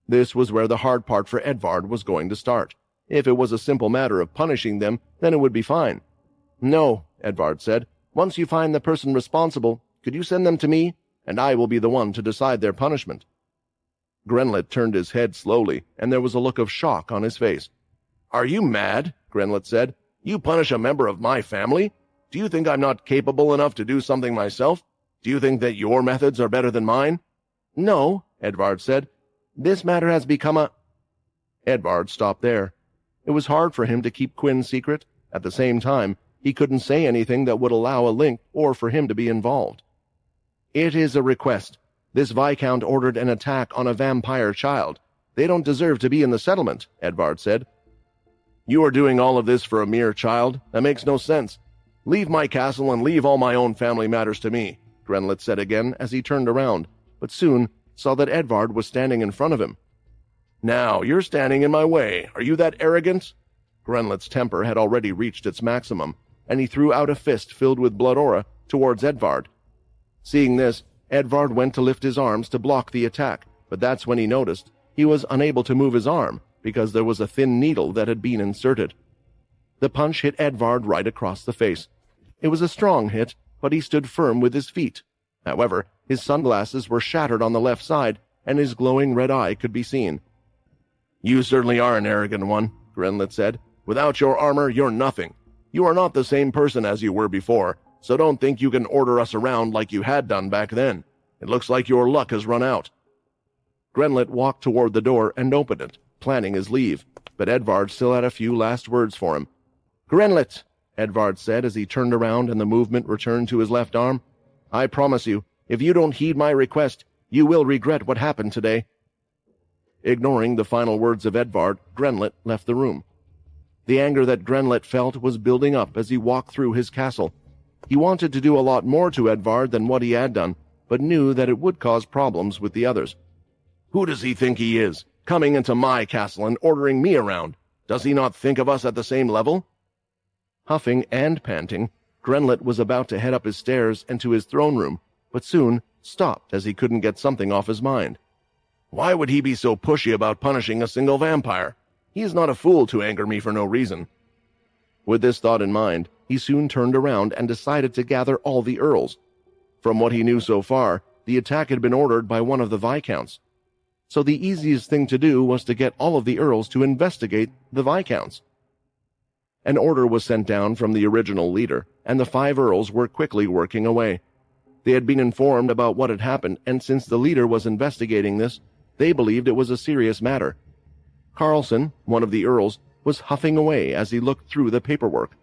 This was where the hard part for Edvard was going to start. If it was a simple matter of punishing them, then it would be fine. No, Edvard said. Once you find the person responsible, could you send them to me, and I will be the one to decide their punishment. Grenlet turned his head slowly, and there was a look of shock on his face. Are you mad? Grenlet said. You punish a member of my family? Do you think I'm not capable enough to do something myself? Do you think that your methods are better than mine? No, Edvard said. This matter has become a... Edvard stopped there. It was hard for him to keep Quinn's secret. At the same time, he couldn't say anything that would allow a link or for him to be involved. It is a request. This Viscount ordered an attack on a vampire child. They don't deserve to be in the settlement, Edvard said. You are doing all of this for a mere child? That makes no sense. Leave my castle and leave all my own family matters to me, Grenlet said again as he turned around, but soon saw that Edvard was standing in front of him. Now, you're standing in my way. Are you that arrogant? Grenlet's temper had already reached its maximum, and he threw out a fist filled with blood aura towards Edvard. Seeing this, Edvard went to lift his arms to block the attack, but that's when he noticed he was unable to move his arm because there was a thin needle that had been inserted. The punch hit Edvard right across the face. It was a strong hit, but he stood firm with his feet. However, his sunglasses were shattered on the left side, and his glowing red eye could be seen. You certainly are an arrogant one, Grenlet said. Without your armor, you're nothing. You are not the same person as you were before, so don't think you can order us around like you had done back then. It looks like your luck has run out. Grenlet walked toward the door and opened it, planning his leave, but Edvard still had a few last words for him. Grenlet, Edvard said as he turned around and the movement returned to his left arm. I promise you, if you don't heed my request, you will regret what happened today. Ignoring the final words of Edvard, Grenlet left the room. The anger that Grenlet felt was building up as he walked through his castle. He wanted to do a lot more to Edvard than what he had done, but knew that it would cause problems with the others. Who does he think he is, coming into my castle and ordering me around? Does he not think of us at the same level? Huffing and panting, Grenlet was about to head up his stairs and to his throne room, but soon stopped as he couldn't get something off his mind. Why would he be so pushy about punishing a single vampire? He is not a fool to anger me for no reason. With this thought in mind, he soon turned around and decided to gather all the earls. From what he knew so far, the attack had been ordered by one of the Viscounts. So the easiest thing to do was to get all of the earls to investigate the Viscounts. An order was sent down from the original leader, and the 5 earls were quickly working away. They had been informed about what had happened, and since the leader was investigating this, they believed it was a serious matter. Carlson, one of the earls, was huffing away as he looked through the paperwork.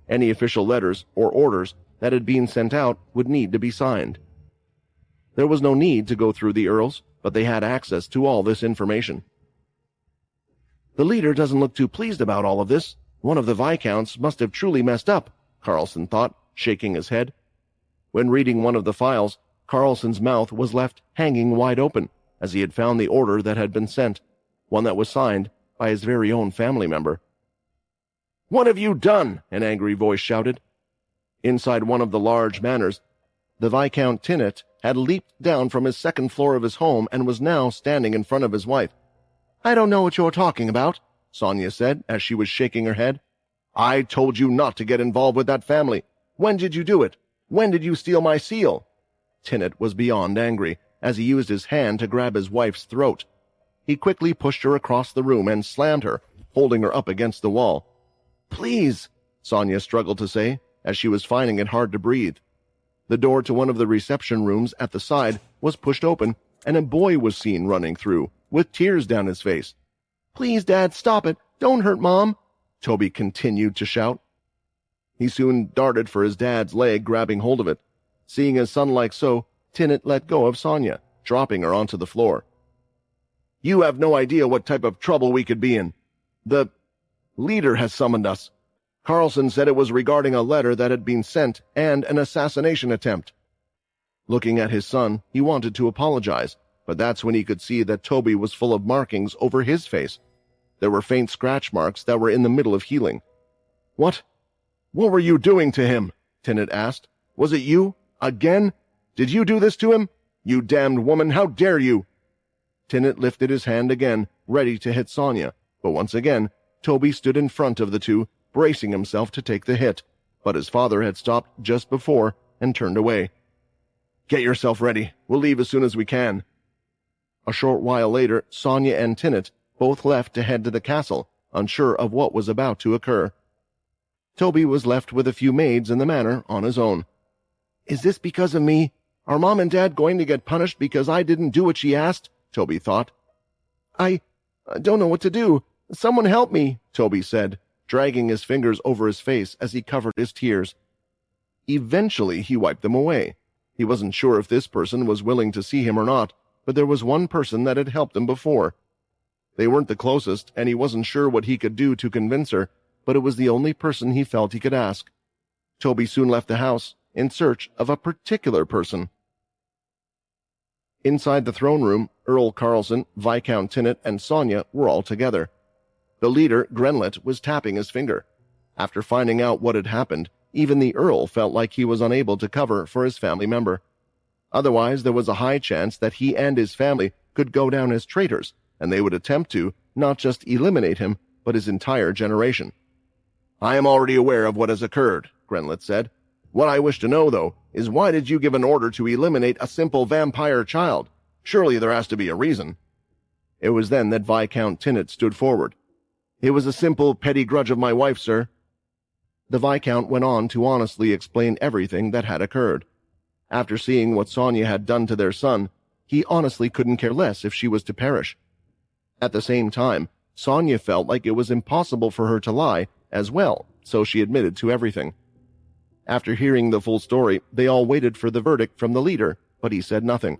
Any official letters or orders that had been sent out would need to be signed. There was no need to go through the earls, but they had access to all this information. The leader doesn't look too pleased about all of this. One of the Viscounts must have truly messed up, Carlson thought, shaking his head. When reading one of the files, Carlson's mouth was left hanging wide open, as he had found the order that had been sent, one that was signed by his very own family member. "What have you done?" an angry voice shouted. Inside one of the large manors, the Viscount Tinnet had leaped down from his second floor of his home and was now standing in front of his wife. "I don't know what you're talking about," Sonia said as she was shaking her head. "I told you not to get involved with that family. When did you do it? When did you steal my seal?" Tinnet was beyond angry as he used his hand to grab his wife's throat. He quickly pushed her across the room and slammed her, holding her up against the wall. "Please," Sonia struggled to say, as she was finding it hard to breathe. The door to one of the reception rooms at the side was pushed open, and a boy was seen running through, with tears down his face. "Please, Dad, stop it. Don't hurt Mom," Toby continued to shout. He soon darted for his dad's leg, grabbing hold of it. Seeing his son like so, Tinnet let go of Sonia, dropping her onto the floor. "You have no idea what type of trouble we could be in. The leader has summoned us. Carlson said it was regarding a letter that had been sent and an assassination attempt." Looking at his son, he wanted to apologize, but that's when he could see that Toby was full of markings over his face. There were faint scratch marks that were in the middle of healing. What were you doing to him?" Tinnet asked. "Was it you? Again? Did you do this to him? You damned woman, how dare you?" Tinnet lifted his hand again, ready to hit Sonia, but once again, Toby stood in front of the two, bracing himself to take the hit, but his father had stopped just before and turned away. "Get yourself ready. We'll leave as soon as we can." A short while later, Sonia and Tinnet both left to head to the castle, unsure of what was about to occur. Toby was left with a few maids in the manor on his own. "Is this because of me? Are Mom and Dad going to get punished because I didn't do what she asked?" Toby thought. I don't know what to do. Someone help me," Toby said, dragging his fingers over his face as he covered his tears. Eventually, he wiped them away. He wasn't sure if this person was willing to see him or not, but there was one person that had helped him before. They weren't the closest, and he wasn't sure what he could do to convince her, but it was the only person he felt he could ask. Toby soon left the house, in search of a particular person. Inside the throne room, Earl Carlson, Viscount Tinnet, and Sonia were all together. The leader, Grenlet, was tapping his finger. After finding out what had happened, even the Earl felt like he was unable to cover for his family member. Otherwise, there was a high chance that he and his family could go down as traitors, and they would attempt to not just eliminate him, but his entire generation. "I am already aware of what has occurred," Grenlet said. "What I wish to know, though, is why did you give an order to eliminate a simple vampire child? Surely there has to be a reason." It was then that Viscount Tinnet stood forward. "It was a simple, petty grudge of my wife, sir." The Viscount went on to honestly explain everything that had occurred. After seeing what Sonia had done to their son, he honestly couldn't care less if she was to perish. At the same time, Sonia felt like it was impossible for her to lie as well, so she admitted to everything. After hearing the full story, they all waited for the verdict from the leader, but he said nothing.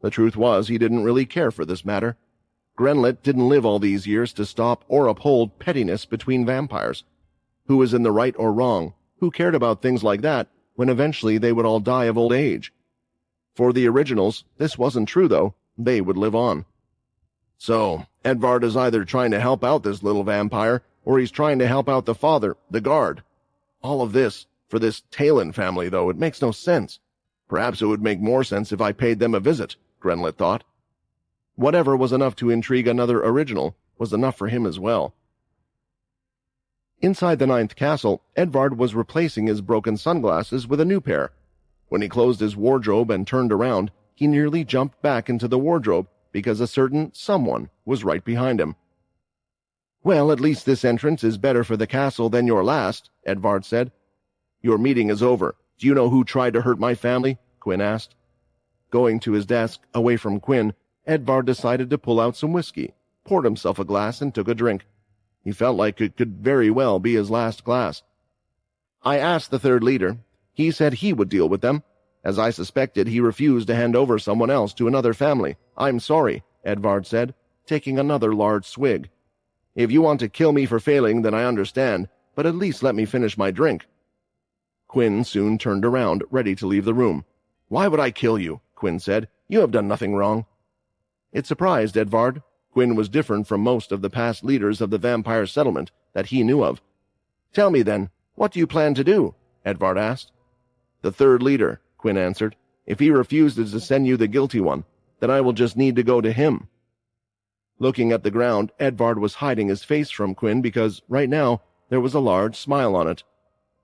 The truth was he didn't really care for this matter. Grenlet didn't live all these years to stop or uphold pettiness between vampires. Who was in the right or wrong? Who cared about things like that when eventually they would all die of old age? For the originals, this wasn't true, though. They would live on. So, Edvard is either trying to help out this little vampire, or he's trying to help out the father, the guard. All of this, for this Talon family, though, it makes no sense. Perhaps it would make more sense if I paid them a visit, Grenlet thought. Whatever was enough to intrigue another original was enough for him as well. Inside the 9th castle, Edvard was replacing his broken sunglasses with a new pair. When he closed his wardrobe and turned around, he nearly jumped back into the wardrobe because a certain someone was right behind him. "Well, at least this entrance is better for the castle than your last," Edvard said. "Your meeting is over. Do you know who tried to hurt my family?" Quinn asked. Going to his desk, away from Quinn, Edvard decided to pull out some whiskey, poured himself a glass, and took a drink. He felt like it could very well be his last glass. "I asked the third leader. He said he would deal with them. As I suspected, he refused to hand over someone else to another family. I'm sorry," Edvard said, taking another large swig. "If you want to kill me for failing, then I understand, but at least let me finish my drink." Quinn soon turned around, ready to leave the room. "Why would I kill you?" Quinn said. "You have done nothing wrong." It surprised Edvard. Quinn was different from most of the past leaders of the vampire settlement that he knew of. "Tell me then, what do you plan to do?" Edvard asked. "The third leader," Quinn answered. "If he refuses to send you the guilty one, then I will just need to go to him." Looking at the ground, Edvard was hiding his face from Quinn because, right now, there was a large smile on it.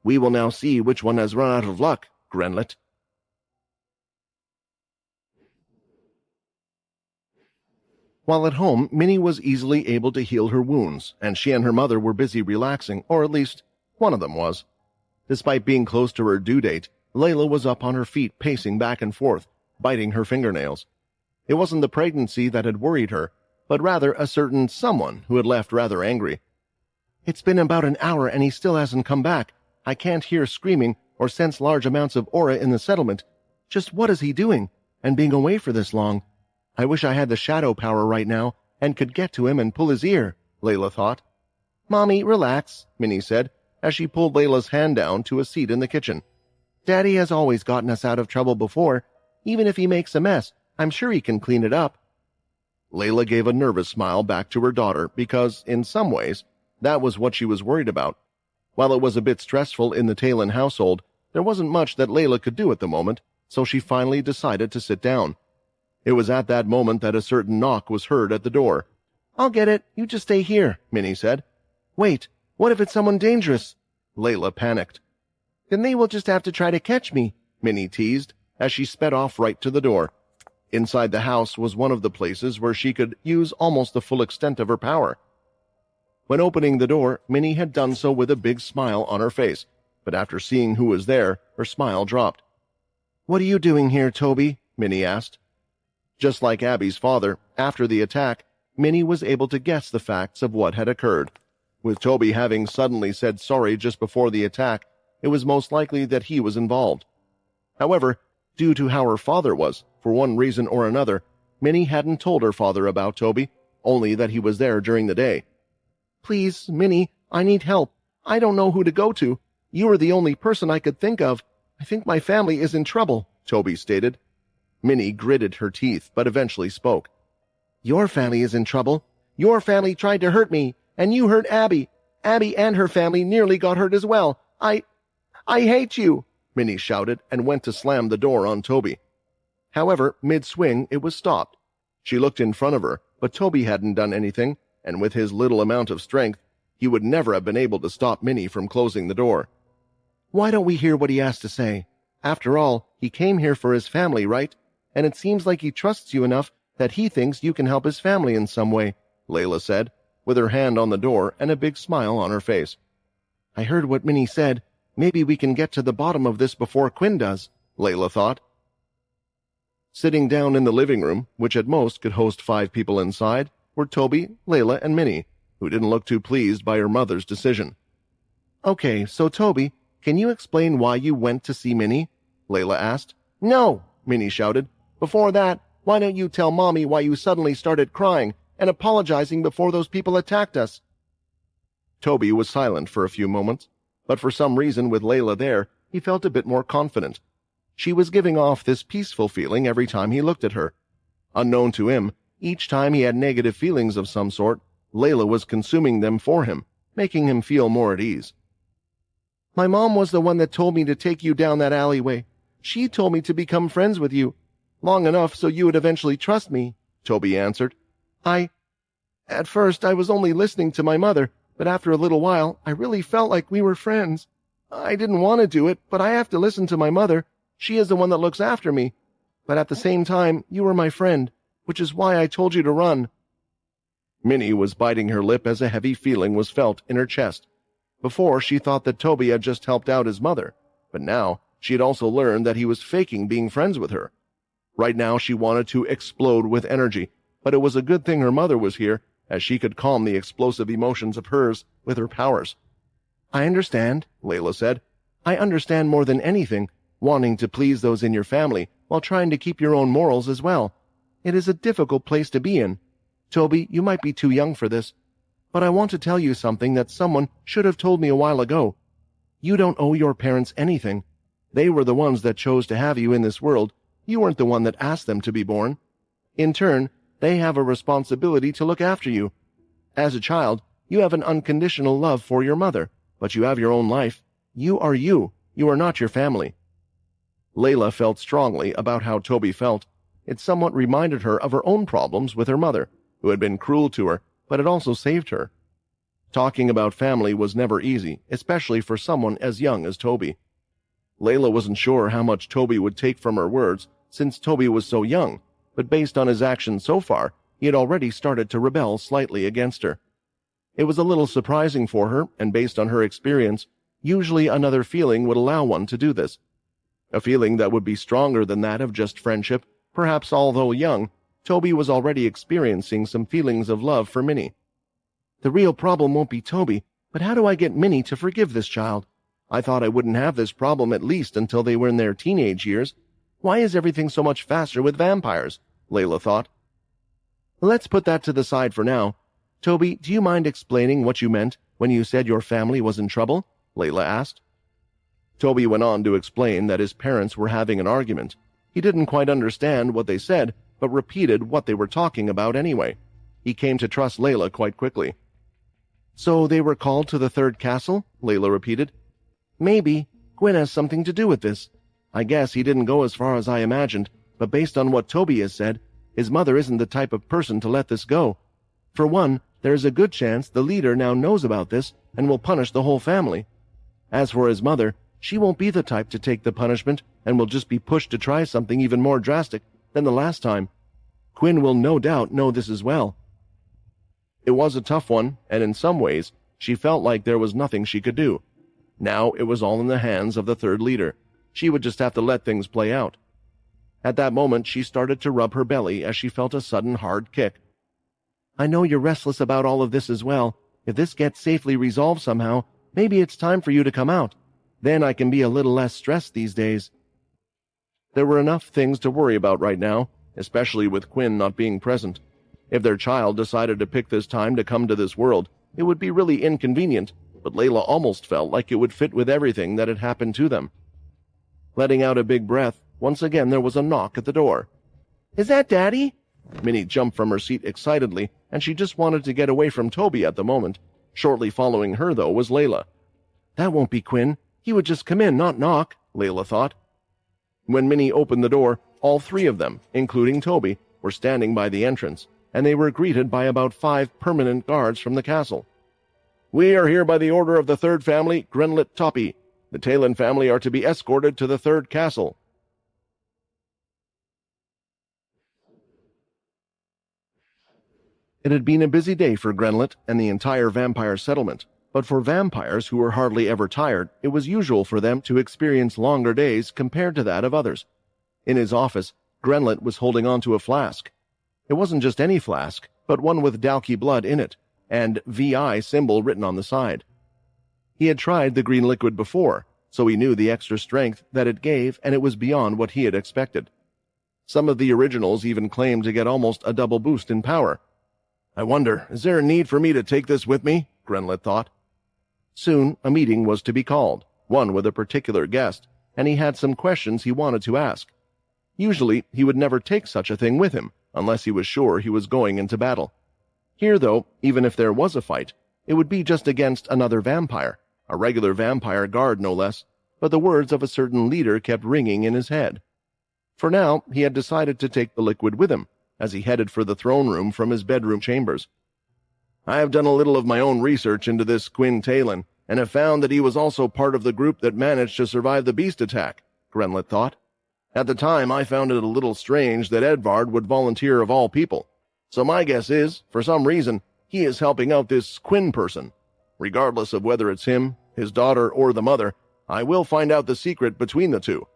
"We will now see which one has run out of luck, Grenlet." While at home, Minnie was easily able to heal her wounds, and she and her mother were busy relaxing, or at least one of them was. Despite being close to her due date, Layla was up on her feet pacing back and forth, biting her fingernails. It wasn't the pregnancy that had worried her, but rather a certain someone who had left rather angry. "It's been about an hour and he still hasn't come back. I can't hear screaming or sense large amounts of aura in the settlement. Just what is he doing, and being away for this long? I wish I had the shadow power right now and could get to him and pull his ear," Layla thought. "Mommy, relax," Minnie said, as she pulled Layla's hand down to a seat in the kitchen. "Daddy has always gotten us out of trouble before. Even if he makes a mess, I'm sure he can clean it up." Layla gave a nervous smile back to her daughter because, in some ways, that was what she was worried about. While it was a bit stressful in the Talon household, there wasn't much that Layla could do at the moment, so she finally decided to sit down. It was at that moment that a certain knock was heard at the door. "I'll get it. You just stay here," Minnie said. "Wait, what if it's someone dangerous?" Layla panicked. "Then they will just have to try to catch me," Minnie teased, as she sped off right to the door. Inside the house was one of the places where she could use almost the full extent of her power. When opening the door, Minnie had done so with a big smile on her face, but after seeing who was there, her smile dropped. "What are you doing here, Toby?" Minnie asked. Just like Abby's father, after the attack, Minnie was able to guess the facts of what had occurred. With Toby having suddenly said sorry just before the attack, it was most likely that he was involved. However, due to how her father was, for one reason or another, Minnie hadn't told her father about Toby, only that he was there during the day. "Please, Minnie, I need help. I don't know who to go to. You are the only person I could think of. I think my family is in trouble," Toby stated. Minnie gritted her teeth, but eventually spoke. "Your family is in trouble. Your family tried to hurt me, and you hurt Abby. Abby and her family nearly got hurt as well. I hate you," Minnie shouted and went to slam the door on Toby. However, mid-swing, it was stopped. She looked in front of her, but Toby hadn't done anything, and with his little amount of strength, he would never have been able to stop Minnie from closing the door. "Why don't we hear what he has to say? After all, he came here for his family, right? And it seems like he trusts you enough that he thinks you can help his family in some way," Layla said, with her hand on the door and a big smile on her face. "I heard what Minnie said. Maybe we can get to the bottom of this before Quinn does," Layla thought. Sitting down in the living room, which at most could host 5 people inside, were Toby, Layla, and Minnie, who didn't look too pleased by her mother's decision. "Okay, so Toby, can you explain why you went to see Minnie?" Layla asked. "No," Minnie shouted. "Before that, why don't you tell Mommy why you suddenly started crying and apologizing before those people attacked us?" Toby was silent for a few moments, but for some reason with Layla there, he felt a bit more confident. She was giving off this peaceful feeling every time he looked at her. Unknown to him, each time he had negative feelings of some sort, Layla was consuming them for him, making him feel more at ease. "My mom was the one that told me to take you down that alleyway. She told me to become friends with you, long enough so you would eventually trust me," Toby answered. At first I was only listening to my mother, but after a little while I really felt like we were friends. I didn't want to do it, but I have to listen to my mother. She is the one that looks after me. But at the same time, you were my friend, which is why I told you to run." Minnie was biting her lip as a heavy feeling was felt in her chest. Before, she thought that Toby had just helped out his mother, but now she had also learned that he was faking being friends with her. Right now she wanted to explode with energy, but it was a good thing her mother was here, as she could calm the explosive emotions of hers with her powers. "I understand," Layla said. "I understand more than anything, wanting to please those in your family while trying to keep your own morals as well. It is a difficult place to be in. Toby, you might be too young for this, but I want to tell you something that someone should have told me a while ago. You don't owe your parents anything. They were the ones that chose to have you in this world. You weren't the one that asked them to be born. In turn, they have a responsibility to look after you. As a child, you have an unconditional love for your mother, but you have your own life. You are you. You are not your family." Layla felt strongly about how Toby felt. It somewhat reminded her of her own problems with her mother, who had been cruel to her, but had also saved her. Talking about family was never easy, especially for someone as young as Toby. Layla wasn't sure how much Toby would take from her words, since Toby was so young, but based on his actions so far, he had already started to rebel slightly against her. It was a little surprising for her, and based on her experience, usually another feeling would allow one to do this. A feeling that would be stronger than that of just friendship, perhaps although young, Toby was already experiencing some feelings of love for Minnie. The real problem won't be Toby, but how do I get Minnie to forgive this child? I thought I wouldn't have this problem at least until they were in their teenage years. Why is everything so much faster with vampires? Layla thought. Let's put that to the side for now. Toby, do you mind explaining what you meant when you said your family was in trouble? Layla asked. Toby went on to explain that his parents were having an argument. He didn't quite understand what they said, but repeated what they were talking about anyway. He came to trust Layla quite quickly. So they were called to the third castle? Layla repeated. Maybe. Gwen has something to do with this. I guess he didn't go as far as I imagined, but based on what Toby has said, his mother isn't the type of person to let this go. For one, there is a good chance the leader now knows about this and will punish the whole family. As for his mother, she won't be the type to take the punishment and will just be pushed to try something even more drastic than the last time. Quinn will no doubt know this as well. It was a tough one, and in some ways, she felt like there was nothing she could do. Now it was all in the hands of the third leader. She would just have to let things play out. At that moment, she started to rub her belly as she felt a sudden hard kick. I know you're restless about all of this as well. If this gets safely resolved somehow, maybe it's time for you to come out. Then I can be a little less stressed these days. There were enough things to worry about right now, especially with Quinn not being present. If their child decided to pick this time to come to this world, it would be really inconvenient, but Layla almost felt like it would fit with everything that had happened to them. Letting out a big breath, once again there was a knock at the door. Is that Daddy? Minnie jumped from her seat excitedly, and she just wanted to get away from Toby at the moment. Shortly following her, though, was Layla. That won't be Quinn. He would just come in, not knock, Layla thought. When Minnie opened the door, all three of them, including Toby, were standing by the entrance, and they were greeted by about 5 permanent guards from the castle. We are here by the order of the third family, Grenlet Toppy. The Talon family are to be escorted to the third castle. It had been a busy day for Grenlet and the entire vampire settlement, but for vampires who were hardly ever tired, it was usual for them to experience longer days compared to that of others. In his office, Grenlet was holding on to a flask. It wasn't just any flask, but one with Dalky blood in it, and VI symbol written on the side. He had tried the green liquid before, so he knew the extra strength that it gave, and it was beyond what he had expected. Some of the originals even claimed to get almost a double boost in power. I wonder, is there a need for me to take this with me? Grenlet thought. Soon, a meeting was to be called, one with a particular guest, and he had some questions he wanted to ask. Usually, he would never take such a thing with him, unless he was sure he was going into battle. Here, though, even if there was a fight, it would be just against another vampire, a regular vampire guard no less, but the words of a certain leader kept ringing in his head. For now, he had decided to take the liquid with him, as he headed for the throne room from his bedroom chambers. I have done a little of my own research into this Quinn Talon, and have found that he was also part of the group that managed to survive the beast attack, Grenlet thought. At the time, I found it a little strange that Edvard would volunteer of all people. So my guess is, for some reason, he is helping out this Quinn person. Regardless of whether it's him, his daughter, or the mother, I will find out the secret between the two.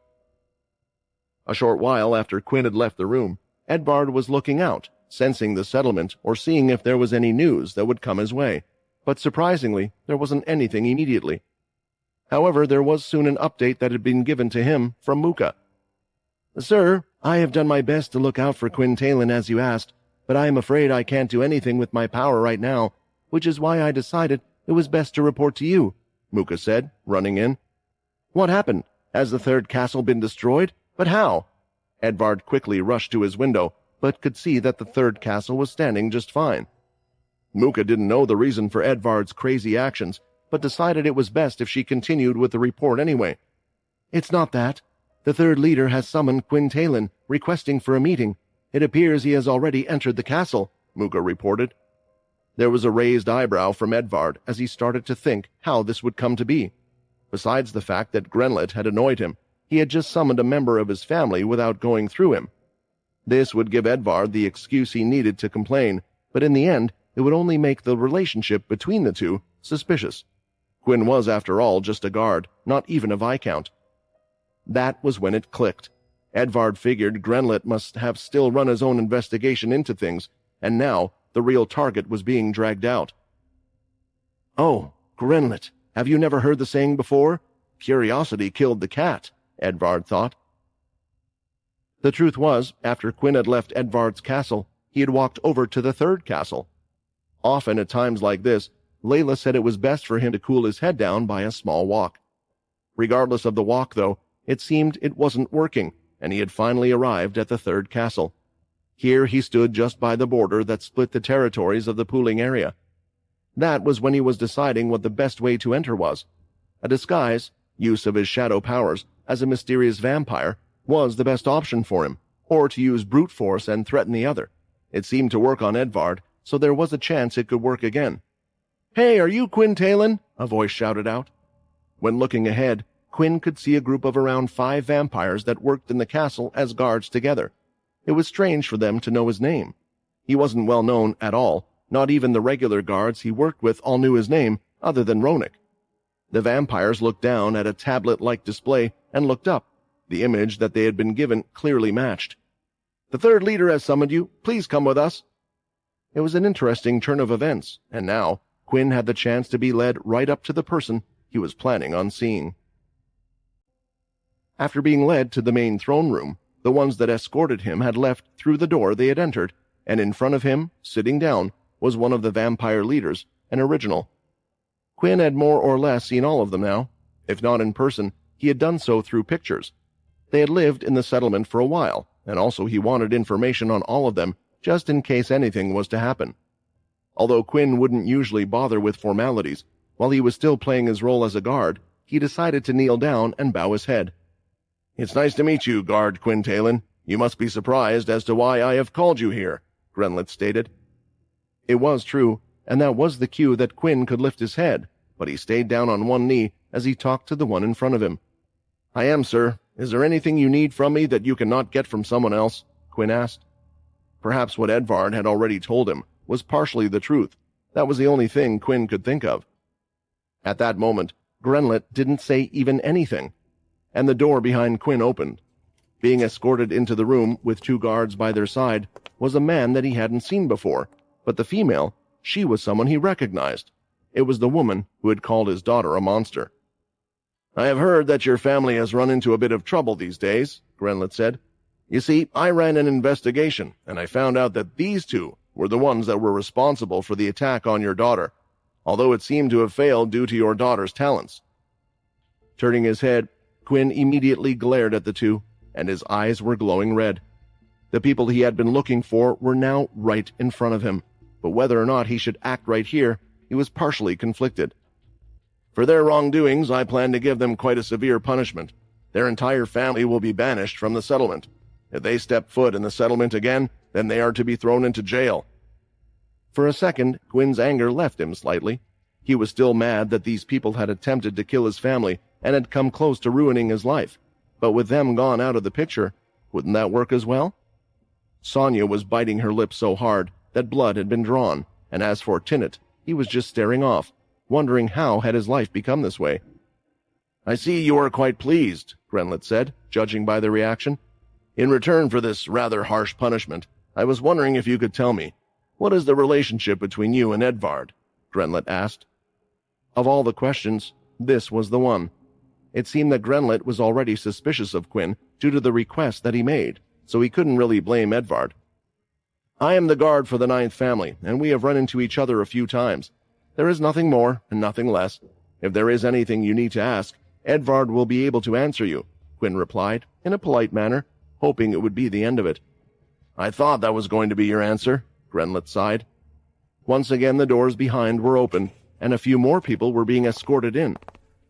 A short while after Quinn had left the room, Edvard was looking out, sensing the settlement or seeing if there was any news that would come his way. But surprisingly, there wasn't anything immediately. However, there was soon an update that had been given to him from Muka. Sir, I have done my best to look out for Quinn Talon as you asked, but I am afraid I can't do anything with my power right now, which is why I decided it was best to report to you, Muka said, running in. What happened? Has the third castle been destroyed? But how? Edvard quickly rushed to his window, but could see that the third castle was standing just fine. Muka didn't know the reason for Edvard's crazy actions, but decided it was best if she continued with the report anyway. It's not that. The third leader has summoned Quinn Talon, requesting for a meeting. It appears he has already entered the castle, Muka reported. There was a raised eyebrow from Edvard as he started to think how this would come to be. Besides the fact that Grenlet had annoyed him, he had just summoned a member of his family without going through him. This would give Edvard the excuse he needed to complain, but in the end, it would only make the relationship between the two suspicious. Quinn was, after all, just a guard, not even a viscount. That was when it clicked. Edvard figured Grenlet must have still run his own investigation into things, and now the real target was being dragged out. "Oh, Grenlet, have you never heard the saying before? Curiosity killed the cat," Edvard thought. The truth was, after Quinn had left Edvard's castle, he had walked over to the third castle. Often at times like this, Layla said it was best for him to cool his head down by a small walk. Regardless of the walk, though, it seemed it wasn't working, and he had finally arrived at the third castle. Here he stood just by the border that split the territories of the pooling area. That was when he was deciding what the best way to enter was. A disguise, use of his shadow powers as a mysterious vampire, was the best option for him, or to use brute force and threaten the other. It seemed to work on Edvard, so there was a chance it could work again. "Hey, are you Quinn Talon?" a voice shouted out. When looking ahead, Quinn could see a group of around 5 vampires that worked in the castle as guards together. It was strange for them to know his name. He wasn't well known at all. Not even the regular guards he worked with all knew his name, other than Ronik. The vampires looked down at a tablet-like display and looked up. The image that they had been given clearly matched. "The third leader has summoned you. Please come with us." It was an interesting turn of events, and now Quinn had the chance to be led right up to the person he was planning on seeing. After being led to the main throne room, the ones that escorted him had left through the door they had entered, and in front of him, sitting down, was one of the vampire leaders, an original. Quinn had more or less seen all of them now. If not in person, he had done so through pictures. They had lived in the settlement for a while, and also he wanted information on all of them, just in case anything was to happen. Although Quinn wouldn't usually bother with formalities, while he was still playing his role as a guard, he decided to kneel down and bow his head. "It's nice to meet you, Guard Quinn Talon. You must be surprised as to why I have called you here," Grenlet stated. It was true, and that was the cue that Quinn could lift his head, but he stayed down on one knee as he talked to the one in front of him. "I am, sir. Is there anything you need from me that you cannot get from someone else?" Quinn asked. Perhaps what Edvard had already told him was partially the truth. That was the only thing Quinn could think of. At that moment, Grenlet didn't say even anything, and the door behind Quinn opened. Being escorted into the room with 2 guards by their side was a man that he hadn't seen before, but the female, she was someone he recognized. It was the woman who had called his daughter a monster. "I have heard that your family has run into a bit of trouble these days," Grenlet said. "You see, I ran an investigation, and I found out that these 2 were the ones that were responsible for the attack on your daughter, although it seemed to have failed due to your daughter's talents." Turning his head, Quinn immediately glared at the 2, and his eyes were glowing red. The people he had been looking for were now right in front of him, but whether or not he should act right here, he was partially conflicted. "For their wrongdoings, I plan to give them quite a severe punishment. Their entire family will be banished from the settlement. If they step foot in the settlement again, then they are to be thrown into jail." For a second, Quinn's anger left him slightly. He was still mad that these people had attempted to kill his family and had come close to ruining his life. But with them gone out of the picture, wouldn't that work as well? Sonia was biting her lips so hard that blood had been drawn, and as for Tinnet, he was just staring off, wondering how had his life become this way. "I see you are quite pleased," Grenlet said, judging by the reaction. "In return for this rather harsh punishment, I was wondering if you could tell me, what is the relationship between you and Edvard?" Grenlet asked. Of all the questions, this was the one. It seemed that Grenlet was already suspicious of Quinn due to the request that he made, so he couldn't really blame Edvard. "I am the guard for the 9th family, and we have run into each other a few times. There is nothing more and nothing less. If there is anything you need to ask, Edvard will be able to answer you," Quinn replied, in a polite manner, hoping it would be the end of it. "I thought that was going to be your answer," Grenlet sighed. Once again the doors behind were open, and a few more people were being escorted in.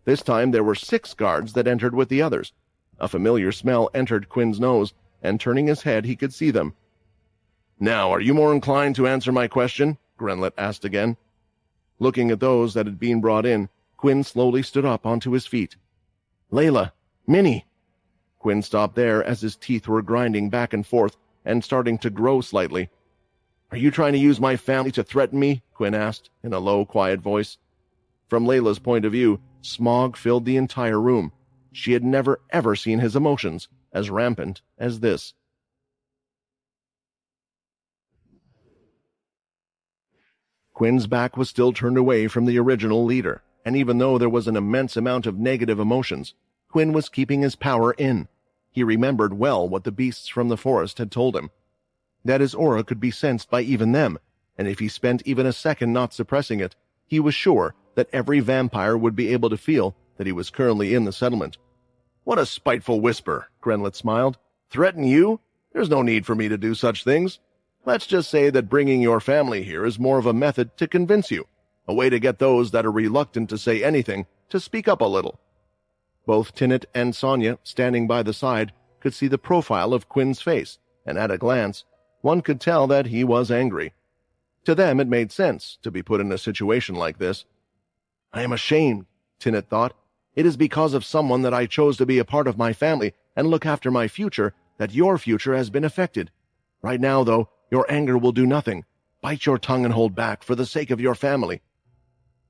This time there were 6 guards that entered with the others. A familiar smell entered Quinn's nose, and turning his head he could see them. "Now, are you more inclined to answer my question?" Grenlet asked again. Looking at those that had been brought in, Quinn slowly stood up onto his feet. "Layla! Minnie!" Quinn stopped there as his teeth were grinding back and forth and starting to grow slightly. "Are you trying to use my family to threaten me?" Quinn asked, in a low, quiet voice. From Layla's point of view, smog filled the entire room. She had never ever seen his emotions, as rampant as this. Quinn's back was still turned away from the original leader, and even though there was an immense amount of negative emotions, Quinn was keeping his power in. He remembered well what the beasts from the forest had told him, that his aura could be sensed by even them, and if he spent even a second not suppressing it, he was sure that every vampire would be able to feel that he was currently in the settlement. "What a spiteful whisper," Grenlet smiled. "Threaten you? There's no need for me to do such things. Let's just say that bringing your family here is more of a method to convince you, a way to get those that are reluctant to say anything to speak up a little." Both Tinnet and Sonya, standing by the side, could see the profile of Quinn's face, and at a glance, one could tell that he was angry. To them it made sense to be put in a situation like this. "I am ashamed," Tinnet thought. "It is because of someone that I chose to be a part of my family and look after my future that your future has been affected. Right now, though, your anger will do nothing. Bite your tongue and hold back for the sake of your family."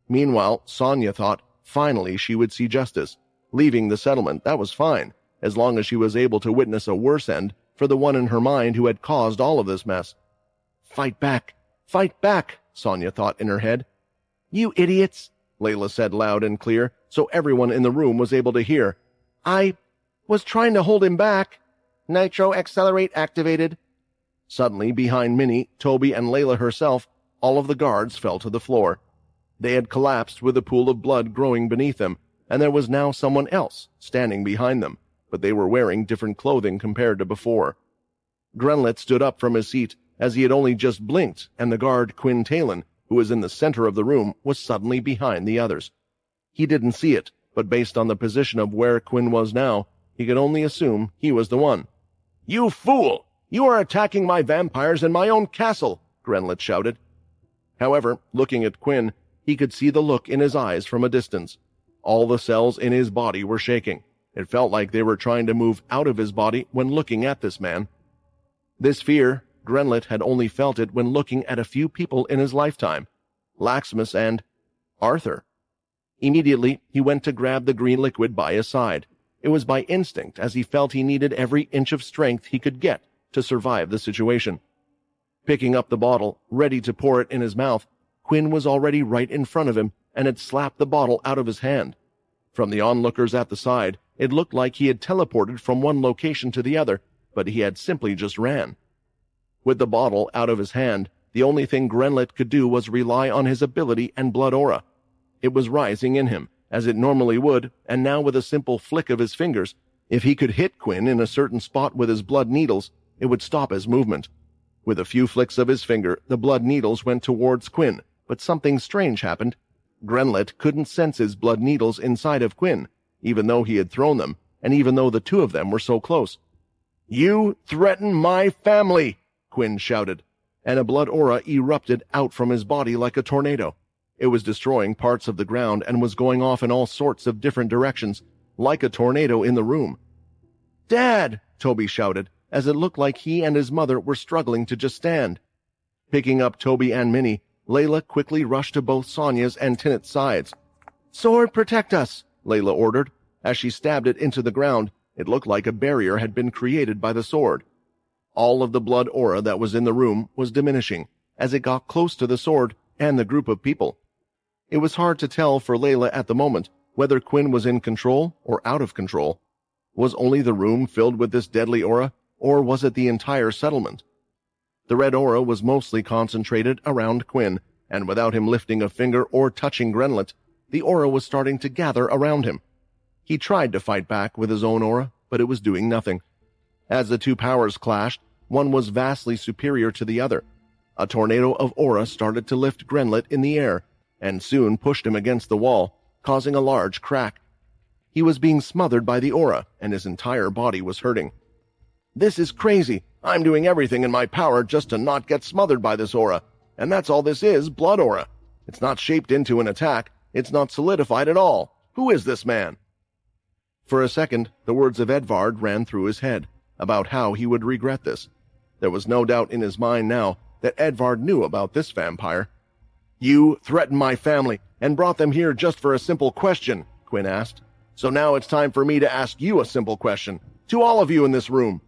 Meanwhile, Sonya thought finally she would see justice. Leaving the settlement, that was fine, as long as she was able to witness a worse end for the one in her mind who had caused all of this mess. Fight back, Sonya thought in her head. "You idiots," Layla said loud and clear, so everyone in the room was able to hear. "I was trying to hold him back." "Nitro accelerate activated." Suddenly, behind Minnie, Toby, and Layla herself, all of the guards fell to the floor. They had collapsed with a pool of blood growing beneath them, and there was now someone else standing behind them, but they were wearing different clothing compared to before. Grenlet stood up from his seat as he had only just blinked, and the guard Quinn Talon, who was in the center of the room, was suddenly behind the others. He didn't see it, but based on the position of where Quinn was now, he could only assume he was the one. "You fool! You are attacking my vampires in my own castle!" Grenlet shouted. However, looking at Quinn, he could see the look in his eyes from a distance. All the cells in his body were shaking. It felt like they were trying to move out of his body when looking at this man. This fear, Grenlet had only felt it when looking at a few people in his lifetime, Laxmus and Arthur. Immediately, he went to grab the green liquid by his side. It was by instinct, as he felt he needed every inch of strength he could get to survive the situation. Picking up the bottle, ready to pour it in his mouth, Quinn was already right in front of him and had slapped the bottle out of his hand. From the onlookers at the side, it looked like he had teleported from one location to the other, but he had simply just ran. With the bottle out of his hand, the only thing Grenlet could do was rely on his ability and blood aura. It was rising in him, as it normally would, and now with a simple flick of his fingers, if he could hit Quinn in a certain spot with his blood needles, it would stop his movement. With a few flicks of his finger, the blood needles went towards Quinn, but something strange happened. Grenlet couldn't sense his blood needles inside of Quinn, even though he had thrown them, and even though the two of them were so close. "You threaten my family!" Quinn shouted, and a blood aura erupted out from his body like a tornado. It was destroying parts of the ground and was going off in all sorts of different directions, like a tornado in the room. "Dad!" Toby shouted, as it looked like he and his mother were struggling to just stand. Picking up Toby and Minnie, Layla quickly rushed to both Sonya's and Tinnet's sides. "Sword, protect us!" Layla ordered. As she stabbed it into the ground, it looked like a barrier had been created by the sword. All of the blood aura that was in the room was diminishing as it got close to the sword and the group of people. It was hard to tell for Layla at the moment whether Quinn was in control or out of control. Was only the room filled with this deadly aura, or was it the entire settlement? The red aura was mostly concentrated around Quinn, and without him lifting a finger or touching Grenlet, the aura was starting to gather around him. He tried to fight back with his own aura, but it was doing nothing. As the two powers clashed, one was vastly superior to the other. A tornado of aura started to lift Grenlet in the air, and soon pushed him against the wall, causing a large crack. He was being smothered by the aura, and his entire body was hurting. "This is crazy. I'm doing everything in my power just to not get smothered by this aura. And that's all this is, blood aura. It's not shaped into an attack. It's not solidified at all. Who is this man?" For a second, the words of Edvard ran through his head, about how he would regret this. There was no doubt in his mind now that Edvard knew about this vampire. "You threatened my family and brought them here just for a simple question," Quinn asked. "So now it's time for me to ask you a simple question. To all of you in this room."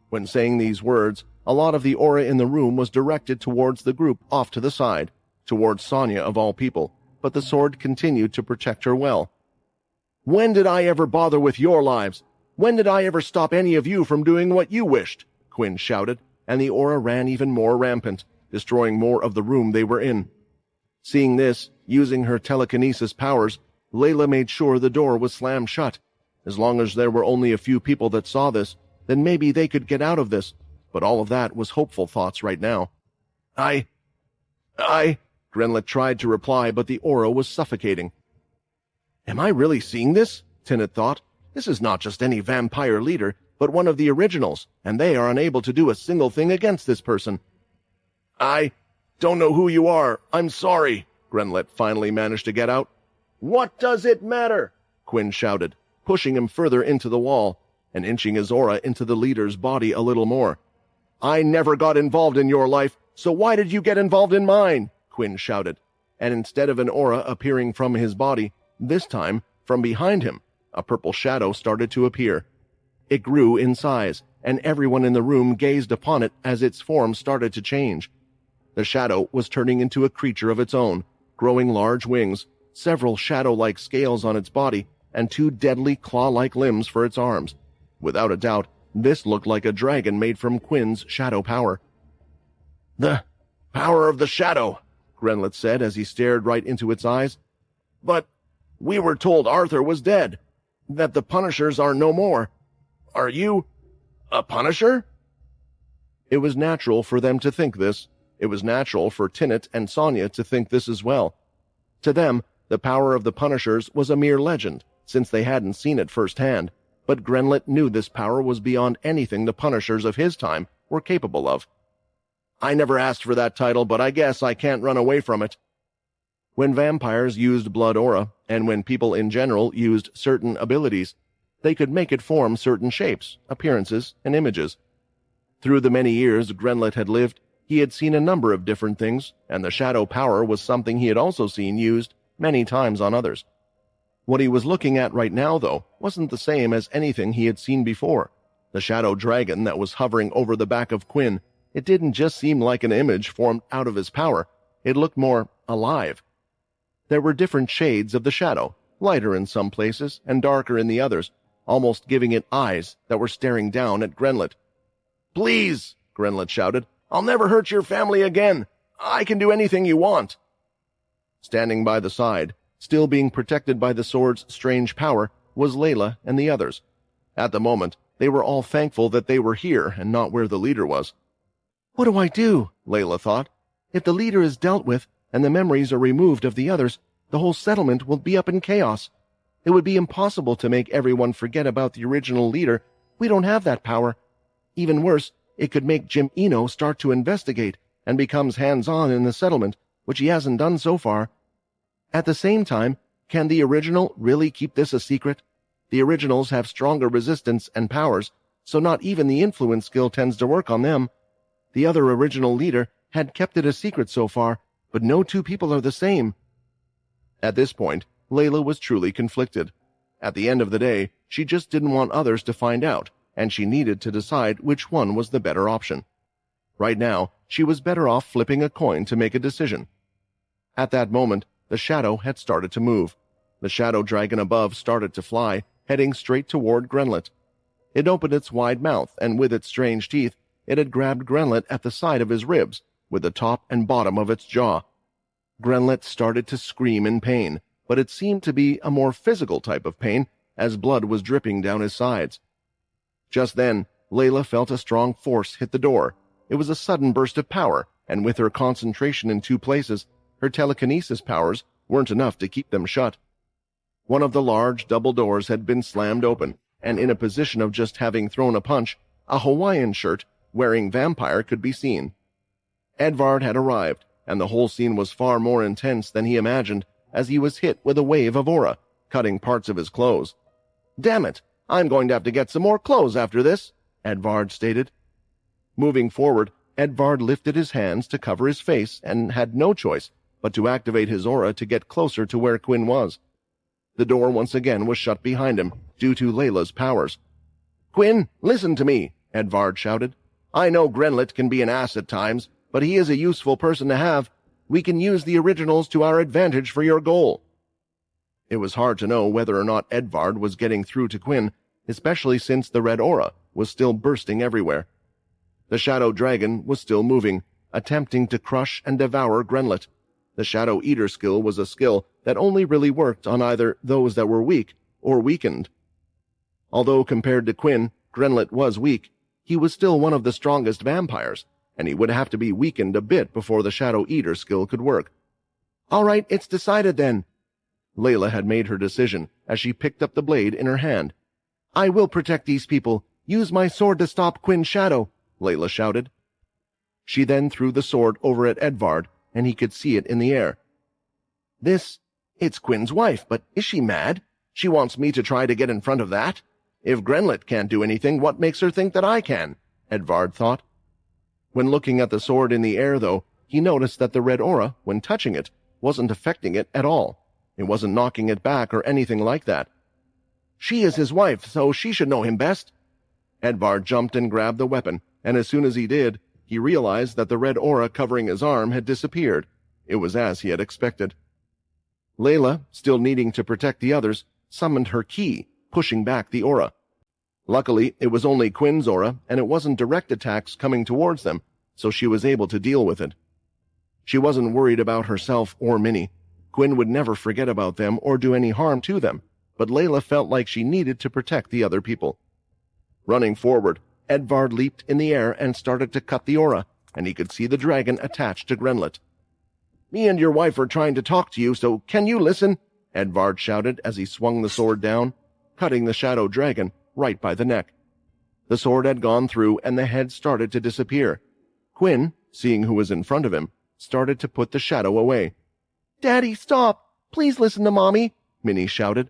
When saying these words, a lot of the aura in the room was directed towards the group off to the side, towards Sonya of all people, but the sword continued to protect her well. "When did I ever bother with your lives? When did I ever stop any of you from doing what you wished?" Quinn shouted, and the aura ran even more rampant, destroying more of the room they were in. Seeing this, using her telekinesis powers, Layla made sure the door was slammed shut. As long as there were only a few people that saw this, then maybe they could get out of this, but all of that was hopeful thoughts right now. I... Grenlet tried to reply, but the aura was suffocating. "Am I really seeing this?" Tinnet thought. "This is not just any vampire leader, but one of the originals, and they are unable to do a single thing against this person." "I don't know who you are. I'm sorry," Grenlet finally managed to get out. "What does it matter?" Quinn shouted, pushing him further into the wall, and inching his aura into the leader's body a little more. "I never got involved in your life, so why did you get involved in mine?" Quinn shouted, and instead of an aura appearing from his body, this time, from behind him, a purple shadow started to appear. It grew in size, and everyone in the room gazed upon it as its form started to change. The shadow was turning into a creature of its own, growing large wings, several shadow-like scales on its body, and two deadly claw-like limbs for its arms. Without a doubt, this looked like a dragon made from Quinn's shadow power. "The power of the shadow," Grenlet said as he stared right into its eyes. "But we were told Arthur was dead, that the Punishers are no more. Are you a Punisher?" It was natural for them to think this. It was natural for Tinnet and Sonya to think this as well. To them, the power of the Punishers was a mere legend, since they hadn't seen it firsthand, but Grenlet knew this power was beyond anything the Punishers of his time were capable of. "I never asked for that title, but I guess I can't run away from it." When vampires used blood aura, and when people in general used certain abilities, they could make it form certain shapes, appearances, and images. Through the many years Grenlet had lived, he had seen a number of different things, and the shadow power was something he had also seen used many times on others. What he was looking at right now, though, wasn't the same as anything he had seen before. The shadow dragon that was hovering over the back of Quinn, it didn't just seem like an image formed out of his power, it looked more alive. There were different shades of the shadow, lighter in some places and darker in the others, almost giving it eyes that were staring down at Grenlet. "Please," Grenlet shouted, "I'll never hurt your family again. I can do anything you want." Standing by the side, still being protected by the sword's strange power, was Layla and the others. At the moment, they were all thankful that they were here and not where the leader was. "What do I do?" Layla thought. "If the leader is dealt with and the memories are removed of the others, the whole settlement will be up in chaos. It would be impossible to make everyone forget about the original leader. We don't have that power. Even worse, it could make Jim Eno start to investigate and becomes hands-on in the settlement, which he hasn't done so far. At the same time, can the original really keep this a secret? The originals have stronger resistance and powers, so not even the influence skill tends to work on them. The other original leader had kept it a secret so far, but no two people are the same." At this point, Layla was truly conflicted. At the end of the day, she just didn't want others to find out, and she needed to decide which one was the better option. Right now, she was better off flipping a coin to make a decision. At that moment, the shadow had started to move. The shadow dragon above started to fly, heading straight toward Grenlet. It opened its wide mouth, and with its strange teeth, it had grabbed Grenlet at the side of his ribs, with the top and bottom of its jaw. Grenlet started to scream in pain, but it seemed to be a more physical type of pain, as blood was dripping down his sides. Just then, Layla felt a strong force hit the door. It was a sudden burst of power, and with her concentration in two places, her telekinesis powers weren't enough to keep them shut. One of the large double doors had been slammed open, and in a position of just having thrown a punch, a Hawaiian shirt wearing vampire could be seen. Edvard had arrived, and the whole scene was far more intense than he imagined, as he was hit with a wave of aura, cutting parts of his clothes. "Damn it! I'm going to have to get some more clothes after this," Edvard stated. Moving forward, Edvard lifted his hands to cover his face and had no choice but to activate his aura to get closer to where Quinn was. The door once again was shut behind him, due to Layla's powers. "Quinn, listen to me," Edvard shouted. "I know Grenlet can be an ass at times, but he is a useful person to have. We can use the originals to our advantage for your goal." It was hard to know whether or not Edvard was getting through to Quinn, especially since the red aura was still bursting everywhere. The shadow dragon was still moving, attempting to crush and devour Grenlet. The Shadow Eater skill was a skill that only really worked on either those that were weak or weakened. Although compared to Quinn, Grenlet was weak, he was still one of the strongest vampires, and he would have to be weakened a bit before the Shadow Eater skill could work. "All right, it's decided then." Layla had made her decision as she picked up the blade in her hand. "I will protect these people. Use my sword to stop Quinn's shadow," Layla shouted. She then threw the sword over at Edvard, and he could see it in the air. It's Quinn's wife, but is she mad? She wants me to try to get in front of that? If Grenlet can't do anything, what makes her think that I can? Edvard thought. When looking at the sword in the air, though, he noticed that the red aura, when touching it, wasn't affecting it at all. It wasn't knocking it back or anything like that. She is his wife, so she should know him best. Edvard jumped and grabbed the weapon, and as soon as he did, he realized that the red aura covering his arm had disappeared. It was as he had expected. Layla, still needing to protect the others, summoned her ki, pushing back the aura. Luckily, it was only Quinn's aura, and it wasn't direct attacks coming towards them, so she was able to deal with it. She wasn't worried about herself or Minnie. Quinn would never forget about them or do any harm to them, but Layla felt like she needed to protect the other people. Running forward, Edvard leaped in the air and started to cut the aura, and he could see the dragon attached to Grenlet. "Me and your wife are trying to talk to you, so can you listen?" Edvard shouted as he swung the sword down, cutting the shadow dragon right by the neck. The sword had gone through, and the head started to disappear. Quinn, seeing who was in front of him, started to put the shadow away. "Daddy, stop! Please listen to Mommy!" Minnie shouted.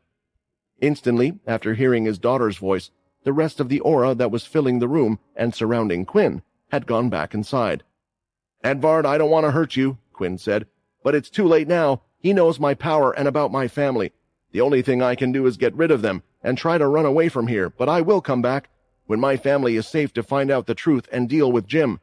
Instantly, after hearing his daughter's voice, the rest of the aura that was filling the room and surrounding Quinn had gone back inside. "Edvard, I don't want to hurt you," Quinn said, "but it's too late now. He knows my power and about my family. The only thing I can do is get rid of them and try to run away from here, but I will come back when my family is safe to find out the truth and deal with Jim."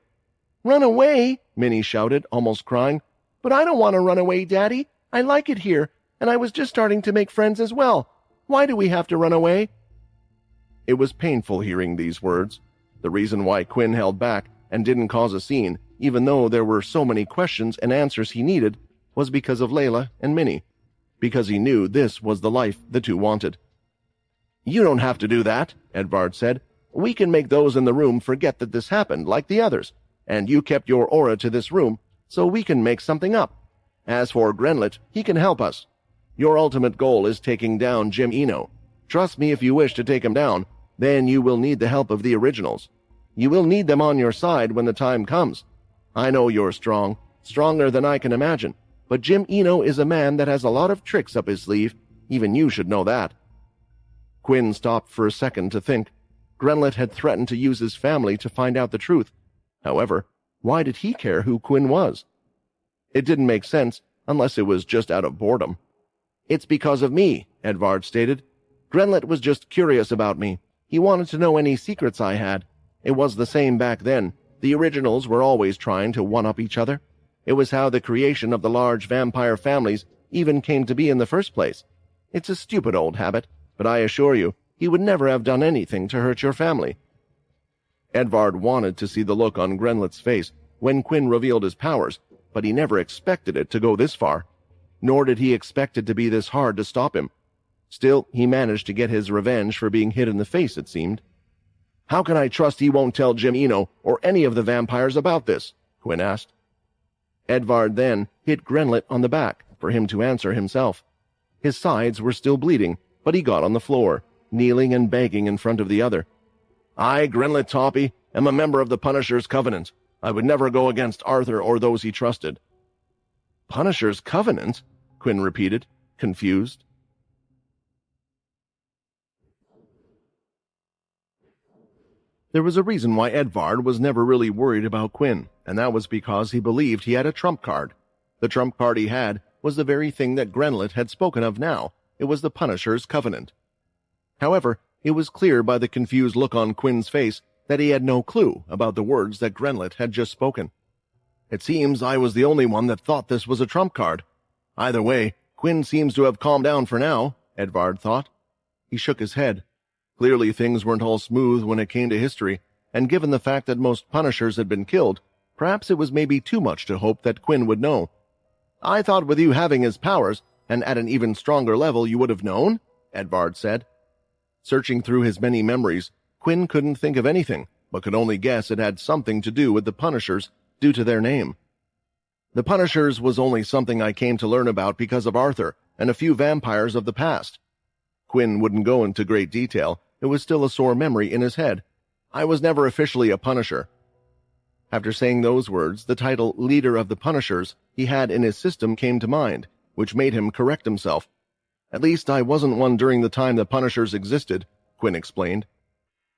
"Run away?" Minnie shouted, almost crying. "But I don't want to run away, Daddy. I like it here, and I was just starting to make friends as well. Why do we have to run away?" It was painful hearing these words. The reason why Quinn held back and didn't cause a scene, even though there were so many questions and answers he needed, was because of Layla and Minnie, because he knew this was the life the two wanted. "You don't have to do that," Edvard said. "We can make those in the room forget that this happened, like the others, and you kept your aura to this room, so we can make something up. As for Grenlet, he can help us. Your ultimate goal is taking down Jim Eno. Trust me, if you wish to take him down, then you will need the help of the originals. You will need them on your side when the time comes. I know you're strong, stronger than I can imagine, but Jim Eno is a man that has a lot of tricks up his sleeve. Even you should know that." Quinn stopped for a second to think. Grenlet had threatened to use his family to find out the truth. However, why did he care who Quinn was? It didn't make sense unless it was just out of boredom. "It's because of me," Edvard stated. "Grenlet was just curious about me. He wanted to know any secrets I had. It was the same back then. The originals were always trying to one-up each other. It was how the creation of the large vampire families even came to be in the first place. It's a stupid old habit, but I assure you, he would never have done anything to hurt your family." Edvard wanted to see the look on Grenlet's face when Quinn revealed his powers, but he never expected it to go this far. Nor did he expect it to be this hard to stop him. Still, he managed to get his revenge for being hit in the face, it seemed. "How can I trust he won't tell Jim Eno or any of the vampires about this?" Quinn asked. Edvard then hit Grenlet on the back for him to answer himself. His sides were still bleeding, but he got on the floor, kneeling and begging in front of the other. "I, Grenlet Toppy, am a member of the Punisher's Covenant. I would never go against Arthur or those he trusted." "Punisher's Covenant?" Quinn repeated, confused. There was a reason why Edvard was never really worried about Quinn, and that was because he believed he had a trump card. The trump card he had was the very thing that Grenlet had spoken of now. It was the Punisher's Covenant. However, it was clear by the confused look on Quinn's face that he had no clue about the words that Grenlet had just spoken. It seems I was the only one that thought this was a trump card. Either way, Quinn seems to have calmed down for now, Edvard thought. He shook his head. Clearly things weren't all smooth when it came to history, and given the fact that most Punishers had been killed, perhaps it was maybe too much to hope that Quinn would know. I thought with you having his powers, and at an even stronger level, you would have known, Edvard said. Searching through his many memories, Quinn couldn't think of anything, but could only guess it had something to do with the Punishers due to their name. The Punishers was only something I came to learn about because of Arthur and a few vampires of the past. Quinn wouldn't go into great detail. It was still a sore memory in his head. I was never officially a Punisher. After saying those words, the title Leader of the Punishers he had in his system came to mind, which made him correct himself. At least I wasn't one during the time the Punishers existed, Quinn explained.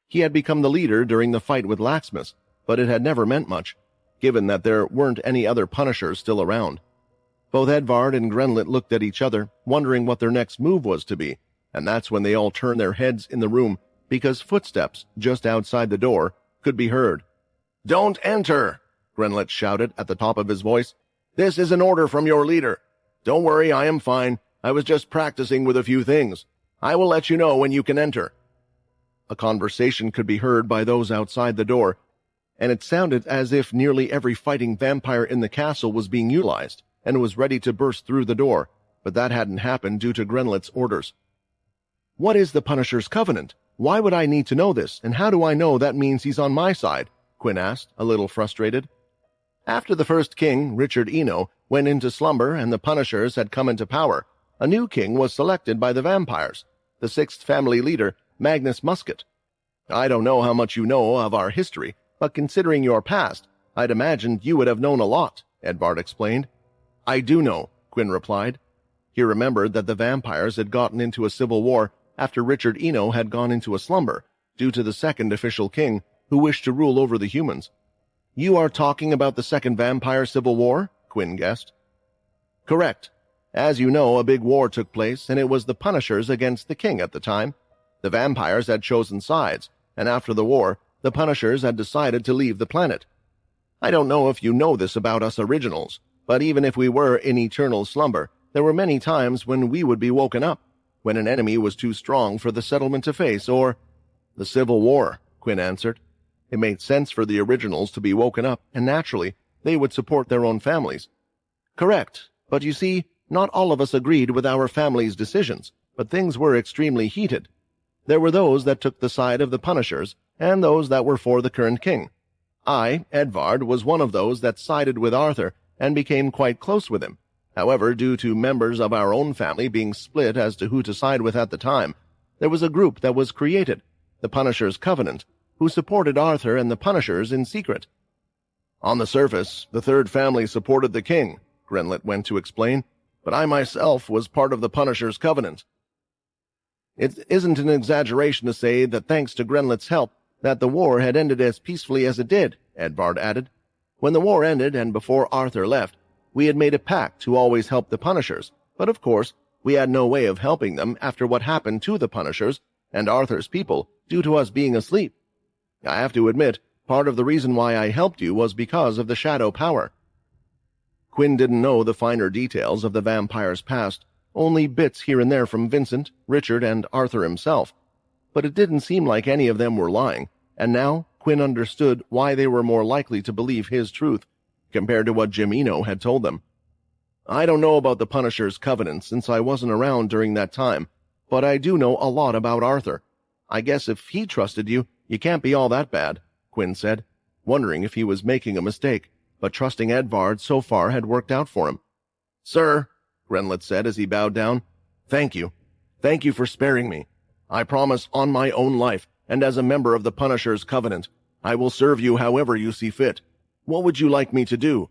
He had become the leader during the fight with Laxmus, but it had never meant much, given that there weren't any other Punishers still around. Both Edvard and Grenlet looked at each other, wondering what their next move was to be, and that's when they all turned their heads in the room because footsteps just outside the door could be heard. "Don't enter!" Grenlet shouted at the top of his voice. "This is an order from your leader. Don't worry, I am fine. I was just practicing with a few things. I will let you know when you can enter." A conversation could be heard by those outside the door, and it sounded as if nearly every fighting vampire in the castle was being utilized and was ready to burst through the door, but that hadn't happened due to Grenlet's orders. "What is the Punisher's covenant? Why would I need to know this, and how do I know that means he's on my side?" Quinn asked, a little frustrated. After the first king, Richard Eno, went into slumber and the Punishers had come into power, a new king was selected by the vampires, the sixth family leader, Magnus Musket. I don't know how much you know of our history, but considering your past, I'd imagined you would have known a lot, Edvard explained. I do know, Quinn replied. He remembered that the vampires had gotten into a civil war after Richard Eno had gone into a slumber, due to the second official king, who wished to rule over the humans. You are talking about the second vampire civil war? Quinn guessed. Correct. As you know, a big war took place, and it was the Punishers against the king at the time. The vampires had chosen sides, and after the war, the Punishers had decided to leave the planet. I don't know if you know this about us originals, but even if we were in eternal slumber, there were many times when we would be woken up, when an enemy was too strong for the settlement to face, or— The Civil War, Quinn answered. It made sense for the originals to be woken up, and naturally, they would support their own families. Correct, but you see, not all of us agreed with our family's decisions, but things were extremely heated. There were those that took the side of the Punishers, and those that were for the current king. I, Edvard, was one of those that sided with Arthur and became quite close with him. However, due to members of our own family being split as to who to side with at the time, there was a group that was created, the Punishers' Covenant, who supported Arthur and the Punishers in secret. On the surface, the third family supported the king, Grenlet went to explain, but I myself was part of the Punishers' Covenant. It isn't an exaggeration to say that thanks to Grenlet's help, that the war had ended as peacefully as it did, Edvard added. When the war ended and before Arthur left, we had made a pact to always help the Punishers, but of course, we had no way of helping them after what happened to the Punishers and Arthur's people due to us being asleep. I have to admit, part of the reason why I helped you was because of the shadow power. Quinn didn't know the finer details of the vampire's past, only bits here and there from Vincent, Richard, and Arthur himself. But it didn't seem like any of them were lying, and now Quinn understood why they were more likely to believe his truth, compared to what Jim Eno had told them. I don't know about the Punisher's Covenant since I wasn't around during that time, but I do know a lot about Arthur. I guess if he trusted you, you can't be all that bad, Quinn said, wondering if he was making a mistake, but trusting Edvard so far had worked out for him. Sir, Grenlet said as he bowed down, thank you. Thank you for sparing me. I promise on my own life, and as a member of the Punisher's Covenant, I will serve you however you see fit. What would you like me to do?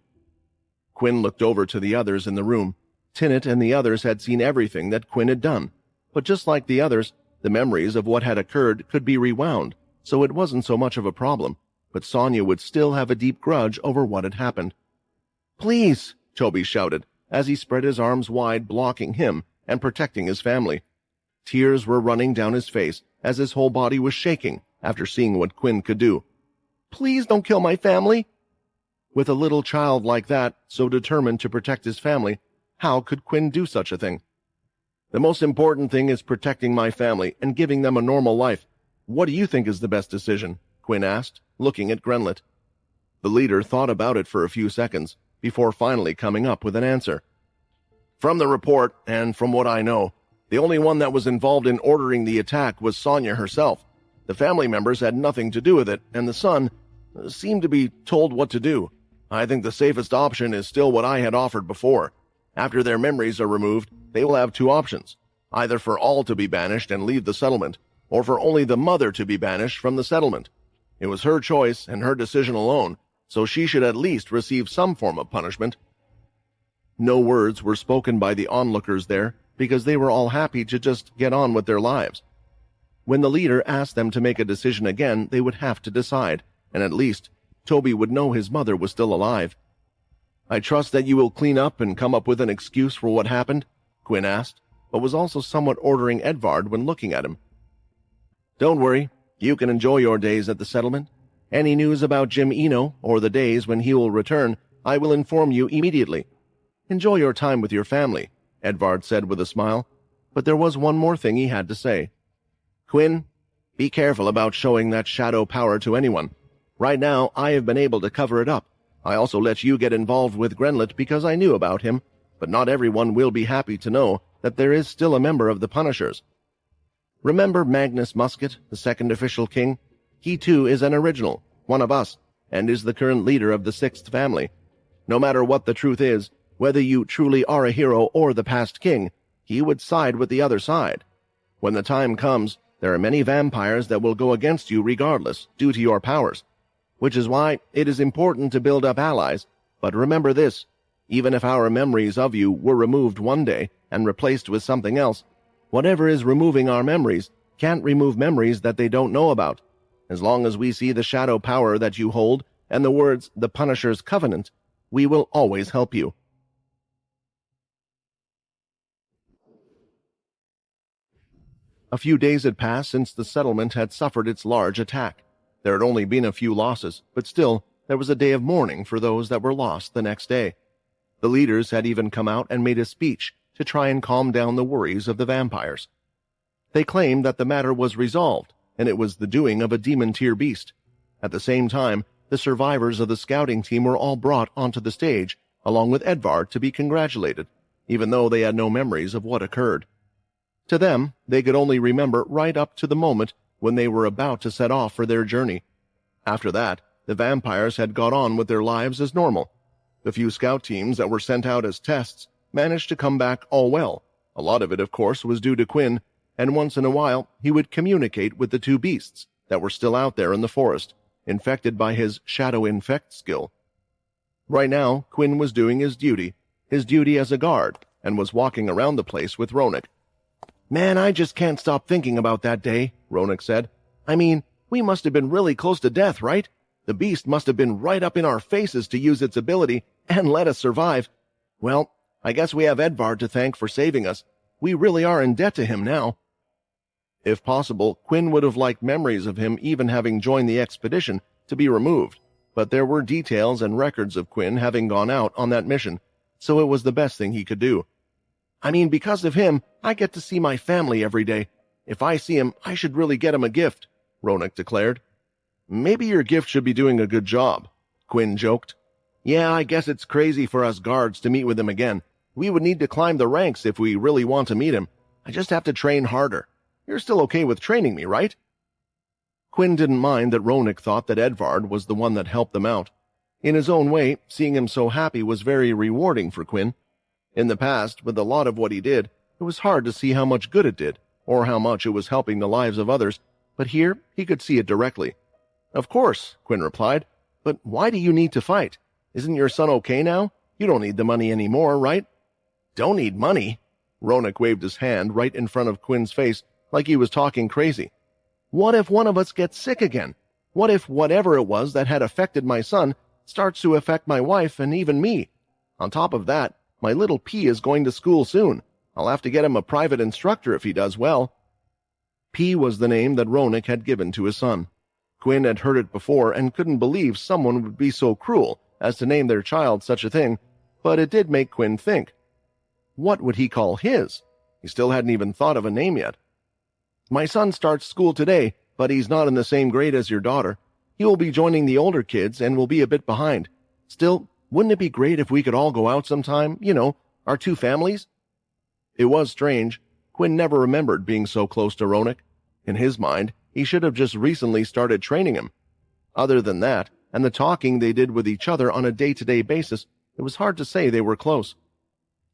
Quinn looked over to the others in the room. Tinnet and the others had seen everything that Quinn had done, but just like the others, the memories of what had occurred could be rewound, so it wasn't so much of a problem, but Sonia would still have a deep grudge over what had happened. Please, Toby shouted, as he spread his arms wide, blocking him and protecting his family. Tears were running down his face, as his whole body was shaking after seeing what Quinn could do. Please don't kill my family. With a little child like that, so determined to protect his family, how could Quinn do such a thing? The most important thing is protecting my family and giving them a normal life. What do you think is the best decision? Quinn asked, looking at Grenlet. The leader thought about it for a few seconds before finally coming up with an answer. From the report, and from what I know, the only one that was involved in ordering the attack was Sonya herself. The family members had nothing to do with it, and the son seemed to be told what to do. I think the safest option is still what I had offered before. After their memories are removed, they will have two options, either for all to be banished and leave the settlement, or for only the mother to be banished from the settlement. It was her choice and her decision alone, so she should at least receive some form of punishment. No words were spoken by the onlookers there, because they were all happy to just get on with their lives. When the leader asked them to make a decision again, they would have to decide, and at least Toby would know his mother was still alive. I trust that you will clean up and come up with an excuse for what happened, Quinn asked, but was also somewhat ordering Edvard when looking at him. Don't worry, you can enjoy your days at the settlement. Any news about Jim Eno, or the days when he will return, I will inform you immediately. Enjoy your time with your family, Edvard said with a smile, but there was one more thing he had to say. Quinn, be careful about showing that shadow power to anyone. Right now, I have been able to cover it up. I also let you get involved with Grenlet because I knew about him, but not everyone will be happy to know that there is still a member of the Punishers. Remember Magnus Musket, the second official king? He too is an original, one of us, and is the current leader of the sixth family. No matter what the truth is, whether you truly are a hero or the past king, he would side with the other side. When the time comes, there are many vampires that will go against you regardless, due to your powers. Which is why it is important to build up allies, but remember this, even if our memories of you were removed one day and replaced with something else, whatever is removing our memories can't remove memories that they don't know about. As long as we see the shadow power that you hold and the words "the Punisher's Covenant," we will always help you. A few days had passed since the settlement had suffered its large attack. There had only been a few losses, but still, there was a day of mourning for those that were lost the next day. The leaders had even come out and made a speech to try and calm down the worries of the vampires. They claimed that the matter was resolved, and it was the doing of a demon-tier beast. At the same time, the survivors of the scouting team were all brought onto the stage, along with Edvard, to be congratulated, even though they had no memories of what occurred. To them, they could only remember right up to the moment when they were about to set off for their journey. After that, the vampires had got on with their lives as normal. The few scout teams that were sent out as tests managed to come back all well. A lot of it, of course, was due to Quinn, and once in a while he would communicate with the two beasts that were still out there in the forest, infected by his shadow infect skill. Right now, Quinn was doing his duty as a guard, and was walking around the place with Ronak. Man, I just can't stop thinking about that day, Ronak said. I mean, we must have been really close to death, right? The beast must have been right up in our faces to use its ability and let us survive. Well, I guess we have Edvard to thank for saving us. We really are in debt to him now. If possible, Quinn would have liked memories of him even having joined the expedition to be removed, but there were details and records of Quinn having gone out on that mission, so it was the best thing he could do. I mean, because of him, I get to see my family every day. If I see him, I should really get him a gift, Ronak declared. Maybe your gift should be doing a good job, Quinn joked. Yeah, I guess it's crazy for us guards to meet with him again. We would need to climb the ranks if we really want to meet him. I just have to train harder. You're still okay with training me, right? Quinn didn't mind that Ronak thought that Edvard was the one that helped them out. In his own way, seeing him so happy was very rewarding for Quinn. In the past, with a lot of what he did, it was hard to see how much good it did, or how much it was helping the lives of others, but here he could see it directly. Of course, Quinn replied, but why do you need to fight? Isn't your son okay now? You don't need the money anymore, right? Don't need money? Ronak waved his hand right in front of Quinn's face like he was talking crazy. What if one of us gets sick again? What if whatever it was that had affected my son starts to affect my wife and even me? On top of that, my little P is going to school soon. I'll have to get him a private instructor if he does well. P was the name that Ronak had given to his son. Quinn had heard it before and couldn't believe someone would be so cruel as to name their child such a thing, but it did make Quinn think. What would he call his? He still hadn't even thought of a name yet. My son starts school today, but he's not in the same grade as your daughter. He will be joining the older kids and will be a bit behind. Still, wouldn't it be great if we could all go out sometime, our two families? It was strange. Quinn never remembered being so close to Ronak. In his mind, he should have just recently started training him. Other than that, and the talking they did with each other on a day-to-day basis, it was hard to say they were close.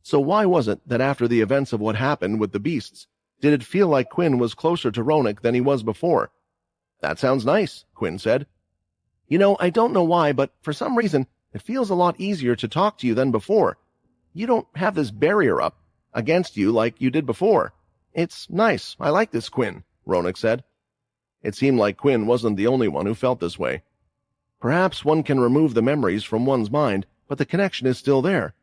So why was it that after the events of what happened with the beasts, did it feel like Quinn was closer to Ronak than he was before? That sounds nice, Quinn said. I don't know why, but for some reason, it feels a lot easier to talk to you than before. You don't have this barrier up against you like you did before. It's nice. I like this, Quinn, Ronak said. It seemed like Quinn wasn't the only one who felt this way. Perhaps one can remove the memories from one's mind, but the connection is still there.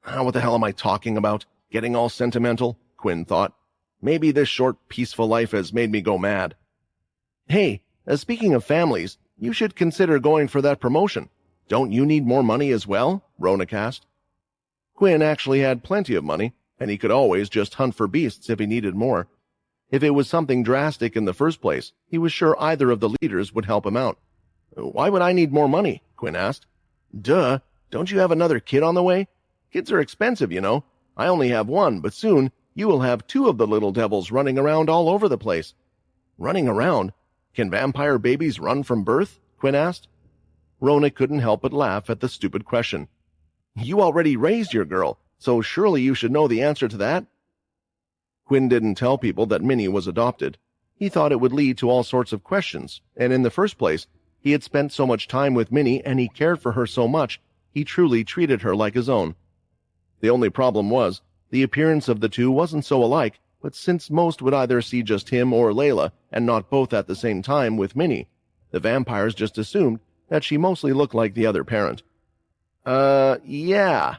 What the hell am I talking about? Getting all sentimental? Quinn thought. Maybe this short, peaceful life has made me go mad. Hey, speaking of families, you should consider going for that promotion. Don't you need more money as well? Ronak asked. Quinn actually had plenty of money, and he could always just hunt for beasts if he needed more. If it was something drastic in the first place, he was sure either of the leaders would help him out. Why would I need more money? Quinn asked. Duh, don't you have another kid on the way? Kids are expensive, I only have one, but soon you will have two of the little devils running around all over the place. Running around? Can vampire babies run from birth? Quinn asked. Ronak couldn't help but laugh at the stupid question. You already raised your girl, so surely you should know the answer to that. Quinn didn't tell people that Minnie was adopted. He thought it would lead to all sorts of questions, and in the first place, he had spent so much time with Minnie and he cared for her so much, he truly treated her like his own. The only problem was, the appearance of the two wasn't so alike, but since most would either see just him or Layla, and not both at the same time with Minnie, the vampires just assumed that she mostly looked like the other parent. Yeah.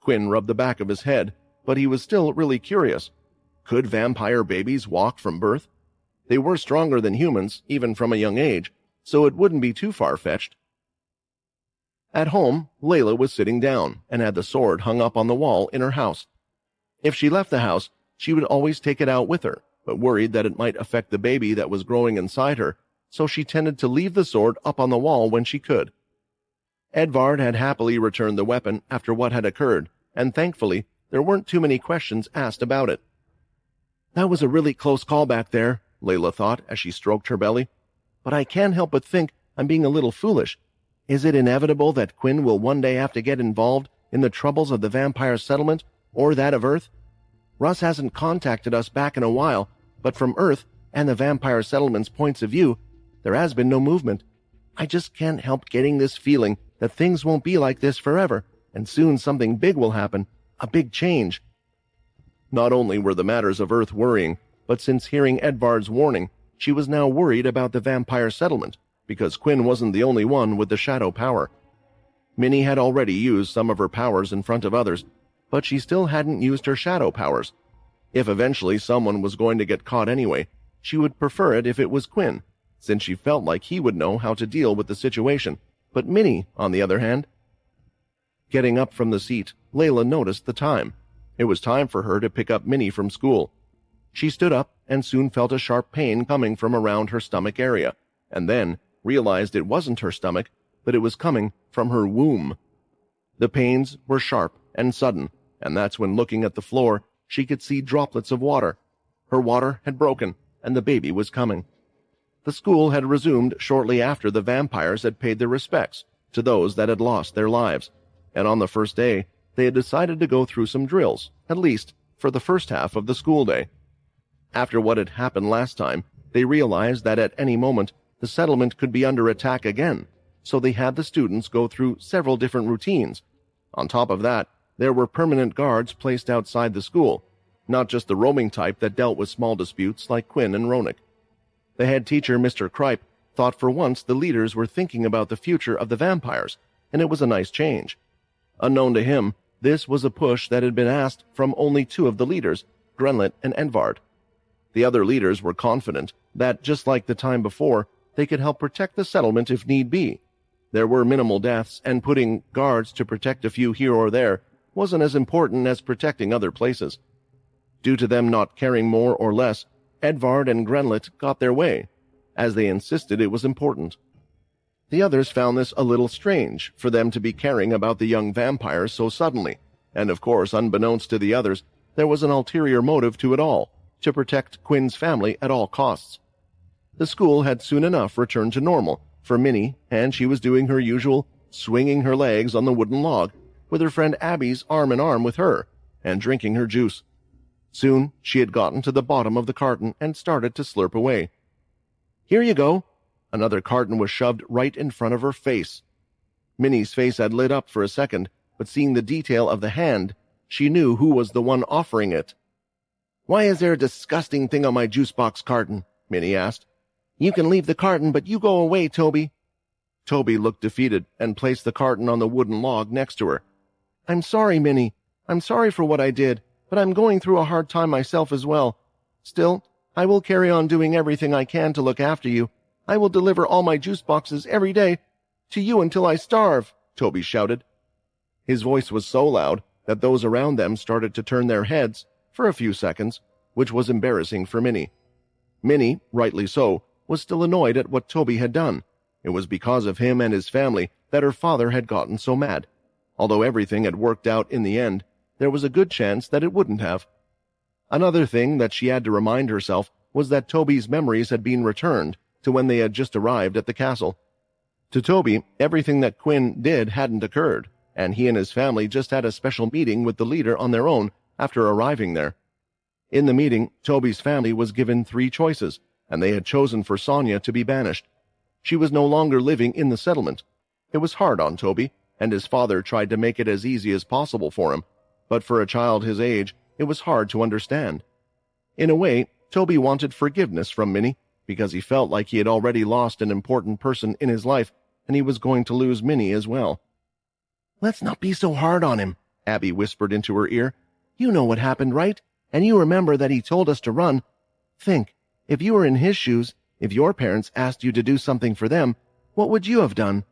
Quinn rubbed the back of his head, but he was still really curious. Could vampire babies walk from birth? They were stronger than humans, even from a young age, so it wouldn't be too far-fetched. At home, Layla was sitting down and had the sword hung up on the wall in her house. If she left the house, she would always take it out with her, but worried that it might affect the baby that was growing inside her, so she tended to leave the sword up on the wall when she could. Edvard had happily returned the weapon after what had occurred, and thankfully, there weren't too many questions asked about it. That was a really close call back there, Layla thought as she stroked her belly. But I can't help but think I'm being a little foolish. Is it inevitable that Quinn will one day have to get involved in the troubles of the vampire settlement or that of Earth? Russ hasn't contacted us back in a while, but from Earth and the vampire settlement's points of view, there has been no movement. I just can't help getting this feeling that things won't be like this forever, and soon something big will happen, a big change. Not only were the matters of Earth worrying, but since hearing Edvard's warning, she was now worried about the vampire settlement, because Quinn wasn't the only one with the shadow power. Minnie had already used some of her powers in front of others, but she still hadn't used her shadow powers. If eventually someone was going to get caught anyway, she would prefer it if it was Quinn, since she felt like he would know how to deal with the situation. But Minnie, on the other hand... Getting up from the seat, Layla noticed the time. It was time for her to pick up Minnie from school. She stood up and soon felt a sharp pain coming from around her stomach area, and then realized it wasn't her stomach, but it was coming from her womb. The pains were sharp and sudden, and that's when, looking at the floor, she could see droplets of water. Her water had broken, and the baby was coming. The school had resumed shortly after the vampires had paid their respects to those that had lost their lives, and on the first day, they had decided to go through some drills, at least for the first half of the school day. After what had happened last time, they realized that at any moment the settlement could be under attack again, so they had the students go through several different routines. On top of that, there were permanent guards placed outside the school, not just the roaming type that dealt with small disputes like Quinn and Ronak. The head teacher, Mr. Kripe, thought for once the leaders were thinking about the future of the vampires, and it was a nice change. Unknown to him, this was a push that had been asked from only two of the leaders, Grenlet and Edvard. The other leaders were confident that, just like the time before, they could help protect the settlement if need be. There were minimal deaths, and putting guards to protect a few here or there wasn't as important as protecting other places. Due to them not caring more or less, Edvard and Grenlet got their way, as they insisted it was important. The others found this a little strange for them to be caring about the young vampires so suddenly, and of course, unbeknownst to the others, there was an ulterior motive to it all, to protect Quinn's family at all costs. The school had soon enough returned to normal for Minnie, and she was doing her usual swinging her legs on the wooden log, with her friend Abby's arm in arm with her, and drinking her juice. Soon she had gotten to the bottom of the carton and started to slurp away. "Here you go." Another carton was shoved right in front of her face. Minnie's face had lit up for a second, but seeing the detail of the hand, she knew who was the one offering it. "Why is there a disgusting thing on my juice box carton?" Minnie asked. "You can leave the carton, but you go away, Toby." Toby looked defeated and placed the carton on the wooden log next to her. "I'm sorry, Minnie. I'm sorry for what I did, but I'm going through a hard time myself as well. Still, I will carry on doing everything I can to look after you. I will deliver all my juice boxes every day to you until I starve," Toby shouted. His voice was so loud that those around them started to turn their heads for a few seconds, which was embarrassing for Minnie. Minnie, rightly so, was still annoyed at what Toby had done. It was because of him and his family that her father had gotten so mad. Although everything had worked out in the end, there was a good chance that it wouldn't have. Another thing that she had to remind herself was that Toby's memories had been returned to when they had just arrived at the castle. To Toby, everything that Quinn did hadn't occurred, and he and his family just had a special meeting with the leader on their own after arriving there. In the meeting, Toby's family was given 3 choices, and they had chosen for Sonia to be banished. She was no longer living in the settlement. It was hard on Toby, and his father tried to make it as easy as possible for him, but for a child his age, it was hard to understand. In a way, Toby wanted forgiveness from Minnie, because he felt like he had already lost an important person in his life, and he was going to lose Minnie as well. "Let's not be so hard on him," Abby whispered into her ear. "You know what happened, right? And you remember that he told us to run. Think, if you were in his shoes, if your parents asked you to do something for them, what would you have done?"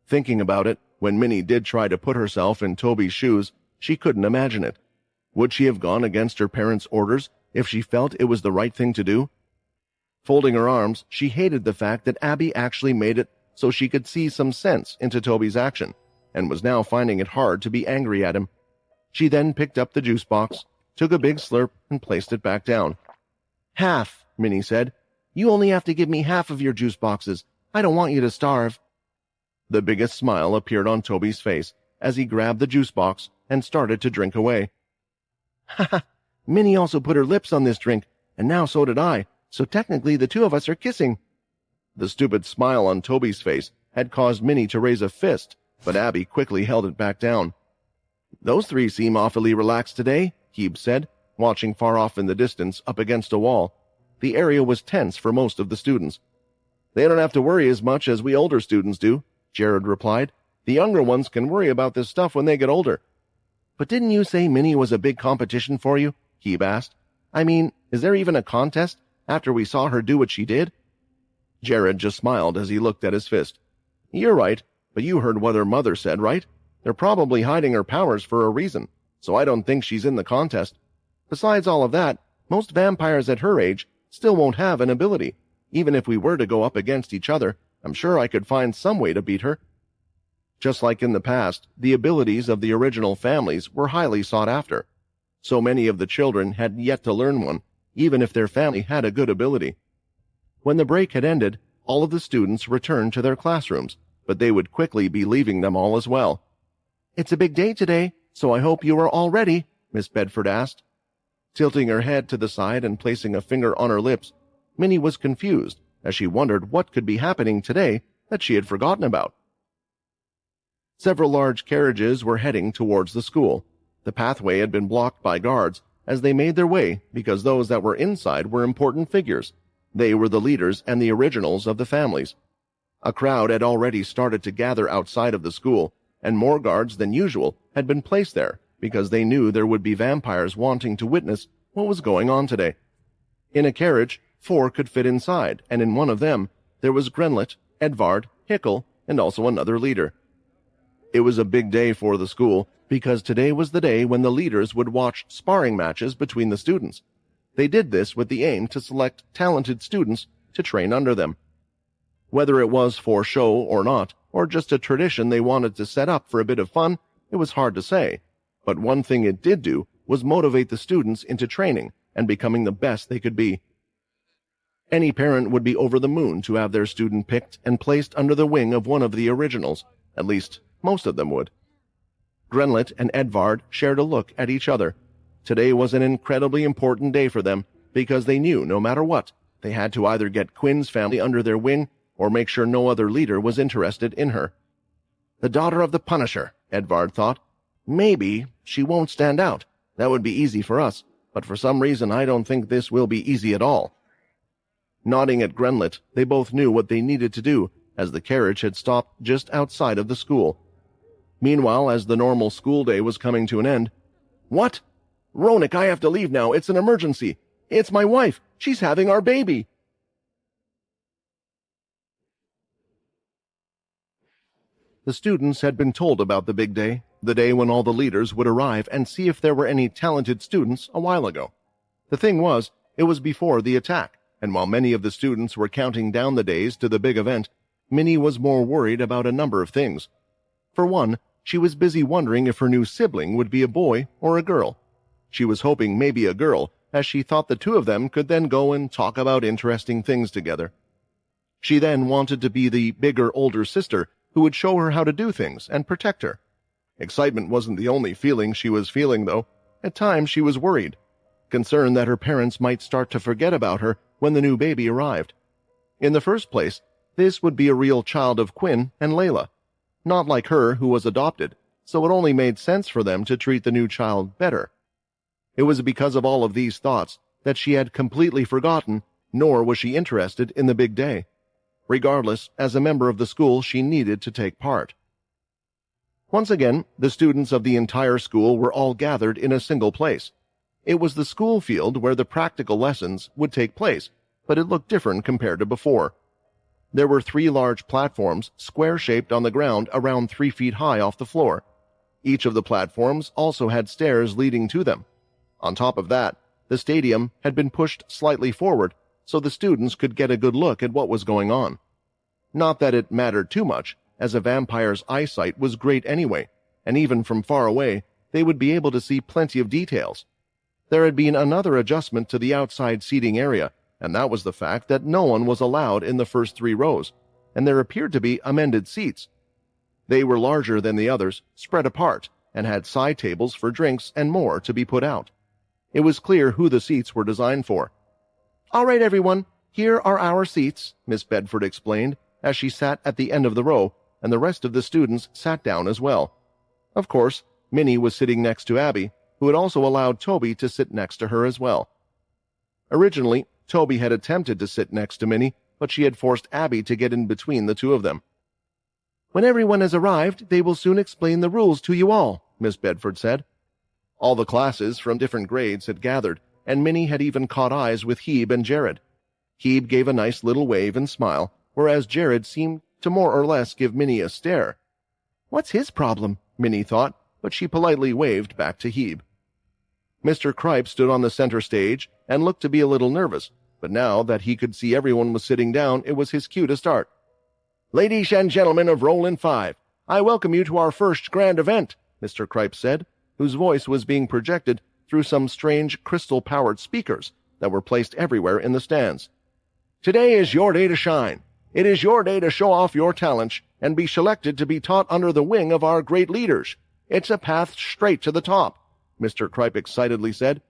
Thinking about it, when Minnie did try to put herself in Toby's shoes, she couldn't imagine it. Would she have gone against her parents' orders if she felt it was the right thing to do? Folding her arms, she hated the fact that Abby actually made it so she could see some sense into Toby's action, and was now finding it hard to be angry at him. She then picked up the juice box, took a big slurp, and placed it back down. "Half," Minnie said. "You only have to give me half of your juice boxes. I don't want you to starve." The biggest smile appeared on Toby's face as he grabbed the juice box and started to drink away. "Ha ha! Minnie also put her lips on this drink, and now so did I, so technically the 2 of us are kissing." The stupid smile on Toby's face had caused Minnie to raise a fist, but Abby quickly held it back down. "Those 3 seem awfully relaxed today," Hebe said, watching far off in the distance up against a wall. The area was tense for most of the students. "They don't have to worry as much as we older students do," Jared replied. "The younger ones can worry about this stuff when they get older." "But didn't you say Minnie was a big competition for you?" Hebe asked. "I mean, is there even a contest after we saw her do what she did?" Jared just smiled as he looked at his fist. "You're right, but you heard what her mother said, right? They're probably hiding her powers for a reason, so I don't think she's in the contest. Besides all of that, most vampires at her age still won't have an ability. Even if we were to go up against each other, I'm sure I could find some way to beat her." Just like in the past, the abilities of the original families were highly sought after. So many of the children had yet to learn one, even if their family had a good ability. When the break had ended, all of the students returned to their classrooms, but they would quickly be leaving them all as well. "It's a big day today, so I hope you are all ready," Miss Bedford asked. Tilting her head to the side and placing a finger on her lips, Minnie was confused as she wondered what could be happening today that she had forgotten about. Several large carriages were heading towards the school. The pathway had been blocked by guards as they made their way because those that were inside were important figures. They were the leaders and the originals of the families. A crowd had already started to gather outside of the school, and more guards than usual had been placed there because they knew there would be vampires wanting to witness what was going on today. In a carriage, 4 could fit inside, and in one of them, there was Grenlet, Edvard, Hickle, and also another leader. It was a big day for the school, because today was the day when the leaders would watch sparring matches between the students. They did this with the aim to select talented students to train under them. Whether it was for show or not, or just a tradition they wanted to set up for a bit of fun, it was hard to say. But one thing it did do was motivate the students into training and becoming the best they could be. Any parent would be over the moon to have their student picked and placed under the wing of one of the originals. At least, most of them would. Grenlet and Edvard shared a look at each other. Today was an incredibly important day for them, because they knew no matter what, they had to either get Quinn's family under their wing or make sure no other leader was interested in her. The daughter of the Punisher, Edvard thought. Maybe she won't stand out. That would be easy for us, but for some reason I don't think this will be easy at all. Nodding at Grenlet, they both knew what they needed to do, as the carriage had stopped just outside of the school. Meanwhile, as the normal school day was coming to an end, "What? Ronak, I have to leave now. It's an emergency. It's my wife. She's having our baby." The students had been told about the big day, the day when all the leaders would arrive and see if there were any talented students a while ago. The thing was, it was before the attack, and while many of the students were counting down the days to the big event, Minnie was more worried about a number of things. For one, she was busy wondering if her new sibling would be a boy or a girl. She was hoping maybe a girl, as she thought the two of them could then go and talk about interesting things together. She then wanted to be the bigger older sister who would show her how to do things and protect her. Excitement wasn't the only feeling she was feeling, though. At times she was worried, concerned that her parents might start to forget about her when the new baby arrived. In the first place, this would be a real child of Quinn and Layla, not like her who was adopted, so it only made sense for them to treat the new child better. It was because of all of these thoughts that she had completely forgotten, nor was she interested in the big day. Regardless, as a member of the school, she needed to take part. Once again, the students of the entire school were all gathered in a single place. It was the school field where the practical lessons would take place, but it looked different compared to before. There were 3 large platforms, square-shaped on the ground around 3 feet high off the floor. Each of the platforms also had stairs leading to them. On top of that, the stadium had been pushed slightly forward so the students could get a good look at what was going on. Not that it mattered too much, as a vampire's eyesight was great anyway, and even from far away, they would be able to see plenty of details. There had been another adjustment to the outside seating area, and that was the fact that no one was allowed in the first 3 rows, and there appeared to be amended seats. They were larger than the others, spread apart, and had side tables for drinks and more to be put out. It was clear who the seats were designed for. "All right, everyone, here are our seats," Miss Bedford explained, as she sat at the end of the row, and the rest of the students sat down as well. Of course, Minnie was sitting next to Abby, who had also allowed Toby to sit next to her as well. Originally, Toby had attempted to sit next to Minnie, but she had forced Abby to get in between the two of them. "When everyone has arrived, they will soon explain the rules to you all," Miss Bedford said. All the classes from different grades had gathered, and Minnie had even caught eyes with Hebe and Jared. Hebe gave a nice little wave and smile, whereas Jared seemed to more or less give Minnie a stare. "What's his problem?" Minnie thought, but she politely waved back to Hebe. Mr. Kripe stood on the center stage and looked to be a little nervous, but now that he could see everyone was sitting down, it was his cue to start. "Ladies and gentlemen of Rollin' 5, I welcome you to our first grand event," Mr. Kripe said, whose voice was being projected through some strange crystal-powered speakers that were placed everywhere in the stands. "Today is your day to shine. It is your day to show off your talents and be selected to be taught under the wing of our great leaders. It's a path straight to the top," Mr. Kripe excitedly said.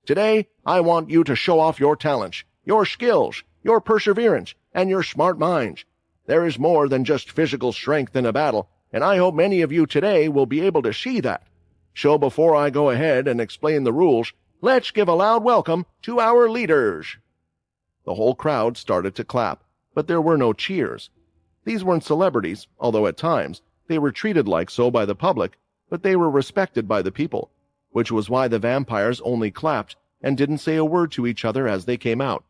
"Today, I want you to show off your talents, your skills, your perseverance, and your smart minds. There is more than just physical strength in a battle, and I hope many of you today will be able to see that. So before I go ahead and explain the rules, let's give a loud welcome to our leaders." The whole crowd started to clap, but there were no cheers. These weren't celebrities, although at times they were treated like so by the public, but they were respected by the people, which was why the vampires only clapped and didn't say a word to each other as they came out.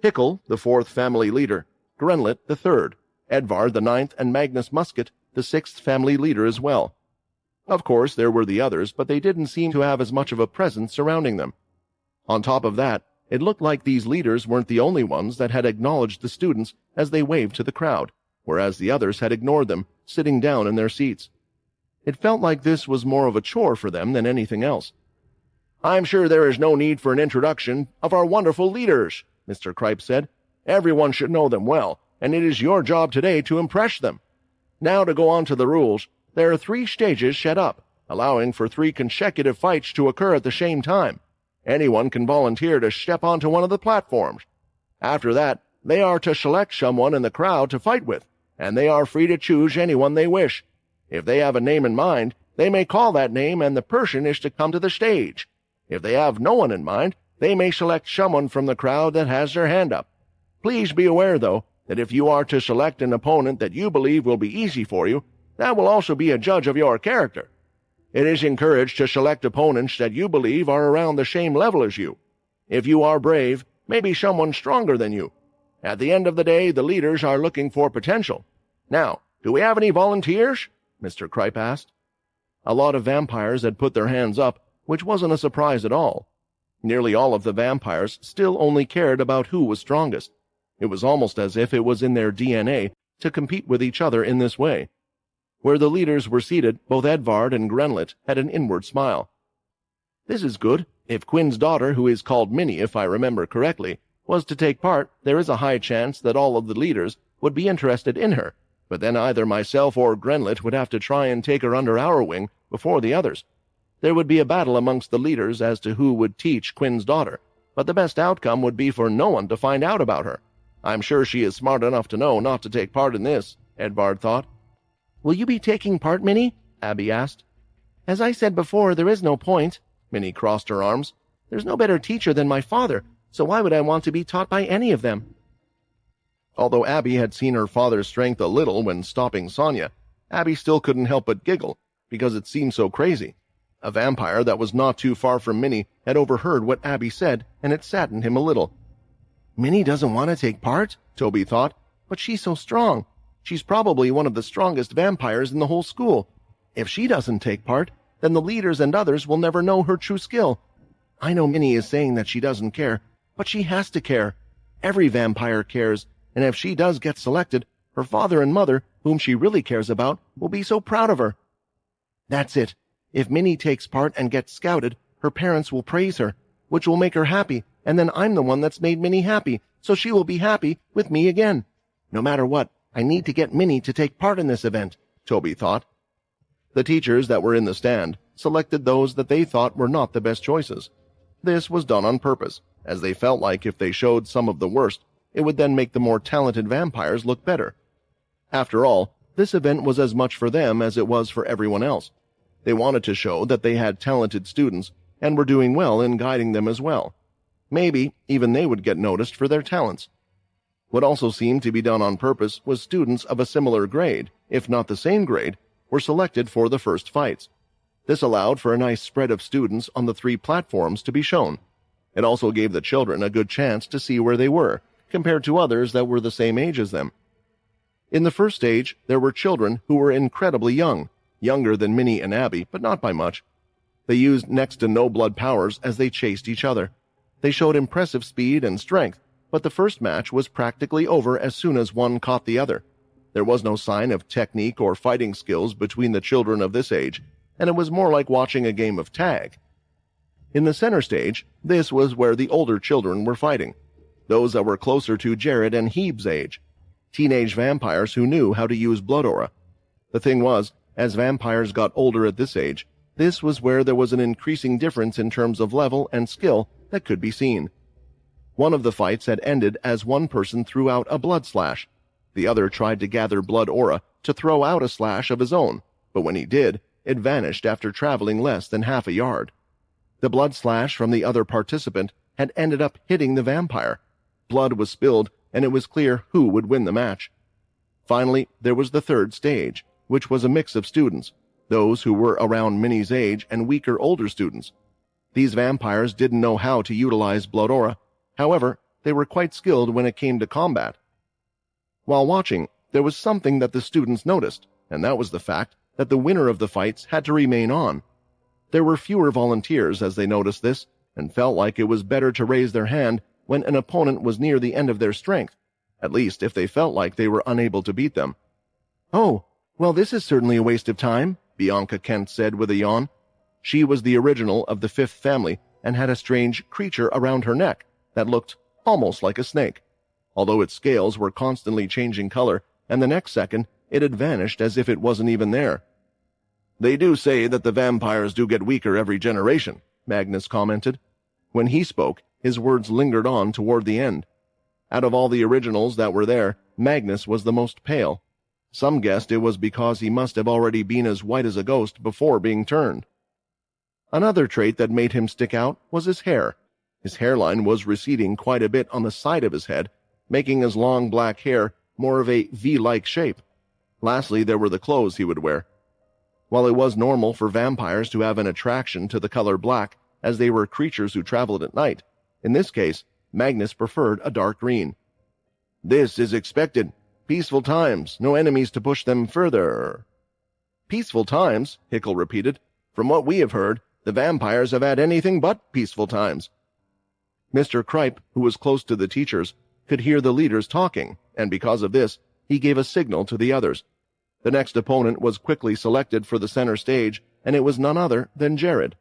Hickle, the fourth family leader, Grenlet, the third, Edvard, the ninth, and Magnus Musket, the sixth family leader as well. Of course, there were the others, but they didn't seem to have as much of a presence surrounding them. On top of that, it looked like these leaders weren't the only ones that had acknowledged the students as they waved to the crowd, whereas the others had ignored them, sitting down in their seats. It felt like this was more of a chore for them than anything else. "I'm sure there is no need for an introduction of our wonderful leaders," Mr. Kripe said. "Everyone should know them well, and it is your job today to impress them. Now to go on to the rules, there are 3 stages set up, allowing for 3 consecutive fights to occur at the same time. Anyone can volunteer to step onto one of the platforms. After that, they are to select someone in the crowd to fight with, and they are free to choose anyone they wish. If they have a name in mind, they may call that name and the person is to come to the stage. If they have no one in mind, they may select someone from the crowd that has their hand up. Please be aware, though, that if you are to select an opponent that you believe will be easy for you, that will also be a judge of your character. It is encouraged to select opponents that you believe are around the same level as you. If you are brave, maybe someone stronger than you. At the end of the day, the leaders are looking for potential. Now, do we have any volunteers?" Mr. Kripe asked. A lot of vampires had put their hands up, which wasn't a surprise at all. Nearly all of the vampires still only cared about who was strongest. It was almost as if it was in their DNA to compete with each other in this way. Where the leaders were seated, both Edvard and Grenlet had an inward smile. "This is good. If Quinn's daughter, who is called Minnie if I remember correctly, was to take part, there is a high chance that all of the leaders would be interested in her, but then either myself or Grenlet would have to try and take her under our wing before the others. There would be a battle amongst the leaders as to who would teach Quinn's daughter, but the best outcome would be for no one to find out about her. I'm sure she is smart enough to know not to take part in this," Edvard thought. "Will you be taking part, Minnie?" Abby asked. "As I said before, there is no point." Minnie crossed her arms. "There's no better teacher than my father, so why would I want to be taught by any of them?" Although Abby had seen her father's strength a little when stopping Sonya, Abby still couldn't help but giggle, because it seemed so crazy. A vampire that was not too far from Minnie had overheard what Abby said, and it saddened him a little. "Minnie doesn't want to take part," Toby thought, "but she's so strong. She's probably one of the strongest vampires in the whole school. If she doesn't take part, then the leaders and others will never know her true skill. I know Minnie is saying that she doesn't care, but she has to care. Every vampire cares, and if she does get selected, her father and mother, whom she really cares about, will be so proud of her. That's it. If Minnie takes part and gets scouted, her parents will praise her, which will make her happy, and then I'm the one that's made Minnie happy, so she will be happy with me again. No matter what, I need to get Minnie to take part in this event," Toby thought. The teachers that were in the stand selected those that they thought were not the best choices. This was done on purpose, as they felt like if they showed some of the worst, it would then make the more talented vampires look better. After all, this event was as much for them as it was for everyone else. They wanted to show that they had talented students and were doing well in guiding them as well. Maybe even they would get noticed for their talents. What also seemed to be done on purpose was students of a similar grade, if not the same grade, were selected for the first fights. This allowed for a nice spread of students on the 3 platforms to be shown. It also gave the children a good chance to see where they were, compared to others that were the same age as them. In the first stage, there were children who were incredibly young, younger than Minnie and Abby, but not by much. They used next to no blood powers as they chased each other. They showed impressive speed and strength, but the first match was practically over as soon as one caught the other. There was no sign of technique or fighting skills between the children of this age, and it was more like watching a game of tag. In the center stage, this was where the older children were fighting, those that were closer to Jared and Hebe's age, teenage vampires who knew how to use blood aura. The thing was, as vampires got older at this age, this was where there was an increasing difference in terms of level and skill that could be seen. One of the fights had ended as one person threw out a blood slash. The other tried to gather blood aura to throw out a slash of his own, but when he did, it vanished after traveling less than half a yard. The blood slash from the other participant had ended up hitting the vampire. Blood was spilled, and it was clear who would win the match. Finally, there was the third stage, which was a mix of students, those who were around Minnie's age and weaker older students. These vampires didn't know how to utilize blood aura. However, they were quite skilled when it came to combat. While watching, there was something that the students noticed, and that was the fact that the winner of the fights had to remain on. There were fewer volunteers as they noticed this, and felt like it was better to raise their hand when an opponent was near the end of their strength, at least if they felt like they were unable to beat them. "Oh, well, this is certainly a waste of time," Bianca Kent said with a yawn. She was the original of the fifth family and had a strange creature around her neck that looked almost like a snake, although its scales were constantly changing color, and the next second it had vanished as if it wasn't even there. "They do say that the vampires do get weaker every generation," Magnus commented. When he spoke, his words lingered on toward the end. Out of all the originals that were there, Magnus was the most pale. Some guessed it was because he must have already been as white as a ghost before being turned. Another trait that made him stick out was his hair. His hairline was receding quite a bit on the side of his head, making his long black hair more of a V-like shape. Lastly, there were the clothes he would wear. While it was normal for vampires to have an attraction to the color black, as they were creatures who traveled at night, in this case, Magnus preferred a dark green. "This is expected. Peaceful times, no enemies to push them further." "Peaceful times," Hickel repeated. "From what we have heard, the vampires have had anything but peaceful times." Mr. Kripe, who was close to the teachers, could hear the leaders talking, and because of this, he gave a signal to the others. The next opponent was quickly selected for the center stage, and it was none other than Jared.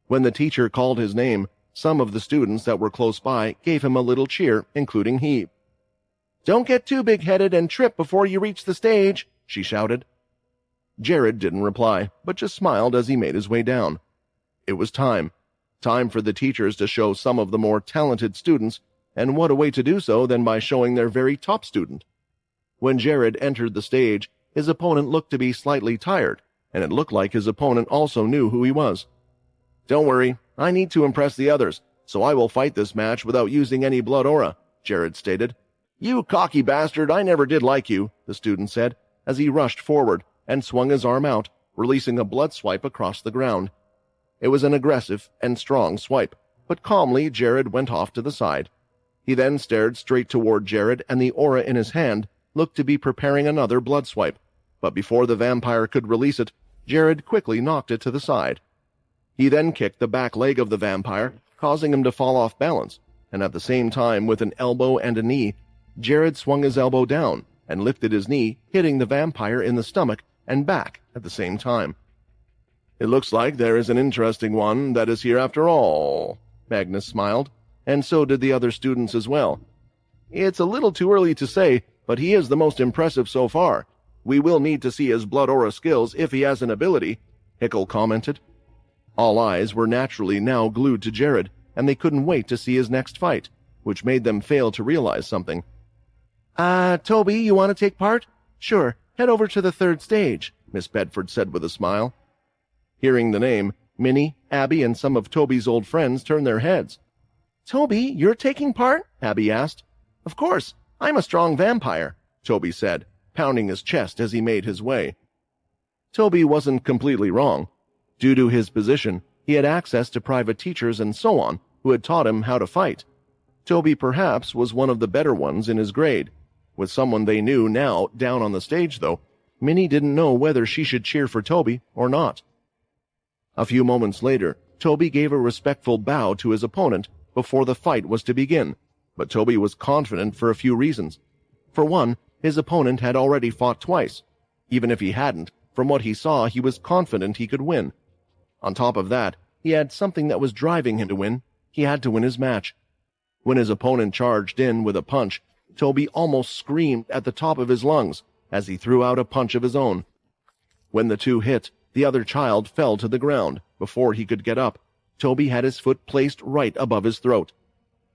When the teacher called his name, some of the students that were close by gave him a little cheer, including he. "Don't get too big-headed and trip before you reach the stage," she shouted. Jared didn't reply, but just smiled as he made his way down. It was time. Time for the teachers to show some of the more talented students, and what a way to do so than by showing their very top student. When Jared entered the stage, his opponent looked to be slightly tired, and it looked like his opponent also knew who he was. "Don't worry, I need to impress the others, so I will fight this match without using any blood aura," Jared stated. "You cocky bastard, I never did like you," the student said, as he rushed forward and swung his arm out, releasing a blood swipe across the ground. It was an aggressive and strong swipe, but calmly Jared went off to the side. He then stared straight toward Jared, and the aura in his hand looked to be preparing another blood swipe, but before the vampire could release it, Jared quickly knocked it to the side. He then kicked the back leg of the vampire, causing him to fall off balance, and at the same time, with an elbow and a knee, Jared swung his elbow down and lifted his knee, hitting the vampire in the stomach and back at the same time. "It looks like there is an interesting one that is here after all," Magnus smiled, and so did the other students as well. "It's a little too early to say, but he is the most impressive so far. We will need to see his blood aura skills if he has an ability," Hickel commented. All eyes were naturally now glued to Jared, and they couldn't wait to see his next fight, which made them fail to realize something. Toby, you want to take part? Sure, head over to the third stage," Miss Bedford said with a smile. Hearing the name, Minnie, Abby, and some of Toby's old friends turned their heads. "Toby, you're taking part?" Abby asked. "Of course, I'm a strong vampire," Toby said, pounding his chest as he made his way. Toby wasn't completely wrong. Due to his position, he had access to private teachers and so on, who had taught him how to fight. Toby perhaps was one of the better ones in his grade. With someone they knew now down on the stage, though, Minnie didn't know whether she should cheer for Toby or not. A few moments later, Toby gave a respectful bow to his opponent before the fight was to begin, but Toby was confident for a few reasons. For one, his opponent had already fought twice. Even if he hadn't, from what he saw, he was confident he could win. On top of that, he had something that was driving him to win. He had to win his match. When his opponent charged in with a punch, Toby almost screamed at the top of his lungs as he threw out a punch of his own. When the two hit, the other child fell to the ground. Before he could get up, Toby had his foot placed right above his throat.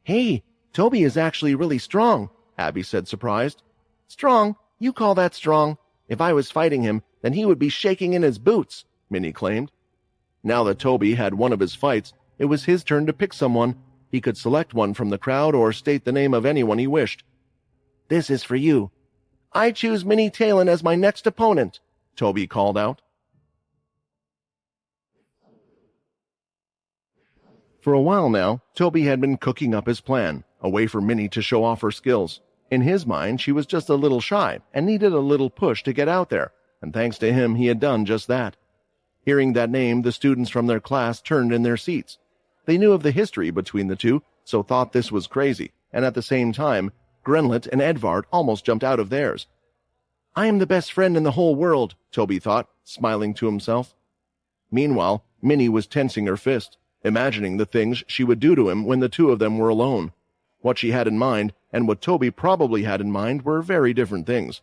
"Hey, Toby is actually really strong," Abby said, surprised. "Strong? You call that strong? If I was fighting him, then he would be shaking in his boots," Minnie claimed. Now that Toby had won of his fights, it was his turn to pick someone. He could select one from the crowd or state the name of anyone he wished. "This is for you. I choose Minnie Talon as my next opponent," Toby called out. For a while now, Toby had been cooking up his plan, a way for Minnie to show off her skills. In his mind, she was just a little shy and needed a little push to get out there, and thanks to him, he had done just that. Hearing that name, the students from their class turned in their seats. They knew of the history between the two, so thought this was crazy, and at the same time, Grenlet and Edvard almost jumped out of theirs. I am the best friend in the whole world, Toby thought, smiling to himself. Meanwhile, Minnie was tensing her fist, imagining the things she would do to him when the two of them were alone. What she had in mind, and what Toby probably had in mind, were very different things.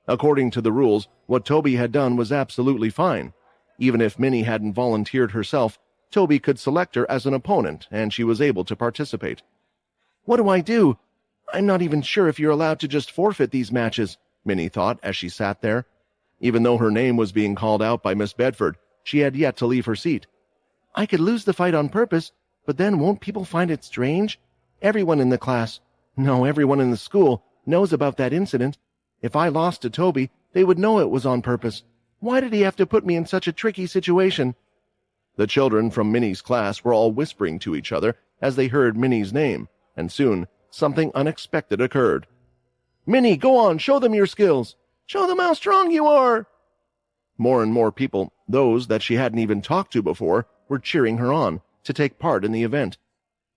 According to the rules, what Toby had done was absolutely fine. Even if Minnie hadn't volunteered herself, Toby could select her as an opponent, and she was able to participate. What do I do? I'm not even sure if you're allowed to just forfeit these matches, Minnie thought as she sat there. Even though her name was being called out by Miss Bedford, she had yet to leave her seat. I could lose the fight on purpose, but then won't people find it strange? Everyone in the class, no, everyone in the school, knows about that incident. If I lost to Toby, they would know it was on purpose. Why did he have to put me in such a tricky situation? The children from Minnie's class were all whispering to each other as they heard Minnie's name, and soon something unexpected occurred. Minnie, go on, show them your skills. Show them how strong you are. More and more people, those that she hadn't even talked to before, were cheering her on to take part in the event.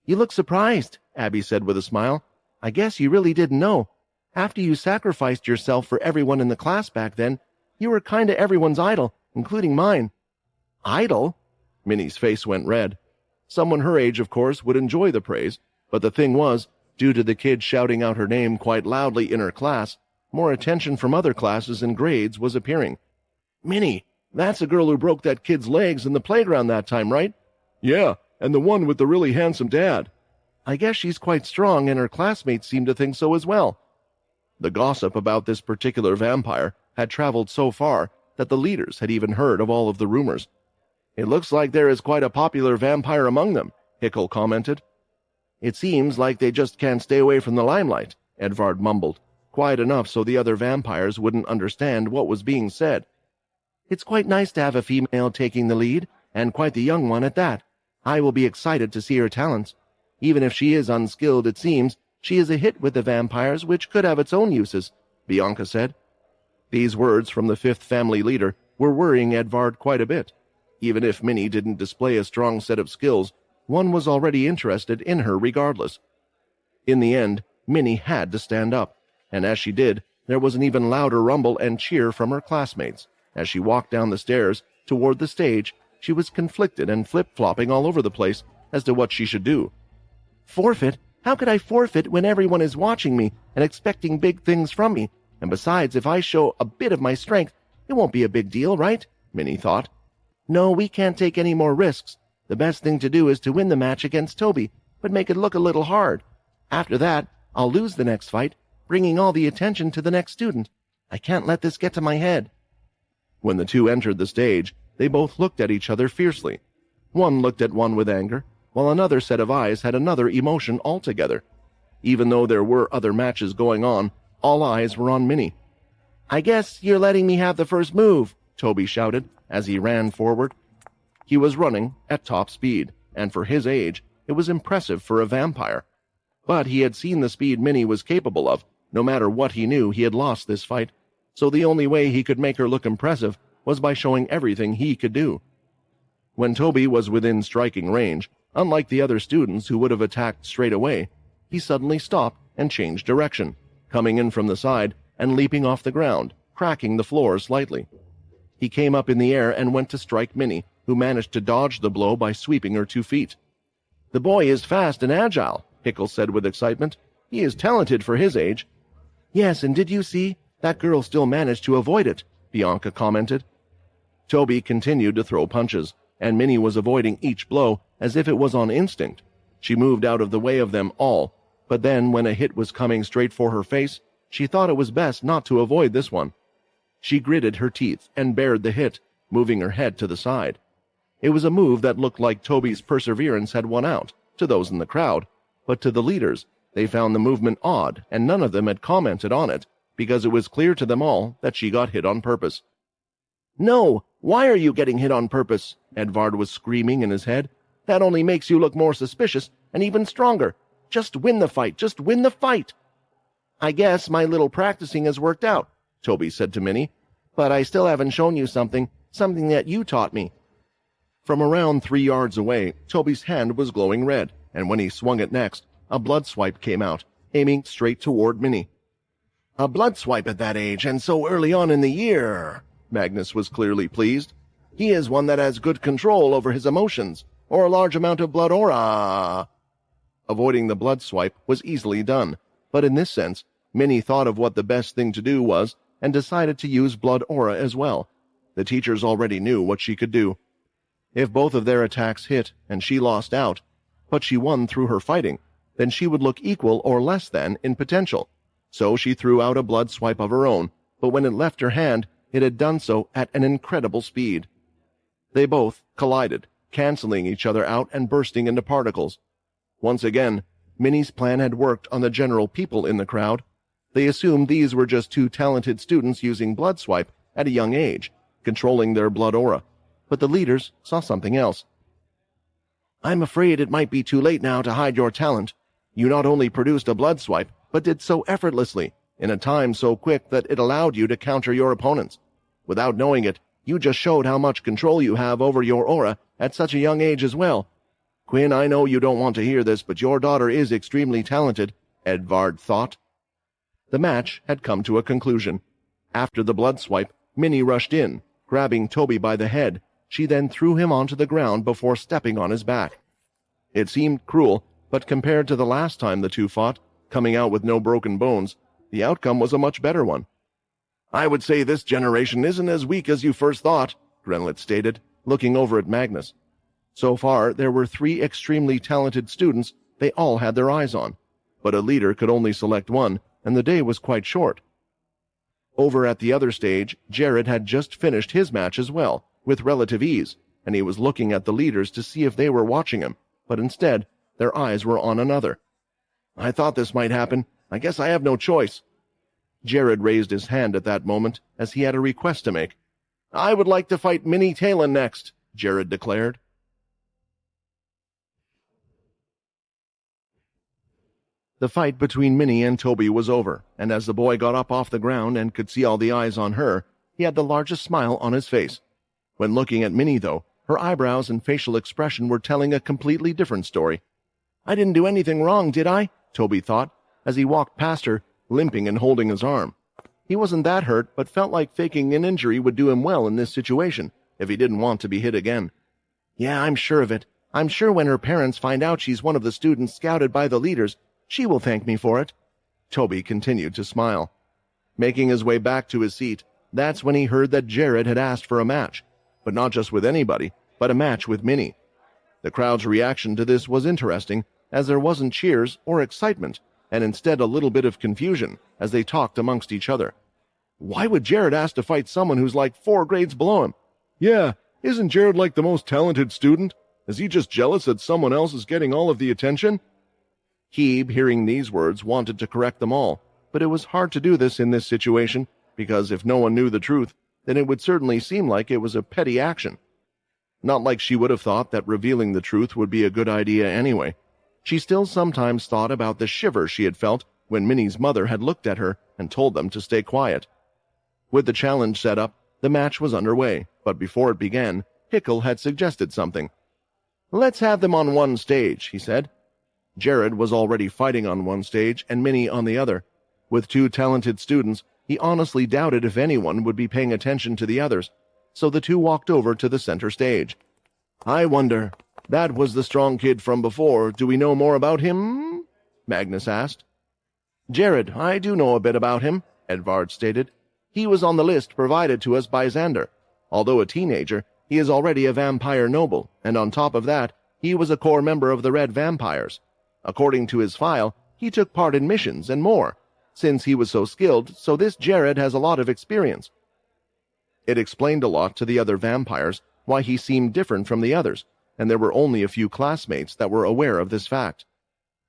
You look surprised, Abby said with a smile. I guess you really didn't know. After you sacrificed yourself for everyone in the class back then, you were kinda everyone's idol, including mine. Idol? Minnie's face went red. Someone her age, of course, would enjoy the praise, but the thing was, due to the kid shouting out her name quite loudly in her class, more attention from other classes and grades was appearing. Minnie, that's the girl who broke that kid's legs in the playground that time, right? Yeah, and the one with the really handsome dad. I guess she's quite strong, and her classmates seem to think so as well. The gossip about this particular vampire had traveled so far that the leaders had even heard of all of the rumors. It looks like there is quite a popular vampire among them, Hickle commented. It seems like they just can't stay away from the limelight, Edvard mumbled, quiet enough so the other vampires wouldn't understand what was being said. It's quite nice to have a female taking the lead, and quite the young one at that. I will be excited to see her talents. Even if she is unskilled, it seems, she is a hit with the vampires, which could have its own uses, Bianca said. These words from the fifth family leader were worrying Edvard quite a bit. Even if Minnie didn't display a strong set of skills, one was already interested in her regardless. In the end, Minnie had to stand up, and as she did, there was an even louder rumble and cheer from her classmates. As she walked down the stairs toward the stage, she was conflicted and flip-flopping all over the place as to what she should do. Forfeit? How could I forfeit when everyone is watching me and expecting big things from me? And besides, if I show a bit of my strength, it won't be a big deal, right? Minnie thought. No, we can't take any more risks. The best thing to do is to win the match against Toby, but make it look a little hard. After that, I'll lose the next fight, bringing all the attention to the next student. I can't let this get to my head. When the two entered the stage, they both looked at each other fiercely. One looked at one with anger, while another set of eyes had another emotion altogether. Even though there were other matches going on, all eyes were on Minnie. I guess you're letting me have the first move, Toby shouted as he ran forward. He was running at top speed, and for his age, it was impressive for a vampire. But he had seen the speed Minnie was capable of. No matter what he knew, he had lost this fight, so the only way he could make her look impressive was by showing everything he could do. When Toby was within striking range, unlike the other students who would have attacked straight away, he suddenly stopped and changed direction, coming in from the side and leaping off the ground, cracking the floor slightly. He came up in the air and went to strike Minnie, who managed to dodge the blow by sweeping her 2 feet. The boy is fast and agile, Hickle said with excitement. He is talented for his age. Yes, and did you see? That girl still managed to avoid it, Bianca commented. Toby continued to throw punches, and Minnie was avoiding each blow as if it was on instinct. She moved out of the way of them all, but then when a hit was coming straight for her face, she thought it was best not to avoid this one. She gritted her teeth and bared the hit, moving her head to the side. It was a move that looked like Toby's perseverance had won out, to those in the crowd, but to the leaders, they found the movement odd, and none of them had commented on it, because it was clear to them all that she got hit on purpose. No! Why are you getting hit on purpose? Edvard was screaming in his head. That only makes you look more suspicious and even stronger. Just win the fight. Just win the fight. I guess my little practicing has worked out, Toby said to Minnie, but I still haven't shown you something that you taught me. From around 3 yards away, Toby's hand was glowing red, and when he swung it next, a blood swipe came out, aiming straight toward Minnie. A blood swipe at that age, and so early on in the year. Magnus was clearly pleased. He is one that has good control over his emotions, or a large amount of blood aura. Avoiding the blood swipe was easily done, but in this sense, Minnie thought of what the best thing to do was and decided to use blood aura as well. The teachers already knew what she could do. If both of their attacks hit and she lost out, but she won through her fighting, then she would look equal or less than in potential. So she threw out a blood swipe of her own, but when it left her hand, it had done so at an incredible speed. They both collided, canceling each other out and bursting into particles. Once again, Minnie's plan had worked on the general people in the crowd. They assumed these were just two talented students using blood swipe at a young age, controlling their blood aura, but the leaders saw something else. I'm afraid it might be too late now to hide your talent. You not only produced a blood swipe, but did so effortlessly, in a time so quick that it allowed you to counter your opponents. Without knowing it, you just showed how much control you have over your aura at such a young age as well. Quinn, I know you don't want to hear this, but your daughter is extremely talented, Edvard thought. The match had come to a conclusion. After the blood swipe, Minnie rushed in, grabbing Toby by the head. She then threw him onto the ground before stepping on his back. It seemed cruel, but compared to the last time the two fought, coming out with no broken bones, the outcome was a much better one. I would say this generation isn't as weak as you first thought, Grenlet stated, looking over at Magnus. So far, there were 3 extremely talented students they all had their eyes on, but a leader could only select one, and the day was quite short. Over at the other stage, Jared had just finished his match as well, with relative ease, and he was looking at the leaders to see if they were watching him, but instead, their eyes were on another. I thought this might happen. I guess I have no choice. Jared raised his hand at that moment, as he had a request to make. I would like to fight Minnie Talon next, Jared declared. The fight between Minnie and Toby was over, and as the boy got up off the ground and could see all the eyes on her, he had the largest smile on his face. When looking at Minnie, though, her eyebrows and facial expression were telling a completely different story. I didn't do anything wrong, did I? Toby thought, as he walked past her, limping and holding his arm. He wasn't that hurt, but felt like faking an injury would do him well in this situation, if he didn't want to be hit again. Yeah, I'm sure of it. I'm sure when her parents find out she's one of the students scouted by the leaders, she will thank me for it. Toby continued to smile. Making his way back to his seat, that's when he heard that Jared had asked for a match, but not just with anybody, but a match with Minnie. The crowd's reaction to this was interesting, as there wasn't cheers or excitement, and instead a little bit of confusion as they talked amongst each other. Why would Jared ask to fight someone who's like 4 grades below him? Yeah, isn't Jared like the most talented student? Is he just jealous that someone else is getting all of the attention? Hebe, hearing these words, wanted to correct them all, but it was hard to do this in this situation, because if no one knew the truth, then it would certainly seem like it was a petty action. Not like she would have thought that revealing the truth would be a good idea anyway. She still sometimes thought about the shiver she had felt when Minnie's mother had looked at her and told them to stay quiet. With the challenge set up, the match was underway, but before it began, Hickle had suggested something. Let's have them on one stage, he said. Jared was already fighting on one stage and Minnie on the other. With 2 talented students, he honestly doubted if anyone would be paying attention to the others, so the 2 walked over to the center stage. I wonder, that was the strong kid from before. Do we know more about him? Magnus asked. Jared, I do know a bit about him, Edvard stated. He was on the list provided to us by Xander. Although a teenager, he is already a vampire noble, and on top of that, he was a core member of the Red Vampires. According to his file, he took part in missions and more. Since he was so skilled, so this Jared has a lot of experience. It explained a lot to the other vampires why he seemed different from the others, and there were only a few classmates that were aware of this fact.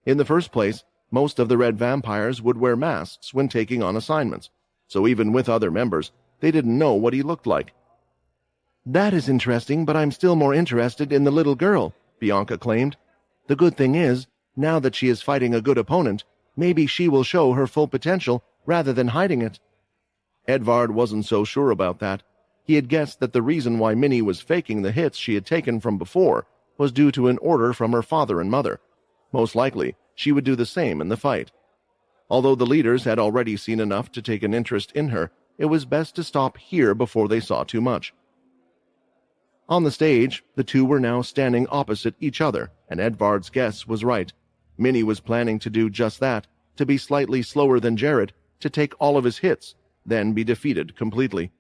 In the first place, most of the Red Vampires would wear masks when taking on assignments, so even with other members, they didn't know what he looked like. That is interesting, but I'm still more interested in the little girl, Bianca claimed. The good thing is, now that she is fighting a good opponent, maybe she will show her full potential rather than hiding it. Edvard wasn't so sure about that. He had guessed that the reason why Minnie was faking the hits she had taken from before was due to an order from her father and mother. Most likely, she would do the same in the fight. Although the leaders had already seen enough to take an interest in her, it was best to stop here before they saw too much. On the stage, the two were now standing opposite each other, and Edvard's guess was right. Minnie was planning to do just that, to be slightly slower than Jared, to take all of his hits, then be defeated completely.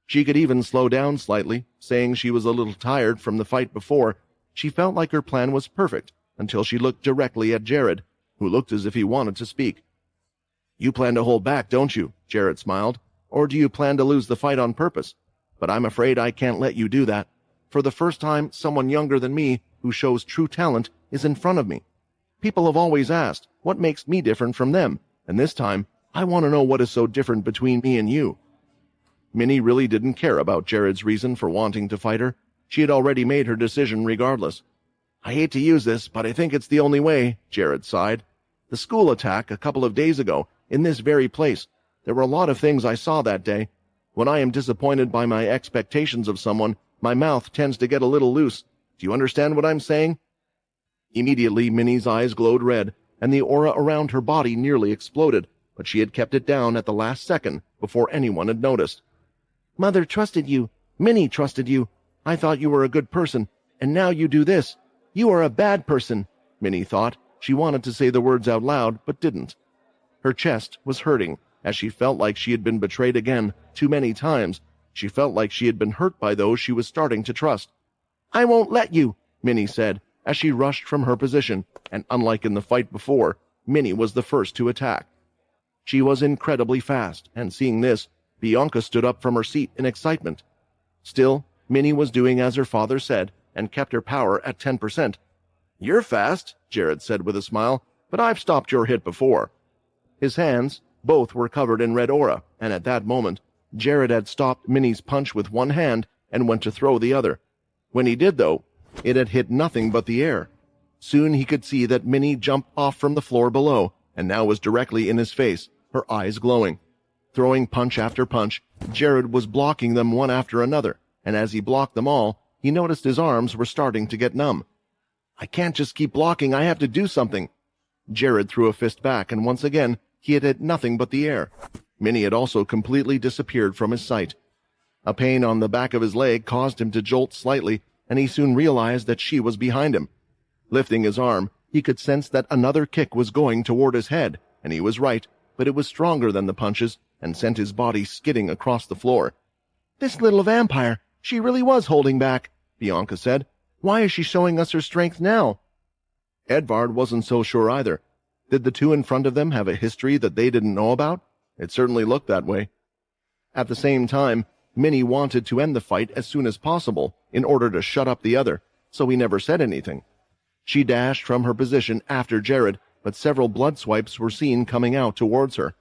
She could even slow down slightly, saying she was a little tired from the fight before. She felt like her plan was perfect, until she looked directly at Jared, who looked as if he wanted to speak. "You plan to hold back, don't you?" Jared smiled. "Or do you plan to lose the fight on purpose? But I'm afraid I can't let you do that. For the first time, someone younger than me, who shows true talent, is in front of me. People have always asked, what makes me different from them? And this time, I want to know what is so different between me and you." Minnie really didn't care about Jared's reason for wanting to fight her. She had already made her decision regardless. "I hate to use this, but I think it's the only way," Jared sighed. "The school attack a couple of days ago, in this very place. There were a lot of things I saw that day. When I am disappointed by my expectations of someone, my mouth tends to get a little loose. Do you understand what I'm saying?" Immediately, Minnie's eyes glowed red, and the aura around her body nearly exploded, but she had kept it down at the last second before anyone had noticed. "Mother trusted you. Minnie trusted you. I thought you were a good person, and now you do this. You are a bad person," Minnie thought. She wanted to say the words out loud, but didn't. Her chest was hurting, as she felt like she had been betrayed again, too many times. She felt like she had been hurt by those she was starting to trust. "I won't let you," Minnie said, as she rushed from her position, and unlike in the fight before, Minnie was the first to attack. She was incredibly fast, and seeing this, Bianca stood up from her seat in excitement. Still, Minnie was doing as her father said, and kept her power at 10%. "You're fast," Jared said with a smile, "but I've stopped your hit before." His hands, both were covered in red aura, and at that moment, Jared had stopped Minnie's punch with one hand and went to throw the other. When he did, though, it had hit nothing but the air. Soon he could see that Minnie jumped off from the floor below, and now was directly in his face, her eyes glowing. Throwing punch after punch, Jared was blocking them one after another, and as he blocked them all, he noticed his arms were starting to get numb. "I can't just keep blocking, I have to do something." Jared threw a fist back, and once again, he had hit nothing but the air. Minnie had also completely disappeared from his sight. A pain on the back of his leg caused him to jolt slightly, and he soon realized that she was behind him. Lifting his arm, he could sense that another kick was going toward his head, and he was right, but it was stronger than the punches, and sent his body skidding across the floor. "This little vampire, she really was holding back," Bianca said. "Why is she showing us her strength now?" Edvard wasn't so sure either. Did the two in front of them have a history that they didn't know about? It certainly looked that way. At the same time, Minnie wanted to end the fight as soon as possible in order to shut up the other, so he never said anything. She dashed from her position after Jared, but several blood swipes were seen coming out towards her.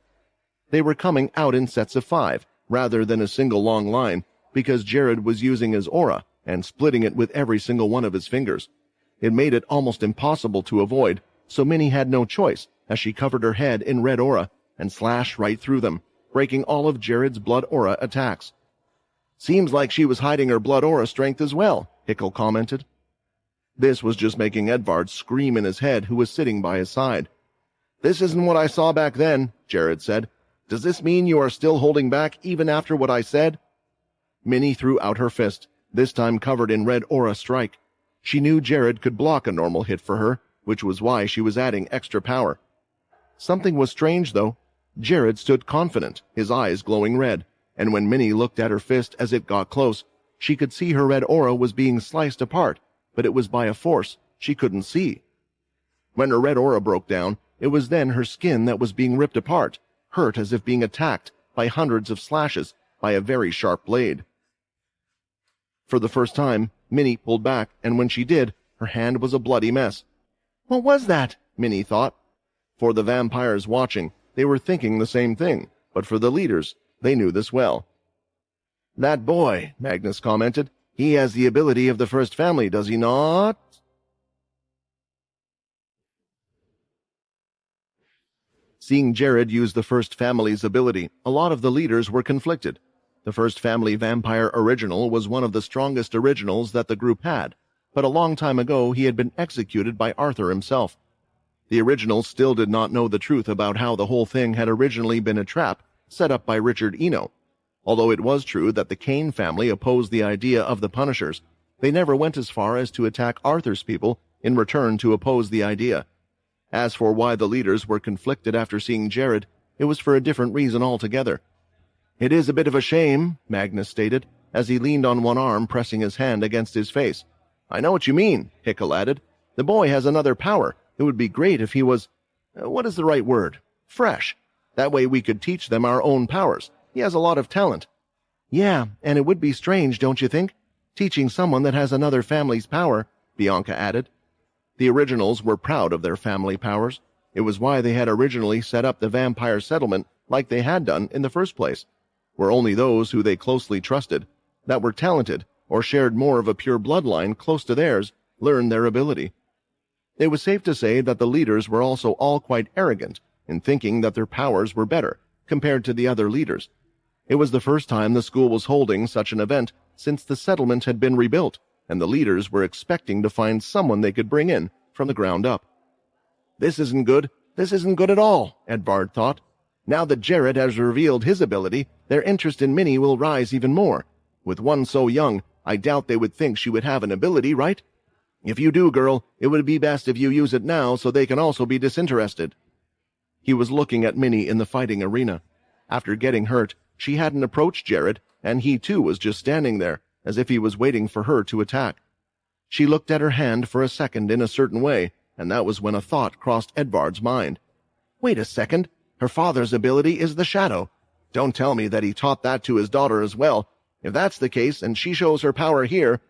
They were coming out in sets of 5, rather than a single long line, because Jared was using his aura and splitting it with every single one of his fingers. It made it almost impossible to avoid, so Minnie had no choice as she covered her head in red aura and slashed right through them, breaking all of Jared's blood aura attacks. "Seems like she was hiding her blood aura strength as well," Hickel commented. This was just making Edvard scream in his head, who was sitting by his side. "This isn't what I saw back then," Jared said. "Does this mean you are still holding back even after what I said?" Minnie threw out her fist, this time covered in red aura strike. She knew Jared could block a normal hit for her, which was why she was adding extra power. Something was strange, though. Jared stood confident, his eyes glowing red, and when Minnie looked at her fist as it got close, she could see her red aura was being sliced apart, but it was by a force she couldn't see. When her red aura broke down, it was then her skin that was being ripped apart, hurt as if being attacked by hundreds of slashes by a very sharp blade. For the first time, Minnie pulled back, and when she did, her hand was a bloody mess. "What was that?" Minnie thought. For the vampires watching, they were thinking the same thing, but for the leaders, they knew this well. "That boy," Magnus commented, "he has the ability of the first family, does he not?" Seeing Jared use the First Family's ability, a lot of the leaders were conflicted. The First Family Vampire Original was one of the strongest originals that the group had, but a long time ago he had been executed by Arthur himself. The originals still did not know the truth about how the whole thing had originally been a trap set up by Richard Eno. Although it was true that the Kane family opposed the idea of the Punishers, they never went as far as to attack Arthur's people in return to oppose the idea. As for why the leaders were conflicted after seeing Jared, it was for a different reason altogether. "It is a bit of a shame," Magnus stated, as he leaned on one arm, pressing his hand against his face. "I know what you mean," Hickel added. "The boy has another power. It would be great if he was... what is the right word? Fresh. That way we could teach them our own powers. He has a lot of talent." "Yeah, and it would be strange, don't you think? Teaching someone that has another family's power," Bianca added. The originals were proud of their family powers. It was why they had originally set up the vampire settlement like they had done in the first place, where only those who they closely trusted, that were talented or shared more of a pure bloodline close to theirs, learned their ability. It was safe to say that the leaders were also all quite arrogant in thinking that their powers were better compared to the other leaders. It was the first time the school was holding such an event since the settlement had been rebuilt, and the leaders were expecting to find someone they could bring in from the ground up. "This isn't good. This isn't good at all," Edvard thought. "Now that Jared has revealed his ability, their interest in Minnie will rise even more. With one so young, I doubt they would think she would have an ability, right? If you do, girl, it would be best if you use it now so they can also be disinterested." He was looking at Minnie in the fighting arena. After getting hurt, she hadn't approached Jared, and he too was just standing there, as if he was waiting for her to attack. She looked at her hand for a second in a certain way, and that was when a thought crossed Edvard's mind. "Wait a second. Her father's ability is the shadow. Don't tell me that he taught that to his daughter as well. If that's the case, and she shows her power here—"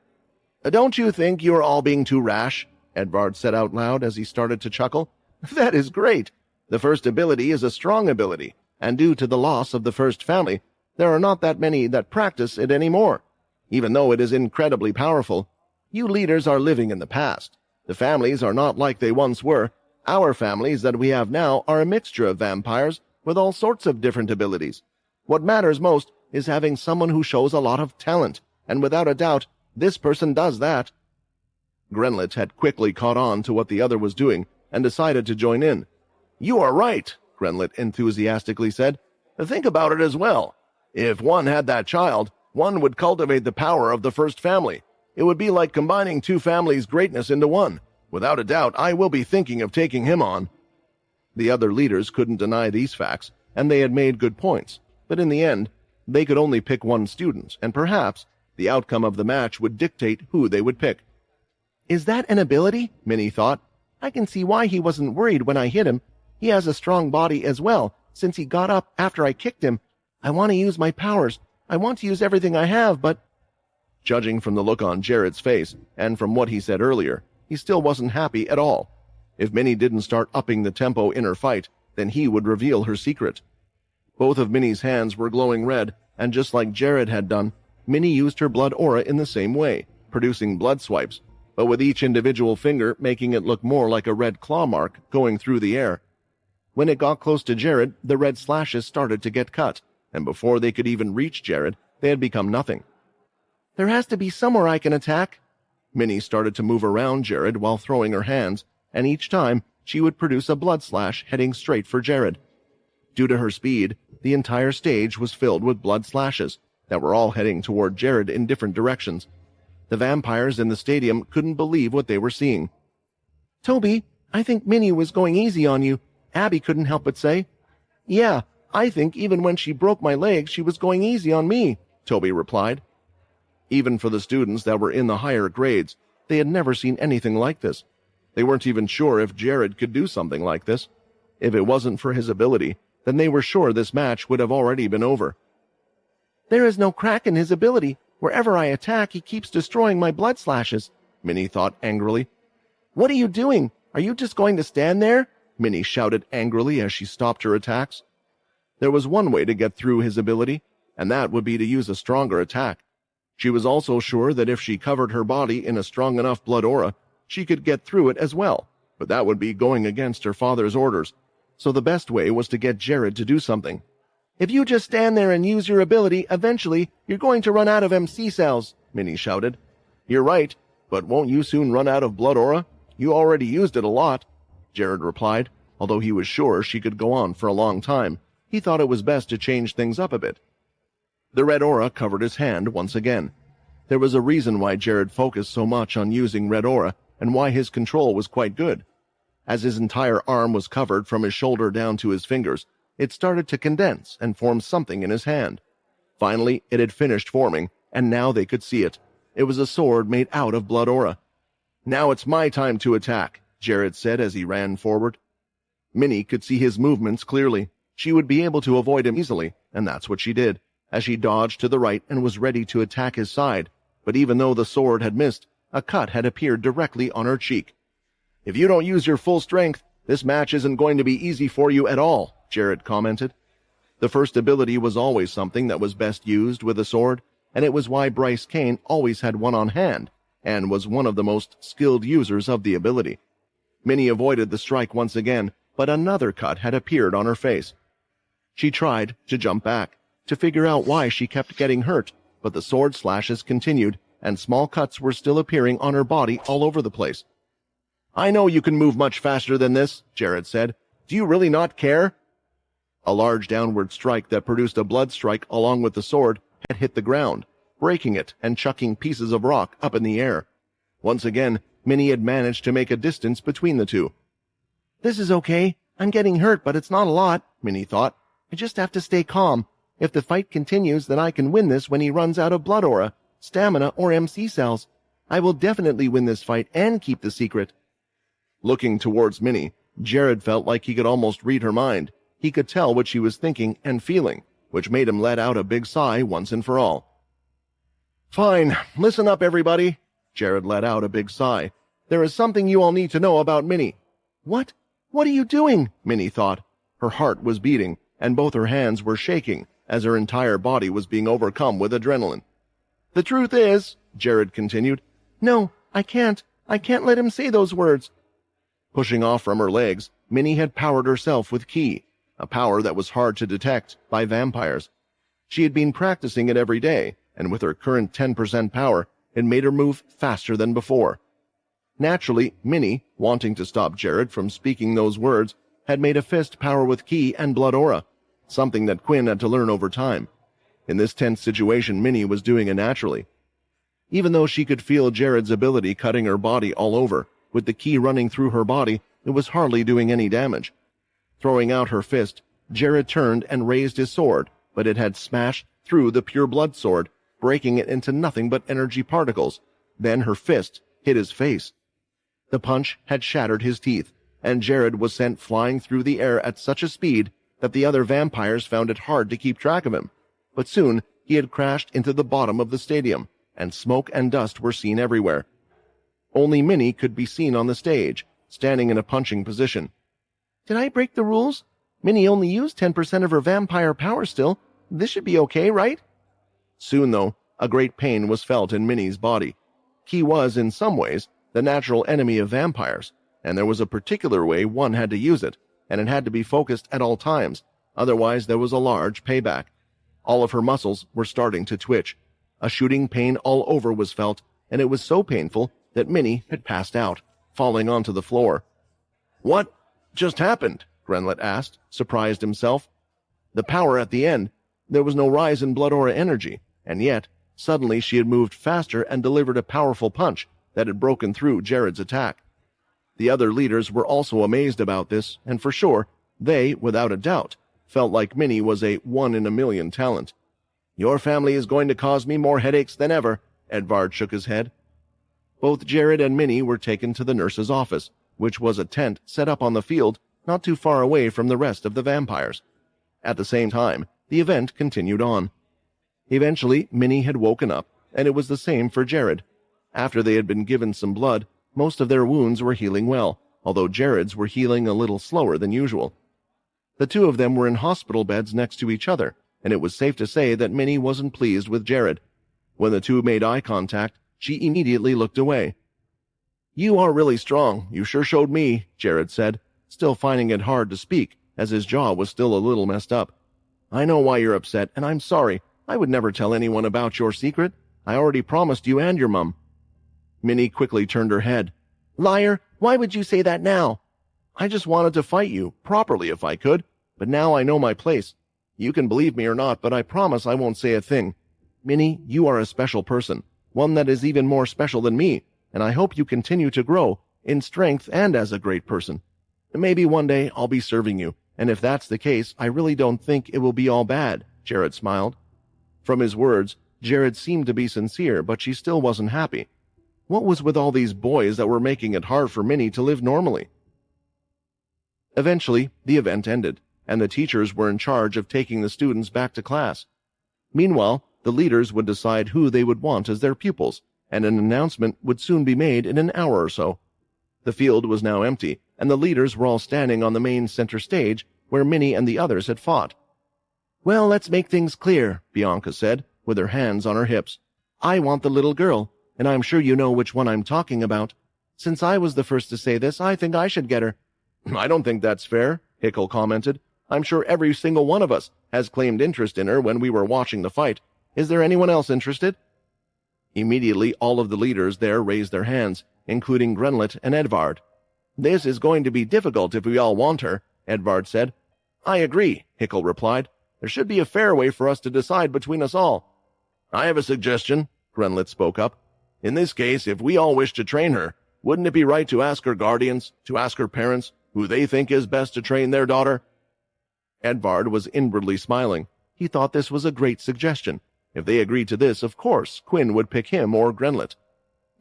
"Don't you think you are all being too rash?" Edvard said out loud as he started to chuckle. "That is great. The first ability is a strong ability, and due to the loss of the first family, there are not that many that practice it anymore. Even though it is incredibly powerful, you leaders are living in the past. The families are not like they once were. Our families that we have now are a mixture of vampires with all sorts of different abilities. What matters most is having someone who shows a lot of talent, and without a doubt, this person does that." Grenlet had quickly caught on to what the other was doing and decided to join in. "You are right," Grenlet enthusiastically said. "Think about it as well. If one had that child, one would cultivate the power of the first family. It would be like combining two families' greatness into one. Without a doubt, I will be thinking of taking him on." The other leaders couldn't deny these facts, and they had made good points. But in the end, they could only pick one student, and perhaps the outcome of the match would dictate who they would pick. "Is that an ability?" Minnie thought. "I can see why he wasn't worried when I hit him. He has a strong body as well, since he got up after I kicked him. I want to use my powers. I want to use everything I have, but—" Judging from the look on Jared's face, and from what he said earlier, he still wasn't happy at all. If Minnie didn't start upping the tempo in her fight, then he would reveal her secret. Both of Minnie's hands were glowing red, and just like Jared had done, Minnie used her blood aura in the same way, producing blood swipes, but with each individual finger making it look more like a red claw mark going through the air. When it got close to Jared, the red slashes started to get cut, and before they could even reach Jared, they had become nothing. "There has to be somewhere I can attack." Minnie started to move around Jared while throwing her hands, and each time she would produce a blood slash heading straight for Jared. Due to her speed, the entire stage was filled with blood slashes that were all heading toward Jared in different directions. The vampires in the stadium couldn't believe what they were seeing. "Toby, I think Minnie was going easy on you," Abby couldn't help but say. "Yeah, I think even when she broke my leg, she was going easy on me," Toby replied. Even for the students that were in the higher grades, they had never seen anything like this. They weren't even sure if Jared could do something like this. If it wasn't for his ability, then they were sure this match would have already been over. "There is no crack in his ability. Wherever I attack, he keeps destroying my blood slashes," Minnie thought angrily. "What are you doing? Are you just going to stand there?" Minnie shouted angrily as she stopped her attacks. There was one way to get through his ability, and that would be to use a stronger attack. She was also sure that if she covered her body in a strong enough blood aura, she could get through it as well, but that would be going against her father's orders. so the best way was to get Jared to do something. If you just stand there and use your ability, eventually you're going to run out of MC cells, Minnie shouted. You're right, but won't you soon run out of blood aura? You already used it a lot, Jared replied. Although he was sure she could go on for a long time, he thought it was best to change things up a bit. The red aura covered his hand once again. There was a reason why Jared focused so much on using red aura and why his control was quite good. As his entire arm was covered from his shoulder down to his fingers, it started to condense and form something in his hand. Finally, it had finished forming, and now they could see it. It was a sword made out of blood aura. Now it's my time to attack, Jared said as he ran forward. Minnie could see his movements clearly. She would be able to avoid him easily, and that's what she did, as she dodged to the right and was ready to attack his side. But even though the sword had missed, a cut had appeared directly on her cheek. If you don't use your full strength, this match isn't going to be easy for you at all, Jared commented. The first ability was always something that was best used with a sword, and it was why Bryce Kane always had one on hand, and was one of the most skilled users of the ability. Minnie avoided the strike once again, but another cut had appeared on her face. She tried to jump back, to figure out why she kept getting hurt, but the sword slashes continued, and small cuts were still appearing on her body all over the place. I know you can move much faster than this, Jared said. Do you really not care? A large downward strike that produced a blood strike along with the sword had hit the ground, breaking it and chucking pieces of rock up in the air. Once again, Minnie had managed to make a distance between the two. This is okay. I'm getting hurt, but it's not a lot, Minnie thought. I just have to stay calm. If the fight continues, then I can win this when he runs out of blood aura, stamina, or MC cells. I will definitely win this fight and keep the secret. Looking towards Minnie, Jared felt like he could almost read her mind. He could tell what she was thinking and feeling, which made him let out a big sigh once and for all. Fine, listen up, everybody. Jared let out a big sigh. There is something you all need to know about Minnie. What? What are you doing? Minnie thought. Her heart was beating, and both her hands were shaking, as her entire body was being overcome with adrenaline. The truth is, Jared continued, no, I can't let him say those words. Pushing off from her legs, Minnie had powered herself with ki, a power that was hard to detect by vampires. She had been practicing it every day, and with her current 10% power, it made her move faster than before. Naturally, Minnie, wanting to stop Jared from speaking those words, had made a fist power with ki and blood aura, something that Quinn had to learn over time. In this tense situation, Minnie was doing it naturally. Even though she could feel Jared's ability cutting her body all over, with the ki running through her body, it was hardly doing any damage. Throwing out her fist, Jared turned and raised his sword, but it had smashed through the pure blood sword, breaking it into nothing but energy particles. Then her fist hit his face. The punch had shattered his teeth, and Jared was sent flying through the air at such a speed that the other vampires found it hard to keep track of him. But soon he had crashed into the bottom of the stadium, and smoke and dust were seen everywhere. Only Minnie could be seen on the stage, standing in a punching position. Did I break the rules? Minnie only used 10% of her vampire power still. This should be okay, right? Soon, though, a great pain was felt in Minnie's body. Ki was, in some ways, the natural enemy of vampires, and there was a particular way one had to use it, and it had to be focused at all times, otherwise there was a large payback. All of her muscles were starting to twitch. A shooting pain all over was felt, and it was so painful that Minnie had passed out, falling onto the floor. What just happened? Grenlet asked, surprised himself. The power at the end. There was no rise in blood aura energy, and yet, suddenly she had moved faster and delivered a powerful punch that had broken through Jared's attack. The other leaders were also amazed about this, and for sure, they, without a doubt, felt like Minnie was a one-in-a-million talent. Your family is going to cause me more headaches than ever, Edvard shook his head. Both Jared and Minnie were taken to the nurse's office, which was a tent set up on the field not too far away from the rest of the vampires. At the same time, the event continued on. Eventually, Minnie had woken up, and it was the same for Jared. After they had been given some blood, most of their wounds were healing well, although Jared's were healing a little slower than usual. The two of them were in hospital beds next to each other, and it was safe to say that Minnie wasn't pleased with Jared. When the two made eye contact, she immediately looked away. You are really strong. You sure showed me, Jared said, still finding it hard to speak, as his jaw was still a little messed up. "I know why you're upset, and I'm sorry. I would never tell anyone about your secret. I already promised you and your mum." Minnie quickly turned her head. "Liar, why would you say that now?" "I just wanted to fight you, properly if I could, but now I know my place. You can believe me or not, but I promise I won't say a thing. Minnie, you are a special person, one that is even more special than me, and I hope you continue to grow, in strength and as a great person. Maybe one day I'll be serving you, and if that's the case, I really don't think it will be all bad," Jared smiled. From his words, Jared seemed to be sincere, but she still wasn't happy. What was with all these boys that were making it hard for Minnie to live normally? Eventually, the event ended, and the teachers were in charge of taking the students back to class. Meanwhile, the leaders would decide who they would want as their pupils, and an announcement would soon be made in an hour or so. The field was now empty, and the leaders were all standing on the main center stage where Minnie and the others had fought. "Well, let's make things clear," Bianca said, with her hands on her hips. "I want the little girl, and I'm sure you know which one I'm talking about. Since I was the first to say this, I think I should get her." "I don't think that's fair," Hickle commented. "I'm sure every single one of us has claimed interest in her when we were watching the fight. Is there anyone else interested?" Immediately, all of the leaders there raised their hands, including Grenlet and Edvard. "This is going to be difficult if we all want her," Edvard said. "I agree," Hickle replied. "There should be a fair way for us to decide between us all." "I have a suggestion," Grenlet spoke up. "In this case, if we all wish to train her, wouldn't it be right to ask her guardians, to ask her parents, who they think is best to train their daughter?" Edvard was inwardly smiling. He thought this was a great suggestion. If they agreed to this, of course, Quinn would pick him or Grenlet.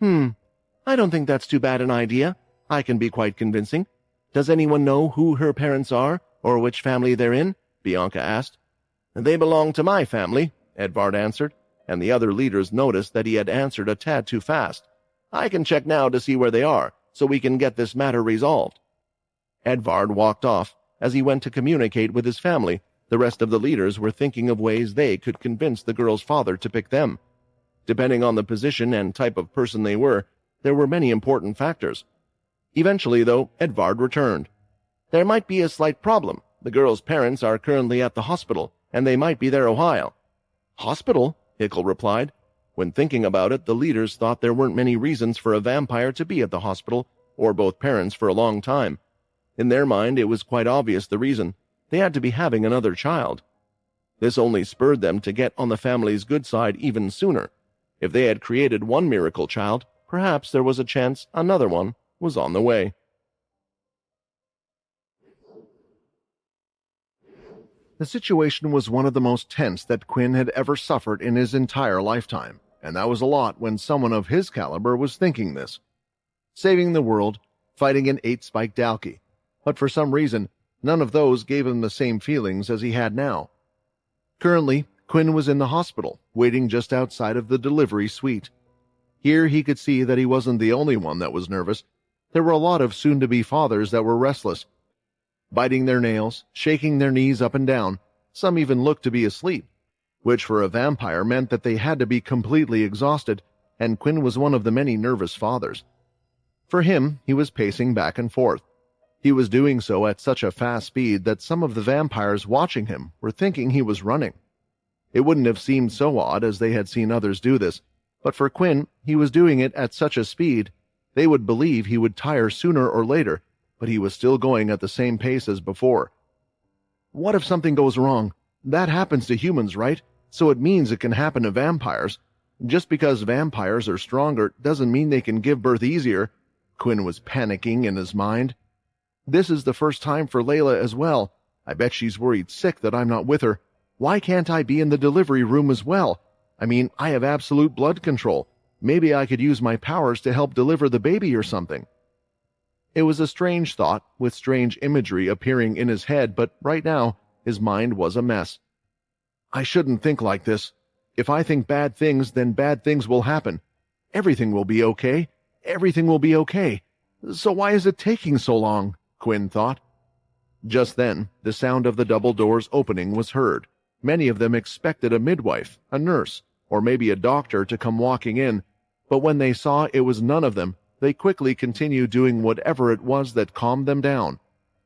I don't think that's too bad an idea. I can be quite convincing. Does anyone know who her parents are, or which family they're in?" Bianca asked. "They belong to my family," Edvard answered, and the other leaders noticed that he had answered a tad too fast. "I can check now to see where they are, so we can get this matter resolved." Edvard walked off. As he went to communicate with his family, the rest of the leaders were thinking of ways they could convince the girl's father to pick them. Depending on the position and type of person they were, there were many important factors. Eventually, though, Edvard returned. "There might be a slight problem. The girl's parents are currently at the hospital, and they might be there a while." "Hospital?" Hickle replied. When thinking about it, the leaders thought there weren't many reasons for a vampire to be at the hospital, or both parents, for a long time. In their mind, it was quite obvious the reason. They had to be having another child. This only spurred them to get on the family's good side even sooner. If they had created one miracle child, perhaps there was a chance another one was on the way. The situation was one of the most tense that Quinn had ever suffered in his entire lifetime, and that was a lot when someone of his caliber was thinking this. Saving the world, fighting an 8-spike Dalky, but for some reason, none of those gave him the same feelings as he had now. Currently, Quinn was in the hospital, waiting just outside of the delivery suite. Here he could see that he wasn't the only one that was nervous. There were a lot of soon-to-be fathers that were restless, biting their nails, shaking their knees up and down. Some even looked to be asleep, which for a vampire meant that they had to be completely exhausted, and Quinn was one of the many nervous fathers. For him, he was pacing back and forth. He was doing so at such a fast speed that some of the vampires watching him were thinking he was running. It wouldn't have seemed so odd as they had seen others do this, but for Quinn, he was doing it at such a speed, they would believe he would tire sooner or later, but he was still going at the same pace as before. What if something goes wrong? That happens to humans, right? So it means it can happen to vampires. Just because vampires are stronger doesn't mean they can give birth easier. Quinn was panicking in his mind. This is the first time for Layla as well. I bet she's worried sick that I'm not with her. Why can't I be in the delivery room as well? I mean, I have absolute blood control. Maybe I could use my powers to help deliver the baby or something. It was a strange thought, with strange imagery appearing in his head, but right now, his mind was a mess. I shouldn't think like this. If I think bad things, then bad things will happen. Everything will be okay. Everything will be okay. So why is it taking so long? Quinn thought. Just then, the sound of the double doors opening was heard. Many of them expected a midwife, a nurse, or maybe a doctor to come walking in, but when they saw it was none of them, they quickly continued doing whatever it was that calmed them down.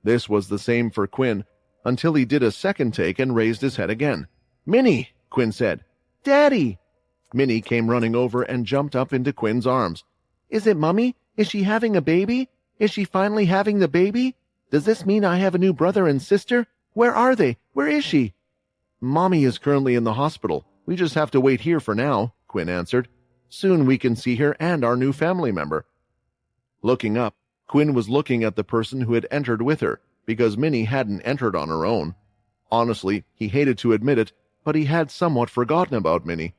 This was the same for Quinn. until he did a second take and raised his head again. "Minnie!" Quinn said. "Daddy!" Minnie came running over and jumped up into Quinn's arms. "Is it Mummy? Is she having a baby? Is she finally having the baby? Does this mean I have a new brother and sister? Where are they? Where is she?" "Mommy is currently in the hospital. We just have to wait here for now," Quinn answered. "Soon we can see her and our new family member." Looking up, Quinn was looking at the person who had entered with her, because Minnie hadn't entered on her own. Honestly, he hated to admit it, but he had somewhat forgotten about Minnie.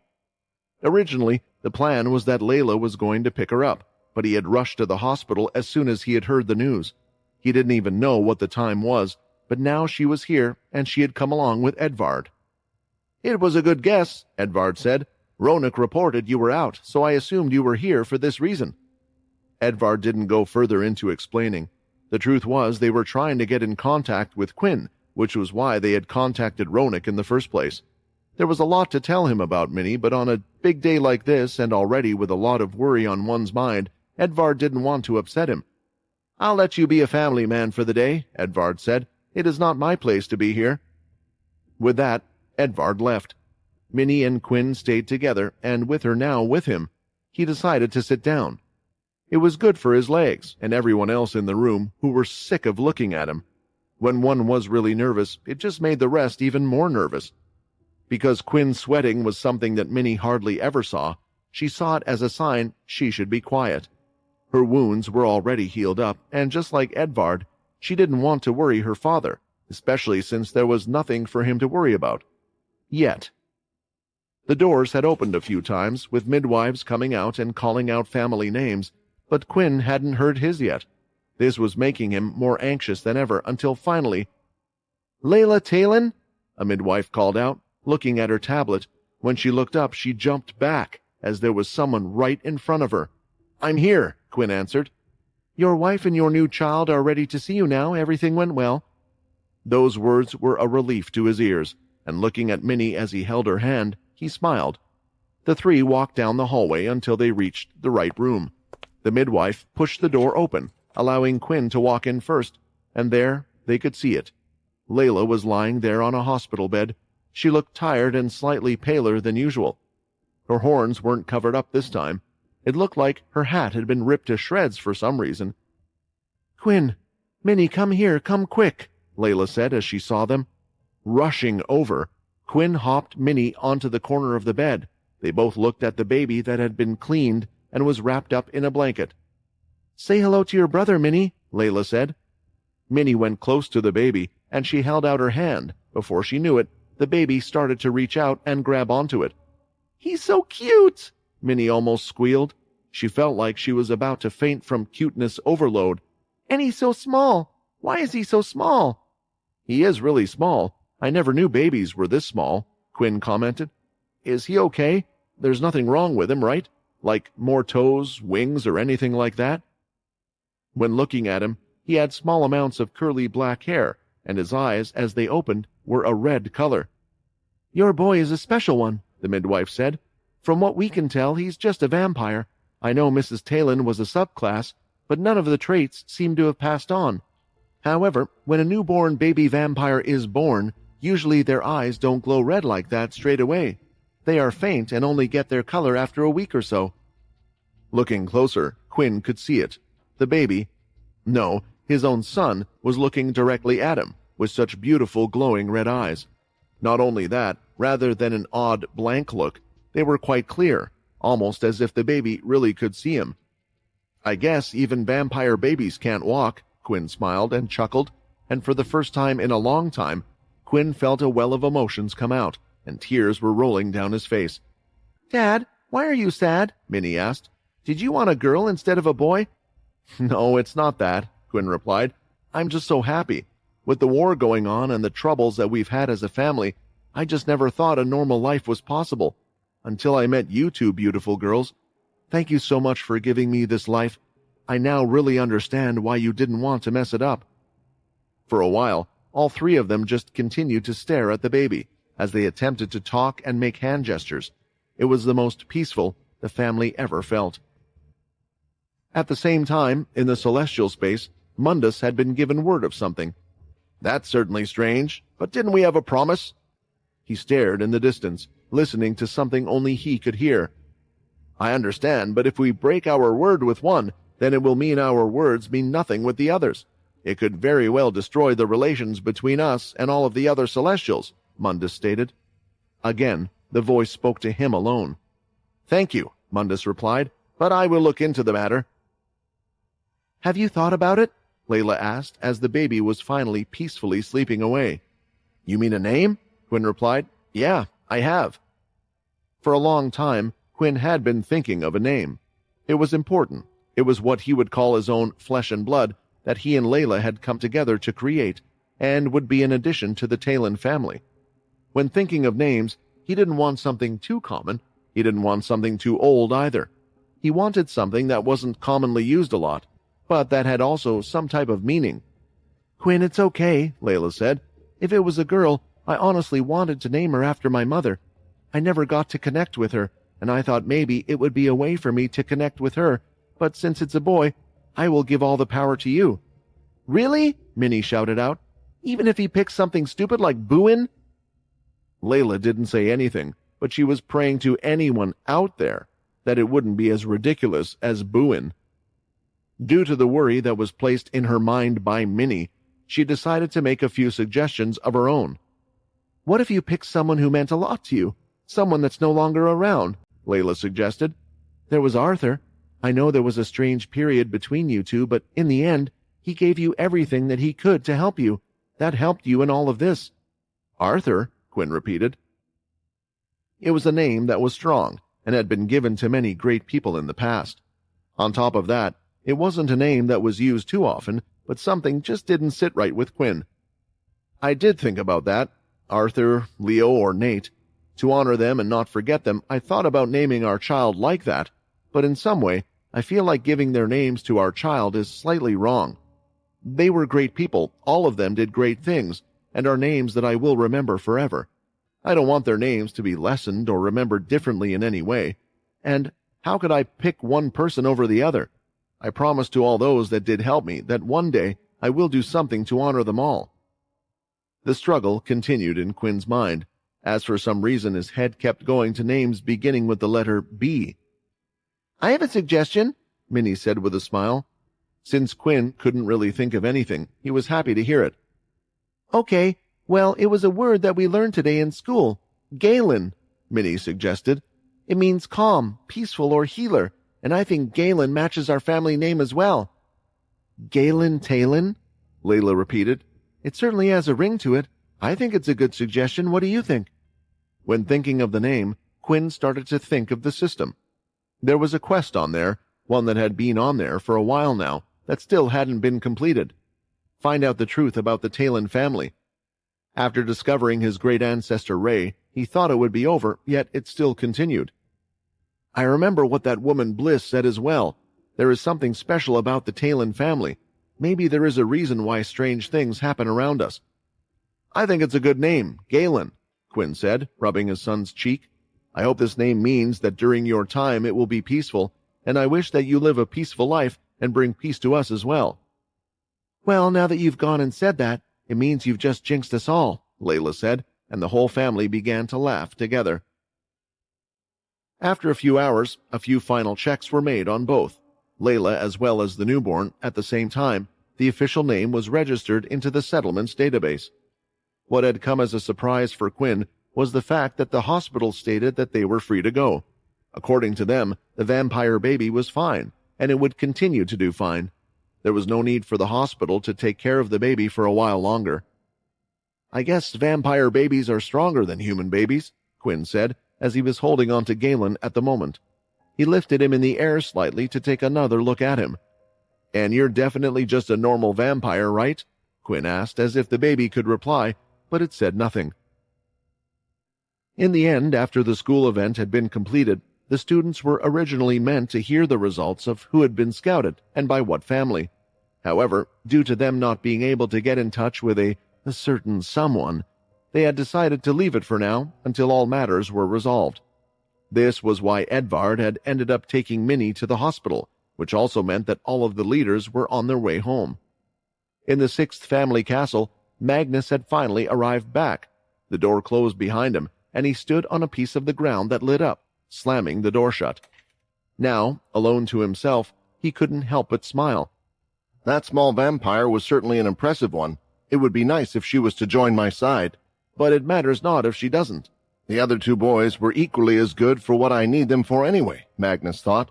Originally, the plan was that Layla was going to pick her up, but he had rushed to the hospital as soon as he had heard the news. He didn't even know what the time was, but now she was here, and she had come along with Edvard. "It was a good guess," Edvard said. "Ronak reported you were out, so I assumed you were here for this reason." Edvard didn't go further into explaining. The truth was they were trying to get in contact with Quinn, which was why they had contacted Ronak in the first place. There was a lot to tell him about Minnie, but on a big day like this, and already with a lot of worry on one's mind, Edvard didn't want to upset him. "I'll let you be a family man for the day," Edvard said. "It is not my place to be here." With that, Edvard left. Minnie and Quinn stayed together, and with her now with him, he decided to sit down. It was good for his legs and everyone else in the room who were sick of looking at him. When one was really nervous, it just made the rest even more nervous. Because Quinn sweating was something that Minnie hardly ever saw, she saw it as a sign she should be quiet. Her wounds were already healed up, and just like Edvard, she didn't want to worry her father, especially since there was nothing for him to worry about. Yet. The doors had opened a few times, with midwives coming out and calling out family names, but Quinn hadn't heard his yet. This was making him more anxious than ever until finally, "Layla Talon?" a midwife called out, looking at her tablet. When she looked up, she jumped back, as there was someone right in front of her. "I'm here," Quinn answered. "Your wife and your new child are ready to see you now. Everything went well." Those words were a relief to his ears, and looking at Minnie as he held her hand, he smiled. The three walked down the hallway until they reached the right room. The midwife pushed the door open, allowing Quinn to walk in first, and there they could see it. Layla was lying there on a hospital bed. She looked tired and slightly paler than usual. Her horns weren't covered up this time. It looked like her hat had been ripped to shreds for some reason. "Quinn, Minnie, come here, come quick," Layla said as she saw them. Rushing over, Quinn hopped Minnie onto the corner of the bed. They both looked at the baby that had been cleaned and was wrapped up in a blanket. "Say hello to your brother, Minnie," Layla said. Minnie went close to the baby, and she held out her hand. Before she knew it, the baby started to reach out and grab onto it. "He's so cute!" Minnie almost squealed. She felt like she was about to faint from cuteness overload. "And he's so small. Why is he so small?" "He is really small. I never knew babies were this small," Quinn commented. "Is he okay? There's nothing wrong with him, right? Like more toes, wings, or anything like that?" When looking at him, he had small amounts of curly black hair, and his eyes, as they opened, were a red color. "Your boy is a special one," the midwife said. "From what we can tell, he's just a vampire. I know Mrs. Talon was a subclass, but none of the traits seem to have passed on. However, when a newborn baby vampire is born, usually their eyes don't glow red like that straight away. They are faint and only get their color after a week or so." Looking closer, Quinn could see it. The baby, no, his own son, was looking directly at him, with such beautiful glowing red eyes. Not only that, rather than an odd blank look, they were quite clear, almost as if the baby really could see him. "I guess even vampire babies can't walk," Quinn smiled and chuckled, and for the first time in a long time, Quinn felt a well of emotions come out, and tears were rolling down his face. "Dad, why are you sad?" Minnie asked. "Did you want a girl instead of a boy?" "No, it's not that," Quinn replied. "I'm just so happy. With the war going on and the troubles that we've had as a family, I just never thought a normal life was possible. Until I met you two beautiful girls. Thank you so much for giving me this life. I now really understand why you didn't want to mess it up." For a while, all three of them just continued to stare at the baby, as they attempted to talk and make hand gestures. It was the most peaceful the family ever felt. At the same time, in the celestial space, Mundus had been given word of something. That's certainly strange, but didn't we have a promise? He stared in the distance, listening to something only he could hear. I understand, but if we break our word with one, then it will mean our words mean nothing with the others. It could very well destroy the relations between us and all of the other Celestials, Mundus stated. Again, the voice spoke to him alone. Thank you, Mundus replied, but I will look into the matter. Have you thought about it? Layla asked as the baby was finally peacefully sleeping away. You mean a name? Quinn replied. Yeah, I have. For a long time, Quinn had been thinking of a name. It was important. It was what he would call his own flesh and blood that he and Layla had come together to create, and would be an addition to the Talon family. When thinking of names, he didn't want something too common. He didn't want something too old either. He wanted something that wasn't commonly used a lot, but that had also some type of meaning. Quinn, it's okay, Layla said. If it was a girl, I honestly wanted to name her after my mother. I never got to connect with her, and I thought maybe it would be a way for me to connect with her, but since it's a boy, I will give all the power to you. Really? Minnie shouted out. Even if he picks something stupid like Booin? Layla didn't say anything, but she was praying to anyone out there that it wouldn't be as ridiculous as Booin. Due to the worry that was placed in her mind by Minnie, she decided to make a few suggestions of her own. What if you pick someone who meant a lot to you? Someone that's no longer around, Layla suggested. There was Arthur. I know there was a strange period between you two, but in the end, he gave you everything that he could to help you. That helped you in all of this. Arthur, Quinn repeated. It was a name that was strong and had been given to many great people in the past. On top of that, it wasn't a name that was used too often, but something just didn't sit right with Quinn. I did think about that. Arthur, Leo, or Nate. To honor them and not forget them, I thought about naming our child like that, but in some way, I feel like giving their names to our child is slightly wrong. They were great people, all of them did great things, and are names that I will remember forever. I don't want their names to be lessened or remembered differently in any way, and how could I pick one person over the other? I promise to all those that did help me that one day I will do something to honor them all. The struggle continued in Quinn's mind, as for some reason his head kept going to names beginning with the letter B. I have a suggestion, Minnie said with a smile. Since Quinn couldn't really think of anything, he was happy to hear it. Okay, well, it was a word that we learned today in school. Galen, Minnie suggested. It means calm, peaceful, or healer, and I think Galen matches our family name as well. Galen Talon? Layla repeated. It certainly has a ring to it. I think it's a good suggestion. What do you think? When thinking of the name, Quinn started to think of the system. There was a quest on there, one that had been on there for a while now, that still hadn't been completed. Find out the truth about the Talon family. After discovering his great ancestor Ray, he thought it would be over, yet it still continued. I remember what that woman Bliss said as well. There is something special about the Talon family. Maybe there is a reason why strange things happen around us. I think it's a good name, Galen, Quinn said, rubbing his son's cheek. I hope this name means that during your time it will be peaceful, and I wish that you live a peaceful life and bring peace to us as well. Well, now that you've gone and said that, it means you've just jinxed us all, Layla said, and the whole family began to laugh together. After a few hours, a few final checks were made on both. Layla as well as the newborn. At the same time, the official name was registered into the settlement's database. What had come as a surprise for Quinn was the fact that the hospital stated that they were free to go. According to them, the vampire baby was fine, and it would continue to do fine. There was no need for the hospital to take care of the baby for a while longer. I guess vampire babies are stronger than human babies, Quinn said, as he was holding on to Galen at the moment. He lifted him in the air slightly to take another look at him. And you're definitely just a normal vampire, right? Quinn asked, as if the baby could reply, but it said nothing. In the end, after the school event had been completed, the students were originally meant to hear the results of who had been scouted and by what family. However, due to them not being able to get in touch with a certain someone, they had decided to leave it for now until all matters were resolved. This was why Edvard had ended up taking Minnie to the hospital, which also meant that all of the leaders were on their way home. In the 6th family castle, Magnus had finally arrived back. The door closed behind him, and he stood on a piece of the ground that lit up, slamming the door shut. Now, alone to himself, he couldn't help but smile. That small vampire was certainly an impressive one. It would be nice if she was to join my side, but it matters not if she doesn't. The other two boys were equally as good for what I need them for anyway, Magnus thought.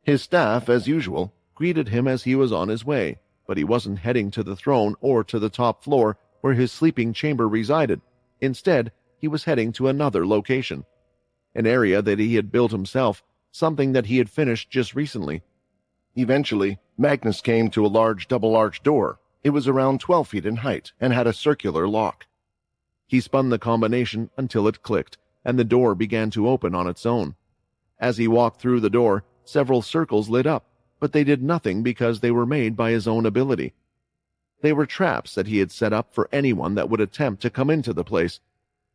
His staff, as usual, Greeted him as he was on his way, but he wasn't heading to the throne or to the top floor where his sleeping chamber resided. Instead, he was heading to another location, an area that he had built himself, something that he had finished just recently. Eventually, Magnus came to a large double-arched door. It was around 12 feet in height and had a circular lock. He spun the combination until it clicked, and the door began to open on its own. As he walked through the door, several circles lit up, but they did nothing because they were made by his own ability. They were traps that he had set up for anyone that would attempt to come into the place.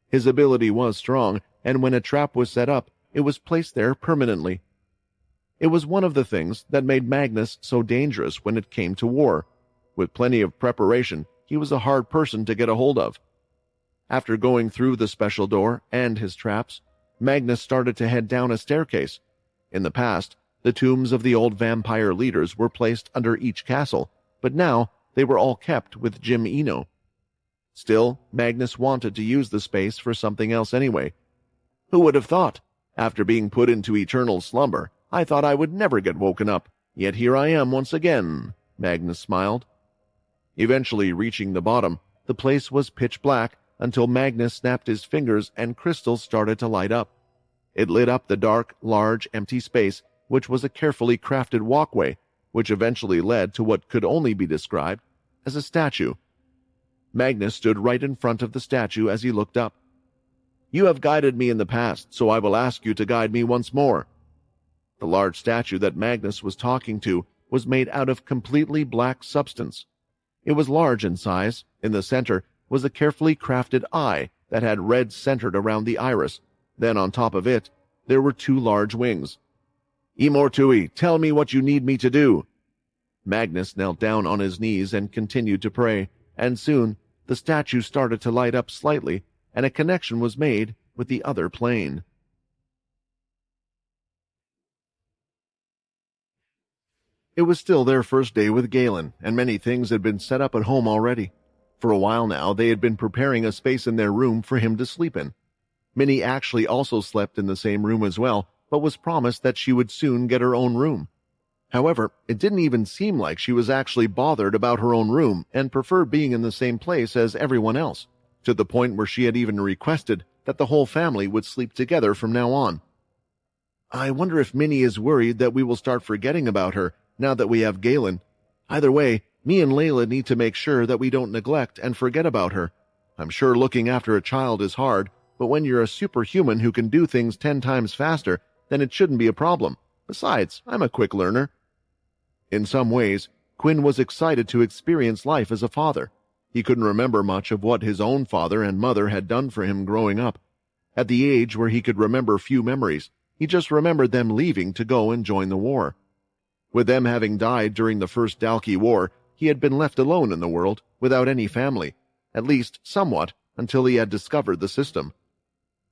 His ability was strong, and when a trap was set up, it was placed there permanently. It was one of the things that made Magnus so dangerous when it came to war. With plenty of preparation, he was a hard person to get a hold of. After going through the special door and his traps, Magnus started to head down a staircase. In the past, the tombs of the old vampire leaders were placed under each castle, but now they were all kept with Jim Eno. Still, Magnus wanted to use the space for something else anyway. Who would have thought? After being put into eternal slumber, I thought I would never get woken up, yet here I am once again, Magnus smiled. Eventually reaching the bottom, the place was pitch black until Magnus snapped his fingers and crystals started to light up. It lit up the dark, large, empty space, which was a carefully crafted walkway, which eventually led to what could only be described as a statue. Magnus stood right in front of the statue as he looked up. You have guided me in the past, so I will ask you to guide me once more. The large statue that Magnus was talking to was made out of completely black substance. It was large in size. In the center was a carefully crafted eye that had red centered around the iris. Then on top of it, there were two large wings. Immortui, tell me what you need me to do. Magnus knelt down on his knees and continued to pray, and soon the statue started to light up slightly, and a connection was made with the other plane. It was still their first day with Galen, and many things had been set up at home already. For a while now, they had been preparing a space in their room for him to sleep in. Minnie actually also slept in the same room as well, but was promised that she would soon get her own room. However, it didn't even seem like she was actually bothered about her own room and preferred being in the same place as everyone else, to the point where she had even requested that the whole family would sleep together from now on. I wonder if Minnie is worried that we will start forgetting about her now that we have Galen. Either way, me and Layla need to make sure that we don't neglect and forget about her. I'm sure looking after a child is hard, but when you're a superhuman who can do things 10 times faster, then it shouldn't be a problem. Besides, I'm a quick learner. In some ways, Quinn was excited to experience life as a father. He couldn't remember much of what his own father and mother had done for him growing up. At the age where he could remember few memories, he just remembered them leaving to go and join the war. With them having died during the First Dalki War, he had been left alone in the world, without any family, at least somewhat, until he had discovered the system.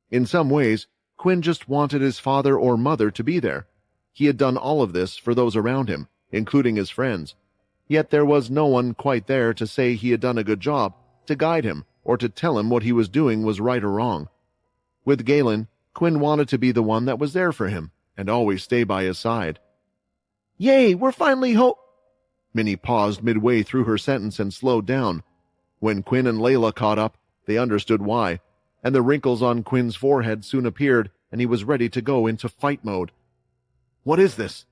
In some ways, Quinn just wanted his father or mother to be there. He had done all of this for those around him, including his friends. Yet there was no one quite there to say he had done a good job, to guide him, or to tell him what he was doing was right or wrong. With Galen, Quinn wanted to be the one that was there for him, and always stay by his side. Yay, we're finally Minnie paused midway through her sentence and slowed down. When Quinn and Layla caught up, they understood why, and the wrinkles on Quinn's forehead soon appeared, and he was ready to go into fight mode. What is this?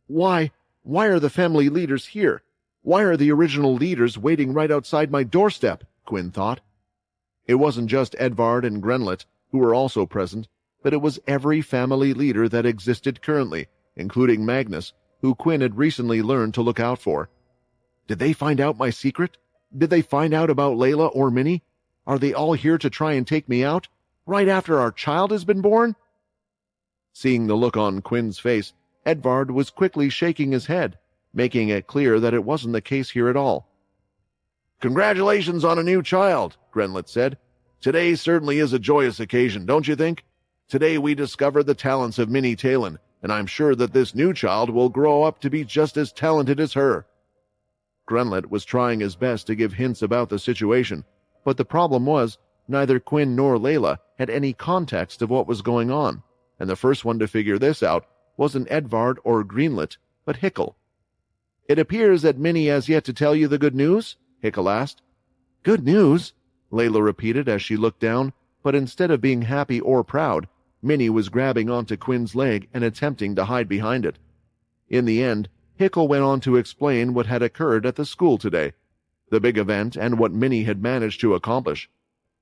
Why are the family leaders here? Why are the original leaders waiting right outside my doorstep? Quinn thought. It wasn't just Edvard and Grenlet, who were also present, but it was every family leader that existed currently, including Magnus, who Quinn had recently learned to look out for. Did they find out my secret? Did they find out about Layla or Minnie? Are they all here to try and take me out, right after our child has been born? Seeing the look on Quinn's face, Edvard was quickly shaking his head, making it clear that it wasn't the case here at all. "Congratulations on a new child," Grenlet said. "Today certainly is a joyous occasion, don't you think? Today we discovered the talents of Minnie Talon, and I'm sure that this new child will grow up to be just as talented as her." Grenlet was trying his best to give hints about the situation, but the problem was neither Quinn nor Layla had any context of what was going on, and the first one to figure this out wasn't Edvard or Greenlet, but Hickle. "It appears that Minnie has yet to tell you the good news?" Hickle asked. "Good news?" Layla repeated as she looked down, but instead of being happy or proud, Minnie was grabbing onto Quinn's leg and attempting to hide behind it. In the end, Hickle went on to explain what had occurred at the school today, the big event and what Minnie had managed to accomplish.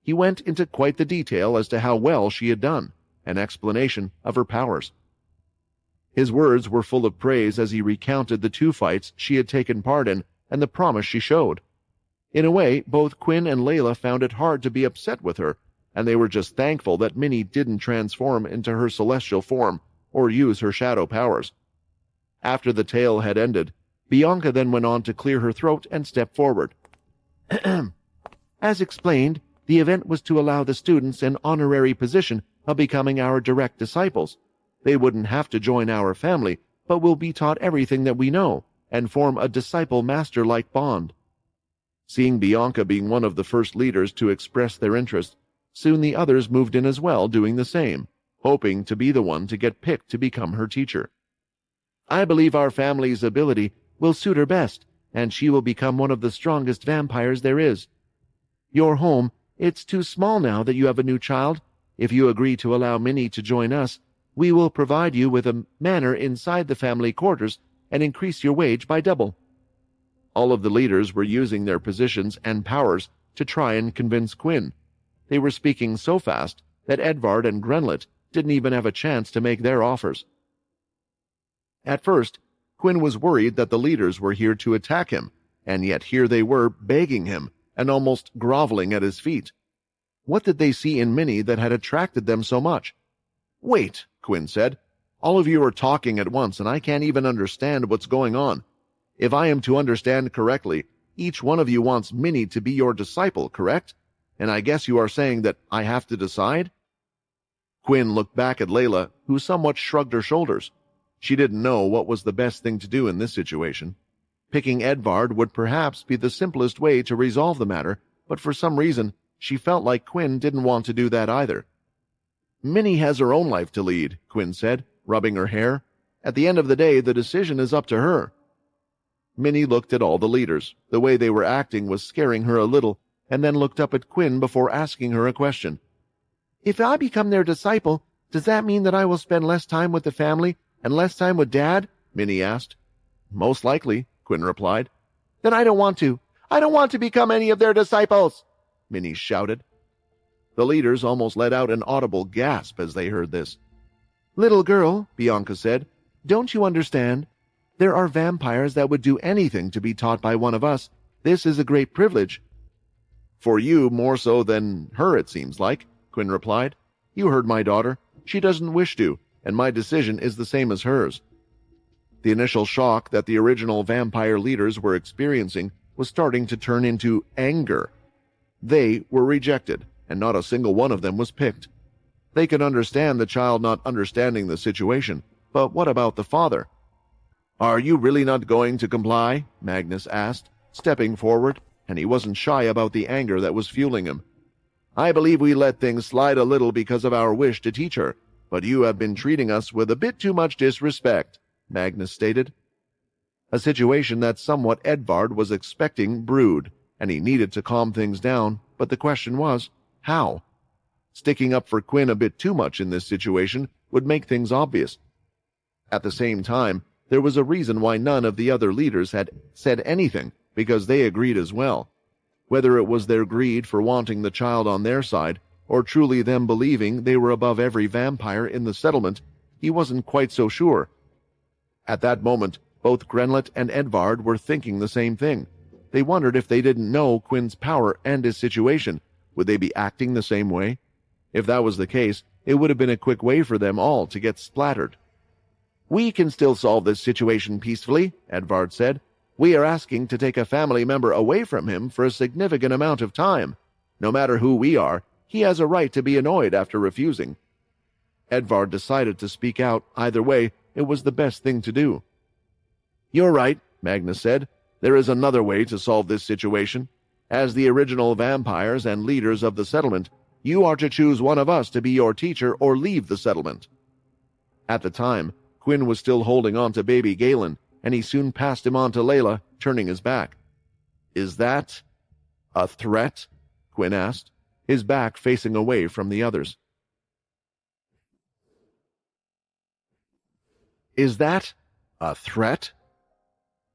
He went into quite the detail as to how well she had done, an explanation of her powers. His words were full of praise as he recounted the 2 fights she had taken part in and the promise she showed. In a way, both Quinn and Layla found it hard to be upset with her, and they were just thankful that Minnie didn't transform into her celestial form or use her shadow powers. After the tale had ended, Bianca then went on to clear her throat and step forward. "As explained, the event was to allow the students an honorary position of becoming our direct disciples. They wouldn't have to join our family, but will be taught everything that we know and form a disciple-master-like bond." Seeing Bianca being one of the first leaders to express their interest, soon the others moved in as well, doing the same, hoping to be the one to get picked to become her teacher. "I believe our family's ability will suit her best, and she will become one of the strongest vampires there is. Your home, it's too small now that you have a new child. If you agree to allow Minnie to join us, we will provide you with a manor inside the family quarters and increase your wage by double." All of the leaders were using their positions and powers to try and convince Quinn. They were speaking so fast that Edvard and Grenlet didn't even have a chance to make their offers. At first, Quinn was worried that the leaders were here to attack him, and yet here they were begging him and almost groveling at his feet. What did they see in Minnie that had attracted them so much? "Wait," Quinn said. "All of you are talking at once, and I can't even understand what's going on. If I am to understand correctly, each one of you wants Minnie to be your disciple, correct? And I guess you are saying that I have to decide?" Quinn looked back at Layla, who somewhat shrugged her shoulders. She didn't know what was the best thing to do in this situation. Picking Edvard would perhaps be the simplest way to resolve the matter, but for some reason, she felt like Quinn didn't want to do that either. "Minnie has her own life to lead," Quinn said, rubbing her hair. "At the end of the day, the decision is up to her." Minnie looked at all the leaders. The way they were acting was scaring her a little, and then looked up at Quinn before asking her a question. "If I become their disciple, does that mean that I will spend less time with the family and less time with Dad?" Minnie asked. "Most likely," Quinn replied. "Then I don't want to. I don't want to become any of their disciples," Minnie shouted. The leaders almost let out an audible gasp as they heard this. "Little girl," Bianca said, "don't you understand? There are vampires that would do anything to be taught by one of us. This is a great privilege." "For you more so than her, it seems like," Quinn replied. "You heard my daughter. She doesn't wish to, and my decision is the same as hers." The initial shock that the original vampire leaders were experiencing was starting to turn into anger. They were rejected, and not a single one of them was picked. They could understand the child not understanding the situation, but what about the father? "Are you really not going to comply?" Magnus asked, stepping forward, and he wasn't shy about the anger that was fueling him. "I believe we let things slide a little because of our wish to teach her, but you have been treating us with a bit too much disrespect," Magnus stated. A situation that somewhat Edvard was expecting brewed, and he needed to calm things down, but the question was, how? Sticking up for Quinn a bit too much in this situation would make things obvious. At the same time, there was a reason why none of the other leaders had said anything, because they agreed as well. Whether it was their greed for wanting the child on their side, or truly them believing they were above every vampire in the settlement, he wasn't quite so sure. At that moment, both Grenlet and Edvard were thinking the same thing. They wondered if they didn't know Quinn's power and his situation, would they be acting the same way? If that was the case, it would have been a quick way for them all to get splattered. "We can still solve this situation peacefully," Edvard said. We are asking to take a family member away from him for a significant amount of time. No matter who we are, he has a right to be annoyed after refusing." Edvard decided to speak out. Either way, it was the best thing to do. "You're right," Magnus said. "There is another way to solve this situation. As the original vampires and leaders of the settlement, you are to choose one of us to be your teacher or leave the settlement." At the time, Quinn was still holding on to baby Galen, and he soon passed him on to Layla, turning his back. "Is that a threat?" Quinn asked, his back facing away from the others. "Is that a threat?"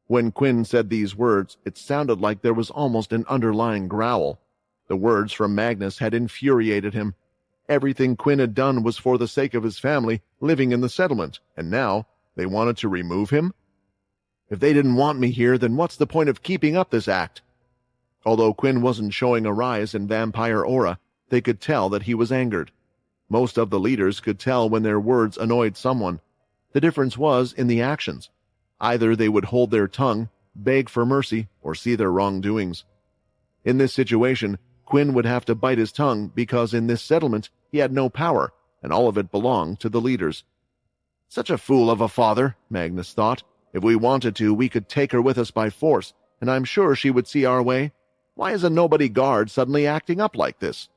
When Quinn said these words, it sounded like there was almost an underlying growl. The words from Magnus had infuriated him. Everything Quinn had done was for the sake of his family living in the settlement, and now they wanted to remove him? "If they didn't want me here, then what's the point of keeping up this act?" Although Quinn wasn't showing a rise in vampire aura, they could tell that he was angered. Most of the leaders could tell when their words annoyed someone. The difference was in the actions. Either they would hold their tongue, beg for mercy, or see their wrongdoings. In this situation, Quinn would have to bite his tongue because in this settlement he had no power, and all of it belonged to the leaders. "Such a fool of a father," Magnus thought. "If we wanted to, we could take her with us by force, and I'm sure she would see our way. Why is a nobody guard suddenly acting up like this?"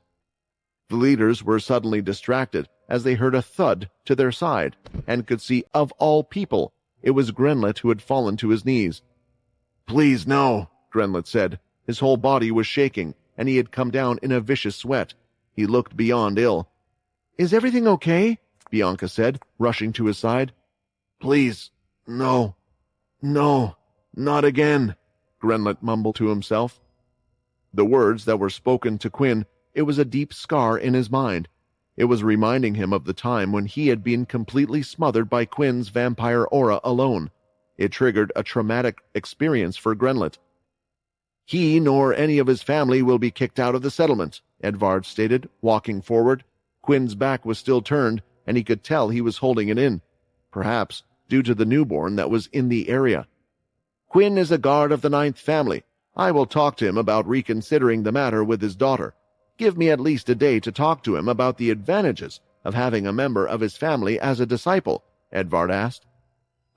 The leaders were suddenly distracted as they heard a thud to their side, and could see, of all people, it was Grenlet who had fallen to his knees. "Please, no," Grenlet said. His whole body was shaking, and he had come down in a vicious sweat. He looked beyond ill. "Is everything okay?" Bianca said, rushing to his side. "Please, no. No, not again," Grenlet mumbled to himself. The words that were spoken to Quinn, it was a deep scar in his mind. It was reminding him of the time when he had been completely smothered by Quinn's vampire aura alone. It triggered a traumatic experience for Grenlet. "He nor any of his family will be kicked out of the settlement," Edvard stated, walking forward. Quinn's back was still turned, and he could tell he was holding it in, perhaps due to the newborn that was in the area. "Quinn is a guard of the 9th family. I will talk to him about reconsidering the matter with his daughter. Give me at least a day to talk to him about the advantages of having a member of his family as a disciple," Edvard asked.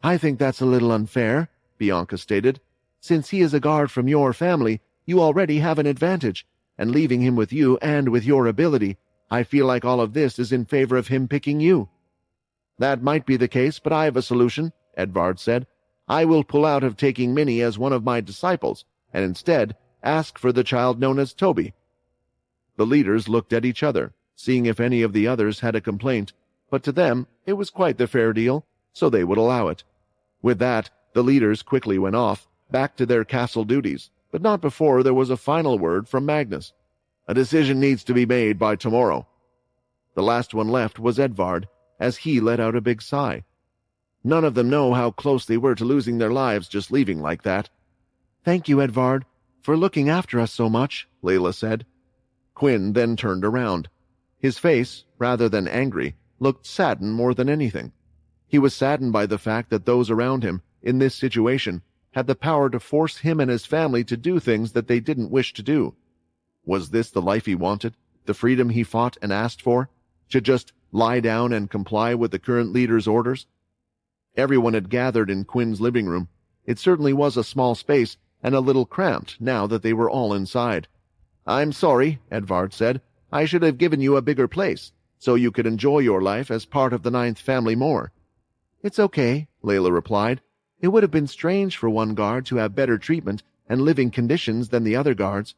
"I think that's a little unfair," Bianca stated. "Since he is a guard from your family, you already have an advantage, and leaving him with you and with your ability, I feel like all of this is in favor of him picking you." "That might be the case, but I have a solution," Edvard said. "I will pull out of taking Minnie as one of my disciples, and instead ask for the child known as Toby." The leaders looked at each other, seeing if any of the others had a complaint, but to them it was quite the fair deal, so they would allow it. With that, the leaders quickly went off, back to their castle duties, but not before there was a final word from Magnus. "A decision needs to be made by tomorrow." The last one left was Edvard, as he let out a big sigh. None of them know how close they were to losing their lives just leaving like that. "Thank you, Edvard, for looking after us so much," Layla said. Quinn then turned around. His face, rather than angry, looked saddened more than anything. He was saddened by the fact that those around him, in this situation, had the power to force him and his family to do things that they didn't wish to do. Was this the life he wanted, the freedom he fought and asked for, to just lie down and comply with the current leader's orders? Everyone had gathered in Quinn's living room. It certainly was a small space, and a little cramped now that they were all inside. "I'm sorry," Edvard said. "I should have given you a bigger place, so you could enjoy your life as part of the 9th family more." "It's okay," Layla replied. "It would have been strange for one guard to have better treatment and living conditions than the other guards.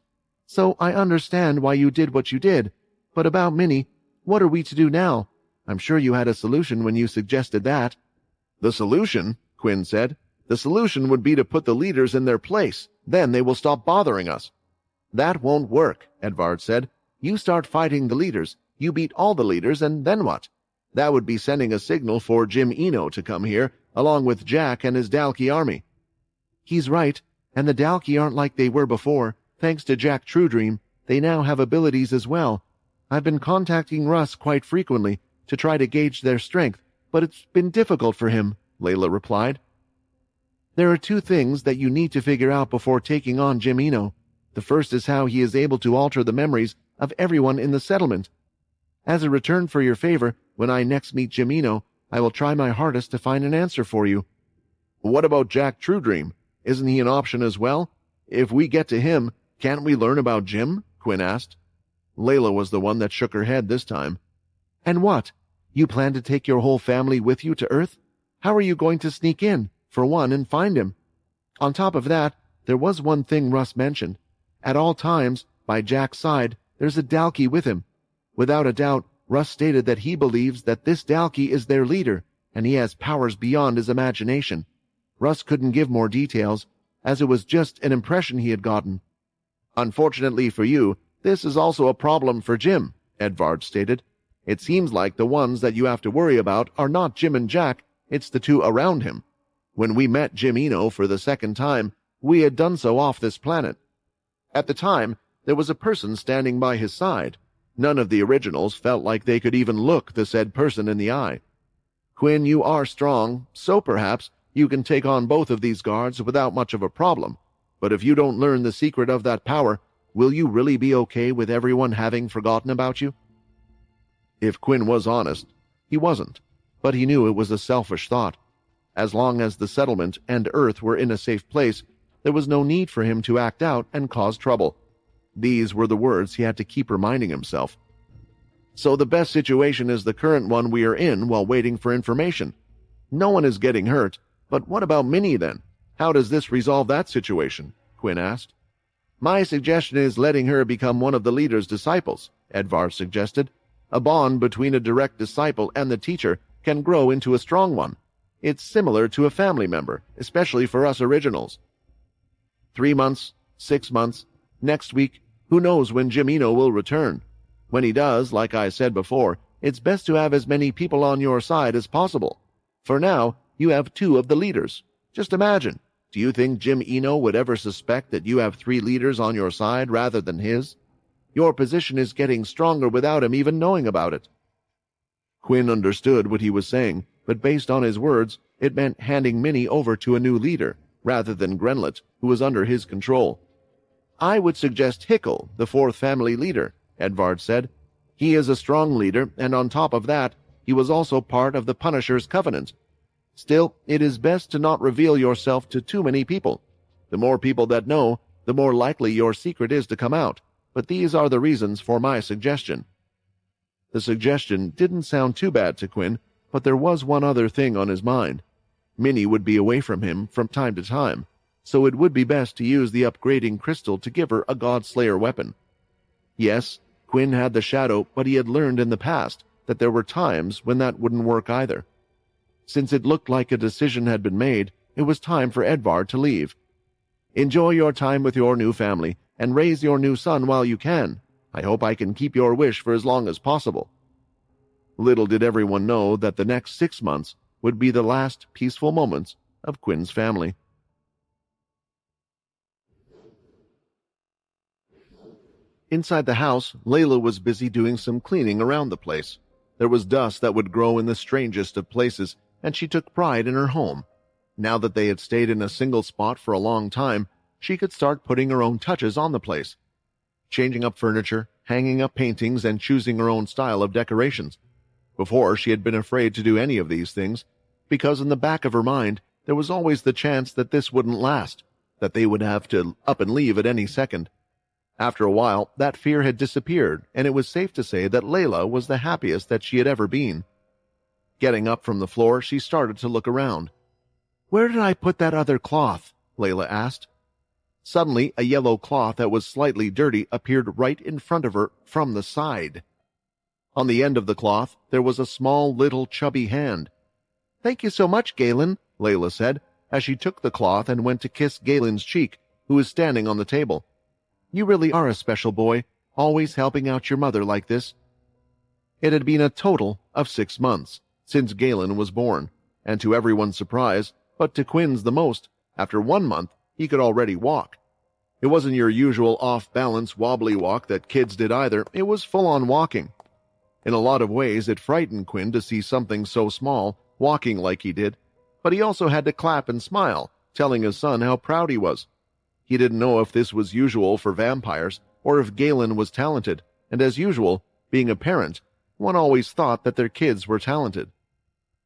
So I understand why you did what you did. But about Minnie, what are we to do now? I'm sure you had a solution when you suggested that." "The solution?" Quinn said. "The solution would be to put the leaders in their place. Then they will stop bothering us." "That won't work," Edvard said. "You start fighting the leaders, you beat all the leaders, and then what? That would be sending a signal for Jim Eno to come here, along with Jack and his Dalkey army." "He's right, and the Dalkey aren't like they were before. Thanks to Jack Truedream, they now have abilities as well. I've been contacting Russ quite frequently to try to gauge their strength, but it's been difficult for him," Layla replied. There are two things that you need to figure out before taking on Jim Eno. The first is how he is able to alter the memories of everyone in the settlement. As a return for your favor, when I next meet Jim Eno, I will try my hardest to find an answer for you." "What about Jack Truedream? Isn't he an option as well? If we get to him, can't we learn about Jim?" Quinn asked. Layla was the one that shook her head this time. "And what? You plan to take your whole family with you to Earth? How are you going to sneak in, for one, and find him? On top of that, there was one thing Russ mentioned. At all times, by Jack's side, there's a Dalkey with him. Without a doubt, Russ stated that he believes that this Dalkey is their leader, and he has powers beyond his imagination. Russ couldn't give more details, as it was just an impression he had gotten." "Unfortunately for you, this is also a problem for Jim," Edvard stated. "It seems like the ones that you have to worry about are not Jim and Jack, it's the two around him. When we met Jim Eno for the second time, we had done so off this planet. At the time, there was a person standing by his side. None of the originals felt like they could even look the said person in the eye. Quinn, you are strong, so perhaps you can take on both of these guards without much of a problem. But if you don't learn the secret of that power, will you really be okay with everyone having forgotten about you?" If Quinn was honest, he wasn't, but he knew it was a selfish thought. As long as the settlement and Earth were in a safe place, there was no need for him to act out and cause trouble. These were the words he had to keep reminding himself. "So the best situation is the current one we are in while waiting for information. No one is getting hurt, but what about Minnie then? How does this resolve that situation?" Quinn asked. "My suggestion is letting her become one of the leader's disciples," Edvard suggested. "A bond between a direct disciple and the teacher can grow into a strong one. It's similar to a family member, especially for us originals. 3 months, 6 months, next week, who knows when Jim Eno will return? When he does, like I said before, it's best to have as many people on your side as possible. For now, you have 2 of the leaders. Just imagine, do you think Jim Eno would ever suspect that you have 3 leaders on your side rather than his? Your position is getting stronger without him even knowing about it." Quinn understood what he was saying, but based on his words, it meant handing Minnie over to a new leader, rather than Grenlet, who was under his control. "I would suggest Hickle, the 4th family leader," Edvard said. "He is a strong leader, and on top of that, he was also part of the Punisher's Covenant. Still, it is best to not reveal yourself to too many people. The more people that know, the more likely your secret is to come out, but these are the reasons for my suggestion." The suggestion didn't sound too bad to Quinn, but there was one other thing on his mind. Minnie would be away from him from time to time, so it would be best to use the upgrading crystal to give her a God-Slayer weapon. Yes, Quinn had the shadow, but he had learned in the past that there were times when that wouldn't work either. Since it looked like a decision had been made, it was time for Edvard to leave. "Enjoy your time with your new family, and raise your new son while you can. I hope I can keep your wish for as long as possible." Little did everyone know that the next 6 months would be the last peaceful moments of Quinn's family. Inside the house, Layla was busy doing some cleaning around the place. There was dust that would grow in the strangest of places, and she took pride in her home. Now that they had stayed in a single spot for a long time, she could start putting her own touches on the place. Changing up furniture, hanging up paintings, and choosing her own style of decorations. Before, she had been afraid to do any of these things, because in the back of her mind, there was always the chance that this wouldn't last, that they would have to up and leave at any second. After a while, that fear had disappeared, and it was safe to say that Layla was the happiest that she had ever been. Getting up from the floor, she started to look around. "Where did I put that other cloth?" Layla asked. Suddenly, a yellow cloth that was slightly dirty appeared right in front of her from the side. On the end of the cloth, there was a small, little, chubby hand. "Thank you so much, Galen," Layla said, as she took the cloth and went to kiss Galen's cheek, who was standing on the table. "You really are a special boy, always helping out your mother like this." It had been a total of 6 months since Galen was born, and to everyone's surprise, but to Quinn's the most, after 1 month, he could already walk. It wasn't your usual off-balance, wobbly walk that kids did either. It was full-on walking. In a lot of ways, it frightened Quinn to see something so small walking like he did, but he also had to clap and smile, telling his son how proud he was. He didn't know if this was usual for vampires or if Galen was talented, and as usual, being a parent, one always thought that their kids were talented.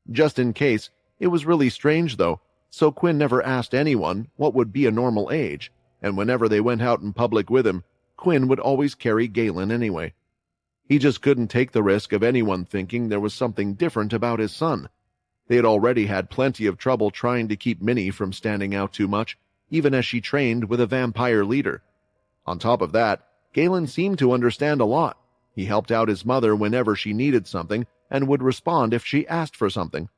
Just in case, it was really strange though, so Quinn never asked anyone what would be a normal age, and whenever they went out in public with him, Quinn would always carry Galen anyway. He just couldn't take the risk of anyone thinking there was something different about his son. They had already had plenty of trouble trying to keep Minnie from standing out too much, even as she trained with a vampire leader. On top of that, Galen seemed to understand a lot. He helped out his mother whenever she needed something and would respond if she asked for something.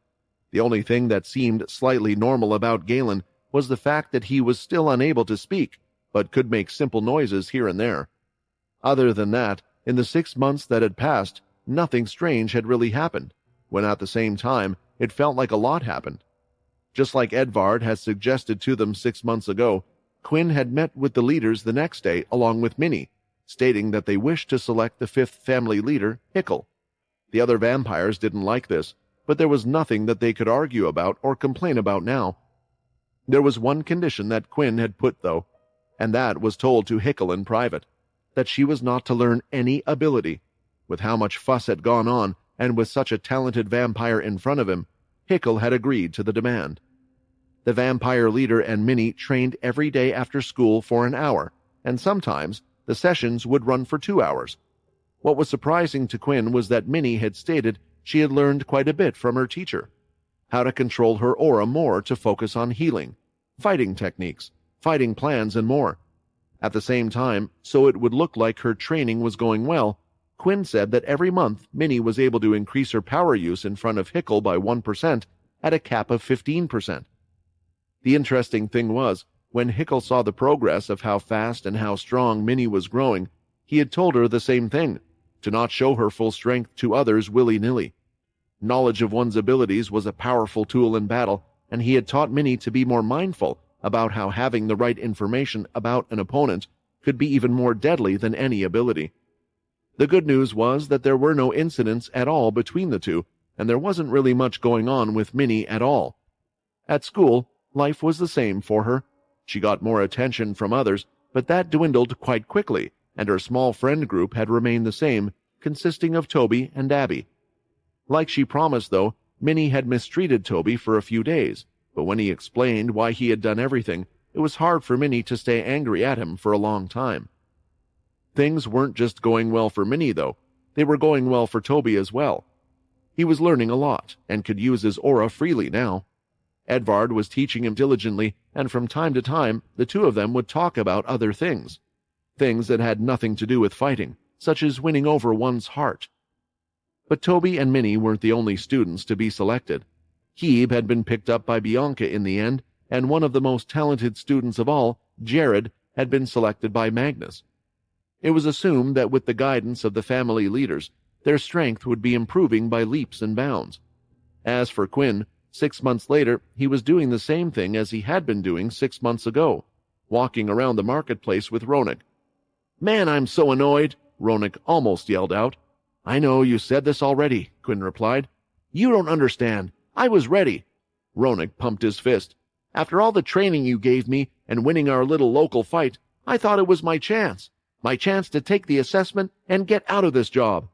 The only thing that seemed slightly normal about Galen was the fact that he was still unable to speak, but could make simple noises here and there. Other than that, in the 6 months that had passed, nothing strange had really happened, when at the same time, it felt like a lot happened. Just like Edvard had suggested to them 6 months ago, Quinn had met with the leaders the next day along with Minnie, stating that they wished to select the 5th family leader, Hickel. The other vampires didn't like this, but there was nothing that they could argue about or complain about now. There was one condition that Quinn had put, though, and that was told to Hickel in private, that she was not to learn any ability. With how much fuss had gone on, and with such a talented vampire in front of him, Hickel had agreed to the demand. The vampire leader and Minnie trained every day after school for an hour, and sometimes the sessions would run for 2 hours. What was surprising to Quinn was that Minnie had stated she had learned quite a bit from her teacher. How to control her aura more to focus on healing, fighting techniques, fighting plans, and more. At the same time, so it would look like her training was going well, Quinn said that every month Minnie was able to increase her power use in front of Hickel by 1% at a cap of 15%. The interesting thing was, when Hickel saw the progress of how fast and how strong Minnie was growing, he had told her the same thing, to not show her full strength to others willy-nilly. Knowledge of one's abilities was a powerful tool in battle, and he had taught Minnie to be more mindful about how having the right information about an opponent could be even more deadly than any ability. The good news was that there were no incidents at all between the two, and there wasn't really much going on with Minnie at all. At school, life was the same for her. She got more attention from others, but that dwindled quite quickly, and her small friend group had remained the same, consisting of Toby and Abby. Like she promised, though, Minnie had mistreated Toby for a few days, but when he explained why he had done everything, it was hard for Minnie to stay angry at him for a long time. Things weren't just going well for Minnie, though. They were going well for Toby as well. He was learning a lot, and could use his aura freely now. Edvard was teaching him diligently, and from time to time, the two of them would talk about other things. Things that had nothing to do with fighting, such as winning over one's heart. But Toby and Minnie weren't the only students to be selected. Hebe had been picked up by Bianca in the end, and one of the most talented students of all, Jared, had been selected by Magnus. It was assumed that with the guidance of the family leaders, their strength would be improving by leaps and bounds. As for Quinn, 6 months later, he was doing the same thing as he had been doing 6 months ago, walking around the marketplace with Ronak. "Man, I'm so annoyed," Ronak almost yelled out. "I know you said this already," Quinn replied. "You don't understand. I was ready." Ronak pumped his fist. "After all the training you gave me and winning our little local fight, I thought it was my chance to take the assessment and get out of this job."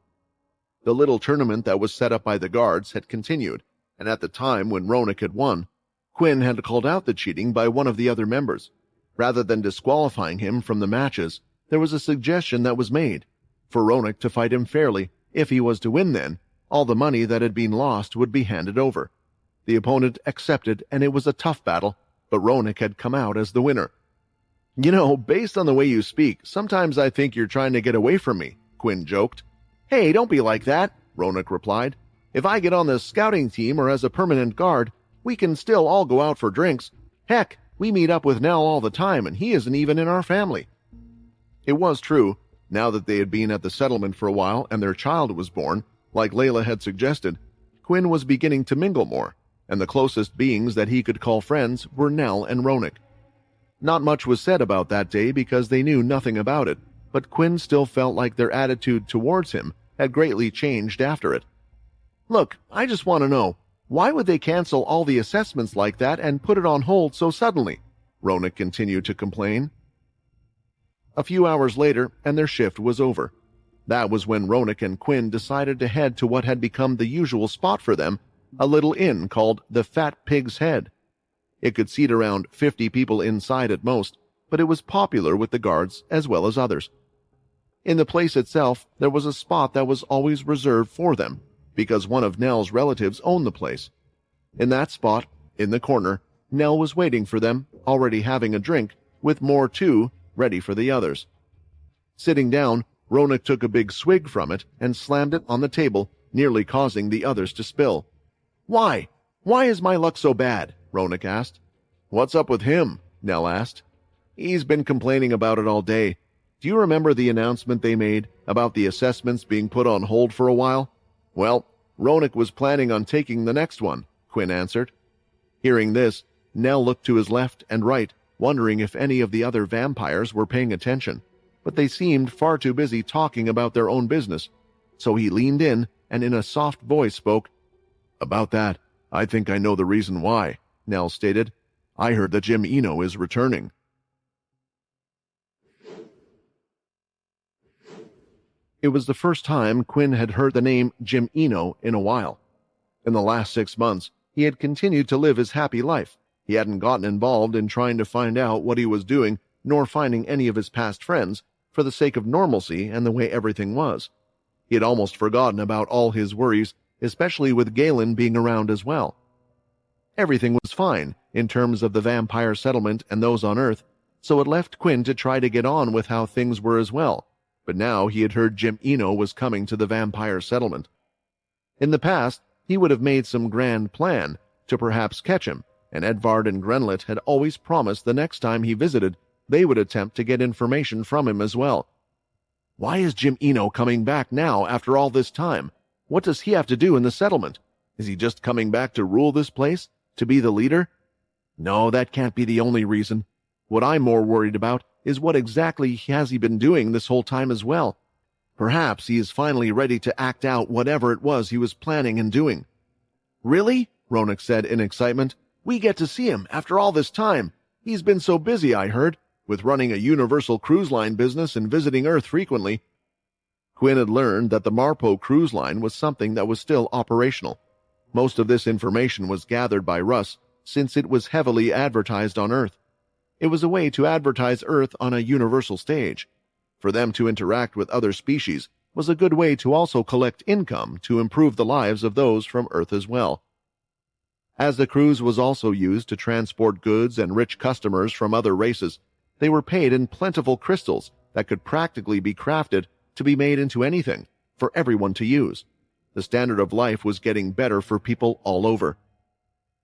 The little tournament that was set up by the guards had continued, and at the time when Ronak had won, Quinn had called out the cheating by one of the other members. Rather than disqualifying him from the matches, there was a suggestion that was made, for Ronak to fight him fairly. If he was to win then, all the money that had been lost would be handed over. The opponent accepted, and it was a tough battle, but Ronak had come out as the winner. "You know, based on the way you speak, sometimes I think you're trying to get away from me," Quinn joked. "Hey, don't be like that," Ronak replied. "If I get on the scouting team or as a permanent guard, we can still all go out for drinks. Heck, we meet up with Nell all the time, and he isn't even in our family." It was true. Now that they had been at the settlement for a while and their child was born, like Layla had suggested, Quinn was beginning to mingle more, and the closest beings that he could call friends were Nell and Ronak. Not much was said about that day because they knew nothing about it, but Quinn still felt like their attitude towards him had greatly changed after it. "Look, I just want to know, Why would they cancel all the assessments like that and put it on hold so suddenly? Ronak continued to complain. A few hours later, and their shift was over. That was when Ronak and Quinn decided to head to what had become the usual spot for them, a little inn called the Fat Pig's Head. It could seat around 50 people inside at most, but it was popular with the guards as well as others. In the place itself, there was a spot that was always reserved for them, because one of Nell's relatives owned the place. In that spot, in the corner, Nell was waiting for them, already having a drink, with more too, ready for the others. Sitting down, Ronak took a big swig from it and slammed it on the table, nearly causing the others to spill. Why? Why is my luck so bad? Ronak asked. What's up with him? Nell asked. He's been complaining about it all day. Do you remember the announcement they made about the assessments being put on hold for a while? Well, Ronak was planning on taking the next one, Quinn answered. Hearing this, Nell looked to his left and right, wondering if any of the other vampires were paying attention, but they seemed far too busy talking about their own business, so he leaned in and in a soft voice spoke. About that, I think I know the reason why, Nell stated. I heard that Jim Eno is returning. It was the first time Quinn had heard the name Jim Eno in a while. In the last 6 months, he had continued to live his happy life. He hadn't gotten involved in trying to find out what he was doing, nor finding any of his past friends, for the sake of normalcy and the way everything was. He had almost forgotten about all his worries, especially with Galen being around as well. Everything was fine in terms of the vampire settlement and those on Earth, so it left Quinn to try to get on with how things were as well. But now he had heard Jim Eno was coming to the vampire settlement. In the past, he would have made some grand plan to perhaps catch him, and Edvard and Grenlet had always promised the next time he visited, they would attempt to get information from him as well. Why is Jim Eno coming back now after all this time? What does he have to do in the settlement? Is he just coming back to rule this place? To be the leader? No, that can't be the only reason. What I'm more worried about is what exactly has he been doing this whole time as well. Perhaps he is finally ready to act out whatever it was he was planning and doing. Really? Ronak said in excitement. We get to see him after all this time. He's been so busy, I heard, with running a Universal Cruise Line business and visiting Earth frequently. Quinn had learned that the Marpo cruise line was something that was still operational. Most of this information was gathered by Russ, since it was heavily advertised on Earth. It was a way to advertise Earth on a universal stage. For them to interact with other species was a good way to also collect income to improve the lives of those from Earth as well. As the cruise was also used to transport goods and rich customers from other races, they were paid in plentiful crystals that could practically be crafted to be made into anything, for everyone to use. The standard of life was getting better for people all over.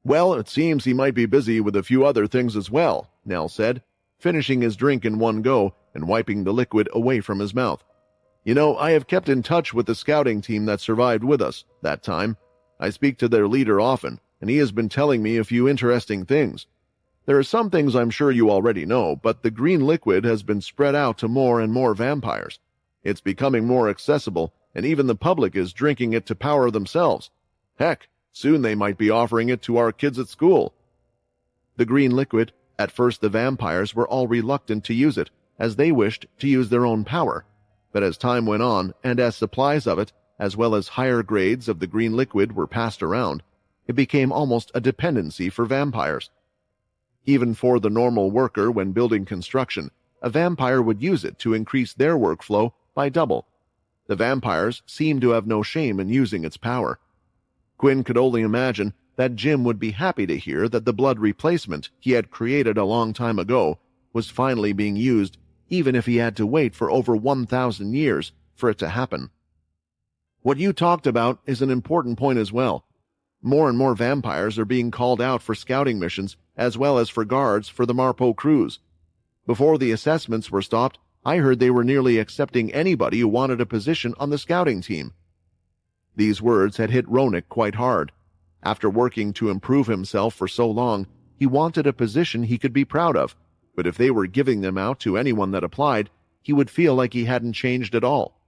Well, it seems he might be busy with a few other things as well, Nell said, finishing his drink in one go and wiping the liquid away from his mouth. You know, I have kept in touch with the scouting team that survived with us that time. I speak to their leader often, and he has been telling me a few interesting things. There are some things I'm sure you already know, but the green liquid has been spread out to more and more vampires. It's becoming more accessible, and even the public is drinking it to power themselves. Heck, soon they might be offering it to our kids at school. The green liquid, at first the vampires were all reluctant to use it, as they wished to use their own power. But as time went on, and as supplies of it, as well as higher grades of the green liquid were passed around, it became almost a dependency for vampires. Even for the normal worker when building construction, a vampire would use it to increase their workflow by double. The vampires seemed to have no shame in using its power. Quinn could only imagine that Jim would be happy to hear that the blood replacement he had created a long time ago was finally being used, even if he had to wait for over 1,000 years for it to happen. What you talked about is an important point as well. More and more vampires are being called out for scouting missions as well as for guards for the Marpo cruise. Before the assessments were stopped, I heard they were nearly accepting anybody who wanted a position on the scouting team. These words had hit Ronak quite hard. After working to improve himself for so long, he wanted a position he could be proud of, but if they were giving them out to anyone that applied, he would feel like he hadn't changed at all.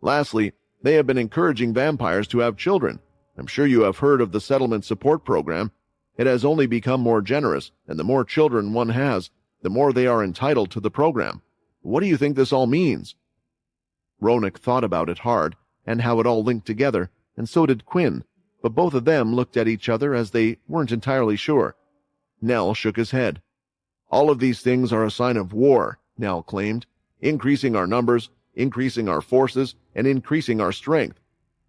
Lastly, they have been encouraging vampires to have children. I'm sure you have heard of the settlement support program. It has only become more generous, and the more children one has, the more they are entitled to the program. What do you think this all means?" Ronak thought about it hard, and how it all linked together, and so did Quinn, but both of them looked at each other as they weren't entirely sure. Nell shook his head. "All of these things are a sign of war," Nell claimed, "increasing our numbers, increasing our forces, and increasing our strength.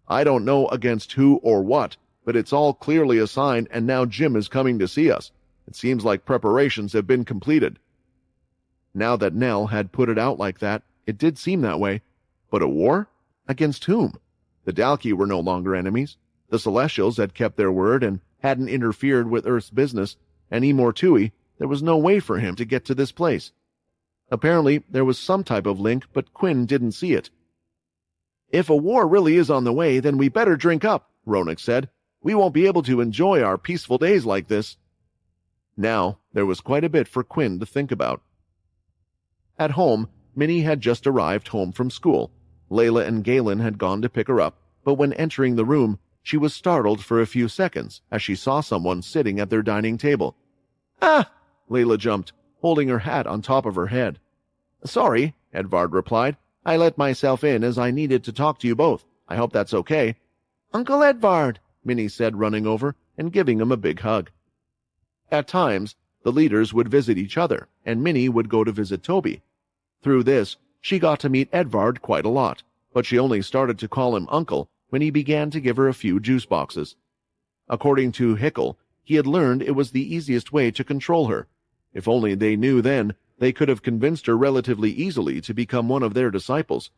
I don't know against who or what, but it's all clearly a sign, and now Jim is coming to see us. It seems like preparations have been completed." Now that Nell had put it out like that, it did seem that way. But a war? Against whom? The Dalki were no longer enemies. The Celestials had kept their word and hadn't interfered with Earth's business, and Imortui, there was no way for him to get to this place. Apparently, there was some type of link, but Quinn didn't see it. "If a war really is on the way, then we better drink up," Ronak said. "We won't be able to enjoy our peaceful days like this." Now, there was quite a bit for Quinn to think about. At home, Minnie had just arrived home from school. Layla and Galen had gone to pick her up, but when entering the room, she was startled for a few seconds as she saw someone sitting at their dining table. "Ah!" Layla jumped, holding her hat on top of her head. "Sorry," Edvard replied. "I let myself in as I needed to talk to you both. I hope that's okay." "Uncle Edvard," Minnie said, running over and giving him a big hug. At times, the leaders would visit each other, and Minnie would go to visit Toby. Through this, she got to meet Edvard quite a lot, but she only started to call him uncle when he began to give her a few juice boxes. According to Hickel, he had learned it was the easiest way to control her. If only they knew then, they could have convinced her relatively easily to become one of their disciples.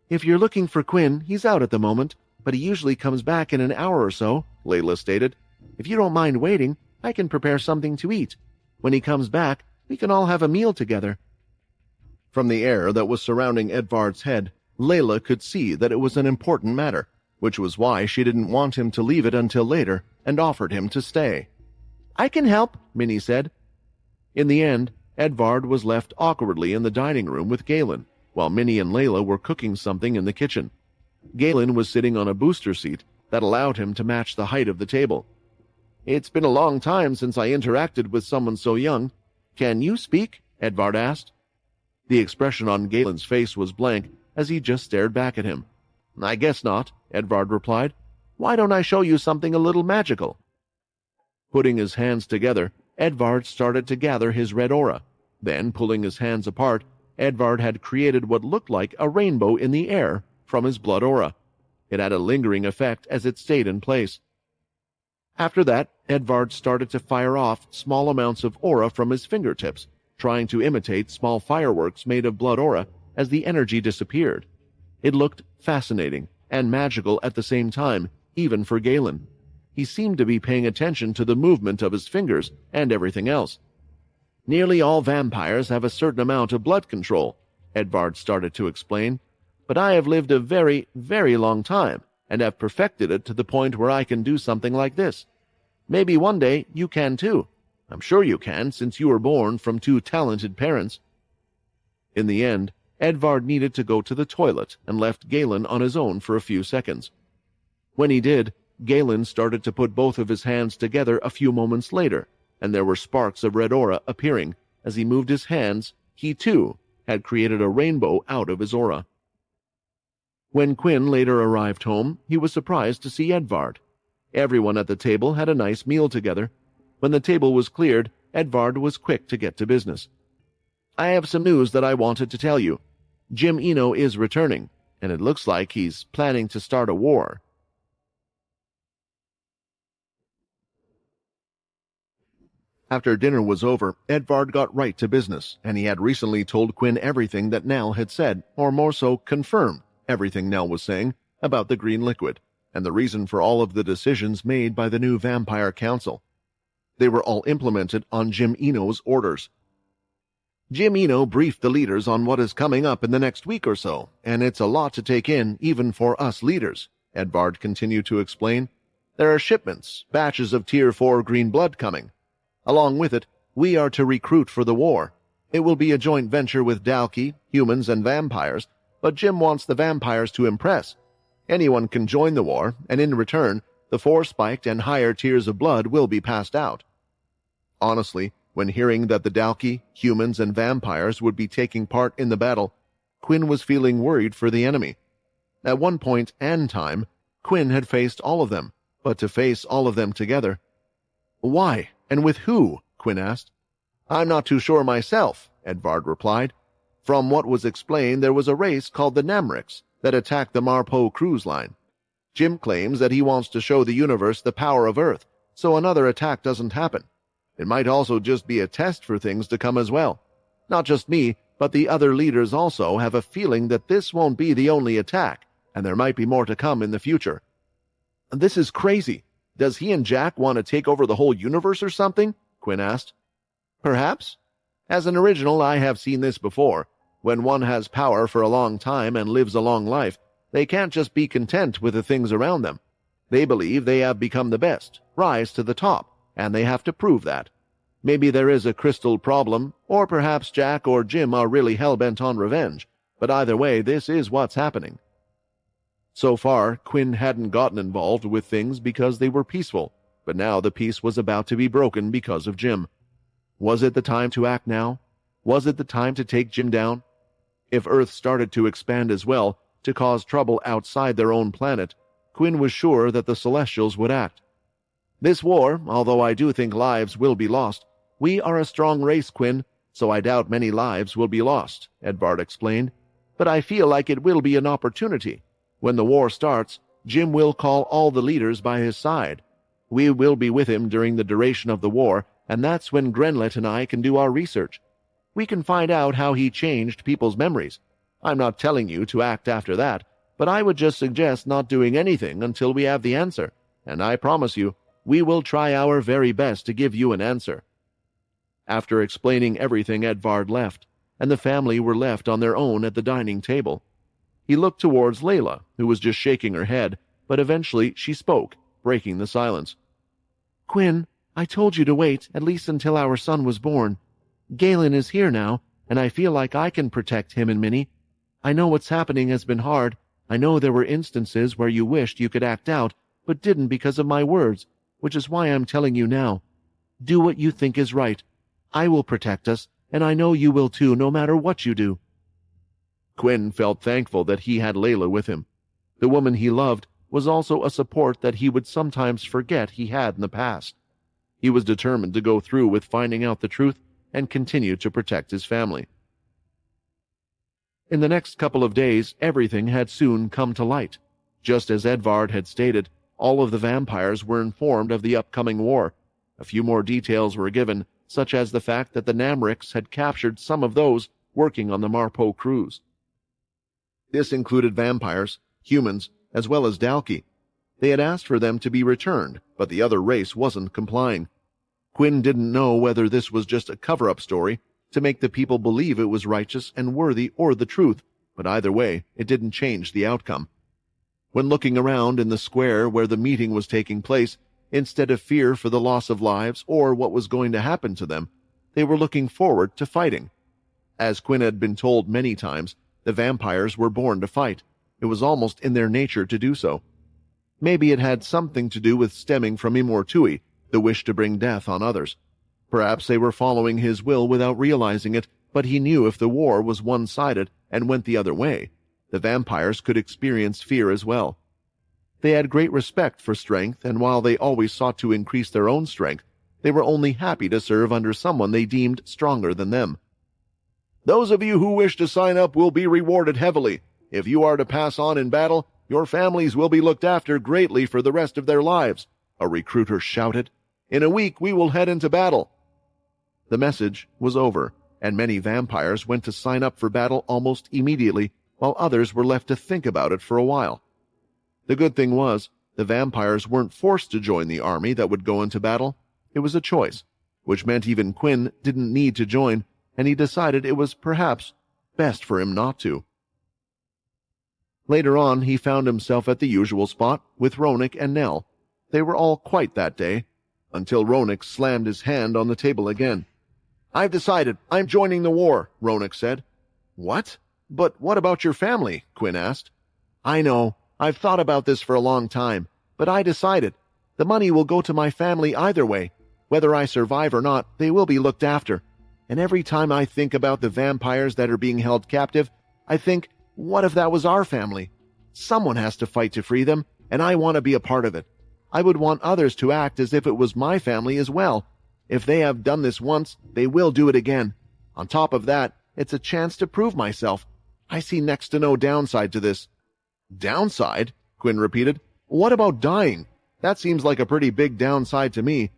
"If you're looking for Quinn, he's out at the moment, but he usually comes back in an hour or so," Layla stated. "If you don't mind waiting, I can prepare something to eat. When he comes back, we can all have a meal together." From the air that was surrounding Edvard's head, Layla could see that it was an important matter, which was why she didn't want him to leave it until later and offered him to stay. "I can help," Minnie said. In the end, Edvard was left awkwardly in the dining room with Galen, while Minnie and Layla were cooking something in the kitchen. Galen was sitting on a booster seat that allowed him to match the height of the table. "It's been a long time since I interacted with someone so young. Can you speak?" Edvard asked. The expression on Galen's face was blank as he just stared back at him. "I guess not," Edvard replied. "Why don't I show you something a little magical?" Putting his hands together, Edvard started to gather his red aura. Then, pulling his hands apart, Edvard had created what looked like a rainbow in the air from his blood aura. It had a lingering effect as it stayed in place. After that, Edvard started to fire off small amounts of aura from his fingertips, trying to imitate small fireworks made of blood aura as the energy disappeared. It looked fascinating and magical at the same time, even for Galen. He seemed to be paying attention to the movement of his fingers and everything else. "Nearly all vampires have a certain amount of blood control," Edvard started to explain, "but I have lived a very, very long time and have perfected it to the point where I can do something like this. Maybe one day you can too. I'm sure you can, since you were born from two talented parents." In the end, Edvard needed to go to the toilet and left Galen on his own for a few seconds. When he did, Galen started to put both of his hands together a few moments later, and there were sparks of red aura appearing. As he moved his hands, he too had created a rainbow out of his aura. When Quinn later arrived home, he was surprised to see Edvard. Everyone at the table had a nice meal together. When the table was cleared, Edvard was quick to get to business. "I have some news that I wanted to tell you. Jim Eno is returning, and it looks like he's planning to start a war." After dinner was over, Edvard got right to business, and he had recently told Quinn everything that Nell had said, or more so, confirmed everything Nell was saying about the green liquid, and the reason for all of the decisions made by the new Vampire Council. They were all implemented on Jim Eno's orders. "Jim Eno briefed the leaders on what is coming up in the next week or so, and it's a lot to take in even for us leaders," Edvard continued to explain. "There are shipments, batches of Tier 4 green blood coming. Along with it, we are to recruit for the war. It will be a joint venture with Dalki, humans, and vampires, but Jim wants the vampires to impress. Anyone can join the war, and in return, the 4 spiked and higher tiers of blood will be passed out. Honestly, when hearing that the Dalki, humans, and vampires would be taking part in the battle, Quinn was feeling worried for the enemy. At one point and time, Quinn had faced all of them, but to face all of them together. Why, and with who? Quinn asked. I'm not too sure myself, Edvard replied. From what was explained, there was a race called the Namrics that attacked the Marpo cruise line. Jim claims that he wants to show the universe the power of Earth, so another attack doesn't happen. It might also just be a test for things to come as well. Not just me, but the other leaders also have a feeling that this won't be the only attack, and there might be more to come in the future. This is crazy. Does he and Jack want to take over the whole universe or something? Quinn asked. Perhaps. As an original, I have seen this before. When one has power for a long time and lives a long life, they can't just be content with the things around them. They believe they have become the best, rise to the top, and they have to prove that. Maybe there is a crystal problem, or perhaps Jack or Jim are really hell-bent on revenge, but either way, this is what's happening. So far, Quinn hadn't gotten involved with things because they were peaceful, but now the peace was about to be broken because of Jim. Was it the time to act now? Was it the time to take Jim down? If Earth started to expand as well, to cause trouble outside their own planet, Quinn was sure that the Celestials would act. This war, although I do think lives will be lost, we are a strong race, Quinn, so I doubt many lives will be lost, Edvard explained. But I feel like it will be an opportunity. When the war starts, Jim will call all the leaders by his side. We will be with him during the duration of the war, and that's when Grenlet and I can do our research. We can find out how he changed people's memories. I'm not telling you to act after that, but I would just suggest not doing anything until we have the answer, and I promise you, we will try our very best to give you an answer. After explaining everything, Edvard left, and the family were left on their own at the dining table. He looked towards Layla, who was just shaking her head, but eventually she spoke, breaking the silence. Quinn, I told you to wait at least until our son was born. Galen is here now, and I feel like I can protect him and Minnie. I know what's happening has been hard. I know there were instances where you wished you could act out, but didn't because of my words, which is why I'm telling you now. Do what you think is right. I will protect us, and I know you will too, no matter what you do. Quinn felt thankful that he had Layla with him. The woman he loved was also a support that he would sometimes forget he had in the past. He was determined to go through with finding out the truth and continue to protect his family. In the next couple of days, everything had soon come to light. Just as Edvard had stated, all of the vampires were informed of the upcoming war. A few more details were given, such as the fact that the Namrics had captured some of those working on the Marpo cruise. This included vampires, humans, as well as Dalki. They had asked for them to be returned, but the other race wasn't complying. Quinn didn't know whether this was just a cover-up story to make the people believe it was righteous and worthy or the truth, but either way, it didn't change the outcome. When looking around in the square where the meeting was taking place, instead of fear for the loss of lives or what was going to happen to them, they were looking forward to fighting. As Quinn had been told many times, the vampires were born to fight. It was almost in their nature to do so. Maybe it had something to do with stemming from Immortui, the wish to bring death on others. Perhaps they were following his will without realizing it, but he knew if the war was one-sided and went the other way, the vampires could experience fear as well. They had great respect for strength, and while they always sought to increase their own strength, they were only happy to serve under someone they deemed stronger than them. Those of you who wish to sign up will be rewarded heavily. If you are to pass on in battle, your families will be looked after greatly for the rest of their lives, a recruiter shouted. In a week we will head into battle. The message was over, and many vampires went to sign up for battle almost immediately, while others were left to think about it for a while. The good thing was, the vampires weren't forced to join the army that would go into battle. It was a choice, which meant even Quinn didn't need to join, and he decided it was perhaps best for him not to. Later on, he found himself at the usual spot with Ronik and Nell. They were all quiet that day, until Ronik slammed his hand on the table again. I've decided. I'm joining the war, Ronik said. What? But what about your family? Quinn asked. I know. I've thought about this for a long time, but I decided. The money will go to my family either way. Whether I survive or not, they will be looked after. And every time I think about the vampires that are being held captive, I think, what if that was our family? Someone has to fight to free them, and I want to be a part of it. I would want others to act as if it was my family as well. If they have done this once, they will do it again. On top of that, it's a chance to prove myself. I see next to no downside to this." "Downside?" Quinn repeated. "What about dying? That seems like a pretty big downside to me.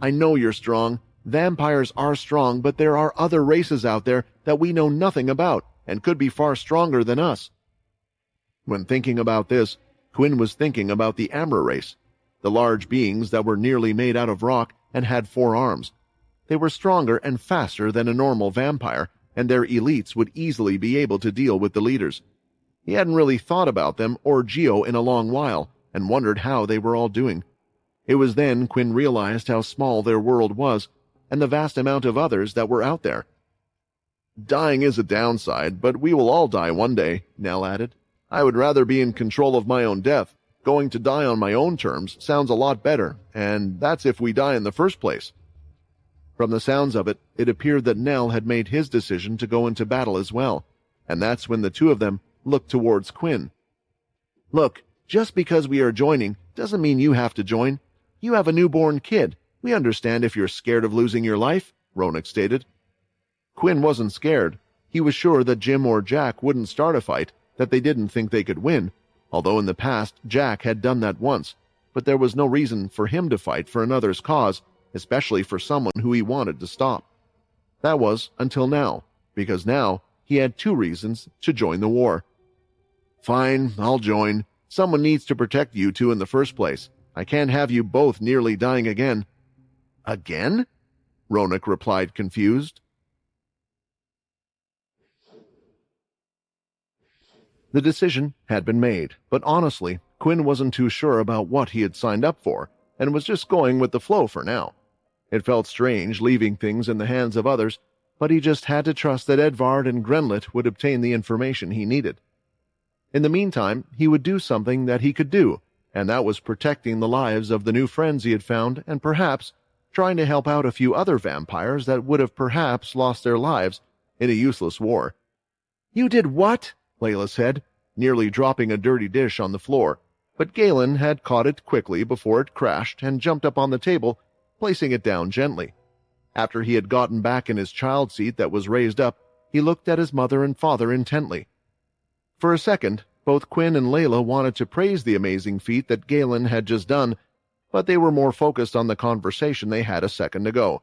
I know you're strong. Vampires are strong, but there are other races out there that we know nothing about and could be far stronger than us." When thinking about this, Quinn was thinking about the Amra race, the large beings that were nearly made out of rock and had 4 arms. They were stronger and faster than a normal vampire, and their elites would easily be able to deal with the leaders. He hadn't really thought about them or Geo in a long while, and wondered how they were all doing. It was then Quinn realized how small their world was, and the vast amount of others that were out there. "Dying is a downside, but we will all die one day," Nell added. "I would rather be in control of my own death. Going to die on my own terms sounds a lot better, and that's if we die in the first place." From the sounds of it, it appeared that Nell had made his decision to go into battle as well, and that's when the two of them looked towards Quinn. "Look, just because we are joining doesn't mean you have to join. You have a newborn kid. We understand if you're scared of losing your life," Ronak stated. Quinn wasn't scared. He was sure that Jim or Jack wouldn't start a fight that they didn't think they could win, although in the past Jack had done that once, but there was no reason for him to fight for another's cause, especially for someone who he wanted to stop. That was until now, because now he had 2 reasons to join the war. "Fine, I'll join. Someone needs to protect you two in the first place. I can't have you both nearly dying again." "Again?" Ronak replied, confused. The decision had been made, but honestly, Quinn wasn't too sure about what he had signed up for, and was just going with the flow for now. It felt strange leaving things in the hands of others, but he just had to trust that Edvard and Grenlet would obtain the information he needed. In the meantime, he would do something that he could do, and that was protecting the lives of the new friends he had found and perhaps trying to help out a few other vampires that would have perhaps lost their lives in a useless war. "You did what?" Layla said, nearly dropping a dirty dish on the floor, but Galen had caught it quickly before it crashed and jumped up on the table, placing it down gently. After he had gotten back in his child seat that was raised up, he looked at his mother and father intently. For a second, both Quinn and Layla wanted to praise the amazing feat that Galen had just done, but they were more focused on the conversation they had a second ago.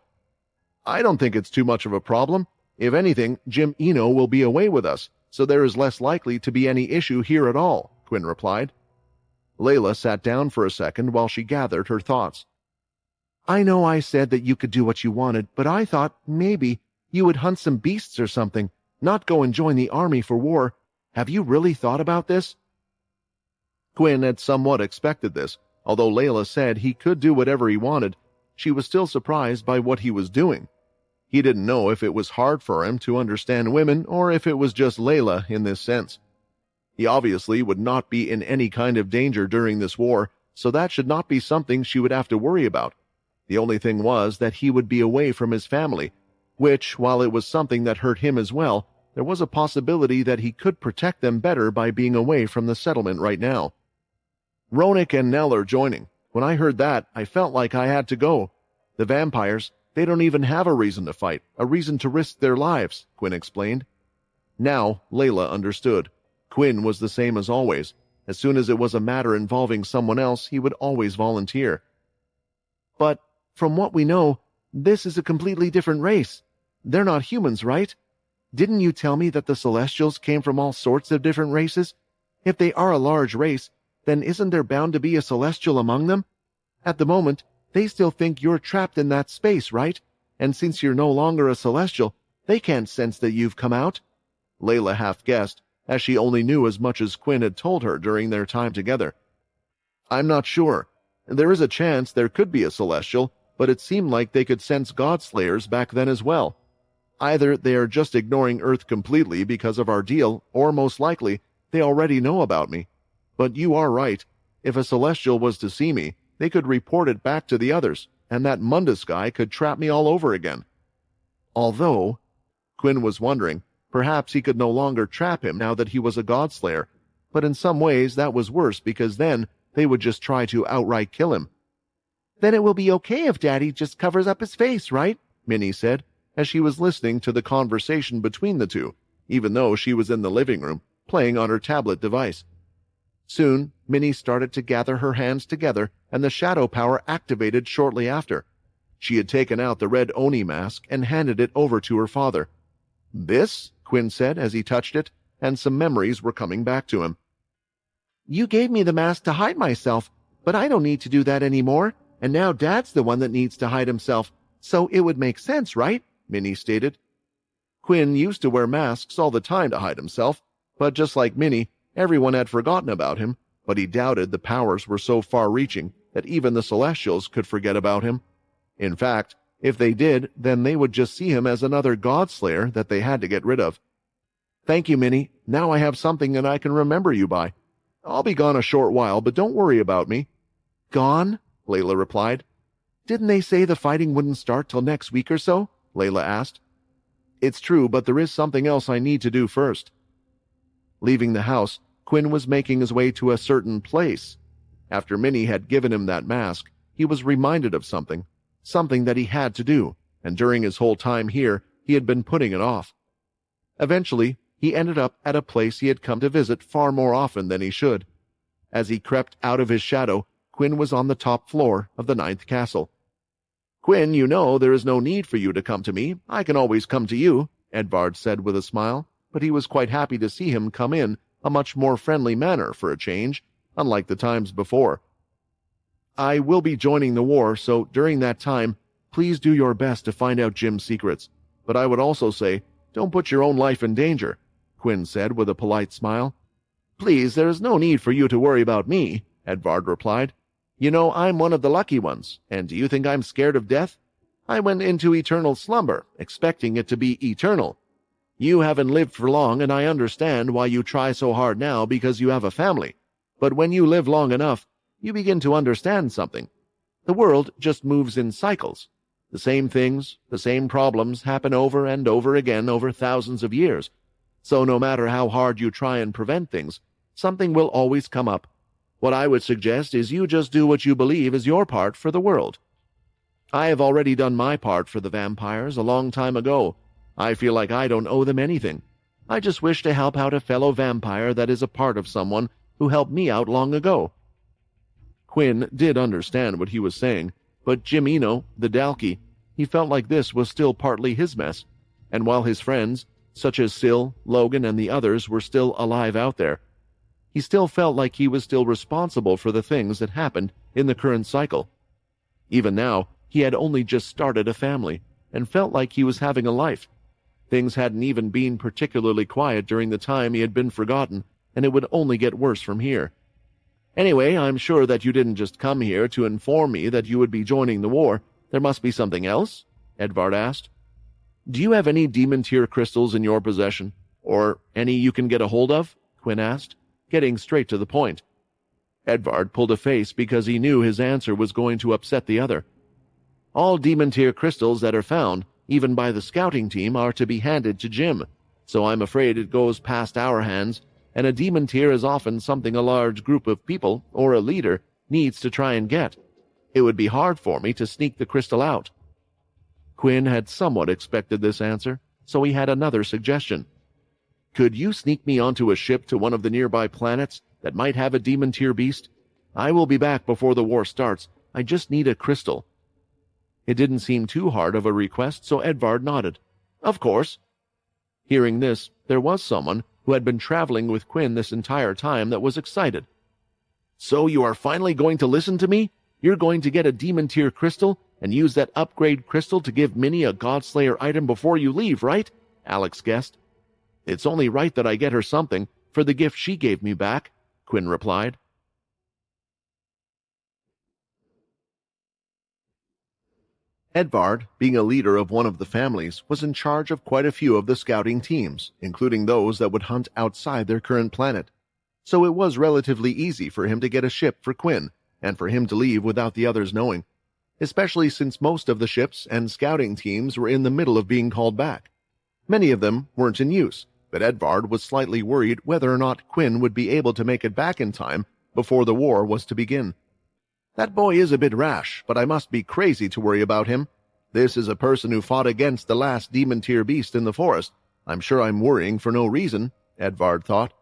"I don't think it's too much of a problem. If anything, Jim Eno will be away with us, so there is less likely to be any issue here at all," Quinn replied. Layla sat down for a second while she gathered her thoughts. "I know I said that you could do what you wanted, but I thought maybe you would hunt some beasts or something, not go and join the army for war. Have you really thought about this?" Quinn had somewhat expected this. Although Layla said he could do whatever he wanted, she was still surprised by what he was doing. He didn't know if it was hard for him to understand women or if it was just Layla in this sense. He obviously would not be in any kind of danger during this war, so that should not be something she would have to worry about. The only thing was that he would be away from his family, which, while it was something that hurt him as well, there was a possibility that he could protect them better by being away from the settlement right now. "Ronak and Nell are joining. When I heard that, I felt like I had to go. The vampires, they don't even have a reason to fight, a reason to risk their lives," Quinn explained. Now, Layla understood. Quinn was the same as always. As soon as it was a matter involving someone else, he would always volunteer. "But, from what we know, this is a completely different race. They're not humans, right? Didn't you tell me that the Celestials came from all sorts of different races? If they are a large race, then isn't there bound to be a Celestial among them? At the moment, they still think you're trapped in that space, right? And since you're no longer a Celestial, they can't sense that you've come out." Layla half-guessed, as she only knew as much as Quinn had told her during their time together. "I'm not sure. There is a chance there could be a Celestial, but it seemed like they could sense Godslayers back then as well. Either they are just ignoring Earth completely because of our deal, or most likely, they already know about me. But you are right. If a Celestial was to see me, they could report it back to the others, and that Mundus guy could trap me all over again. Although, Quinn was wondering, perhaps he could no longer trap him now that he was a godslayer, but in some ways that was worse because then they would just try to outright kill him. Then it will be okay if Daddy just covers up his face, right? Minnie said, as she was listening to the conversation between the two, even though she was in the living room, playing on her tablet device. Soon, Minnie started to gather her hands together, and the shadow power activated shortly after. She had taken out the red Oni mask and handed it over to her father. "This?" Quinn said as he touched it, and some memories were coming back to him. You gave me the mask to hide myself, but I don't need to do that anymore, and now Dad's the one that needs to hide himself, so it would make sense, right? Minnie stated. Quinn used to wear masks all the time to hide himself, but just like Minnie, everyone had forgotten about him, but he doubted the powers were so far-reaching that even the Celestials could forget about him. In fact, if they did, then they would just see him as another godslayer that they had to get rid of. "Thank you, Minnie. Now I have something that I can remember you by. I'll be gone a short while, but don't worry about me." "Gone?" Layla replied. "Didn't they say the fighting wouldn't start till next week or so?" Layla asked. "It's true, but there is something else I need to do first." Leaving the house, Quinn was making his way to a certain place. After Minnie had given him that mask, he was reminded of something that he had to do, and during his whole time here, he had been putting it off. Eventually, he ended up at a place he had come to visit far more often than he should. As he crept out of his shadow, Quinn was on the top floor of the 9th castle. "Quinn, you know there is no need for you to come to me. I can always come to you," Edvard said with a smile, but he was quite happy to see him come in a much more friendly manner for a change, unlike the times before. "I will be joining the war, so during that time, please do your best to find out Jim's secrets. But I would also say, don't put your own life in danger," Quinn said with a polite smile. "Please, there is no need for you to worry about me," Edvard replied. "You know, I'm one of the lucky ones, and do you think I'm scared of death? I went into eternal slumber, expecting it to be eternal. You haven't lived for long, and I understand why you try so hard now because you have a family. But when you live long enough, you begin to understand something. The world just moves in cycles. The same things, the same problems happen over and over again over thousands of years. So no matter how hard you try and prevent things, something will always come up. What I would suggest is you just do what you believe is your part for the world. I have already done my part for the vampires a long time ago. I feel like I don't owe them anything. I just wish to help out a fellow vampire that is a part of someone who helped me out long ago." Quinn did understand what he was saying, but Jim Eno, the Dalki, he felt like this was still partly his mess, and while his friends, such as Syl, Logan, and the others were still alive out there, he still felt like he was still responsible for the things that happened in the current cycle. Even now, he had only just started a family, and felt like he was having a life. Things hadn't even been particularly quiet during the time he had been forgotten, and it would only get worse from here. "Anyway, I'm sure that you didn't just come here to inform me that you would be joining the war. There must be something else?" Edvard asked. "Do you have any demon tier crystals in your possession? Or any you can get a hold of?" Quinn asked, getting straight to the point. Edvard pulled a face because he knew his answer was going to upset the other. "All demon tier crystals that are found, even by the scouting team, are to be handed to Jim, so I'm afraid it goes past our hands, and a demon tier is often something a large group of people, or a leader, needs to try and get. It would be hard for me to sneak the crystal out." Quinn had somewhat expected this answer, so he had another suggestion. "Could you sneak me onto a ship to one of the nearby planets that might have a demon tier beast? I will be back before the war starts. I just need a crystal." It didn't seem too hard of a request, so Edvard nodded. "Of course." Hearing this, there was someone who had been traveling with Quinn this entire time that was excited. "So you are finally going to listen to me? You're going to get a demon tier crystal and use that upgrade crystal to give Minnie a Godslayer item before you leave, right?" Alex guessed. "It's only right that I get her something for the gift she gave me back," Quinn replied. Edvard, being a leader of one of the families, was in charge of quite a few of the scouting teams, including those that would hunt outside their current planet. So it was relatively easy for him to get a ship for Quinn, and for him to leave without the others knowing, especially since most of the ships and scouting teams were in the middle of being called back. Many of them weren't in use, but Edvard was slightly worried whether or not Quinn would be able to make it back in time before the war was to begin. That boy is a bit rash, but I must be crazy to worry about him. This is a person who fought against the last demon-tier beast in the forest. I'm sure I'm worrying for no reason, Edvard thought.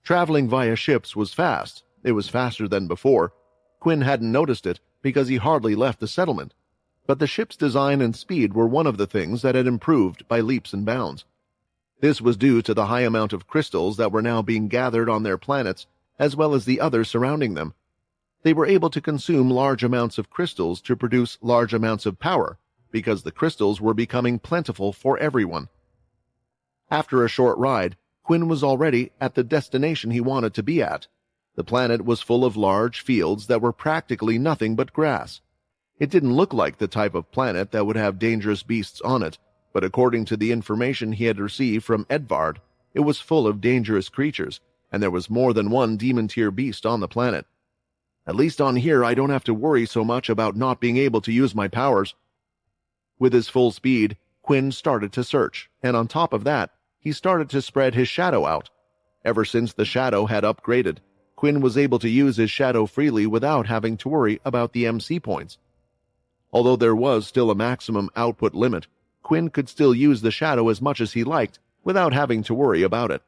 Traveling via ships was fast. It was faster than before. Quinn hadn't noticed it because he hardly left the settlement. But the ship's design and speed were one of the things that had improved by leaps and bounds. This was due to the high amount of crystals that were now being gathered on their planets, as well as the others surrounding them. They were able to consume large amounts of crystals to produce large amounts of power, because the crystals were becoming plentiful for everyone. After a short ride, Quinn was already at the destination he wanted to be at. The planet was full of large fields that were practically nothing but grass. It didn't look like the type of planet that would have dangerous beasts on it, but according to the information he had received from Edvard, it was full of dangerous creatures, and there was more than one demon-tier beast on the planet. At least on here I don't have to worry so much about not being able to use my powers. With his full speed, Quinn started to search, and on top of that, he started to spread his shadow out. Ever since the shadow had upgraded, Quinn was able to use his shadow freely without having to worry about the MC points. Although there was still a maximum output limit, Quinn could still use the shadow as much as he liked without having to worry about it,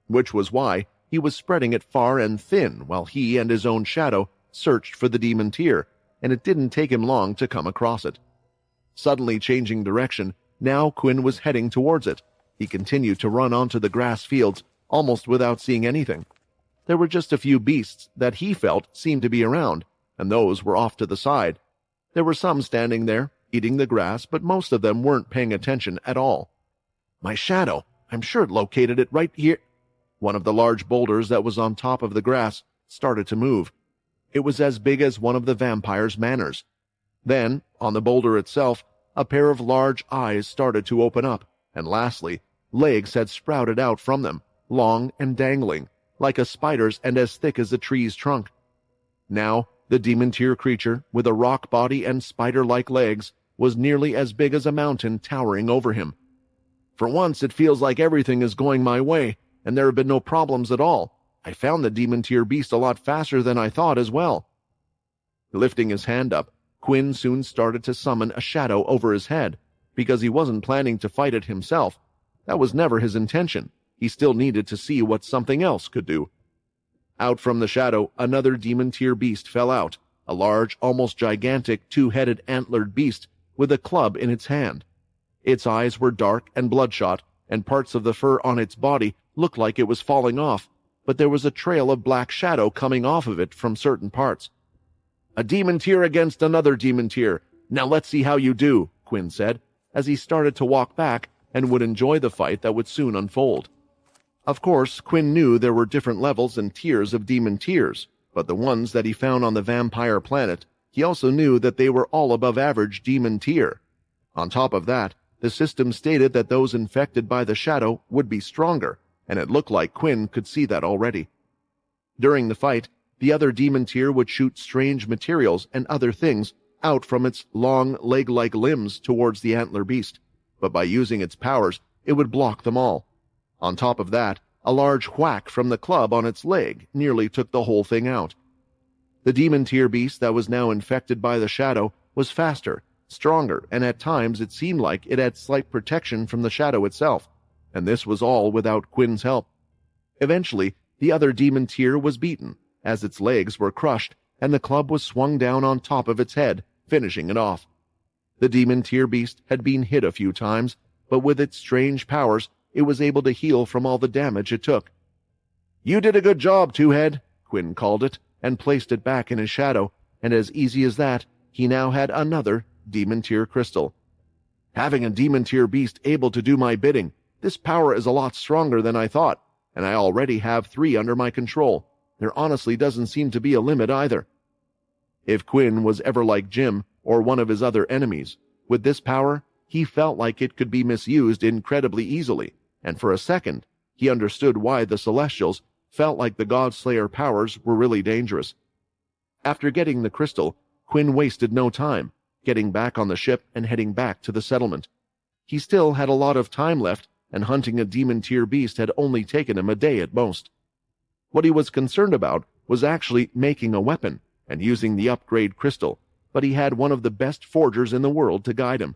which was why he was spreading it far and thin while he and his own shadow searched for the demon tier, and it didn't take him long to come across it. Suddenly changing direction, now Quinn was heading towards it. He continued to run onto the grass fields, almost without seeing anything. There were just a few beasts that he felt seemed to be around, and those were off to the side. There were some standing there, eating the grass, but most of them weren't paying attention at all. My shadow! I'm sure it located it right here. One of the large boulders that was on top of the grass started to move. It was as big as one of the vampire's manors. Then, on the boulder itself, a pair of large eyes started to open up, and lastly, legs had sprouted out from them, long and dangling, like a spider's and as thick as a tree's trunk. Now, the demon-tier creature, with a rock body and spider-like legs, was nearly as big as a mountain towering over him. For once, it feels like everything is going my way, and there have been no problems at all. I found the demon-tier beast a lot faster than I thought as well. Lifting his hand up, Quinn soon started to summon a shadow over his head, because he wasn't planning to fight it himself. That was never his intention. He still needed to see what something else could do. Out from the shadow, another demon-tier beast fell out, a large, almost gigantic, two-headed antlered beast with a club in its hand. Its eyes were dark and bloodshot, and parts of the fur on its body looked like it was falling off, but there was a trail of black shadow coming off of it from certain parts. A demon-tier against another demon-tier. Now let's see how you do, Quinn said, as he started to walk back and would enjoy the fight that would soon unfold. Of course, Quinn knew there were different levels and tiers of demon tiers, but the ones that he found on the vampire planet, he also knew that they were all above average demon tier. On top of that, the system stated that those infected by the shadow would be stronger, and it looked like Quinn could see that already. During the fight, the other demon tier would shoot strange materials and other things out from its long, leg-like limbs towards the antler beast, but by using its powers, it would block them all. On top of that, a large whack from the club on its leg nearly took the whole thing out. The demon-tier beast that was now infected by the shadow was faster, stronger, and at times it seemed like it had slight protection from the shadow itself, and this was all without Quinn's help. Eventually, the other demon-tier was beaten, as its legs were crushed and the club was swung down on top of its head, finishing it off. The demon-tier beast had been hit a few times, but with its strange powers, it was able to heal from all the damage it took. You did a good job, Two-Head, Quinn called it, and placed it back in his shadow, and as easy as that, he now had another demon-tier crystal. Having a demon-tier beast able to do my bidding, this power is a lot stronger than I thought, and I already have 3 under my control. There honestly doesn't seem to be a limit either. If Quinn was ever like Jim or one of his other enemies, with this power, he felt like it could be misused incredibly easily, and for a second, he understood why the Celestials felt like the Godslayer powers were really dangerous. After getting the crystal, Quinn wasted no time, getting back on the ship and heading back to the settlement. He still had a lot of time left, and hunting a demon-tier beast had only taken him a day at most. What he was concerned about was actually making a weapon and using the upgrade crystal, but he had one of the best forgers in the world to guide him.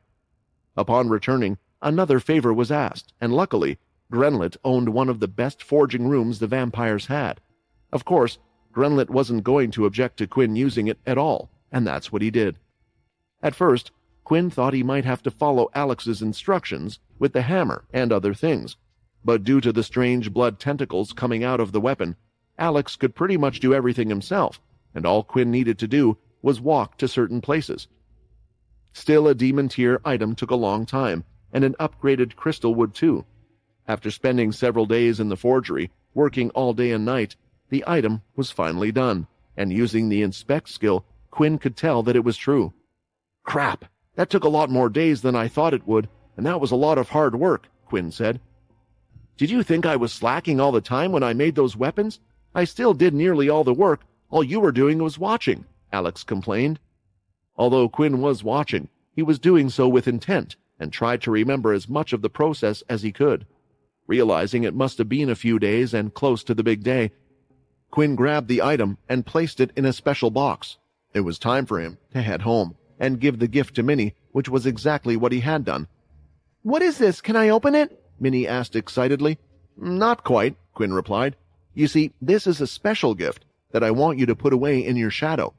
Upon returning, another favor was asked, and luckily, Grenlet owned one of the best forging rooms the vampires had. Of course, Grenlet wasn't going to object to Quinn using it at all, and that's what he did. At first, Quinn thought he might have to follow Alex's instructions with the hammer and other things, but due to the strange blood tentacles coming out of the weapon, Alex could pretty much do everything himself, and all Quinn needed to do was walk to certain places. Still, a demon-tier item took a long time, and an upgraded crystal would too. After spending several days in the forgery, working all day and night, the item was finally done, and using the inspect skill, Quinn could tell that it was true. "Crap, that took a lot more days than I thought it would, and that was a lot of hard work," Quinn said. "Did you think I was slacking all the time when I made those weapons? I still did nearly all the work. All you were doing was watching," Alex complained. Although Quinn was watching, he was doing so with intent and tried to remember as much of the process as he could. Realizing it must have been a few days and close to the big day, Quinn grabbed the item and placed it in a special box. It was time for him to head home and give the gift to Minnie, which was exactly what he had done. "What is this? Can I open it?" Minnie asked excitedly. "Not quite," Quinn replied. "You see, this is a special gift that I want you to put away in your shadow.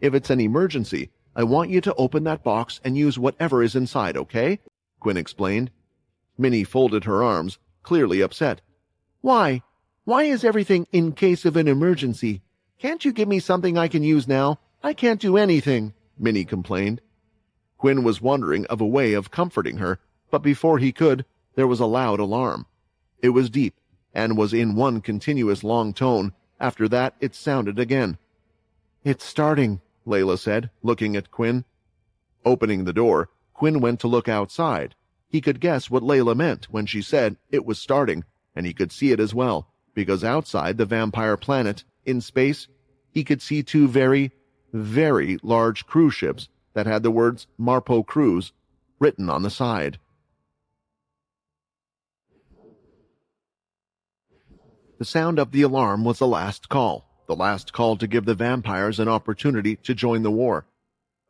If it's an emergency, I want you to open that box and use whatever is inside, okay?" Quinn explained. Minnie folded her arms, clearly upset. "Why? Why is everything in case of an emergency? Can't you give me something I can use now? I can't do anything," Minnie complained. Quinn was wondering of a way of comforting her, but before he could, there was a loud alarm. It was deep, and was in one continuous long tone. After that, it sounded again. "It's starting," Layla said, looking at Quinn. Opening the door, Quinn went to look outside. He could guess what Layla meant when she said it was starting, and he could see it as well, because outside the vampire planet, in space, he could see two very, very large cruise ships that had the words Marpo Cruise written on the side. The sound of the alarm was the last call to give the vampires an opportunity to join the war.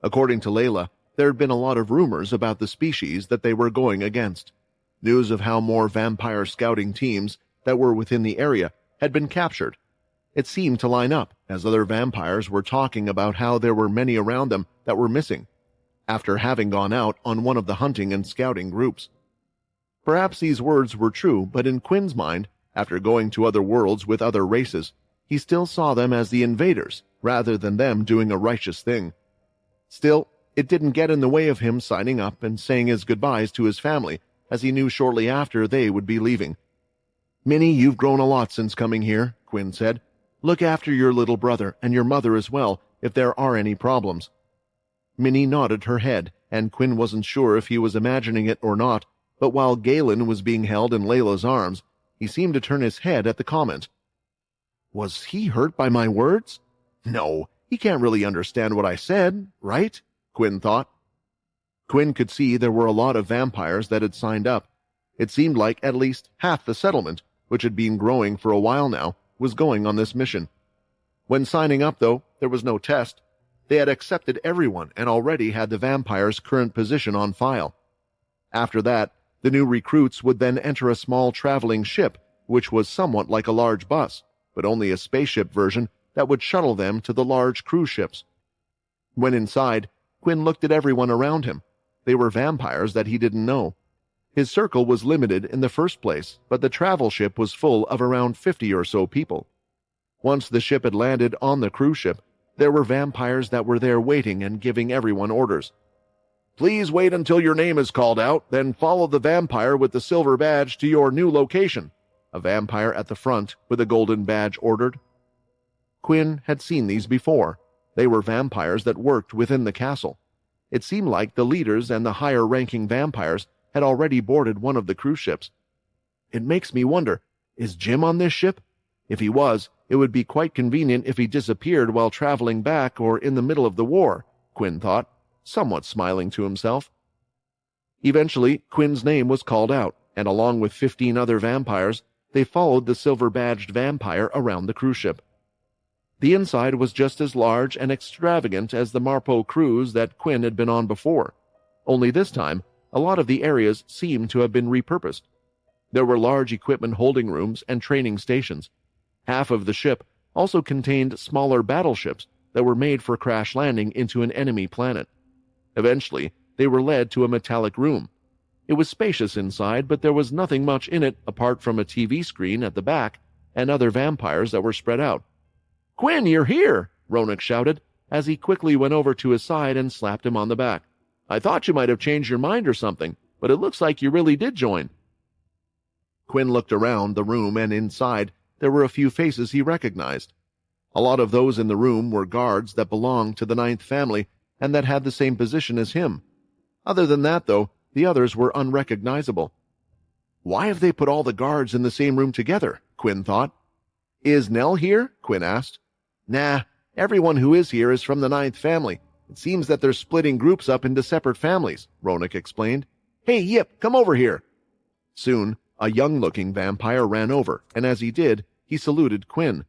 According to Layla, there had been a lot of rumors about the species that they were going against. News of how more vampire scouting teams that were within the area had been captured. It seemed to line up, as other vampires were talking about how there were many around them that were missing, after having gone out on one of the hunting and scouting groups. Perhaps these words were true, but in Quinn's mind, after going to other worlds with other races, he still saw them as the invaders, rather than them doing a righteous thing. Still, it didn't get in the way of him signing up and saying his goodbyes to his family, as he knew shortly after they would be leaving. "Minnie, you've grown a lot since coming here," Quinn said. "Look after your little brother and your mother as well, if there are any problems." Minnie nodded her head, and Quinn wasn't sure if he was imagining it or not, but while Galen was being held in Layla's arms, he seemed to turn his head at the comment. Was he hurt by my words? No, he can't really understand what I said, right? Quinn thought. Quinn could see there were a lot of vampires that had signed up. It seemed like at least half the settlement, which had been growing for a while now, was going on this mission. When signing up, though, there was no test. They had accepted everyone and already had the vampire's current position on file. After that, the new recruits would then enter a small traveling ship, which was somewhat like a large bus, but only a spaceship version that would shuttle them to the large cruise ships. When inside, Quinn looked at everyone around him. They were vampires that he didn't know. His circle was limited in the first place, but the travel ship was full of around 50 or so people. Once the ship had landed on the cruise ship, there were vampires that were there waiting and giving everyone orders. "Please wait until your name is called out, then follow the vampire with the silver badge to your new location," a vampire at the front with a golden badge ordered. Quinn had seen these before. They were vampires that worked within the castle. It seemed like the leaders and the higher-ranking vampires had already boarded one of the cruise ships. It makes me wonder, is Jim on this ship? If he was, It would be quite convenient if he disappeared while traveling back or in the middle of the war, Quinn thought, somewhat smiling to himself. Eventually, Quinn's name was called out, and along with 15 other vampires, they followed the silver-badged vampire around the cruise ship. The inside was just as large and extravagant as the Marpo cruise that Quinn had been on before, only this time, a lot of the areas seemed to have been repurposed. There were large equipment holding rooms and training stations. Half of the ship also contained smaller battleships that were made for crash landing into an enemy planet. Eventually, they were led to a metallic room. It was spacious inside, but there was nothing much in it apart from a TV screen at the back and other vampires that were spread out. "Quinn, you're here!" Ronak shouted, as he quickly went over to his side and slapped him on the back. "I thought you might have changed your mind or something, but it looks like you really did join." Quinn looked around the room, and inside there were a few faces he recognized. A lot of those in the room were guards that belonged to the Ninth Family and that had the same position as him. Other than that, though, the others were unrecognizable. Why have they put all the guards in the same room together? Quinn thought. "Is Nell here?" Quinn asked. "Nah, everyone who is here is from the Ninth Family. It seems that they're splitting groups up into separate families," Ronak explained. "Hey, Yip, come over here." Soon, a young-looking vampire ran over, and as he did, he saluted Quinn.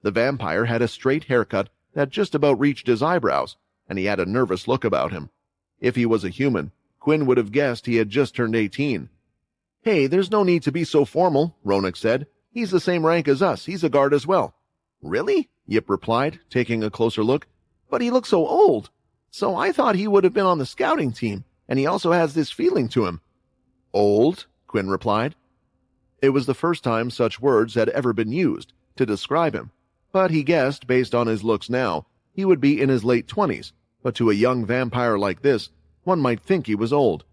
The vampire had a straight haircut that just about reached his eyebrows, and he had a nervous look about him. If he was a human, Quinn would have guessed he had just turned 18. "Hey, there's no need to be so formal," Ronak said. "He's the same rank as us. He's a guard as well." "Really?" Yip replied, taking a closer look. "But he looks so old. So I thought he would have been on the scouting team, and he also has this feeling to him." "Old?" Quinn replied. It was the first time such words had ever been used to describe him, but he guessed, based on his looks now, he would be in his late 20s, but to a young vampire like this, one might think he was old.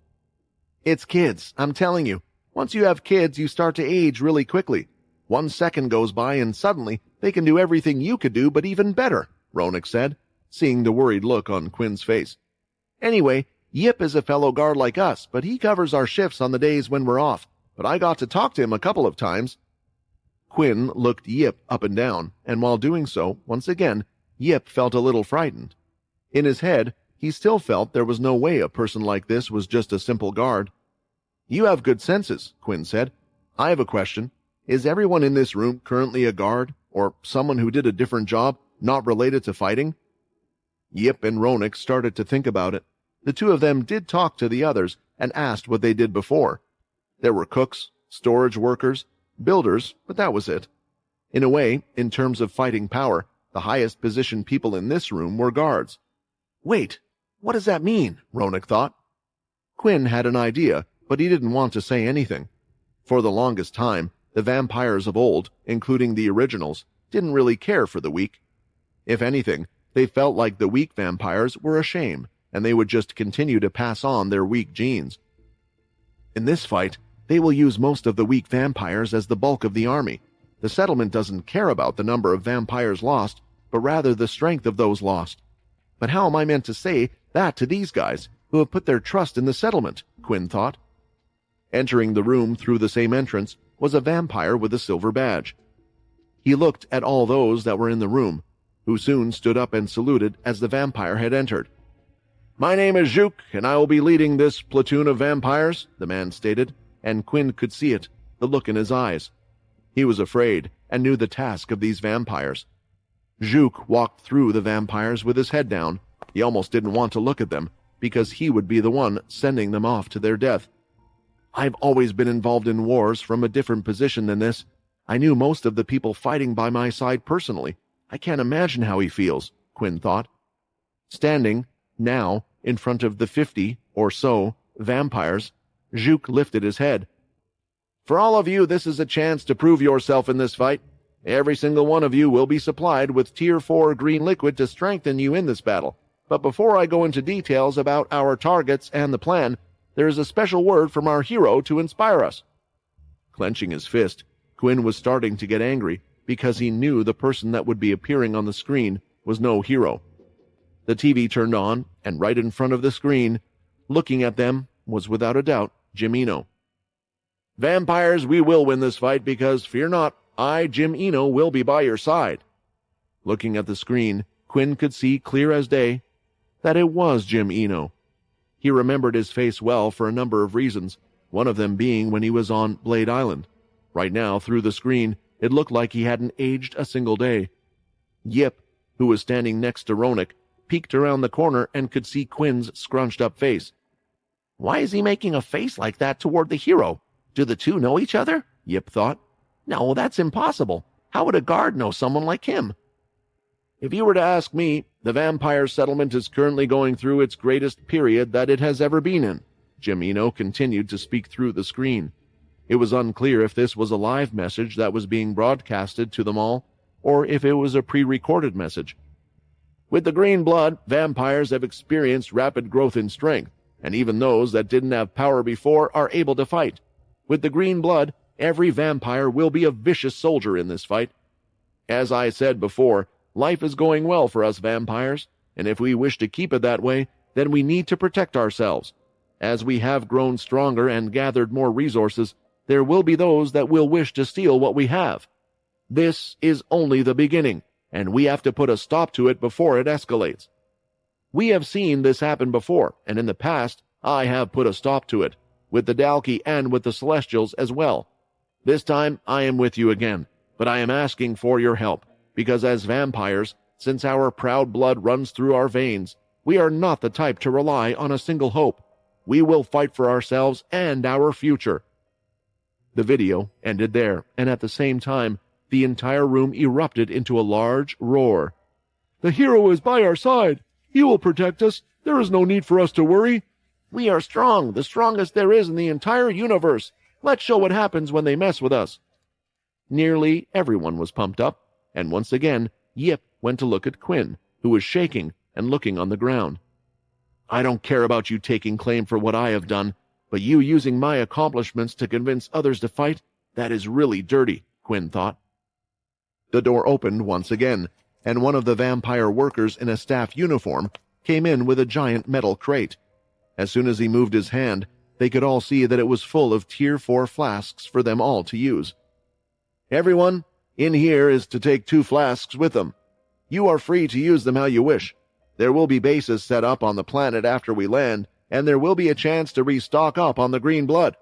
"It's kids, I'm telling you. Once you have kids, you start to age really quickly. 1 second goes by and suddenly they can do everything you could do, but even better," Ronak said, seeing the worried look on Quinn's face. "Anyway, Yip is a fellow guard like us, but he covers our shifts on the days when we're off, but I got to talk to him a couple of times." Quinn looked Yip up and down, and while doing so, once again, Yip felt a little frightened. In his head, he still felt there was no way a person like this was just a simple guard. "You have good senses," Quinn said. "I have a question. Is everyone in this room currently a guard, or someone who did a different job, not related to fighting?" Yip and Ronak started to think about it. The two of them did talk to the others and asked what they did before. There were cooks, storage workers, builders, but that was it. In a way, in terms of fighting power, the highest positioned people in this room were guards. "Wait, what does that mean?" Ronak thought. Quinn had an idea, but he didn't want to say anything. For the longest time, the vampires of old, including the originals, didn't really care for the weak. If anything, they felt like the weak vampires were a shame, and they would just continue to pass on their weak genes. "In this fight, they will use most of the weak vampires as the bulk of the army. The settlement doesn't care about the number of vampires lost, but rather the strength of those lost. But how am I meant to say that to these guys, who have put their trust in the settlement?" Quinn thought. Entering the room through the same entrance was a vampire with a silver badge. He looked at all those that were in the room, who soon stood up and saluted as the vampire had entered. "My name is Juk, and I will be leading this platoon of vampires," the man stated, and Quinn could see it, the look in his eyes. He was afraid and knew the task of these vampires. Juk walked through the vampires with his head down. He almost didn't want to look at them, because he would be the one sending them off to their death. "I've always been involved in wars from a different position than this. I knew most of the people fighting by my side personally. I can't imagine how he feels," Quinn thought. Standing, now, in front of the 50 or so vampires, Juk lifted his head. "For all of you, this is a chance to prove yourself in this fight. Every single one of you will be supplied with Tier 4 green liquid to strengthen you in this battle. But before I go into details about our targets and the plan, there is a special word from our hero to inspire us." Clenching his fist, Quinn was starting to get angry because he knew the person that would be appearing on the screen was no hero. The TV turned on, and right in front of the screen, looking at them, was without a doubt Jimino. "Vampires, we will win this fight because, fear not, I, Jim Eno, will be by your side." Looking at the screen, Quinn could see clear as day that it was Jim Eno. He remembered his face well for a number of reasons, one of them being when he was on Blade Island. Right now, through the screen, it looked like he hadn't aged a single day. Yip, who was standing next to Ronak, peeked around the corner and could see Quinn's scrunched-up face. "Why is he making a face like that toward the hero? Do the two know each other?" Yip thought. "No, that's impossible. How would a guard know someone like him?" "If you were to ask me, the vampire settlement is currently going through its greatest period that it has ever been in," Jim Eno continued to speak through the screen. It was unclear if this was a live message that was being broadcasted to them all, or if it was a pre-recorded message. "With the green blood, vampires have experienced rapid growth in strength, and even those that didn't have power before are able to fight. With the green blood, every vampire will be a vicious soldier in this fight. As I said before, life is going well for us vampires, and if we wish to keep it that way, then we need to protect ourselves. As we have grown stronger and gathered more resources, there will be those that will wish to steal what we have. This is only the beginning, and we have to put a stop to it before it escalates. We have seen this happen before, and in the past, I have put a stop to it, with the Dalki and with the Celestials as well. This time, I am with you again, but I am asking for your help, because as vampires, since our proud blood runs through our veins, we are not the type to rely on a single hope. We will fight for ourselves and our future." The video ended there, and at the same time, the entire room erupted into a large roar. "The hero is by our side. He will protect us. There is no need for us to worry. We are strong, the strongest there is in the entire universe. Let's show what happens when they mess with us." Nearly everyone was pumped up, and once again, Yip went to look at Quinn, who was shaking and looking on the ground. "I don't care about you taking claim for what I have done, but you using my accomplishments to convince others to fight, that is really dirty," Quinn thought. The door opened once again, and one of the vampire workers in a staff uniform came in with a giant metal crate. As soon as he moved his hand, they could all see that it was full of Tier 4 flasks for them all to use. "Everyone in here is to take 2 flasks with them. You are free to use them how you wish. There will be bases set up on the planet after we land, and there will be a chance to restock up on the green blood.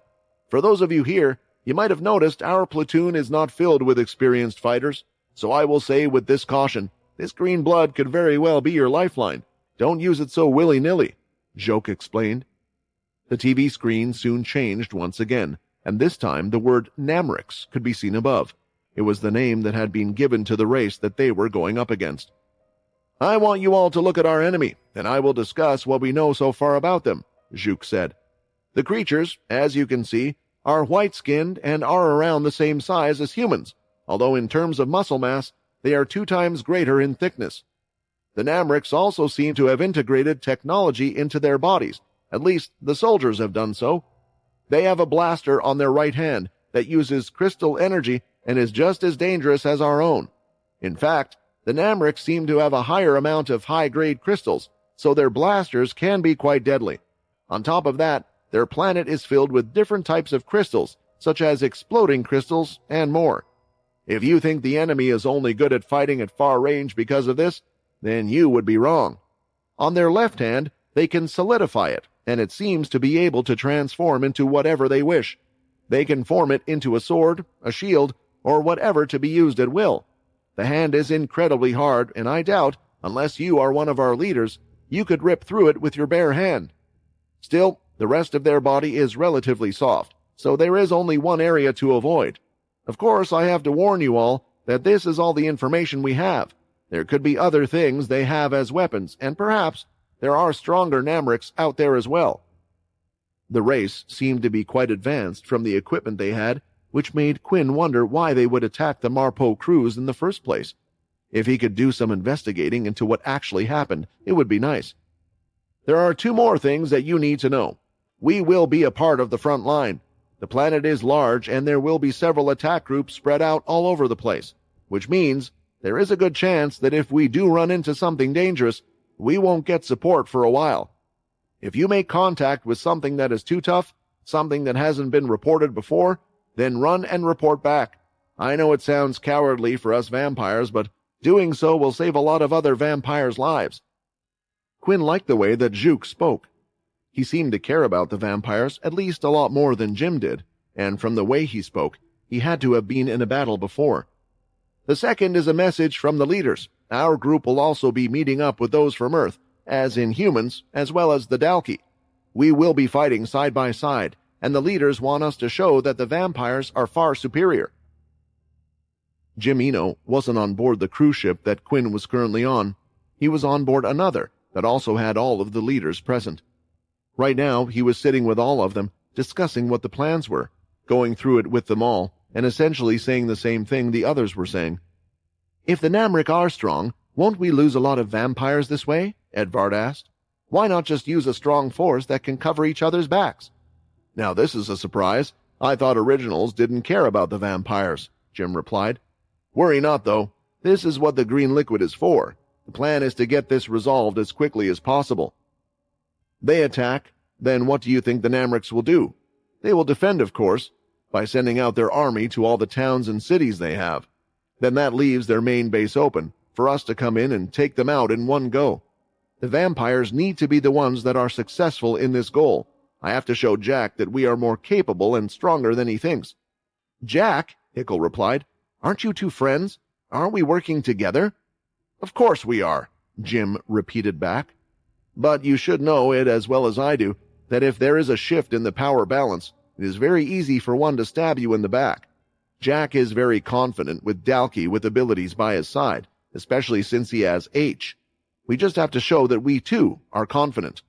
For those of you here, you might have noticed our platoon is not filled with experienced fighters, so I will say with this caution, this green blood could very well be your lifeline. Don't use it so willy-nilly," Joke explained. The TV screen soon changed once again, and this time the word Namrix could be seen above. It was the name that had been given to the race that they were going up against. "I want you all to look at our enemy, and I will discuss what we know so far about them," Juk said. "The creatures, as you can see, are white-skinned and are around the same size as humans, although in terms of muscle mass, they are 2 times greater in thickness. The Namrix also seem to have integrated technology into their bodies, at least the soldiers have done so. They have a blaster on their right hand that uses crystal energy and is just as dangerous as our own. In fact, the Namrix seem to have a higher amount of high-grade crystals, so their blasters can be quite deadly. On top of that, their planet is filled with different types of crystals, such as exploding crystals and more. If you think the enemy is only good at fighting at far range because of this, then you would be wrong. On their left hand, they can solidify it, and it seems to be able to transform into whatever they wish. They can form it into a sword, a shield, or whatever to be used at will. The hand is incredibly hard, and I doubt, unless you are one of our leaders, you could rip through it with your bare hand. Still, the rest of their body is relatively soft, so there is only one area to avoid. Of course, I have to warn you all that this is all the information we have. There could be other things they have as weapons, and perhaps there are stronger Namrix out there as well." The race seemed to be quite advanced from the equipment they had, which made Quinn wonder why they would attack the Marpo crews in the first place. If he could do some investigating into what actually happened, it would be nice. "There are 2 more things that you need to know. We will be a part of the front line. The planet is large, and there will be several attack groups spread out all over the place, which means there is a good chance that if we do run into something dangerous, we won't get support for a while. If you make contact with something that is too tough, something that hasn't been reported before, then run and report back. I know it sounds cowardly for us vampires, but doing so will save a lot of other vampires' lives." Quinn liked the way that Juke spoke. He seemed to care about the vampires at least a lot more than Jim did, and from the way he spoke, he had to have been in a battle before. "The second is a message from the leaders. Our group will also be meeting up with those from Earth, as in humans, as well as the Dalki. We will be fighting side by side, and the leaders want us to show that the vampires are far superior." Jim Eno wasn't on board the cruise ship that Quinn was currently on. He was on board another that also had all of the leaders present. Right now, he was sitting with all of them, discussing what the plans were, going through it with them all, and essentially saying the same thing the others were saying. "If the Namric are strong, won't we lose a lot of vampires this way?" Edvard asked. "Why not just use a strong force that can cover each other's backs?" "Now this is a surprise. I thought originals didn't care about the vampires," Jim replied. "Worry not, though. This is what the green liquid is for. The plan is to get this resolved as quickly as possible. They attack, then what do you think the Namrics will do? They will defend, of course, by sending out their army to all the towns and cities they have. Then that leaves their main base open for us to come in and take them out in one go. The vampires need to be the ones that are successful in this goal. I have to show Jack that we are more capable and stronger than he thinks." "Jack," Hickle replied, "aren't you two friends? Aren't we working together?" "Of course we are," Jim repeated back. "But you should know it as well as I do, that if there is a shift in the power balance, it is very easy for one to stab you in the back. Jack is very confident with Dalki with abilities by his side, especially since he has H. We just have to show that we, too, are confident."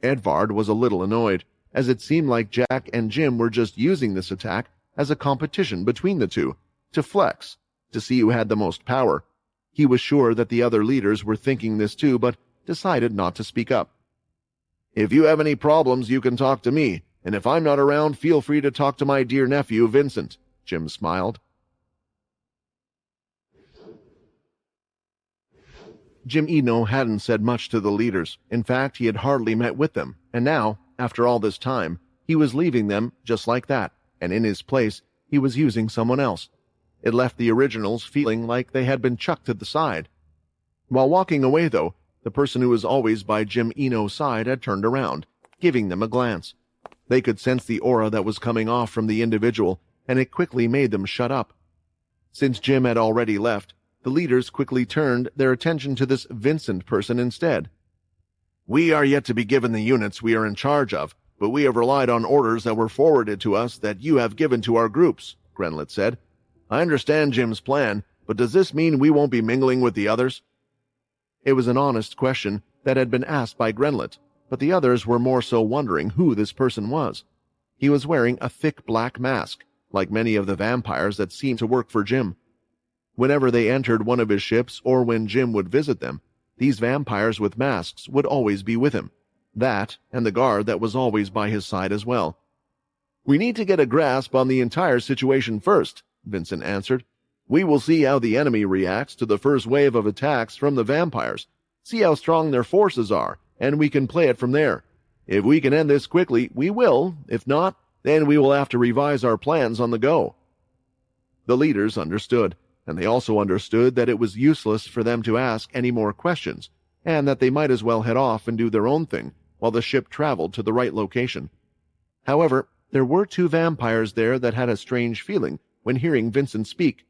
Edvard was a little annoyed, as it seemed like Jack and Jim were just using this attack as a competition between the two, to flex, to see who had the most power. He was sure that the other leaders were thinking this too, but decided not to speak up. "If you have any problems, you can talk to me, and if I'm not around, feel free to talk to my dear nephew, Vincent," Jim smiled. Jim Eno hadn't said much to the leaders. In fact, he had hardly met with them, and now, after all this time, he was leaving them just like that, and in his place, he was using someone else. It left the originals feeling like they had been chucked to the side. While walking away, though, the person who was always by Jim Eno's side had turned around, giving them a glance. They could sense the aura that was coming off from the individual, and it quickly made them shut up. Since Jim had already left, the leaders quickly turned their attention to this Vincent person instead. "We are yet to be given the units we are in charge of, but we have relied on orders that were forwarded to us that you have given to our groups," Grenlet said. "I understand Jim's plan, but does this mean we won't be mingling with the others?" It was an honest question that had been asked by Grenlet, but the others were more so wondering who this person was. He was wearing a thick black mask, like many of the vampires that seemed to work for Jim. Whenever they entered one of his ships or when Jim would visit them, these vampires with masks would always be with him. That, and the guard that was always by his side as well. "We need to get a grasp on the entire situation first," Vincent answered. "We will see how the enemy reacts to the first wave of attacks from the vampires, see how strong their forces are, and we can play it from there. If we can end this quickly, we will. If not, then we will have to revise our plans on the go." The leaders understood, and they also understood that it was useless for them to ask any more questions, and that they might as well head off and do their own thing while the ship traveled to the right location. However, there were two vampires there that had a strange feeling when hearing Vincent speak.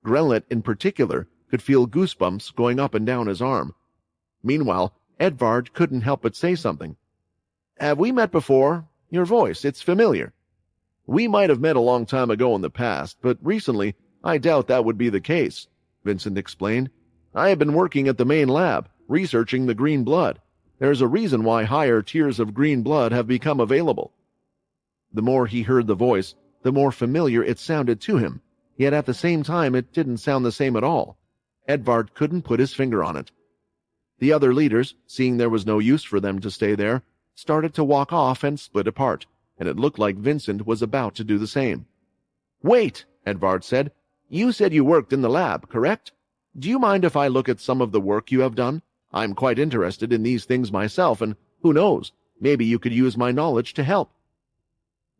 Grenlet, in particular, could feel goosebumps going up and down his arm. Meanwhile, Edvard couldn't help but say something. "Have we met before? Your voice, it's familiar." "We might have met a long time ago in the past, but recently I doubt that would be the case," Vincent explained. "I have been working at the main lab, researching the green blood. There's a reason why higher tiers of green blood have become available." The more he heard the voice, the more familiar it sounded to him, yet at the same time it didn't sound the same at all. Edvard couldn't put his finger on it. The other leaders, seeing there was no use for them to stay there, started to walk off and split apart, and it looked like Vincent was about to do the same. "Wait," Edvard said. "You said you worked in the lab, correct? Do you mind if I look at some of the work you have done? I'm quite interested in these things myself, and who knows, maybe you could use my knowledge to help."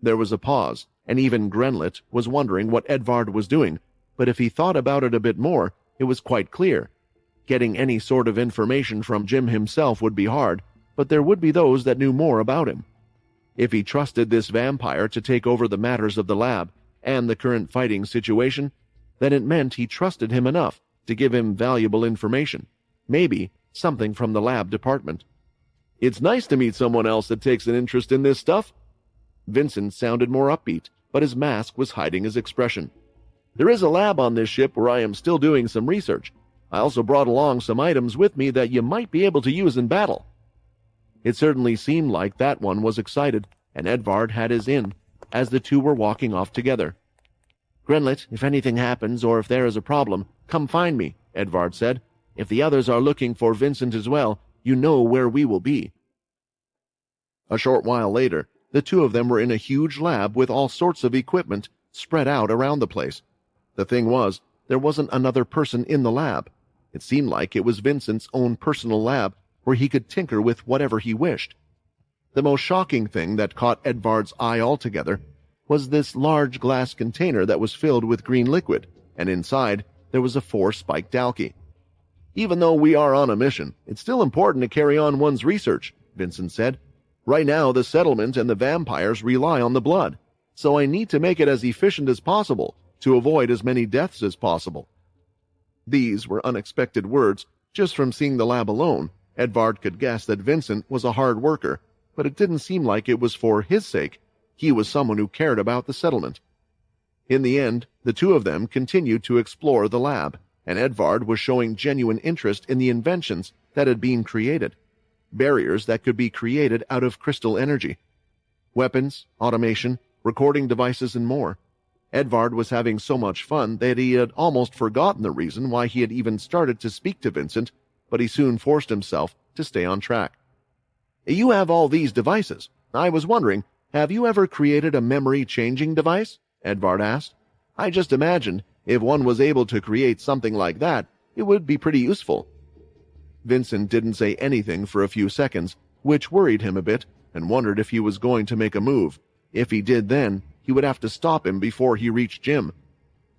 There was a pause, and even Grenlet was wondering what Edvard was doing, but if he thought about it a bit more, it was quite clear. Getting any sort of information from Jim himself would be hard, but there would be those that knew more about him. If he trusted this vampire to take over the matters of the lab and the current fighting situation, then it meant he trusted him enough to give him valuable information, maybe something from the lab department. It's nice to meet someone else that takes an interest in this stuff. Vincent sounded more upbeat, but his mask was hiding his expression. There is a lab on this ship where I am still doing some research. I also brought along some items with me that you might be able to use in battle. It certainly seemed like that one was excited, and Edvard had his in, as the two were walking off together. Grenlet, if anything happens or if there is a problem, come find me, Edvard said. If the others are looking for Vincent as well, you know where we will be. A short while later, the two of them were in a huge lab with all sorts of equipment spread out around the place. The thing was, there wasn't another person in the lab. It seemed like it was Vincent's own personal lab where he could tinker with whatever he wished. The most shocking thing that caught Edvard's eye altogether was this large glass container that was filled with green liquid, and inside there was a 4-spiked alky. Even though we are on a mission, it's still important to carry on one's research, Vincent said. Right now, the settlement and the vampires rely on the blood, so I need to make it as efficient as possible to avoid as many deaths as possible. These were unexpected words. Just from seeing the lab alone, Edvard could guess that Vincent was a hard worker, but it didn't seem like it was for his sake. He was someone who cared about the settlement. In the end, the two of them continued to explore the lab, and Edvard was showing genuine interest in the inventions that had been created. Barriers that could be created out of crystal energy. Weapons, automation, recording devices, and more. Edvard was having so much fun that he had almost forgotten the reason why he had even started to speak to Vincent, but he soon forced himself to stay on track. You have all these devices. I was wondering, have you ever created a memory-changing device? Edvard asked. I just imagined if one was able to create something like that, it would be pretty useful. Vincent didn't say anything for a few seconds, which worried him a bit, and wondered if he was going to make a move. If he did then, he would have to stop him before he reached Jim.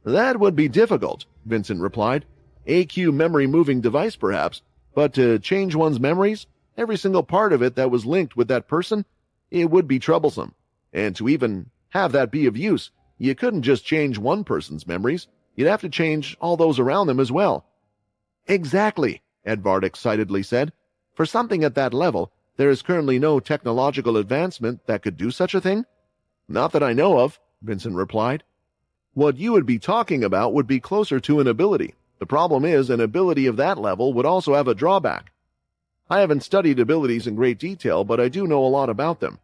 That would be difficult, Vincent replied. AQ memory-moving device, perhaps, but to change one's memories, every single part of it that was linked with that person, it would be troublesome. And to even have that be of use, you couldn't just change one person's memories. You'd have to change all those around them as well. Exactly, Edvard excitedly said. For something at that level, there is currently no technological advancement that could do such a thing? Not that I know of, Vincent replied. What you would be talking about would be closer to an ability. The problem is, an ability of that level would also have a drawback. I haven't studied abilities in great detail, but I do know a lot about them.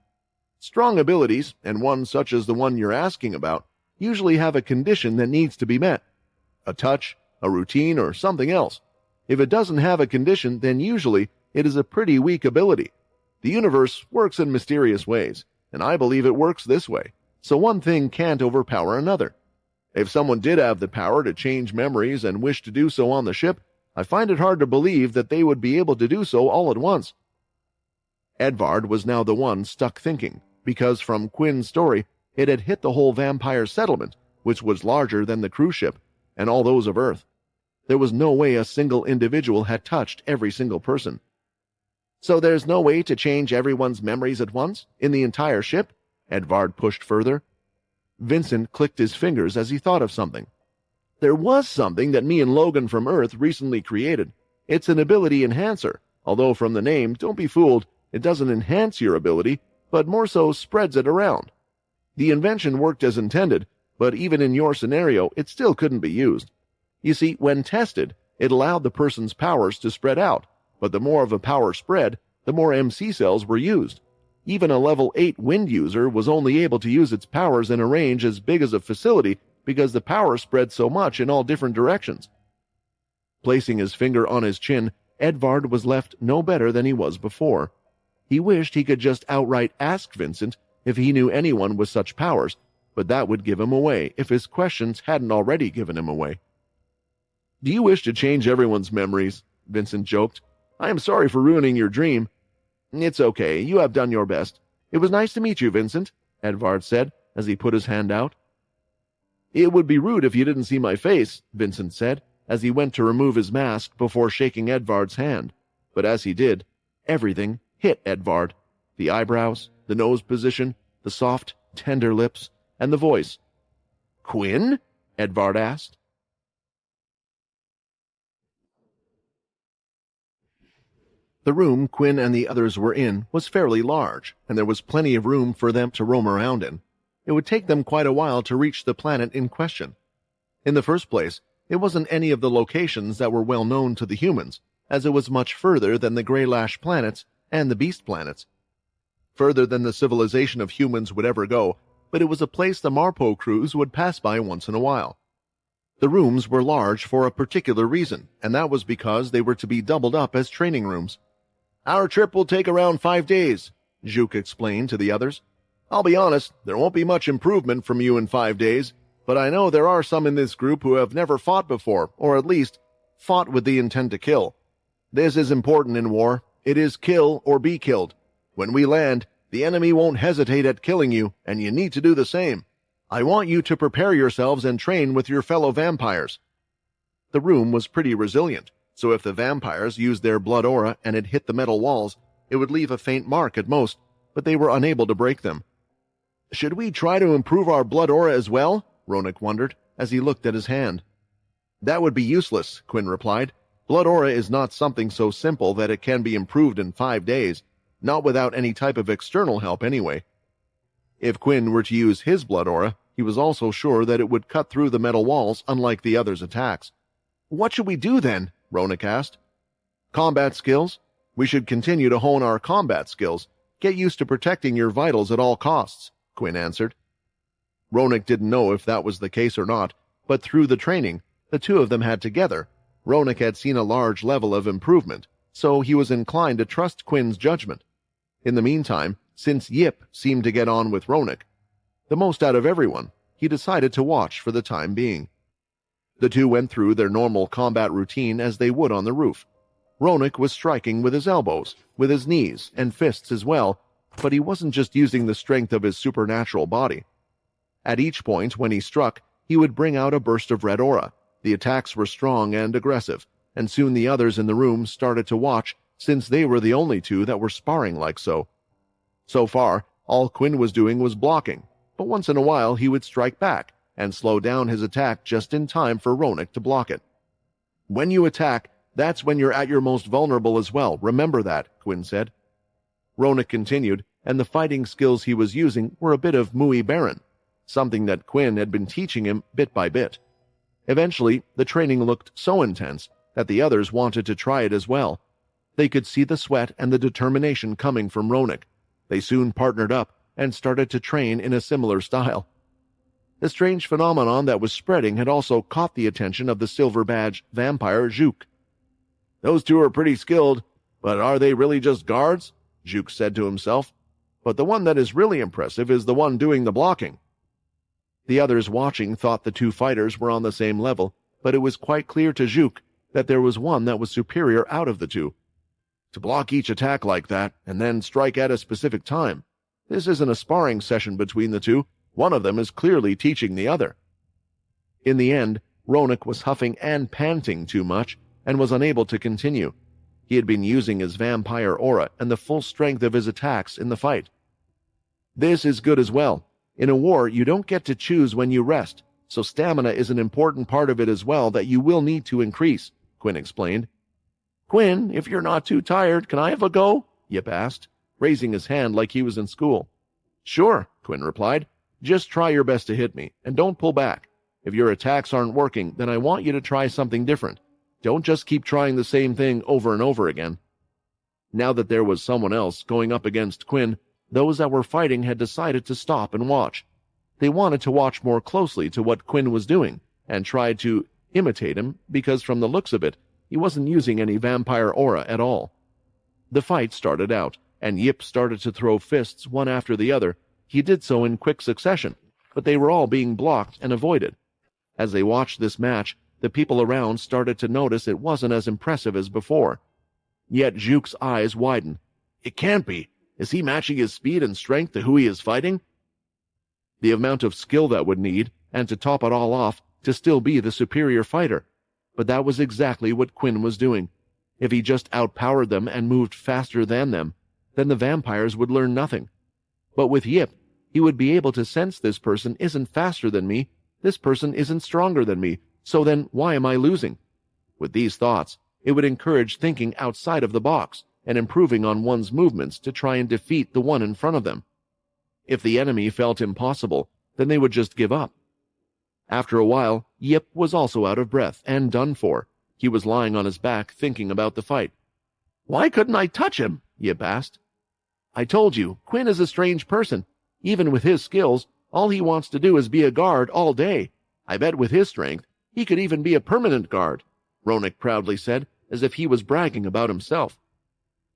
Strong abilities, and one such as the one you're asking about, usually have a condition that needs to be met. A touch, a routine, or something else. If it doesn't have a condition, then usually it is a pretty weak ability. The universe works in mysterious ways, and I believe it works this way, so one thing can't overpower another. If someone did have the power to change memories and wish to do so on the ship, I find it hard to believe that they would be able to do so all at once. Edvard was now the one stuck thinking, because from Quinn's story, it had hit the whole vampire settlement, which was larger than the cruise ship, and all those of Earth. There was no way a single individual had touched every single person. So there's no way to change everyone's memories at once, in the entire ship? Edvard pushed further. Vincent clicked his fingers as he thought of something. There was something that me and Logan from Earth recently created. It's an ability enhancer, although from the name, don't be fooled, it doesn't enhance your ability, but more so spreads it around. The invention worked as intended, but even in your scenario, it still couldn't be used. You see, when tested, it allowed the person's powers to spread out, but the more of a power spread, the more MC cells were used. Even a level 8 wind user was only able to use its powers in a range as big as a facility because the power spread so much in all different directions. Placing his finger on his chin, Edvard was left no better than he was before. He wished he could just outright ask Vincent if he knew anyone with such powers, but that would give him away if his questions hadn't already given him away. Do you wish to change everyone's memories? Vincent joked. I am sorry for ruining your dream. It's okay, you have done your best. It was nice to meet you, Vincent, Edvard said. as he put his hand out. "It would be rude if you didn't see my face," Vincent said, as he went to remove his mask before shaking Edvard's hand. But as he did, everything hit Edvard. The eyebrows, the nose position, the soft, tender lips, and the voice. "Quinn?" Edvard asked. The room Quinn and the others were in was fairly large, and there was plenty of room for them to roam around in. It would take them quite a while to reach the planet in question. In the first place, it wasn't any of the locations that were well known to the humans, as it was much further than the Greylash planets and the Beast planets. Further than the civilization of humans would ever go, but it was a place the Marpo crews would pass by once in a while. The rooms were large for a particular reason, and that was because they were to be doubled up as training rooms. "Our trip will take around 5 days," Juk explained to the others. "I'll be honest, there won't be much improvement from you in 5 days, but I know there are some in this group who have never fought before, or at least fought with the intent to kill. This is important in war. It is kill or be killed. When we land, the enemy won't hesitate at killing you, and you need to do the same. I want you to prepare yourselves and train with your fellow vampires." The room was pretty resilient, so if the vampires used their blood aura and it hit the metal walls, it would leave a faint mark at most, but they were unable to break them. "Should we try to improve our blood aura as well?" Ronak wondered, as he looked at his hand. "That would be useless," Quinn replied. "Blood aura is not something so simple that it can be improved in 5 days, not without any type of external help anyway." If Quinn were to use his blood aura, he was also sure that it would cut through the metal walls unlike the others' attacks. "What should we do then?" Ronak asked. "Combat skills. We should continue to hone our combat skills. Get used to protecting your vitals at all costs," Quinn answered. Ronak didn't know if that was the case or not, but through the training the two of them had together, Ronak had seen a large level of improvement, so he was inclined to trust Quinn's judgment. In the meantime, since Yip seemed to get on with Ronak the most out of everyone, he decided to watch for the time being. The two went through their normal combat routine as they would on the roof. Ronak was striking with his elbows, with his knees, and fists as well, but he wasn't just using the strength of his supernatural body. At each point when he struck, he would bring out a burst of red aura. The attacks were strong and aggressive, and soon the others in the room started to watch, since they were the only two that were sparring like so. So far, all Quinn was doing was blocking, but once in a while he would strike back and slow down his attack just in time for Ronak to block it. "When you attack, that's when you're at your most vulnerable as well. Remember that," Quinn said. Ronak continued, and the fighting skills he was using were a bit of Mui Baron, something that Quinn had been teaching him bit by bit. Eventually, the training looked so intense that the others wanted to try it as well. They could see the sweat and the determination coming from Ronak. They soon partnered up and started to train in a similar style. The strange phenomenon that was spreading had also caught the attention of the silver badge vampire Juk. "Those two are pretty skilled, but are they really just guards?" Juk said to himself. "But the one that is really impressive is the one doing the blocking." The others watching thought the two fighters were on the same level, but it was quite clear to Juk that there was one that was superior out of the two. To block each attack like that, and then strike at a specific time, this isn't a sparring session between the two. One of them is clearly teaching the other. In the end, Ronak was huffing and panting too much, and was unable to continue. He had been using his vampire aura and the full strength of his attacks in the fight. "This is good as well. In a war, you don't get to choose when you rest, so stamina is an important part of it as well that you will need to increase," Quinn explained. "Quinn, if you're not too tired, can I have a go?" Yip asked, raising his hand like he was in school. "Sure," Quinn replied. "Just try your best to hit me, and don't pull back. If your attacks aren't working, then I want you to try something different. Don't just keep trying the same thing over and over again." Now that there was someone else going up against Quinn, those that were fighting had decided to stop and watch. They wanted to watch more closely to what Quinn was doing, and tried to imitate him, because from the looks of it, he wasn't using any vampire aura at all. The fight started out, and Yip started to throw fists one after the other. He did so in quick succession, but they were all being blocked and avoided. As they watched this match, the people around started to notice it wasn't as impressive as before. Yet Juk's eyes widened. "It can't be. Is he matching his speed and strength to who he is fighting?" the amount of skill that would need, and to top it all off, to still be the superior fighter. But that was exactly what Quinn was doing. If he just outpowered them and moved faster than them, then the vampires would learn nothing. But with Yip, he would be able to sense this person isn't faster than me, this person isn't stronger than me, so then why am I losing? With these thoughts, it would encourage thinking outside of the box and improving on one's movements to try and defeat the one in front of them. If the enemy felt impossible, then they would just give up. After a while, Yip was also out of breath and done for. He was lying on his back thinking about the fight. "Why couldn't I touch him?" Yip asked. "I told you, Quinn is a strange person. Even with his skills, all he wants to do is be a guard all day. I bet with his strength, he could even be a permanent guard," Ronak proudly said, as if he was bragging about himself.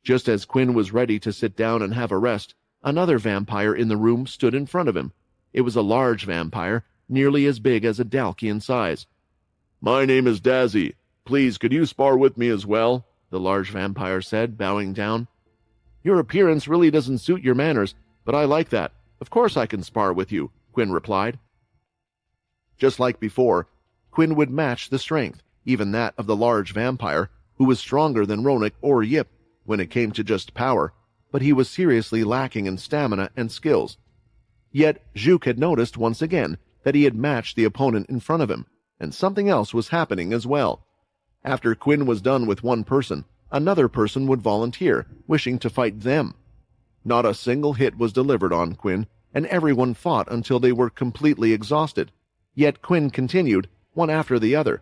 Just as Quinn was ready to sit down and have a rest, another vampire in the room stood in front of him. It was a large vampire, nearly as big as a Dalki in size. "My name is Dazzy. Please, could you spar with me as well?" the large vampire said, bowing down. "Your appearance really doesn't suit your manners, but I like that. Of course I can spar with you," Quinn replied. Just like before, Quinn would match the strength, even that of the large vampire, who was stronger than Ronak or Yip when it came to just power, but he was seriously lacking in stamina and skills. Yet Zhuk had noticed once again that he had matched the opponent in front of him, and something else was happening as well. After Quinn was done with one person, another person would volunteer, wishing to fight them. Not a single hit was delivered on Quinn, and everyone fought until they were completely exhausted. Yet Quinn continued, one after the other.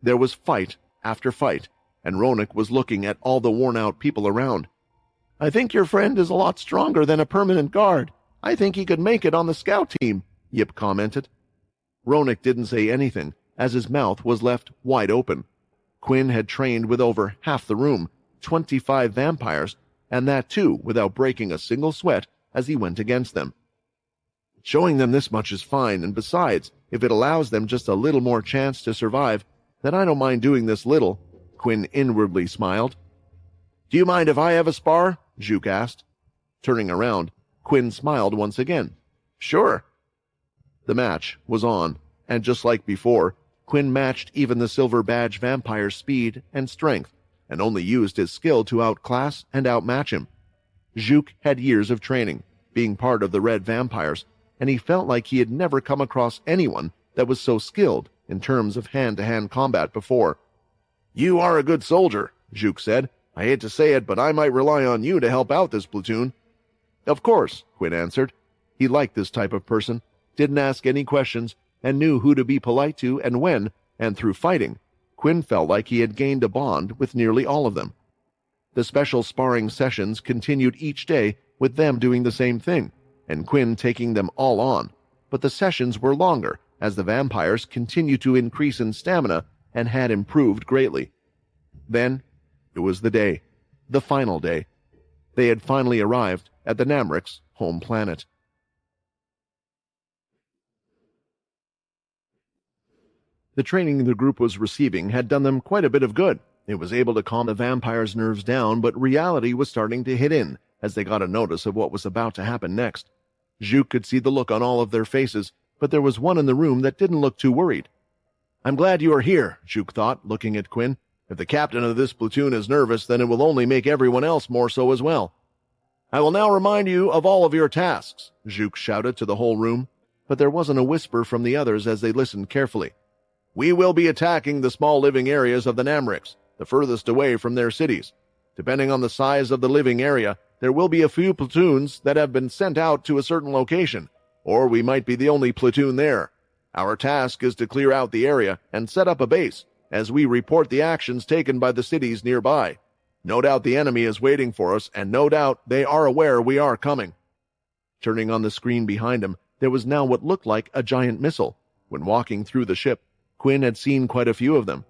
There was fight after fight, and Ronak was looking at all the worn-out people around. "I think your friend is a lot stronger than a permanent guard. I think he could make it on the scout team," Yip commented. Ronak didn't say anything, as his mouth was left wide open. Quinn had trained with over half the room, 25 vampires, and that too without breaking a single sweat as he went against them. Showing them this much is fine, and besides, if it allows them just a little more chance to survive, then I don't mind doing this little, Quinn inwardly smiled. "Do you mind if I have a spar?" Zhuk asked. Turning around, Quinn smiled once again. "Sure." The match was on, and just like before, Quinn matched even the silver badge vampire's speed and strength, and only used his skill to outclass and outmatch him. Zhuk had years of training, being part of the Red Vampires, and he felt like he had never come across anyone that was so skilled in terms of hand-to-hand combat before. "You are a good soldier," Zhuk said. "I hate to say it, but I might rely on you to help out this platoon." "Of course," Quinn answered. He liked this type of person, didn't ask any questions, and knew who to be polite to and when, and through fighting, Quinn felt like he had gained a bond with nearly all of them. The special sparring sessions continued each day with them doing the same thing, and Quinn taking them all on, but the sessions were longer as the vampires continued to increase in stamina and had improved greatly. Then, it was the day, the final day. They had finally arrived at the Namrek's home planet. The training the group was receiving had done them quite a bit of good. It was able to calm the vampires' nerves down, but reality was starting to hit in as they got a notice of what was about to happen next. Zhuk could see the look on all of their faces, but there was one in the room that didn't look too worried. "I'm glad you are here," Zhuk thought, looking at Quinn. "If the captain of this platoon is nervous, then it will only make everyone else more so as well." "I will now remind you of all of your tasks," Zhuk shouted to the whole room, but there wasn't a whisper from the others as they listened carefully. "We will be attacking the small living areas of the Namreks, the furthest away from their cities. Depending on the size of the living area, there will be a few platoons that have been sent out to a certain location, or we might be the only platoon there. Our task is to clear out the area and set up a base, as we report the actions taken by the cities nearby. No doubt the enemy is waiting for us, and no doubt they are aware we are coming." Turning on the screen behind him, there was now what looked like a giant missile. When walking through the ship, Quinn had seen quite a few of them.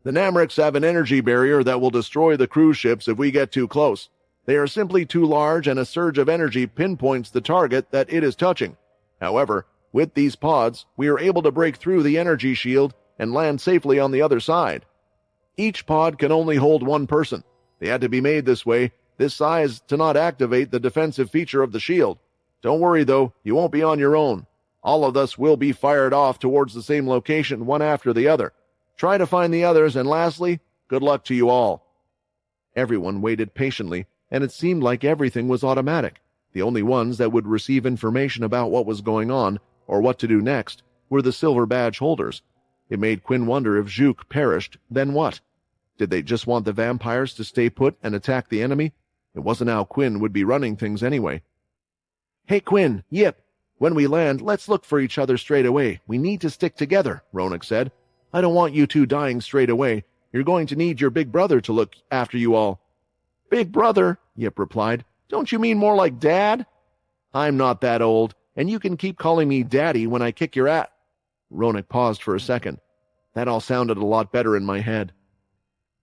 "The Namreks have an energy barrier that will destroy the cruise ships if we get too close. They are simply too large, and a surge of energy pinpoints the target that it is touching. However, with these pods, we are able to break through the energy shield and land safely on the other side. Each pod can only hold one person. They had to be made this way, this size, to not activate the defensive feature of the shield. Don't worry, though, you won't be on your own. All of us will be fired off towards the same location, one after the other. Try to find the others, and lastly, good luck to you all." Everyone waited patiently, and it seemed like everything was automatic. The only ones that would receive information about what was going on, or what to do next, were the silver badge holders. It made Quinn wonder if Juke perished, then what? Did they just want the vampires to stay put and attack the enemy? It wasn't how Quinn would be running things anyway. "Hey Quinn, Yip, when we land, let's look for each other straight away. We need to stick together," Ronak said. "I don't want you two dying straight away. You're going to need your big brother to look after you all." "Big brother?" Yip replied. "Don't you mean more like Dad?" "I'm not that old, and you can keep calling me Daddy when I kick your ass." Ronak paused for a second. That all sounded a lot better in my head.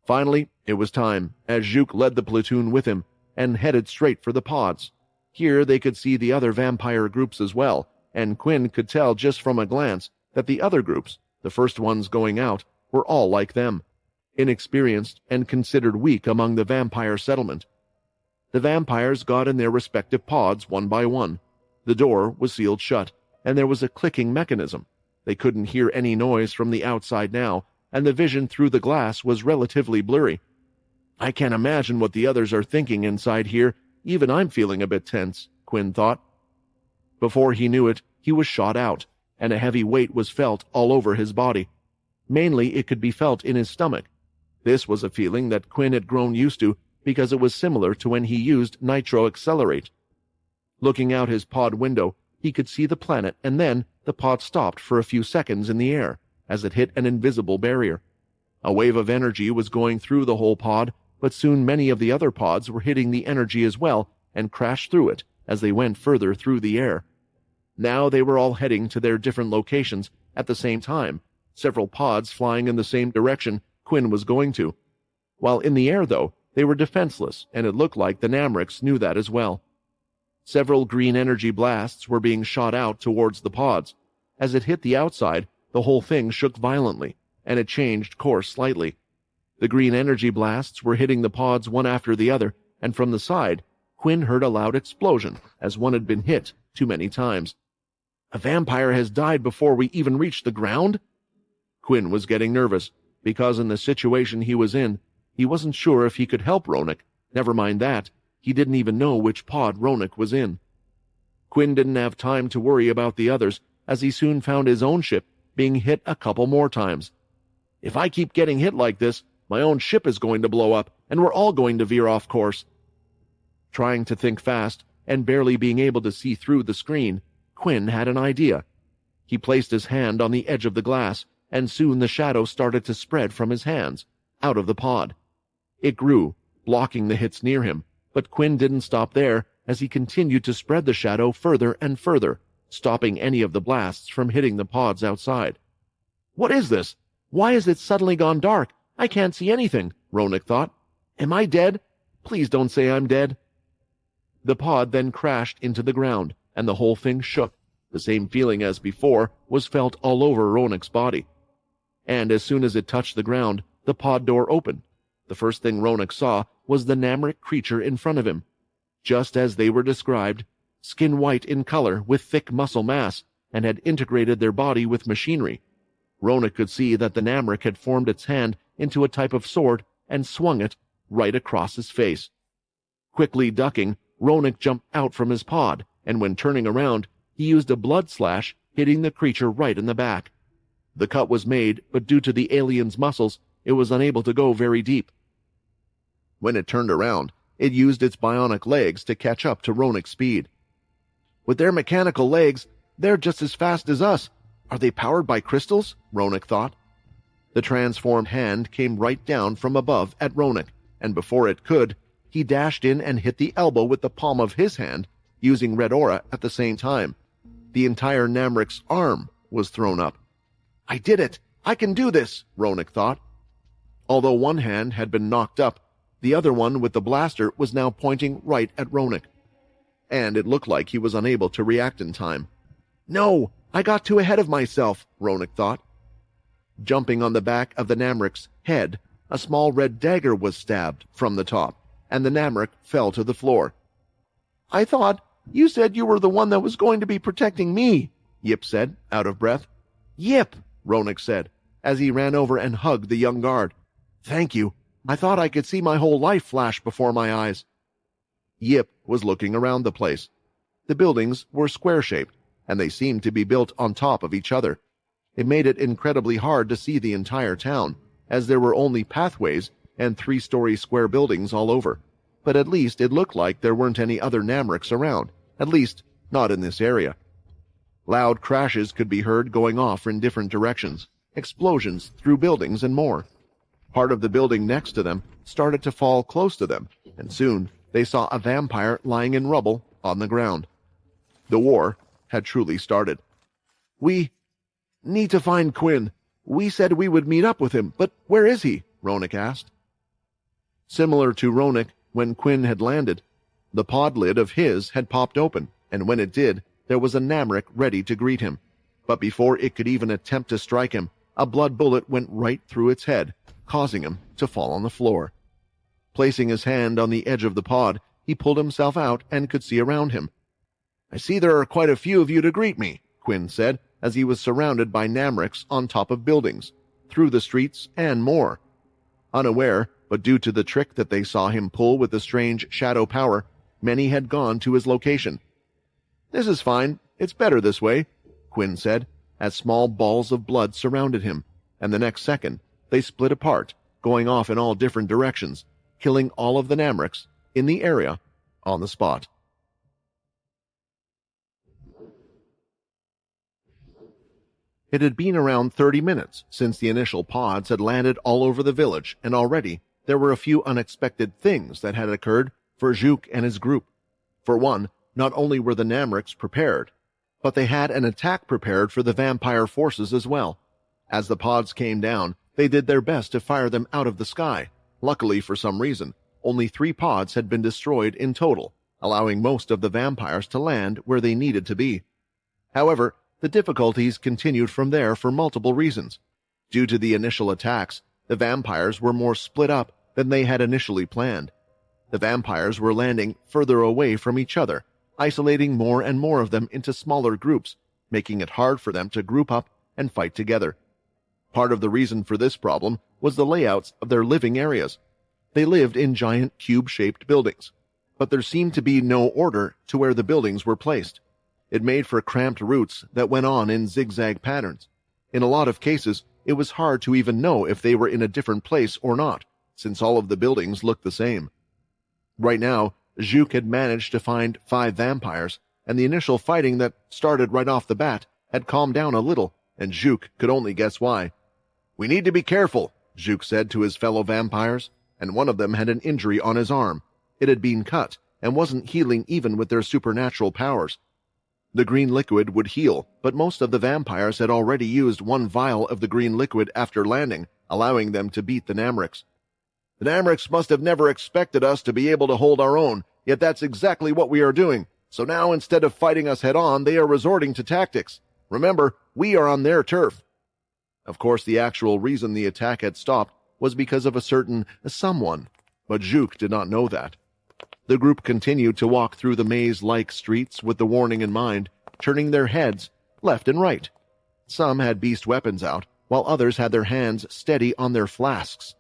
Finally, it was time, as Juke led the platoon with him and headed straight for the pods. Here they could see the other vampire groups as well, and Quinn could tell just from a glance that the other groups, the first ones going out, were all like them, inexperienced and considered weak among the vampire settlement. The vampires got in their respective pods one by one. The door was sealed shut, and there was a clicking mechanism. They couldn't hear any noise from the outside now, and the vision through the glass was relatively blurry. "I can't imagine what the others are thinking inside here. Even I'm feeling a bit tense," Quinn thought. Before he knew it, he was shot out, and a heavy weight was felt all over his body. Mainly it could be felt in his stomach. This was a feeling that Quinn had grown used to because it was similar to when he used Nitro Accelerate. Looking out his pod window, he could see the planet, and then the pod stopped for a few seconds in the air as it hit an invisible barrier. A wave of energy was going through the whole pod, but soon many of the other pods were hitting the energy as well and crashed through it as they went further through the air. Now they were all heading to their different locations at the same time, several pods flying in the same direction Quinn was going to. While in the air, though, they were defenseless, and it looked like the Namrics knew that as well. Several green energy blasts were being shot out towards the pods. As it hit the outside, the whole thing shook violently, and it changed course slightly. The green energy blasts were hitting the pods one after the other, and from the side, Quinn heard a loud explosion, as one had been hit too many times. "A vampire has died before we even reached the ground?" Quinn was getting nervous, because in the situation he was in, he wasn't sure if he could help Ronak. Never mind that, he didn't even know which pod Ronak was in. Quinn didn't have time to worry about the others, as he soon found his own ship being hit a couple more times. "If I keep getting hit like this, my own ship is going to blow up, and we're all going to veer off course." Trying to think fast, and barely being able to see through the screen, Quinn had an idea. He placed his hand on the edge of the glass, and soon the shadow started to spread from his hands, out of the pod. It grew, blocking the hits near him, but Quinn didn't stop there, as he continued to spread the shadow further and further, stopping any of the blasts from hitting the pods outside. "What is this? Why has it suddenly gone dark? I can't see anything," Ronak thought. "Am I dead? Please don't say I'm dead." The pod then crashed into the ground, and the whole thing shook. The same feeling as before was felt all over Ronak's body. And as soon as it touched the ground, the pod door opened. The first thing Ronak saw was the Namric creature in front of him. Just as they were described, skin white in color with thick muscle mass, and had integrated their body with machinery. Ronak could see that the Namric had formed its hand into a type of sword and swung it right across his face. Quickly ducking, Ronak jumped out from his pod, and when turning around, he used a blood slash, hitting the creature right in the back. The cut was made, but due to the alien's muscles, it was unable to go very deep. When it turned around, it used its bionic legs to catch up to Ronak's speed. "With their mechanical legs, they're just as fast as us. Are they powered by crystals?" Ronak thought. The transformed hand came right down from above at Ronak, and before it could, he dashed in and hit the elbow with the palm of his hand, using red aura at the same time. The entire Namric's arm was thrown up. "I did it! I can do this!" Ronak thought. Although one hand had been knocked up, the other one with the blaster was now pointing right at Ronak. And it looked like he was unable to react in time. "No! I got too ahead of myself," Ronak thought. Jumping on the back of the Namric's head, a small red dagger was stabbed from the top, and the Namric fell to the floor. "I thought You said you were the one that was going to be protecting me, Yip said, out of breath. Yip, Ronak said, as he ran over and hugged the young guard. Thank you. I thought I could see my whole life flash before my eyes. Yip was looking around the place. The buildings were square-shaped, and they seemed to be built on top of each other. It made it incredibly hard to see the entire town, as there were only pathways and 3-story square buildings all over. But at least it looked like there weren't any other Namrics around, at least not in this area. Loud crashes could be heard going off in different directions, explosions through buildings and more. Part of the building next to them started to fall close to them, and soon they saw a vampire lying in rubble on the ground. The war had truly started. We need to find Quinn. We said we would meet up with him, but where is he? Ronak asked. Similar to Ronak, when Quinn had landed, the pod lid of his had popped open, and when it did, there was a Namric ready to greet him. But before it could even attempt to strike him, a blood bullet went right through its head, causing him to fall on the floor. Placing his hand on the edge of the pod, he pulled himself out and could see around him. I see there are quite a few of you to greet me, Quinn said, as he was surrounded by Namrics on top of buildings, through the streets, and more. Unaware, but due to the trick that they saw him pull with the strange shadow power, many had gone to his location. This is fine. It's better this way, Quinn said, as small balls of blood surrounded him, and the next second, they split apart, going off in all different directions, killing all of the Namrics in the area on the spot. It had been around 30 minutes since the initial pods had landed all over the village, and already there were a few unexpected things that had occurred for Juk and his group. For one, not only were the Namrics prepared, but they had an attack prepared for the vampire forces as well. As the pods came down, they did their best to fire them out of the sky. Luckily, for some reason, only 3 pods had been destroyed in total, allowing most of the vampires to land where they needed to be. However, the difficulties continued from there for multiple reasons. Due to the initial attacks, the vampires were more split up than they had initially planned. The vampires were landing further away from each other, isolating more and more of them into smaller groups, making it hard for them to group up and fight together. Part of the reason for this problem was the layouts of their living areas. They lived in giant cube-shaped buildings, but there seemed to be no order to where the buildings were placed. It made for cramped routes that went on in zigzag patterns. In a lot of cases, it was hard to even know if they were in a different place or not, since all of the buildings looked the same. Right now, Juk had managed to find 5 vampires, and the initial fighting that started right off the bat had calmed down a little, and Juk could only guess why. We need to be careful, Juk said to his fellow vampires, and one of them had an injury on his arm. It had been cut, and wasn't healing even with their supernatural powers. The green liquid would heal, but most of the vampires had already used 1 vial of the green liquid after landing, allowing them to beat the Namrics. The Namrics must have never expected us to be able to hold our own, yet that's exactly what we are doing. So now, instead of fighting us head-on, they are resorting to tactics. Remember, we are on their turf. Of course, the actual reason the attack had stopped was because of a certain someone, but Juk did not know that. The group continued to walk through the maze-like streets with the warning in mind, turning their heads left and right. Some had beast weapons out, while others had their hands steady on their flasks.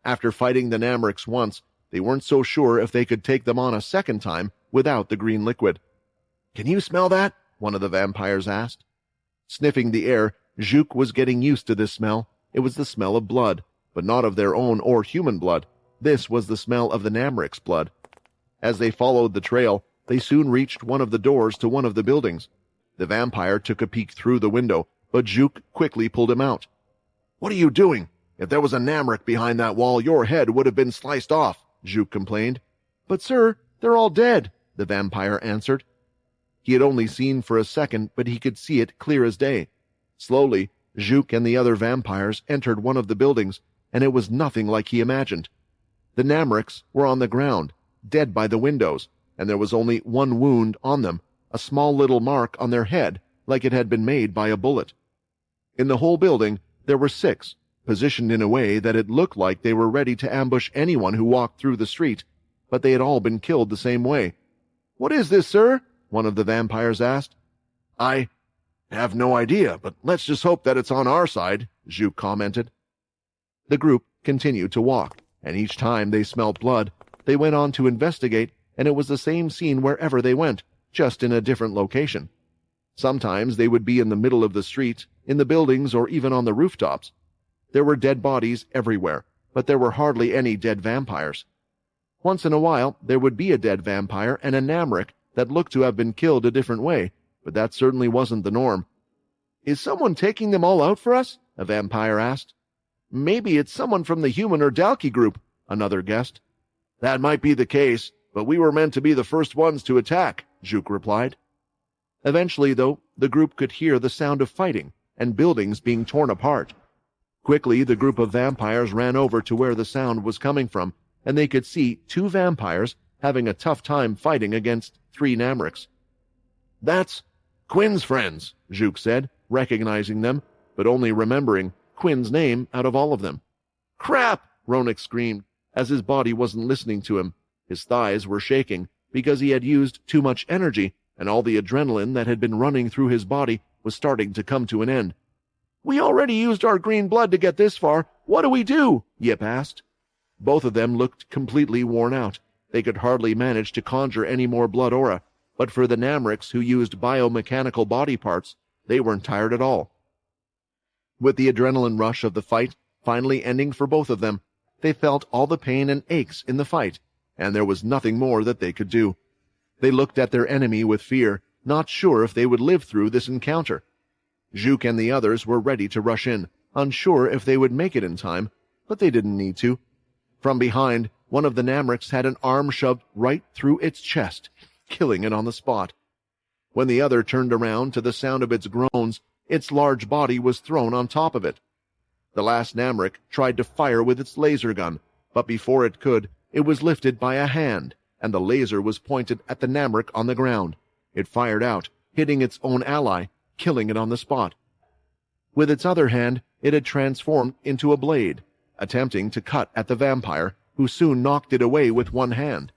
After fighting the Namrics once, they weren't so sure if they could take them on a second time without the green liquid. Can you smell that? One of the vampires asked. Sniffing the air, Juk was getting used to this smell. It was the smell of blood, but not of their own or human blood. This was the smell of the Namrics' blood. As they followed the trail, they soon reached one of the doors to one of the buildings. The vampire took a peek through the window, but Juk quickly pulled him out. What are you doing? If there was a Namric behind that wall, your head would have been sliced off, Juk complained. But sir, they're all dead, the vampire answered. He had only seen for a second, but he could see it clear as day. Slowly, Juk and the other vampires entered one of the buildings, and it was nothing like he imagined. The Namrics were on the ground, dead by the windows, and there was only 1 wound on them, a small little mark on their head, like it had been made by a bullet. In the whole building, there were 6, positioned in a way that it looked like they were ready to ambush anyone who walked through the street, but they had all been killed the same way. What is this, sir? one of the vampires asked. I have no idea, but let's just hope that it's on our side, Zhuk commented. The group continued to walk, and each time they smelled blood, they went on to investigate, and it was the same scene wherever they went, just in a different location. Sometimes they would be in the middle of the street, in the buildings, or even on the rooftops. There were dead bodies everywhere, but there were hardly any dead vampires. Once in a while, there would be a dead vampire and a namric that looked to have been killed a different way, but that certainly wasn't the norm. Is someone taking them all out for us? A vampire asked. Maybe it's someone from the human or Dalki group, another guessed. That might be the case, but we were meant to be the first ones to attack, Zhuk replied. Eventually, though, the group could hear the sound of fighting and buildings being torn apart. Quickly, the group of vampires ran over to where the sound was coming from, and they could see 2 vampires having a tough time fighting against 3 namrics. That's Quinn's friends, Zhuk said, recognizing them, but only remembering Quinn's name out of all of them. Crap! Ronak screamed, as his body wasn't listening to him. His thighs were shaking because he had used too much energy, and all the adrenaline that had been running through his body was starting to come to an end. We already used our green blood to get this far. What do we do? Yip asked. Both of them looked completely worn out. They could hardly manage to conjure any more blood aura, but for the namrics who used biomechanical body parts, they weren't tired at all. With the adrenaline rush of the fight finally ending for both of them, they felt all the pain and aches in the fight, and there was nothing more that they could do. They looked at their enemy with fear, not sure if they would live through this encounter. Zhuk and the others were ready to rush in, unsure if they would make it in time, but they didn't need to. From behind, one of the namrics had an arm shoved right through its chest, killing it on the spot. When the other turned around to the sound of its groans, its large body was thrown on top of it. The last namric tried to fire with its laser gun, but before it could, it was lifted by a hand, and the laser was pointed at the namric on the ground. It fired out, hitting its own ally, killing it on the spot. With its other hand, it had transformed into a blade, attempting to cut at the vampire, who soon knocked it away with one hand.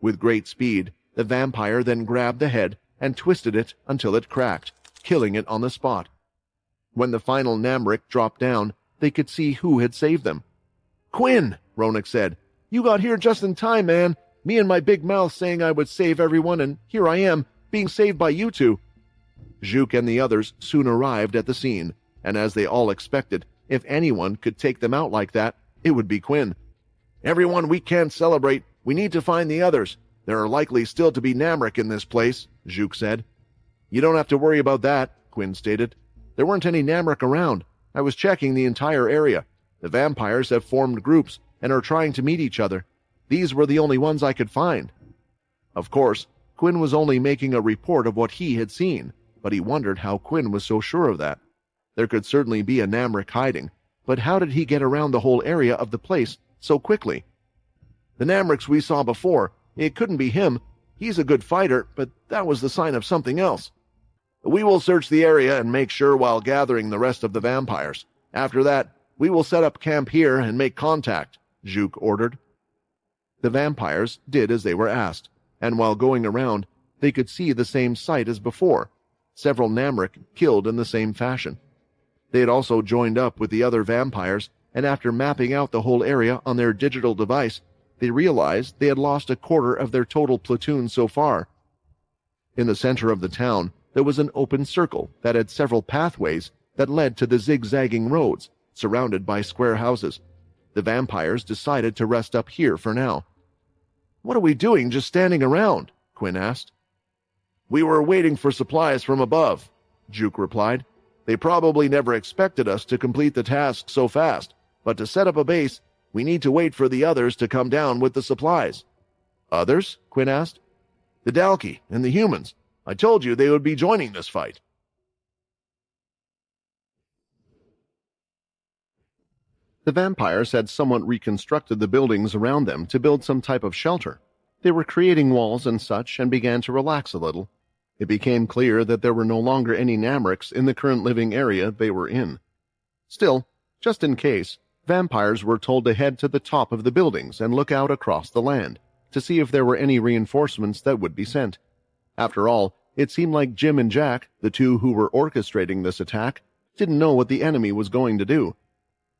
With great speed, the vampire then grabbed the head and twisted it until it cracked, killing it on the spot. When the final namric dropped down, they could see who had saved them. Quinn, Ronak said, you got here just in time, man. Me and my big mouth saying I would save everyone, and here I am, being saved by you two. Zhuk and the others soon arrived at the scene, and as they all expected, if anyone could take them out like that, it would be Quinn. Everyone we can celebrate, we need to find the others. There are likely still to be namric in this place, Zhuk said. You don't have to worry about that, Quinn stated. There weren't any namric around. I was checking the entire area. The vampires have formed groups and are trying to meet each other. These were the only ones I could find. Of course, Quinn was only making a report of what he had seen, but he wondered how Quinn was so sure of that. There could certainly be a namric hiding, but how did he get around the whole area of the place so quickly? The namrics we saw before, it couldn't be him. He's a good fighter, but that was the sign of something else. We will search the area and make sure while gathering the rest of the vampires. After that, we will set up camp here and make contact, Zhuk ordered. The vampires did as they were asked, and while going around, they could see the same sight as before, several namric killed in the same fashion. They had also joined up with the other vampires, and after mapping out the whole area on their digital device, they realized they had lost a quarter of their total platoon so far. In the center of the town, there was an open circle that had several pathways that led to the zigzagging roads, surrounded by square houses. The vampires decided to rest up here for now. What are we doing just standing around? Quinn asked. We were waiting for supplies from above, Zhuk replied. They probably never expected us to complete the task so fast, but to set up a base, we need to wait for the others to come down with the supplies. Others? Quinn asked. The Dalki and the humans. I told you they would be joining this fight. The vampires had somewhat reconstructed the buildings around them to build some type of shelter. They were creating walls and such and began to relax a little. It became clear that there were no longer any namrics in the current living area they were in. Still, just in case, vampires were told to head to the top of the buildings and look out across the land to see if there were any reinforcements that would be sent. After all, it seemed like Jim and Jack, the two who were orchestrating this attack, didn't know what the enemy was going to do.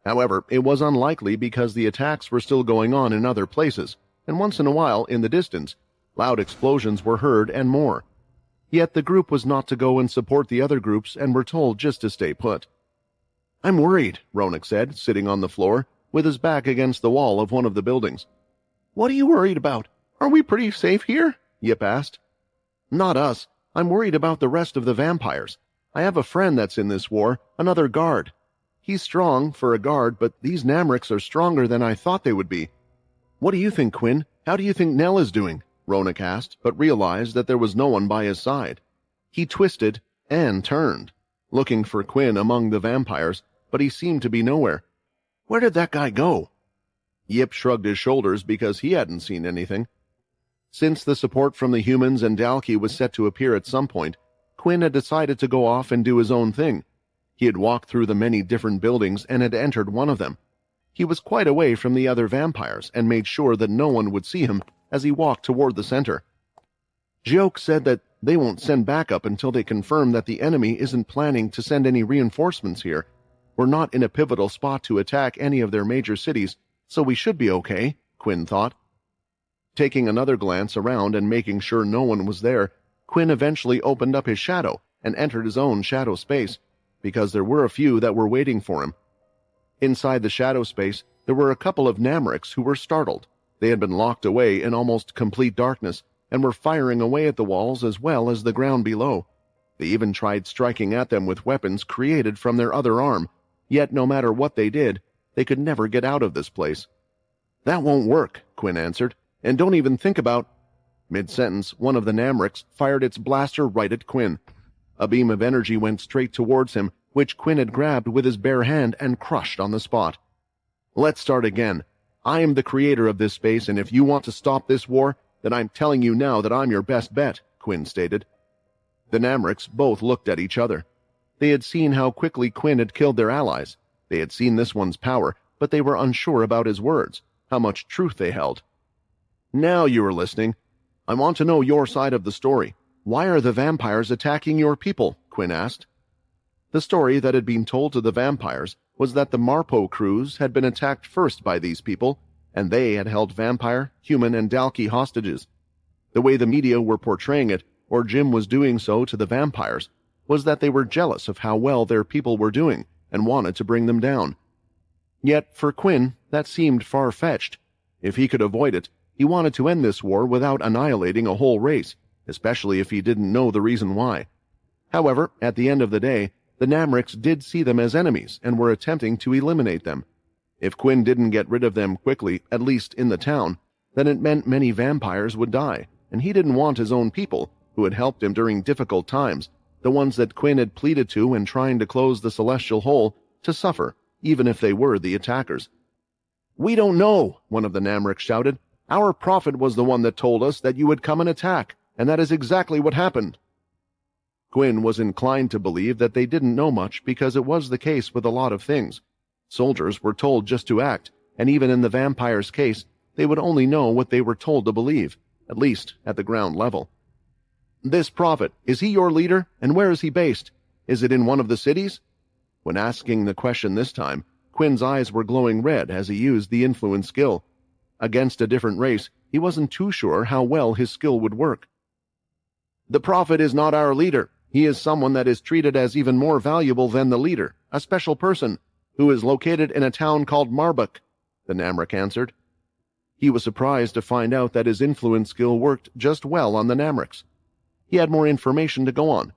However, it was unlikely because the attacks were still going on in other places, and once in a while, in the distance, loud explosions were heard and more. Yet the group was not to go and support the other groups and were told just to stay put. "I'm worried," Ronak said, sitting on the floor, with his back against the wall of one of the buildings. "What are you worried about? Are we pretty safe here?" Yip asked. "Not us. I'm worried about the rest of the vampires. I have a friend that's in this war, another guard. He's strong for a guard, but these Namrics are stronger than I thought they would be." "What do you think, Quinn? How do you think Nell is doing?" Ronak asked, but realized that there was no one by his side. He twisted and turned, looking for Quinn among the vampires, but he seemed to be nowhere. "Where did that guy go?" Yip shrugged his shoulders because he hadn't seen anything. Since the support from the humans and Dalki was set to appear at some point, Quinn had decided to go off and do his own thing. He had walked through the many different buildings and had entered one of them. He was quite away from the other vampires and made sure that no one would see him as he walked toward the center. Joke said that they won't send backup until they confirm that the enemy isn't planning to send any reinforcements here. We're not in a pivotal spot to attack any of their major cities, so we should be okay, Quinn thought. Taking another glance around and making sure no one was there, Quinn eventually opened up his shadow and entered his own shadow space, because there were a few that were waiting for him. Inside the shadow space, there were a couple of Namrics who were startled. They had been locked away in almost complete darkness and were firing away at the walls as well as the ground below. They even tried striking at them with weapons created from their other arm, yet no matter what they did, they could never get out of this place. "That won't work," Quinn answered. "And don't even think about—" Mid-sentence, one of the Namrics fired its blaster right at Quinn. A beam of energy went straight towards him, which Quinn had grabbed with his bare hand and crushed on the spot. "Let's start again. I am the creator of this space, and if you want to stop this war, then I'm telling you now that I'm your best bet," Quinn stated. The Namrics both looked at each other. They had seen how quickly Quinn had killed their allies. They had seen this one's power, but they were unsure about his words, how much truth they held. "Now you are listening. I want to know your side of the story. Why are the vampires attacking your people?" Quinn asked. The story that had been told to the vampires was that the Marpo crews had been attacked first by these people, and they had held vampire, human, and Dalki hostages. The way the media were portraying it, or Jim was doing so to the vampires, was that they were jealous of how well their people were doing and wanted to bring them down. Yet, for Quinn, that seemed far-fetched. If he could avoid it, he wanted to end this war without annihilating a whole race, especially if he didn't know the reason why. However, at the end of the day, the Namrics did see them as enemies and were attempting to eliminate them. If Quinn didn't get rid of them quickly, at least in the town, then it meant many vampires would die, and he didn't want his own people, who had helped him during difficult times, the ones that Quinn had pleaded to in trying to close the celestial hole, to suffer, even if they were the attackers. "We don't know," one of the Namrics shouted. "Our prophet was the one that told us that you would come and attack, and that is exactly what happened." Quinn was inclined to believe that they didn't know much because it was the case with a lot of things. Soldiers were told just to act, and even in the vampires' case, they would only know what they were told to believe, at least at the ground level. "This prophet, is he your leader, and where is he based? Is it in one of the cities?" When asking the question this time, Quinn's eyes were glowing red as he used the influence skill. Against a different race, he wasn't too sure how well his skill would work. "The prophet is not our leader. He is someone that is treated as even more valuable than the leader, a special person, who is located in a town called Marbuk," the Namric answered. He was surprised to find out that his influence skill worked just well on the Namrics. He had more information to go on.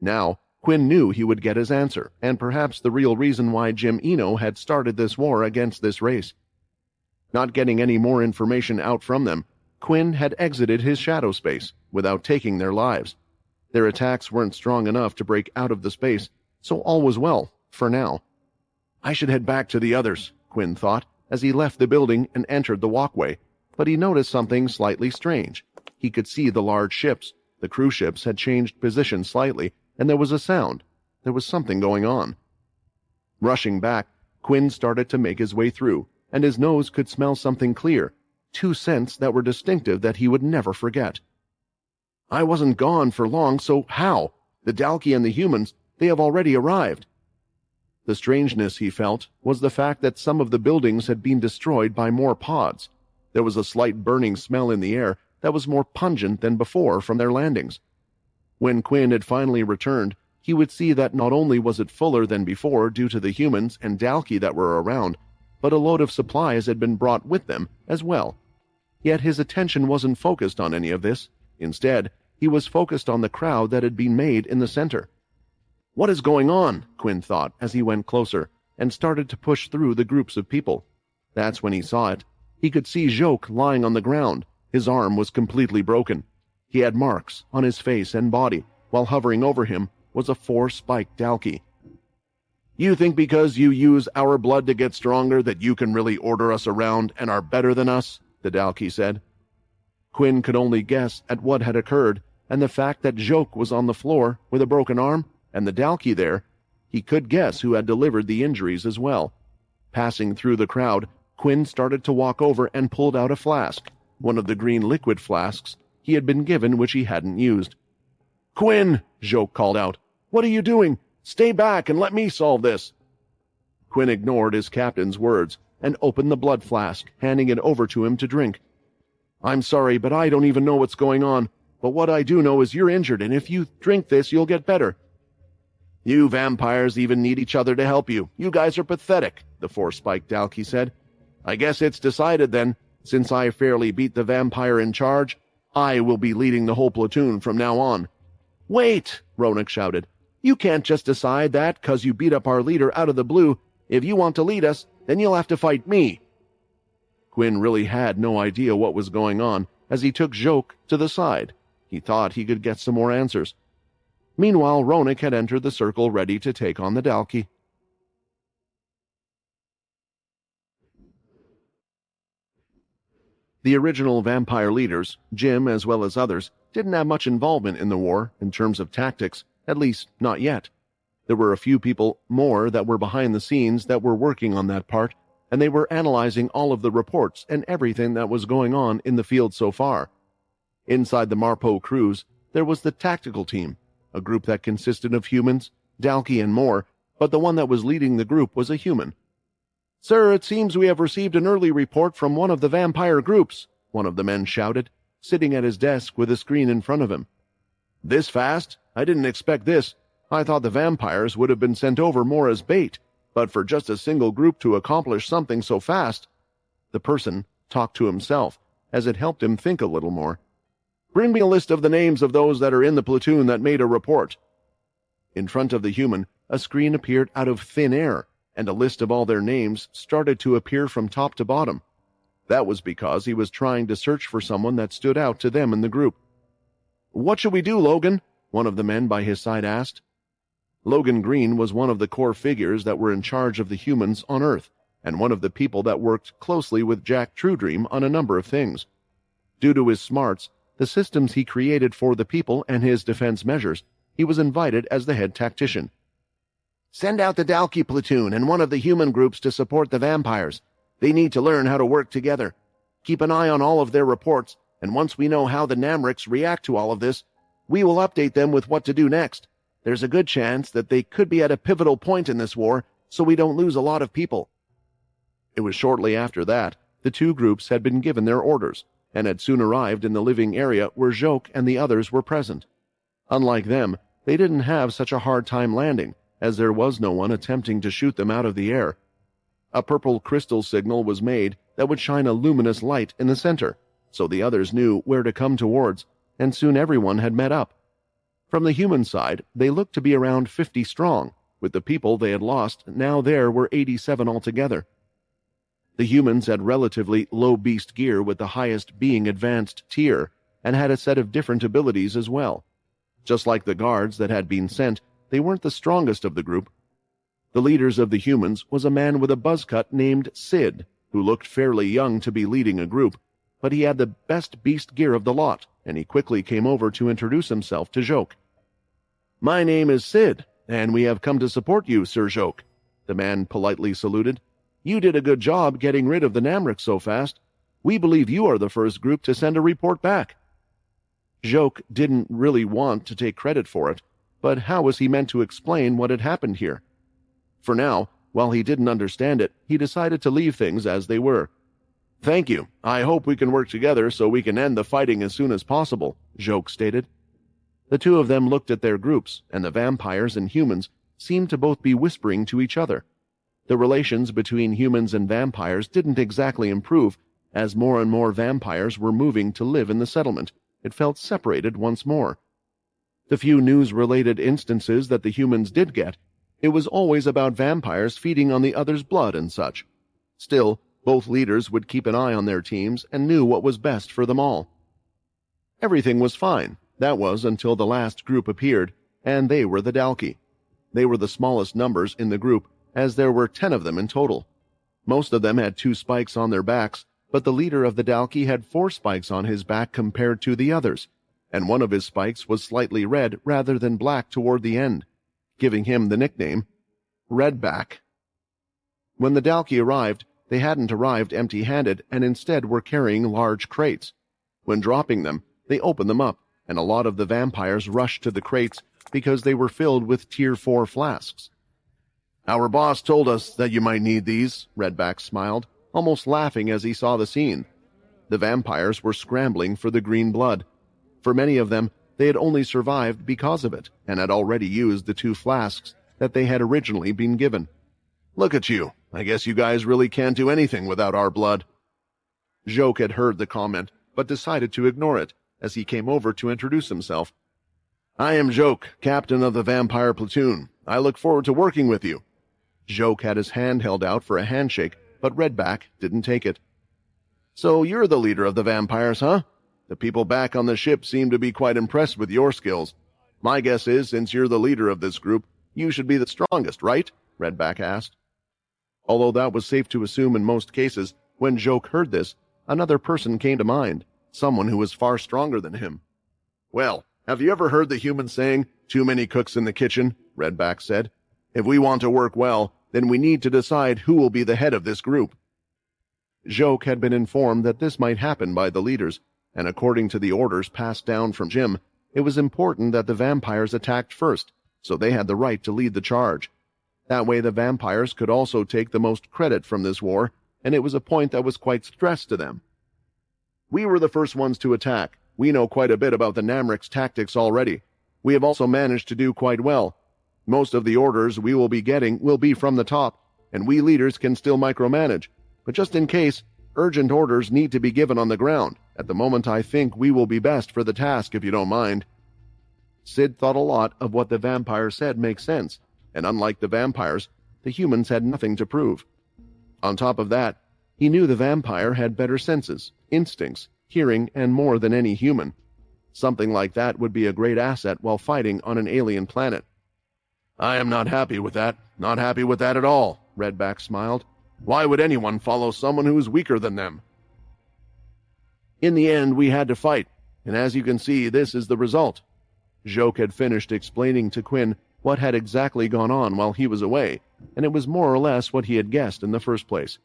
Now, Quinn knew he would get his answer, and perhaps the real reason why Jim Eno had started this war against this race. Not getting any more information out from them, Quinn had exited his shadow space without taking their lives. Their attacks weren't strong enough to break out of the space, so all was well, for now. "I should head back to the others," Quinn thought, as he left the building and entered the walkway, but he noticed something slightly strange. He could see the large ships. The cruise ships had changed position slightly, and there was a sound. There was something going on. Rushing back, Quinn started to make his way through, and his nose could smell something clear, 2 scents that were distinctive that he would never forget. I wasn't gone for long, so how? The Dalki and the humans, they have already arrived. The strangeness he felt was the fact that some of the buildings had been destroyed by more pods. There was a slight burning smell in the air that was more pungent than before from their landings. When Quinn had finally returned, he would see that not only was it fuller than before due to the humans and Dalki that were around, but a load of supplies had been brought with them as well. Yet his attention wasn't focused on any of this. Instead, he was focused on the crowd that had been made in the center. What is going on? Quinn thought as he went closer and started to push through the groups of people. That's when he saw it. He could see Joke lying on the ground. His arm was completely broken. He had marks on his face and body, while hovering over him was a 4-spiked Dalki. You think because you use our blood to get stronger that you can really order us around and are better than us? The Dalki said. Quinn could only guess at what had occurred, and the fact that Joke was on the floor with a broken arm, and the Dalki there, he could guess who had delivered the injuries as well. Passing through the crowd, Quinn started to walk over and pulled out a flask, one of the green liquid flasks he had been given which he hadn't used. Quinn, Joke called out. What are you doing? Stay back and let me solve this. Quinn ignored his captain's words and opened the blood flask, handing it over to him to drink. I'm sorry, but I don't even know what's going on. But what I do know is you're injured, and if you drink this, you'll get better. You vampires even need each other to help you. You guys are pathetic, the 4-spiked Dalki said. I guess it's decided then. Since I fairly beat the vampire in charge, I will be leading the whole platoon from now on. Wait, Ronak shouted. You can't just decide that 'cause you beat up our leader out of the blue. If you want to lead us, then you'll have to fight me. Quinn really had no idea what was going on as he took Joke to the side. He thought he could get some more answers. Meanwhile, Ronak had entered the circle ready to take on the Dalki. The original vampire leaders, Jim as well as others, didn't have much involvement in the war in terms of tactics, at least not yet. There were a few people more that were behind the scenes that were working on that part, and they were analyzing all of the reports and everything that was going on in the field so far. Inside the Marpo crews, there was the tactical team, a group that consisted of humans, Dalki and more, but the one that was leading the group was a human. Sir, it seems we have received an early report from one of the vampire groups, one of the men shouted, sitting at his desk with a screen in front of him. This fast? I didn't expect this. I thought the vampires would have been sent over more as bait, but for just a single group to accomplish something so fast. The person talked to himself, as it helped him think a little more. Bring me a list of the names of those that are in the platoon that made a report. In front of the human, a screen appeared out of thin air, and a list of all their names started to appear from top to bottom. That was because he was trying to search for someone that stood out to them in the group. What should we do, Logan? One of the men by his side asked. Logan Green was one of the core figures that were in charge of the humans on Earth, and one of the people that worked closely with Jack Truedream on a number of things. Due to his smarts, the systems he created for the people and his defense measures, he was invited as the head tactician. Send out the Dalki platoon and one of the human groups to support the vampires. They need to learn how to work together. Keep an eye on all of their reports, and once we know how the Namrics react to all of this, we will update them with what to do next. There's a good chance that they could be at a pivotal point in this war, so we don't lose a lot of people. It was shortly after that the two groups had been given their orders, and had soon arrived in the living area where Joke and the others were present. Unlike them, they didn't have such a hard time landing, as there was no one attempting to shoot them out of the air. A purple crystal signal was made that would shine a luminous light in the center, so the others knew where to come towards, and soon everyone had met up. From the human side, they looked to be around 50 strong. With the people they had lost, now there were 87 altogether. The humans had relatively low beast gear with the highest being advanced tier, and had a set of different abilities as well. Just like the guards that had been sent, they weren't the strongest of the group. The leaders of the humans was a man with a buzz cut named Sid, who looked fairly young to be leading a group, but he had the best beast gear of the lot, and he quickly came over to introduce himself to Joke. My name is Sid, and we have come to support you, Sir Joke. The man politely saluted. You did a good job getting rid of the Namric so fast. We believe you are the first group to send a report back. Joke didn't really want to take credit for it, but how was he meant to explain what had happened here? For now, while he didn't understand it, he decided to leave things as they were. "Thank you. I hope we can work together so we can end the fighting as soon as possible," Joke stated. The two of them looked at their groups, and the vampires and humans seemed to both be whispering to each other. The relations between humans and vampires didn't exactly improve, as more and more vampires were moving to live in the settlement. It felt separated once more. The few news-related instances that the humans did get, it was always about vampires feeding on the other's blood and such. Still, both leaders would keep an eye on their teams and knew what was best for them all. Everything was fine. That was until the last group appeared, and they were the Dalki. They were the smallest numbers in the group, as there were 10 of them in total. Most of them had 2 spikes on their backs, but the leader of the Dalki had 4 spikes on his back compared to the others, and one of his spikes was slightly red rather than black toward the end, giving him the nickname Redback. When the Dalki arrived, they hadn't arrived empty-handed and instead were carrying large crates. When dropping them, they opened them up, and a lot of the vampires rushed to the crates because they were filled with Tier 4 flasks. "Our boss told us that you might need these," Redback smiled, almost laughing as he saw the scene. The vampires were scrambling for the green blood. For many of them, they had only survived because of it, and had already used the 2 flasks that they had originally been given. "Look at you. I guess you guys really can't do anything without our blood." Joke had heard the comment, but decided to ignore it as he came over to introduce himself. "I am Joke, captain of the vampire platoon. I look forward to working with you." Joke had his hand held out for a handshake, but Redback didn't take it. "So you're the leader of the vampires, huh? The people back on the ship seem to be quite impressed with your skills. My guess is, since you're the leader of this group, you should be the strongest, right?" Redback asked. Although that was safe to assume in most cases, when Joke heard this, another person came to mind, someone who was far stronger than him. "Well, have you ever heard the human saying, 'Too many cooks in the kitchen'?" Redback said. "If we want to work well, then we need to decide who will be the head of this group." Joke had been informed that this might happen by the leaders, and according to the orders passed down from Jim, it was important that the vampires attacked first, so they had the right to lead the charge. That way the vampires could also take the most credit from this war, and it was a point that was quite stressed to them. "We were the first ones to attack. We know quite a bit about the Namrek's tactics already. We have also managed to do quite well. Most of the orders we will be getting will be from the top, and we leaders can still micromanage. But just in case, urgent orders need to be given on the ground. At the moment I think we will be best for the task if you don't mind." Sid thought a lot of what the vampire said makes sense, and unlike the vampires, the humans had nothing to prove. On top of that, he knew the vampire had better senses, instincts, hearing, and more than any human. Something like that would be a great asset while fighting on an alien planet. "I am not happy with that. Not happy with that at all," Redback smiled. "Why would anyone follow someone who is weaker than them?" "In the end, we had to fight, and as you can see, this is the result." Joke had finished explaining to Quinn what had exactly gone on while he was away, and it was more or less what he had guessed in the first place.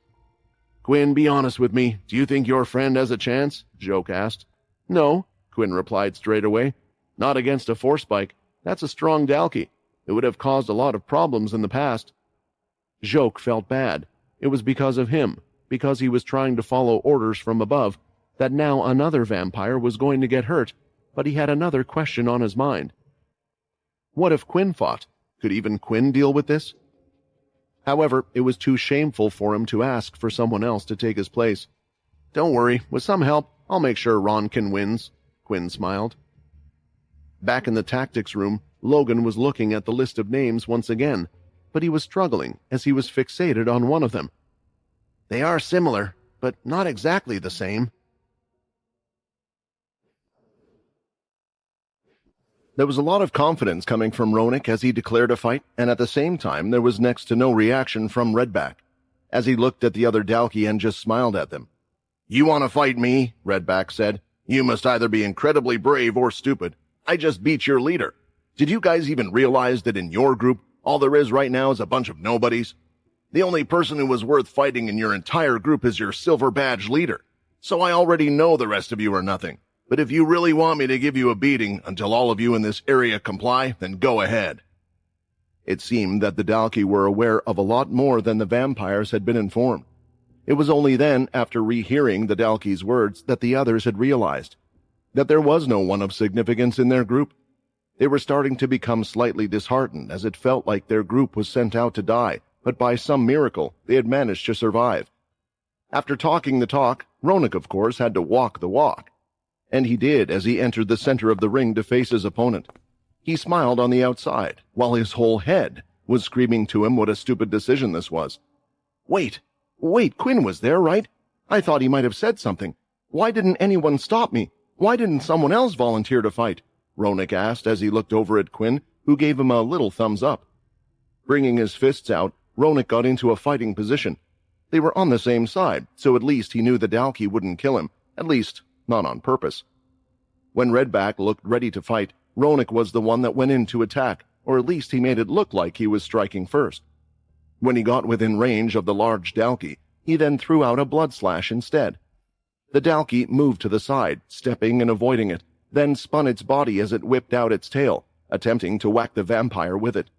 "Quinn, be honest with me. Do you think your friend has a chance?" Joke asked. "No," Quinn replied straight away. "Not against a force spike. That's a strong Dalki. It would have caused a lot of problems in the past." Joke felt bad. It was because of him, because he was trying to follow orders from above, that now another vampire was going to get hurt, but he had another question on his mind. What if Quinn fought? Could even Quinn deal with this? However, it was too shameful for him to ask for someone else to take his place. "Don't worry, with some help, I'll make sure Ronkin wins," Quinn smiled. Back in the tactics room, Logan was looking at the list of names once again, but he was struggling as he was fixated on one of them. "They are similar, but not exactly the same." There was a lot of confidence coming from Ronik as he declared a fight, and at the same time there was next to no reaction from Redback, as he looked at the other Dalki and just smiled at them. "You want to fight me?" Redback said. "You must either be incredibly brave or stupid. I just beat your leader. Did you guys even realize that in your group, all there is right now is a bunch of nobodies? The only person who was worth fighting in your entire group is your silver badge leader. So I already know the rest of you are nothing. But if you really want me to give you a beating until all of you in this area comply, then go ahead." It seemed that the Dalki were aware of a lot more than the vampires had been informed. It was only then, after rehearing the Dalki's words, that the others had realized that there was no one of significance in their group. They were starting to become slightly disheartened, as it felt like their group was sent out to die, but by some miracle they had managed to survive. After talking the talk, Ronak, of course, had to walk the walk. And he did as he entered the center of the ring to face his opponent. He smiled on the outside, while his whole head was screaming to him what a stupid decision this was. Wait, Quinn was there, right? I thought he might have said something. Why didn't anyone stop me? Why didn't someone else volunteer to fight? Ronak asked as he looked over at Quinn, who gave him a little thumbs up. Bringing his fists out, Ronak got into a fighting position. They were on the same side, so at least he knew the Dalki wouldn't kill him, at least not on purpose. When Redback looked ready to fight, Ronak was the one that went in to attack, or at least he made it look like he was striking first. When he got within range of the large Dalki, he then threw out a blood slash instead. The Dalki moved to the side, stepping and avoiding it, then spun its body as it whipped out its tail, attempting to whack the vampire with it.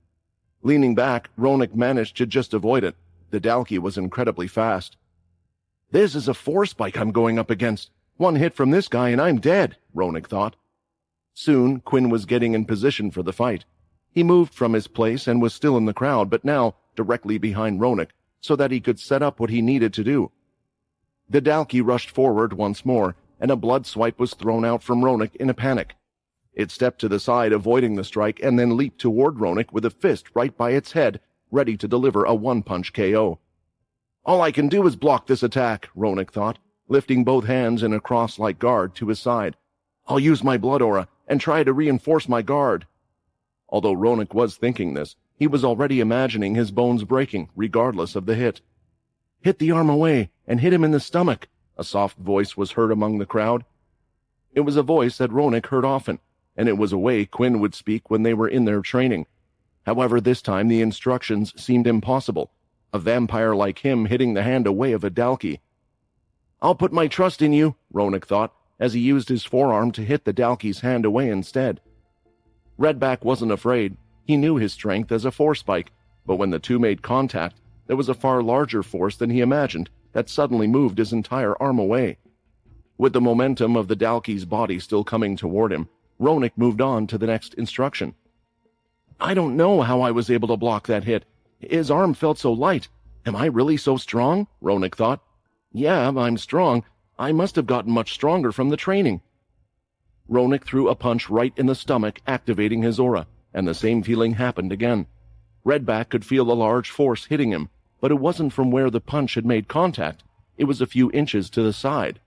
Leaning back, Ronak managed to just avoid it. The Dalki was incredibly fast. This is a force spike I'm going up against. One hit from this guy and I'm dead, Ronak thought. Soon, Quinn was getting in position for the fight. He moved from his place and was still in the crowd, but now directly behind Ronak, so that he could set up what he needed to do. The Dalki rushed forward once more, and a blood swipe was thrown out from Ronak in a panic. It stepped to the side, avoiding the strike, and then leaped toward Ronak with a fist right by its head, ready to deliver a one-punch KO. All I can do is block this attack, Ronak thought, lifting both hands in a cross-like guard to his side. I'll use my blood aura and try to reinforce my guard. Although Ronak was thinking this, he was already imagining his bones breaking, regardless of the hit. Hit the arm away and hit him in the stomach, a soft voice was heard among the crowd. It was a voice that Ronak heard often, and it was a way Quinn would speak when they were in their training. However, this time the instructions seemed impossible, a vampire like him hitting the hand away of a Dalki. I'll put my trust in you, Ronak thought, as he used his forearm to hit the Dalki's hand away instead. Redback wasn't afraid. He knew his strength as a force spike, but when the two made contact, there was a far larger force than he imagined that suddenly moved his entire arm away. With the momentum of the Dalki's body still coming toward him, Ronak moved on to the next instruction. I don't know how I was able to block that hit. His arm felt so light. Am I really so strong? Ronak thought. Yeah, I'm strong. I must have gotten much stronger from the training. Ronak threw a punch right in the stomach, activating his aura, and the same feeling happened again. Redback could feel a large force hitting him, but it wasn't from where the punch had made contact. It was a few inches to the side.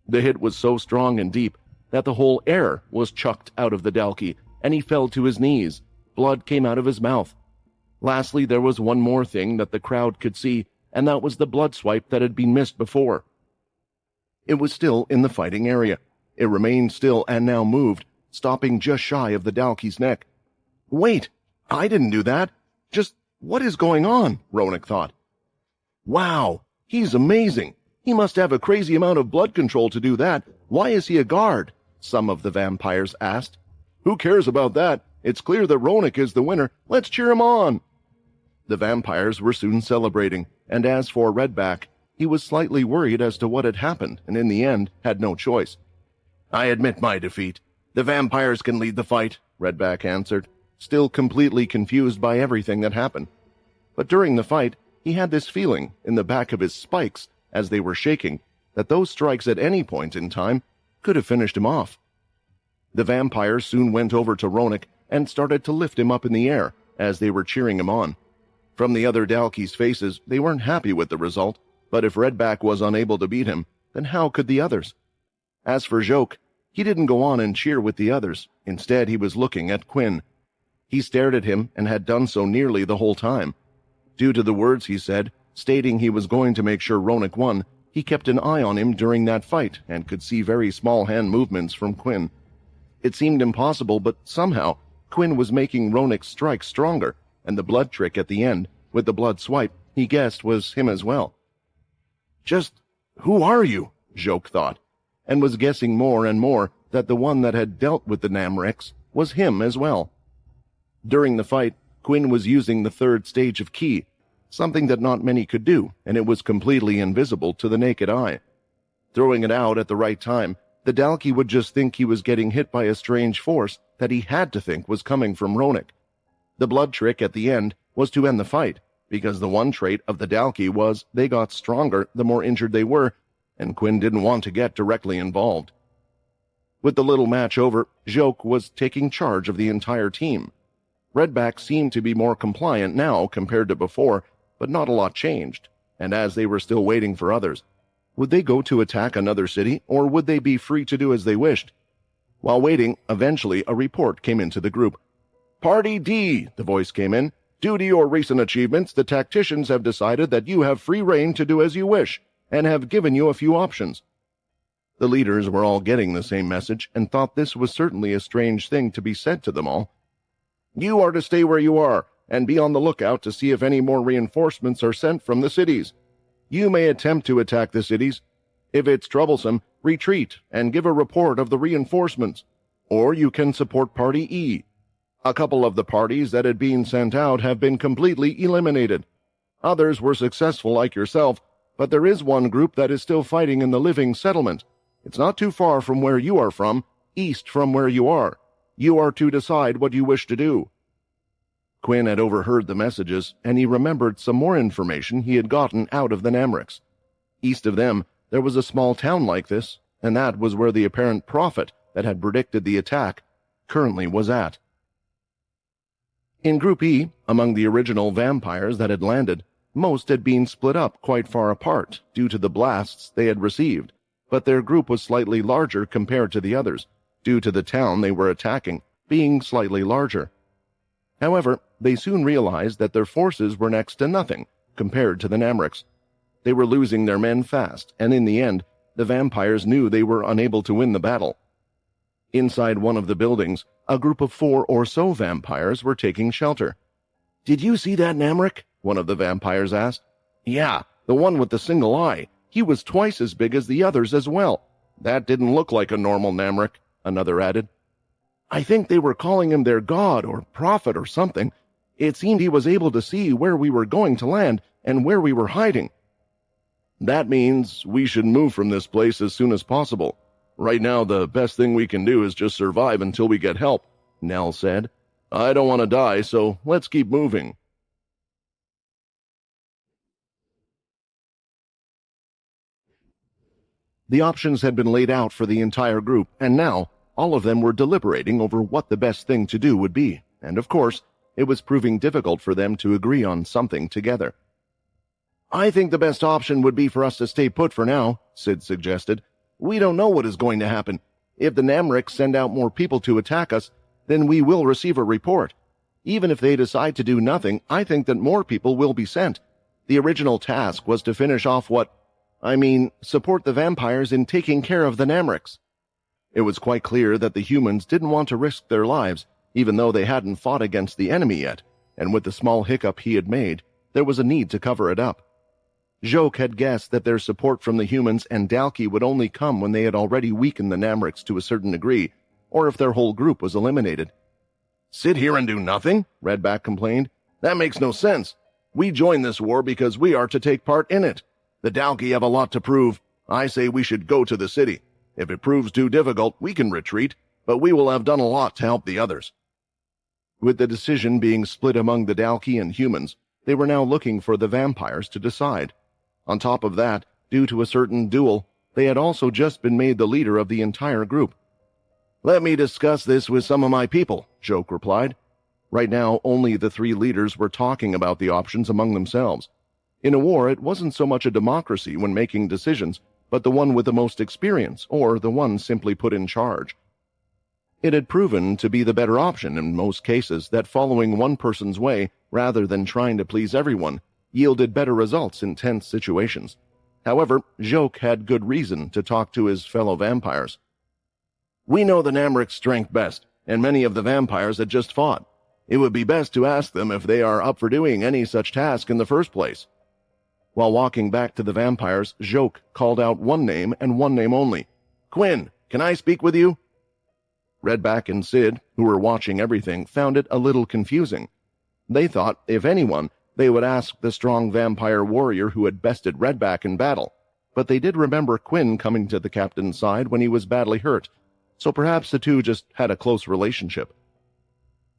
The hit was so strong and deep that the whole air was chucked out of the Dalki, and he fell to his knees. Blood came out of his mouth. Lastly, there was one more thing that the crowd could see, and that was the blood swipe that had been missed before. It was still in the fighting area. It remained still and now moved, stopping just shy of the Dalki's neck. Wait, I didn't do that. Just what is going on? Ronak thought. Wow, he's amazing. He must have a crazy amount of blood control to do that. Why is he a guard? Some of the vampires asked. Who cares about that? It's clear that Ronak is the winner. Let's cheer him on. The vampires were soon celebrating, and as for Redback, he was slightly worried as to what had happened, and in the end had no choice. I admit my defeat. The vampires can lead the fight, Redback answered, still completely confused by everything that happened. But during the fight, he had this feeling in the back of his spikes, as they were shaking, that those strikes at any point in time could have finished him off. The vampires soon went over to Ronak and started to lift him up in the air as they were cheering him on. From the other Dalki's faces, they weren't happy with the result, but if Redback was unable to beat him, then how could the others? As for Joke, he didn't go on and cheer with the others. Instead, he was looking at Quinn. He stared at him and had done so nearly the whole time. Due to the words he said, stating he was going to make sure Ronak won, he kept an eye on him during that fight and could see very small hand movements from Quinn. It seemed impossible, but somehow Quinn was making Ronak's strike stronger, and the blood trick at the end, with the blood swipe, he guessed was him as well. Just who are you? Joke thought. and was guessing more and more that the one that had dealt with the Namrecs was him as well. During the fight, Quinn was using the third stage of ki, something that not many could do, and it was completely invisible to the naked eye. Throwing it out at the right time, the Dalki would just think he was getting hit by a strange force that he had to think was coming from Ronik. The blood trick at the end was to end the fight, because the one trait of the Dalki was they got stronger the more injured they were, and Quinn didn't want to get directly involved. With the little match over, Joke was taking charge of the entire team. Redback seemed to be more compliant now compared to before, but not a lot changed, and as they were still waiting for others, would they go to attack another city, or would they be free to do as they wished? While waiting, eventually a report came into the group. "Party D," the voice came in. "Due to your recent achievements, the tacticians have decided that you have free reign to do as you wish, and have given you a few options." The leaders were all getting the same message, and thought this was certainly a strange thing to be said to them all. "You are to stay where you are, and be on the lookout to see if any more reinforcements are sent from the cities. You may attempt to attack the cities. If it's troublesome, retreat and give a report of the reinforcements. Or you can support Party E. A couple of the parties that had been sent out have been completely eliminated. Others were successful like yourself, but there is one group that is still fighting in the living settlement. It's not too far from where you are from, east from where you are. You are to decide what you wish to do." Quinn had overheard the messages, and he remembered some more information he had gotten out of the Namrecs. East of them, there was a small town like this, and that was where the apparent prophet that had predicted the attack currently was at. In Group E, among the original vampires that had landed, most had been split up quite far apart due to the blasts they had received, but their group was slightly larger compared to the others, due to the town they were attacking being slightly larger. However, they soon realized that their forces were next to nothing compared to the Namrecs. They were losing their men fast, and in the end, the vampires knew they were unable to win the battle. Inside one of the buildings, a group of 4 or so vampires were taking shelter. "Did you see that Namrec?" one of the vampires asked. "Yeah, the one with the single eye. He was twice as big as the others as well. That didn't look like a normal Namrec," another added. "I think they were calling him their god or prophet or something. It seemed he was able to see where we were going to land and where we were hiding." "That means we should move from this place as soon as possible. Right now, the best thing we can do is just survive until we get help," Nell said. "I don't want to die, so let's keep moving." The options had been laid out for the entire group, and now all of them were deliberating over what the best thing to do would be, and of course, it was proving difficult for them to agree on something together. "I think the best option would be for us to stay put for now," Sid suggested. "We don't know what is going to happen. If the Namrecs send out more people to attack us, then we will receive a report. Even if they decide to do nothing, I think that more people will be sent. The original task was to finish off support the vampires in taking care of the Namrecs." It was quite clear that the humans didn't want to risk their lives, even though they hadn't fought against the enemy yet, and with the small hiccup he had made, there was a need to cover it up. Joke had guessed that their support from the humans and Dalki would only come when they had already weakened the Namrecs to a certain degree, or if their whole group was eliminated. "Sit here and do nothing?" Redback complained. "That makes no sense. We joined this war because we are to take part in it. The Dalki have a lot to prove. I say we should go to the city. If it proves too difficult, we can retreat, but we will have done a lot to help the others." With the decision being split among the Dalki and humans, they were now looking for the vampires to decide. On top of that, due to a certain duel, they had also just been made the leader of the entire group. "Let me discuss this with some of my people," Joke replied. Right now, only the 3 leaders were talking about the options among themselves. In a war, it wasn't so much a democracy when making decisions, but the one with the most experience, or the one simply put in charge. It had proven to be the better option in most cases that following one person's way, rather than trying to please everyone, yielded better results in tense situations. However, Joke had good reason to talk to his fellow vampires. "We know the Namrec's strength best, and many of the vampires had just fought. It would be best to ask them if they are up for doing any such task in the first place." While walking back to the vampires, Joke called out one name and one name only, Quinn, can I speak with you?" Redback and Sid, who were watching everything, found it a little confusing. They thought, if anyone, they would ask the strong vampire warrior who had bested Redback in battle, but they did remember Quinn coming to the captain's side when he was badly hurt, so perhaps the two just had a close relationship.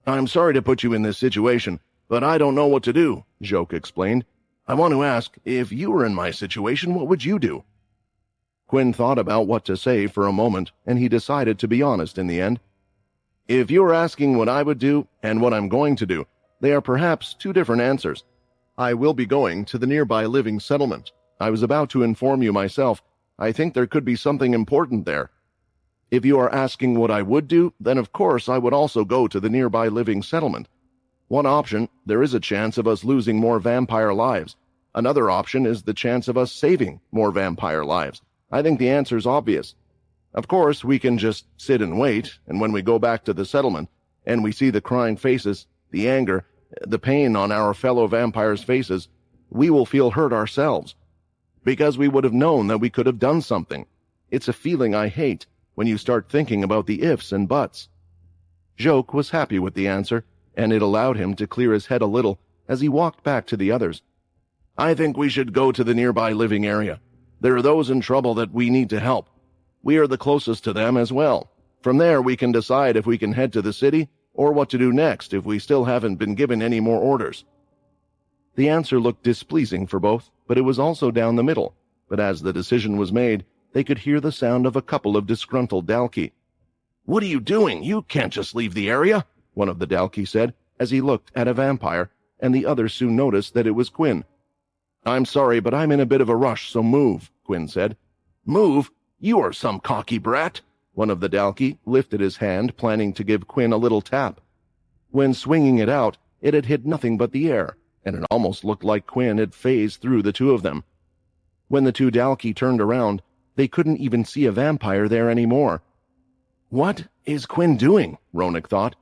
"I'm sorry to put you in this situation, but I don't know what to do," Joke explained. "I want to ask, if you were in my situation, what would you do?" Quinn thought about what to say for a moment, and he decided to be honest in the end. "If you are asking what I would do and what I'm going to do, they are perhaps two different answers. I will be going to the nearby living settlement. I was about to inform you myself. I think there could be something important there. If you are asking what I would do, then of course I would also go to the nearby living settlement. One option, there is a chance of us losing more vampire lives. Another option is the chance of us saving more vampire lives. I think the answer is obvious. Of course, we can just sit and wait, and when we go back to the settlement, and we see the crying faces, the anger, the pain on our fellow vampires' faces, we will feel hurt ourselves. Because we would have known that we could have done something. It's a feeling I hate, when you start thinking about the ifs and buts." Joke was happy with the answer, and it allowed him to clear his head a little as he walked back to the others. "I think we should go to the nearby living area. There are those in trouble that we need to help. We are the closest to them as well. From there we can decide if we can head to the city or what to do next if we still haven't been given any more orders." The answer looked displeasing for both, but it was also down the middle. But as the decision was made, they could hear the sound of a couple of disgruntled Dalki. "What are you doing? You can't just leave the area," one of the Dalki said, as he looked at a vampire, and the other soon noticed that it was Quinn. "I'm sorry, but I'm in a bit of a rush, so move," Quinn said. "Move? You are some cocky brat." One of the Dalki lifted his hand, planning to give Quinn a little tap. When swinging it out, it had hit nothing but the air, and it almost looked like Quinn had phased through the two of them. When the two Dalki turned around, they couldn't even see a vampire there anymore. "What is Quinn doing?" Ronak thought.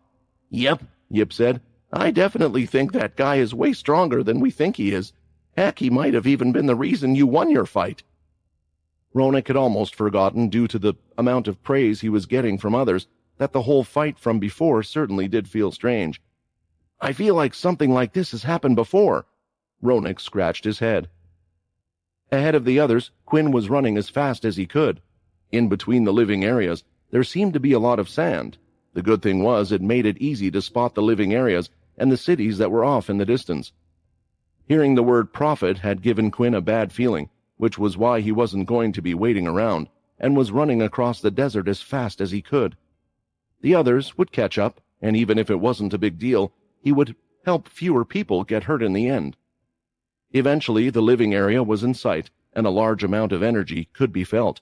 "Yep," Yip said. "I definitely think that guy is way stronger than we think he is. Heck, he might have even been the reason you won your fight." Ronak had almost forgotten, due to the amount of praise he was getting from others, that the whole fight from before certainly did feel strange. "I feel like something like this has happened before." Ronak scratched his head. Ahead of the others, Quinn was running as fast as he could. In between the living areas, there seemed to be a lot of sand. The good thing was it made it easy to spot the living areas and the cities that were off in the distance. Hearing the word prophet had given Quinn a bad feeling, which was why he wasn't going to be waiting around, and was running across the desert as fast as he could. The others would catch up, and even if it wasn't a big deal, he would help fewer people get hurt in the end. Eventually, the living area was in sight, and a large amount of energy could be felt.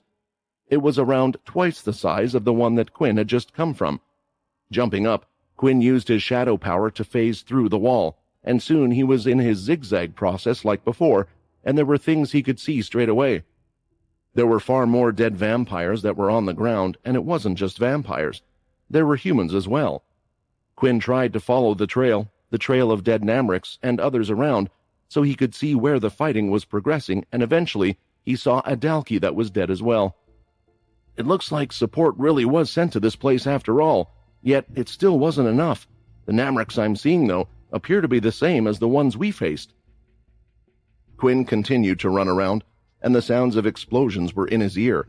It was around twice the size of the one that Quinn had just come from. Jumping up, Quinn used his shadow power to phase through the wall, and soon he was in his zigzag process like before, and there were things he could see straight away. There were far more dead vampires that were on the ground, and it wasn't just vampires. There were humans as well. Quinn tried to follow the trail of dead Namrics and others around, so he could see where the fighting was progressing, and eventually he saw a Dalki that was dead as well. It looks like support really was sent to this place after all, yet it still wasn't enough. The Namrics I'm seeing, though, appear to be the same as the ones we faced. Quinn continued to run around, and the sounds of explosions were in his ear.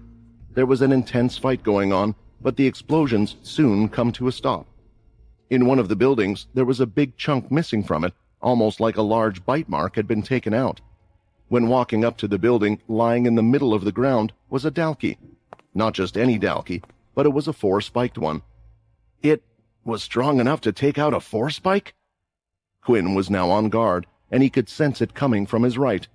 There was an intense fight going on, but the explosions soon come to a stop. In one of the buildings, there was a big chunk missing from it, almost like a large bite mark had been taken out. When walking up to the building, lying in the middle of the ground, was a Dalki. Not just any Dalki, but it was a 4-spiked one. It was strong enough to take out a 4-spike? Quinn was now on guard, and he could sense it coming from his right.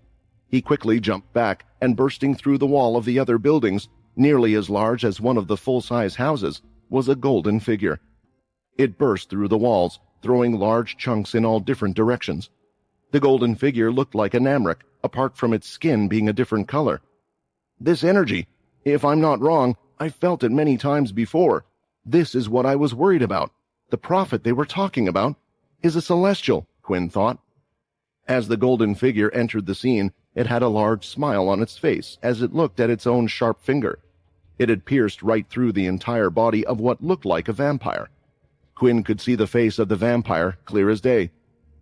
He quickly jumped back, and bursting through the wall of the other buildings, nearly as large as one of the full-size houses, was a golden figure. It burst through the walls, throwing large chunks in all different directions. The golden figure looked like a Namric, apart from its skin being a different color. This energy, if I'm not wrong, I've felt it many times before. This is what I was worried about. The prophet they were talking about is a celestial, Quinn thought. As the golden figure entered the scene, it had a large smile on its face as it looked at its own sharp finger. It had pierced right through the entire body of what looked like a vampire. Quinn could see the face of the vampire clear as day.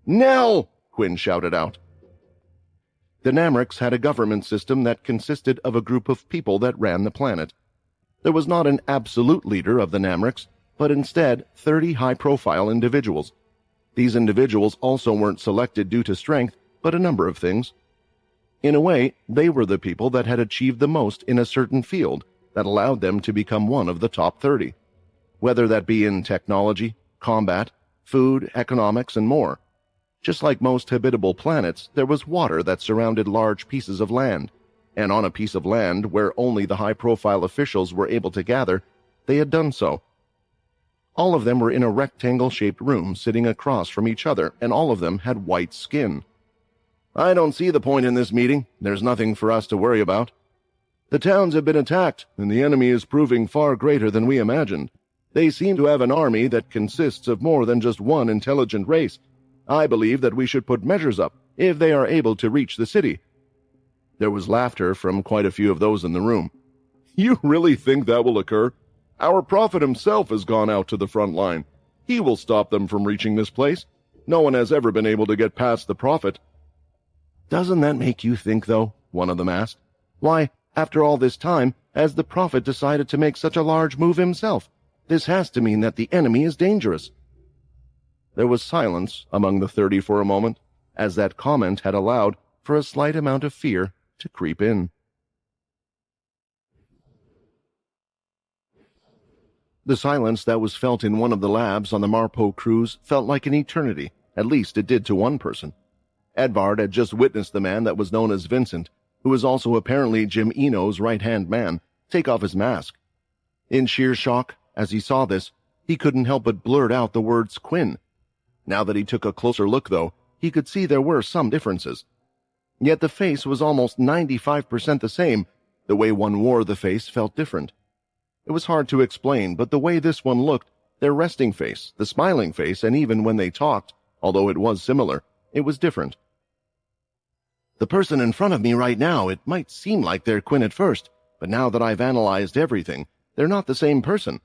"Nell!" Quinn shouted out. The Namrics had a government system that consisted of a group of people that ran the planet. There was not an absolute leader of the Namrics, but instead 30 high-profile individuals. These individuals also weren't selected due to strength, but a number of things. In a way, they were the people that had achieved the most in a certain field that allowed them to become one of the top 30, whether that be in technology, combat, food, economics, and more. Just like most habitable planets, there was water that surrounded large pieces of land, and on a piece of land where only the high-profile officials were able to gather, they had done so. All of them were in a rectangle-shaped room sitting across from each other, and all of them had white skin. "I don't see the point in this meeting. There's nothing for us to worry about. The towns have been attacked, and the enemy is proving far greater than we imagined. They seem to have an army that consists of more than just one intelligent race. I believe that we should put measures up if they are able to reach the city." There was laughter from quite a few of those in the room. "You really think that will occur? Our prophet himself has gone out to the front line. He will stop them from reaching this place. No one has ever been able to get past the prophet." "Doesn't that make you think, though?" one of them asked. "Why, after all this time, has the prophet decided to make such a large move himself? This has to mean that the enemy is dangerous." There was silence among the 30 for a moment, as that comment had allowed for a slight amount of fear to creep in. The silence that was felt in one of the labs on the Marpo cruise felt like an eternity. At least it did to one person. Edvard had just witnessed the man that was known as Vincent, who was also apparently Jim Eno's right-hand man, take off his mask. In sheer shock, as he saw this, he couldn't help but blurt out the words Quinn. Now that he took a closer look, though, he could see there were some differences. Yet the face was almost 95% the same. The way one wore the face felt different. It was hard to explain, but the way this one looked, their resting face, the smiling face, and even when they talked, although it was similar, it was different. "The person in front of me right now, it might seem like they're Quinn at first, but now that I've analyzed everything, they're not the same person.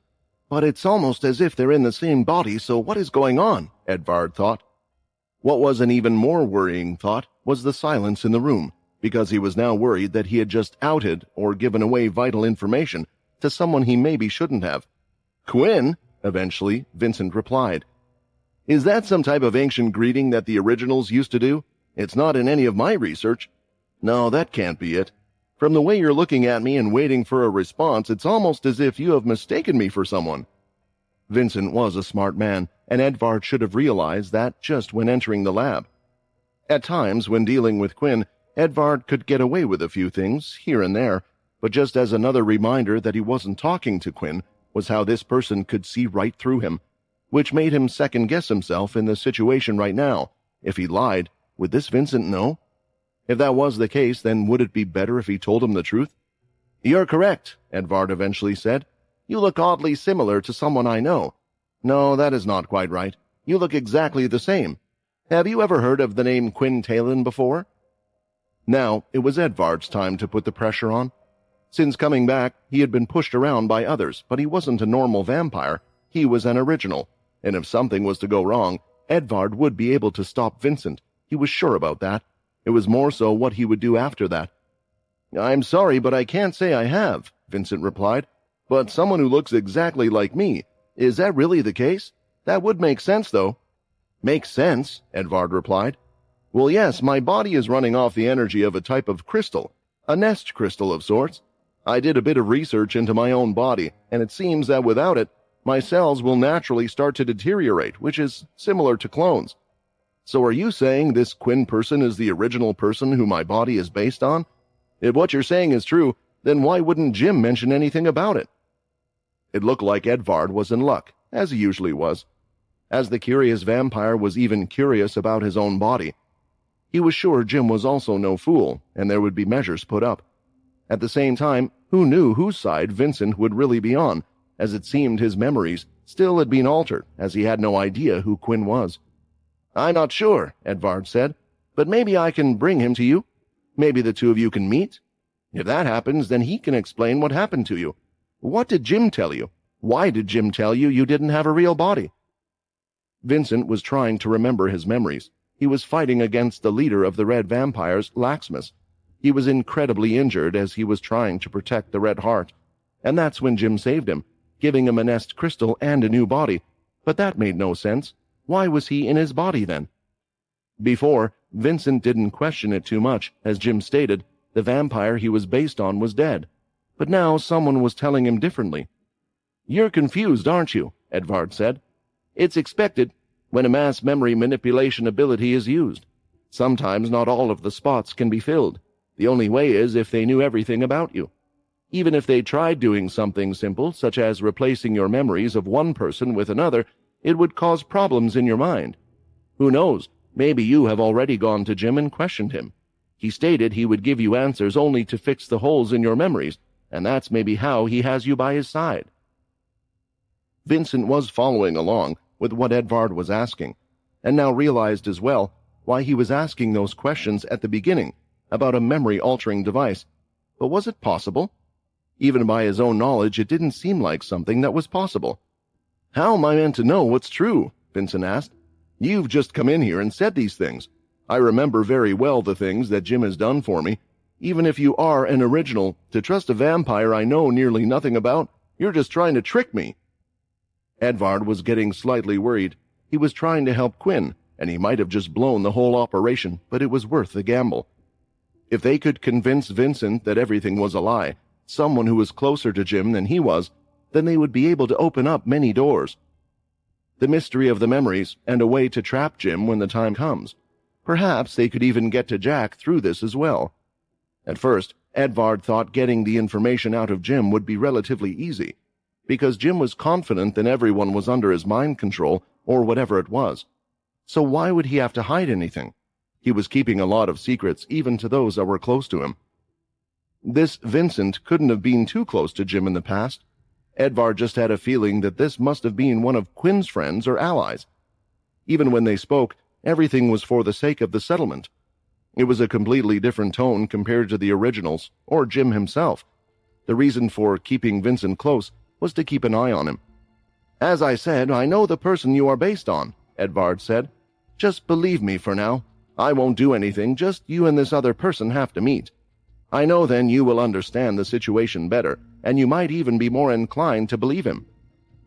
But it's almost as if they're in the same body, so what is going on?" Edvard thought. What was an even more worrying thought was the silence in the room, because he was now worried that he had just outed or given away vital information to someone he maybe shouldn't have. "Quinn?" eventually, Vincent replied. "Is that some type of ancient greeting that the originals used to do? It's not in any of my research. No, that can't be it. From the way you're looking at me and waiting for a response, it's almost as if you have mistaken me for someone." Vincent was a smart man, and Edvard should have realized that just when entering the lab. At times, when dealing with Quinn, Edvard could get away with a few things, here and there, but just as another reminder that he wasn't talking to Quinn was how this person could see right through him, which made him second-guess himself in the situation right now. If he lied, would this Vincent know? If that was the case, then would it be better if he told him the truth? "You're correct," Edvard eventually said. "You look oddly similar to someone I know." "No, that is not quite right. You look exactly the same. Have you ever heard of the name Quinn Talon before?" Now, it was Edvard's time to put the pressure on. Since coming back, he had been pushed around by others, but he wasn't a normal vampire. He was an original, and if something was to go wrong, Edvard would be able to stop Vincent. He was sure about that. It was more so what he would do after that. "I'm sorry, but I can't say I have," Vincent replied. "But someone who looks exactly like me, is that really the case? That would make sense, though." "Makes sense," Edvard replied. "Well, yes, my body is running off the energy of a type of crystal, a nest crystal of sorts. I did a bit of research into my own body, and it seems that without it, my cells will naturally start to deteriorate, which is similar to clones. So are you saying this Quinn person is the original person who my body is based on? If what you're saying is true, then why wouldn't Jim mention anything about it?" It looked like Edvard was in luck, as he usually was. As the curious vampire was even curious about his own body. He was sure Jim was also no fool, and there would be measures put up. At the same time, who knew whose side Vincent would really be on, as it seemed his memories still had been altered, as he had no idea who Quinn was. "I'm not sure," Edvard said, "but maybe I can bring him to you. Maybe the two of you can meet. If that happens, then he can explain what happened to you. What did Jim tell you? Why did Jim tell you you didn't have a real body?" Vincent was trying to remember his memories. He was fighting against the leader of the Red Vampires, Laxmas. He was incredibly injured as he was trying to protect the Red Heart. And that's when Jim saved him, giving him a nest crystal and a new body. But that made no sense. Why was he in his body then? Before, Vincent didn't question it too much. As Jim stated, the vampire he was based on was dead. But now someone was telling him differently. "You're confused, aren't you?" Edvard said. "It's expected when a mass memory manipulation ability is used. Sometimes not all of the spots can be filled. The only way is if they knew everything about you. Even if they tried doing something simple, such as replacing your memories of one person with another, it would cause problems in your mind. Who knows, maybe you have already gone to Jim and questioned him. He stated he would give you answers only to fix the holes in your memories, and that's maybe how he has you by his side." Vincent was following along with what Edvard was asking, and now realized as well why he was asking those questions at the beginning about a memory-altering device. But was it possible? Even by his own knowledge, it didn't seem like something that was possible. "How am I meant to know what's true?" Vincent asked. "You've just come in here and said these things. I remember very well the things that Jim has done for me. Even if you are an original, to trust a vampire I know nearly nothing about, you're just trying to trick me." Edvard was getting slightly worried. He was trying to help Quinn, and he might have just blown the whole operation, but it was worth the gamble. If they could convince Vincent that everything was a lie, someone who was closer to Jim than he was, then they would be able to open up many doors. The mystery of the memories, and a way to trap Jim when the time comes. Perhaps they could even get to Jack through this as well. At first, Edvard thought getting the information out of Jim would be relatively easy, because Jim was confident that everyone was under his mind control, or whatever it was. So why would he have to hide anything? He was keeping a lot of secrets, even to those that were close to him. This Vincent couldn't have been too close to Jim in the past. Edvard just had a feeling that this must have been one of Quinn's friends or allies. Even when they spoke, everything was for the sake of the settlement. It was a completely different tone compared to the originals, or Jim himself. The reason for keeping Vincent close was to keep an eye on him. "As I said, I know the person you are based on," Edvard said. "Just believe me for now. I won't do anything, just you and this other person have to meet. I know then you will understand the situation better, and you might even be more inclined to believe him.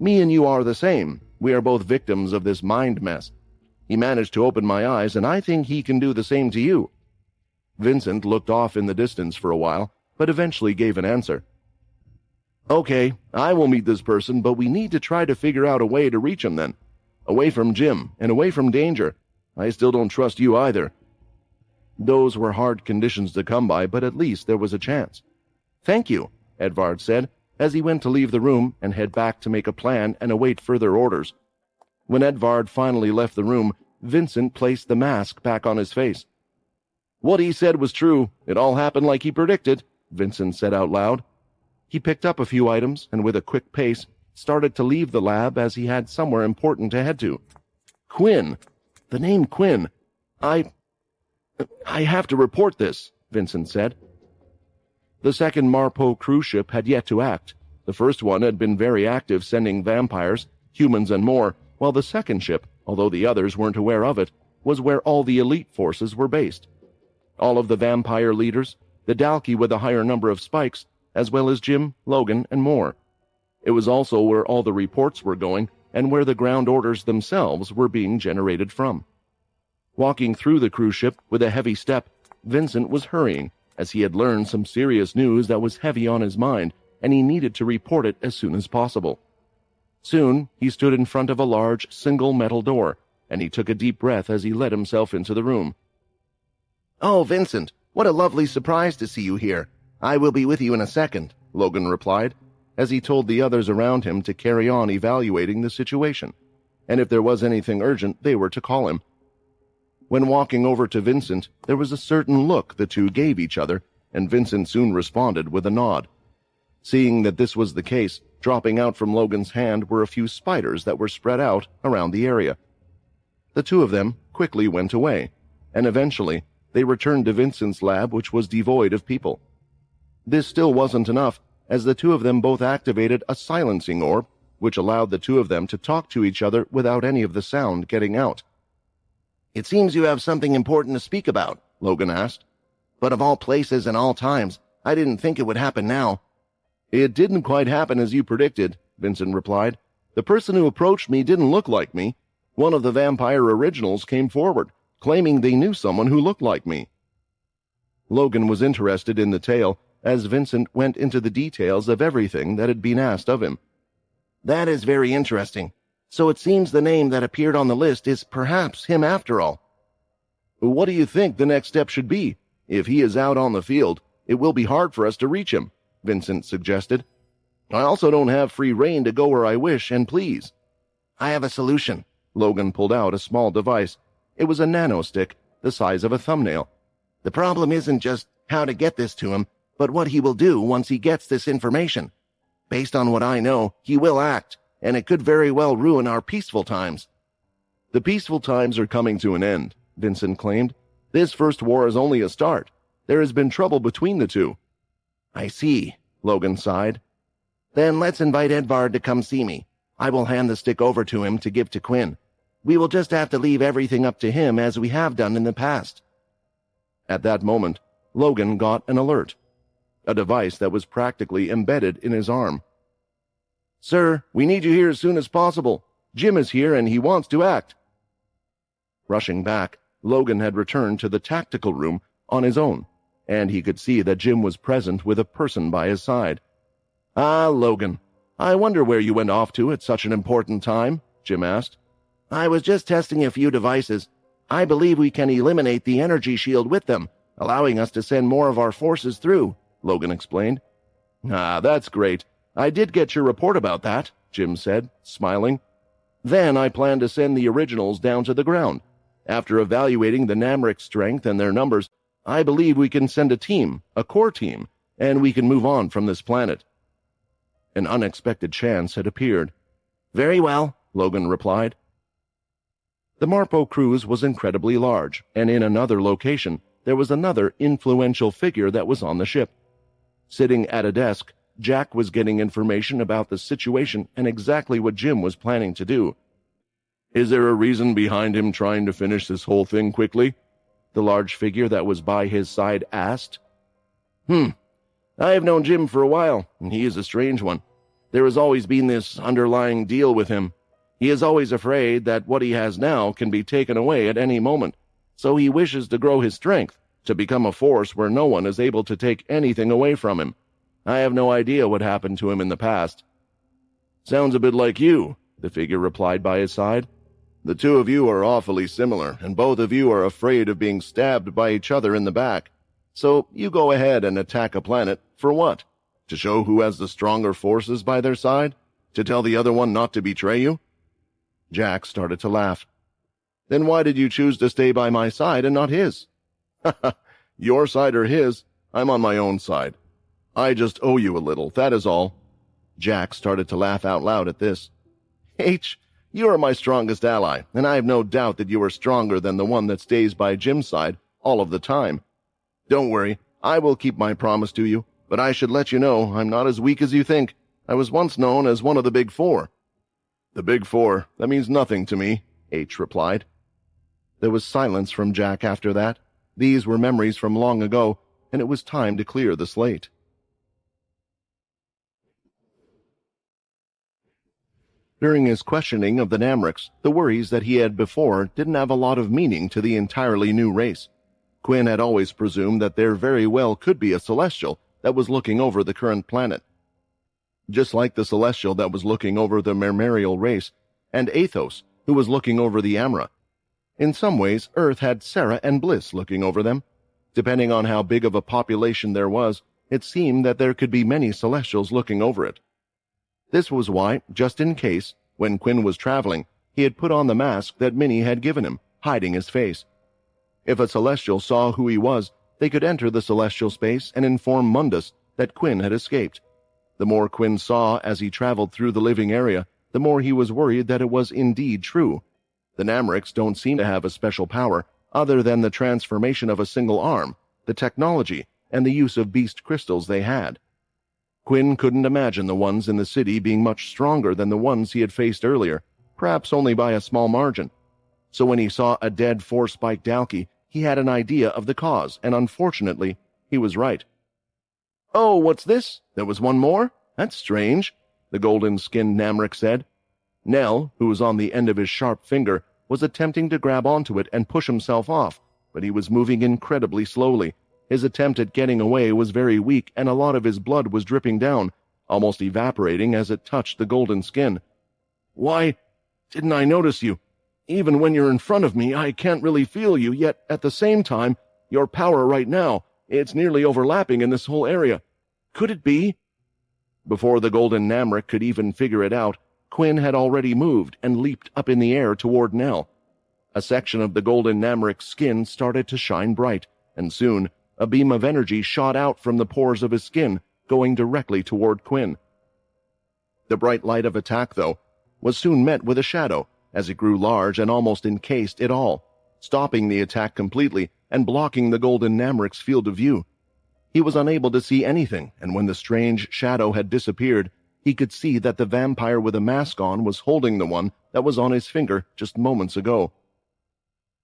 Me and you are the same. We are both victims of this mind mess. He managed to open my eyes, and I think he can do the same to you." Vincent looked off in the distance for a while, but eventually gave an answer. "Okay, I will meet this person, but we need to try to figure out a way to reach him then. Away from Jim, and away from danger. I still don't trust you either." Those were hard conditions to come by, but at least there was a chance. "Thank you," Edvard said, as he went to leave the room and head back to make a plan and await further orders. When Edvard finally left the room, Vincent placed the mask back on his face. "What he said was true. It all happened like he predicted," Vincent said out loud. He picked up a few items and, with a quick pace, started to leave the lab as he had somewhere important to head to. "Quinn. The name Quinn. I have to report this," Vincent said. The second Marpo cruise ship had yet to act. The first one had been very active, sending vampires, humans, and more, while the second ship, although the others weren't aware of it, was where all the elite forces were based. All of the vampire leaders, the Dalki with a higher number of spikes, as well as Jim, Logan, and more. It was also where all the reports were going, and where the ground orders themselves were being generated from. Walking through the cruise ship with a heavy step, Vincent was hurrying, as he had learned some serious news that was heavy on his mind, and he needed to report it as soon as possible. Soon, he stood in front of a large, single metal door, and he took a deep breath as he let himself into the room. "Oh, Vincent, what a lovely surprise to see you here. I will be with you in a second," Logan replied, as he told the others around him to carry on evaluating the situation, and if there was anything urgent, they were to call him. When walking over to Vincent, there was a certain look the two gave each other, and Vincent soon responded with a nod. Seeing that this was the case, dropping out from Logan's hand were a few spiders that were spread out around the area. The two of them quickly went away, and eventually they returned to Vincent's lab, which was devoid of people. This still wasn't enough, as the two of them both activated a silencing orb, which allowed the two of them to talk to each other without any of the sound getting out. "It seems you have something important to speak about," Logan asked. "But of all places and all times, I didn't think it would happen now." "It didn't quite happen as you predicted," Vincent replied. "The person who approached me didn't look like me. One of the vampire originals came forward, claiming they knew someone who looked like me." Logan was interested in the tale as Vincent went into the details of everything that had been asked of him. "That is very interesting. So it seems the name that appeared on the list is perhaps him after all." "What do you think the next step should be? If he is out on the field, it will be hard for us to reach him," Vincent suggested. "I also don't have free rein to go where I wish and please." "I have a solution." Logan pulled out a small device. It was a nano-stick, the size of a thumbnail. "The problem isn't just how to get this to him, but what he will do once he gets this information. Based on what I know, he will act, and it could very well ruin our peaceful times." "The peaceful times are coming to an end," Vincent claimed. "This first war is only a start. There has been trouble between the two." "I see," Logan sighed. "Then let's invite Edvard to come see me. I will hand the stick over to him to give to Quinn. We will just have to leave everything up to him as we have done in the past." At that moment, Logan got an alert. A device that was practically embedded in his arm. "Sir, we need you here as soon as possible. Jim is here and he wants to act." Rushing back, Logan had returned to the tactical room on his own, and he could see that Jim was present with a person by his side. "Ah, Logan, I wonder where you went off to at such an important time," Jim asked. "I was just testing a few devices. I believe we can eliminate the energy shield with them, allowing us to send more of our forces through," Logan explained. "Ah, that's great. I did get your report about that," Jim said, smiling. "Then I plan to send the originals down to the ground. After evaluating the Namric strength and their numbers, I believe we can send a team, a core team, and we can move on from this planet." An unexpected chance had appeared. "Very well," Logan replied. The Marpo cruise was incredibly large, and in another location, there was another influential figure that was on the ship. Sitting at a desk, Jack was getting information about the situation and exactly what Jim was planning to do. "Is there a reason behind him trying to finish this whole thing quickly?" the large figure that was by his side asked. I have known Jim for a while, and he is a strange one. There has always been this underlying deal with him. He is always afraid that what he has now can be taken away at any moment, so he wishes to grow his strength, to become a force where no one is able to take anything away from him. I have no idea what happened to him in the past." "Sounds a bit like you," the figure replied by his side. "The two of you are awfully similar, and both of you are afraid of being stabbed by each other in the back. So you go ahead and attack a planet, for what? To show who has the stronger forces by their side? To tell the other one not to betray you?" Jack started to laugh. "Then why did you choose to stay by my side and not his?" "Your side or his, I'm on my own side. I just owe you a little, that is all." Jack started to laugh out loud at this. You are my strongest ally, and I have no doubt that you are stronger than the one that stays by Jim's side all of the time. Don't worry, I will keep my promise to you, but I should let you know I'm not as weak as you think. I was once known as one of the Big Four." "The Big Four, that means nothing to me," H replied. There was silence from Jack after that. These were memories from long ago, and it was time to clear the slate. During his questioning of the Namrics, the worries that he had before didn't have a lot of meaning to the entirely new race. Quinn had always presumed that there very well could be a Celestial that was looking over the current planet. Just like the Celestial that was looking over the Mermerial race, and Athos, who was looking over the Amra. In some ways, Earth had Sarah and Bliss looking over them. Depending on how big of a population there was, it seemed that there could be many Celestials looking over it. This was why, just in case, when Quinn was traveling, he had put on the mask that Minnie had given him, hiding his face. If a Celestial saw who he was, they could enter the Celestial space and inform Mundus that Quinn had escaped. The more Quinn saw as he traveled through the living area, the more he was worried that it was indeed true. The Namrics don't seem to have a special power other than the transformation of a single arm, the technology, and the use of beast crystals they had. Quinn couldn't imagine the ones in the city being much stronger than the ones he had faced earlier, perhaps only by a small margin. So when he saw a dead four-spiked Dalky, he had an idea of the cause, and unfortunately, he was right. "Oh, what's this? There was one more? That's strange," the golden-skinned Namric said. Nell, who was on the end of his sharp finger, was attempting to grab onto it and push himself off, but he was moving incredibly slowly. His attempt at getting away was very weak, and a lot of his blood was dripping down, almost evaporating as it touched the golden skin. "Why didn't I notice you? Even when you're in front of me, I can't really feel you, yet at the same time, your power right now, it's nearly overlapping in this whole area. Could it be?" Before the golden Namric could even figure it out, Quinn had already moved and leaped up in the air toward Nell. A section of the golden Namric's skin started to shine bright, and soon a beam of energy shot out from the pores of his skin, going directly toward Quinn. The bright light of attack, though, was soon met with a shadow, as it grew large and almost encased it all, stopping the attack completely and blocking the golden Namric's field of view. He was unable to see anything, and when the strange shadow had disappeared, he could see that the vampire with a mask on was holding the one that was on his finger just moments ago.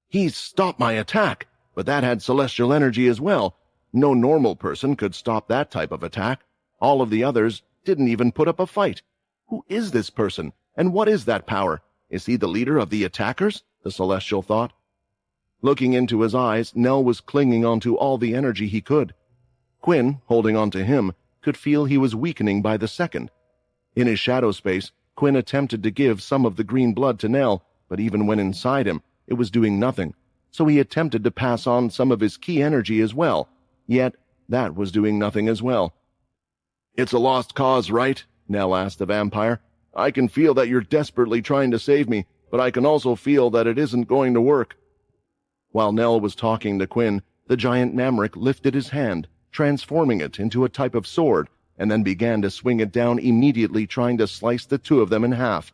"He's stopped my attack, but that had celestial energy as well. No normal person could stop that type of attack. All of the others didn't even put up a fight. Who is this person, and what is that power? Is he the leader of the attackers?" the celestial thought. Looking into his eyes, Nell was clinging onto all the energy he could. Quinn, holding on to him, could feel he was weakening by the second. In his shadow space, Quinn attempted to give some of the green blood to Nell, but even when inside him, it was doing nothing. So he attempted to pass on some of his key energy as well, yet that was doing nothing as well. "It's a lost cause, right?" Nell asked the vampire. "I can feel that you're desperately trying to save me, but I can also feel that it isn't going to work." While Nell was talking to Quinn, the giant Namric lifted his hand, transforming it into a type of sword, and then began to swing it down immediately, trying to slice the two of them in half.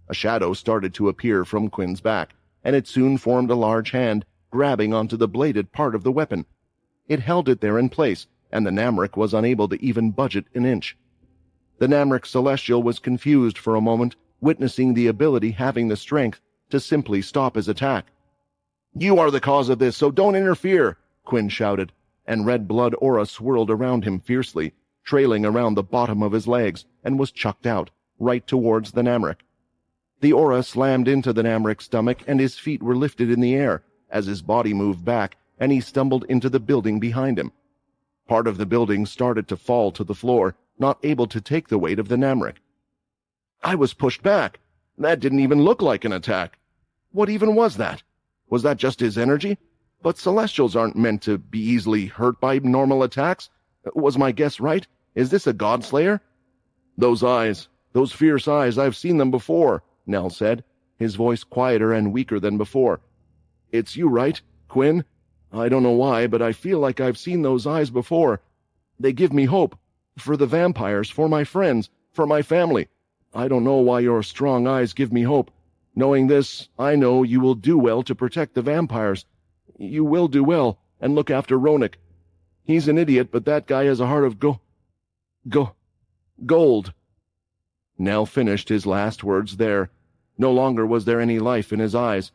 A shadow started to appear from Quinn's back, and it soon formed a large hand, grabbing onto the bladed part of the weapon. It held it there in place, and the Namric was unable to even budge it an inch. The Namric Celestial was confused for a moment, witnessing the ability having the strength to simply stop his attack. "You are the cause of this, so don't interfere," Quinn shouted, and red blood aura swirled around him fiercely, trailing around the bottom of his legs, and was chucked out, right towards the Namric. The aura slammed into the Namric's stomach, and his feet were lifted in the air as his body moved back, and he stumbled into the building behind him. Part of the building started to fall to the floor, not able to take the weight of the Namric. "I was pushed back. That didn't even look like an attack. What even was that? Was that just his energy? But Celestials aren't meant to be easily hurt by normal attacks. Was my guess right? Is this a Godslayer?" "Those eyes, those fierce eyes, I've seen them before," Nell said, his voice quieter and weaker than before. "It's you, right, Quinn? I don't know why, but I feel like I've seen those eyes before. They give me hope. For the vampires, for my friends, for my family. I don't know why your strong eyes give me hope. Knowing this, I know you will do well to protect the vampires. You will do well, and look after Ronik. He's an idiot, but that guy has a heart of gold." Nell finished his last words there. No longer was there any life in his eyes.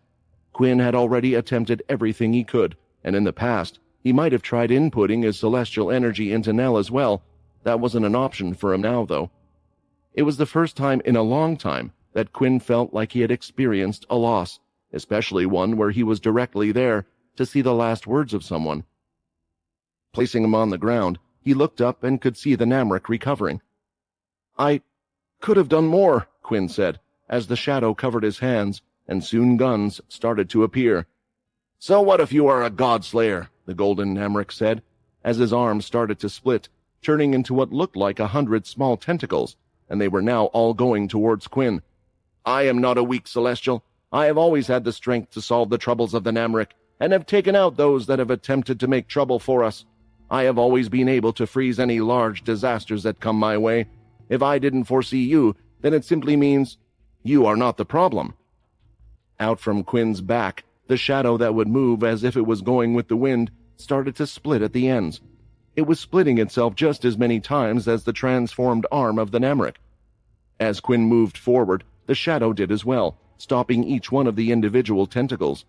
Quinn had already attempted everything he could, and in the past, he might have tried inputting his celestial energy into Nell as well. That wasn't an option for him now, though. It was the first time in a long time that Quinn felt like he had experienced a loss, especially one where he was directly there to see the last words of someone. Placing him on the ground, he looked up and could see the Namric recovering. "I could have done more," Quinn said, as the shadow covered his hands, and soon guns started to appear. "So what if you are a Godslayer?" the golden Namric said, as his arms started to split, turning into what looked like 100 small tentacles, and they were now all going towards Quinn. "I am not a weak Celestial. I have always had the strength to solve the troubles of the Namric, and have taken out those that have attempted to make trouble for us. I have always been able to freeze any large disasters that come my way. If I didn't foresee you, then it simply means you are not the problem." Out from Quinn's back, the shadow that would move as if it was going with the wind started to split at the ends. It was splitting itself just as many times as the transformed arm of the Namric. As Quinn moved forward, the shadow did as well, stopping each one of the individual tentacles.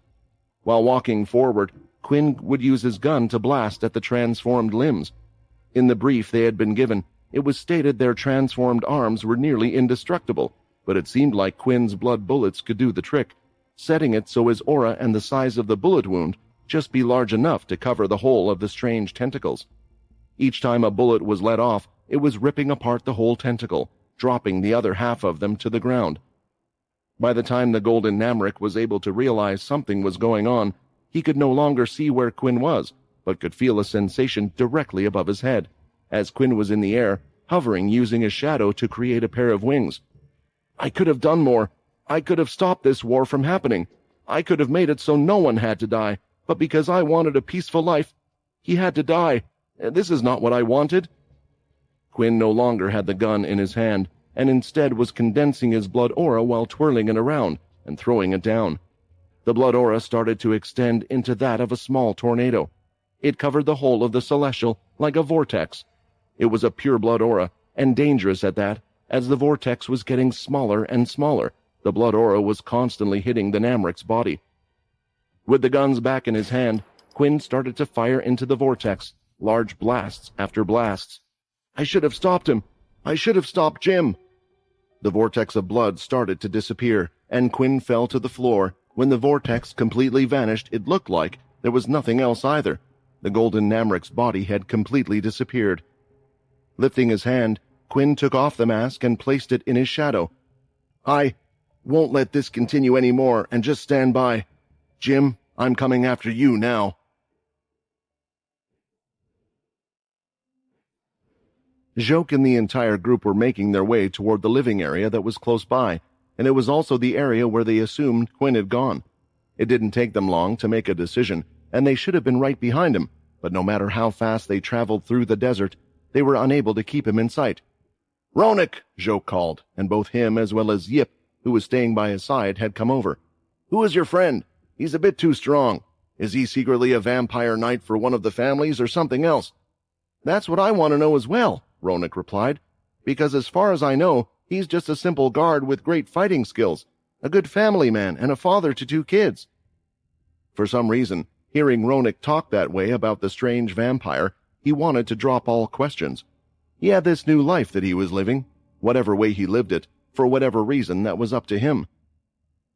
While walking forward, Quinn would use his gun to blast at the transformed limbs. In the brief they had been given, it was stated their transformed arms were nearly indestructible, but it seemed like Quinn's blood bullets could do the trick, setting it so his aura and the size of the bullet wound just be large enough to cover the whole of the strange tentacles. Each time a bullet was let off, it was ripping apart the whole tentacle, dropping the other half of them to the ground. By the time the golden Namric was able to realize something was going on, he could no longer see where Quinn was, but could feel a sensation directly above his head, as Quinn was in the air, hovering using his shadow to create a pair of wings. I could have done more. I could have stopped this war from happening. I could have made it so no one had to die, but because I wanted a peaceful life, he had to die. This is not what I wanted. Quinn no longer had the gun in his hand, and instead was condensing his blood aura while twirling it around and throwing it down. The blood aura started to extend into that of a small tornado. It covered the whole of the celestial like a vortex. It was a pure blood aura, and dangerous at that. As the vortex was getting smaller and smaller, the blood aura was constantly hitting the Namric's body. With the guns back in his hand, Quinn started to fire into the vortex, large blasts after blasts. I should have stopped him. I should have stopped Jim. The vortex of blood started to disappear, and Quinn fell to the floor. When the vortex completely vanished, it looked like there was nothing else either. The golden Namric's body had completely disappeared. Lifting his hand, Quinn took off the mask and placed it in his shadow. I won't let this continue any more, and just stand by. Jim, I'm coming after you now. Joke and the entire group were making their way toward the living area that was close by, and it was also the area where they assumed Quinn had gone. It didn't take them long to make a decision, and they should have been right behind him, but no matter how fast they traveled through the desert, they were unable to keep him in sight. Ronik, Joke called, and both him as well as Yip, who was staying by his side, had come over. Who is your friend? He's a bit too strong. Is he secretly a vampire knight for one of the families or something else? That's what I want to know as well, Ronik replied, because as far as I know, he's just a simple guard with great fighting skills, a good family man, and a father to 2 kids. For some reason, hearing Ronik talk that way about the strange vampire, he wanted to drop all questions. He had this new life that he was living, whatever way he lived it, for whatever reason that was up to him.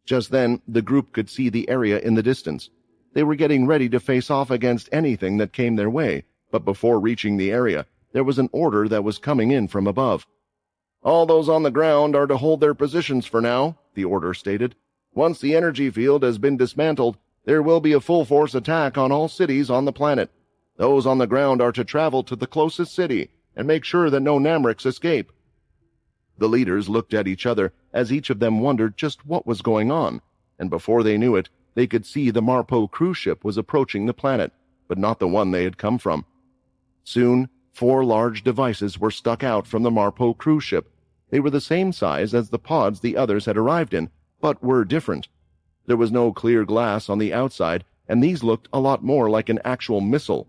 Just then, the group could see the area in the distance. They were getting ready to face off against anything that came their way, but before reaching the area, there was an order that was coming in from above. All those on the ground are to hold their positions for now, the order stated. Once the energy field has been dismantled, there will be a full-force attack on all cities on the planet. Those on the ground are to travel to the closest city and make sure that no Namrics escape. The leaders looked at each other as each of them wondered just what was going on, and before they knew it, they could see the Marpo cruise ship was approaching the planet, but not the one they had come from. Soon, 4 large devices were stuck out from the Marpo cruise ship. They were the same size as the pods the others had arrived in, but were different. There was no clear glass on the outside, and these looked a lot more like an actual missile.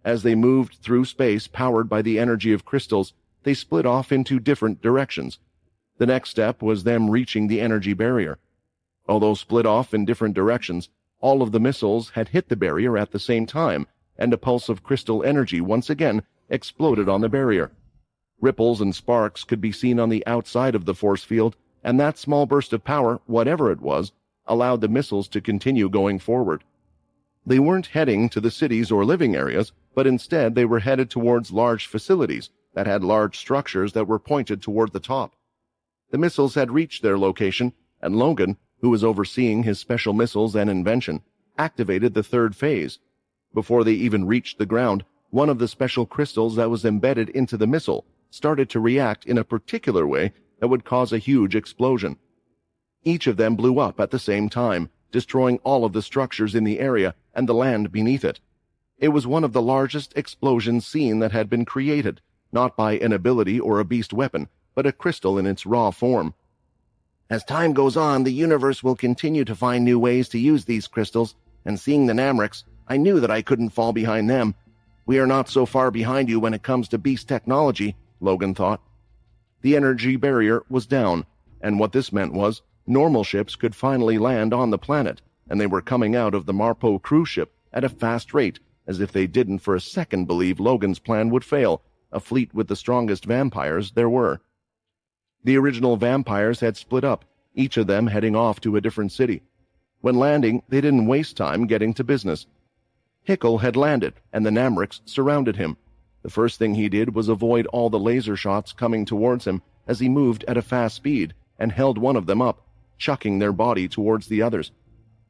As they moved through space powered by the energy of crystals, they split off into different directions. The next step was them reaching the energy barrier. Although split off in different directions, all of the missiles had hit the barrier at the same time, and a pulse of crystal energy once again exploded on the barrier. Ripples and sparks could be seen on the outside of the force field, and that small burst of power, whatever it was, allowed the missiles to continue going forward. They weren't heading to the cities or living areas, but instead they were headed towards large facilities that had large structures that were pointed toward the top. The missiles had reached their location, and Logan, who was overseeing his special missiles and invention, activated the 3rd phase. Before they even reached the ground, one of the special crystals that was embedded into the missile started to react in a particular way that would cause a huge explosion. Each of them blew up at the same time, destroying all of the structures in the area and the land beneath it. It was one of the largest explosions seen that had been created, not by an ability or a beast weapon, but a crystal in its raw form. As time goes on, the universe will continue to find new ways to use these crystals, and seeing the Namrics, I knew that I couldn't fall behind them. We are not so far behind you when it comes to beast technology, Logan thought. The energy barrier was down, and what this meant was normal ships could finally land on the planet, and they were coming out of the Marpo cruise ship at a fast rate, as if they didn't for a second believe Logan's plan would fail, a fleet with the strongest vampires there were. The original vampires had split up, each of them heading off to a different city. When landing, they didn't waste time getting to business. Hickle had landed, and the Namrics surrounded him. The first thing he did was avoid all the laser shots coming towards him as he moved at a fast speed and held one of them up, chucking their body towards the others.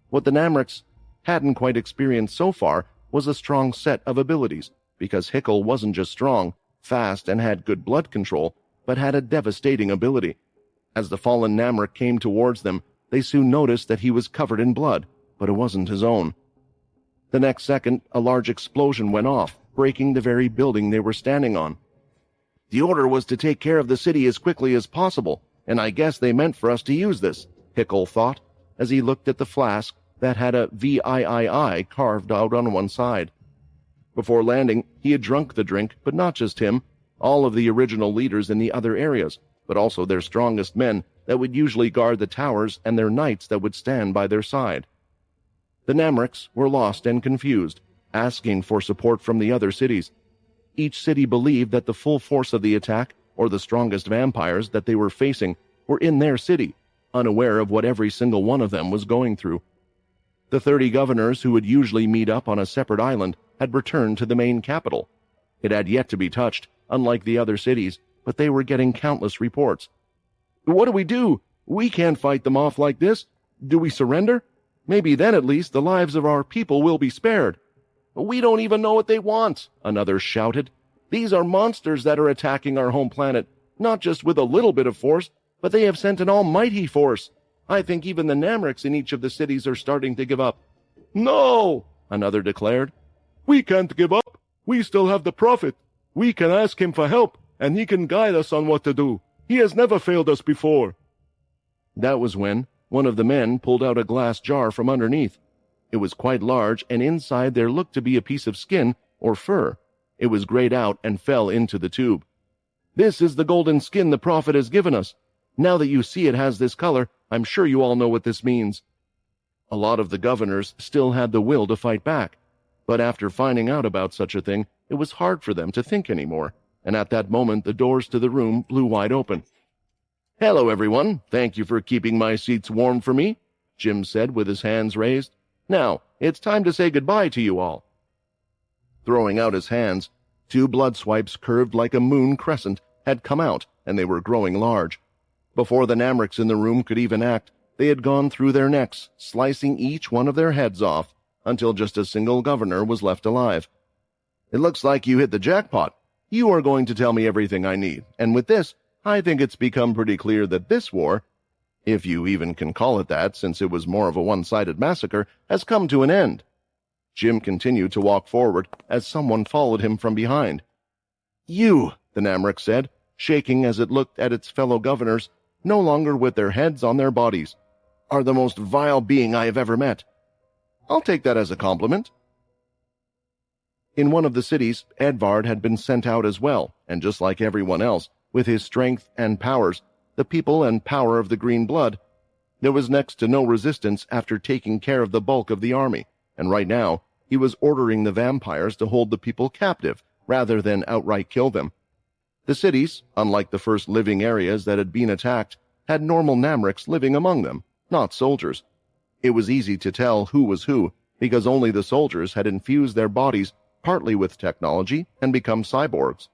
What the Namrics hadn't quite experienced so far was a strong set of abilities, because Hickle wasn't just strong, fast, and had good blood control, but had a devastating ability. As the fallen Namric came towards them, they soon noticed that he was covered in blood, but it wasn't his own. The next second, a large explosion went off, breaking the very building they were standing on. The order was to take care of the city as quickly as possible, and I guess they meant for us to use this, Hickle thought, as he looked at the flask that had a VIII carved out on one side. Before landing, he had drunk the drink, but not just him, all of the original leaders in the other areas, but also their strongest men that would usually guard the towers and their knights that would stand by their side. The Namrics were lost and confused, asking for support from the other cities. Each city believed that the full force of the attack, or the strongest vampires that they were facing, were in their city, unaware of what every single one of them was going through. The 30 governors who would usually meet up on a separate island had returned to the main capital. It had yet to be touched, unlike the other cities, but they were getting countless reports. What do we do? We can't fight them off like this. Do we surrender? Maybe then at least the lives of our people will be spared. We don't even know what they want, another shouted. These are monsters that are attacking our home planet, not just with a little bit of force, but they have sent an almighty force. I think even the Namrics in each of the cities are starting to give up. No, another declared. We can't give up. We still have the Prophet. We can ask him for help, and he can guide us on what to do. He has never failed us before. That was when one of the men pulled out a glass jar from underneath. It was quite large, and inside there looked to be a piece of skin or fur. It was grayed out and fell into the tube. This is the golden skin the Prophet has given us. Now that you see it has this color, I'm sure you all know what this means. A lot of the governors still had the will to fight back, but after finding out about such a thing, it was hard for them to think anymore, and at that moment the doors to the room blew wide open. Hello, everyone. Thank you for keeping my seats warm for me, Jim said with his hands raised. Now, it's time to say goodbye to you all. Throwing out his hands, 2 blood swipes curved like a moon crescent had come out, and they were growing large. Before the Namrics in the room could even act, they had gone through their necks, slicing each one of their heads off, until just a single governor was left alive. It looks like you hit the jackpot. You are going to tell me everything I need, and with this, I think it's become pretty clear that this war, if you even can call it that since it was more of a one-sided massacre, has come to an end. Jim continued to walk forward as someone followed him from behind. You, the Namric said, shaking as it looked at its fellow governors, no longer with their heads on their bodies, are the most vile being I have ever met. I'll take that as a compliment. In one of the cities, Edvard had been sent out as well, and just like everyone else, with his strength and powers, the people and power of the green blood, there was next to no resistance after taking care of the bulk of the army, and right now, he was ordering the vampires to hold the people captive, rather than outright kill them. The cities, unlike the first living areas that had been attacked, had normal Namrics living among them, not soldiers. It was easy to tell who was who, because only the soldiers had infused their bodies partly with technology and become cyborgs.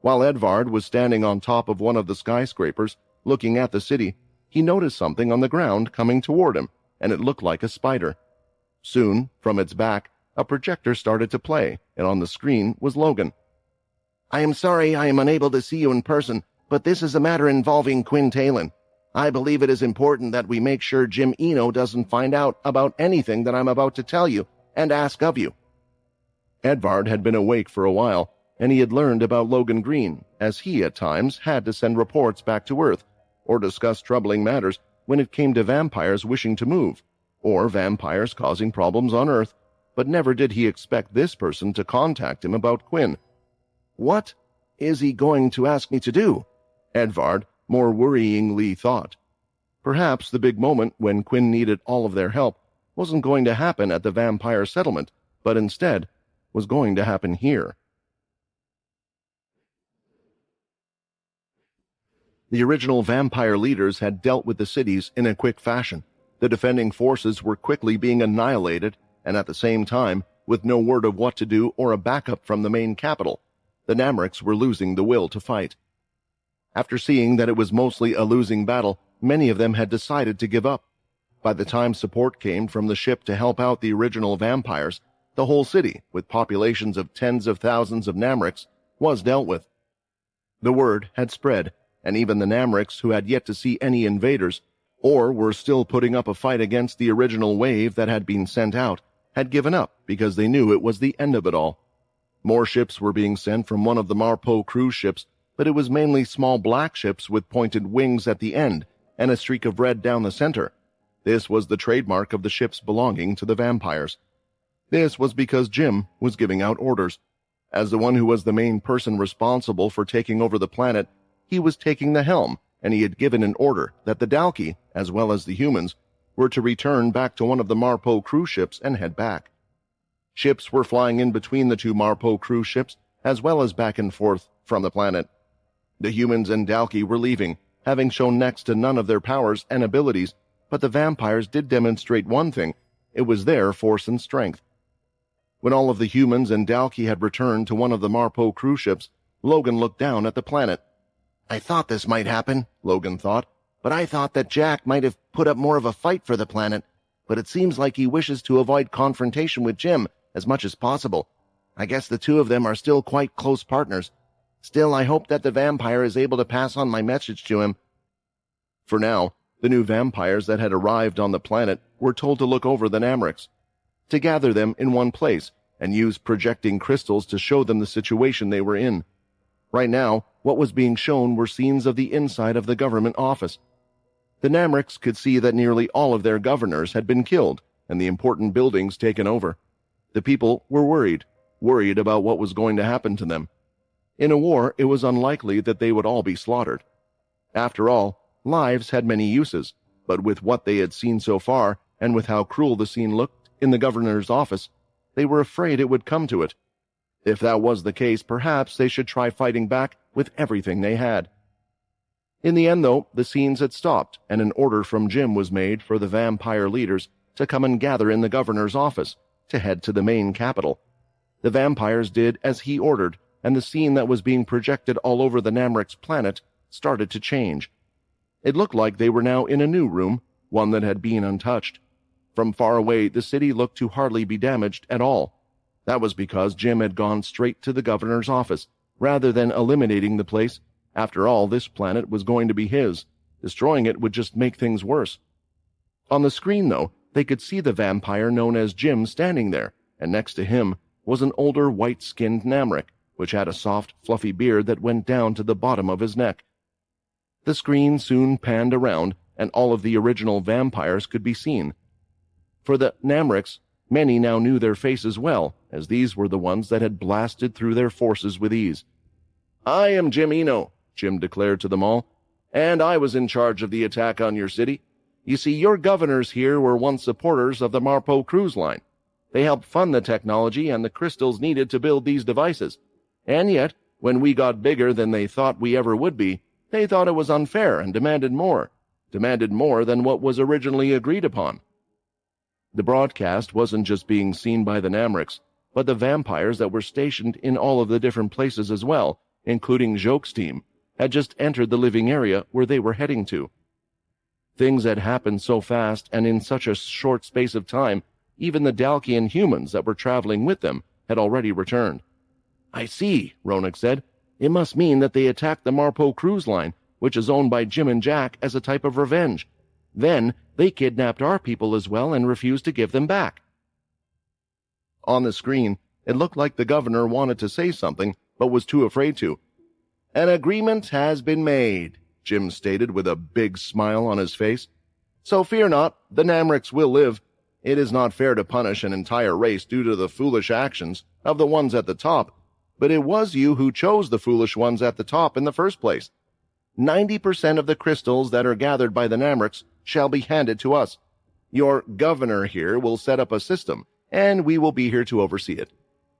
While Edvard was standing on top of one of the skyscrapers, looking at the city, he noticed something on the ground coming toward him, and it looked like a spider. Soon, from its back, a projector started to play, and on the screen was Logan. I am sorry I am unable to see you in person, but this is a matter involving Quinn Talon. I believe it is important that we make sure Jim Eno doesn't find out about anything that I'm about to tell you and ask of you. Edvard had been awake for a while, and he had learned about Logan Green, as he at times had to send reports back to Earth, or discuss troubling matters when it came to vampires wishing to move, or vampires causing problems on Earth, but never did he expect this person to contact him about Quinn. What is he going to ask me to do? Edvard more worryingly thought. Perhaps the big moment when Quinn needed all of their help wasn't going to happen at the vampire settlement, but instead was going to happen here. The original vampire leaders had dealt with the cities in a quick fashion. The defending forces were quickly being annihilated, and at the same time, with no word of what to do or a backup from the main capital, the Namrics were losing the will to fight. After seeing that it was mostly a losing battle, many of them had decided to give up. By the time support came from the ship to help out the original vampires, the whole city, with populations of tens of thousands of Namrics, was dealt with. The word had spread, and even the Namrics who had yet to see any invaders, or were still putting up a fight against the original wave that had been sent out, had given up because they knew it was the end of it all. More ships were being sent from one of the Marpo cruise ships, but it was mainly small black ships with pointed wings at the end and a streak of red down the center. This was the trademark of the ships belonging to the vampires. This was because Jim was giving out orders. As the one who was the main person responsible for taking over the planet, he was taking the helm, and he had given an order that the Dalki, as well as the humans, were to return back to one of the Marpo cruise ships and head back. Ships were flying in between the two Marpo cruise ships, as well as back and forth from the planet. The humans and Dalki were leaving, having shown next to none of their powers and abilities, but the vampires did demonstrate one thing: it was their force and strength. When all of the humans and Dalki had returned to one of the Marpo cruise ships, Logan looked down at the planet. "I thought this might happen," Logan thought, "but I thought that Jack might have put up more of a fight for the planet. But it seems like he wishes to avoid confrontation with Jim as much as possible. I guess the two of them are still quite close partners. Still, I hope that the vampire is able to pass on my message to him." For now, the new vampires that had arrived on the planet were told to look over the Namrics, to gather them in one place and use projecting crystals to show them the situation they were in. Right now, what was being shown were scenes of the inside of the government office. The Namrics could see that nearly all of their governors had been killed and the important buildings taken over. The people were worried about what was going to happen to them. In a war, it was unlikely that they would all be slaughtered. After all, lives had many uses, but with what they had seen so far, and with how cruel the scene looked in the governor's office, they were afraid it would come to it. If that was the case, perhaps they should try fighting back with everything they had. In the end, though, the scenes had stopped, and an order from Jim was made for the vampire leaders to come and gather in the governor's office, to head to the main capital. The vampires did as he ordered, and the scene that was being projected all over the Namric's planet started to change. It looked like they were now in a new room, one that had been untouched. From far away, the city looked to hardly be damaged at all. That was because Jim had gone straight to the governor's office, rather than eliminating the place. After all, this planet was going to be his. Destroying it would just make things worse. On the screen, though, they could see the vampire known as Jim standing there, and next to him was an older white-skinned Namric, which had a soft, fluffy beard that went down to the bottom of his neck. The screen soon panned around, and all of the original vampires could be seen. For the Namrics, many now knew their faces well, as these were the ones that had blasted through their forces with ease. "I am Jim Eno," Jim declared to them all, "and I was in charge of the attack on your city. You see, your governors here were once supporters of the Marpo cruise line. They helped fund the technology and the crystals needed to build these devices. And yet, when we got bigger than they thought we ever would be, they thought it was unfair and demanded more than what was originally agreed upon." The broadcast wasn't just being seen by the Namrics, but the vampires that were stationed in all of the different places as well, including Joke's team, had just entered the living area where they were heading to. Things had happened so fast and in such a short space of time, even the Dalkian humans that were traveling with them had already returned. "I see," Ronak said. "It must mean that they attacked the Marpo cruise line, which is owned by Jim and Jack, as a type of revenge. Then they kidnapped our people as well and refused to give them back." On the screen, it looked like the governor wanted to say something, but was too afraid to. "An agreement has been made," Jim stated with a big smile on his face. "So fear not, the Namrics will live. It is not fair to punish an entire race due to the foolish actions of the ones at the top, but it was you who chose the foolish ones at the top in the first place. 90% of the crystals that are gathered by the Namrics shall be handed to us. Your governor here will set up a system, and we will be here to oversee it.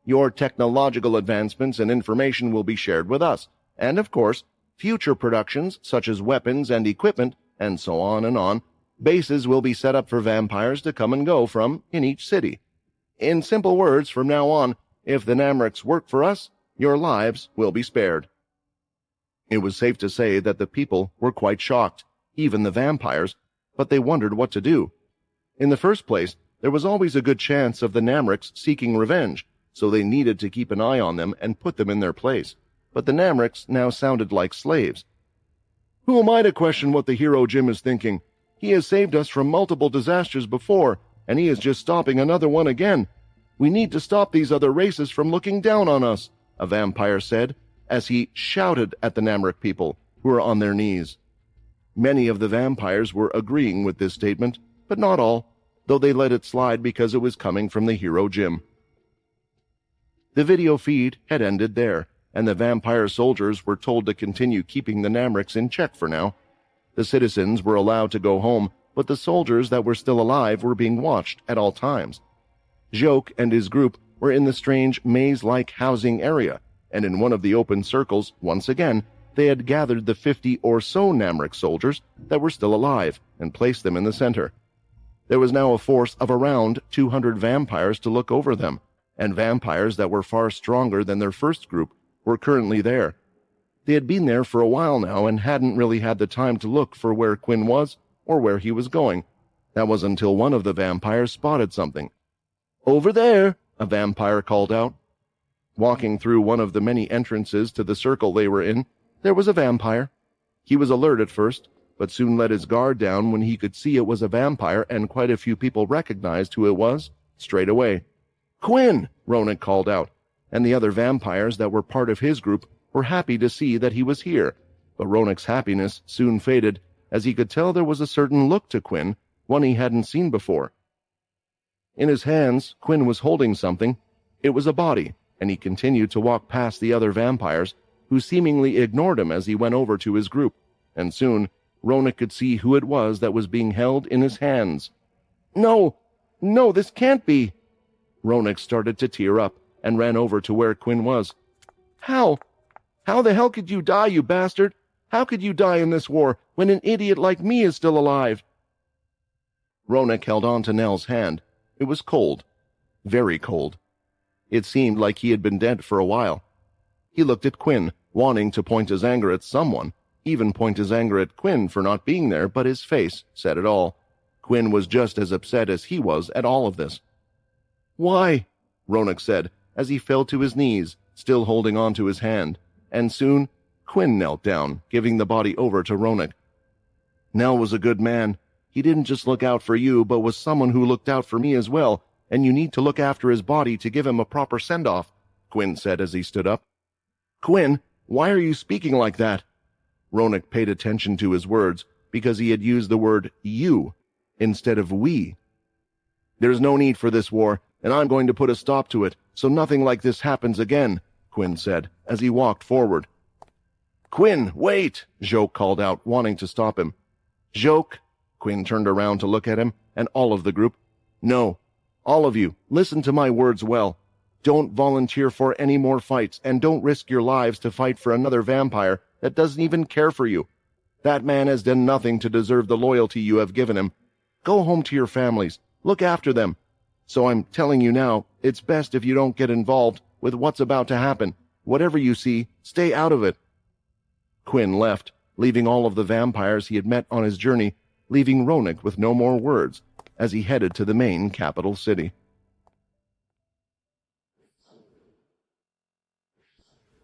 Your technological advancements and information will be shared with us, and of course, future productions such as weapons and equipment, and so on and on, bases will be set up for vampires to come and go from in each city. In simple words, from now on, if the Namrics work for us, your lives will be spared. It was safe to say that the people were quite shocked, even the vampires, but they wondered what to do. In the first place, there was always a good chance of the Namrics seeking revenge, so they needed to keep an eye on them and put them in their place. But the Namrics now sounded like slaves. Who am I to question what the hero Jim is thinking? He has saved us from multiple disasters before, and he is just stopping another one again. We need to stop these other races from looking down on us, a vampire said, as he shouted at the Namric people, who were on their knees. Many of the vampires were agreeing with this statement, but not all, though they let it slide because it was coming from the hero Jim. The video feed had ended there, and the vampire soldiers were told to continue keeping the Namrics in check for now. The citizens were allowed to go home, but the soldiers that were still alive were being watched at all times. Joke and his group were in the strange maze-like housing area, and in one of the open circles, once again, they had gathered the 50 or so Namric soldiers that were still alive and placed them in the center. There was now a force of around 200 vampires to look over them, and vampires that were far stronger than their first group were currently there. They had been there for a while now and hadn't really had the time to look for where Quinn was or where he was going. That was until one of the vampires spotted something. "Over there," a vampire called out. Walking through one of the many entrances to the circle they were in, there was a vampire. He was alert at first, but soon let his guard down when he could see it was a vampire, and quite a few people recognized who it was straight away. "Quinn!" Ronak called out, and the other vampires that were part of his group were happy to see that he was here, but Ronak's happiness soon faded, as he could tell there was a certain look to Quinn, one he hadn't seen before. In his hands, Quinn was holding something. It was a body, and he continued to walk past the other vampires, who seemingly ignored him as he went over to his group, and soon Ronak could see who it was that was being held in his hands. No, this can't be!" Ronak started to tear up and ran over to where Quinn was. How the hell could you die, you bastard? How could you die in this war when an idiot like me is still alive?" Ronak held on to Nell's hand. It was cold, very cold. It seemed like he had been dead for a while. He looked at Quinn, wanting to point his anger at someone, even point his anger at Quinn for not being there, but his face said it all. Quinn was just as upset as he was at all of this. "Why?" Ronak said, as he fell to his knees, still holding on to his hand, and soon Quinn knelt down, giving the body over to Ronak. "Nell was a good man. He didn't just look out for you, but was someone who looked out for me as well, and you need to look after his body to give him a proper send-off," Quinn said as he stood up. "Quinn, why are you speaking like that?" Ronak paid attention to his words, because he had used the word you instead of we. "There's no need for this war, and I'm going to put a stop to it, so nothing like this happens again," Quinn said, as he walked forward. "Quinn, wait!" Joke called out, wanting to stop him. "Joke!" Quinn turned around to look at him, and all of the group. "No. All of you, listen to my words well. Don't volunteer for any more fights, and don't risk your lives to fight for another vampire that doesn't even care for you. That man has done nothing to deserve the loyalty you have given him. Go home to your families. Look after them. So I'm telling you now, it's best if you don't get involved with what's about to happen. Whatever you see, stay out of it." Quinn left, leaving all of the vampires he had met on his journey, leaving Ronak with no more words, as he headed to the main capital city.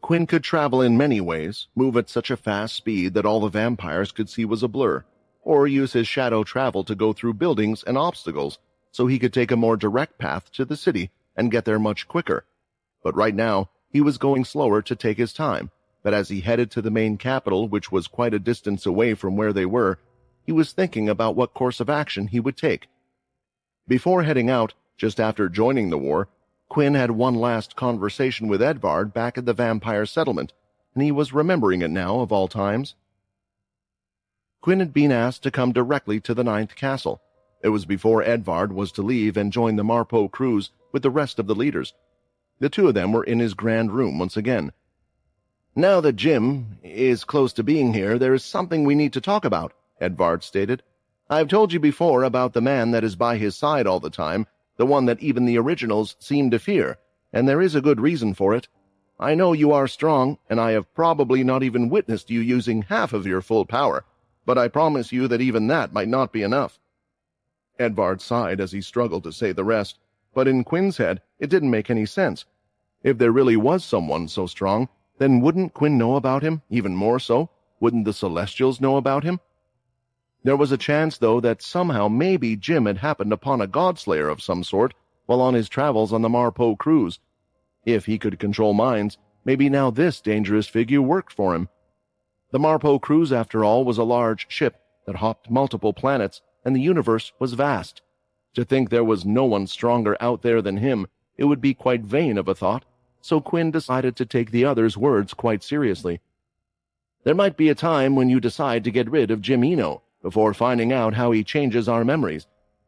Quinn could travel in many ways, move at such a fast speed that all the vampires could see was a blur, or use his shadow travel to go through buildings and obstacles, so he could take a more direct path to the city and get there much quicker. But right now, he was going slower to take his time, but as he headed to the main capital, which was quite a distance away from where they were, he was thinking about what course of action he would take. Before heading out, just after joining the war, Quinn had one last conversation with Edvard back at the vampire settlement, and he was remembering it now of all times. Quinn had been asked to come directly to the 9th castle. It was before Edvard was to leave and join the Marpo cruise with the rest of the leaders. The two of them were in his grand room once again. "Now that Jim is close to being here, there is something we need to talk about," Edvard stated. "I've told you before about the man that is by his side all the time, the one that even the originals seem to fear, and there is a good reason for it. I know you are strong, and I have probably not even witnessed you using half of your full power, but I promise you that even that might not be enough." Edvard sighed as he struggled to say the rest, but in Quinn's head it didn't make any sense. If there really was someone so strong, then wouldn't Quinn know about him, even more so? Wouldn't the Celestials know about him? There was a chance, though, that somehow maybe Jim had happened upon a godslayer of some sort while on his travels on the Marpo cruise. If he could control minds, maybe now this dangerous figure worked for him. The Marpo cruise, after all, was a large ship that hopped multiple planets, and the universe was vast. To think there was no one stronger out there than him, it would be quite vain of a thought, so Quinn decided to take the other's words quite seriously. "There might be a time when you decide to get rid of Jim Eno before finding out how he changes our memories.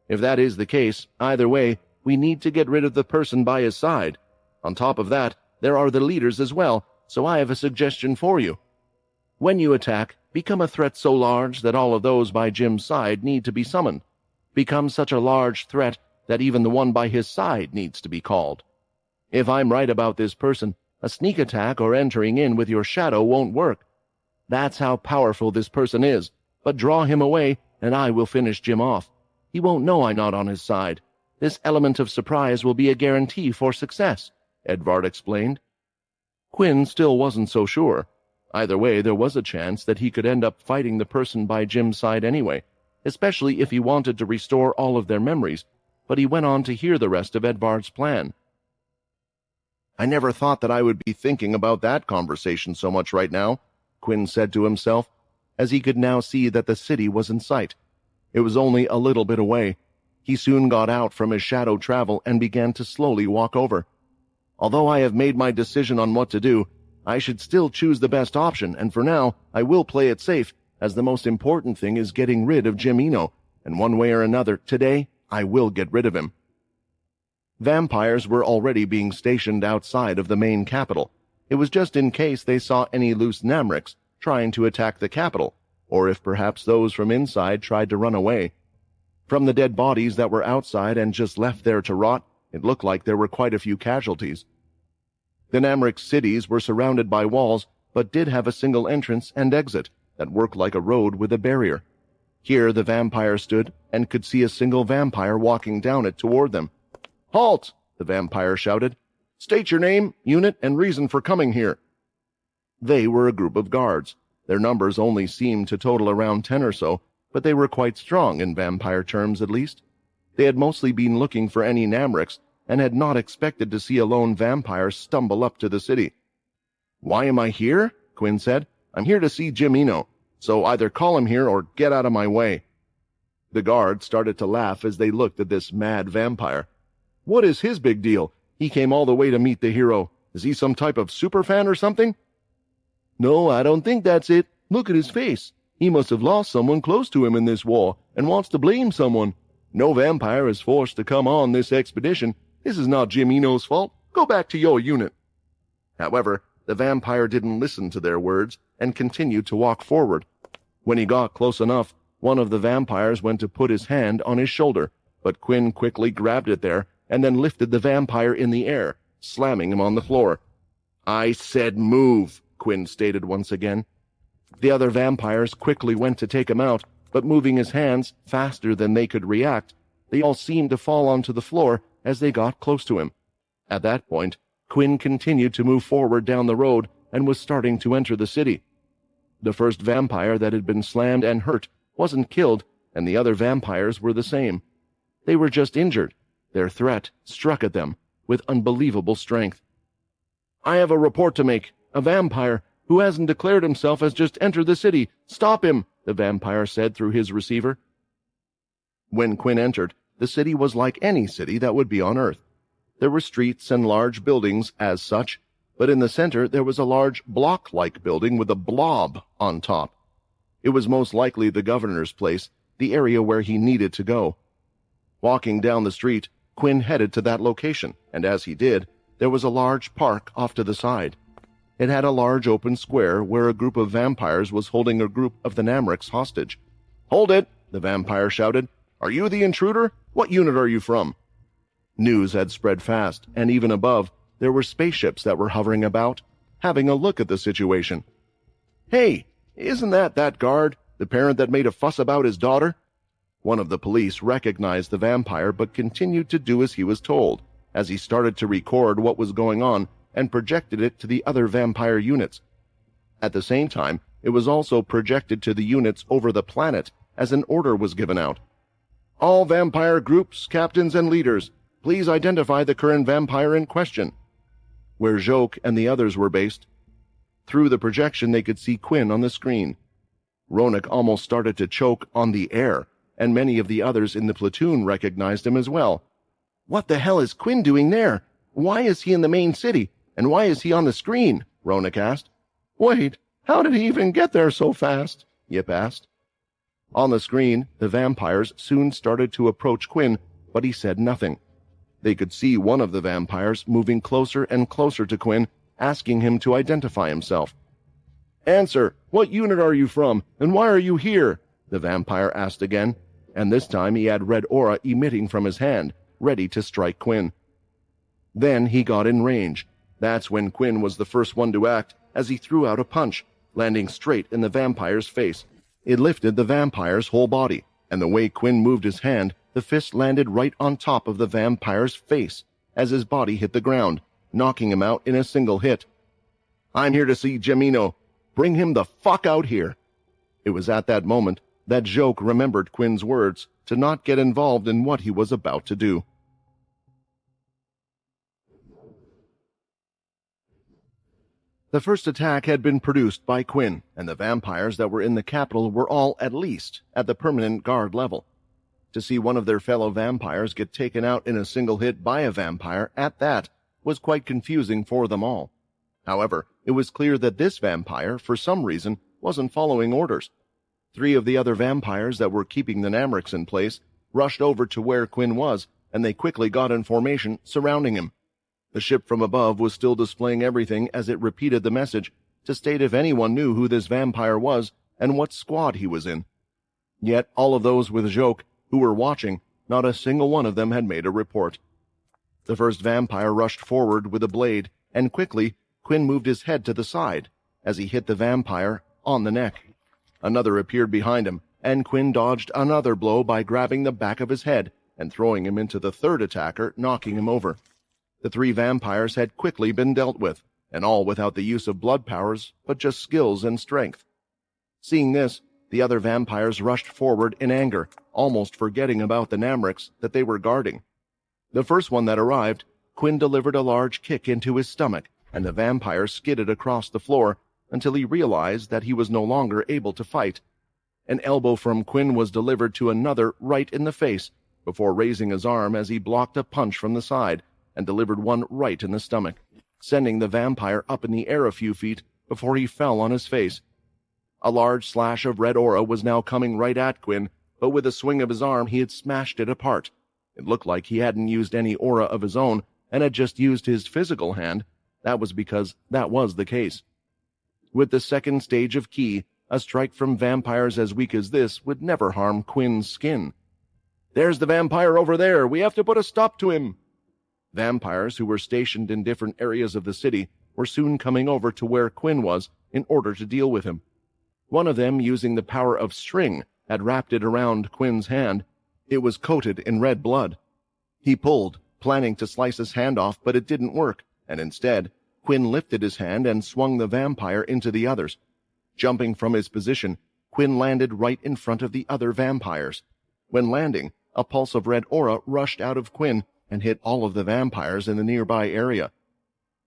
If that is the case, either way, we need to get rid of the person by his side. On top of that, there are the leaders as well, so I have a suggestion for you. When you attack, become a threat so large that all of those by Jim's side need to be summoned. Become such a large threat that even the one by his side needs to be called. If I'm right about this person, a sneak attack or entering in with your shadow won't work. That's how powerful this person is, but draw him away and I will finish Jim off. He won't know I'm not on his side. This element of surprise will be a guarantee for success," Edvard explained. Quinn still wasn't so sure. Either way, there was a chance that he could end up fighting the person by Jim's side anyway, especially if he wanted to restore all of their memories, but he went on to hear the rest of Edvard's plan. "I never thought that I would be thinking about that conversation so much right now," Quinn said to himself, as he could now see that the city was in sight. It was only a little bit away. He soon got out from his shadow travel and began to slowly walk over. "Although I have made my decision on what to do, I should still choose the best option, and for now, I will play it safe, as the most important thing is getting rid of Jim Eno, and one way or another, today, I will get rid of him." Vampires were already being stationed outside of the main capital. It was just in case they saw any loose Namrics trying to attack the capital, or if perhaps those from inside tried to run away. From the dead bodies that were outside and just left there to rot, it looked like there were quite a few casualties. The Namric cities were surrounded by walls, but did have a single entrance and exit that worked like a road with a barrier. Here the vampire stood and could see a single vampire walking down it toward them. "Halt!" the vampire shouted. "State your name, unit, and reason for coming here." They were a group of guards. Their numbers only seemed to total around 10 or so, but they were quite strong in vampire terms at least. They had mostly been looking for any Namrics and had not expected to see a lone vampire stumble up to the city. "Why am I here?" Quinn said. "I'm here to see Jim Eno, so either call him here or get out of my way." The guards started to laugh as they looked at this mad vampire. "What is his big deal? He came all the way to meet the hero. Is he some type of superfan or something?" "No, I don't think that's it. Look at his face. He must have lost someone close to him in this war and wants to blame someone. No vampire is forced to come on this expedition. This is not Jim Eno's fault. Go back to your unit." However, the vampire didn't listen to their words and continued to walk forward. When he got close enough, one of the vampires went to put his hand on his shoulder, but Quinn quickly grabbed it there and then lifted the vampire in the air, slamming him on the floor. "I said move," Quinn stated once again. The other vampires quickly went to take him out, but moving his hands faster than they could react, they all seemed to fall onto the floor as they got close to him. At that point, Quinn continued to move forward down the road and was starting to enter the city. The first vampire that had been slammed and hurt wasn't killed, and the other vampires were the same. They were just injured. Their threat struck at them with unbelievable strength. "I have a report to make. A vampire who hasn't declared himself has just entered the city. Stop him," the vampire said through his receiver. When Quinn entered, the city was like any city that would be on Earth. There were streets and large buildings as such, but in the center there was a large block-like building with a blob on top. It was most likely the governor's place, the area where he needed to go. Walking down the street, Quinn headed to that location, and as he did, there was a large park off to the side. It had a large open square where a group of vampires was holding a group of the Namrics hostage. "Hold it!" the vampire shouted. "Are you the intruder? What unit are you from?" News had spread fast, and even above, there were spaceships that were hovering about, having a look at the situation. "Hey, isn't that guard, the parent that made a fuss about his daughter?" One of the police recognized the vampire but continued to do as he was told, as he started to record what was going on and projected it to the other vampire units. At the same time, it was also projected to the units over the planet as an order was given out. "All vampire groups, captains, and leaders, please identify the current vampire in question." Where Joke and the others were based, through the projection they could see Quinn on the screen. Ronak almost started to choke on the air, and many of the others in the platoon recognized him as well. "What the hell is Quinn doing there? Why is he in the main city? And why is he on the screen?" Ronak asked. "Wait, how did he even get there so fast?" Yip asked. On the screen, the vampires soon started to approach Quinn, but he said nothing. They could see one of the vampires moving closer and closer to Quinn, asking him to identify himself. "Answer, what unit are you from, and why are you here?" the vampire asked again, and this time he had red aura emitting from his hand, ready to strike Quinn. Then he got in range. That's when Quinn was the first one to act, as he threw out a punch, landing straight in the vampire's face. It lifted the vampire's whole body, and the way Quinn moved his hand, the fist landed right on top of the vampire's face as his body hit the ground, knocking him out in a single hit. "I'm here to see Gemino. Bring him the fuck out here." It was at that moment that Joke remembered Quinn's words to not get involved in what he was about to do. The first attack had been produced by Quinn, and the vampires that were in the capital were all, at least, at the permanent guard level. To see one of their fellow vampires get taken out in a single hit by a vampire at that was quite confusing for them all. However, it was clear that this vampire, for some reason, wasn't following orders. 3 of the other vampires that were keeping the Namrics in place rushed over to where Quinn was, and they quickly got in formation, surrounding him. The ship from above was still displaying everything as it repeated the message to state if anyone knew who this vampire was and what squad he was in. Yet all of those with Joke who were watching, not a single one of them had made a report. The first vampire rushed forward with a blade, and quickly Quinn moved his head to the side as he hit the vampire on the neck. Another appeared behind him, and Quinn dodged another blow by grabbing the back of his head and throwing him into the third attacker, knocking him over. The 3 vampires had quickly been dealt with, and all without the use of blood powers, but just skills and strength. Seeing this, the other vampires rushed forward in anger, almost forgetting about the Namrics that they were guarding. The first one that arrived, Quinn delivered a large kick into his stomach, and the vampire skidded across the floor until he realized that he was no longer able to fight. An elbow from Quinn was delivered to another right in the face, before raising his arm as he blocked a punch from the side and delivered one right in the stomach, sending the vampire up in the air a few feet before he fell on his face. A large slash of red aura was now coming right at Quinn, but with a swing of his arm he had smashed it apart. It looked like he hadn't used any aura of his own and had just used his physical hand. That was because that was the case. With the second stage of Ki, a strike from vampires as weak as this would never harm Quinn's skin. "There's the vampire over there. We have to put a stop to him." Vampires who were stationed in different areas of the city were soon coming over to where Quinn was in order to deal with him. One of them, using the power of string, had wrapped it around Quinn's hand. It was coated in red blood. He pulled, planning to slice his hand off, but it didn't work, and instead, Quinn lifted his hand and swung the vampire into the others. Jumping from his position, Quinn landed right in front of the other vampires. When landing, a pulse of red aura rushed out of Quinn and hit all of the vampires in the nearby area.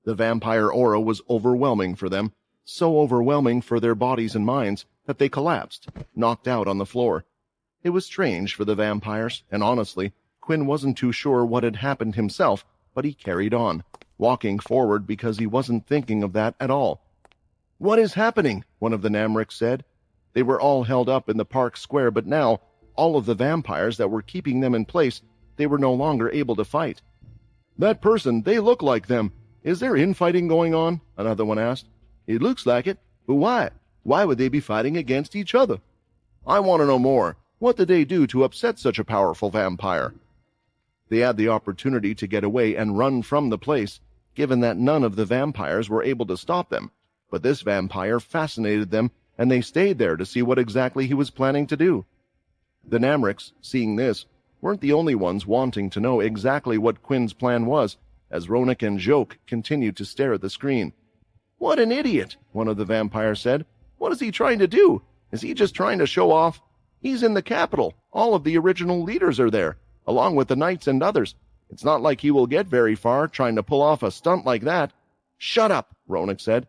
The vampire aura was overwhelming for them, so overwhelming for their bodies and minds that they collapsed, knocked out on the floor. It was strange for the vampires, and honestly, Quinn wasn't too sure what had happened himself, but he carried on, walking forward because he wasn't thinking of that at all. "What is happening?" one of the Namrics said. They were all held up in the park square, but now, all of the vampires that were keeping them in place, they were no longer able to fight. "That person, they look like them. Is there infighting going on?" another one asked. "It looks like it, but why? Why would they be fighting against each other?" "I want to know more. What did they do to upset such a powerful vampire?" They had the opportunity to get away and run from the place, given that none of the vampires were able to stop them, but this vampire fascinated them, and they stayed there to see what exactly he was planning to do. The Namrics, seeing this, weren't the only ones wanting to know exactly what Quinn's plan was, as Ronak and Joke continued to stare at the screen. "What an idiot," one of the vampires said. "What is he trying to do? Is he just trying to show off? He's in the capital. All of the original leaders are there, along with the knights and others. It's not like he will get very far trying to pull off a stunt like that." "Shut up," Ronak said.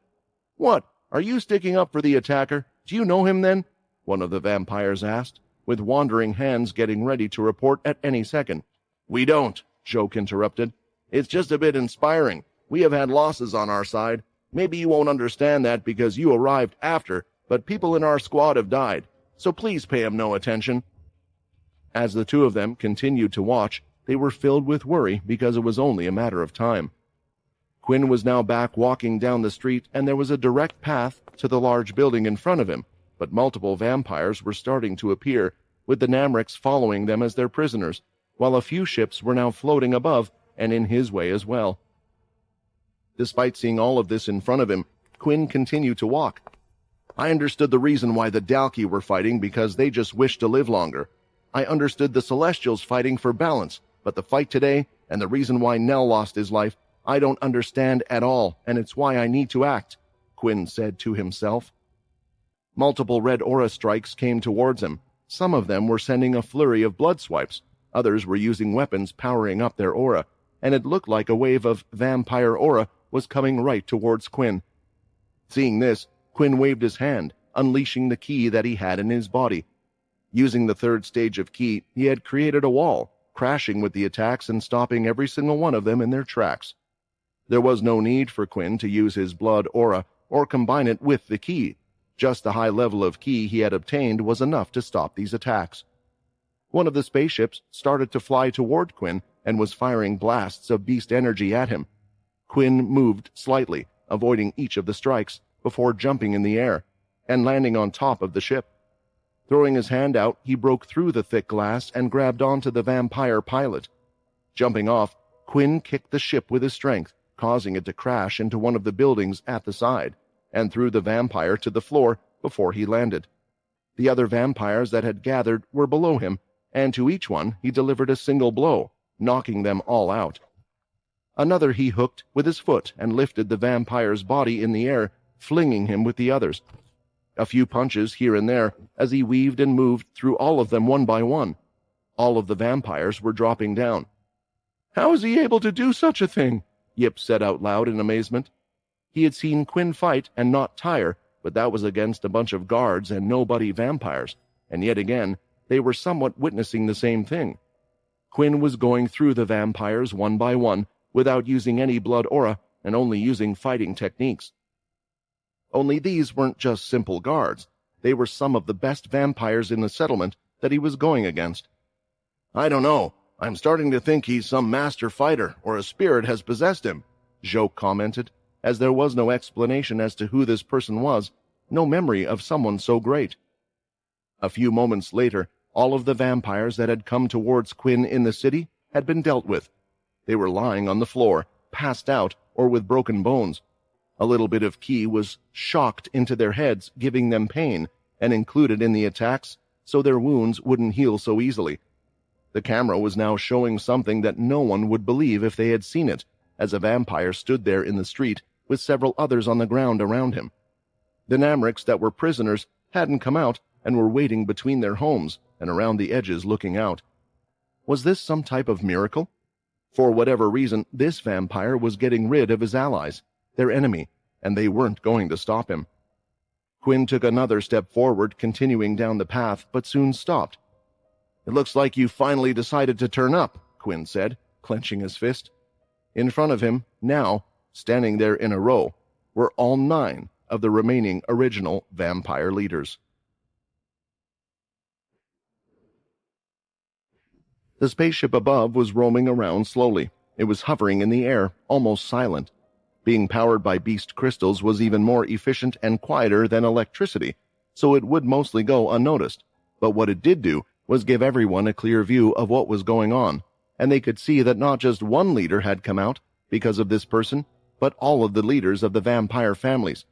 "What? Are you sticking up for the attacker? Do you know him then?" one of the vampires asked, with wandering hands getting ready to report at any second. "We don't," Joke interrupted. "It's just a bit inspiring. We have had losses on our side. Maybe you won't understand that because you arrived after, but people in our squad have died, so please pay him no attention." As the two of them continued to watch, they were filled with worry because it was only a matter of time. Quinn was now back walking down the street, and there was a direct path to the large building in front of him, but multiple vampires were starting to appear, with the Namrics following them as their prisoners, while a few ships were now floating above and in his way as well. Despite seeing all of this in front of him, Quinn continued to walk. "I understood the reason why the Dalki were fighting because they just wished to live longer. I understood the Celestials fighting for balance, but the fight today and the reason why Nell lost his life, I don't understand at all, and it's why I need to act," Quinn said to himself. Multiple red aura strikes came towards him. Some of them were sending a flurry of blood swipes, others were using weapons powering up their aura, and it looked like a wave of vampire aura was coming right towards Quinn. Seeing this, Quinn waved his hand, unleashing the ki that he had in his body. Using the third stage of ki, he had created a wall, crashing with the attacks and stopping every single one of them in their tracks. There was no need for Quinn to use his blood aura or combine it with the ki. Just the high level of ki he had obtained was enough to stop these attacks. One of the spaceships started to fly toward Quinn and was firing blasts of beast energy at him. Quinn moved slightly, avoiding each of the strikes, before jumping in the air and landing on top of the ship. Throwing his hand out, he broke through the thick glass and grabbed onto the vampire pilot. Jumping off, Quinn kicked the ship with his strength, causing it to crash into one of the buildings at the side, and threw the vampire to the floor before he landed. The other vampires that had gathered were below him, and to each one he delivered a single blow, knocking them all out. Another he hooked with his foot and lifted the vampire's body in the air, flinging him with the others. A few punches here and there as he weaved and moved through all of them one by one. All of the vampires were dropping down. "How is he able to do such a thing?" Yip said out loud in amazement. He had seen Quinn fight and not tire, but that was against a bunch of guards and nobody vampires, and yet again, they were somewhat witnessing the same thing. Quinn was going through the vampires one by one, without using any blood aura and only using fighting techniques. Only these weren't just simple guards. They were some of the best vampires in the settlement that he was going against. "I don't know. I'm starting to think he's some master fighter or a spirit has possessed him," Joke commented, as there was no explanation as to who this person was, no memory of someone so great. A few moments later, all of the vampires that had come towards Quinn in the city had been dealt with. They were lying on the floor, passed out, or with broken bones. A little bit of ki was shocked into their heads, giving them pain, and included in the attacks, so their wounds wouldn't heal so easily. The camera was now showing something that no one would believe if they had seen it, as a vampire stood there in the street with several others on the ground around him. The Namrics that were prisoners hadn't come out and were waiting between their homes and around the edges looking out. Was this some type of miracle? For whatever reason, this vampire was getting rid of his allies, their enemy, and they weren't going to stop him. Quinn took another step forward, continuing down the path, but soon stopped. "It looks like you finally decided to turn up," Quinn said, clenching his fist. In front of him, now, standing there in a row, were all 9 of the remaining original vampire leaders. The spaceship above was roaming around slowly. It was hovering in the air, almost silent. Being powered by beast crystals was even more efficient and quieter than electricity, so it would mostly go unnoticed. But what it did do was give everyone a clear view of what was going on, and they could see that not just one leader had come out because of this person, but all of the leaders of the vampire families.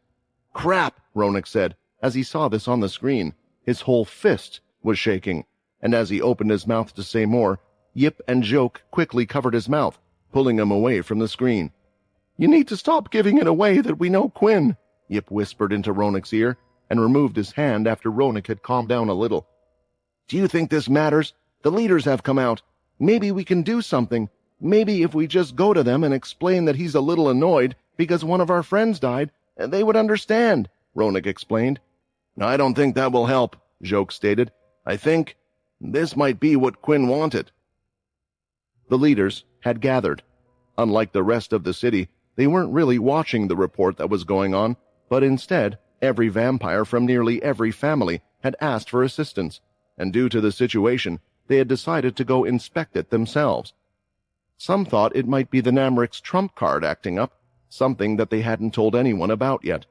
"Crap," Ronak said, as he saw this on the screen. His whole fist was shaking, and as he opened his mouth to say more, Yip and Joke quickly covered his mouth, pulling him away from the screen. "You need to stop giving it away that we know Quinn," Yip whispered into Ronak's ear, and removed his hand after Ronak had calmed down a little. "Do you think this matters? The leaders have come out. Maybe we can do something. Maybe if we just go to them and explain that he's a little annoyed because one of our friends died, they would understand," Ronak explained. "I don't think that will help," Joke stated. "I think this might be what Quinn wanted." The leaders had gathered. Unlike the rest of the city, they weren't really watching the report that was going on, but instead, every vampire from nearly every family had asked for assistance, and due to the situation, they had decided to go inspect it themselves. Some thought it might be the Namric's trump card acting up, something that they hadn't told anyone about yet.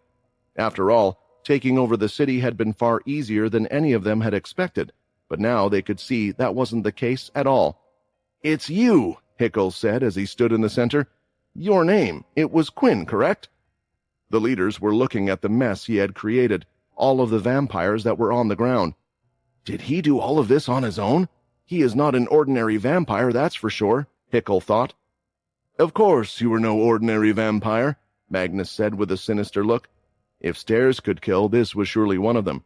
After all, taking over the city had been far easier than any of them had expected, but now they could see that wasn't the case at all. "It's you," Hickle said as he stood in the center. "Your name, it was Quinn, correct?" The leaders were looking at the mess he had created, all of the vampires that were on the ground. "Did he do all of this on his own? He is not an ordinary vampire, that's for sure," Hickle thought. "Of course you were no ordinary vampire," Magnus said with a sinister look. If stairs could kill, this was surely one of them.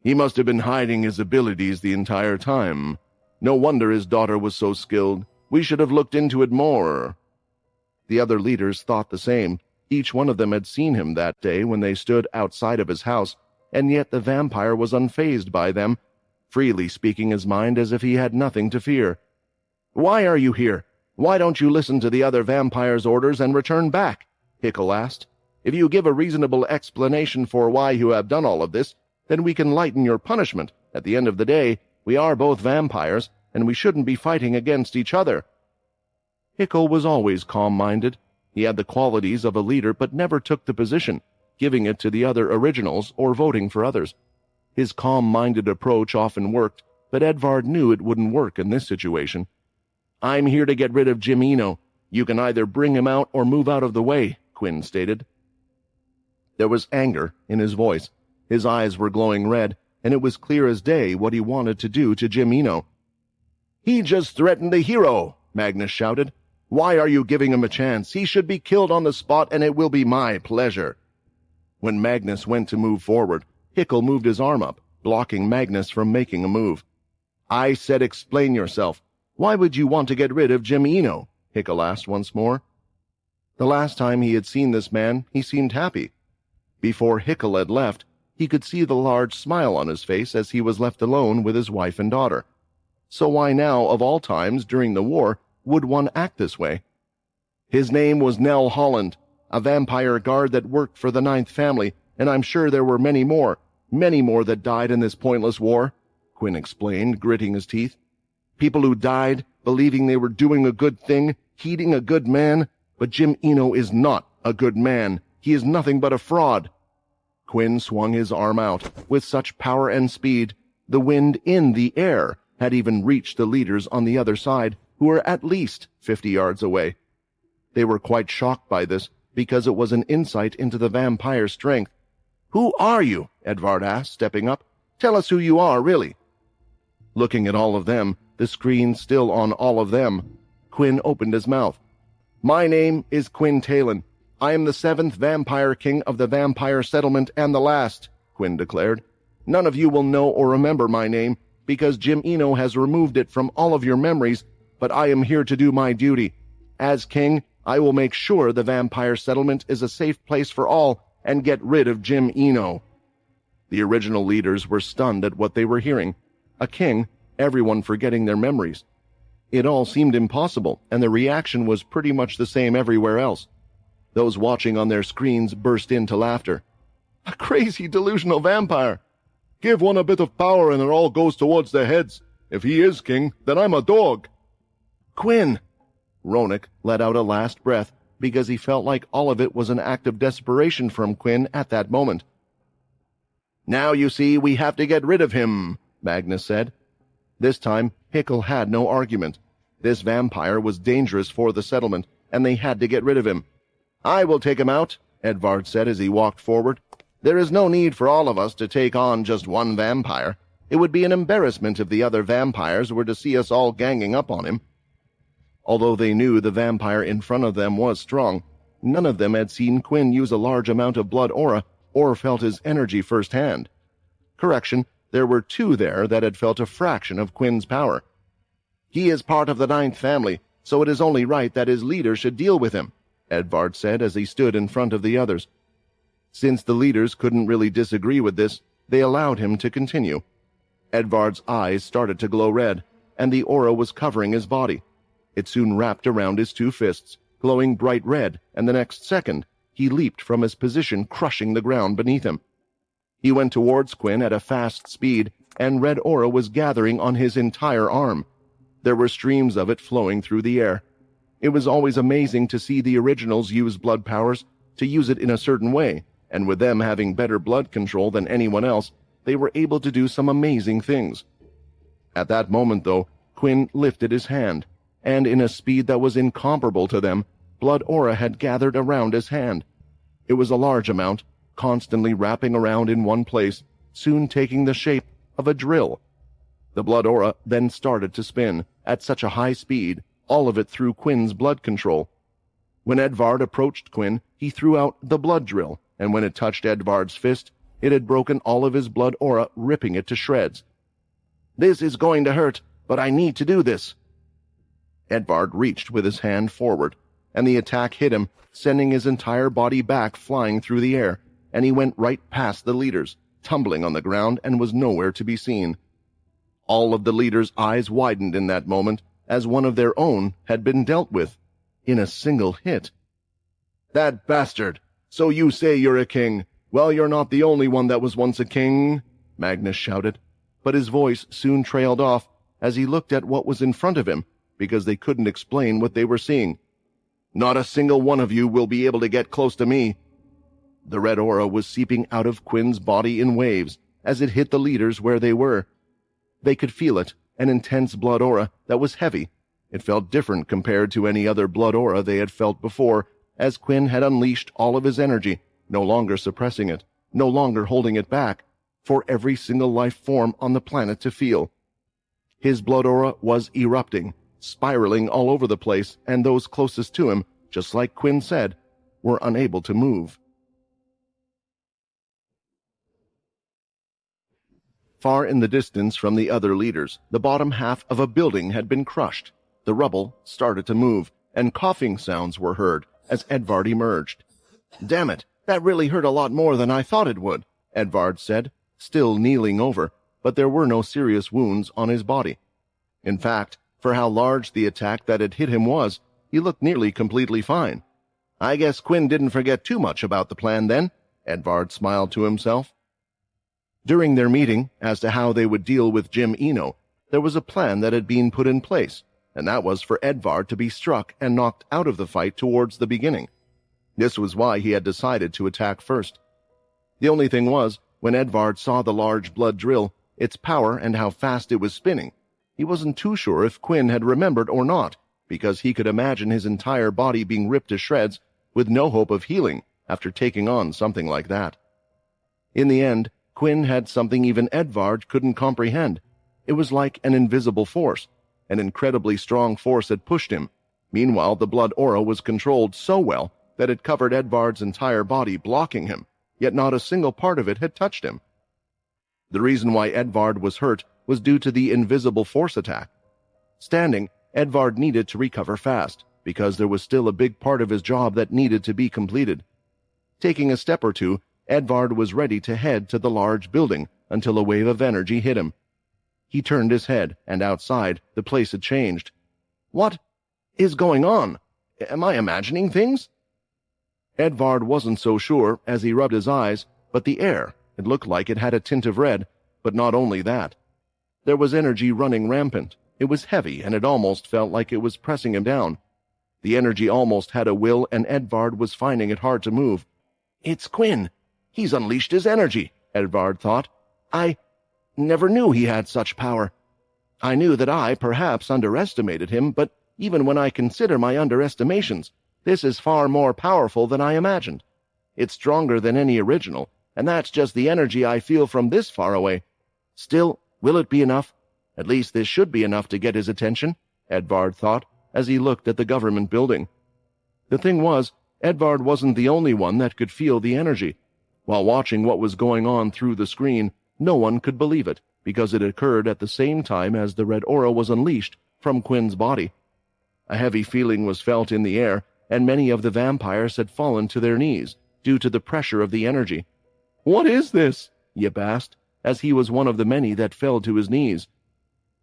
"He must have been hiding his abilities the entire time. No wonder his daughter was so skilled. We should have looked into it more." The other leaders thought the same. Each one of them had seen him that day when they stood outside of his house, and yet the vampire was unfazed by them, freely speaking his mind as if he had nothing to fear. "Why are you here? Why don't you listen to the other vampires' orders and return back?" Hickle asked. "If you give a reasonable explanation for why you have done all of this, then we can lighten your punishment. At the end of the day, we are both vampires, and we shouldn't be fighting against each other." Hickle was always calm-minded. He had the qualities of a leader but never took the position, giving it to the other originals or voting for others. His calm-minded approach often worked, but Edvard knew it wouldn't work in this situation. "I'm here to get rid of Jim Eno. You can either bring him out or move out of the way," Quinn stated. There was anger in his voice. His eyes were glowing red, and it was clear as day what he wanted to do to Jim Eno. "He just threatened the hero," Magnus shouted. "Why are you giving him a chance? He should be killed on the spot, and it will be my pleasure." When Magnus went to move forward, Hickle moved his arm up, blocking Magnus from making a move. "I said explain yourself. Why would you want to get rid of Jim Eno?" Hickle asked once more. The last time he had seen this man, he seemed happy. Before Hickle had left, he could see the large smile on his face as he was left alone with his wife and daughter. So why now, of all times, during the war, would one act this way? "His name was Nell Holland, a vampire guard that worked for the 9th family, and I'm sure there were many more that died in this pointless war," Quinn explained, gritting his teeth. "People who died, believing they were doing a good thing, heeding a good man, but Jim Eno is not a good man. He is nothing but a fraud." Quinn swung his arm out with such power and speed, the wind in the air had even reached the leaders on the other side, who were at least 50 yards away. They were quite shocked by this, because it was an insight into the vampire's strength. "Who are you?" Edvard asked, stepping up. "Tell us who you are, really." Looking at all of them, the screen still on all of them, Quinn opened his mouth. "My name is Quinn Talon. I am the 7th vampire king of the vampire settlement and the last," Quinn declared. "None of you will know or remember my name, because Jim Eno has removed it from all of your memories, but I am here to do my duty. As king, I will make sure the vampire settlement is a safe place for all and get rid of Jim Eno." The original leaders were stunned at what they were hearing. A king, everyone forgetting their memories. It all seemed impossible, and the reaction was pretty much the same everywhere else. Those watching on their screens burst into laughter. "A crazy, delusional vampire! Give one a bit of power and it all goes towards their heads. If he is king, then I'm a dog." "Quinn!" Ronak let out a last breath because he felt like all of it was an act of desperation from Quinn at that moment. "Now you see we have to get rid of him," Magnus said. This time, Hickel had no argument. This vampire was dangerous for the settlement, and they had to get rid of him. "I will take him out," Edvard said as he walked forward. "There is no need for all of us to take on just one vampire. It would be an embarrassment if the other vampires were to see us all ganging up on him." Although they knew the vampire in front of them was strong, none of them had seen Quinn use a large amount of blood aura or felt his energy firsthand. Correction, there were two there that had felt a fraction of Quinn's power. "He is part of the ninth family, so it is only right that his leader should deal with him," Edvard said as he stood in front of the others. Since the leaders couldn't really disagree with this, they allowed him to continue. Edvard's eyes started to glow red, and the aura was covering his body. It soon wrapped around his two fists, glowing bright red, and the next second, he leaped from his position, crushing the ground beneath him. He went towards Quinn at a fast speed, and red aura was gathering on his entire arm. There were streams of it flowing through the air. It was always amazing to see the originals use blood powers, to use it in a certain way, and with them having better blood control than anyone else, they were able to do some amazing things. At that moment, though, Quinn lifted his hand, and in a speed that was incomparable to them, blood aura had gathered around his hand. It was a large amount, constantly wrapping around in one place, soon taking the shape of a drill. The blood aura then started to spin, at such a high speed, all of it through Quinn's blood control. When Edvard approached Quinn, he threw out the blood drill, and when it touched Edvard's fist, it had broken all of his blood aura, ripping it to shreds. "This is going to hurt, but I need to do this." Edvard reached with his hand forward, and the attack hit him, sending his entire body back flying through the air, and he went right past the leaders, tumbling on the ground, and was nowhere to be seen. All of the leaders' eyes widened in that moment, as one of their own had been dealt with, in a single hit. "That bastard! So you say you're a king. Well, you're not the only one that was once a king," Magnus shouted, but his voice soon trailed off as he looked at what was in front of him, because they couldn't explain what they were seeing. "Not a single one of you will be able to get close to me." The red aura was seeping out of Quinn's body in waves as it hit the leaders where they were. They could feel it, an intense blood aura that was heavy. It felt different compared to any other blood aura they had felt before, as Quinn had unleashed all of his energy, no longer suppressing it, no longer holding it back, for every single life form on the planet to feel. His blood aura was erupting, spiraling all over the place, and those closest to him, just like Quinn said, were unable to move. Far in the distance from the other leaders, the bottom half of a building had been crushed. The rubble started to move, and coughing sounds were heard as Edvard emerged. "Damn it, that really hurt a lot more than I thought it would," Edvard said, still kneeling over, but there were no serious wounds on his body. In fact, for how large the attack that had hit him was, he looked nearly completely fine. "I guess Quinn didn't forget too much about the plan then," Edvard smiled to himself. During their meeting as to how they would deal with Jim Eno, there was a plan that had been put in place, and that was for Edvard to be struck and knocked out of the fight towards the beginning. This was why he had decided to attack first. The only thing was, when Edvard saw the large blood drill, its power and how fast it was spinning, he wasn't too sure if Quinn had remembered or not, because he could imagine his entire body being ripped to shreds with no hope of healing after taking on something like that. In the end, Quinn had something even Edvard couldn't comprehend. It was like an invisible force. An incredibly strong force had pushed him. Meanwhile, the blood aura was controlled so well that it covered Edvard's entire body, blocking him, yet not a single part of it had touched him. The reason why Edvard was hurt was due to the invisible force attack. Standing, Edvard needed to recover fast, because there was still a big part of his job that needed to be completed. Taking a step or two, Edvard was ready to head to the large building until a wave of energy hit him. He turned his head, and outside, the place had changed. What is going on? Am I imagining things? Edvard wasn't so sure as he rubbed his eyes, but the air, it looked like it had a tint of red, but not only that. There was energy running rampant. It was heavy, and it almost felt like it was pressing him down. The energy almost had a will, and Edvard was finding it hard to move. It's Quinn. He's unleashed his energy, Edvard thought. I never knew he had such power. I knew that I perhaps underestimated him, but even when I consider my underestimations, this is far more powerful than I imagined. It's stronger than any original, and that's just the energy I feel from this far away. Still, will it be enough? At least this should be enough to get his attention, Edvard thought, as he looked at the government building. The thing was, Edvard wasn't the only one that could feel the energy. While watching what was going on through the screen, no one could believe it, because it occurred at the same time as the red aura was unleashed from Quinn's body. A heavy feeling was felt in the air, and many of the vampires had fallen to their knees due to the pressure of the energy. What is this? Yip asked, as he was one of the many that fell to his knees.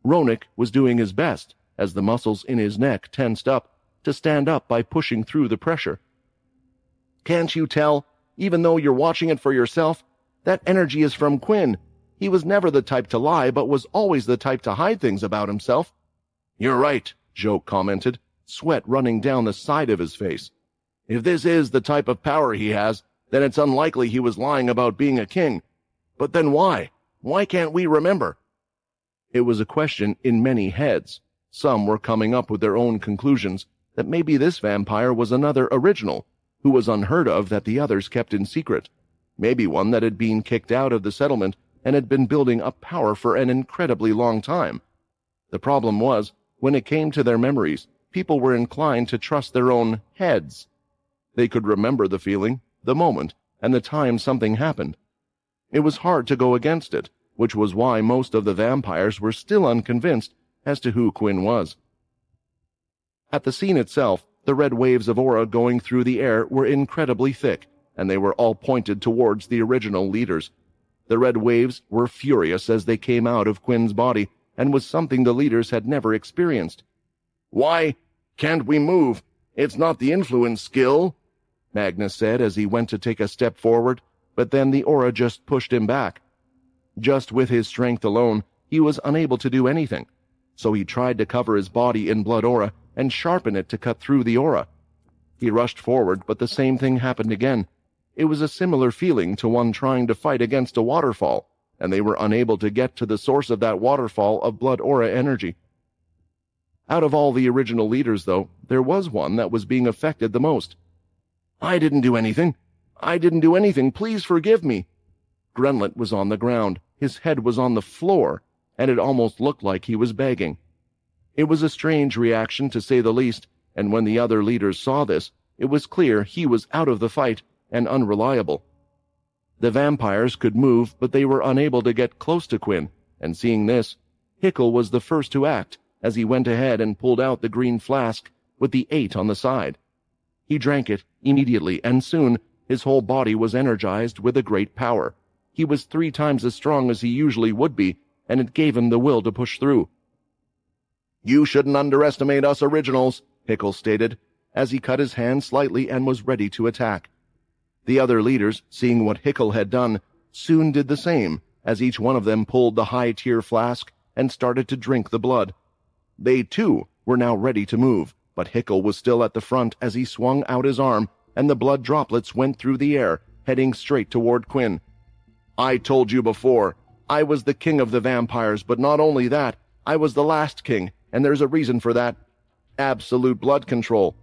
Ronik was doing his best, as the muscles in his neck tensed up, to stand up by pushing through the pressure. Can't you tell, even though you're watching it for yourself, that energy is from Quinn? He was never the type to lie, but was always the type to hide things about himself. You're right, Joke commented, sweat running down the side of his face. If this is the type of power he has, then it's unlikely he was lying about being a king. But then why? Why can't we remember? It was a question in many heads. Some were coming up with their own conclusions, that maybe this vampire was another original, who was unheard of that the others kept in secret. Maybe one that had been kicked out of the settlement and had been building up power for an incredibly long time. The problem was, when it came to their memories, people were inclined to trust their own heads. They could remember the feeling, the moment, and the time something happened. It was hard to go against it, which was why most of the vampires were still unconvinced as to who Quinn was. At the scene itself, the red waves of aura going through the air were incredibly thick, and they were all pointed towards the original leaders. The red waves were furious as they came out of Quinn's body, and was something the leaders had never experienced. Why can't we move? It's not the influence skill, Magnus said as he went to take a step forward, but then the aura just pushed him back. Just with his strength alone, he was unable to do anything, so he tried to cover his body in blood aura and sharpen it to cut through the aura. He rushed forward, but the same thing happened again. It was a similar feeling to one trying to fight against a waterfall, and they were unable to get to the source of that waterfall of blood aura energy. Out of all the original leaders, though, there was one that was being affected the most. I didn't do anything. I didn't do anything. Please forgive me. Grenlet was on the ground. His head was on the floor, and it almost looked like he was begging. It was a strange reaction, to say the least, and when the other leaders saw this, it was clear he was out of the fight and unreliable. The vampires could move, but they were unable to get close to Quinn, and seeing this, Hickle was the first to act, as he went ahead and pulled out the green flask with the 8 on the side. He drank it immediately, and soon his whole body was energized with a great power. He was 3 times as strong as he usually would be, and it gave him the will to push through. You shouldn't underestimate us originals, Hickle stated, as he cut his hand slightly and was ready to attack. The other leaders, seeing what Hickle had done, soon did the same, as each one of them pulled the high-tier flask and started to drink the blood. They, too, were now ready to move, but Hickle was still at the front as he swung out his arm, and the blood droplets went through the air, heading straight toward Quinn. I told you before, I was the king of the vampires, but not only that, I was the last king, and there's a reason for that. Absolute blood control.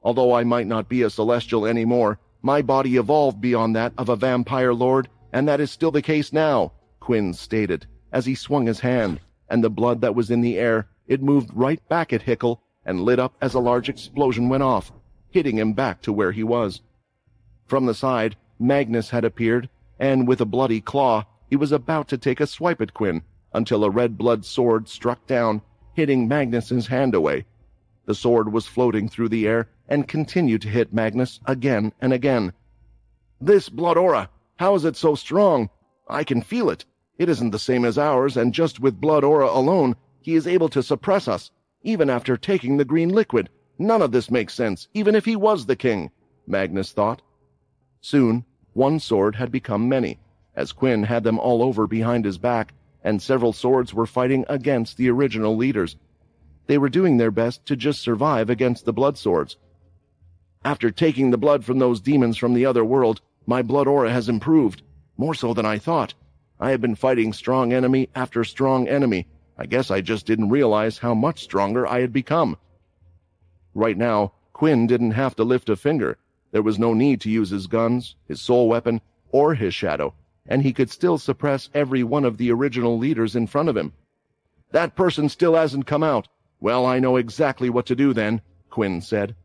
Although I might not be a celestial anymore, my body evolved beyond that of a vampire lord, and that is still the case now, Quinn stated, as he swung his hand, and the blood that was in the air, it moved right back at Hickle and lit up as a large explosion went off, hitting him back to where he was. From the side, Magnus had appeared, and with a bloody claw, he was about to take a swipe at Quinn, until a red blood sword struck down, hitting Magnus's hand away. The sword was floating through the air and continued to hit Magnus again and again. This blood aura, how is it so strong? I can feel it. It isn't the same as ours, and just with blood aura alone, he is able to suppress us, even after taking the green liquid. None of this makes sense, even if he was the king, Magnus thought. Soon, one sword had become many, as Quinn had them all over behind his back, and several swords were fighting against the original leaders. They were doing their best to just survive against the blood swords. After taking the blood from those demons from the other world, my blood aura has improved, more so than I thought. I have been fighting strong enemy after strong enemy. I guess I just didn't realize how much stronger I had become. Right now, Quinn didn't have to lift a finger. There was no need to use his guns, his soul weapon, or his shadow, and he could still suppress every one of the original leaders in front of him. That person still hasn't come out. Well, I know exactly what to do then, Quinn said.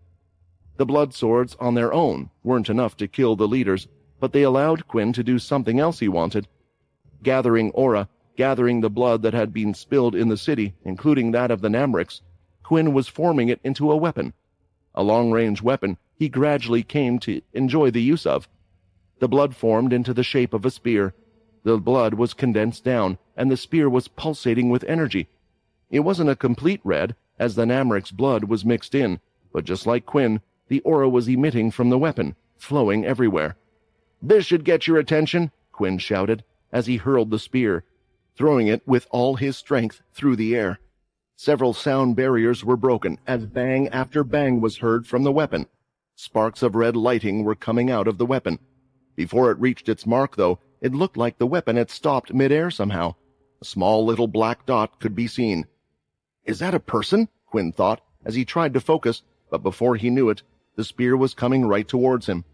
The blood swords on their own weren't enough to kill the leaders, but they allowed Quinn to do something else he wanted. Gathering aura, gathering the blood that had been spilled in the city, including that of the Namrics, Quinn was forming it into a weapon. A long-range weapon he gradually came to enjoy the use of. The blood formed into the shape of a spear. The blood was condensed down, and the spear was pulsating with energy. It wasn't a complete red, as the Namric's blood was mixed in, but just like Quinn, the aura was emitting from the weapon, flowing everywhere. "This should get your attention," Quinn shouted, as he hurled the spear, throwing it with all his strength through the air. Several sound barriers were broken, as bang after bang was heard from the weapon. Sparks of red lighting were coming out of the weapon. Before it reached its mark, though, it looked like the weapon had stopped midair somehow. A small little black dot could be seen. "Is that a person?" Quinn thought, as he tried to focus, but before he knew it, the spear was coming right towards him.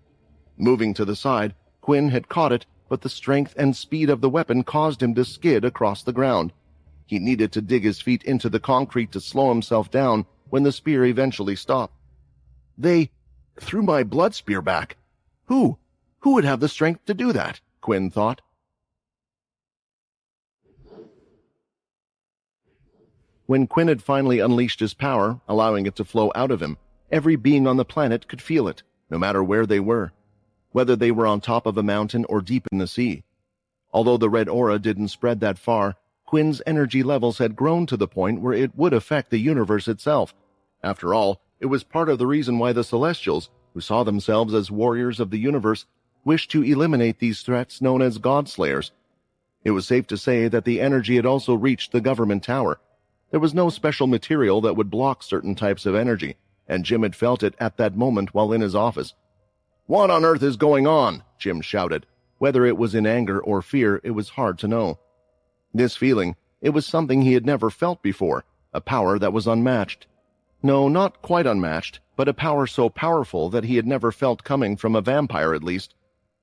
Moving to the side, Quinn had caught it, but the strength and speed of the weapon caused him to skid across the ground. He needed to dig his feet into the concrete to slow himself down when the spear eventually stopped. They threw my blood spear back. Who would have the strength to do that? Quinn thought. When Quinn had finally unleashed his power, allowing it to flow out of him, every being on the planet could feel it, no matter where they were, whether they were on top of a mountain or deep in the sea. Although the red aura didn't spread that far, Quinn's energy levels had grown to the point where it would affect the universe itself. After all, it was part of the reason why the Celestials, who saw themselves as warriors of the universe, wished to eliminate these threats known as God-slayers. It was safe to say that the energy had also reached the government tower. There was no special material that would block certain types of energy, and Jim had felt it at that moment while in his office. "What on earth is going on?" Jim shouted. Whether it was in anger or fear, it was hard to know. This feeling, it was something he had never felt before, a power that was unmatched. No, not quite unmatched, but a power so powerful that he had never felt coming from a vampire at least.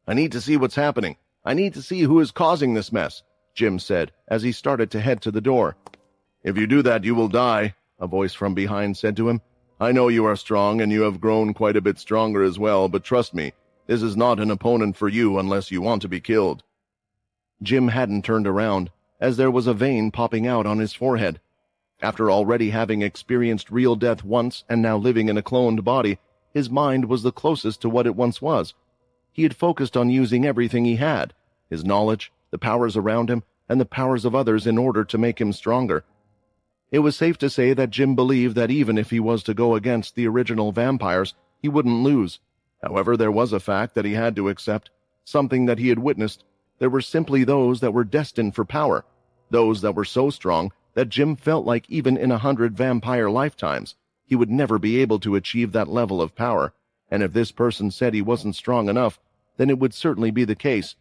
"I need to see what's happening. I need to see who is causing this mess," Jim said as he started to head to the door. "If you do that, you will die," a voice from behind said to him. "I know you are strong, and you have grown quite a bit stronger as well, but trust me, this is not an opponent for you unless you want to be killed." Jim hadn't turned around, as there was a vein popping out on his forehead. After already having experienced real death once and now living in a cloned body, his mind was the closest to what it once was. He had focused on using everything he had, his knowledge, the powers around him, and the powers of others in order to make him stronger. It was safe to say that Jim believed that even if he was to go against the original vampires, he wouldn't lose. However, there was a fact that he had to accept, something that he had witnessed. There were simply those that were destined for power, those that were so strong that Jim felt like even in 100 vampire lifetimes, he would never be able to achieve that level of power, and if this person said he wasn't strong enough, then it would certainly be the case.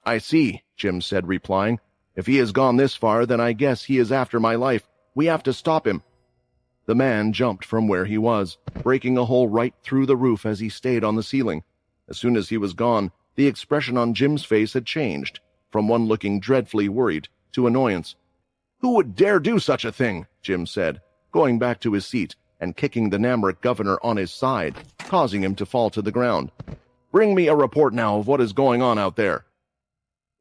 "I see," Jim said, replying. "If he has gone this far, then I guess he is after my life. We have to stop him." The man jumped from where he was, breaking a hole right through the roof as he stayed on the ceiling. As soon as he was gone, the expression on Jim's face had changed, from one looking dreadfully worried to annoyance. "Who would dare do such a thing?" Jim said, going back to his seat and kicking the Namric governor on his side, causing him to fall to the ground. "Bring me a report now of what is going on out there."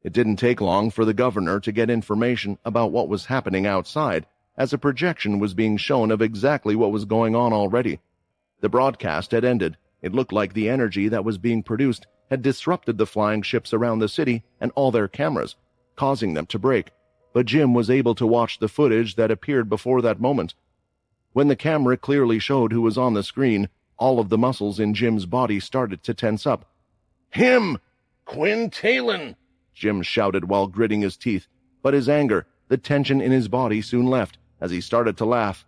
It didn't take long for the governor to get information about what was happening outside, as a projection was being shown of exactly what was going on already. The broadcast had ended. It looked like the energy that was being produced had disrupted the flying ships around the city and all their cameras. causing them to break, but Jim was able to watch the footage that appeared before that moment. When the camera clearly showed who was on the screen, all of the muscles in Jim's body started to tense up. "Him! Quinn Talon!" Jim shouted while gritting his teeth, but his anger, the tension in his body soon left as he started to laugh.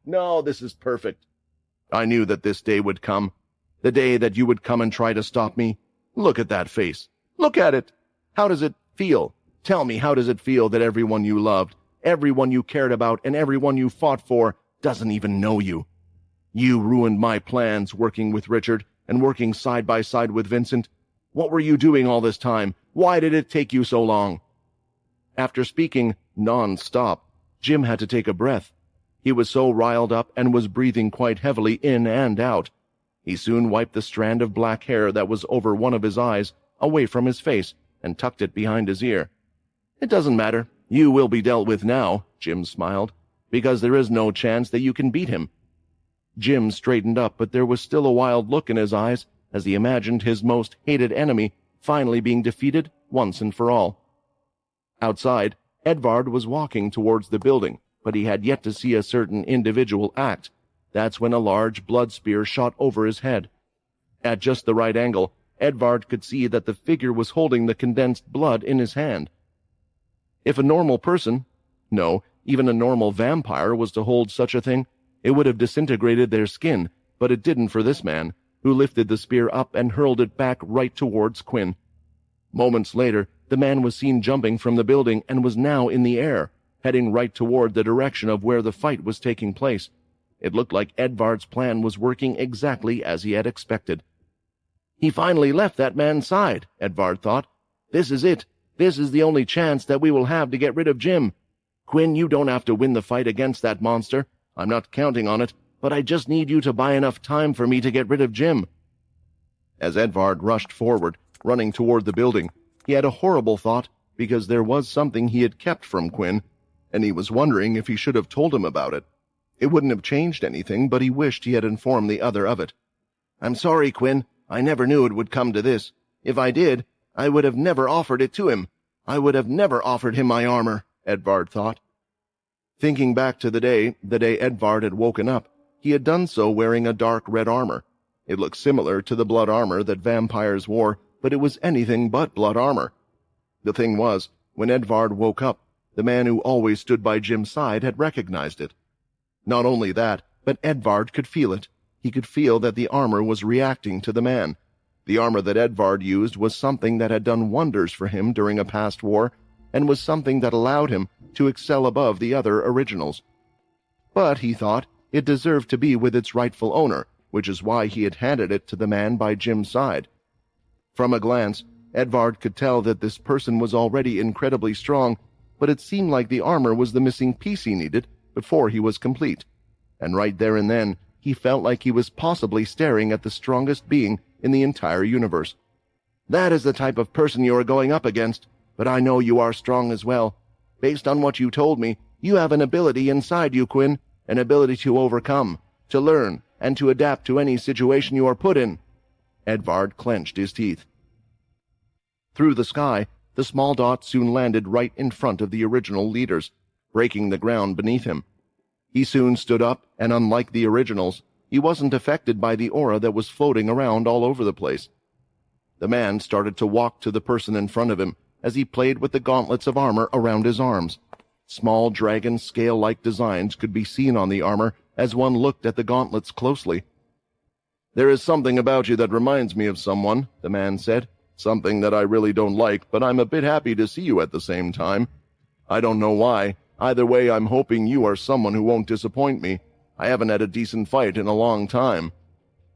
No, this is perfect. I knew that this day would come, the day that you would come and try to stop me. Look at that face. Look at it. How does it feel? Tell me, how does it feel that everyone you loved, everyone you cared about, and everyone you fought for doesn't even know you? You ruined my plans working with Richard and working side by side with Vincent. What were you doing all this time? Why did it take you so long? After speaking non-stop, Jim had to take a breath. He was so riled up and was breathing quite heavily in and out. He soon wiped the strand of black hair that was over one of his eyes away from his face and tucked it behind his ear. It doesn't matter. You will be dealt with now, Jim smiled, because there is no chance that you can beat him. Jim straightened up, but there was still a wild look in his eyes as he imagined his most hated enemy finally being defeated once and for all. Outside, Edvard was walking towards the building, but he had yet to see a certain individual act. That's when a large blood spear shot over his head. At just the right angle, Edvard could see that the figure was holding the condensed blood in his hand. If a normal person, no, even a normal vampire was to hold such a thing, it would have disintegrated their skin, but it didn't for this man, who lifted the spear up and hurled it back right towards Quinn. Moments later, the man was seen jumping from the building and was now in the air, heading right toward the direction of where the fight was taking place. It looked like Edvard's plan was working exactly as he had expected. He finally left that man's side, Edvard thought. This is it. This is the only chance that we will have to get rid of Jim. Quinn, you don't have to win the fight against that monster. I'm not counting on it, but I just need you to buy enough time for me to get rid of Jim. As Edvard rushed forward, running toward the building, he had a horrible thought because there was something he had kept from Quinn, and he was wondering if he should have told him about it. It wouldn't have changed anything, but he wished he had informed the other of it. I'm sorry, Quinn. I never knew it would come to this. If I did, I would have never offered it to him. I would have never offered him my armor, Edvard thought. Thinking back to the day Edvard had woken up, he had done so wearing a dark red armor. It looked similar to the blood armor that vampires wore, but it was anything but blood armor. The thing was, when Edvard woke up, the man who always stood by Jim's side had recognized it. Not only that, but Edvard could feel it. He could feel that the armor was reacting to the man. The armor that Edvard used was something that had done wonders for him during a past war, and was something that allowed him to excel above the other originals. But, he thought, it deserved to be with its rightful owner, which is why he had handed it to the man by Jim's side. From a glance, Edvard could tell that this person was already incredibly strong, but it seemed like the armor was the missing piece he needed before he was complete. And right there and then, he felt like he was possibly staring at the strongest being in the entire universe. That is the type of person you are going up against, but I know you are strong as well. Based on what you told me, you have an ability inside you, Quinn, an ability to overcome, to learn, and to adapt to any situation you are put in. Edvard clenched his teeth. Through the sky, the small dot soon landed right in front of the original leaders, breaking the ground beneath him. He soon stood up, and unlike the originals, he wasn't affected by the aura that was floating around all over the place. The man started to walk to the person in front of him as he played with the gauntlets of armor around his arms. Small dragon scale-like designs could be seen on the armor as one looked at the gauntlets closely. There is something about you that reminds me of someone, the man said. Something that I really don't like, but I'm a bit happy to see you at the same time. I don't know why. Either way, I'm hoping you are someone who won't disappoint me. I haven't had a decent fight in a long time,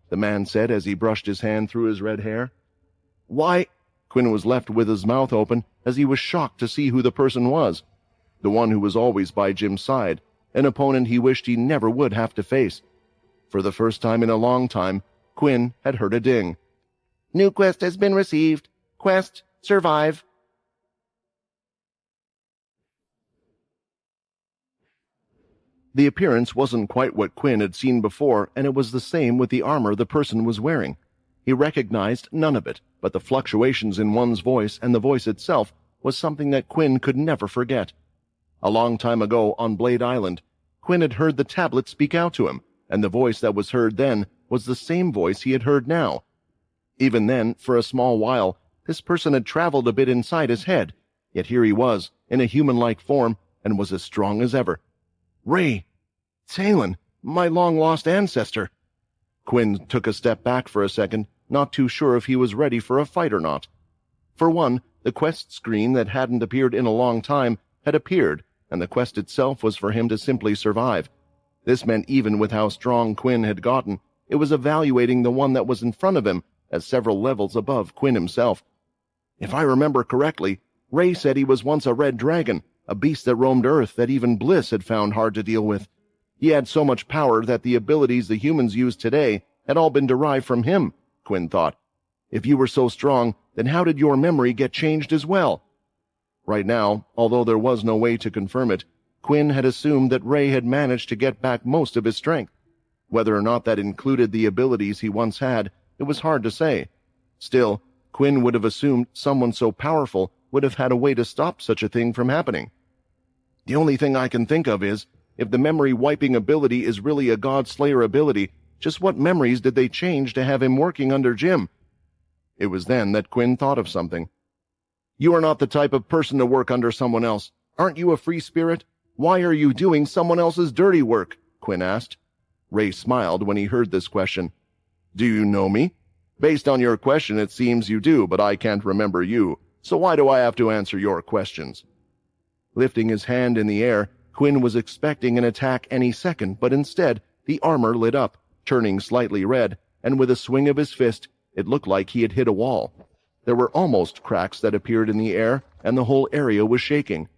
the man said as he brushed his hand through his red hair. Why? Quinn was left with his mouth open as he was shocked to see who the person was. The one who was always by Jim's side, an opponent he wished he never would have to face. For the first time in a long time, Quinn had heard a ding. New quest has been received. Quest, survive. The appearance wasn't quite what Quinn had seen before, and it was the same with the armor the person was wearing. He recognized none of it, but the fluctuations in one's voice and the voice itself was something that Quinn could never forget. A long time ago on Blade Island, Quinn had heard the tablet speak out to him, and the voice that was heard then was the same voice he had heard now. Even then, for a small while, this person had traveled a bit inside his head, yet here he was, in a human-like form, and was as strong as ever. "Ray! Talon! My long-lost ancestor!" Quinn took a step back for a second, not too sure if he was ready for a fight or not. For one, the quest screen that hadn't appeared in a long time had appeared, and the quest itself was for him to simply survive. This meant even with how strong Quinn had gotten, it was evaluating the one that was in front of him as several levels above Quinn himself. If I remember correctly, Ray said he was once a red dragon, a beast that roamed Earth that even Bliss had found hard to deal with. He had so much power that the abilities the humans use today had all been derived from him, Quinn thought. If you were so strong, then how did your memory get changed as well? Right now, although there was no way to confirm it, Quinn had assumed that Ray had managed to get back most of his strength. Whether or not that included the abilities he once had, it was hard to say. Still, Quinn would have assumed someone so powerful would have had a way to stop such a thing from happening. The only thing I can think of is, if the memory-wiping ability is really a God-Slayer ability, just what memories did they change to have him working under Jim? It was then that Quinn thought of something. "You are not the type of person to work under someone else. Aren't you a free spirit? Why are you doing someone else's dirty work?" Quinn asked. Ray smiled when he heard this question. "Do you know me? Based on your question, it seems you do, but I can't remember you, so why do I have to answer your questions?" Lifting his hand in the air, Quinn was expecting an attack any second, but instead, the armor lit up, turning slightly red, and with a swing of his fist, it looked like he had hit a wall. There were almost cracks that appeared in the air, and the whole area was shaking.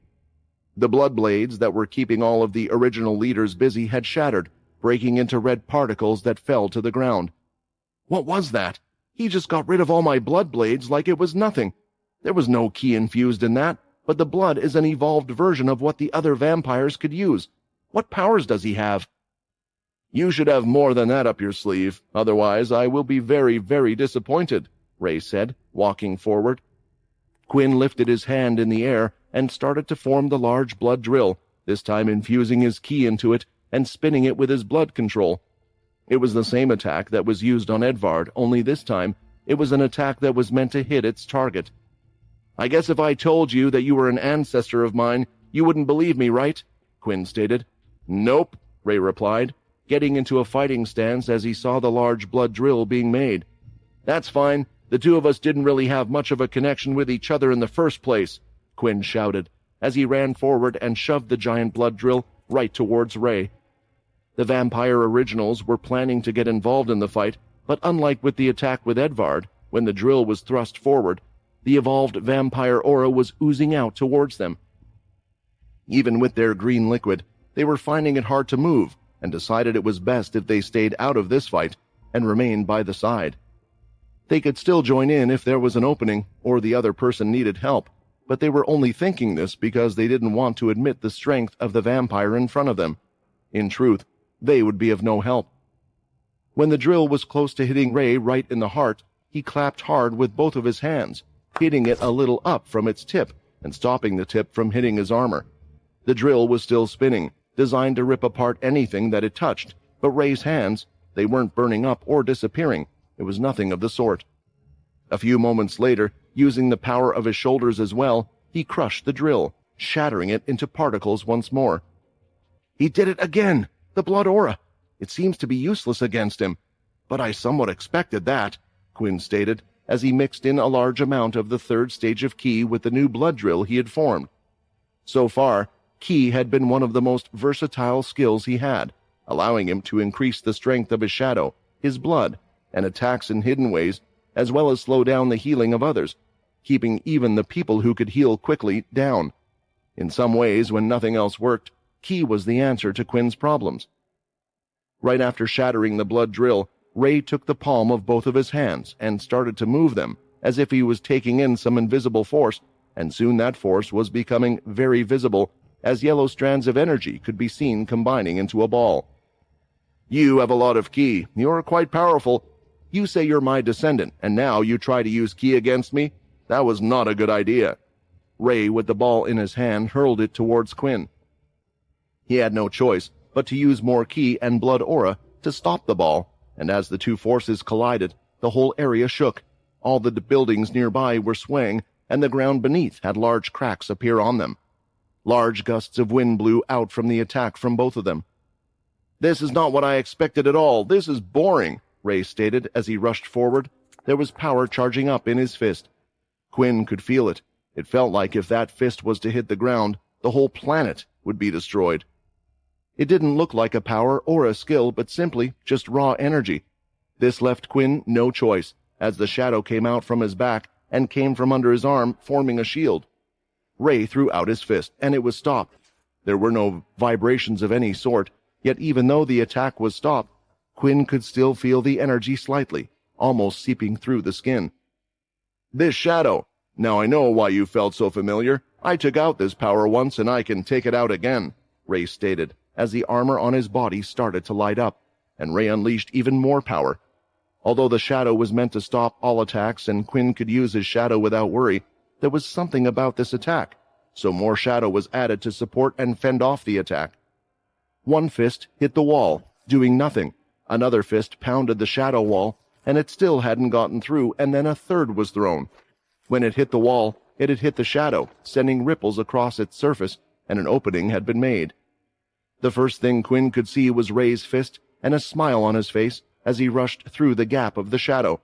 The blood blades that were keeping all of the original leaders busy had shattered, breaking into red particles that fell to the ground. What was that? He just got rid of all my blood blades like it was nothing. There was no ki infused in that, but the blood is an evolved version of what the other vampires could use. What powers does he have? "You should have more than that up your sleeve, otherwise I will be very, very disappointed," Ray said, walking forward. Quinn lifted his hand in the air and started to form the large blood drill, this time infusing his ki into it and spinning it with his blood control. It was the same attack that was used on Edvard, only this time it was an attack that was meant to hit its target. "I guess if I told you that you were an ancestor of mine, you wouldn't believe me, right?" Quinn stated. "Nope," Ray replied, getting into a fighting stance as he saw the large blood drill being made. "That's fine. The two of us didn't really have much of a connection with each other in the first place," Quinn shouted, as he ran forward and shoved the giant blood drill right towards Ray. The vampire originals were planning to get involved in the fight, but unlike with the attack with Edvard, when the drill was thrust forward, the evolved vampire aura was oozing out towards them. Even with their green liquid, they were finding it hard to move, and decided it was best if they stayed out of this fight and remained by the side. They could still join in if there was an opening or the other person needed help, but they were only thinking this because they didn't want to admit the strength of the vampire in front of them. In truth, they would be of no help. When the drill was close to hitting Ray right in the heart, he clapped hard with both of his hands, hitting it a little up from its tip and stopping the tip from hitting his armor. The drill was still spinning, designed to rip apart anything that it touched, but Ray's hands, they weren't burning up or disappearing. It was nothing of the sort. A few moments later, using the power of his shoulders as well, he crushed the drill, shattering it into particles once more. "He did it again! The blood aura! It seems to be useless against him. But I somewhat expected that," Quinn stated, as he mixed in a large amount of the third stage of ki with the new blood drill he had formed. So far, ki had been one of the most versatile skills he had, allowing him to increase the strength of his shadow, his blood, and attacks in hidden ways, as well as slow down the healing of others, keeping even the people who could heal quickly down. In some ways, when nothing else worked, ki was the answer to Quinn's problems. Right after shattering the blood drill, Ray took the palm of both of his hands and started to move them, as if he was taking in some invisible force, and soon that force was becoming very visible, as yellow strands of energy could be seen combining into a ball. "You have a lot of ki. You're quite powerful. You say you're my descendant, and now you try to use ki against me? That was not a good idea." Ray, with the ball in his hand, hurled it towards Quinn. He had no choice but to use more ki and blood aura to stop the ball, and as the two forces collided, the whole area shook. All the buildings nearby were swaying, and the ground beneath had large cracks appear on them. Large gusts of wind blew out from the attack from both of them. "This is not what I expected at all. This is boring," Ray stated as he rushed forward. There was power charging up in his fist. Quinn could feel it. It felt like if that fist was to hit the ground, the whole planet would be destroyed. It didn't look like a power or a skill, but simply just raw energy. This left Quinn no choice, as the shadow came out from his back and came from under his arm, forming a shield. Ray threw out his fist, and it was stopped. There were no vibrations of any sort, yet even though the attack was stopped, Quinn could still feel the energy slightly, almost seeping through the skin. "This shadow. Now I know why you felt so familiar. I took out this power once, and I can take it out again," Ray stated, as the armor on his body started to light up, and Ray unleashed even more power. Although the shadow was meant to stop all attacks and Quinn could use his shadow without worry, there was something about this attack, so more shadow was added to support and fend off the attack. One fist hit the wall, doing nothing. Another fist pounded the shadow wall, and it still hadn't gotten through, and then a third was thrown. When it hit the wall, it had hit the shadow, sending ripples across its surface, and an opening had been made. The first thing Quinn could see was Ray's fist and a smile on his face as he rushed through the gap of the shadow.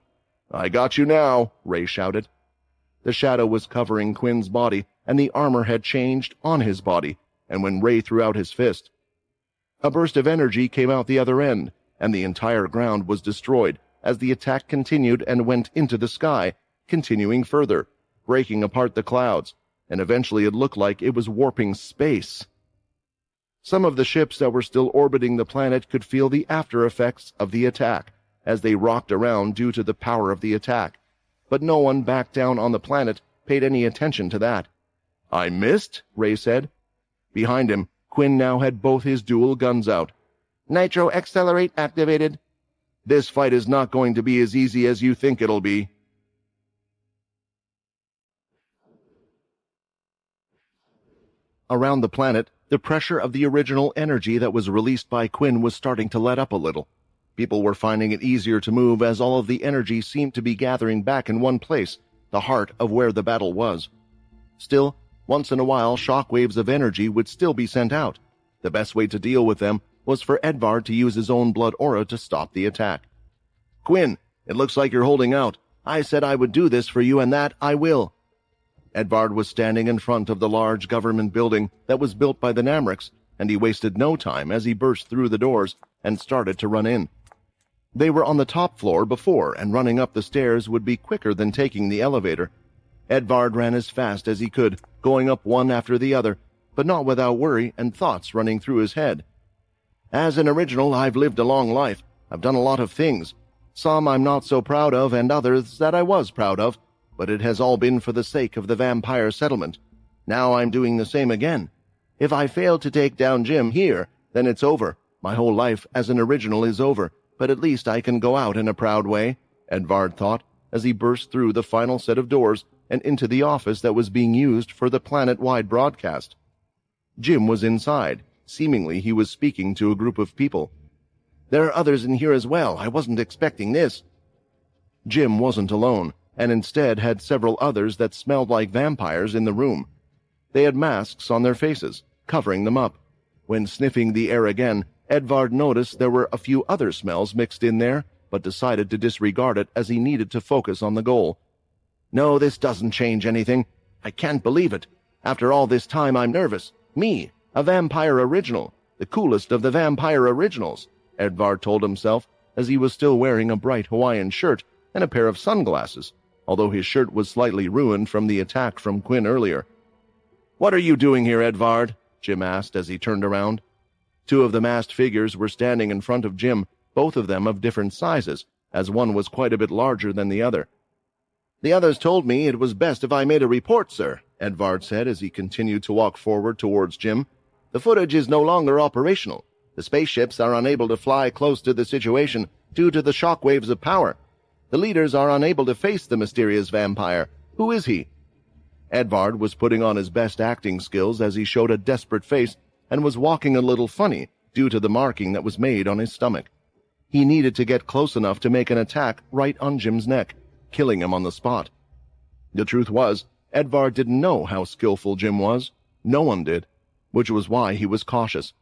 "I got you now," Ray shouted. The shadow was covering Quinn's body, and the armor had changed on his body, and when Ray threw out his fist, a burst of energy came out the other end, and the entire ground was destroyed as the attack continued and went into the sky, continuing further, breaking apart the clouds, and eventually it looked like it was warping space. Some of the ships that were still orbiting the planet could feel the after effects of the attack as they rocked around due to the power of the attack, but no one back down on the planet paid any attention to that. "I missed?" Ray said. Behind him, Quinn now had both his dual guns out. "Nitro Accelerate activated." "This fight is not going to be as easy as you think it'll be." Around the planet, the pressure of the original energy that was released by Quinn was starting to let up a little. People were finding it easier to move as all of the energy seemed to be gathering back in one place, the heart of where the battle was. Still, once in a while, shockwaves of energy would still be sent out. The best way to deal with them was for Edvard to use his own blood aura to stop the attack. "Quinn, it looks like you're holding out. I said I would do this for you, and that I will." Edvard was standing in front of the large government building that was built by the Namrics, and he wasted no time as he burst through the doors and started to run in. They were on the top floor before, and running up the stairs would be quicker than taking the elevator. Edvard ran as fast as he could, going up one after the other, but not without worry and thoughts running through his head. "As an original, I've lived a long life. I've done a lot of things. Some I'm not so proud of, and others that I was proud of, but it has all been for the sake of the vampire settlement. Now I'm doing the same again. If I fail to take down Jim here, then it's over. My whole life as an original is over, but at least I can go out in a proud way," Edvard thought as he burst through the final set of doors and into the office that was being used for the planet-wide broadcast. Jim was inside. Seemingly he was speaking to a group of people. "There are others in here as well. I wasn't expecting this." Jim wasn't alone, and instead had several others that smelled like vampires in the room. They had masks on their faces, covering them up. When sniffing the air again, Edvard noticed there were a few other smells mixed in there, but decided to disregard it as he needed to focus on the goal. "No, this doesn't change anything. I can't believe it. After all this time I'm nervous. Me, a vampire original, the coolest of the vampire originals," Edvard told himself as he was still wearing a bright Hawaiian shirt and a pair of sunglasses, although his shirt was slightly ruined from the attack from Quinn earlier. "What are you doing here, Edvard?" Jim asked as he turned around. Two of the masked figures were standing in front of Jim, both of them of different sizes, as one was quite a bit larger than the other. "The others told me it was best if I made a report, sir," Edvard said as he continued to walk forward towards Jim. "The footage is no longer operational. The spaceships are unable to fly close to the situation due to the shock waves of power. The leaders are unable to face the mysterious vampire. Who is he?" Edvard was putting on his best acting skills as he showed a desperate face and was walking a little funny due to the marking that was made on his stomach. He needed to get close enough to make an attack right on Jim's neck, killing him on the spot. The truth was, Edvard didn't know how skillful Jim was. No one did, which was why he was cautious.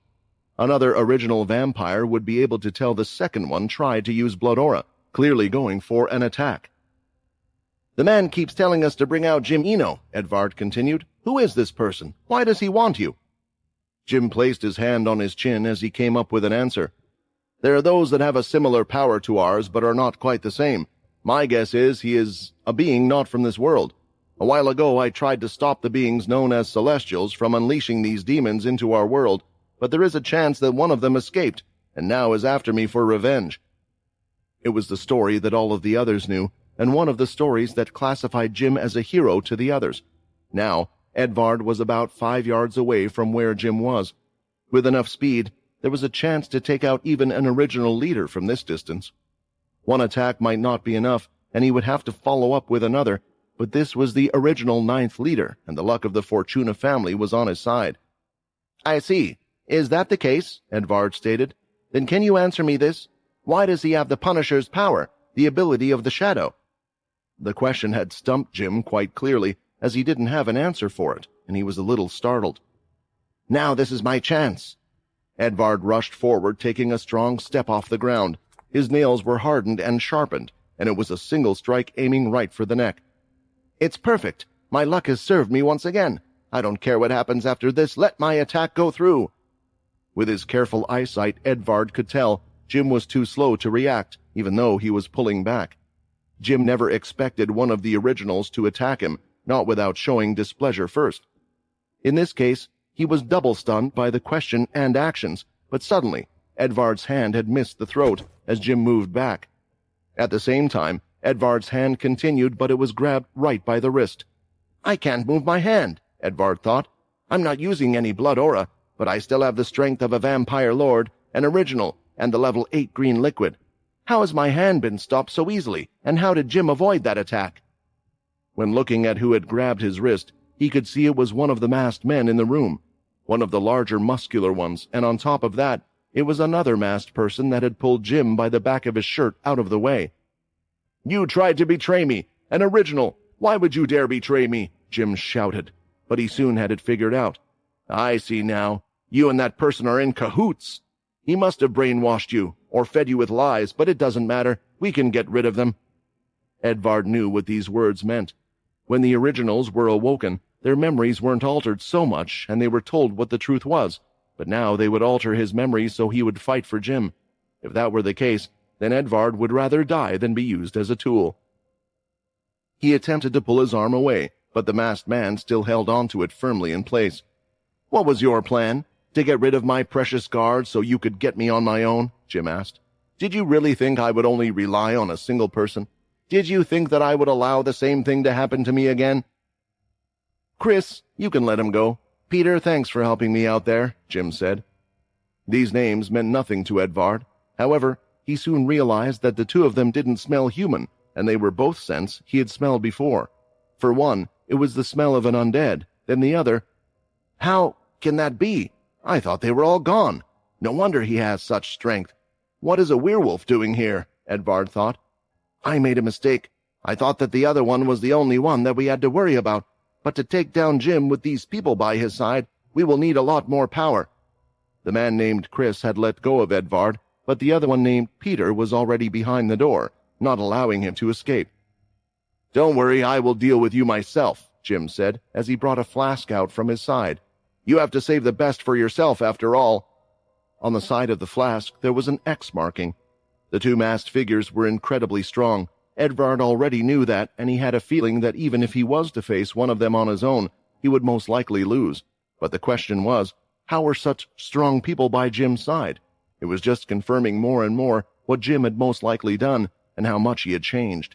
Another original vampire would be able to tell the second one tried to use blood aura, clearly going for an attack. "The man keeps telling us to bring out Jim Eno," Edvard continued. "Who is this person? Why does he want you?" Jim placed his hand on his chin as he came up with an answer. "There are those that have a similar power to ours but are not quite the same. My guess is he is a being not from this world. A while ago I tried to stop the beings known as Celestials from unleashing these demons into our world, but there is a chance that one of them escaped, and now is after me for revenge." It was the story that all of the others knew, and one of the stories that classified Jim as a hero to the others. Now, Edvard was about 5 yards away from where Jim was. With enough speed, there was a chance to take out even an original leader from this distance. One attack might not be enough, and he would have to follow up with another, but this was the original 9th leader, and the luck of the Fortuna family was on his side. "I see. Is that the case?" Edvard stated. "Then can you answer me this? Why does he have the Punisher's power, the ability of the shadow?" The question had stumped Jim quite clearly, as he didn't have an answer for it, and he was a little startled. "Now this is my chance." Edvard rushed forward, taking a strong step off the ground. His nails were hardened and sharpened, and it was a single strike aiming right for the neck. "It's perfect. My luck has served me once again. I don't care what happens after this. Let my attack go through." With his careful eyesight, Edvard could tell Jim was too slow to react, even though he was pulling back. Jim never expected one of the originals to attack him, not without showing displeasure first. In this case, he was double stunned by the question and actions, but suddenly, Edvard's hand had missed the throat as Jim moved back. At the same time, Edvard's hand continued, but it was grabbed right by the wrist. "I can't move my hand," Edvard thought. "I'm not using any blood aura, but I still have the strength of a vampire lord, an original, and the level 8 green liquid. How has my hand been stopped so easily, and how did Jim avoid that attack?" When looking at who had grabbed his wrist, he could see it was one of the masked men in the room, one of the larger muscular ones, and on top of that, it was another masked person that had pulled Jim by the back of his shirt out of the way. "You tried to betray me, an original! Why would you dare betray me?" Jim shouted, but he soon had it figured out. "I see now. You and that person are in cahoots. He must have brainwashed you, or fed you with lies, but it doesn't matter. We can get rid of them." Edvard knew what these words meant. When the originals were awoken, their memories weren't altered so much, and they were told what the truth was, but now they would alter his memories so he would fight for Jim. If that were the case, then Edvard would rather die than be used as a tool. He attempted to pull his arm away, but the masked man still held onto it firmly in place. "What was your plan? To get rid of my precious guard so you could get me on my own?" Jim asked. "Did you really think I would only rely on a single person? Did you think that I would allow the same thing to happen to me again?" "Chris, you can let him go. Peter, thanks for helping me out there," Jim said. These names meant nothing to Edvard. However, he soon realized that the two of them didn't smell human, and they were both scents he had smelled before. For one, it was the smell of an undead, then the other— "How can that be? I thought they were all gone. No wonder he has such strength. What is a werewolf doing here?" Edvard thought. "I made a mistake. I thought that the other one was the only one that we had to worry about, but to take down Jim with these people by his side, we will need a lot more power." The man named Chris had let go of Edvard, but the other one named Peter was already behind the door, not allowing him to escape. "Don't worry, I will deal with you myself," Jim said, as he brought a flask out from his side. "You have to save the best for yourself, after all." On the side of the flask, there was an X marking. The two masked figures were incredibly strong. Edvard already knew that, and he had a feeling that even if he was to face one of them on his own, he would most likely lose. But the question was, how were such strong people by Jim's side? It was just confirming more and more what Jim had most likely done, and how much he had changed.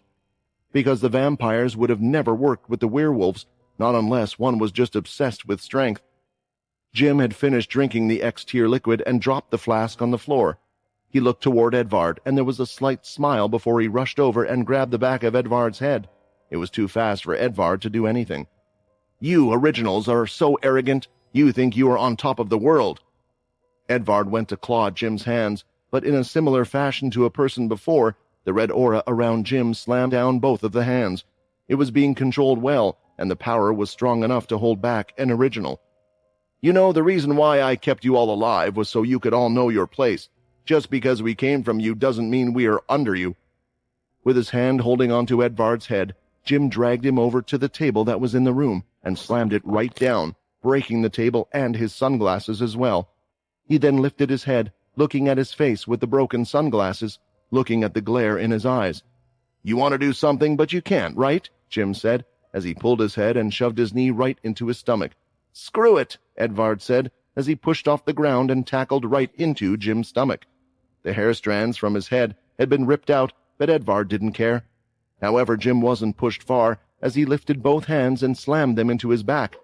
Because the vampires would have never worked with the werewolves, not unless one was just obsessed with strength. Jim had finished drinking the X-tier liquid and dropped the flask on the floor. He looked toward Edvard, and there was a slight smile before he rushed over and grabbed the back of Edvard's head. It was too fast for Edvard to do anything. "You originals are so arrogant. You think you are on top of the world." Edvard went to claw at Jim's hands, but in a similar fashion to a person before, the red aura around Jim slammed down both of the hands. It was being controlled well, and the power was strong enough to hold back an original. "You know, the reason why I kept you all alive was so you could all know your place. Just because we came from you doesn't mean we are under you." With his hand holding onto Edvard's head, Jim dragged him over to the table that was in the room and slammed it right down, breaking the table and his sunglasses as well. He then lifted his head, looking at his face with the broken sunglasses, looking at the glare in his eyes. "You want to do something, but you can't, right?" Jim said, as he pulled his head and shoved his knee right into his stomach. "Screw it," Edvard said, as he pushed off the ground and tackled right into Jim's stomach. The hair strands from his head had been ripped out, but Edvard didn't care. However, Jim wasn't pushed far, as he lifted both hands and slammed them into his back.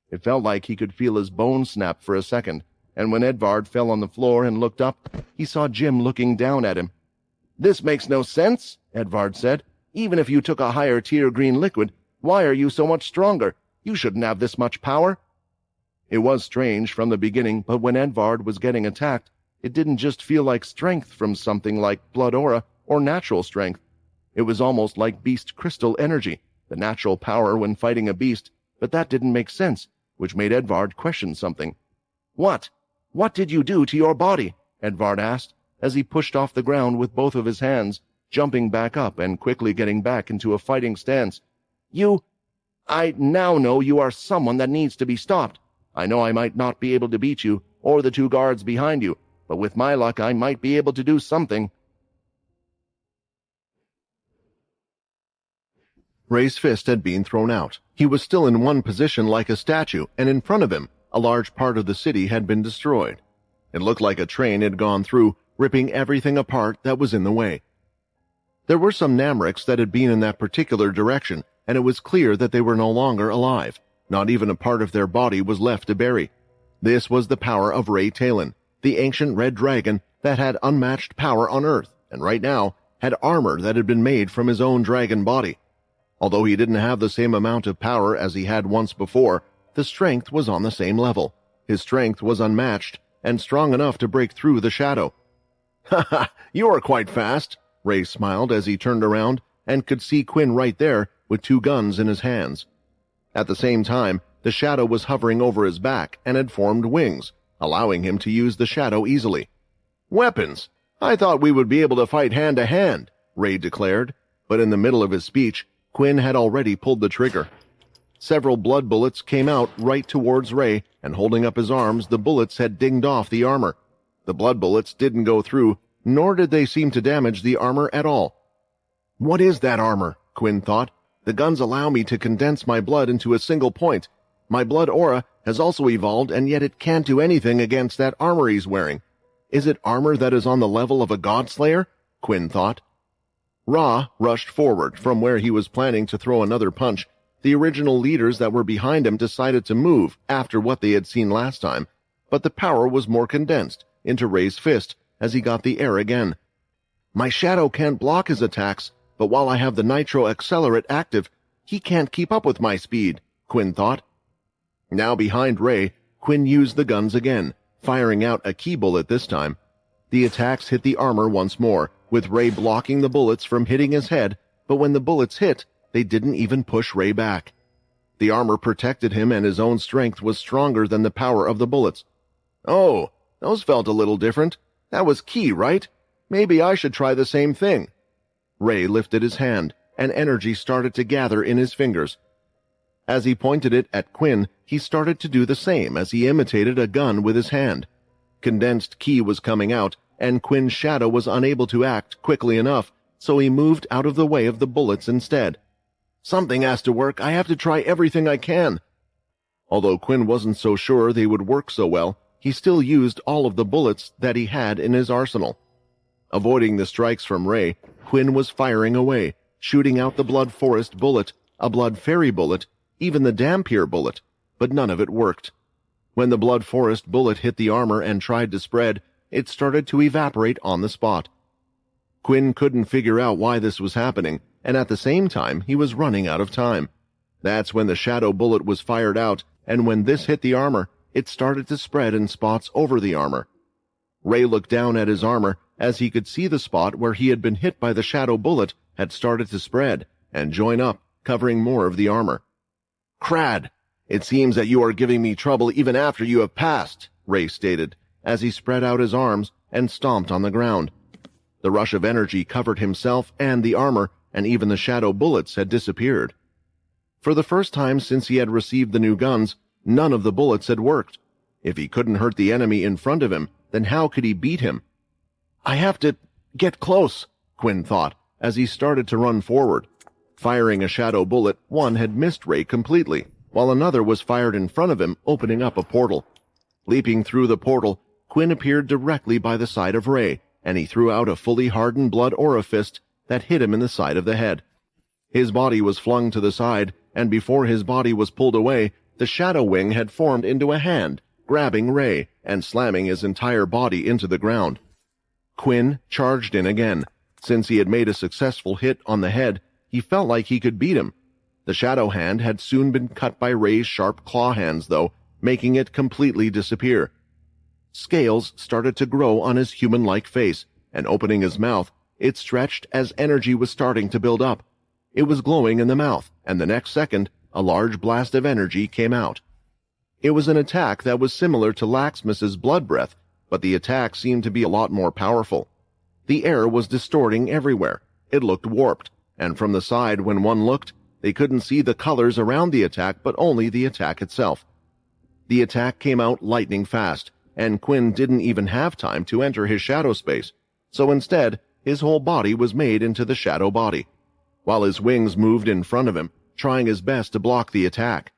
It felt like he could feel his bones snap for a second, and when Edvard fell on the floor and looked up, he saw Jim looking down at him. "This makes no sense," Edvard said. "Even if you took a higher tier green liquid, why are you so much stronger? You shouldn't have this much power." It was strange from the beginning, but when Edvard was getting attacked, it didn't just feel like strength from something like blood aura or natural strength. It was almost like beast crystal energy, the natural power when fighting a beast, but that didn't make sense, which made Edvard question something. "What? What did you do to your body?" Edvard asked, as he pushed off the ground with both of his hands, jumping back up and quickly getting back into a fighting stance. I now know you are someone that needs to be stopped. I know I might not be able to beat you, or the two guards behind you, but with my luck I might be able to do something." Ray's fist had been thrown out. He was still in one position like a statue, and in front of him, a large part of the city had been destroyed. It looked like a train had gone through, ripping everything apart that was in the way. There were some Namrics that had been in that particular direction, and it was clear that they were no longer alive. Not even a part of their body was left to bury. This was the power of Ray Talon, the ancient red dragon that had unmatched power on Earth, and right now had armor that had been made from his own dragon body. Although he didn't have the same amount of power as he had once before, the strength was on the same level. His strength was unmatched, and strong enough to break through the shadow. "Ha ha, you are quite fast," Ray smiled as he turned around and could see Quinn right there with two guns in his hands. At the same time, the shadow was hovering over his back and had formed wings, allowing him to use the shadow easily. "Weapons! I thought we would be able to fight hand to hand," Ray declared, but in the middle of his speech, Quinn had already pulled the trigger. Several blood bullets came out right towards Ray, and holding up his arms, the bullets had dinged off the armor. The blood bullets didn't go through, nor did they seem to damage the armor at all. "What is that armor?" Quinn thought. "The guns allow me to condense my blood into a single point. My blood aura has also evolved, and yet it can't do anything against that armor he's wearing. Is it armor that is on the level of a godslayer?" Quinn thought. Ra rushed forward from where he was planning to throw another punch. The original leaders that were behind him decided to move after what they had seen last time, but the power was more condensed into Ray's fist as he got the air again. "My shadow can't block his attacks, but while I have the nitro accelerate active, he can't keep up with my speed," Quinn thought. Now behind Ray, Quinn used the guns again, firing out a key bullet this time. The attacks hit the armor once more, with Ray blocking the bullets from hitting his head, but when the bullets hit, they didn't even push Ray back. The armor protected him, and his own strength was stronger than the power of the bullets. "Oh, those felt a little different. That was key, right? Maybe I should try the same thing." Ray lifted his hand, and energy started to gather in his fingers. As he pointed it at Quinn, he started to do the same as he imitated a gun with his hand. Condensed ki was coming out, and Quinn's shadow was unable to act quickly enough, so he moved out of the way of the bullets instead. "Something has to work. I have to try everything I can." Although Quinn wasn't so sure they would work so well, he still used all of the bullets that he had in his arsenal. Avoiding the strikes from Ray, Quinn was firing away, shooting out the Blood Forest bullet, a Blood Fairy bullet, even the Dampier bullet, but none of it worked. When the Blood Forest bullet hit the armor and tried to spread, it started to evaporate on the spot. Quinn couldn't figure out why this was happening, and at the same time he was running out of time. That's when the shadow bullet was fired out, and when this hit the armor, it started to spread in spots over the armor. Ray looked down at his armor as he could see the spot where he had been hit by the shadow bullet had started to spread and join up, covering more of the armor. "Crad, it seems that you are giving me trouble even after you have passed," Ray stated, as he spread out his arms and stomped on the ground. The rush of energy covered himself and the armor, and even the shadow bullets had disappeared. For the first time since he had received the new guns, none of the bullets had worked. If he couldn't hurt the enemy in front of him, then how could he beat him? "I have to get close," Quinn thought, as he started to run forward. Firing a shadow bullet, one had missed Ray completely, while another was fired in front of him, opening up a portal. Leaping through the portal, Quinn appeared directly by the side of Ray, and he threw out a fully hardened blood aura fist that hit him in the side of the head. His body was flung to the side, and before his body was pulled away, the shadow wing had formed into a hand, grabbing Ray and slamming his entire body into the ground. Quinn charged in again. Since he had made a successful hit on the head, he felt like he could beat him. The shadow hand had soon been cut by Ray's sharp claw hands, though, making it completely disappear. Scales started to grow on his human-like face, and opening his mouth, it stretched as energy was starting to build up. It was glowing in the mouth, and the next second, a large blast of energy came out. It was an attack that was similar to Laxmus's blood breath, but the attack seemed to be a lot more powerful. The air was distorting everywhere. It looked warped, and from the side when one looked, they couldn't see the colors around the attack but only the attack itself. The attack came out lightning fast, and Quinn didn't even have time to enter his shadow space, so instead, his whole body was made into the shadow body, while his wings moved in front of him, trying his best to block the attack.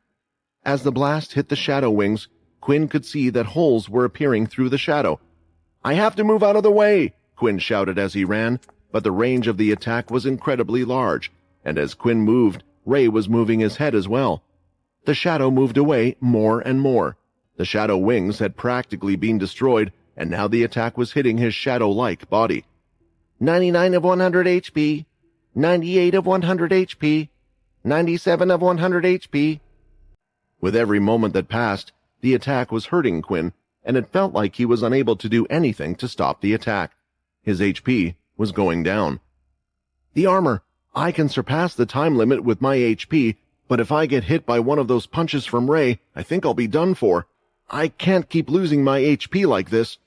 As the blast hit the shadow wings, Quinn could see that holes were appearing through the shadow. "I have to move out of the way!" Quinn shouted as he ran, but the range of the attack was incredibly large, and as Quinn moved, Ray was moving his head as well. The shadow moved away more and more. The shadow wings had practically been destroyed, and now the attack was hitting his shadow-like body. 99 of 100 HP, 98 of 100 HP, 97 of 100 HP. With every moment that passed, the attack was hurting Quinn, and it felt like he was unable to do anything to stop the attack. His HP was going down. "The armor! I can surpass the time limit with my HP, but if I get hit by one of those punches from Ray, I think I'll be done for. I can't keep losing my HP like this."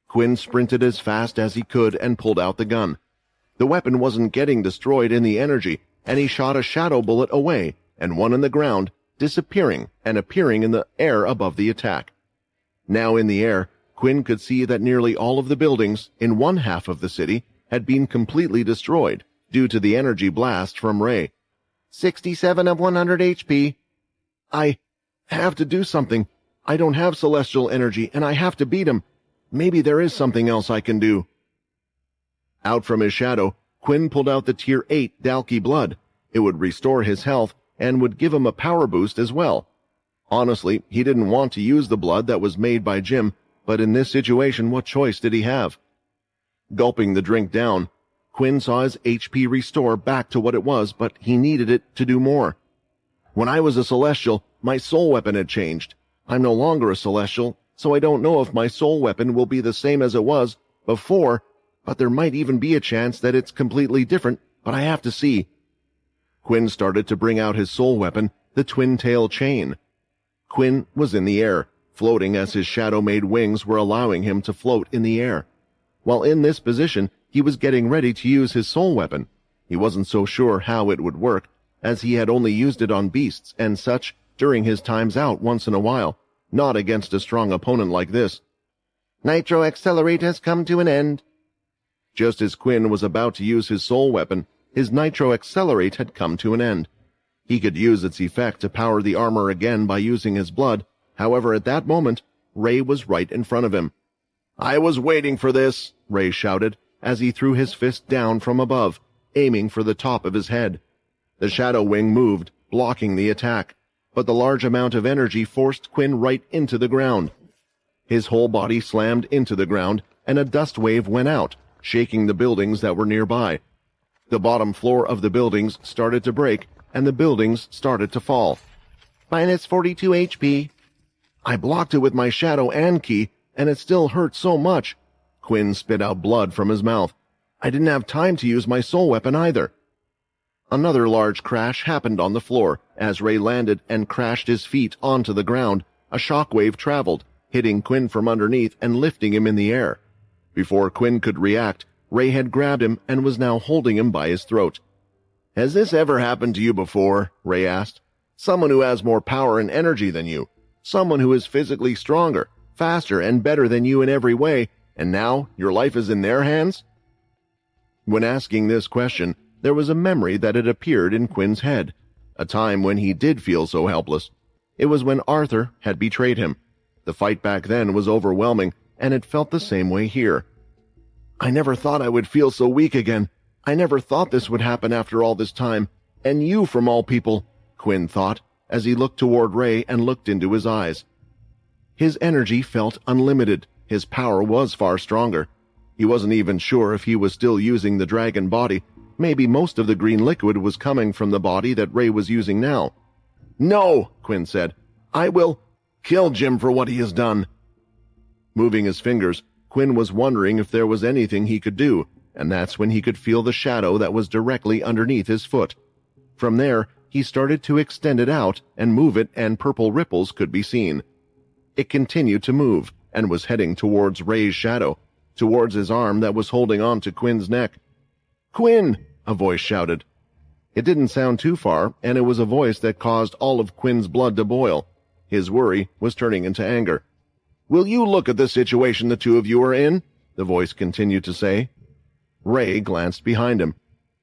Quinn sprinted as fast as he could and pulled out the gun. The weapon wasn't getting destroyed in the energy, and he shot a shadow bullet away and one in the ground, disappearing and appearing in the air above the attack. Now in the air, Quinn could see that nearly all of the buildings in one half of the city had been completely destroyed due to the energy blast from Ray. 67 of 100 HP. "I have to do something. I don't have celestial energy, and I have to beat him. Maybe there is something else I can do." Out from his shadow, Quinn pulled out the Tier 8 Dalki blood. It would restore his health and would give him a power boost as well. Honestly, he didn't want to use the blood that was made by Jim, but in this situation, what choice did he have? Gulping the drink down, Quinn saw his HP restore back to what it was, but he needed it to do more. "When I was a Celestial, my soul weapon had changed. I'm no longer a Celestial, so I don't know if my soul weapon will be the same as it was before, but there might even be a chance that it's completely different, but I have to see." Quinn started to bring out his soul weapon, the twin-tail chain. Quinn was in the air, floating as his shadow-made wings were allowing him to float in the air. While in this position, he was getting ready to use his soul weapon. He wasn't so sure how it would work, as he had only used it on beasts and such during his times out once in a while, not against a strong opponent like this. "Nitro Accelerate has come to an end." Just as Quinn was about to use his soul weapon, his Nitro Accelerate had come to an end. He could use its effect to power the armor again by using his blood. However, at that moment, Ray was right in front of him. "I was waiting for this," Ray shouted, as he threw his fist down from above, aiming for the top of his head. The shadow wing moved, blocking the attack, but the large amount of energy forced Quinn right into the ground. His whole body slammed into the ground, and a dust wave went out, shaking the buildings that were nearby. The bottom floor of the buildings started to break, and the buildings started to fall. Minus 42 HP. I blocked it with my shadow and ki, and it still hurt so much. Quinn spit out blood from his mouth. I didn't have time to use my soul weapon either. Another large crash happened on the floor. As Ray landed and crashed his feet onto the ground, a shockwave traveled, hitting Quinn from underneath and lifting him in the air. Before Quinn could react, Ray had grabbed him and was now holding him by his throat. Has this ever happened to you before? Ray asked. Someone who has more power and energy than you. Someone who is physically stronger, faster, and better than you in every way, and now your life is in their hands? When asking this question, there was a memory that had appeared in Quinn's head, a time when he did feel so helpless. It was when Arthur had betrayed him. The fight back then was overwhelming, and it felt the same way here. I never thought I would feel so weak again. I never thought this would happen after all this time. And you from all people, Quinn thought, as he looked toward Ray and looked into his eyes. His energy felt unlimited. His power was far stronger. He wasn't even sure if he was still using the dragon body. Maybe most of the green liquid was coming from the body that Ray was using now. No, Quinn said. I will kill Jim for what he has done. Moving his fingers, Quinn was wondering if there was anything he could do, and that's when he could feel the shadow that was directly underneath his foot. From there, he started to extend it out and move it, and purple ripples could be seen. It continued to move and was heading towards Ray's shadow, towards his arm that was holding on to Quinn's neck. Quinn! A voice shouted. It didn't sound too far, and it was a voice that caused all of Quinn's blood to boil. His worry was turning into anger. Will you look at the situation the two of you are in? The voice continued to say. Ray glanced behind him.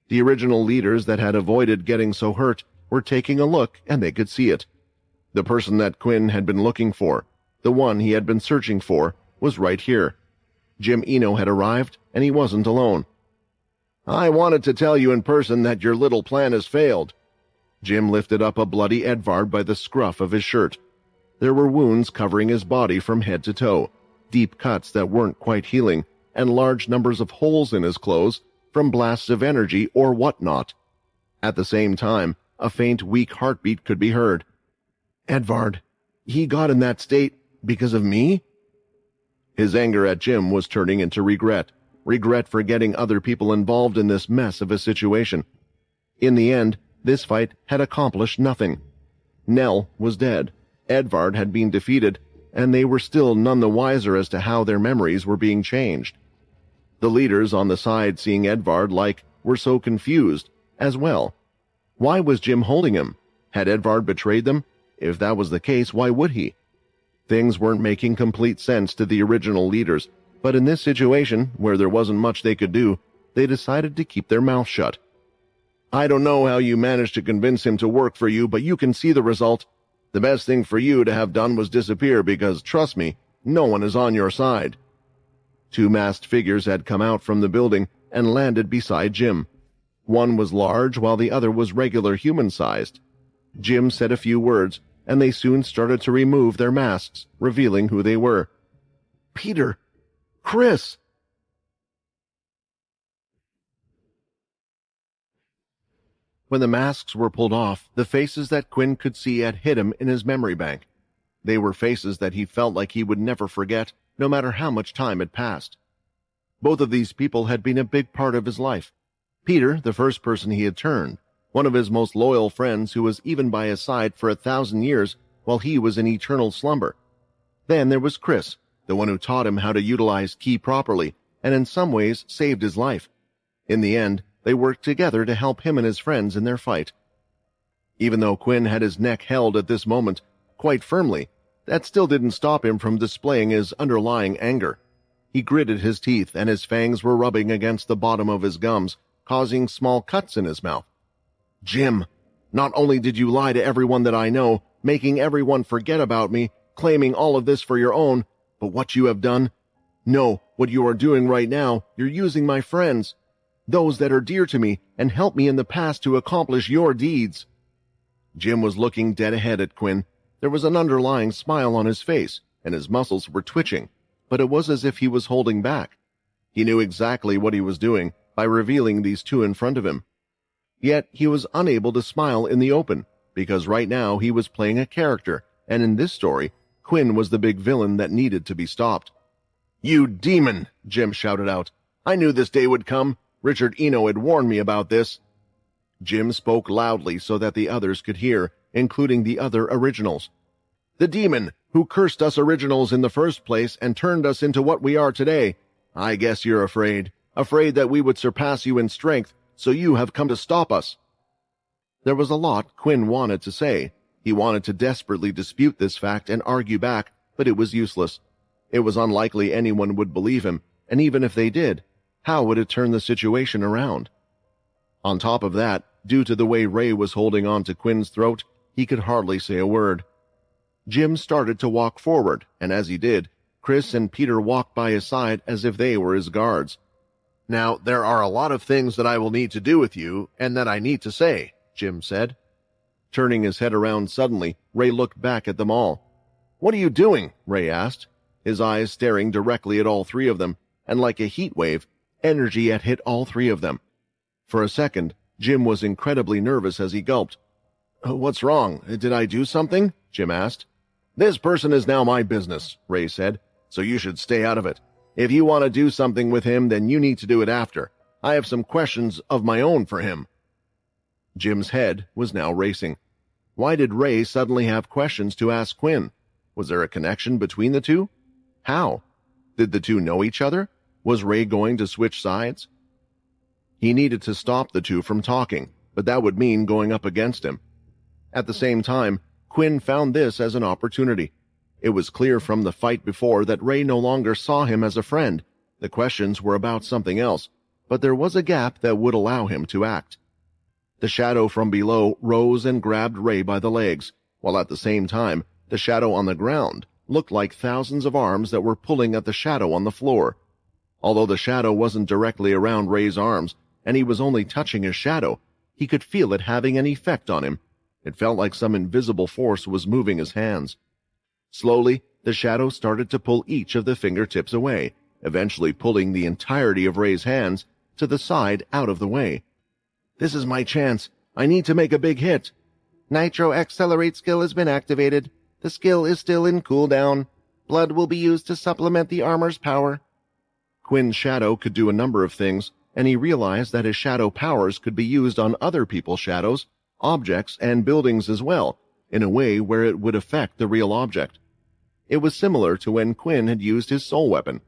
The original leaders that had avoided getting so hurt were taking a look, and they could see it. The person that Quinn had been looking for, the one he had been searching for, was right here. Jim Eno had arrived, and he wasn't alone. I wanted to tell you in person that your little plan has failed. Jim lifted up a bloody Edvard by the scruff of his shirt. There were wounds covering his body from head to toe, deep cuts that weren't quite healing, and large numbers of holes in his clothes from blasts of energy or whatnot. At the same time, a faint, weak heartbeat could be heard. Edvard, he got in that state because of me? His anger at Jim was turning into regret for getting other people involved in this mess of a situation. In the end, this fight had accomplished nothing. Nell was dead, Edvard had been defeated, and they were still none the wiser as to how their memories were being changed. The leaders on the side seeing Edvard were so confused as well. Why was Jim holding him? Had Edvard betrayed them? If that was the case, why would he? Things weren't making complete sense to the original leaders, but in this situation, where there wasn't much they could do, they decided to keep their mouth shut. I don't know how you managed to convince him to work for you, but you can see the result. The best thing for you to have done was disappear because, trust me, no one is on your side. Two masked figures had come out from the building and landed beside Jim. One was large while the other was regular human-sized. Jim said a few words, and they soon started to remove their masks, revealing who they were. Peter! Chris! When the masks were pulled off, the faces that Quinn could see had hit him in his memory bank. They were faces that he felt like he would never forget, no matter how much time had passed. Both of these people had been a big part of his life. Peter, the first person he had turned, one of his most loyal friends who was even by his side for 1,000 years while he was in eternal slumber. Then there was Chris, the one who taught him how to utilize ki properly, and in some ways saved his life. In the end, they worked together to help him and his friends in their fight. Even though Quinn had his neck held at this moment quite firmly, that still didn't stop him from displaying his underlying anger. He gritted his teeth, and his fangs were rubbing against the bottom of his gums, causing small cuts in his mouth. Jim, not only did you lie to everyone that I know, making everyone forget about me, claiming all of this for your own, but what you have done? No, what you are doing right now, you're using my friends, those that are dear to me and helped me in the past to accomplish your deeds. Jim was looking dead ahead at Quinn. There was an underlying smile on his face, and his muscles were twitching, but it was as if he was holding back. He knew exactly what he was doing by revealing these two in front of him. Yet he was unable to smile in the open, because right now he was playing a character, and in this story, Quinn was the big villain that needed to be stopped. "You demon!" Jim shouted out. "I knew this day would come. Richard Eno had warned me about this." Jim spoke loudly so that the others could hear, including the other originals. "The demon who cursed us originals in the first place and turned us into what we are today. I guess you're afraid that we would surpass you in strength, so you have come to stop us." There was a lot Quinn wanted to say. He wanted to desperately dispute this fact and argue back, but it was useless. It was unlikely anyone would believe him, and even if they did, how would it turn the situation around? On top of that, due to the way Ray was holding on to Quinn's throat, he could hardly say a word. Jim started to walk forward, and as he did, Chris and Peter walked by his side as if they were his guards. "Now, there are a lot of things that I will need to do with you, and that I need to say," Jim said. Turning his head around suddenly, Ray looked back at them all. "What are you doing?" Ray asked, his eyes staring directly at all three of them, and like a heat wave, energy had hit all three of them. For a second, Jim was incredibly nervous as he gulped. "What's wrong? Did I do something?" Jim asked. "This person is now my business," Ray said, "so you should stay out of it. If you want to do something with him, then you need to do it after. I have some questions of my own for him." Jim's head was now racing. Why did Ray suddenly have questions to ask Quinn? Was there a connection between the two? How? Did the two know each other? Was Ray going to switch sides? He needed to stop the two from talking, but that would mean going up against him. At the same time, Quinn found this as an opportunity. It was clear from the fight before that Ray no longer saw him as a friend. The questions were about something else, but there was a gap that would allow him to act. The shadow from below rose and grabbed Ray by the legs, while at the same time, the shadow on the ground looked like thousands of arms that were pulling at the shadow on the floor. Although the shadow wasn't directly around Ray's arms, and he was only touching his shadow, he could feel it having an effect on him. It felt like some invisible force was moving his hands. Slowly, the shadow started to pull each of the fingertips away, eventually pulling the entirety of Ray's hands to the side out of the way. "This is my chance. I need to make a big hit." "Nitro Accelerate skill has been activated. The skill is still in cooldown. Blood will be used to supplement the armor's power." Quinn's shadow could do a number of things, and he realized that his shadow powers could be used on other people's shadows, objects, and buildings as well, in a way where it would affect the real object. It was similar to when Quinn had used his soul weapon.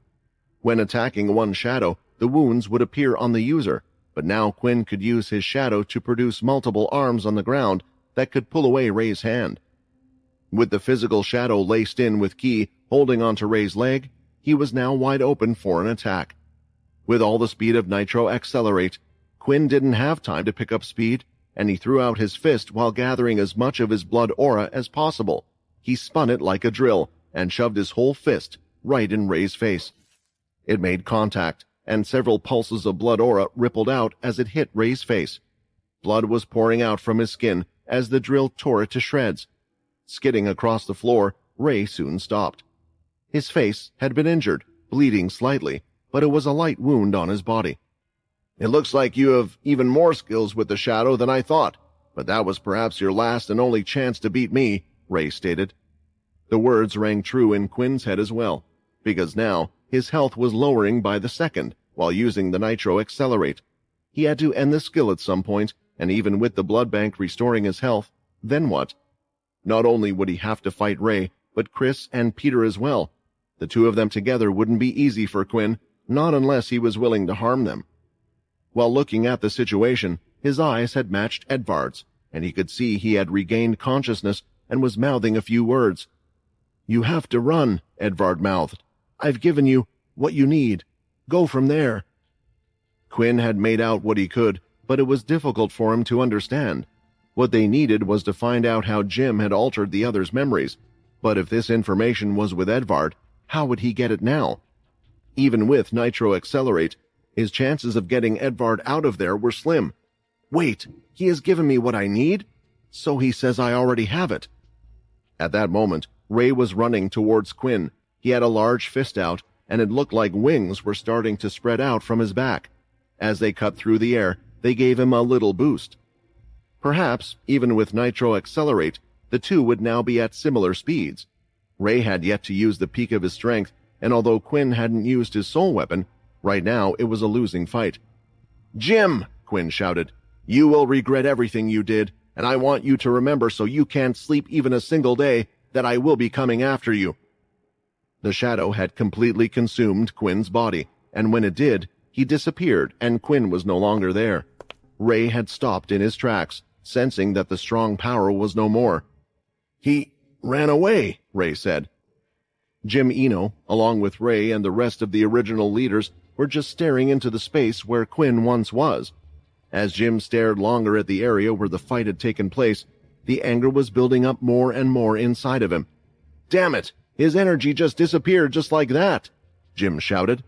When attacking one shadow, the wounds would appear on the user, but now Quinn could use his shadow to produce multiple arms on the ground that could pull away Ray's hand. With the physical shadow laced in with ki holding onto Ray's leg, he was now wide open for an attack. With all the speed of Nitro Accelerate, Quinn didn't have time to pick up speed, and he threw out his fist while gathering as much of his blood aura as possible. He spun it like a drill and shoved his whole fist right in Ray's face. It made contact, and several pulses of blood aura rippled out as it hit Ray's face. Blood was pouring out from his skin as the drill tore it to shreds. Skidding across the floor, Ray soon stopped. His face had been injured, bleeding slightly, but it was a light wound on his body. "It looks like you have even more skills with the shadow than I thought, but that was perhaps your last and only chance to beat me," Ray stated. The words rang true in Quinn's head as well, because now his health was lowering by the second while using the Nitro Accelerate. He had to end the skill at some point, and even with the blood bank restoring his health, then what? Not only would he have to fight Ray, but Chris and Peter as well. The two of them together wouldn't be easy for Quinn, not unless he was willing to harm them. While looking at the situation, his eyes had matched Edvard's, and he could see he had regained consciousness and was mouthing a few words. "You have to run," Edvard mouthed. "I've given you what you need. Go from there." Quinn had made out what he could, but it was difficult for him to understand. What they needed was to find out how Jim had altered the others' memories, but if this information was with Edvard, how would he get it now? Even with Nitro Accelerate, his chances of getting Edvard out of there were slim. Wait, he has given me what I need? So he says I already have it. At that moment, Ray was running towards Quinn. He had a large fist out, and it looked like wings were starting to spread out from his back. As they cut through the air, they gave him a little boost. Perhaps, even with Nitro Accelerate, the two would now be at similar speeds. Ray had yet to use the peak of his strength, and although Quinn hadn't used his soul weapon, right now it was a losing fight. "Jim!" Quinn shouted. "You will regret everything you did, and I want you to remember so you can't sleep even a single day that I will be coming after you." The shadow had completely consumed Quinn's body, and when it did, he disappeared and Quinn was no longer there. Ray had stopped in his tracks, sensing that the strong power was no more. "He ran away," Ray said. Jim Eno, along with Ray and the rest of the original leaders, were just staring into the space where Quinn once was. As Jim stared longer at the area where the fight had taken place, the anger was building up more and more inside of him. "Damn it! His energy just disappeared just like that!" Jim shouted.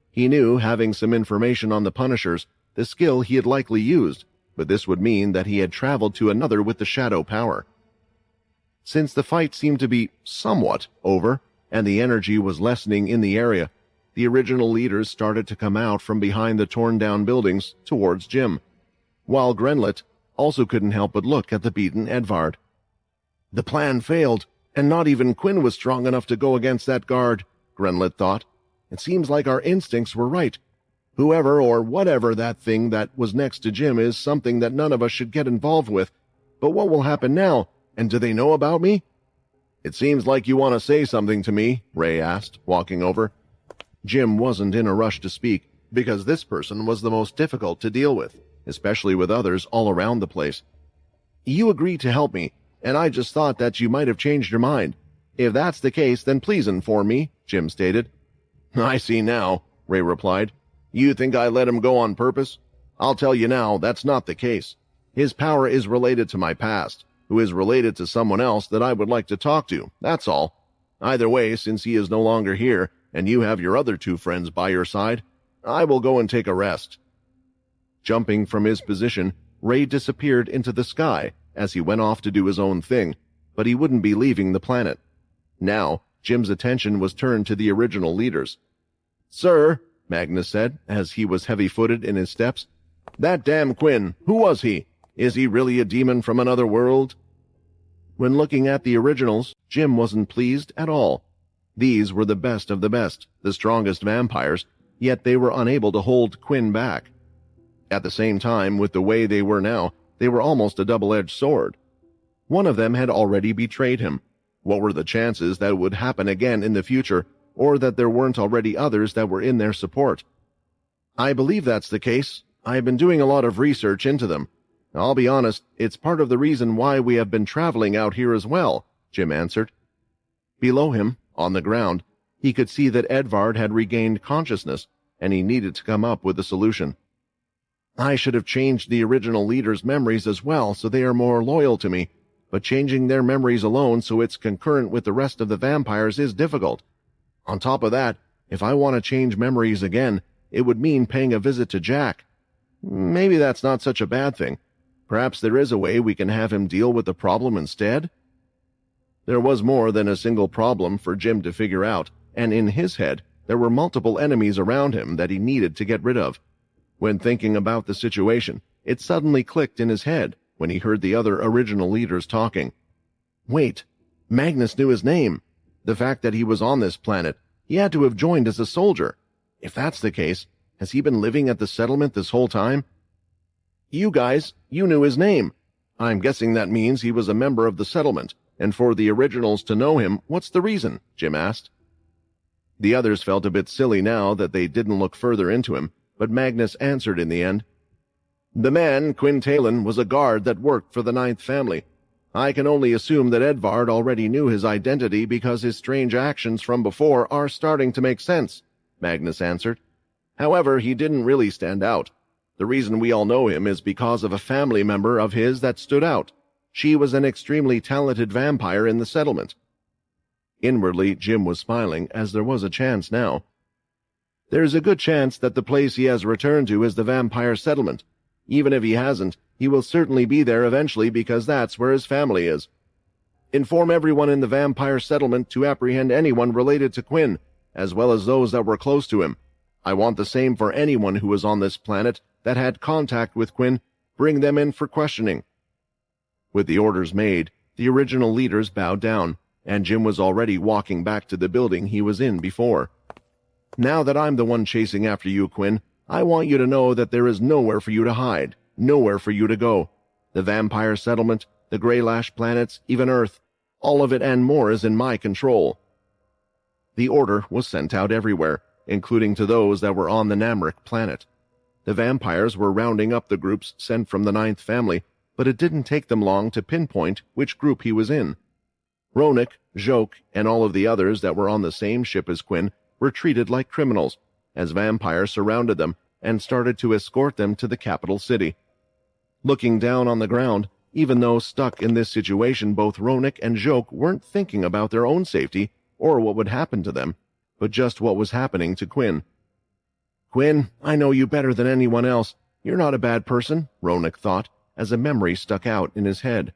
He knew, having some information on the Punishers, the skill he had likely used, but this would mean that he had traveled to another with the shadow power. Since the fight seemed to be somewhat over, and the energy was lessening in the area, the original leaders started to come out from behind the torn-down buildings towards Jim, while Grenlet also couldn't help but look at the beaten Edvard. "The plan failed, and not even Quinn was strong enough to go against that guard," Grenlet thought. "It seems like our instincts were right. Whoever or whatever that thing that was next to Jim is something that none of us should get involved with. But what will happen now, and do they know about me?" "It seems like you want to say something to me," Ray asked, walking over. Jim wasn't in a rush to speak, because this person was the most difficult to deal with, especially with others all around the place. "You agreed to help me, and I just thought that you might have changed your mind. If that's the case, then please inform me," Jim stated. "I see now," Ray replied. "You think I let him go on purpose? I'll tell you now, that's not the case. His power is related to my past, who is related to someone else that I would like to talk to, that's all. Either way, since he is no longer here, and you have your other two friends by your side, I will go and take a rest." Jumping from his position, Ray disappeared into the sky as he went off to do his own thing, but he wouldn't be leaving the planet. Now, Jim's attention was turned to the original leaders. "Sir," Magnus said, as he was heavy-footed in his steps, "that damn Quinn, who was he? Is he really a demon from another world?" When looking at the originals, Jim wasn't pleased at all. These were the best of the best, the strongest vampires, yet they were unable to hold Quinn back. At the same time, with the way they were now, they were almost a double-edged sword. One of them had already betrayed him. What were the chances that it would happen again in the future, or that there weren't already others that were in their support? "I believe that's the case. I have been doing a lot of research into them. I'll be honest, it's part of the reason why we have been traveling out here as well," Jim answered. Below him, on the ground, he could see that Edvard had regained consciousness, and he needed to come up with a solution. "I should have changed the original leaders' memories as well so they are more loyal to me, but changing their memories alone so it's concurrent with the rest of the vampires is difficult. On top of that, if I want to change memories again, it would mean paying a visit to Jack. Maybe that's not such a bad thing. Perhaps there is a way we can have him deal with the problem instead?" There was more than a single problem for Jim to figure out, and in his head, there were multiple enemies around him that he needed to get rid of. When thinking about the situation, it suddenly clicked in his head when he heard the other original leaders talking. Wait, Magnus knew his name. The fact that he was on this planet, he had to have joined as a soldier. If that's the case, has he been living at the settlement this whole time? "You guys, you knew his name. I'm guessing that means he was a member of the settlement, and for the originals to know him, what's the reason?" Jim asked. The others felt a bit silly now that they didn't look further into him, but Magnus answered in the end. "The man, Quinn Talon, was a guard that worked for the Ninth Family. I can only assume that Edvard already knew his identity because his strange actions from before are starting to make sense," Magnus answered. "However, he didn't really stand out. The reason we all know him is because of a family member of his that stood out. She was an extremely talented vampire in the settlement." Inwardly, Jim was smiling, as there was a chance now. "There's a good chance that the place he has returned to is the vampire settlement. Even if he hasn't, he will certainly be there eventually because that's where his family is." Inform everyone in the vampire settlement to apprehend anyone related to Quinn, as well as those that were close to him. I want the same for anyone who was on this planet that had contact with Quinn. Bring them in for questioning." With the orders made, the original leaders bowed down, and Jim was already walking back to the building he was in before. "Now that I'm the one chasing after you, Quinn, I want you to know that there is nowhere for you to hide, nowhere for you to go. The vampire settlement, the Greylash planets, even Earth, all of it and more is in my control." The order was sent out everywhere, including to those that were on the Namric planet. The vampires were rounding up the groups sent from the Ninth Family, but it didn't take them long to pinpoint which group he was in. Ronik, Joke, and all of the others that were on the same ship as Quinn were treated like criminals, as vampires surrounded them and started to escort them to the capital city. Looking down on the ground, even though stuck in this situation, both Ronik and Joke weren't thinking about their own safety or what would happen to them, but just what was happening to Quinn. "Quinn, I know you better than anyone else. You're not a bad person," Ronik thought, as a memory stuck out in his head.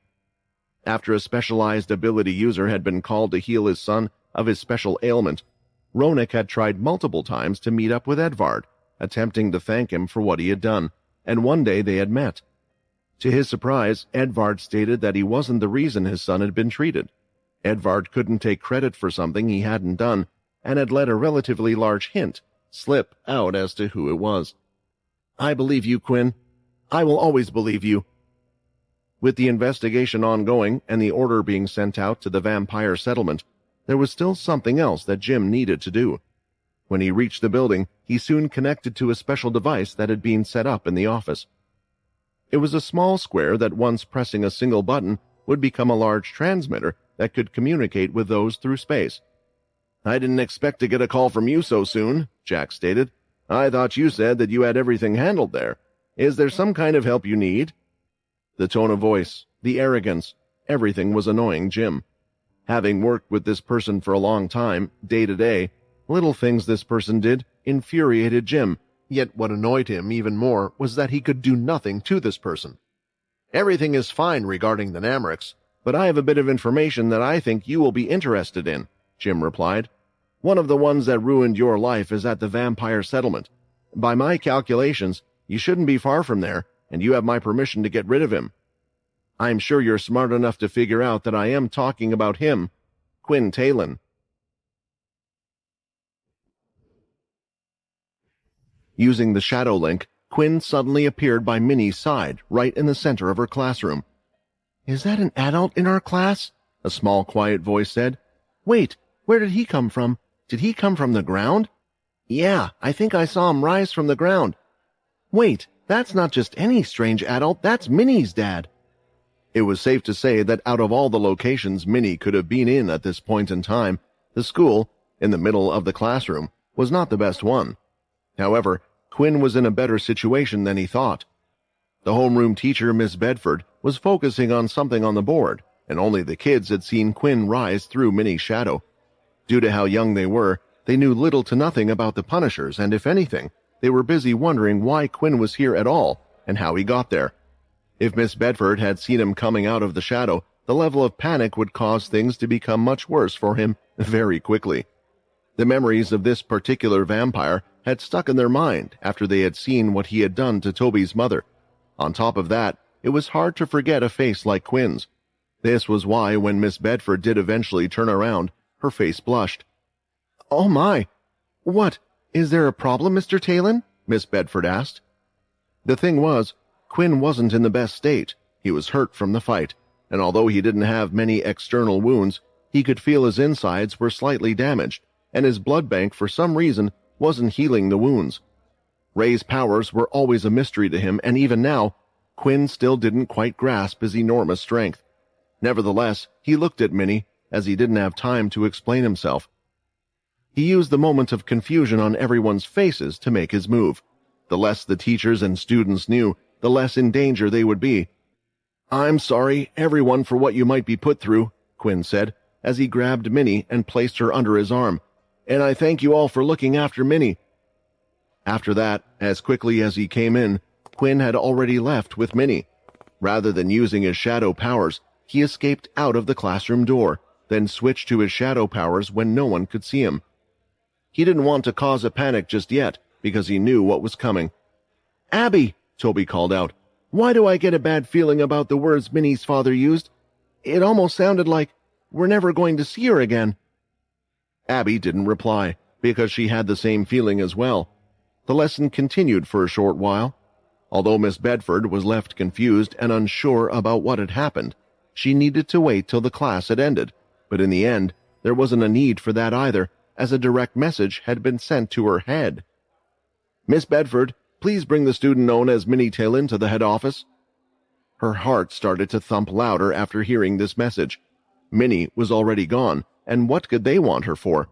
After a specialized ability user had been called to heal his son of his special ailment, Ronik had tried multiple times to meet up with Edvard, attempting to thank him for what he had done, and one day they had met. To his surprise, Edvard stated that he wasn't the reason his son had been treated. Edvard couldn't take credit for something he hadn't done, and had let a relatively large hint slip out as to who it was. "I believe you, Quinn. I will always believe you." With the investigation ongoing and the order being sent out to the vampire settlement, there was still something else that Jim needed to do. When he reached the building, he soon connected to a special device that had been set up in the office. It was a small square that, once pressing a single button, would become a large transmitter that could communicate with those through space. "I didn't expect to get a call from you so soon," Jack stated. "I thought you said that you had everything handled there. Is there some kind of help you need?" The tone of voice, the arrogance, everything was annoying Jim. Having worked with this person for a long time, day to day, little things this person did infuriated Jim, yet what annoyed him even more was that he could do nothing to this person. "Everything is fine regarding the Namrics, but I have a bit of information that I think you will be interested in," Jim replied. "One of the ones that ruined your life is at the vampire settlement. By my calculations, you shouldn't be far from there, and you have my permission to get rid of him. I'm sure you're smart enough to figure out that I am talking about him, Quinn Talon." Using the shadow link, Quinn suddenly appeared by Minnie's side, right in the center of her classroom. "Is that an adult in our class?" a small, quiet voice said. "Wait, where did he come from? Did he come from the ground?" "Yeah, I think I saw him rise from the ground." "Wait, that's not just any strange adult, that's Minnie's dad." It was safe to say that out of all the locations Minnie could have been in at this point in time, the school, in the middle of the classroom, was not the best one. However, Quinn was in a better situation than he thought. The homeroom teacher, Miss Bedford, was focusing on something on the board, and only the kids had seen Quinn rise through Minnie's shadow. Due to how young they were, they knew little to nothing about the Punishers, and if anything, they were busy wondering why Quinn was here at all and how he got there. If Miss Bedford had seen him coming out of the shadow, the level of panic would cause things to become much worse for him very quickly. The memories of this particular vampire had stuck in their mind after they had seen what he had done to Toby's mother. On top of that, it was hard to forget a face like Quinn's. This was why when Miss Bedford did eventually turn around, her face blushed. "Oh my! What? Is there a problem, Mr. Talon?" Miss Bedford asked. The thing was, Quinn wasn't in the best state. He was hurt from the fight, and although he didn't have many external wounds, he could feel his insides were slightly damaged, and his blood bank for some reason wasn't healing the wounds. Ray's powers were always a mystery to him, and even now, Quinn still didn't quite grasp his enormous strength. Nevertheless, he looked at Minnie, as he didn't have time to explain himself. He used the moment of confusion on everyone's faces to make his move. The less the teachers and students knew, the less in danger they would be. "I'm sorry, everyone, for what you might be put through," Quinn said, as he grabbed Minnie and placed her under his arm. "And I thank you all for looking after Minnie." After that, as quickly as he came in, Quinn had already left with Minnie. Rather than using his shadow powers, He escaped out of the classroom door, then switched to his shadow powers when no one could see him. He didn't want to cause a panic just yet, because he knew what was coming. "Abby," Toby called out, "why do I get a bad feeling about the words Minnie's father used? It almost sounded like we're never going to see her again." Abby didn't reply, because she had the same feeling as well. The lesson continued for a short while. Although Miss Bedford was left confused and unsure about what had happened, she needed to wait till the class had ended, but in the end, there wasn't a need for that either, as a direct message had been sent to her head. "Miss Bedford, please bring the student known as Minnie Taylor to the head office." Her heart started to thump louder after hearing this message. Minnie was already gone, and what could they want her for?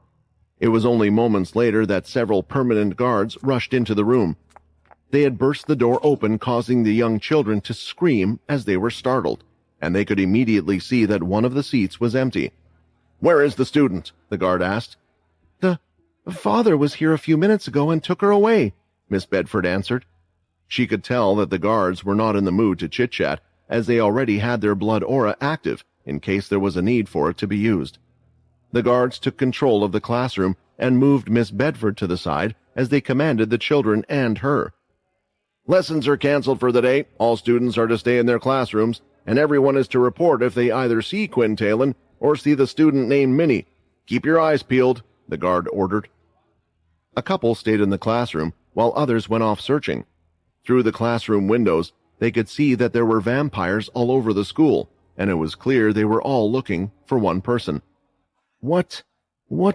It was only moments later that several permanent guards rushed into the room. They had burst the door open, causing the young children to scream as they were startled, and they could immediately see that one of the seats was empty. "Where is the student?" the guard asked. "The father was here a few minutes ago and took her away," Miss Bedford answered. She could tell that the guards were not in the mood to chit-chat, as they already had their blood aura active in case there was a need for it to be used. The guards took control of the classroom and moved Miss Bedford to the side as they commanded the children and her. "Lessons are canceled for the day. All students are to stay in their classrooms, and everyone is to report if they either see Quinn Talon or see the student named Minnie. Keep your eyes peeled," the guard ordered. A couple stayed in the classroom, while others went off searching. Through the classroom windows, they could see that there were vampires all over the school, and it was clear they were all looking for one person. What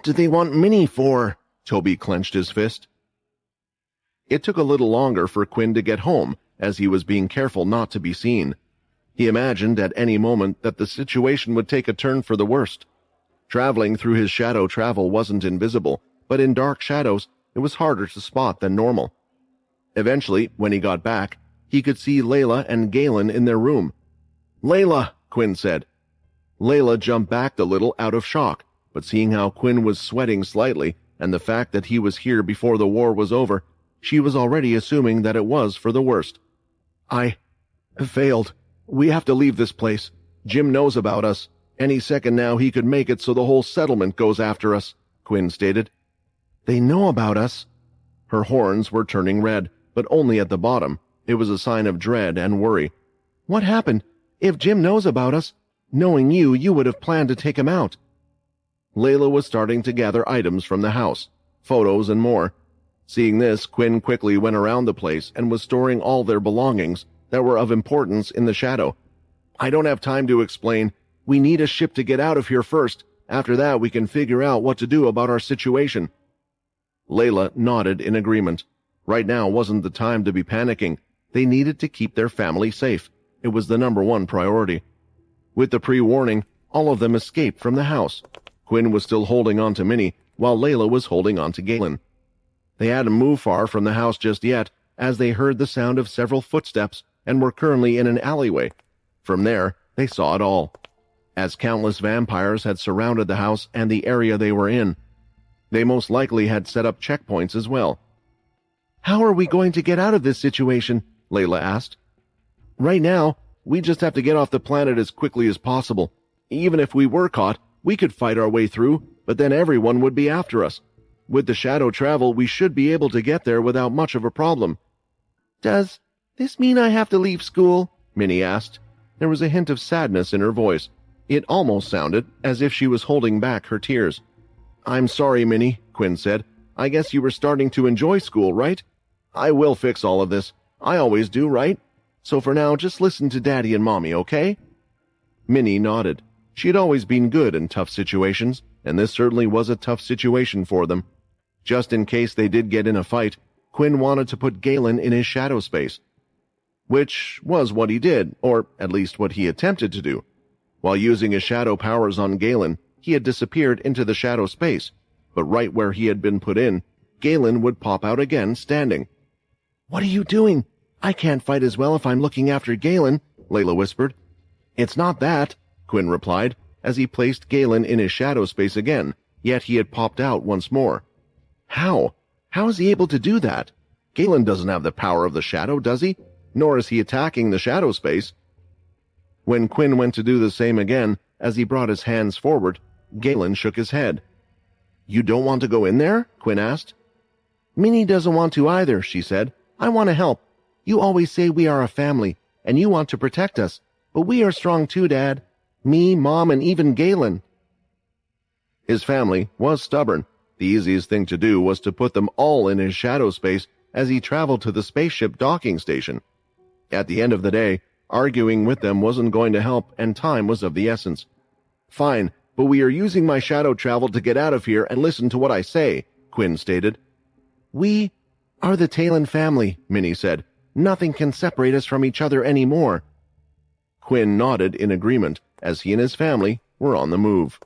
do they want Minnie for?" Toby clenched his fist. It took a little longer for Quinn to get home, as he was being careful not to be seen. He imagined at any moment that the situation would take a turn for the worst. Traveling through his shadow travel wasn't invisible, but in dark shadows, it was harder to spot than normal. Eventually, when he got back, he could see Layla and Galen in their room. "Layla," Quinn said. Layla jumped back a little out of shock, but seeing how Quinn was sweating slightly and the fact that he was here before the war was over, she was already assuming that it was for the worst. "I failed. We have to leave this place. Jim knows about us. Any second now he could make it so the whole settlement goes after us," Quinn stated. "They know about us?" Her horns were turning red, but only at the bottom. It was a sign of dread and worry. "What happened? If Jim knows about us, knowing you would have planned to take him out." Layla was starting to gather items from the house, photos and more. Seeing this, Quinn quickly went around the place and was storing all their belongings that were of importance in the shadow. "I don't have time to explain. We need a ship to get out of here first. After that, we can figure out what to do about our situation." Layla nodded in agreement. Right now wasn't the time to be panicking. They needed to keep their family safe. It was the #1 priority. With the pre-warning, all of them escaped from the house. Quinn was still holding on to Minnie, while Layla was holding on to Galen. They hadn't moved far from the house just yet, as they heard the sound of several footsteps and were currently in an alleyway. From there, they saw it all, as countless vampires had surrounded the house and the area they were in. They most likely had set up checkpoints as well. "How are we going to get out of this situation?" Layla asked. "Right now, we just have to get off the planet as quickly as possible. Even if we were caught, we could fight our way through, but then everyone would be after us. With the shadow travel, we should be able to get there without much of a problem." "Does this mean I have to leave school?" Minnie asked. There was a hint of sadness in her voice. It almost sounded as if she was holding back her tears. "I'm sorry, Minnie," Quinn said. "I guess you were starting to enjoy school, right? I will fix all of this. I always do, right? So for now, just listen to Daddy and Mommy, okay?" Minnie nodded. She had always been good in tough situations, and this certainly was a tough situation for them. Just in case they did get in a fight, Quinn wanted to put Galen in his shadow space. Which was what he did, or at least what he attempted to do. While using his shadow powers on Galen, he had disappeared into the shadow space, but right where he had been put in, Galen would pop out again standing. "What are you doing? I can't fight as well if I'm looking after Galen," Layla whispered. "It's not that," Quinn replied, as he placed Galen in his shadow space again, yet he had popped out once more. "How? How is he able to do that? Galen doesn't have the power of the shadow, does he? Nor is he attacking the shadow space." When Quinn went to do the same again, as he brought his hands forward, Galen shook his head. "You don't want to go in there?" Quinn asked. "Minnie doesn't want to either," she said. "I want to help. You always say we are a family, and you want to protect us. But we are strong too, Dad. Me, Mom, and even Galen." His family was stubborn. The easiest thing to do was to put them all in his shadow space as he traveled to the spaceship docking station. At the end of the day, arguing with them wasn't going to help, and time was of the essence. "Fine, but we are using my shadow travel to get out of here and listen to what I say," Quinn stated. "We are the Talon family," Minnie said. "Nothing can separate us from each other anymore." Quinn nodded in agreement as he and his family were on the move.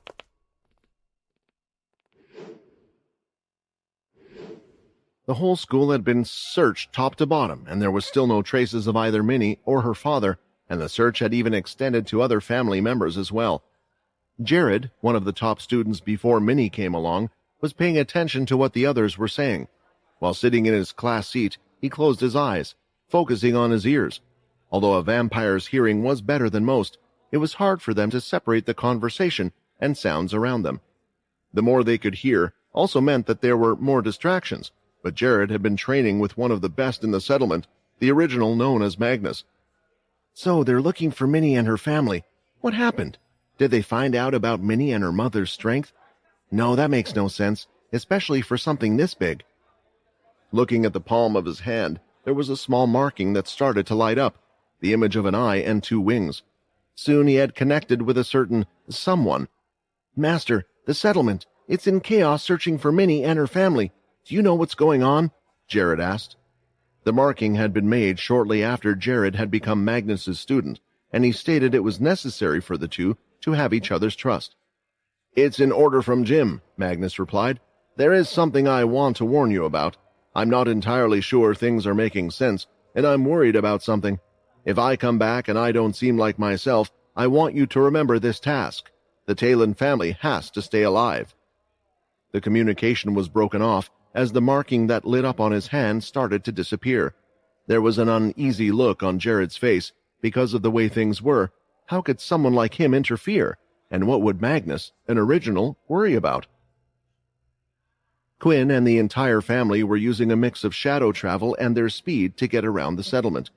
The whole school had been searched top to bottom, and there was still no traces of either Minnie or her father, and the search had even extended to other family members as well. Jared, one of the top students before Minnie came along, was paying attention to what the others were saying. While sitting in his class seat, he closed his eyes, focusing on his ears. Although a vampire's hearing was better than most, it was hard for them to separate the conversation and sounds around them. The more they could hear also meant that there were more distractions, but Jared had been training with one of the best in the settlement, the original known as Magnus. "So they're looking for Minnie and her family. What happened? Did they find out about Minnie and her mother's strength? No, that makes no sense, especially for something this big." Looking at the palm of his hand, there was a small marking that started to light up, the image of an eye and two wings. Soon he had connected with a certain someone. "Master, the settlement. It's in chaos searching for Minnie and her family. Do you know what's going on?" Jared asked. The marking had been made shortly after Jared had become Magnus's student, and he stated it was necessary for the two to have each other's trust. "It's an order from Jim," Magnus replied. "There is something I want to warn you about. I'm not entirely sure things are making sense, and I'm worried about something. If I come back and I don't seem like myself, I want you to remember this task. The Talon family has to stay alive." The communication was broken off as the marking that lit up on his hand started to disappear. There was an uneasy look on Jared's face because of the way things were. How could someone like him interfere? And what would Magnus, an original, worry about? Quinn and the entire family were using a mix of shadow travel and their speed to get around the settlement.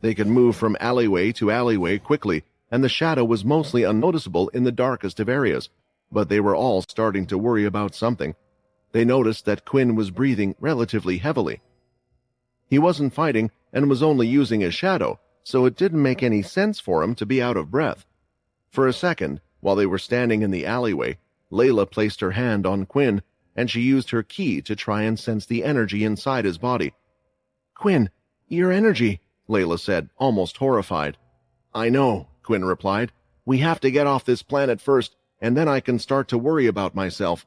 They could move from alleyway to alleyway quickly, and the shadow was mostly unnoticeable in the darkest of areas, but they were all starting to worry about something. They noticed that Quinn was breathing relatively heavily. He wasn't fighting and was only using his shadow, so it didn't make any sense for him to be out of breath. For a second, while they were standing in the alleyway, Layla placed her hand on Quinn, and she used her key to try and sense the energy inside his body. "Quinn, your energy," Layla said, almost horrified. "I know," Quinn replied. "We have to get off this planet first, and then I can start to worry about myself."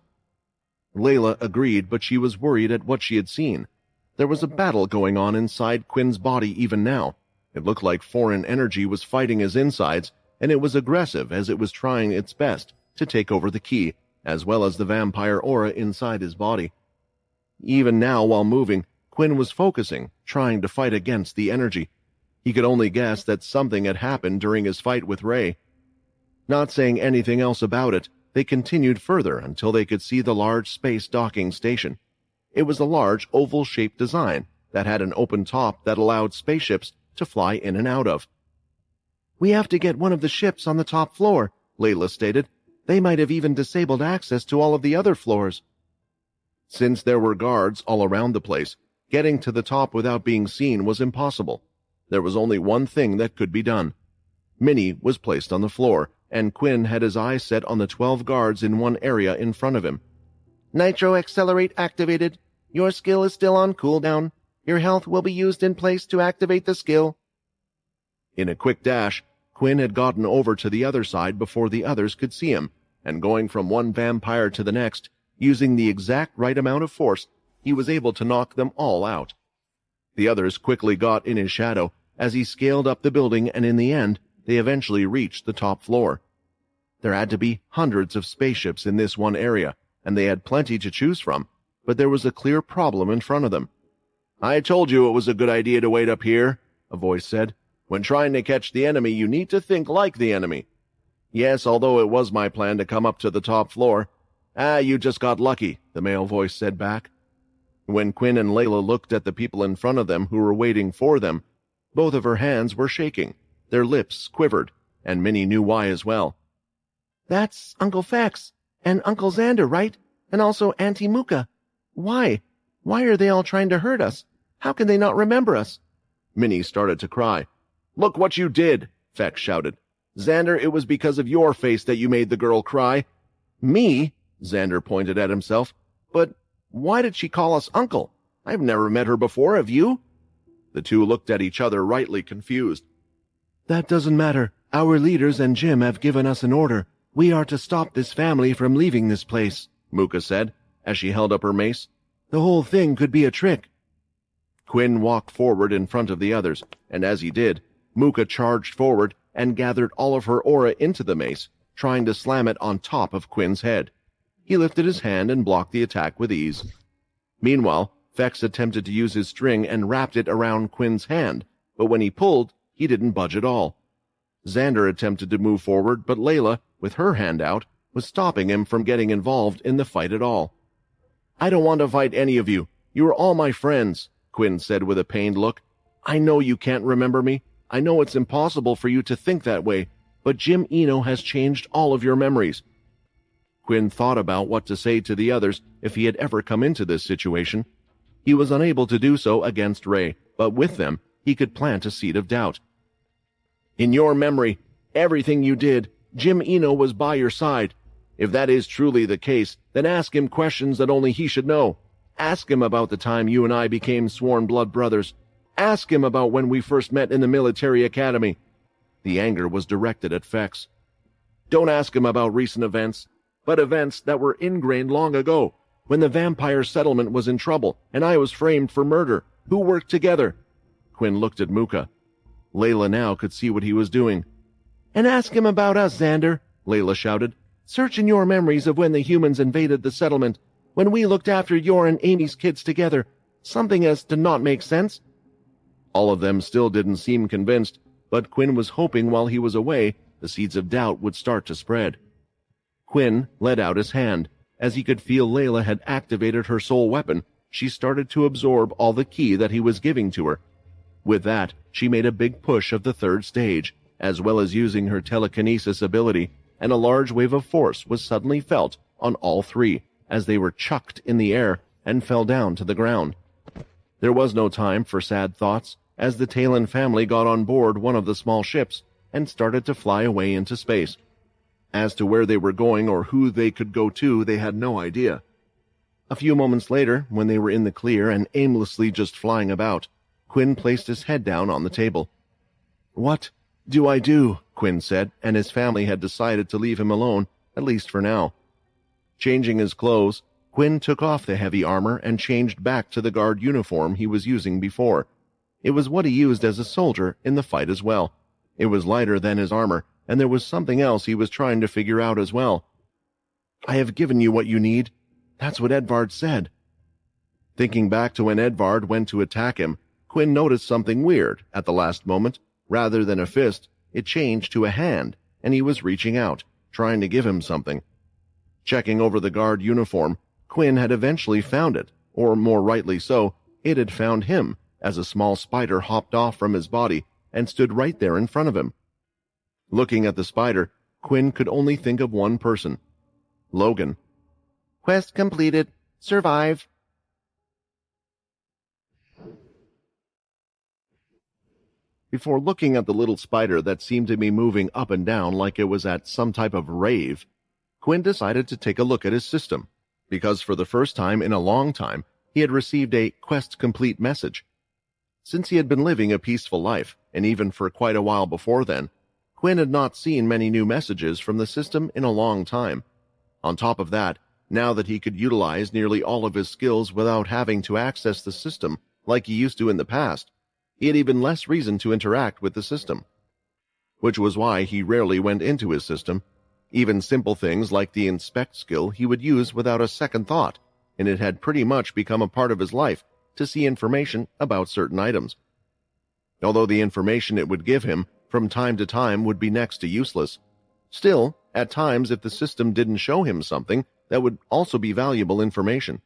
Layla agreed, but she was worried at what she had seen. There was a battle going on inside Quinn's body even now. It looked like foreign energy was fighting his insides, and it was aggressive as it was trying its best to take over the key, as well as the vampire aura inside his body. Even now, while moving, Quinn was focusing, trying to fight against the energy. He could only guess that something had happened during his fight with Ray. Not saying anything else about it, they continued further until they could see the large space docking station. It was a large oval-shaped design that had an open top that allowed spaceships to fly in and out of. "We have to get one of the ships on the top floor," Layla stated. "They might have even disabled access to all of the other floors." Since there were guards all around the place, getting to the top without being seen was impossible. There was only one thing that could be done. Minnie was placed on the floor, and Quinn had his eyes set on the 12 guards in one area in front of him. "Nitro Accelerate activated. Your skill is still on cooldown. Your health will be used in place to activate the skill." In a quick dash, Quinn had gotten over to the other side before the others could see him, and going from one vampire to the next, using the exact right amount of force, he was able to knock them all out. The others quickly got in his shadow as he scaled up the building, and in the end, they eventually reached the top floor. There had to be hundreds of spaceships in this one area, and they had plenty to choose from, but there was a clear problem in front of them. "I told you it was a good idea to wait up here," a voice said. When trying to catch the enemy, you need to think like the enemy. Yes, although it was my plan to come up to the top floor. You just got lucky, the male voice said back. When Quinn and Layla looked at the people in front of them who were waiting for them, both of her hands were shaking, their lips quivered, and Minnie knew why as well. That's Uncle Fex, and Uncle Xander, right? And also Auntie Mooka. Why? Why are they all trying to hurt us? How can they not remember us? Minnie started to cry. Look what you did, Fex shouted. Xander, it was because of your face that you made the girl cry. Me? Xander pointed at himself. But why did she call us uncle? I've never met her before, have you? The two looked at each other, rightly confused. That doesn't matter. Our leaders and Jim have given us an order. We are to stop this family from leaving this place, Mooka said, as she held up her mace. The whole thing could be a trick. Quinn walked forward in front of the others, and as he did, Mooka charged forward and gathered all of her aura into the mace, trying to slam it on top of Quinn's head. He lifted his hand and blocked the attack with ease. Meanwhile, Fex attempted to use his string and wrapped it around Quinn's hand, but when he pulled, he didn't budge at all. Xander attempted to move forward, but Layla, with her hand out, was stopping him from getting involved in the fight at all. I don't want to fight any of you. You are all my friends, Quinn said with a pained look. I know you can't remember me. I know it's impossible for you to think that way, but Jim Eno has changed all of your memories. Quinn thought about what to say to the others if he had ever come into this situation. He was unable to do so against Ray, but with them, he could plant a seed of doubt. In your memory, everything you did, Jim Eno was by your side. If that is truly the case, then ask him questions that only he should know. Ask him about the time you and I became sworn blood brothers. Ask him about when we first met in the military academy. The anger was directed at Fex. Don't ask him about recent events, but events that were ingrained long ago, when the vampire settlement was in trouble and I was framed for murder. Who worked together? Quinn looked at Mooka. Layla now could see what he was doing. And ask him about us, Xander, Layla shouted. Search in your memories of when the humans invaded the settlement, when we looked after your and Amy's kids together. Something as to not make sense. All of them still didn't seem convinced, but Quinn was hoping while he was away, the seeds of doubt would start to spread. Quinn let out his hand. As he could feel Layla had activated her soul weapon, she started to absorb all the ki that he was giving to her. With that, she made a big push of the third stage, as well as using her telekinesis ability, and a large wave of force was suddenly felt on all three as they were chucked in the air and fell down to the ground. There was no time for sad thoughts, as the Talon family got on board one of the small ships and started to fly away into space. As to where they were going or who they could go to, they had no idea. A few moments later, when they were in the clear and aimlessly just flying about, Quinn placed his head down on the table. What do I do? Quinn said, and his family had decided to leave him alone, at least for now. Changing his clothes, Quinn took off the heavy armor and changed back to the guard uniform he was using before. It was what he used as a soldier in the fight as well. It was lighter than his armor, and there was something else he was trying to figure out as well. I have given you what you need. That's what Edvard said. Thinking back to when Edvard went to attack him, Quinn noticed something weird at the last moment. Rather than a fist, it changed to a hand, and he was reaching out, trying to give him something. Checking over the guard uniform, Quinn had eventually found it, or more rightly so, it had found him, as a small spider hopped off from his body and stood right there in front of him. Looking at the spider, Quinn could only think of one person. Logan. Quest completed. Survive. Before looking at the little spider that seemed to be moving up and down like it was at some type of rave, Quinn decided to take a look at his system, because for the first time in a long time, he had received a Quest Complete message. Since he had been living a peaceful life, and even for quite a while before then, Quinn had not seen many new messages from the system in a long time. On top of that, now that he could utilize nearly all of his skills without having to access the system like he used to in the past, he had even less reason to interact with the system. Which was why he rarely went into his system. Even simple things like the inspect skill he would use without a second thought, and it had pretty much become a part of his life to see information about certain items. although the information it would give him from time to time would be next to useless. Still, at times if the system didn't show him something, that would also be valuable information.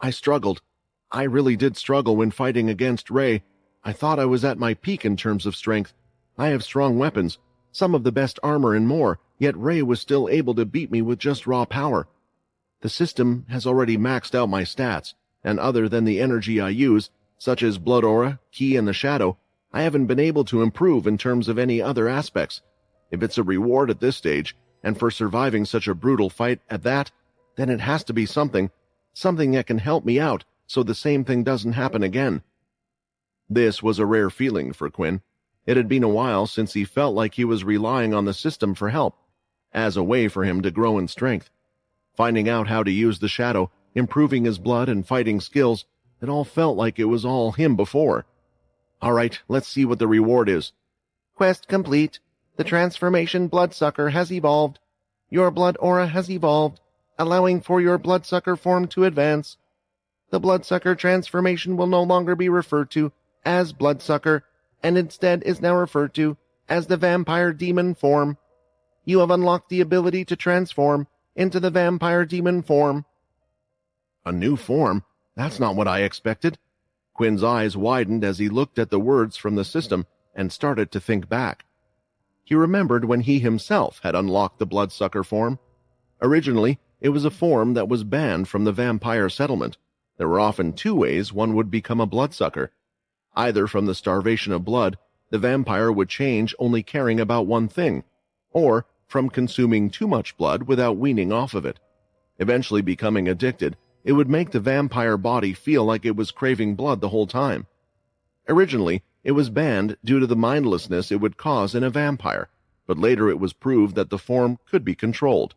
I struggled. I really did struggle when fighting against Ray. I thought I was at my peak in terms of strength. I have strong weapons, some of the best armor and more, yet Ray was still able to beat me with just raw power. The system has already maxed out my stats, and other than the energy I use, such as blood aura, ki, and the shadow, I haven't been able to improve in terms of any other aspects. If it's a reward at this stage, and for surviving such a brutal fight at that, then it has to be something that can help me out so the same thing doesn't happen again. This was a rare feeling for Quinn. It had been a while since he felt like he was relying on the system for help, as a way for him to grow in strength. Finding out how to use the shadow, improving his blood and fighting skills, it all felt like it was all him before. All right, let's see what the reward is. Quest complete. The transformation bloodsucker has evolved. Your blood aura has evolved, allowing for your bloodsucker form to advance. The bloodsucker transformation will no longer be referred to as bloodsucker, and instead is now referred to as the vampire demon form. You have unlocked the ability to transform into the vampire demon form. A new form? That's not what I expected. Quinn's eyes widened as he looked at the words from the system and started to think back. He remembered when he himself had unlocked the bloodsucker form. Originally, it was a form that was banned from the vampire settlement. There were often two ways one would become a bloodsucker. Either from the starvation of blood, the vampire would change only caring about one thing, or from consuming too much blood without weaning off of it. Eventually becoming addicted, it would make the vampire body feel like it was craving blood the whole time. Originally, it was banned due to the mindlessness it would cause in a vampire, but later it was proved that the form could be controlled.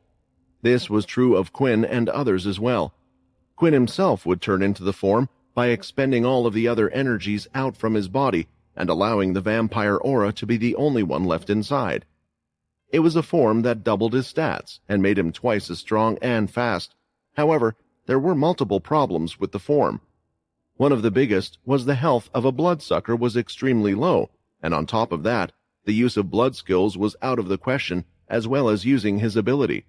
This was true of Quinn and others as well. Quinn himself would turn into the form by expending all of the other energies out from his body and allowing the vampire aura to be the only one left inside. It was a form that doubled his stats and made him twice as strong and fast. However, there were multiple problems with the form. One of the biggest was the health of a bloodsucker was extremely low, and on top of that, the use of blood skills was out of the question, as well as using his ability.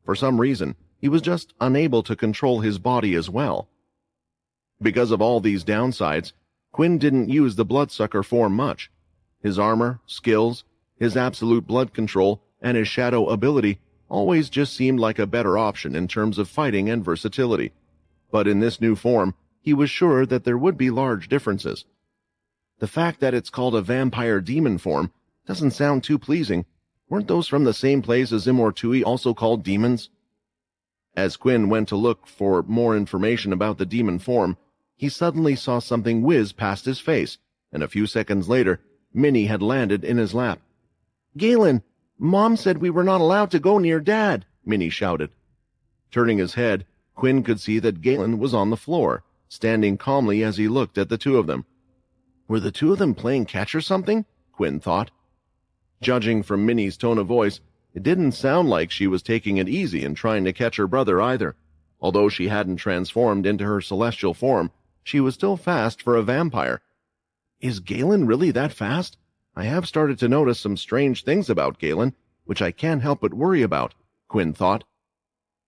For some reason, he was just unable to control his body as well. Because of all these downsides, Quinn didn't use the bloodsucker form much. His armor, skills, his absolute blood control, and his shadow ability always just seemed like a better option in terms of fighting and versatility. But in this new form, he was sure that there would be large differences. The fact that it's called a vampire demon form doesn't sound too pleasing. Weren't those from the same place as Immortui also called demons? As Quinn went to look for more information about the demon form, he suddenly saw something whiz past his face, and a few seconds later, Minnie had landed in his lap. "Galen, Mom said we were not allowed to go near Dad," Minnie shouted. Turning his head, Quinn could see that Galen was on the floor, standing calmly as he looked at the two of them. Were the two of them playing catch or something? Quinn thought. Judging from Minnie's tone of voice, it didn't sound like she was taking it easy and trying to catch her brother either. Although she hadn't transformed into her celestial form, she was still fast for a vampire. Is Galen really that fast? I have started to notice some strange things about Galen, which I can't help but worry about, Quinn thought.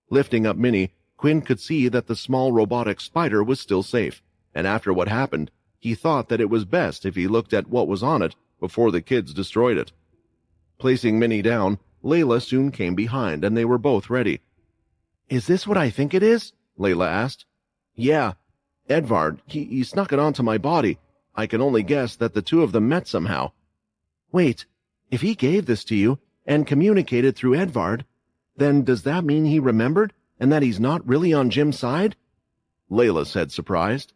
Lifting up Minnie, Quinn could see that the small robotic spider was still safe, and after what happened, he thought that it was best if he looked at what was on it before the kids destroyed it. Placing Minnie down, Layla soon came behind, and they were both ready. "Is this what I think it is?" Layla asked. Yeah, Edvard, he snuck it onto my body. I can only guess that the two of them met somehow. Wait, if he gave this to you and communicated through Edvard, then does that mean he remembered and that he's not really on Jim's side? Layla said, surprised.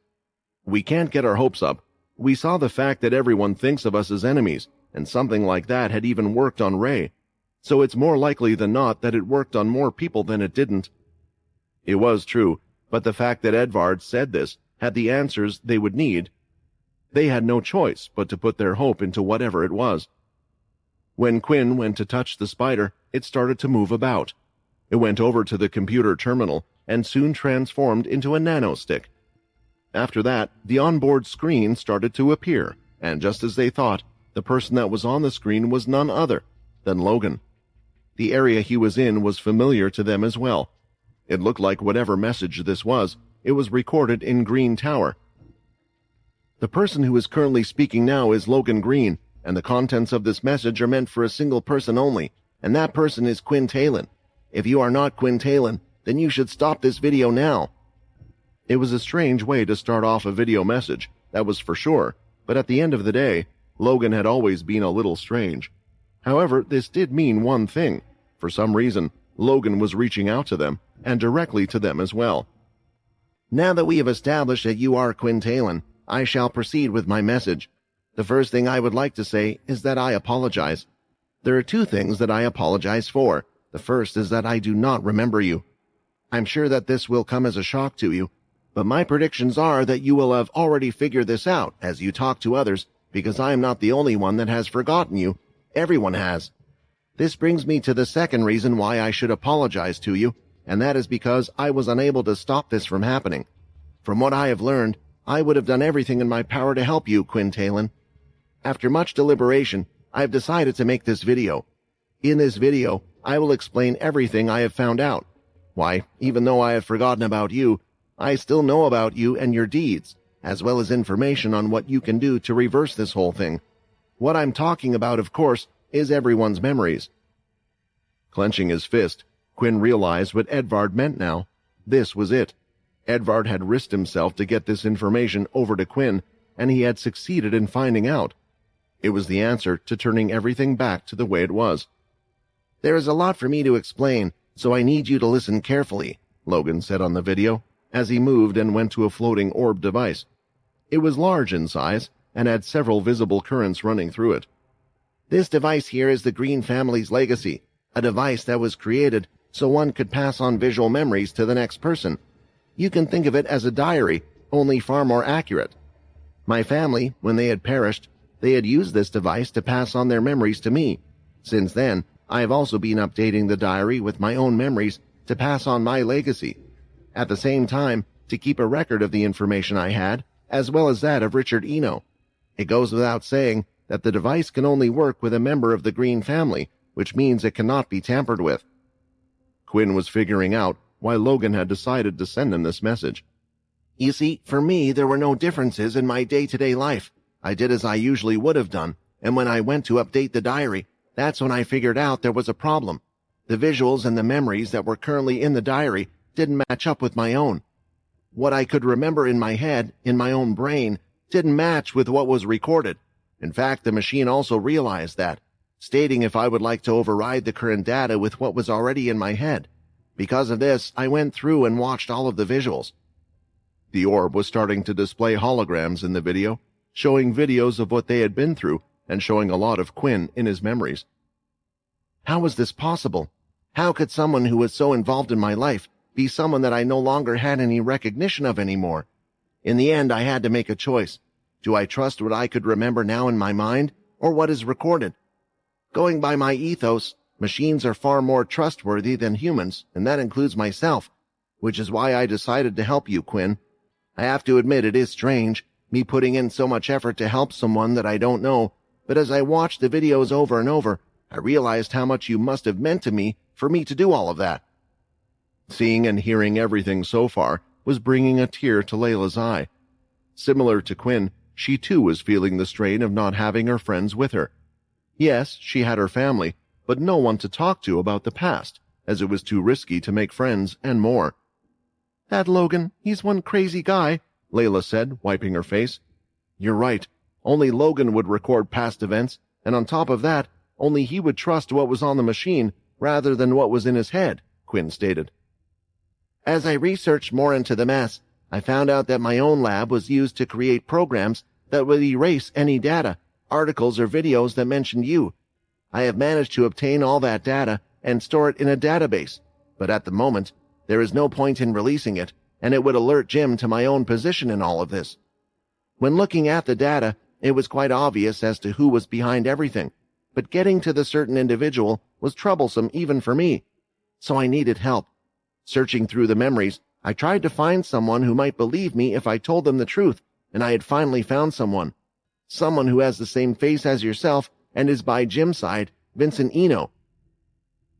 We can't get our hopes up. We saw the fact that everyone thinks of us as enemies, and something like that had even worked on Ray. So it's more likely than not that it worked on more people than it didn't. It was true, but the fact that Edvard said this had the answers they would need. They had no choice but to put their hope into whatever it was. When Quinn went to touch the spider, it started to move about. It went over to the computer terminal and soon transformed into a nanostick. After that, the onboard screen started to appear, and just as they thought, the person that was on the screen was none other than Logan. The area he was in was familiar to them as well. It looked like whatever message this was, it was recorded in Green Tower. The person who is currently speaking now is Logan Green, and the contents of this message are meant for a single person only, and that person is Quinn Talon. If you are not Quinn Talon, then you should stop this video now. It was a strange way to start off a video message, that was for sure, but at the end of the day, Logan had always been a little strange. However, this did mean one thing. For some reason, Logan was reaching out to them, and directly to them as well. Now that we have established that you are Quinn Talon, I shall proceed with my message. The first thing I would like to say is that I apologize. There are two things that I apologize for. The first is that I do not remember you. I'm sure that this will come as a shock to you, but my predictions are that you will have already figured this out as you talk to others, because I am not the only one that has forgotten you. Everyone has. This brings me to the second reason why I should apologize to you, and that is because I was unable to stop this from happening. From what I have learned, I would have done everything in my power to help you, Quinn Talon. After much deliberation, I have decided to make this video. In this video, I will explain everything I have found out. Why, even though I have forgotten about you, I still know about you and your deeds, as well as information on what you can do to reverse this whole thing. What I'm talking about, of course, is everyone's memories. Clenching his fist, Quinn realized what Edvard meant now. This was it. Edvard had risked himself to get this information over to Quinn, and he had succeeded in finding out. It was the answer to turning everything back to the way it was. There is a lot for me to explain, so I need you to listen carefully, Logan said on the video, as he moved and went to a floating orb device. It was large in size, and had several visible currents running through it. This device here is the Green family's legacy, a device that was created so one could pass on visual memories to the next person. You can think of it as a diary, only far more accurate. My family, when they had perished, they had used this device to pass on their memories to me. Since then, I have also been updating the diary with my own memories to pass on my legacy. At the same time, to keep a record of the information I had, as well as that of Richard Eno. It goes without saying that the device can only work with a member of the Green family, which means it cannot be tampered with. Quinn was figuring out why Logan had decided to send him this message. You see, for me, there were no differences in my day-to-day life. I did as I usually would have done, and when I went to update the diary, that's when I figured out there was a problem. The visuals and the memories that were currently in the diary didn't match up with my own. What I could remember in my head, in my own brain, didn't match with what was recorded. In fact, the machine also realized that, stating if I would like to override the current data with what was already in my head. Because of this, I went through and watched all of the visuals. The orb was starting to display holograms in the video, showing videos of what they had been through and showing a lot of Quinn in his memories. How was this possible? How could someone who was so involved in my life be someone that I no longer had any recognition of anymore? In the end, I had to make a choice. Do I trust what I could remember now in my mind, or what is recorded? Going by my ethos, machines are far more trustworthy than humans, and that includes myself, which is why I decided to help you, Quinn. I have to admit it is strange, me putting in so much effort to help someone that I don't know, but as I watched the videos over and over, I realized how much you must have meant to me for me to do all of that. Seeing and hearing everything so far was bringing a tear to Layla's eye. Similar to Quinn, she too was feeling the strain of not having her friends with her. Yes, she had her family, but no one to talk to about the past, as it was too risky to make friends and more. That Logan, he's one crazy guy, Layla said, wiping her face. You're right. Only Logan would record past events, and on top of that, only he would trust what was on the machine rather than what was in his head, Quinn stated. As I researched more into the mess, I found out that my own lab was used to create programs that would erase any data, articles or videos that mentioned you. I have managed to obtain all that data and store it in a database, but at the moment, there is no point in releasing it, and it would alert Jim to my own position in all of this. When looking at the data, it was quite obvious as to who was behind everything, but getting to the certain individual was troublesome even for me, so I needed help. Searching through the memories, I tried to find someone who might believe me if I told them the truth, and I had finally found someone. Someone who has the same face as yourself and is by Jim's side, Vincent Eno."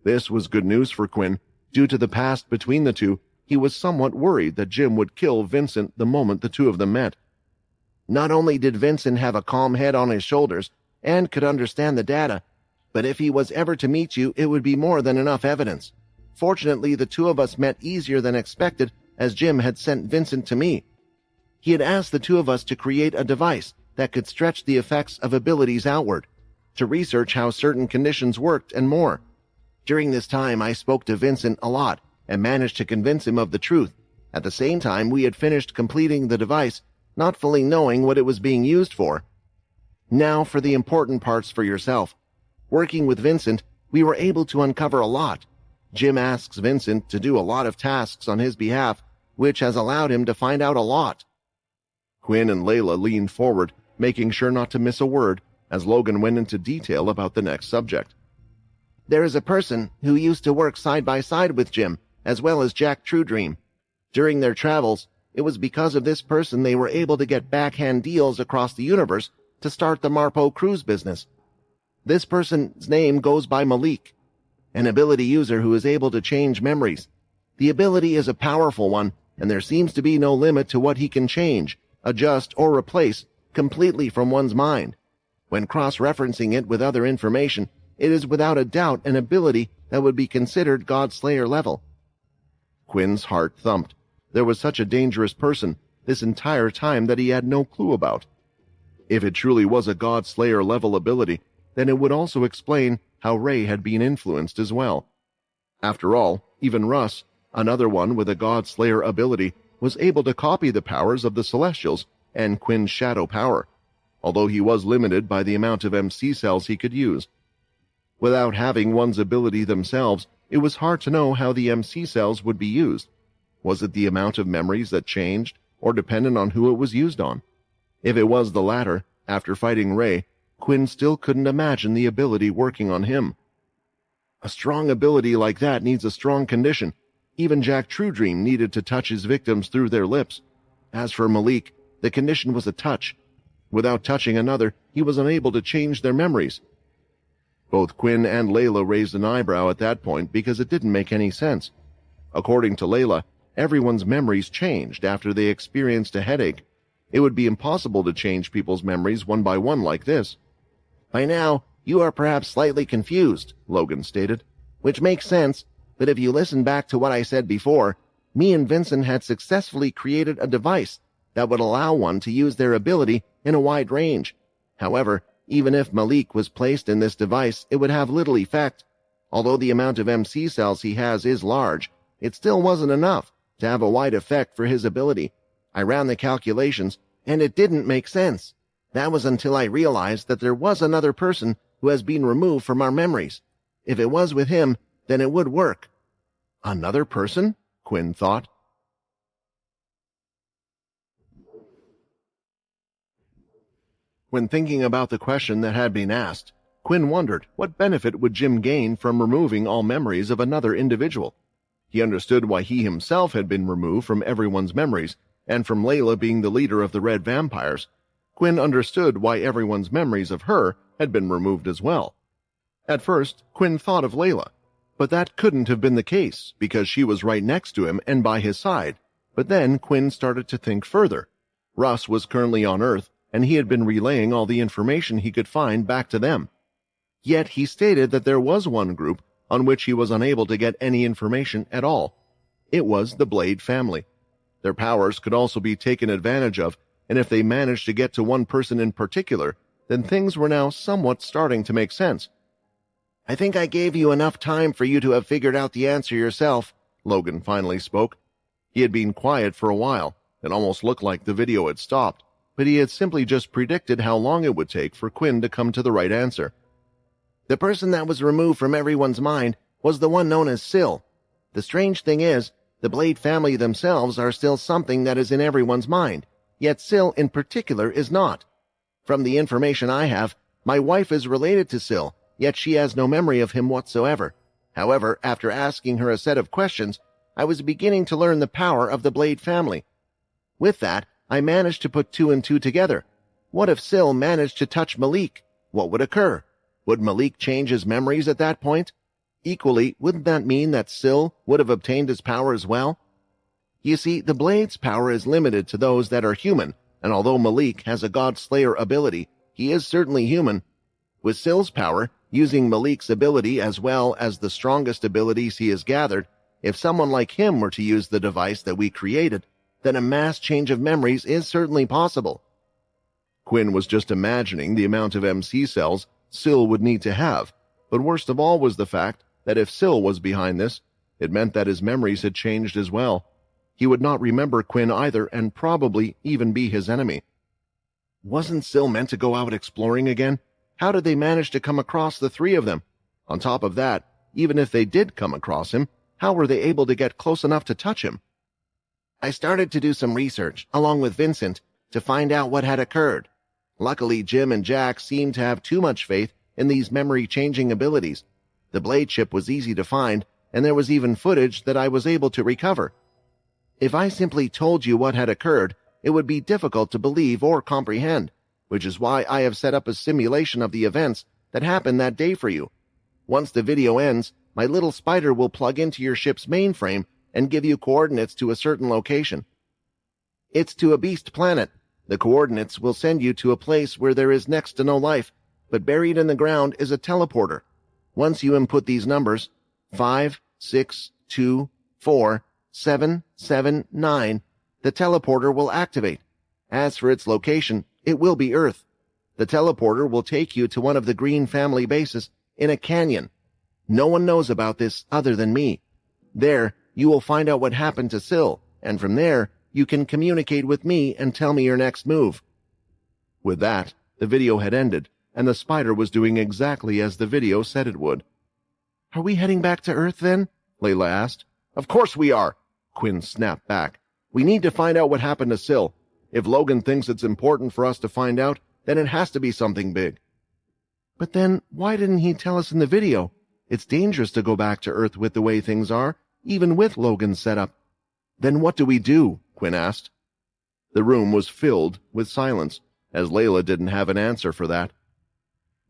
This was good news for Quinn. Due to the past between the two, he was somewhat worried that Jim would kill Vincent the moment the two of them met. Not only did Vincent have a calm head on his shoulders and could understand the data, but if he was ever to meet you, it would be more than enough evidence. Fortunately, the two of us met easier than expected, as Jim had sent Vincent to me. He had asked the two of us to create a device that could stretch the effects of abilities outward, to research how certain conditions worked and more. During this time, I spoke to Vincent a lot and managed to convince him of the truth. At the same time, we had finished completing the device, not fully knowing what it was being used for. Now for the important parts for yourself. Working with Vincent, we were able to uncover a lot. Jim asks Vincent to do a lot of tasks on his behalf, which has allowed him to find out a lot. Quinn and Layla leaned forward, making sure not to miss a word, as Logan went into detail about the next subject. There is a person who used to work side by side with Jim, as well as Jack Truedream. During their travels, it was because of this person they were able to get backhand deals across the universe to start the Marpo cruise business. This person's name goes by Malik, an ability user who is able to change memories. The ability is a powerful one, and there seems to be no limit to what he can change, adjust, or replace completely from one's mind. When cross-referencing it with other information, it is without a doubt an ability that would be considered God-Slayer level. Quinn's heart thumped. There was such a dangerous person this entire time that he had no clue about. If it truly was a God-Slayer level ability, then it would also explain how Ray had been influenced as well. After all, even Russ, another one with a God-Slayer ability, was able to copy the powers of the Celestials and Quinn's shadow power, although he was limited by the amount of MC cells he could use. Without having one's ability themselves, it was hard to know how the MC cells would be used. Was it the amount of memories that changed, or dependent on who it was used on? If it was the latter, after fighting Ray, Quinn still couldn't imagine the ability working on him. A strong ability like that needs a strong condition. Even Jack Truedream needed to touch his victims through their lips. As for Malik, the condition was a touch. Without touching another, he was unable to change their memories. Both Quinn and Layla raised an eyebrow at that point because it didn't make any sense. According to Layla, everyone's memories changed after they experienced a headache. It would be impossible to change people's memories one by one like this. "By now, you are perhaps slightly confused," Logan stated, "which makes sense, but if you listen back to what I said before, me and Vincent had successfully created a device that would allow one to use their ability in a wide range. However, even if Malik was placed in this device, it would have little effect. Although the amount of MC cells he has is large, it still wasn't enough to have a wide effect for his ability. I ran the calculations, and it didn't make sense. That was until I realized that there was another person who has been removed from our memories. If it was with him, then it would work." Another person? Quinn thought. When thinking about the question that had been asked, Quinn wondered what benefit would Jim gain from removing all memories of another individual. He understood why he himself had been removed from everyone's memories, and from Layla being the leader of the Red Vampires. Quinn understood why everyone's memories of her had been removed as well. At first, Quinn thought of Layla, but that couldn't have been the case because she was right next to him and by his side. But then Quinn started to think further. Russ was currently on Earth, and he had been relaying all the information he could find back to them. Yet he stated that there was one group on which he was unable to get any information at all. It was the Blade family. Their powers could also be taken advantage of, and if they managed to get to one person in particular, then things were now somewhat starting to make sense. "I think I gave you enough time for you to have figured out the answer yourself," Logan finally spoke. He had been quiet for a while. It almost looked like the video had stopped, but he had simply just predicted how long it would take for Quinn to come to the right answer. "The person that was removed from everyone's mind was the one known as Syl. The strange thing is, the Blade family themselves are still something that is in everyone's mind, yet Syl in particular is not. From the information I have, my wife is related to Syl, yet she has no memory of him whatsoever. However, after asking her a set of questions, I was beginning to learn the power of the Blade family. With that, I managed to put two and two together. What if Sil managed to touch Malik? What would occur? Would Malik change his memories at that point? Equally, wouldn't that mean that Sil would have obtained his power as well? You see, the blade's power is limited to those that are human, and although Malik has a God Slayer ability, he is certainly human. With Sil's power, using Malik's ability as well as the strongest abilities he has gathered, if someone like him were to use the device that we created, then a mass change of memories is certainly possible. Quinn was just imagining the amount of MC cells Sil would need to have, but worst of all was the fact that if Sil was behind this, it meant that his memories had changed as well. He would not remember Quinn either and probably even be his enemy. Wasn't Sil meant to go out exploring again? How did they manage to come across the three of them? On top of that, even if they did come across him, how were they able to get close enough to touch him? I started to do some research, along with Vincent, to find out what had occurred. Luckily, Jim and Jack seemed to have too much faith in these memory-changing abilities. The blade chip was easy to find, and there was even footage that I was able to recover. If I simply told you what had occurred, it would be difficult to believe or comprehend, which is why I have set up a simulation of the events that happened that day for you. Once the video ends, my little spider will plug into your ship's mainframe and give you coordinates to a certain location. It's to a beast planet. The coordinates will send you to a place where there is next to no life, but buried in the ground is a teleporter. Once you input these numbers, 5, 6, 2, 4, 7, 7, 9, the teleporter will activate. As for its location, it will be Earth. The teleporter will take you to one of the Green family bases in a canyon. No one knows about this other than me. There, you will find out what happened to Sil, and from there, you can communicate with me and tell me your next move. With that, the video had ended, and the spider was doing exactly as the video said it would. Are we heading back to Earth then? Layla asked. Of course we are, Quinn snapped back. We need to find out what happened to Sil. If Logan thinks it's important for us to find out, then it has to be something big. But then, why didn't he tell us in the video? It's dangerous to go back to Earth with the way things are, even with Logan's setup. Then what do we do? Quinn asked. The room was filled with silence, as Layla didn't have an answer for that.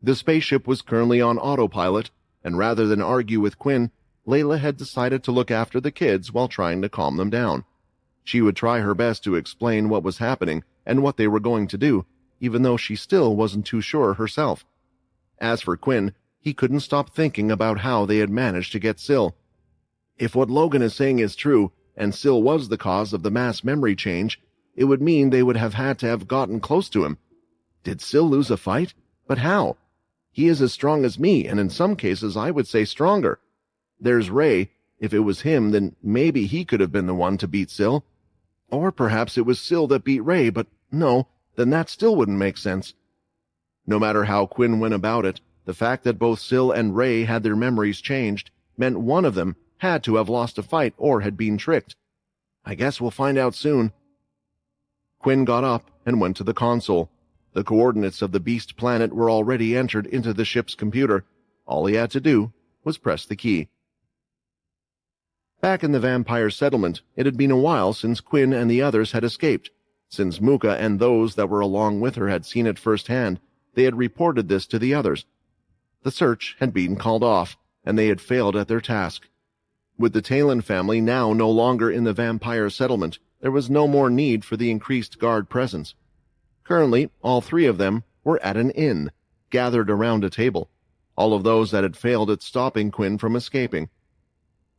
The spaceship was currently on autopilot, and rather than argue with Quinn, Layla had decided to look after the kids while trying to calm them down. She would try her best to explain what was happening and what they were going to do, even though she still wasn't too sure herself. As for Quinn, he couldn't stop thinking about how they had managed to get Sil. If what Logan is saying is true, and Sil was the cause of the mass memory change, it would mean they would have had to have gotten close to him. Did Sil lose a fight? But how? He is as strong as me, and in some cases I would say stronger. There's Ray. If it was him, then maybe he could have been the one to beat Sil. Or perhaps it was Sil that beat Ray, but no, then that still wouldn't make sense. No matter how Quinn went about it, the fact that both Sil and Ray had their memories changed meant one of them had to have lost a fight or had been tricked. I guess we'll find out soon. Quinn got up and went to the console. The coordinates of the beast planet were already entered into the ship's computer. All he had to do was press the key. Back in the vampire settlement, it had been a while since Quinn and the others had escaped. Since Muka and those that were along with her had seen it firsthand, they had reported this to the others. The search had been called off, and they had failed at their task. With the Talon family now no longer in the vampire settlement, there was no more need for the increased guard presence. Currently, all three of them were at an inn, gathered around a table, all of those that had failed at stopping Quinn from escaping.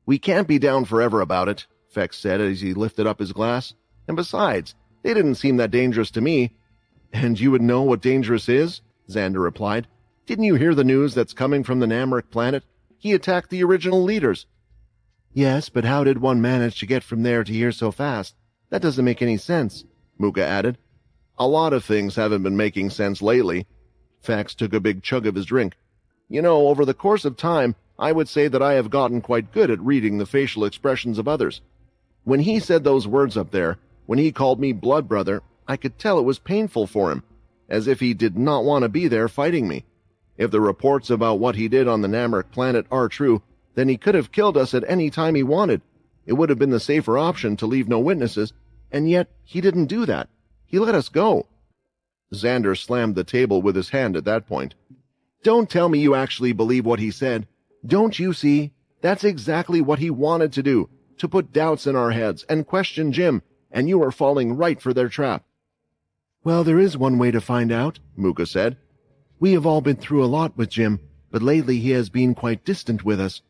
We can't be down forever about it, Fex said as he lifted up his glass. And besides, they didn't seem that dangerous to me. And you would know what dangerous is? Xander replied. Didn't you hear the news that's coming from the Namric planet? He attacked the original leaders. Yes, but how did one manage to get from there to here so fast? That doesn't make any sense, Muka added. A lot of things haven't been making sense lately. Fax took a big chug of his drink. You know, over the course of time, I would say that I have gotten quite good at reading the facial expressions of others. When he said those words up there, when he called me blood brother, I could tell it was painful for him, as if he did not want to be there fighting me. If the reports about what he did on the Namric planet are true, then he could have killed us at any time he wanted. It would have been the safer option to leave no witnesses, and yet he didn't do that. He let us go. Xander slammed the table with his hand at that point. Don't tell me you actually believe what he said. Don't you see? That's exactly what he wanted to do, to put doubts in our heads and question Jim, and you are falling right for their trap. Well, there is one way to find out, Mooka said. We have all been through a lot with Jim, but lately he has been quite distant with us.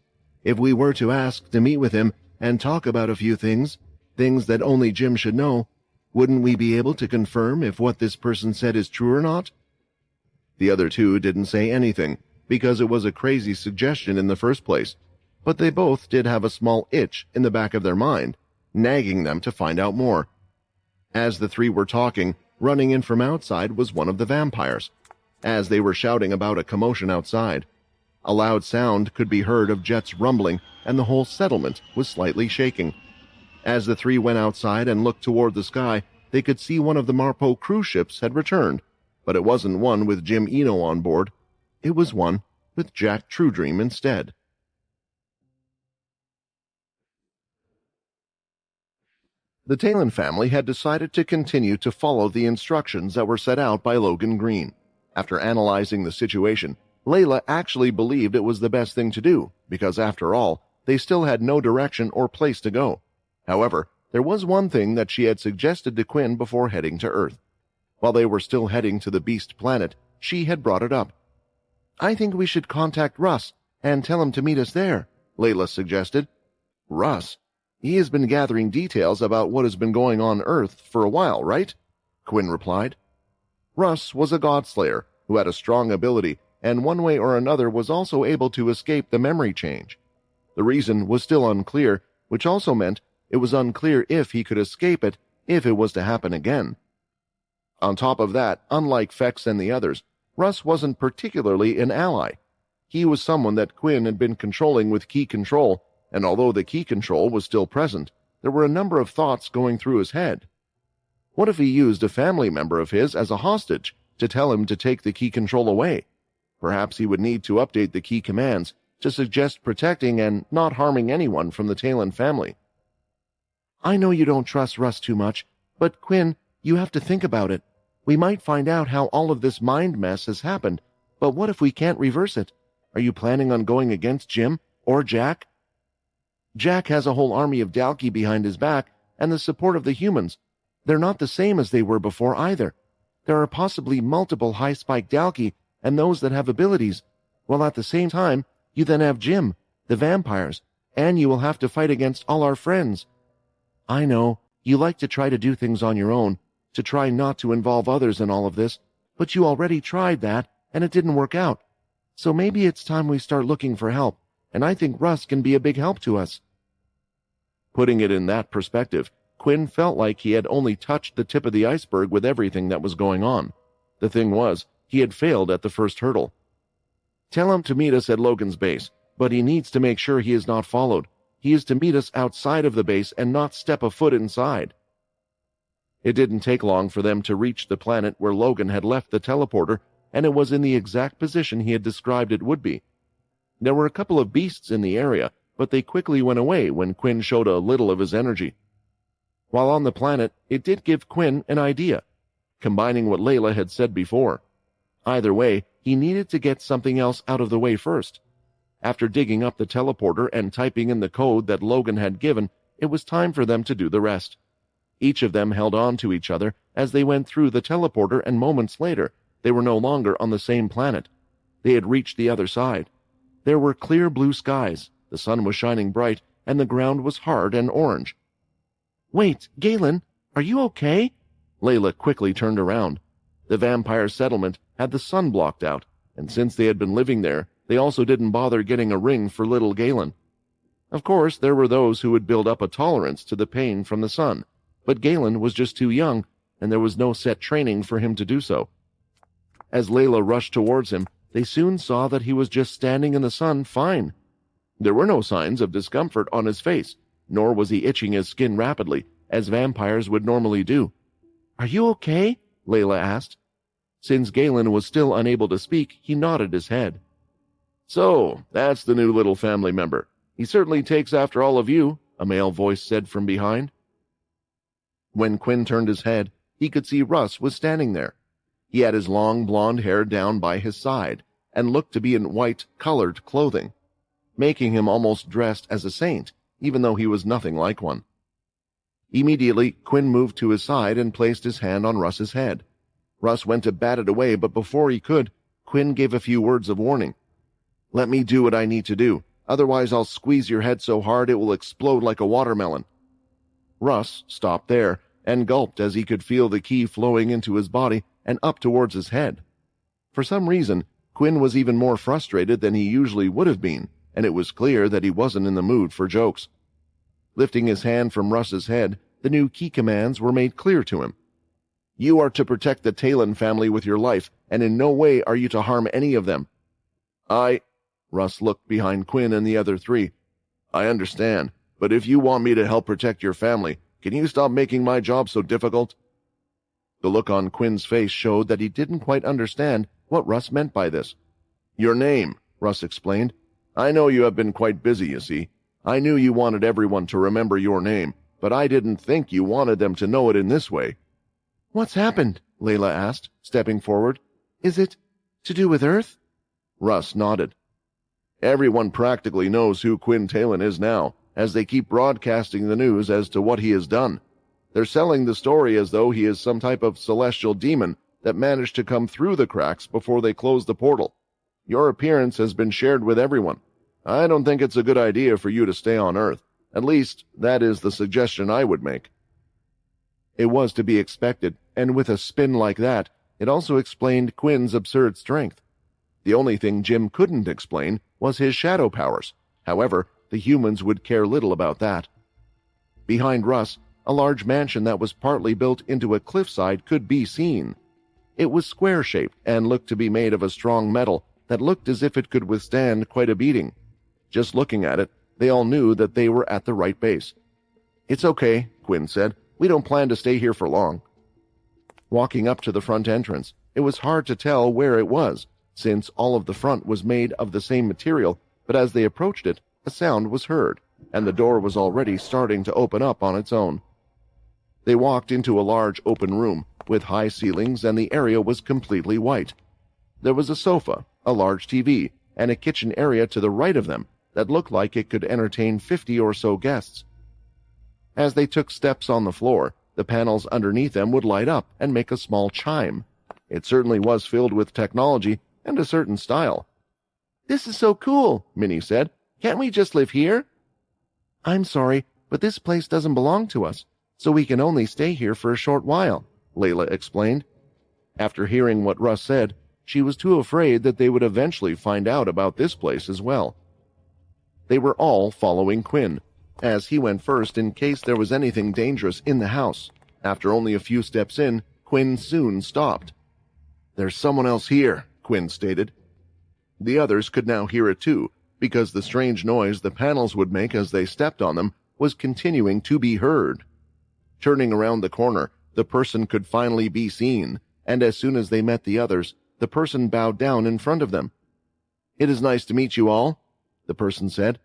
If we were to ask to meet with him and talk about a few things that only Jim should know, wouldn't we be able to confirm if what this person said is true or not? The other two didn't say anything, because it was a crazy suggestion in the first place, but they both did have a small itch in the back of their mind, nagging them to find out more. As the three were talking, running in from outside was one of the vampires. As they were shouting about a commotion outside, a loud sound could be heard of jets rumbling, and the whole settlement was slightly shaking. As the three went outside and looked toward the sky, they could see one of the Marpo cruise ships had returned, but it wasn't one with Jim Eno on board. It was one with Jack Truedream instead. The Talon family had decided to continue to follow the instructions that were set out by Logan Green. After analyzing the situation, Layla actually believed it was the best thing to do, because after all, they still had no direction or place to go. However, there was one thing that she had suggested to Quinn before heading to Earth. While they were still heading to the Beast Planet, she had brought it up. I think we should contact Russ and tell him to meet us there, Layla suggested. Russ? He has been gathering details about what has been going on Earth for a while, right? Quinn replied. Russ was a godslayer who had a strong ability, and one way or another was also able to escape the memory change. The reason was still unclear, which also meant it was unclear if he could escape it if it was to happen again. On top of that, unlike Fex and the others, Russ wasn't particularly an ally. He was someone that Quinn had been controlling with key control, and although the key control was still present, there were a number of thoughts going through his head. What if he used a family member of his as a hostage to tell him to take the key control away? Perhaps he would need to update the key commands to suggest protecting and not harming anyone from the Talon family. I know you don't trust Russ too much, but Quinn, you have to think about it. We might find out how all of this mind mess has happened, but what if we can't reverse it? Are you planning on going against Jim or Jack? Jack has a whole army of Dalki behind his back and the support of the humans. They're not the same as they were before either. There are possibly multiple high-spike Dalki and those that have abilities, while at the same time, you then have Jim, the vampires, and you will have to fight against all our friends. I know, you like to try to do things on your own, to try not to involve others in all of this, but you already tried that, and it didn't work out. So maybe it's time we start looking for help, and I think Russ can be a big help to us. Putting it in that perspective, Quinn felt like he had only touched the tip of the iceberg with everything that was going on. The thing was, he had failed at the first hurdle. Tell him to meet us at Logan's base, but he needs to make sure he is not followed. He is to meet us outside of the base and not step a foot inside. It didn't take long for them to reach the planet where Logan had left the teleporter, and it was in the exact position he had described it would be. There were a couple of beasts in the area, but they quickly went away when Quinn showed a little of his energy. While on the planet, it did give Quinn an idea, combining what Layla had said before. Either way, he needed to get something else out of the way first. After digging up the teleporter and typing in the code that Logan had given, it was time for them to do the rest. Each of them held on to each other as they went through the teleporter, and moments later, they were no longer on the same planet. They had reached the other side. There were clear blue skies, the sun was shining bright, and the ground was hard and orange. Wait, Galen, are you okay? Layla quickly turned around. The vampire settlement had the sun blocked out, and since they had been living there, they also didn't bother getting a ring for little Galen. Of course, there were those who would build up a tolerance to the pain from the sun, but Galen was just too young, and there was no set training for him to do so. As Layla rushed towards him, they soon saw that he was just standing in the sun fine. There were no signs of discomfort on his face, nor was he itching his skin rapidly, as vampires would normally do. Are you okay? Layla asked. Since Galen was still unable to speak, he nodded his head. So, that's the new little family member. He certainly takes after all of you, a male voice said from behind. When Quinn turned his head, he could see Russ was standing there. He had his long blonde hair down by his side and looked to be in white, colored clothing, making him almost dressed as a saint, even though he was nothing like one. Immediately, Quinn moved to his side and placed his hand on Russ's head. Russ went to bat it away, but before he could, Quinn gave a few words of warning. "Let me do what I need to do. Otherwise, I'll squeeze your head so hard it will explode like a watermelon." Russ stopped there and gulped as he could feel the ki flowing into his body and up towards his head. For some reason, Quinn was even more frustrated than he usually would have been, and it was clear that he wasn't in the mood for jokes. Lifting his hand from Russ's head, the new ki commands were made clear to him. "You are to protect the Talon family with your life, and in no way are you to harm any of them." Russ looked behind Quinn and the other three. "I understand, but if you want me to help protect your family, can you stop making my job so difficult?" The look on Quinn's face showed that he didn't quite understand what Russ meant by this. "Your name," Russ explained. "I know you have been quite busy, you see. I knew you wanted everyone to remember your name, but I didn't think you wanted them to know it in this way." "What's happened?" Layla asked, stepping forward. "Is it to do with Earth?" Russ nodded. "Everyone practically knows who Quinn Talon is now, as they keep broadcasting the news as to what he has done. They're selling the story as though he is some type of celestial demon that managed to come through the cracks before they closed the portal. Your appearance has been shared with everyone. I don't think it's a good idea for you to stay on Earth. At least, that is the suggestion I would make." It was to be expected, and with a spin like that, it also explained Quinn's absurd strength. The only thing Jim couldn't explain was his shadow powers. However, the humans would care little about that. Behind Russ, a large mansion that was partly built into a cliffside could be seen. It was square-shaped and looked to be made of a strong metal that looked as if it could withstand quite a beating. Just looking at it, they all knew that they were at the right base. "It's okay," Quinn said. "We don't plan to stay here for long." Walking up to the front entrance, it was hard to tell where it was, since all of the front was made of the same material, but as they approached it, a sound was heard, and the door was already starting to open up on its own. They walked into a large open room with high ceilings, and the area was completely white. There was a sofa, a large TV, and a kitchen area to the right of them that looked like it could entertain 50 or so guests. As they took steps on the floor, the panels underneath them would light up and make a small chime. It certainly was filled with technology and a certain style. "This is so cool," Minnie said. "Can't we just live here?" "I'm sorry, but this place doesn't belong to us, so we can only stay here for a short while," Layla explained. After hearing what Russ said, she was too afraid that they would eventually find out about this place as well. They were all following Quinn, as he went first in case there was anything dangerous in the house. After only a few steps in, Quinn soon stopped. "There's someone else here," Quinn stated. The others could now hear it too, because the strange noise the panels would make as they stepped on them was continuing to be heard. Turning around the corner, the person could finally be seen, and as soon as they met the others, the person bowed down in front of them. "It is nice to meet you all," the person said.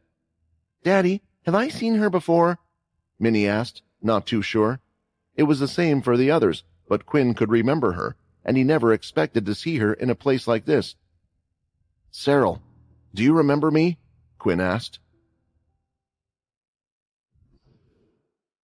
"Daddy, have I seen her before?" Minnie asked, not too sure. It was the same for the others, but Quinn could remember her, and he never expected to see her in a place like this. "Cyril, do you remember me?" Quinn asked.